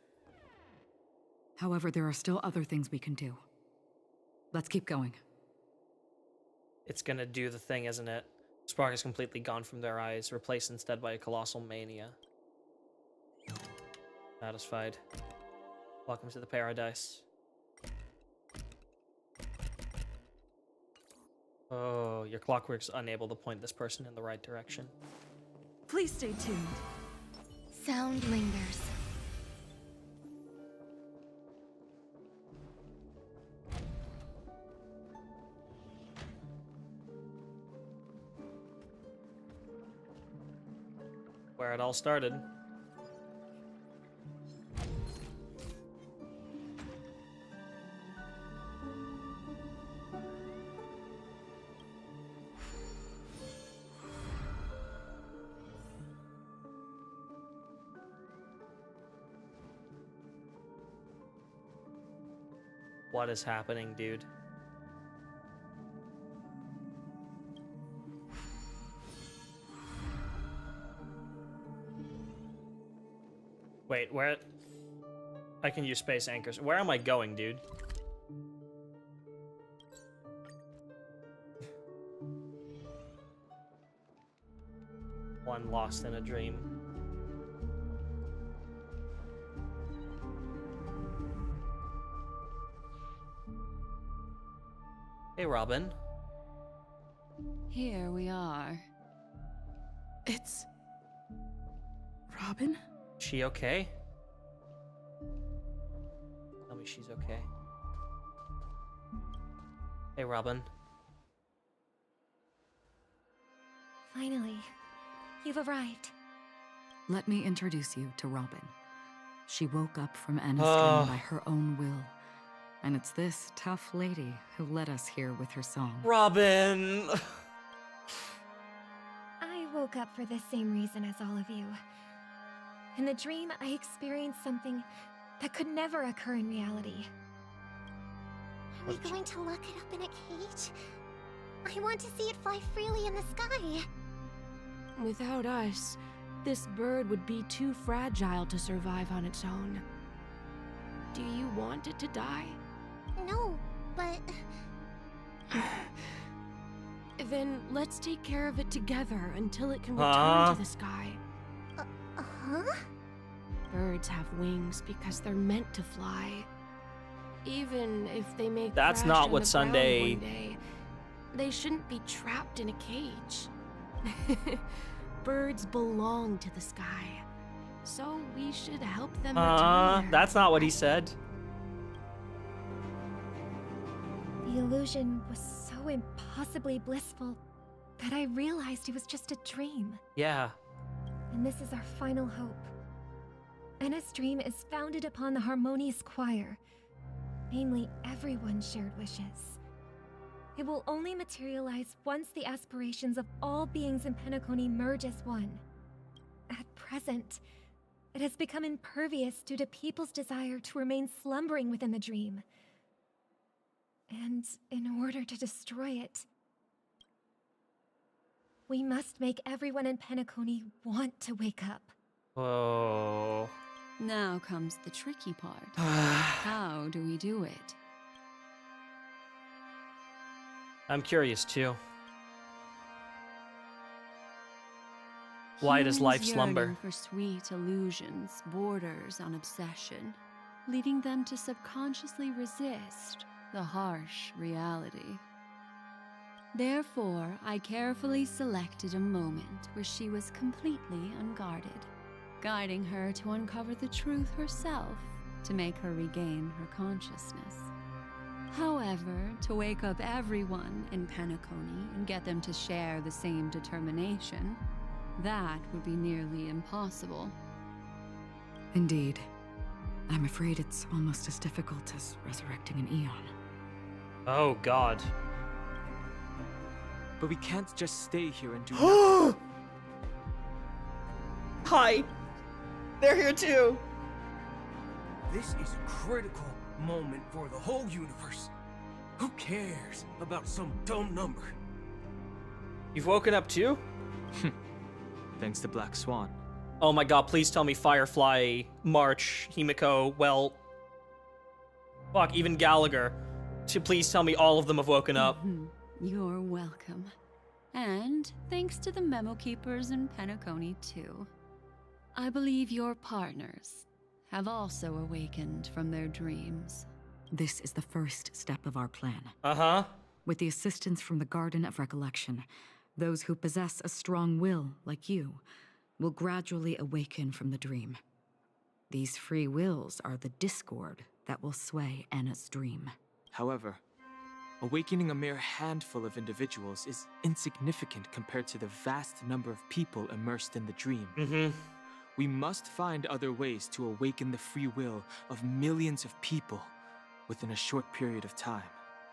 However, there are still other things we can do. Let's keep going. It's gonna do the thing, isn't it? Spark is completely gone from their eyes, replaced instead by a colossal mania. Satisfied. Welcome to the paradise. Oh, your clockwork's unable to point this person in the right direction. Please stay tuned. Sound lingers. Where it all started. What is happening, dude? Wait, where? I can use space anchors. Where am I going, dude? One lost in a dream. Hey, Robin. Here we are. It's... Robin? She okay? Tell me she's okay. Hey, Robin. Finally, you've arrived. Let me introduce you to Robin. She woke up from Enna's dream by her own will. And it's this tough lady who led us here with her song. Robin! I woke up for the same reason as all of you. In the dream, I experienced something that could never occur in reality. Are we going to lock it up in a cage? I want to see it fly freely in the sky. Without us, this bird would be too fragile to survive on its own. Do you want it to die? No, but... Then let's take care of it together until it can return to the sky. Huh? birds have wings because they're meant to fly. Even if they may That's crash not on what the Sunday- ground one day, they shouldn't be trapped in a cage. Birds belong to the sky, so we should help them return there. That's not what he said. The illusion was so impossibly blissful that I realized it was just a dream. Yeah. And this is our final hope. Enna's dream is founded upon the harmonious choir, namely everyone's shared wishes. It will only materialize once the aspirations of all beings in Penacony merge as one. At present, it has become impervious due to people's desire to remain slumbering within the dream. And in order to destroy it, we must make everyone in Penacony want to wake up. Oh. Now comes the tricky part. How do we do it? I'm curious too. Why does life Humans slumber? yearning for sweet illusions borders on obsession, leading them to subconsciously resist the harsh reality. Therefore, I carefully selected a moment where she was completely unguarded, guiding her to uncover the truth herself to make her regain her consciousness. However, to wake up everyone in Penacony and get them to share the same determination, that would be nearly impossible. Indeed. I'm afraid it's almost as difficult as resurrecting an Eon. Oh, God. But we can't just stay here and do nothing. Hi! They're here too! This is a critical moment for the whole universe. Who cares about some dumb number? You've woken up too? Thanks to Black Swan. Oh my god, please tell me Firefly, March, Himiko, well... Fuck, even Gallagher. Please tell me all of them have woken up. You're welcome. And thanks to the memo keepers in Penacony too. I believe your partners have also awakened from their dreams. This is the first step of our plan. Uh-huh. With the assistance from the Garden of Recollection, those who possess a strong will, like you, will gradually awaken from the dream. These free wills are the discord that will sway Anna's dream. However, awakening a mere handful of individuals is insignificant compared to the vast number of people immersed in the dream. We must find other ways to awaken the free will of millions of people within a short period of time.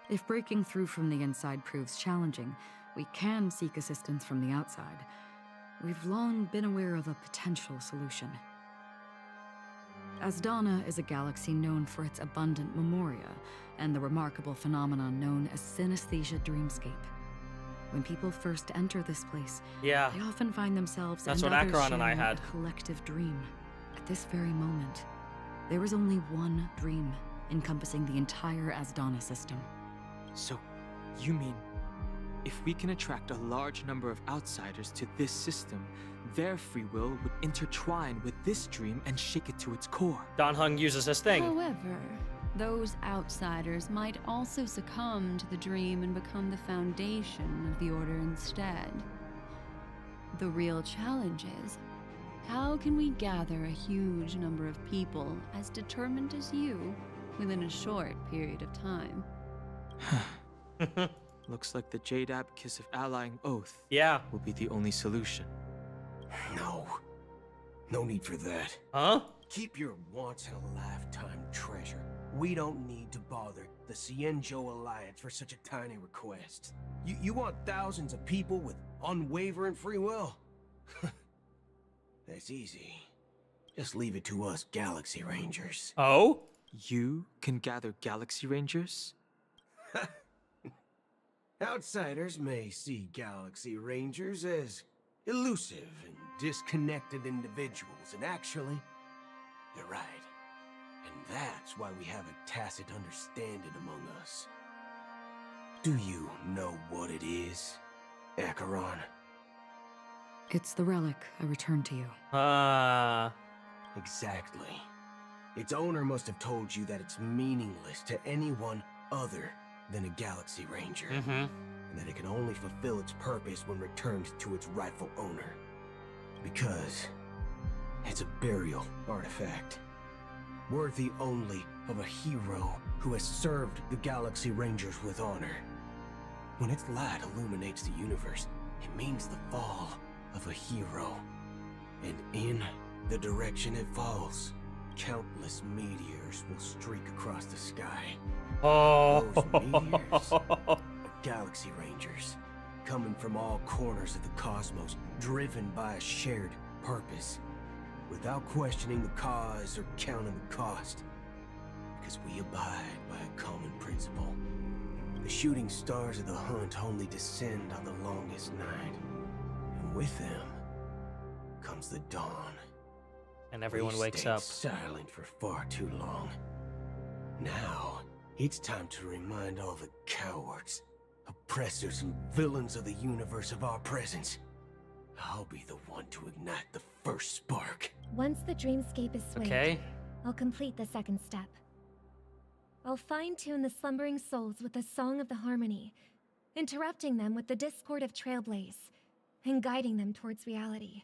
If breaking through from the inside proves challenging, we can seek assistance from the outside. We've long been aware of a potential solution. Asdana is a galaxy known for its abundant memoria and the remarkable phenomenon known as synesthesia dreamscape. When people first enter this place, they often find themselves That's and what others Acheron and I sharing had. a collective dream. At this very moment, there is only one dream encompassing the entire Asdana system. So, you mean, if we can attract a large number of outsiders to this system, their free will would intertwine with this dream and shake it to its core. Dan Heng uses this thing. However, those outsiders might also succumb to the dream and become the foundation of the Order instead. The real challenge is, how can we gather a huge number of people as determined as you within a short period of time? Looks like the Jadab Kiss of Allying Oath will be the only solution. No need for that. Huh? Keep your once-in-a-lifetime treasure. We don't need to bother the Cienjo Alliance for such a tiny request. You want thousands of people with unwavering free will? That's easy. Just leave it to us Galaxy Rangers. Oh? You can gather Galaxy Rangers? Outsiders may see Galaxy Rangers as elusive and disconnected individuals, and actually, they're right. And that's why we have a tacit understanding among us. Do you know what it is, Acheron? It's the relic I returned to you. Exactly. Its owner must have told you that it's meaningless to anyone other than a Galaxy Ranger. And that it can only fulfill its purpose when returned to its rightful owner. Because it's a burial artifact. Worthy only of a hero who has served the Galaxy Rangers with honor. When its light illuminates the universe, it means the fall of a hero. And in the direction it falls, countless meteors will streak across the sky. Those meteors are Galaxy Rangers, coming from all corners of the cosmos, driven by a shared purpose, without questioning the cause or counting the cost. Because we abide by a common principle. The shooting stars of the hunt only descend on the longest night, and with them comes the dawn. And everyone We've wakes stayed up. silent for far too long. Now, it's time to remind all the cowards, oppressors, and villains of the universe of our presence. I'll be the one to ignite the first spark. Once the dreamscape is swayed, I'll complete the second step. I'll fine-tune the slumbering souls with the Song of the Harmony, interrupting them with the discord of Trailblaze, and guiding them towards reality.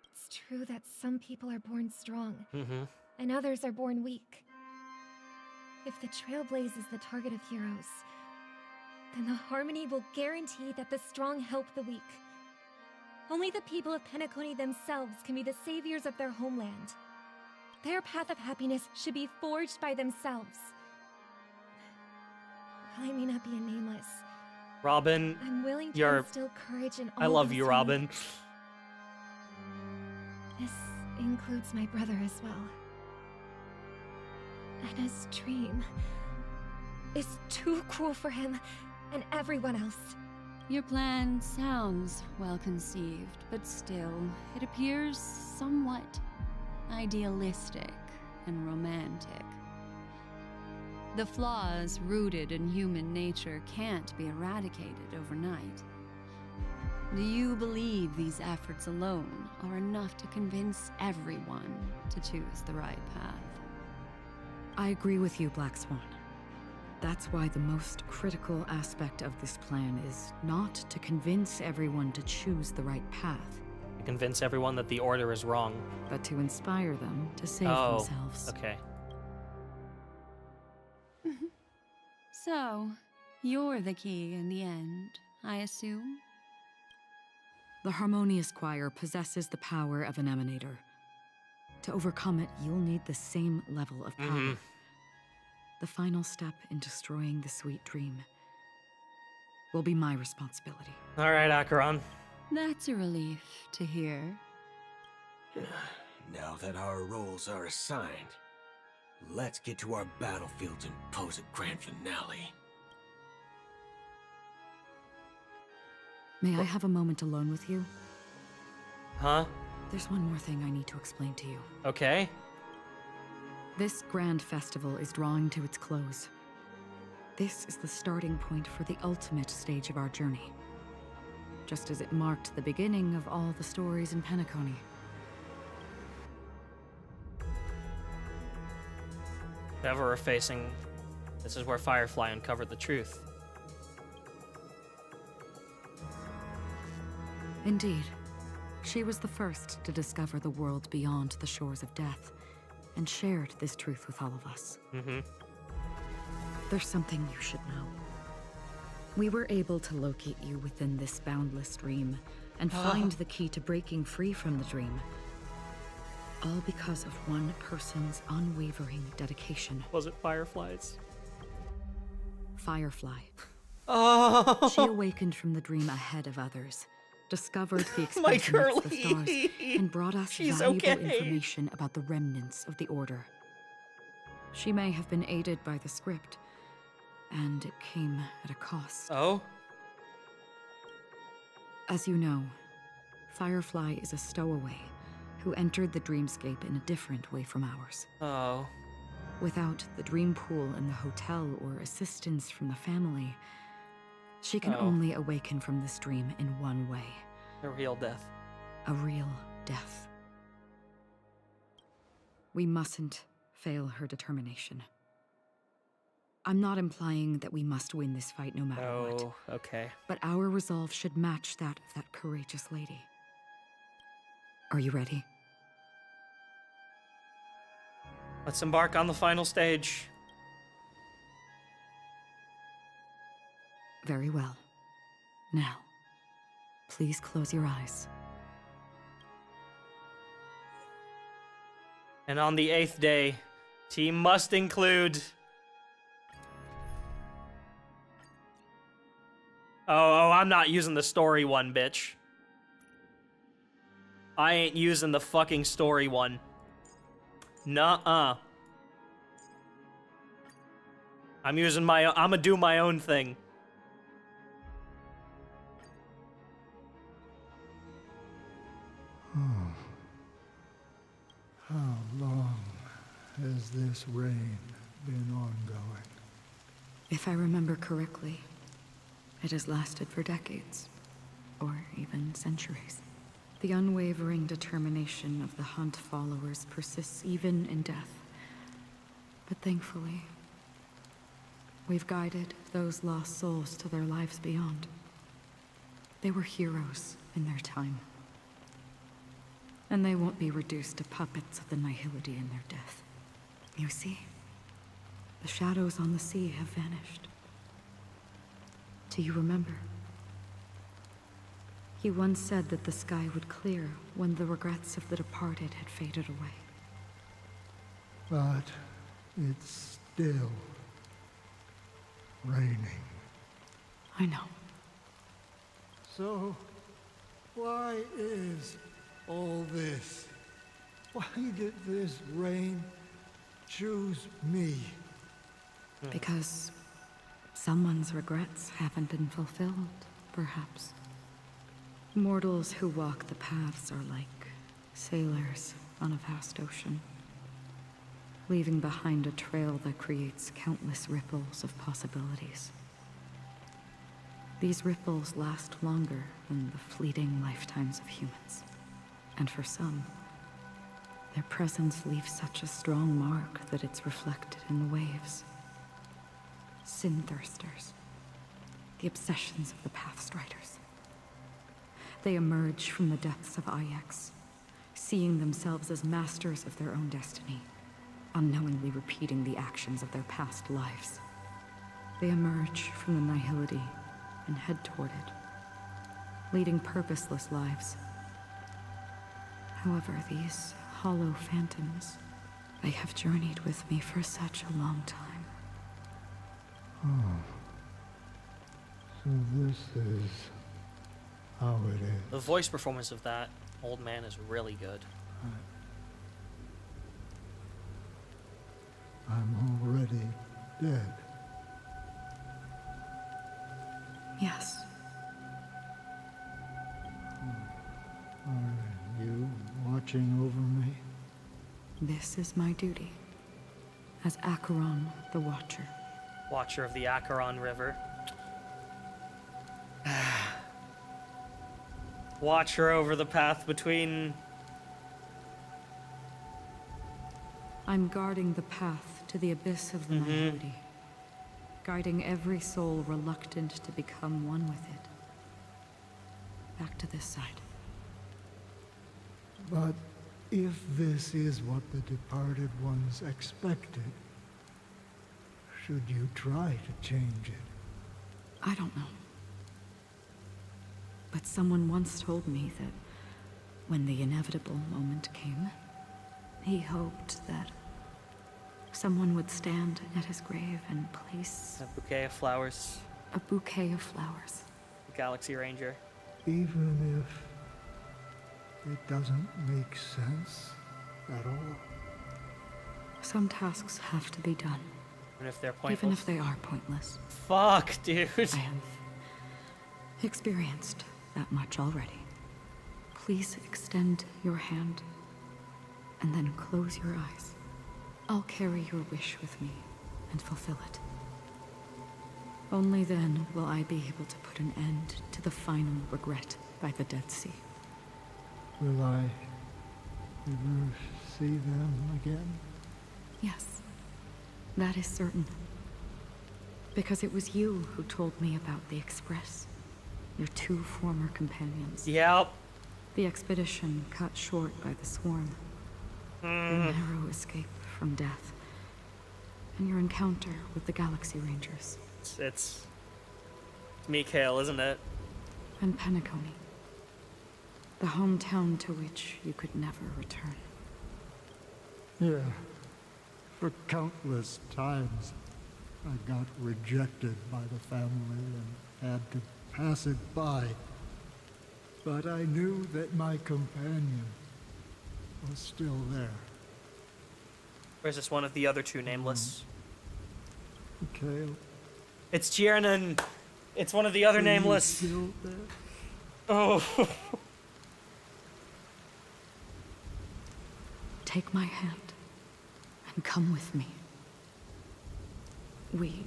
It's true that some people are born strong, and others are born weak. If the Trailblaze is the target of heroes, then the Harmony will guarantee that the strong help the weak. Only the people of Penacony themselves can be the saviors of their homeland. Their path of happiness should be forged by themselves. While I may not be a nameless, Robin, I'm willing to you're... instill courage in all I love those you, who Robin. need it. This includes my brother as well. Anna's dream is too cruel for him and everyone else. Your plan sounds well conceived, but still, it appears somewhat idealistic and romantic. The flaws rooted in human nature can't be eradicated overnight. Do you believe these efforts alone are enough to convince everyone to choose the right path? I agree with you, Black Swan. That's why the most critical aspect of this plan is not to convince everyone to choose the right path. To convince everyone that the Order is wrong. But to inspire them to save themselves. Okay. So, you're the key in the end, I assume? The Harmonious Choir possesses the power of an emanator. To overcome it, you'll need the same level of power. The final step in destroying the sweet dream will be my responsibility. All right, Acheron. That's a relief to hear. Now that our roles are assigned, let's get to our battlefields and pose a grand finale. May I have a moment alone with you? Huh? There's one more thing I need to explain to you. Okay. This grand festival is drawing to its close. This is the starting point for the ultimate stage of our journey. Just as it marked the beginning of all the stories in Penacony. Ever we're facing, this is where Firefly uncovered the truth. Indeed. She was the first to discover the world beyond the shores of death, and shared this truth with all of us. There's something you should know. We were able to locate you within this boundless dream, and find the key to breaking free from the dream. All because of one person's unwavering dedication. Was it Firefly's? Firefly. Oh! She awakened from the dream ahead of others, discovered the My expression of the stars, Curly! and brought us She's valuable okay. information about the remnants of the Order. She may have been aided by the script, and it came at a cost. Oh? As you know, Firefly is a stowaway who entered the dreamscape in a different way from ours. Oh. Without the dream pool in the hotel or assistance from the family, she can only awaken from this dream in one way. A real death. A real death. We mustn't fail her determination. I'm not implying that we must win this fight no matter what. Oh, okay. But our resolve should match that of that courageous lady. Are you ready? Let's embark on the final stage. Very well. Now, please close your eyes. And on the 8th day, team must include... Oh, I'm not using the story one, bitch. I ain't using the fucking story one. Nuh-uh. I'ma do my own thing. How long has this reign been ongoing? If I remember correctly, it has lasted for decades, or even centuries. The unwavering determination of the Hunt followers persists even in death. But thankfully, we've guided those lost souls to their lives beyond. They were heroes in their time. And they won't be reduced to puppets of the Nihility in their death. You see, the shadows on the sea have vanished. Do you remember? He once said that the sky would clear when the regrets of the departed had faded away. But it's still raining. I know. So, why is all this? Why did this rain choose me? Because someone's regrets haven't been fulfilled, perhaps. Mortals who walk the paths are like sailors on a vast ocean, leaving behind a trail that creates countless ripples of possibilities. These ripples last longer than the fleeting lifetimes of humans. And for some, their presence leaves such a strong mark that it's reflected in the waves. Sin-thirsters, the obsessions of the Pathstriders. They emerge from the depths of Ix, seeing themselves as masters of their own destiny, unknowingly repeating the actions of their past lives. They emerge from the Nihility and head toward it, leading purposeless lives. However, these hollow phantoms, they have journeyed with me for such a long time. Oh. So this is how it is. The voice performance of that old man is really good. I'm already dead. Yes. Are you watching over me? This is my duty as Acheron the Watcher. Watcher of the Acheron River. Watcher over the path between... I'm guarding the path to the abyss of the Nihility, guiding every soul reluctant to become one with it. Back to this side. But if this is what the departed ones expected, should you try to change it? I don't know. But someone once told me that when the inevitable moment came, he hoped that someone would stand at his grave and place a bouquet of flowers. A bouquet of flowers. Galaxy Ranger. Even if it doesn't make sense at all. Some tasks have to be done. Even if they're pointless. Even if they are pointless. Fuck, dude. I have experienced that much already. Please extend your hand and then close your eyes. I'll carry your wish with me and fulfill it. Only then will I be able to put an end to the final regret by the Dead Sea. Will I ever see them again? Yes, that is certain. Because it was you who told me about the Express, your 2 former companions. Yep. The expedition cut short by the swarm. Your narrow escape from death. And your encounter with the Galaxy Rangers. It's Mikhail, isn't it? And Penacony. The hometown to which you could never return. Yeah. For countless times, I got rejected by the family and had to pass it by. But I knew that my companion was still there. Or is this one of the other 2 nameless? Mikhail. It's Tiernan. It's one of the other nameless. Still there? Oh. Take my hand and come with me. We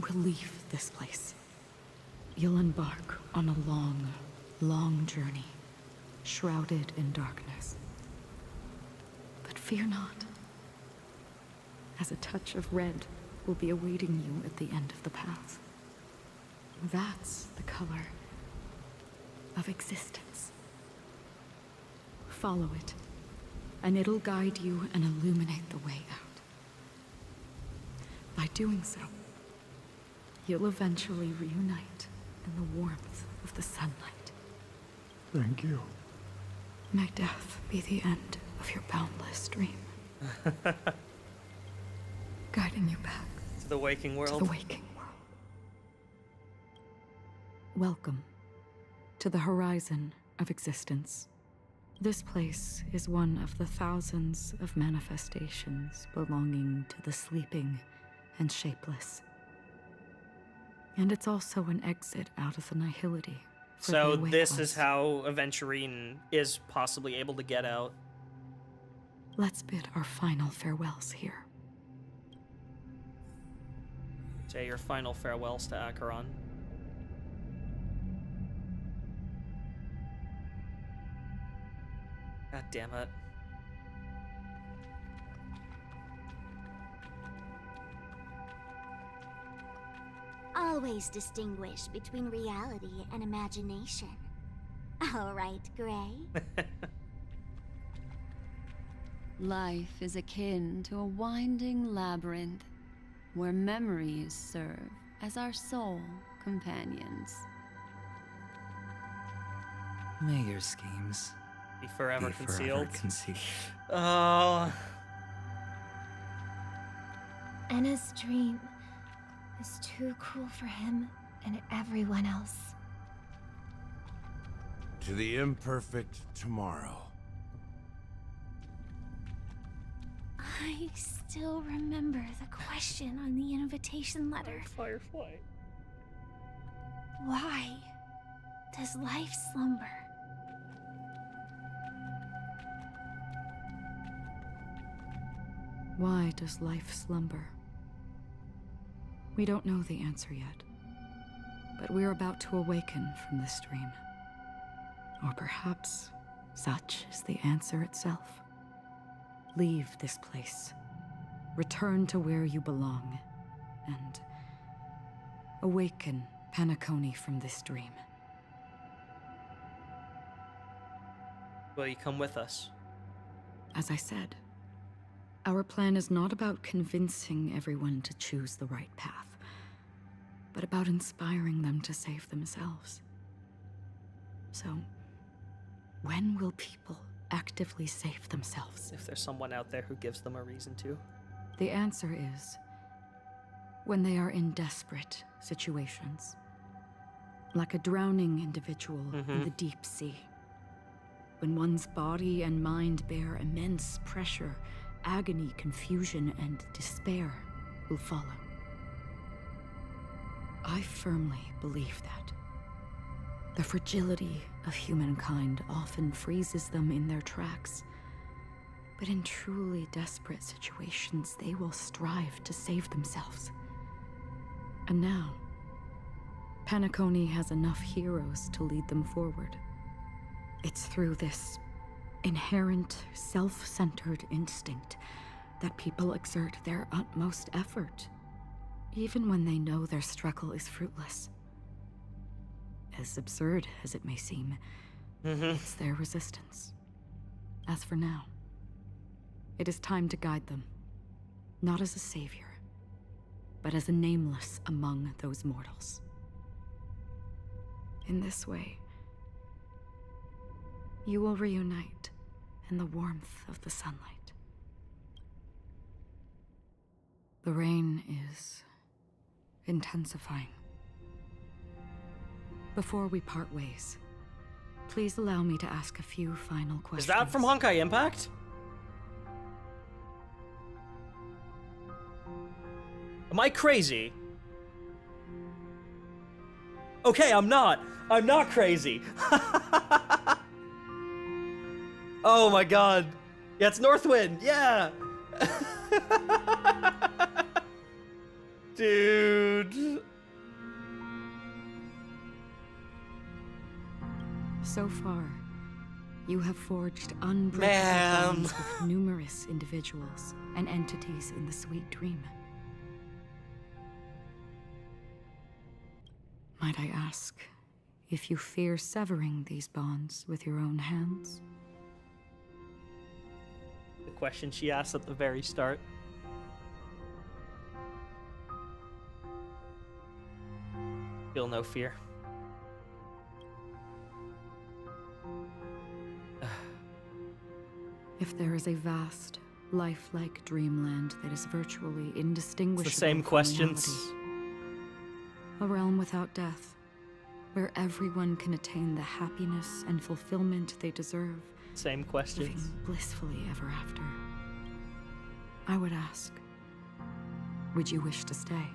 will leave this place. You'll embark on a long, long journey, shrouded in darkness. But fear not, as a touch of red will be awaiting you at the end of the path. That's the color of existence. Follow it, and it'll guide you and illuminate the way out. By doing so, you'll eventually reunite in the warmth of the sunlight. Thank you. May death be the end of your boundless dream. Guiding you back to the waking world. To the waking world. Welcome to the horizon of existence. This place is one of the thousands of manifestations belonging to the sleeping and shapeless. And it's also an exit out of the nihility. So this is how Aventurine is possibly able to get out. Let's bid our final farewells here. Say your final farewells to Acheron. God damn it. Always distinguish between reality and imagination. All right, Gray? Life is akin to a winding labyrinth where memories serve as our sole companions. May your schemes be forever concealed. Enna's dream is too cool for him and everyone else. To the imperfect tomorrow. I still remember the question on the invitation letter. Firefly. Why does life slumber? Why does life slumber? We don't know the answer yet, but we're about to awaken from this dream. Or perhaps such is the answer itself. Leave this place, return to where you belong, and awaken Penacony from this dream. Will you come with us? As I said, our plan is not about convincing everyone to choose the right path, but about inspiring them to save themselves. So, when will people actively save themselves? If there's someone out there who gives them a reason to. The answer is when they are in desperate situations. Like a drowning individual in the deep sea. When one's body and mind bear immense pressure, agony, confusion, and despair will follow. I firmly believe that. The fragility of humankind often freezes them in their tracks. But in truly desperate situations, they will strive to save themselves. And now, Penacony has enough heroes to lead them forward. It's through this inherent, self-centered instinct that people exert their utmost effort, even when they know their struggle is fruitless. As absurd as it may seem, it's their resistance. As for now, it is time to guide them, not as a savior, but as a nameless among those mortals. In this way, you will reunite in the warmth of the sunlight. The rain is intensifying. Before we part ways, please allow me to ask a few final questions. Is that from Honkai Impact? Am I crazy? Okay, I'm not. I'm not crazy. Oh my god. Yeah, it's Northwind. Yeah. Dude. So far, you have forged unbreakable bonds with numerous individuals and entities in the Sweet Dream. Might I ask if you fear severing these bonds with your own hands? The question she asked at the very start. Feel no fear. If there is a vast, lifelike dreamland that is virtually indistinguishable It's the same from questions. reality, a realm without death, where everyone can attain the happiness and fulfillment they deserve. Same questions. Living blissfully ever after. I would ask, would you wish to stay?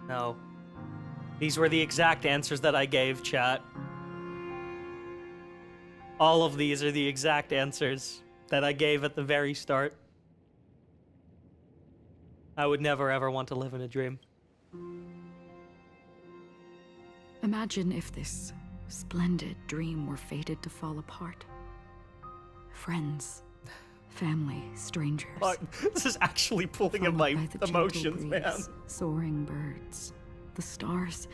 No. These were the exact answers that I gave, chat. All of these are the exact answers that I gave at the very start. I would never ever want to live in a dream. Imagine if this splendid dream were fated to fall apart. Friends, family, strangers. Fuck, this is actually pulling at my emotions, man. Soaring birds, the stars,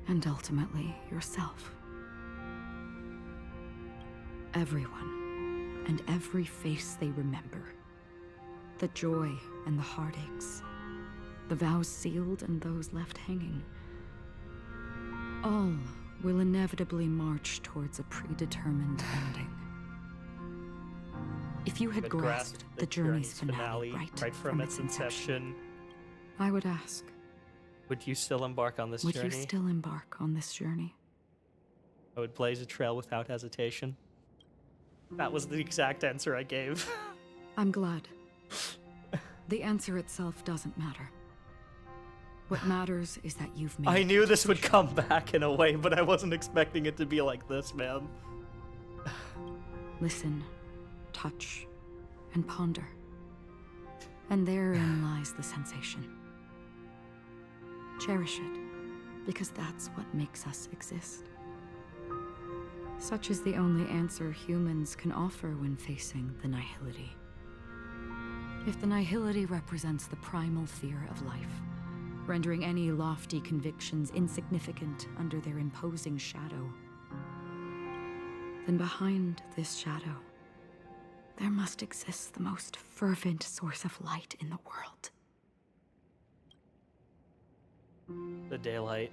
and ultimately yourself. Everyone and every face they remember. The joy and the heartaches. The vows sealed and those left hanging. All will inevitably march towards a predetermined ending. If you had grasped the journey's finale right from its inception, I would ask, would you still embark on this would journey? you still embark on this journey? I would blaze a trail without hesitation. That was the exact answer I gave. I'm glad. The answer itself doesn't matter. What matters is that you've made I knew this would come back in a way, but I wasn't expecting it to be like this, man. Listen, touch, and ponder. And therein lies the sensation. Cherish it, because that's what makes us exist. Such is the only answer humans can offer when facing the nihility. If the nihility represents the primal fear of life, rendering any lofty convictions insignificant under their imposing shadow, then behind this shadow, there must exist the most fervent source of light in the world. The daylight.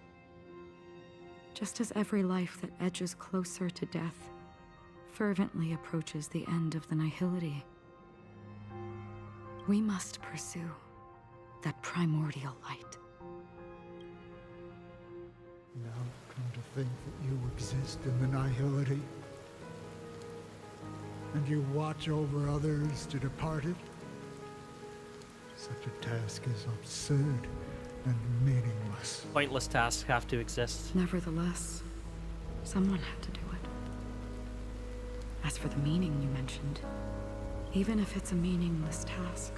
Just as every life that edges closer to death fervently approaches the end of the nihility, we must pursue that primordial light. Now come to think that you exist in the nihility, and you watch over others to depart it. Such a task is absurd and meaningless. Pointless tasks have to exist. Nevertheless, someone had to do it. As for the meaning you mentioned, even if it's a meaningless task,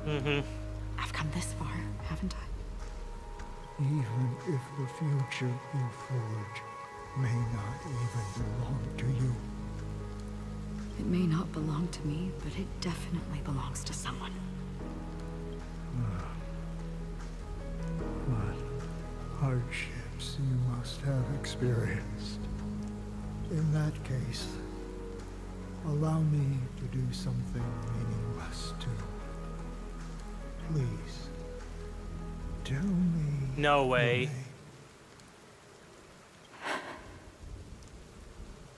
I've come this far, haven't I? Even if the future you forge may not even belong to you. It may not belong to me, but it definitely belongs to someone. What hardships you must have experienced. In that case, allow me to do something meaningless too. Please, tell me. No way.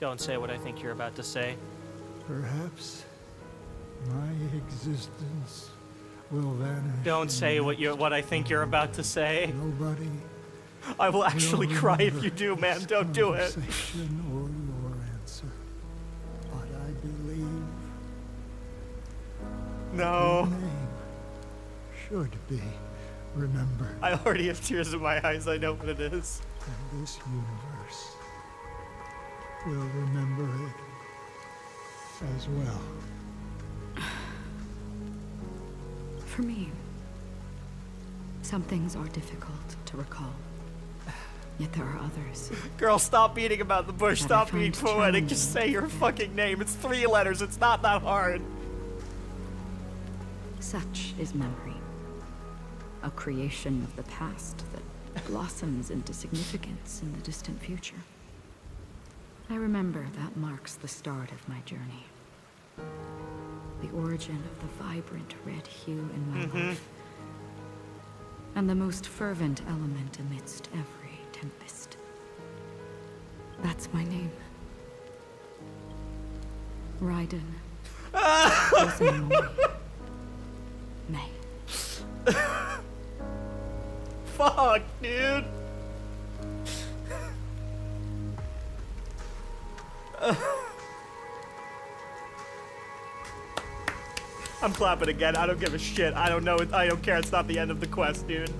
Don't say what I think you're about to say. Perhaps my existence will vanish. Don't say what I think you're about to say. Nobody. I will actually cry if you do, man. Don't do it. Conversation or your answer, but I believe. No. Your name should be remembered. I already have tears in my eyes. I know what it is. And this universe will remember it as well. For me, some things are difficult to recall. Yet there are others. Girl, stop beating about the bush. That Stop I being find poetic. Just say your fucking name. It's 3 letters. It's not that hard. Such is memory. A creation of the past that blossoms into significance in the distant future. I remember that marks the start of my journey. The origin of the vibrant red hue in my life. And the most fervent element amidst every tempest. That's my name. Raiden. May. Fuck, dude. I'm clapping again. I don't give a shit. I don't know. I don't care. It's not the end of the quest, dude.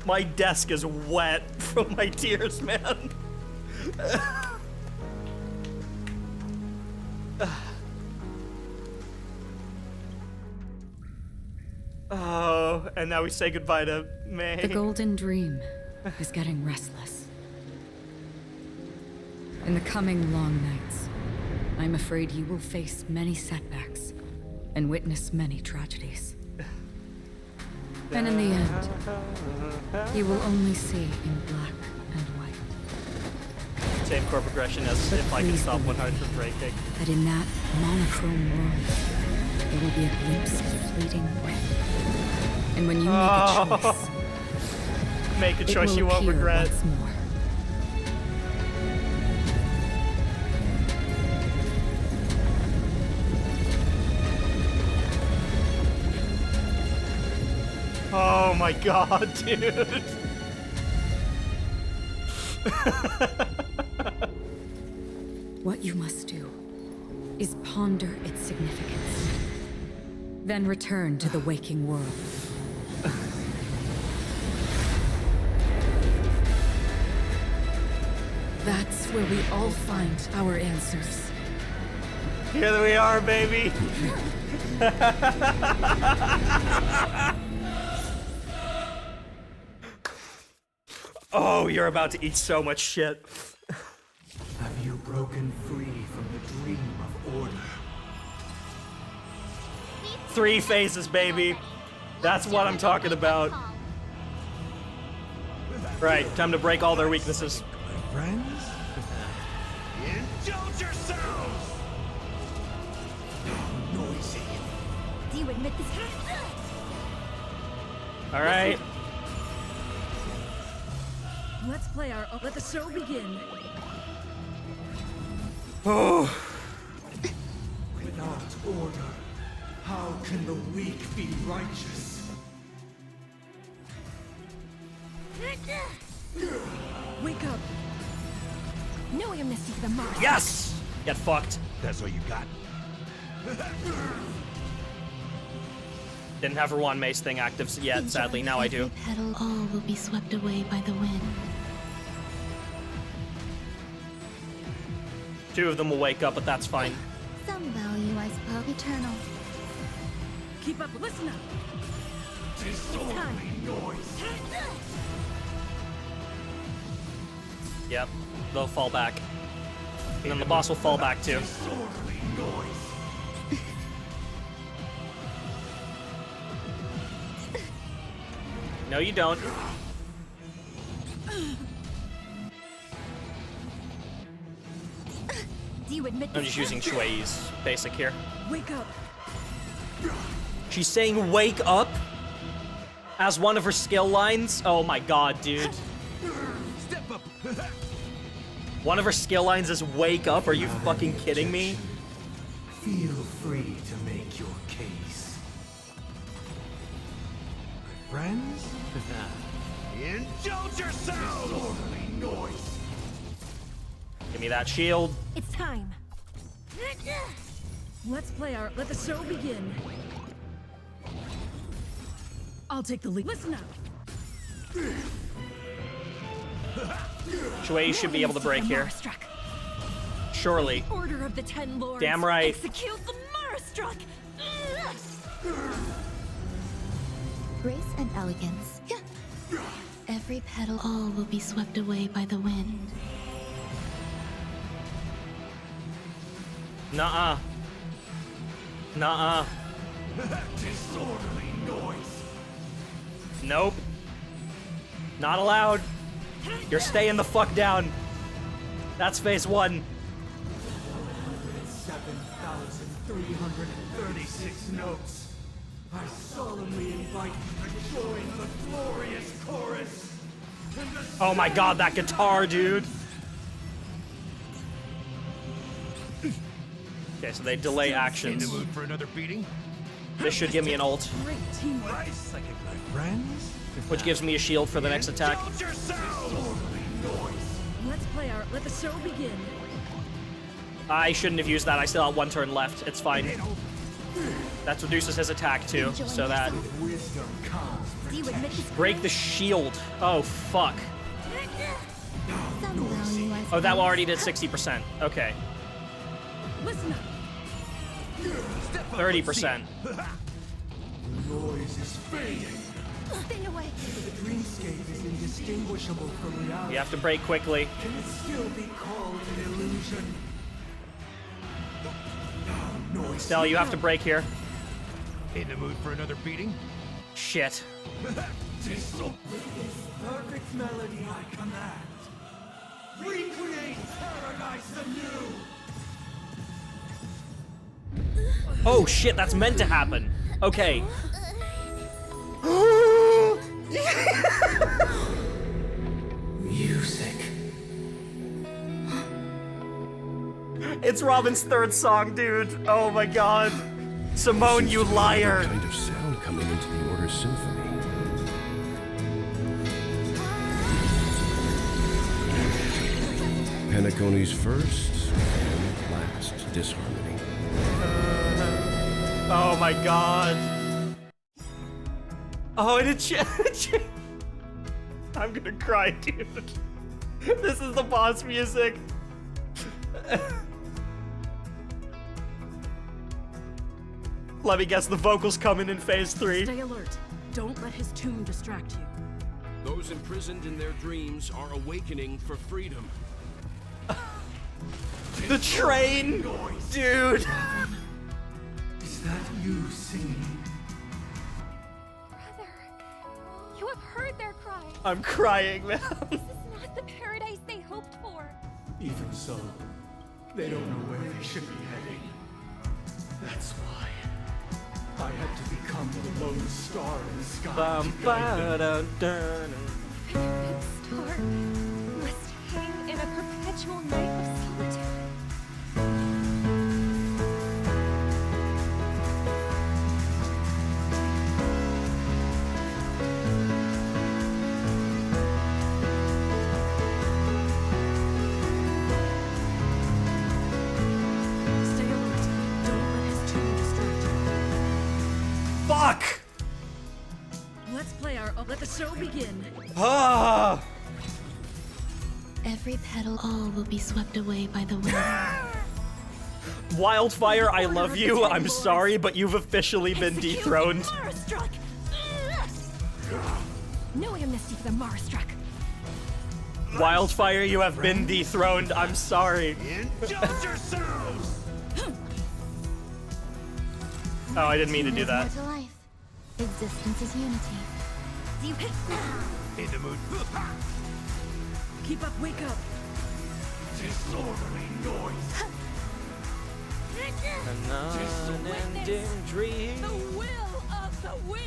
My desk is wet from my tears, man. Oh, and now we say goodbye to May. The golden dream is getting restless. In the coming long nights, I'm afraid you will face many setbacks and witness many tragedies. And in the end, you will only see in black and white. Same core progression as if I can stop one heart from breaking. That in that monochrome world, there will be a glimpse of fleeting red. And when you make a choice, make a choice you won't regret. Once more. Oh my god, dude. What you must do is ponder its significance. Then return to the waking world. That's where we all find our answers. Here we are, baby. Oh, you're about to eat so much shit. Have you broken free from the dream of order? 3 phases, baby. That's what I'm talking about. Right, time to break all their weaknesses. Friends? Indulge yourselves! Noisy. Do you admit this? All right. Let's play our. Let the show begin. Oh. Without order, how can the weak be righteous? Wake up. No amnesty for the mark. Yes! Get fucked. That's all you got? Didn't have her one mace thing active yet, sadly. Now I do. Petal, all will be swept away by the wind. 2 of them will wake up, but that's fine. Some value, I suppose. Eternal. Keep up. Listen up. Disorderly noise. Yep, they'll fall back. And then the boss will fall back too. No, you don't. Do you admit I'm just using Shuei's basic here. Wake up. She's saying wake up as one of her skill lines? Oh my god, dude. Step up. One of her skill lines is wake up? Are you fucking kidding me? Feel free to make your case. My friends? Indulge yourselves! Disorderly noise. Give me that shield. It's time. Let's play our. Let the show begin. I'll take the lead. Listen up. Shuei should be able to break here. Surely. Order of the Ten Lords. Damn right. Execute the Marastruck. Grace and elegance. Every petal, all will be swept away by the wind. Nuh-uh. Nuh-uh. Disorderly noise. Nope. Not allowed. You're staying the fuck down. That's phase 1. 7,336 notes. I solemnly invite you to join the glorious chorus. Oh my god, that guitar, dude. Okay, so they delay actions. In the mood for another beating? This should give me an ult, Great teamwork. My friends? which gives me a shield for the next attack. Let's play our. Let the show begin. I shouldn't have used that. I still have 1 turn left. It's fine. That reduces his attack too, so that... Do you admit this? Break the shield. Oh, fuck. Oh, that already did 60%. Okay. Listen up. 30%. The noise is fading. Stay away. The dreamscape is indistinguishable from reality. You have to break quickly. Can it still be called an illusion? Stell, you have to break here. In the mood for another beating? Shit. Perfect melody I command. Recreate paradise anew. Oh shit, that's meant to happen. Okay. Music. It's Robin's 3rd song, dude. Oh my god. Simone, you liar. Kind of sound coming into the Order's symphony. Penacony's first and last disharmony. Oh my god. Oh, and I'm gonna cry, dude. This is the boss music. Let me guess, the vocals coming in phase 3. Stay alert. Don't let his tomb distract you. Those imprisoned in their dreams are awakening for freedom. The train! Dude! Is that you singing? Brother, you have heard their cries. I'm crying, man. This is not the paradise they hoped for. Even so, they don't know where they should be heading. That's why I had to become the lone star in the sky. That star must hang in a perpetual night of solitude. Stay alert. Don't let his tomb distract you. Fuck! Let's play our. Let the show begin. Ah! Every petal, all will be swept away by the wind. Wildfire, I love you. I'm sorry, but you've officially been dethroned. Marastruck. No amnesty for the Marastruck. Wildfire, you have been dethroned. I'm sorry. Indulge yourselves! Oh, I didn't mean to do that. More to life. Existence is unity. In the mood. Keep up, wake up. Disorderly noise. An unending dream. The will of the weak.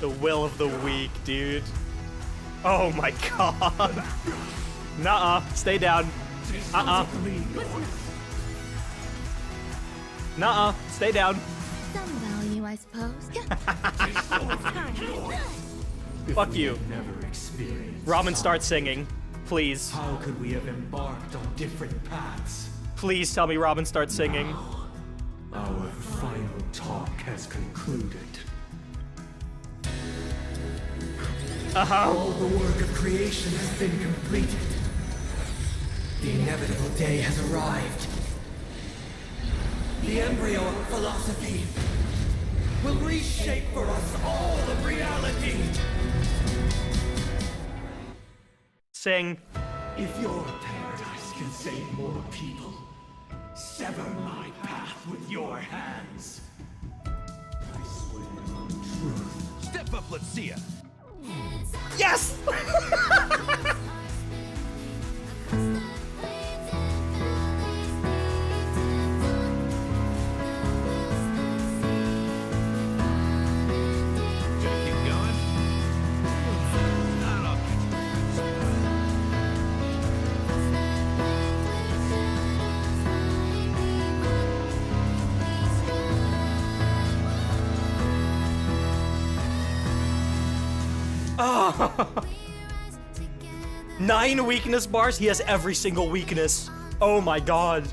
The will of the weak, dude. Oh my god. Nuh-uh. Stay down. Nuh-uh. Stay down. Some value, I suppose. Fuck you. Never experienced. Ramen, start singing. Please. How could we have embarked on different paths? Please tell me Robin starts singing. Our final talk has concluded. All the work of creation has been completed. The inevitable day has arrived. The embryo of philosophy will reshape for us all of reality. Sing. If your paradise can save more people, sever my path with your hands. I swear on truth. Step up, let's see ya. Yes! Oh. 9 weakness bars? He has every single weakness. Oh my god.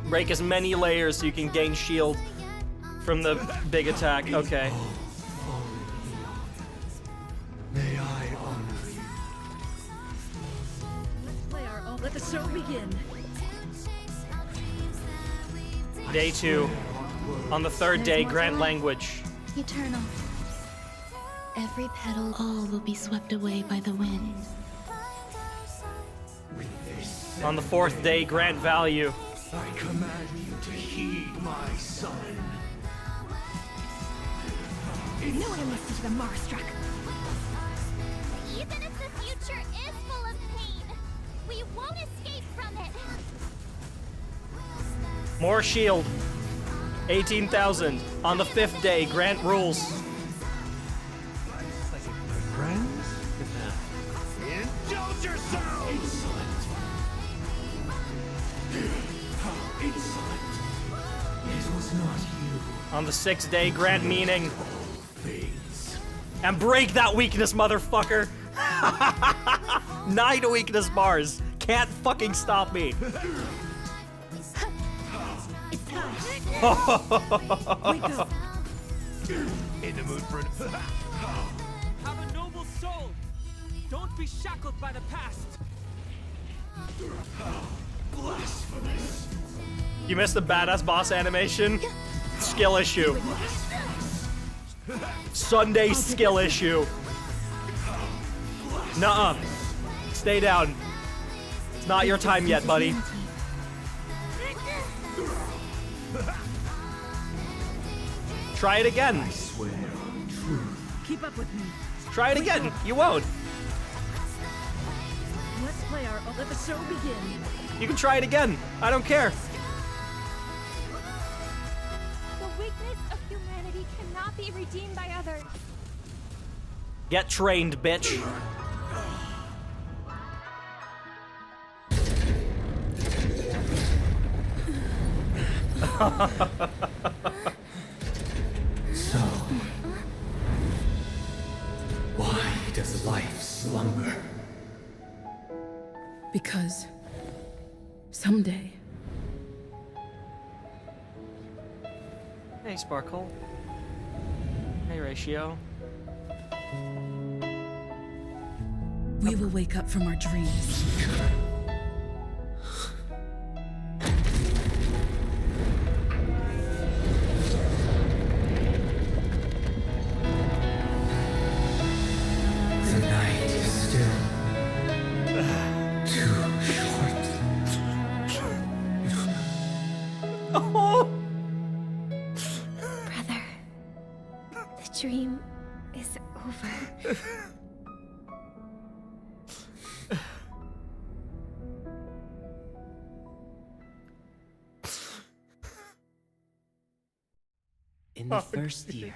Break as many layers so you can gain shield from the big attack. Okay. May I honor you? Play our let the show begin. Day 2. On the 3rd day, grant language. Eternal. Every petal, all will be swept away by the wind. On the 4th day, grant value. I command you to heed my summon. No one listen to the Marstruck. Even if the future is full of pain, we won't escape from it. More shield. 18,000. On the 5th day, grant rules. Friends? Indulge yourselves! Insolent. How insolent. It was not you. On the 6th day, grant meaning. Things. And break that weakness, motherfucker! 9 weakness bars. Can't fucking stop me. Wake up. In the mood for Have a noble soul. Don't be shackled by the past. blasphemous. You missed the badass boss animation? Skill issue. Sunday skill issue. Nuh-uh. Stay down. It's not your time yet, buddy. Try it again. I swear on truth. Keep up with me. Try it again. You won't. Let's play our let the show begin. You can try it again. I don't care. The weakness of humanity cannot be redeemed by others. Get trained, bitch. So, why does life slumber? Because someday. Hey, Sparkle. Hey, Ratio. We will wake up from our dreams. dream is over. In the first year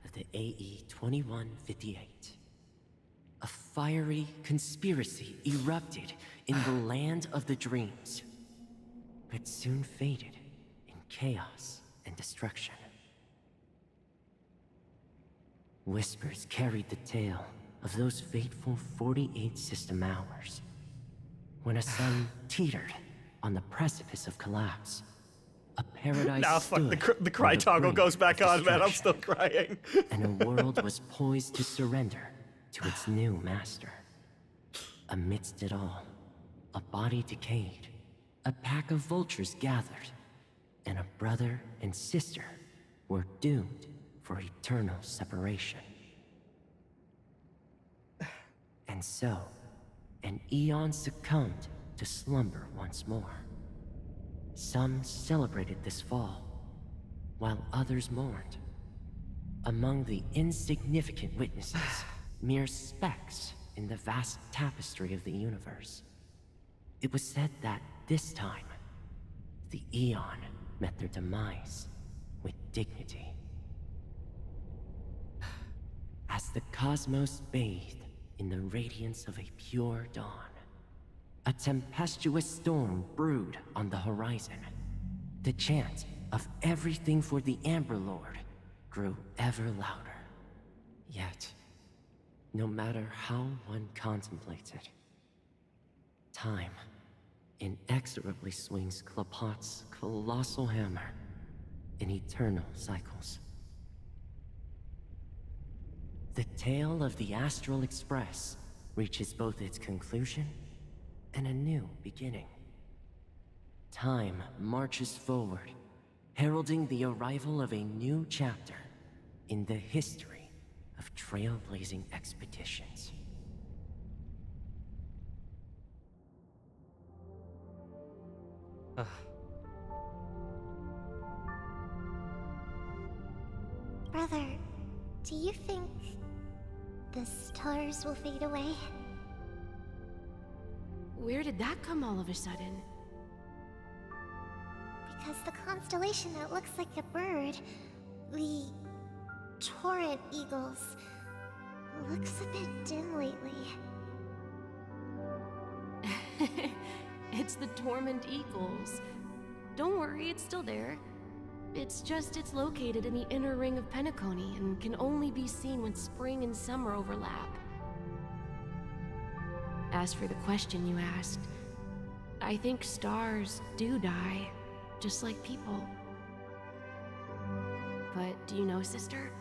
of the AE 2158, a fiery conspiracy erupted in the land of the dreams, but soon faded in chaos and destruction. Whispers carried the tale of those fateful 48 system hours, when a sun teetered on the precipice of collapse. A paradise Nah, fuck, stood the cry on toggle brink goes back of on, man. I'm still destruction, crying. and a world was poised to surrender to its new master. Amidst it all, a body decayed, a pack of vultures gathered, and a brother and sister were doomed for eternal separation. And so, an eon succumbed to slumber once more. Some celebrated this fall, while others mourned. Among the insignificant witnesses, mere specks in the vast tapestry of the universe. It was said that this time, the Eon met their demise with dignity. As the cosmos bathed in the radiance of a pure dawn, a tempestuous storm brewed on the horizon. The chant of everything for the Amber Lord grew ever louder. Yet, no matter how one contemplates it, time inexorably swings Klapot's colossal hammer in eternal cycles. The tale of the Astral Express reaches both its conclusion and a new beginning. Time marches forward, heralding the arrival of a new chapter in the history of trailblazing expeditions. Brother, do you think the stars will fade away? Where did that come all of a sudden? Because the constellation that looks like a bird, the Torrent Eagles, looks a bit dim lately. It's the Torment Eagles. Don't worry, it's still there. It's just it's located in the inner ring of Penacony and can only be seen when spring and summer overlap. As for the question you asked, I think stars do die, just like people. But do you know, sister?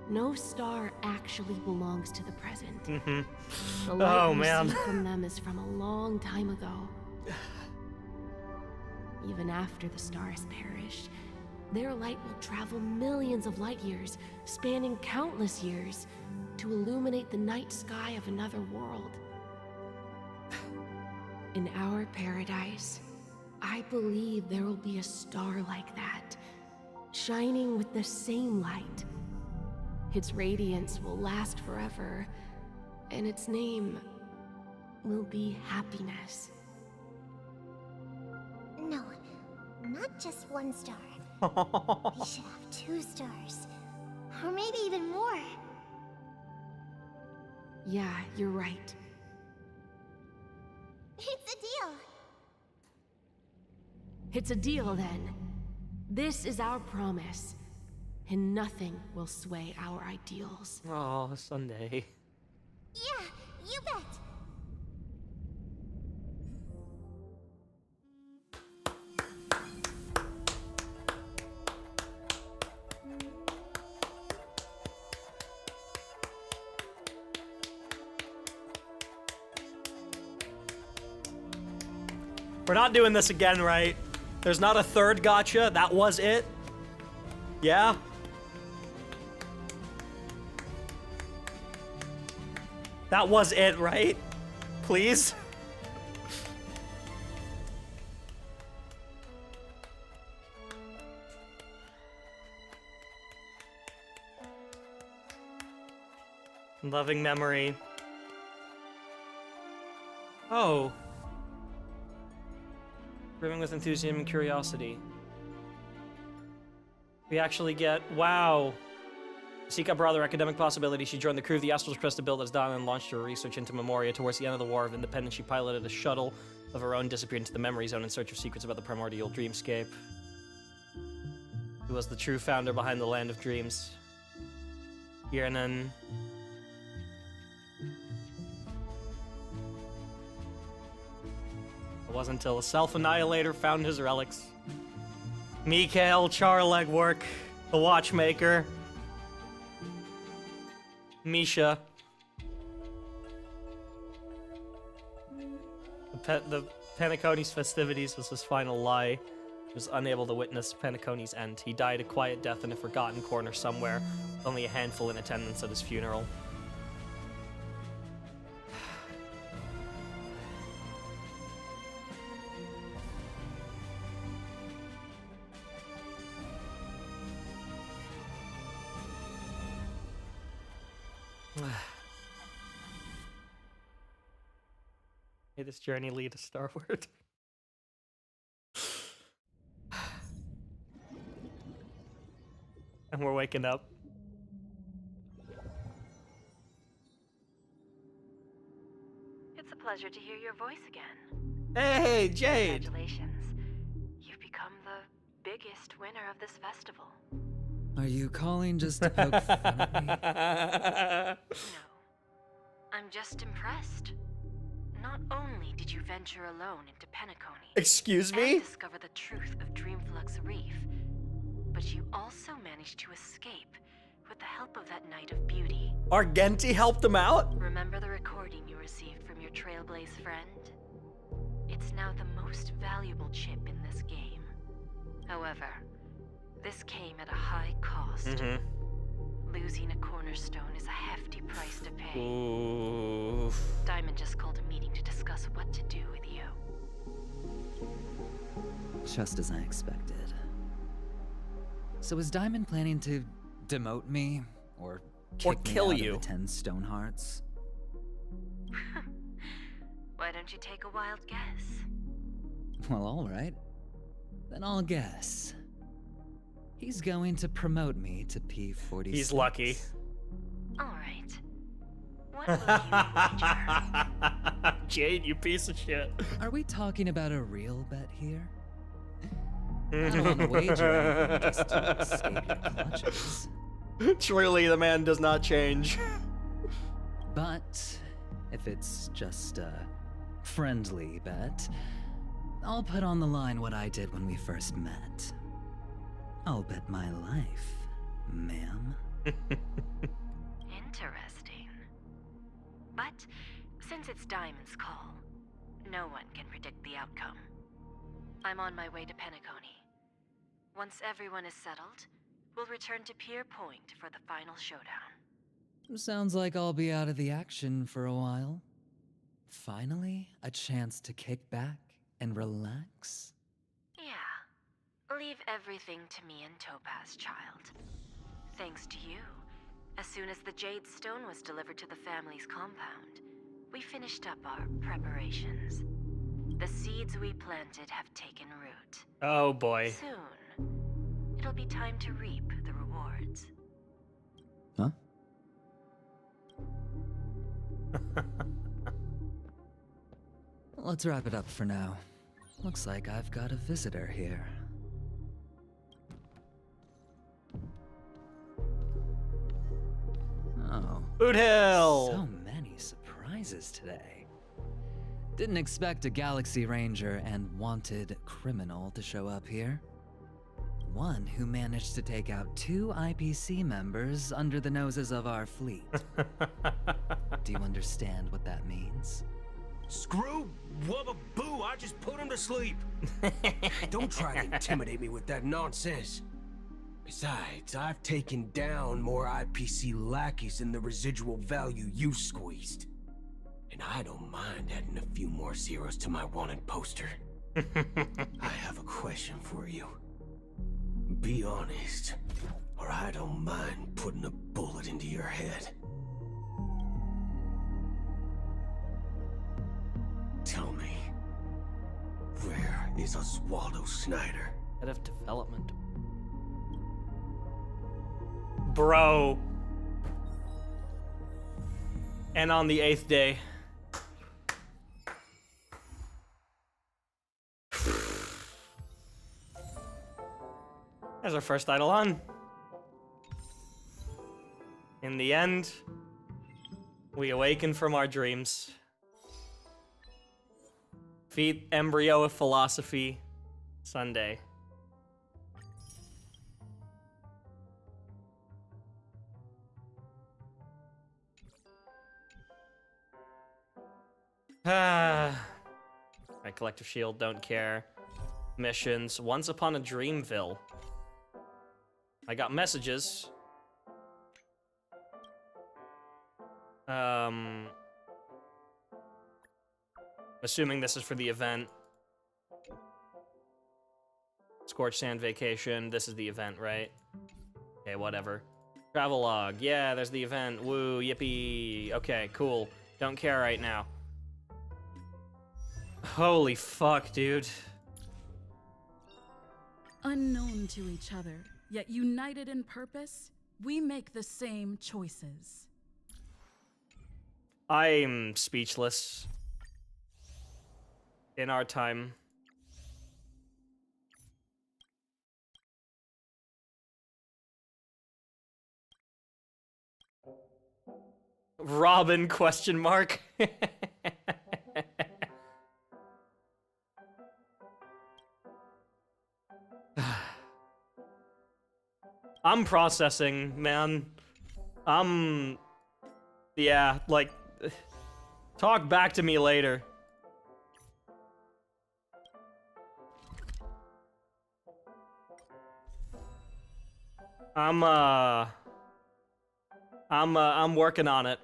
No star actually belongs to the present. The light we see from them is from a long time ago. Even after the stars perish, their light will travel millions of light years, spanning countless years, to illuminate the night sky of another world. In our paradise, I believe there will be a star like that, shining with the same light. Its radiance will last forever, and its name will be happiness. No, not just one star. We should have 2 stars. Or maybe even more. Yeah, you're right. It's a deal. It's a deal, then. This is our promise, and nothing will sway our ideals. Oh, Sunday. Yeah, you bet. We're not doing this again, right? There's not a third gotcha? That was it? Yeah? That was it, right? Please? Loving memory. Oh. Brimming with enthusiasm and curiosity. We actually get, wow. Seek out broader academic possibilities. She joined the crew of the Astral's Crest to build as Donna and launched her research into Memoria. Towards the end of the War of Independence, she piloted a shuttle of her own, disappeared into the memory zone in search of secrets about the primordial dreamscape. She was the true founder behind the Land of Dreams. Yernan. It wasn't until a self-annihilator found his relics. Mikhail Charlegwork, the watchmaker. Misha. The Panacone's festivities was his final lie. He was unable to witness Panacone's end. He died a quiet death in a forgotten corner somewhere, with only a handful in attendance at his funeral. May this journey lead us starward. And we're waking up. It's a pleasure to hear your voice again. Hey, Jade! Congratulations. You've become the biggest winner of this festival. Are you calling just to poke fun at me? No. I'm just impressed. Not only did you venture alone into Penacony, Excuse me? and discover the truth of Dreamflux Reef, but you also managed to escape with the help of that Knight of Beauty. Argenti helped him out? Remember the recording you received from your Trailblaze friend? It's now the most valuable chip in this game. However, this came at a high cost. Losing a cornerstone is a hefty price to pay. Oof. Diamond just called a meeting to discuss what to do with you. Just as I expected. So is Diamond planning to demote me? Or kick kill me out you? Of the 10 stone hearts? Why don't you take a wild guess? Well, alright. Then I'll guess. He's going to promote me to P46. He's lucky. All right. What will you wager? Jade, you piece of shit. Are we talking about a real bet here? I don't want to wager anything just to escape your clutches. Truly, the man does not change. But if it's just a friendly bet, I'll put on the line what I did when we first met. I'll bet my life, ma'am. Interesting. But since it's Diamond's call, no one can predict the outcome. I'm on my way to Penacony. Once everyone is settled, we'll return to Pier Point for the final showdown. Sounds like I'll be out of the action for a while. Finally, a chance to kick back and relax. Yeah. Leave everything to me and Topaz, child. Thanks to you, as soon as the Jade Stone was delivered to the family's compound, we finished up our preparations. The seeds we planted have taken root. Oh boy. Soon, it'll be time to reap the rewards. Huh? Let's wrap it up for now. Looks like I've got a visitor here. Oh. Boot Hill! So many surprises today. Didn't expect a Galaxy Ranger and wanted criminal to show up here. One who managed to take out 2 IPC members under the noses of our fleet. Do you understand what that means? Screw wubba boo, I just put him to sleep. Don't try to intimidate me with that nonsense. Besides, I've taken down more IPC lackeys than the residual value you squeezed. And I don't mind adding a few more zeros to my wanted poster. I have a question for you. Be honest, or I don't mind putting a bullet into your head. is Oswaldo Snyder. Head of development. Bro. And on the 8th day. There's our first Eidolon. In the end, we awaken from our dreams. Feed embryo of philosophy. Sunday. My collective shield, don't care. Missions. Once upon a Dreamville. I got messages. Assuming this is for the event. Scorched Sand Vacation. This is the event, right? Okay, whatever. Travelogue. Yeah, there's the event. Woo, yippee. Okay, cool. Don't care right now. Holy fuck, dude. Unknown to each other, yet united in purpose, we make the same choices. I'm speechless. In our time. Robin, question mark. I'm processing, man. Yeah, like, talk back to me later. I'm working on it.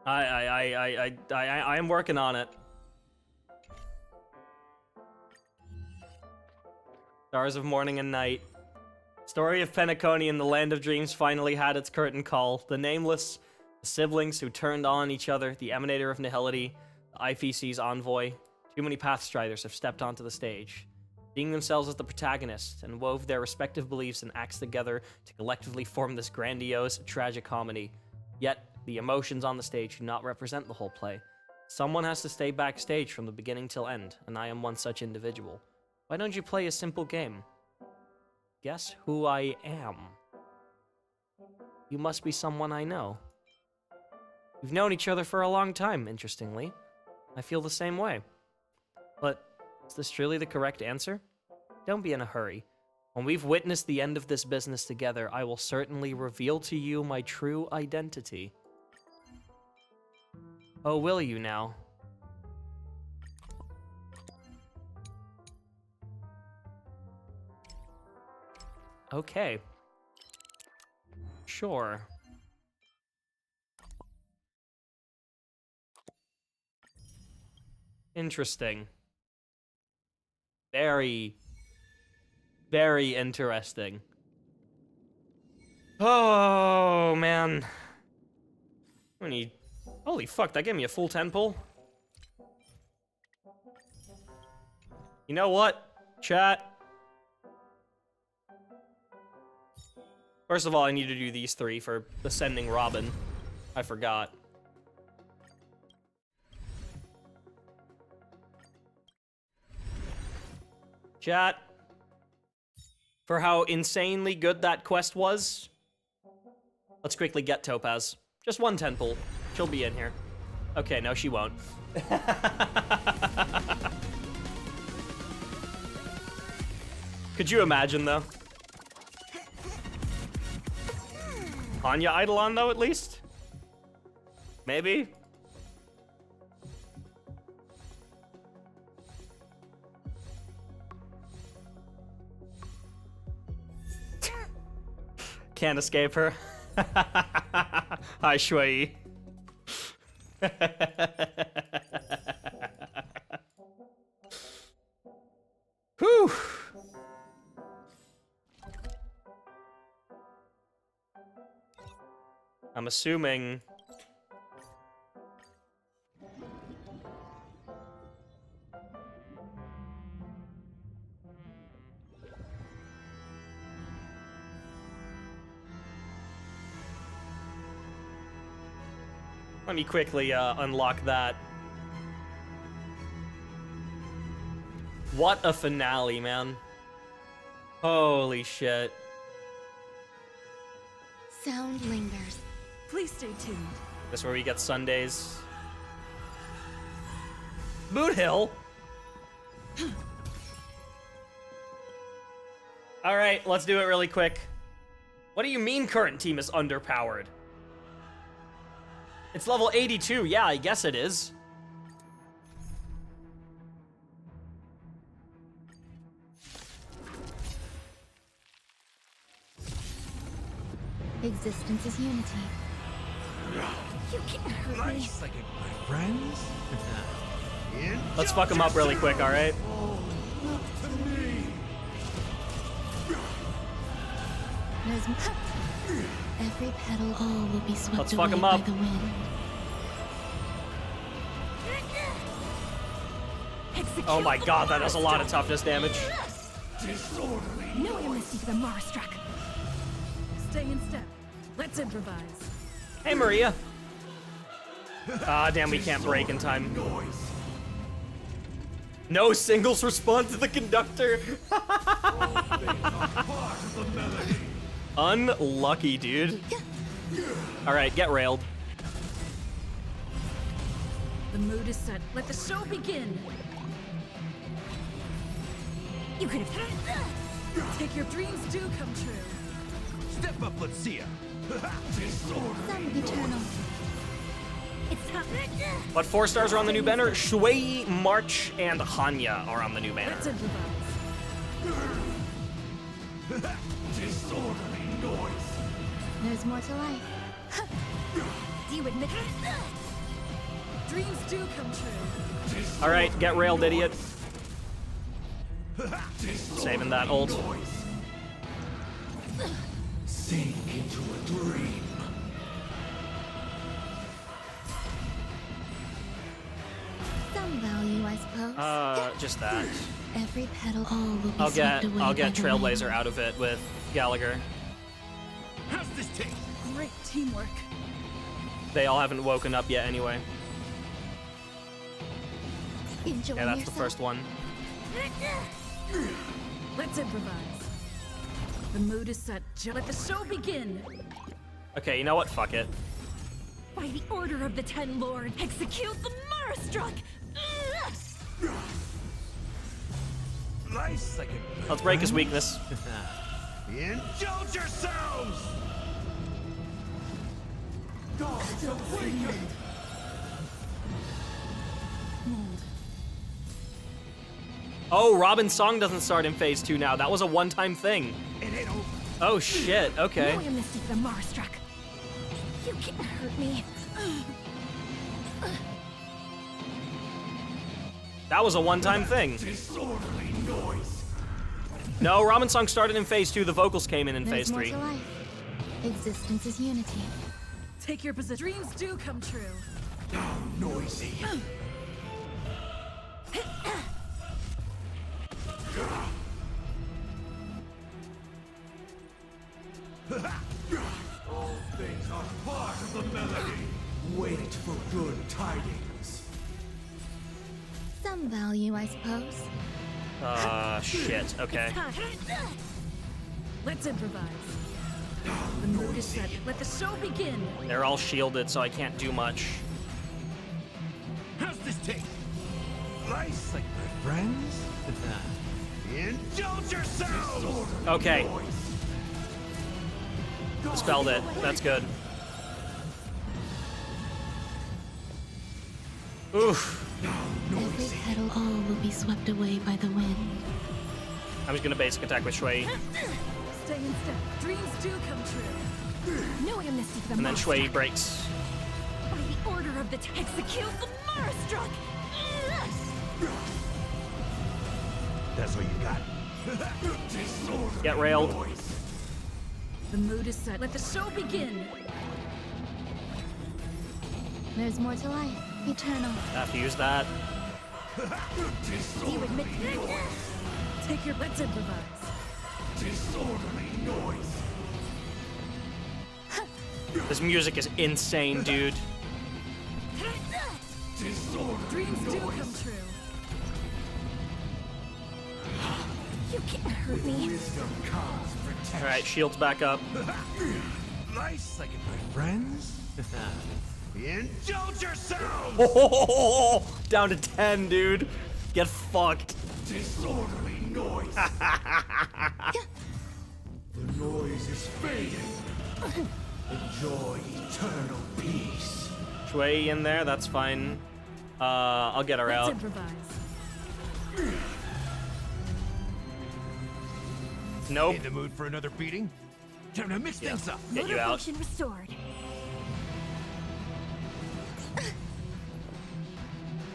I'm working on it. Stars of Morning and Night. Story of Penacony in the Land of Dreams finally had its curtain call. The Nameless, the siblings who turned on each other, the Emanator of Nihility, the IFC's envoy. Too many Pathstriders have stepped onto the stage, seeing themselves as the protagonists, and wove their respective beliefs and acts together to collectively form this grandiose, tragic comedy. Yet, the emotions on the stage do not represent the whole play. Someone has to stay backstage from the beginning till end, and I am one such individual. Why don't you play a simple game? Guess who I am? You must be someone I know. We've known each other for a long time, interestingly. I feel the same way. But is this truly the correct answer? Don't be in a hurry. When we've witnessed the end of this business together, I will certainly reveal to you my true identity. Oh, will you now? Okay. Sure. Interesting. Very, very interesting. Oh, man. I need... Holy fuck, that gave me a full 10 pull. You know what? Chat. First of all, I need to do these 3 for Ascending Robin. I forgot. Chat. For how insanely good that quest was, let's quickly get Topaz. Just 1 10 pull. She'll be in here. Okay, no, she won't. Could you imagine, though? Anya Eidolon, though, at least? Maybe? Can't escape her. Hi, Shui. Whew. I'm assuming... Let me quickly unlock that. What a finale, man. Holy shit. Sound lingers. Please stay tuned. This is where we get Sundays. Boot Hill? Alright, let's do it really quick. What do you mean current team is underpowered? It's level 82, yeah, I guess it is. Existence is unity. You can't hurt me. My friends? Let's fuck him up really quick, alright? There's every petal, all will be swept Let's away fuck him by up. the wind. Oh my god, that does a lot of toughness damage. No amnesty for the Marastruck. Stay in step. Let's improvise. Hey, Maria. Ah, damn, we can't break in time. No singles respond to the conductor. Unlucky, dude. Alright, get railed. The mood is set. Let the show begin. You could have. Take your dreams do come true. Step up, let's see ya. Some eternal. It's time. What 4 stars are on the new banner? Shui, March, and Hanya are on the new banner. Let's improvise. Disorderly noise. There's more to life. Do you admit Dreams do come true. Alright, get railed, idiot. Saving that ult. Sink into a dream. Some value, I suppose. Just that. Every petal, all will be I'll swept away get by the wind. Trailblazer out of it with Gallagher. How's this taste? Great teamwork. They all haven't woken up yet anyway. Enjoy Yeah, that's yourself. the first one. Let's improvise. The mood is set. Let the show begin. Okay, you know what? Fuck it. by the order of the Ten Lords, execute the Marastruck! Nice second. Let's break his weakness. Indulge yourselves! Dogs awakened! Oh, Robin's song doesn't start in phase 2 now. That was a one-time thing. Oh shit, okay. No amnesty for the Marastruck. You can't hurt me. That was a one-time thing. Disorderly noise. No, Robin's song started in phase 2. The vocals came in There's phase more 3. to life. Existence is unity. Take your position. Dreams do come true. How noisy. All things are part of the melody. Wait for good tidings. Some value, I suppose. Shit, okay. Let's improvise. The mood is set. Let the show begin. They're all shielded, so I can't do much. How's this taste? Nice like my friends? Indulge yourselves! Okay. Dispelled it. That's good. Oof. Every petal, all will be swept away by the wind. I'm just gonna basic attack with Shui. Stay in step. Dreams do come true. No amnesty for the And then Marastruck. Shui breaks. By the order of the execute the Marastruck! That's all you got. Get railed. The mood is set. Let the show begin. There's more to life. Eternal. Have to use that. Do you admit Take your. Let's improvise. Disorderly noise. This music is insane, dude. Dreams do come true. You can't hurt me. Wisdom comes protection. Alright, shields back up. Nice like it, my friends. Indulge yourselves! Oh, down to 10, dude. Get fucked. Disorderly noise. The noise is fading. Enjoy eternal peace. Shui in there, that's fine. I'll get her Let's out. improvise. Nope. In the mood for another beating? Time to mix things up. Get you out. Function restored.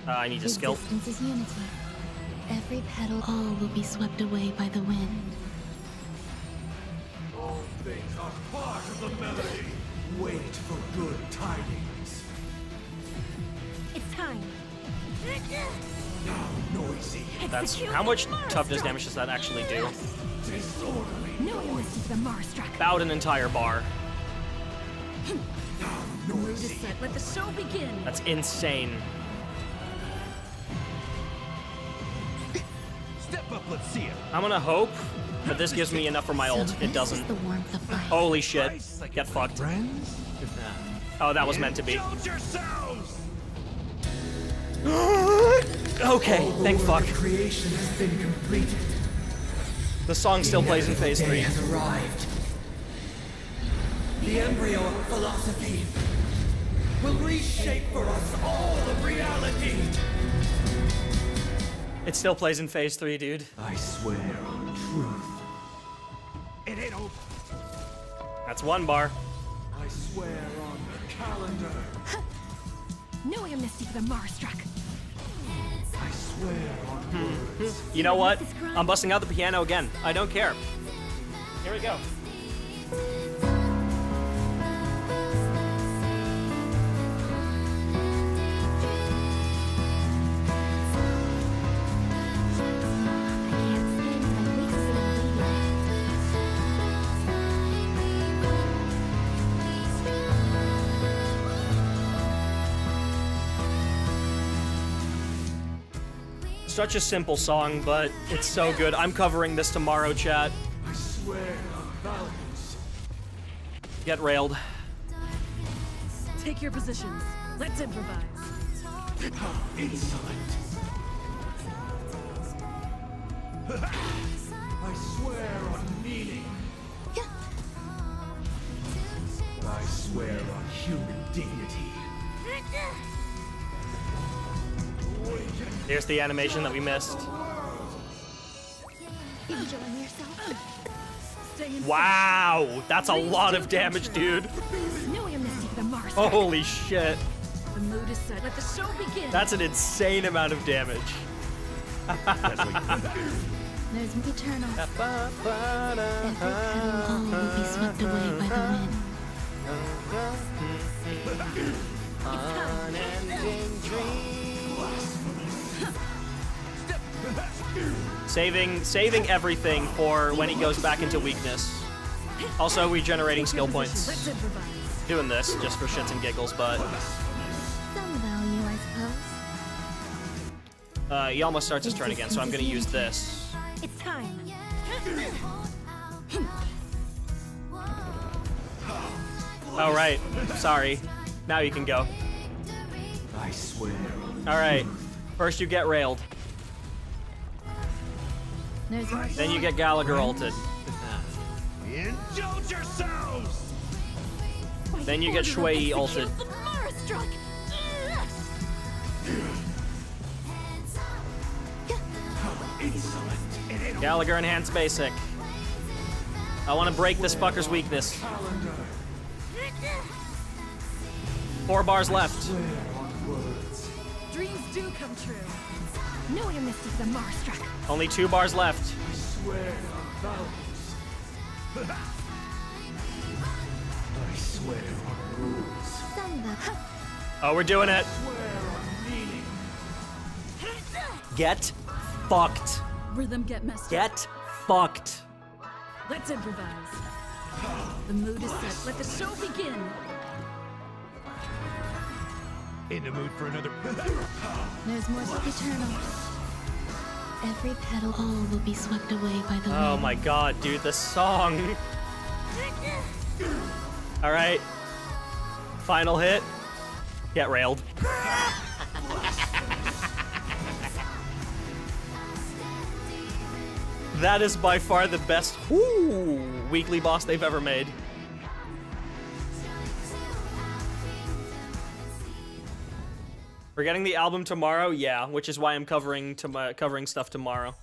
I need a skill. Existence is unity. Every petal, all will be swept away by the wind. All things are part of the melody. Wait for good tidings. It's time. Now noisy. That's how much toughness damage does that actually do? Disorderly No one the Mars struck. About an entire bar. The mood is set. Let the show begin. That's insane. Step up, let's see it. I'm gonna hope that this gives me enough for my ult. It doesn't. The warmth of life. Holy shit. Get fucked. Friends? Oh, that was meant to be. Indulge yourselves! Okay, thank fuck. Creation has been completed. The song still plays in phase 3. Has arrived. The embryo of philosophy will reshape for us all of reality. It still plays in phase 3, dude. I swear on truth. It ain't over. That's one bar. I swear on the calendar. No amnesty for the Mars struck. I swear on words. You know what? I'm busting out the piano again. I don't care. Here we go. Such a simple song, but it's so good. I'm covering this tomorrow, chat. I swear on values. Get railed. Take your positions. Let's improvise. How insolent. I swear on meaning. I swear on human dignity. Here's the animation that we missed. Enjoying yourself. Wow, that's a lot of damage, dude. No amnesty for the Mars struck. Holy shit. The mood is set. Let the show begin. That's an insane amount of damage. There's eternal. Every petal, all will be swept away by the wind. Unending dream. Saving everything for when he goes back into weakness. Also regenerating skill points. Let's improvise. Doing this just for shits and giggles, but Some value, I suppose. he almost starts his turn again, so I'm gonna use this. It's time. Oh right, sorry. Now you can go. I swear on All right, first you get railed, There's more. then you get Gallagher ulted, Indulge yourselves! then you get Shui ulted. The Mars struck. insolent. Gallagher enhanced basic. I want to break this fucker's weakness. 4 bars left. Dreams do come true. No amnesty for the Mars struck. Only 2 bars left. I swear on values. I swear on rules. Some value. Oh, we're doing it. Swear on meaning. Get fucked. Rhythm get messed up. Get fucked. Let's improvise. The mood is set. Let the show begin. In the mood for another... There's more to eternal. Every petal, all will be swept away by the wind. Oh my god, dude, the song. Alright. Final hit. Get railed. That is by far the best weekly boss they've ever made. We're getting the album tomorrow? Yeah, which is why I'm covering stuff tomorrow.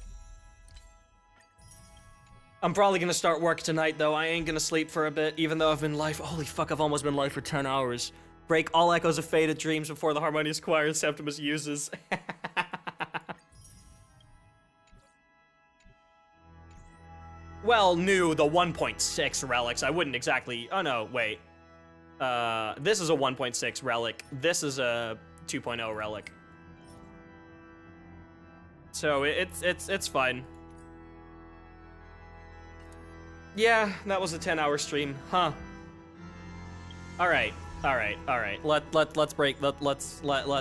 I'm probably gonna start work tonight, though. I ain't gonna sleep for a bit, even though I've been live. Holy fuck, I've almost been live for 10 hours. Break all echoes of faded dreams before the Harmonious Choir and Septimus uses. Well, new, the 1.6 relics. I wouldn't exactly... Oh, no, wait. This is a 1.6 relic. This is a 2.0 relic. So it's fine. Yeah, that was a 10-hour stream, huh? All right.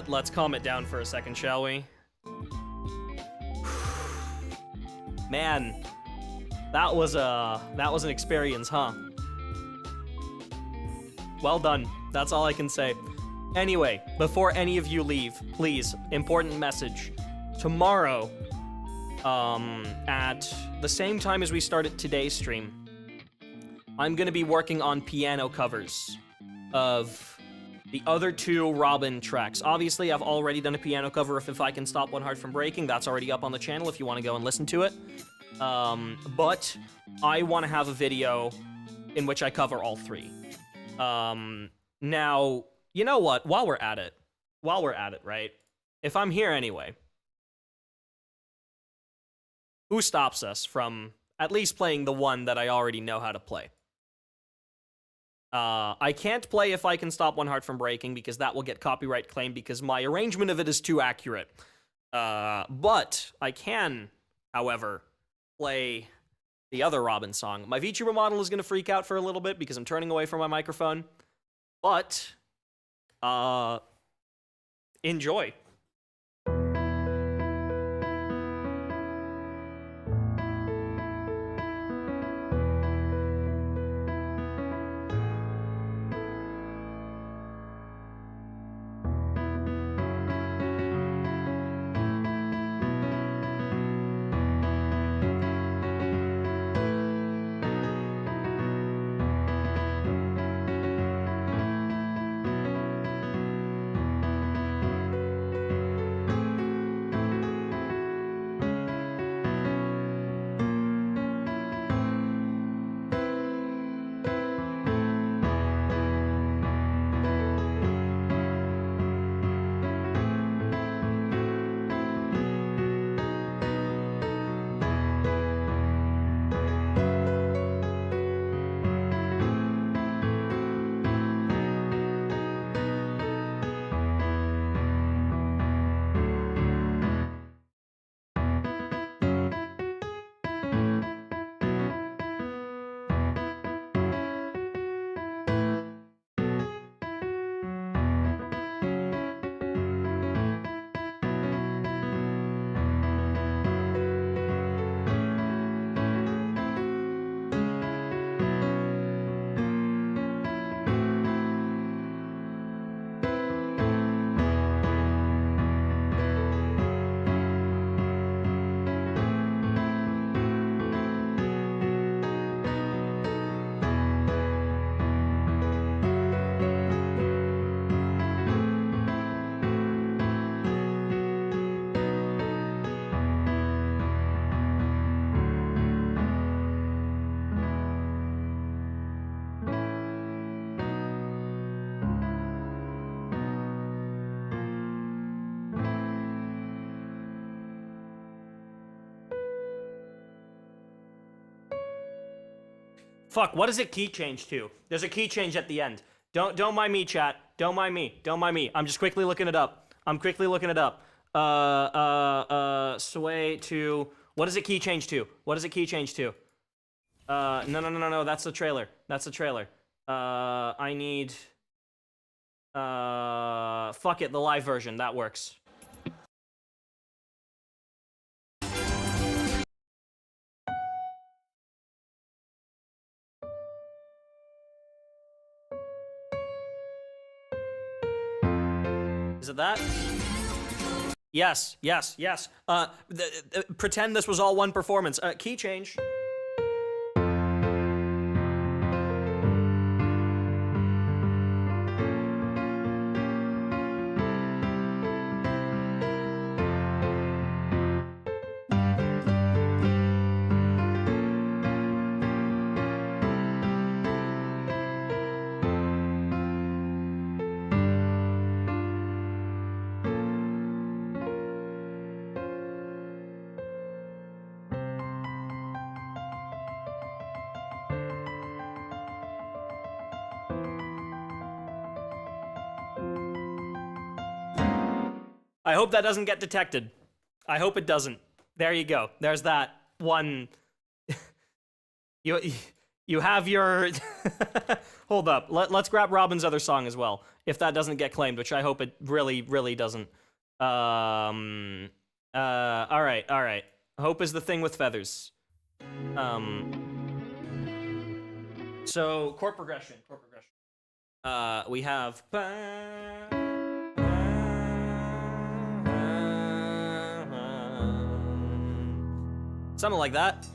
Let's calm it down for a second, shall we? Man, that was an experience, huh? Well done. That's all I can say. Anyway, before any of you leave, please, important message. Tomorrow, at the same time as we started today's stream, I'm gonna be working on piano covers of the other 2 Robin tracks. Obviously, I've already done a piano cover of If I Can Stop One Heart From Breaking. That's already up on the channel if you want to go and listen to it. But I want to have a video in which I cover all 3. Now, you know what? While we're at it, right? If I'm here anyway, who stops us from at least playing the one that I already know how to play? I can't play If I Can Stop One Heart From Breaking because that will get copyright claimed because my arrangement of it is too accurate. But I can, however, play the other Robin song. My VTuber model is going to freak out for a little bit because I'm turning away from my microphone. But, enjoy. Fuck, what does it key change to? There's a key change at the end. Don't mind me, chat. Don't mind me. I'm just quickly looking it up. Sway to... What does it key change to? No, that's the trailer. I need... Fuck it, the live version, that works. Is it that? Yes, yes, yes. Pretend this was all one performance. Key change. I hope that doesn't get detected. I hope it doesn't. There you go. There's that one. You have your... Hold up. Let's grab Robin's other song as well. If that doesn't get claimed, which I hope it really, really doesn't. All right. Hope is the thing with feathers. So, chord progression. We have... Something like that.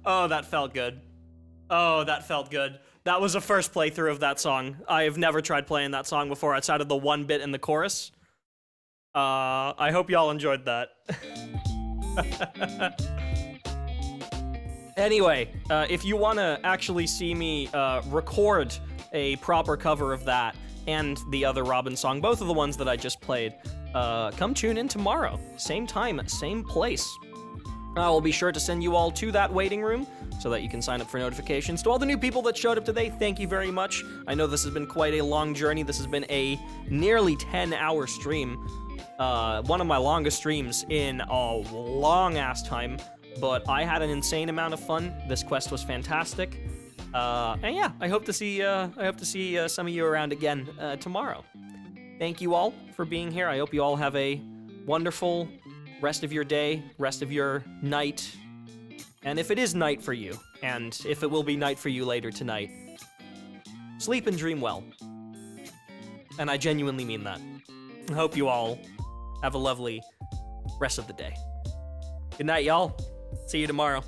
Oh, that felt good. Oh, that felt good. That was a first playthrough of that song. I have never tried playing that song before outside of the one bit in the chorus. I hope y'all enjoyed that. Anyway, if you want to actually see me record a proper cover of that and the other Robin song, both of the ones that I just played, come tune in tomorrow. Same time, same place. I will be sure to send you all to that waiting room so that you can sign up for notifications. To all the new people that showed up today, thank you very much. I know this has been quite a long journey. This has been a nearly 10-hour stream. One of my longest streams in a long-ass time, but I had an insane amount of fun. This quest was fantastic. And yeah, I hope to see some of you around again tomorrow. Thank you all for being here. I hope you all have a wonderful rest of your day, rest of your night. And if it is night for you, and if it will be night for you later tonight, sleep and dream well. And I genuinely mean that. I hope you all have a lovely rest of the day. Good night, y'all. See you tomorrow.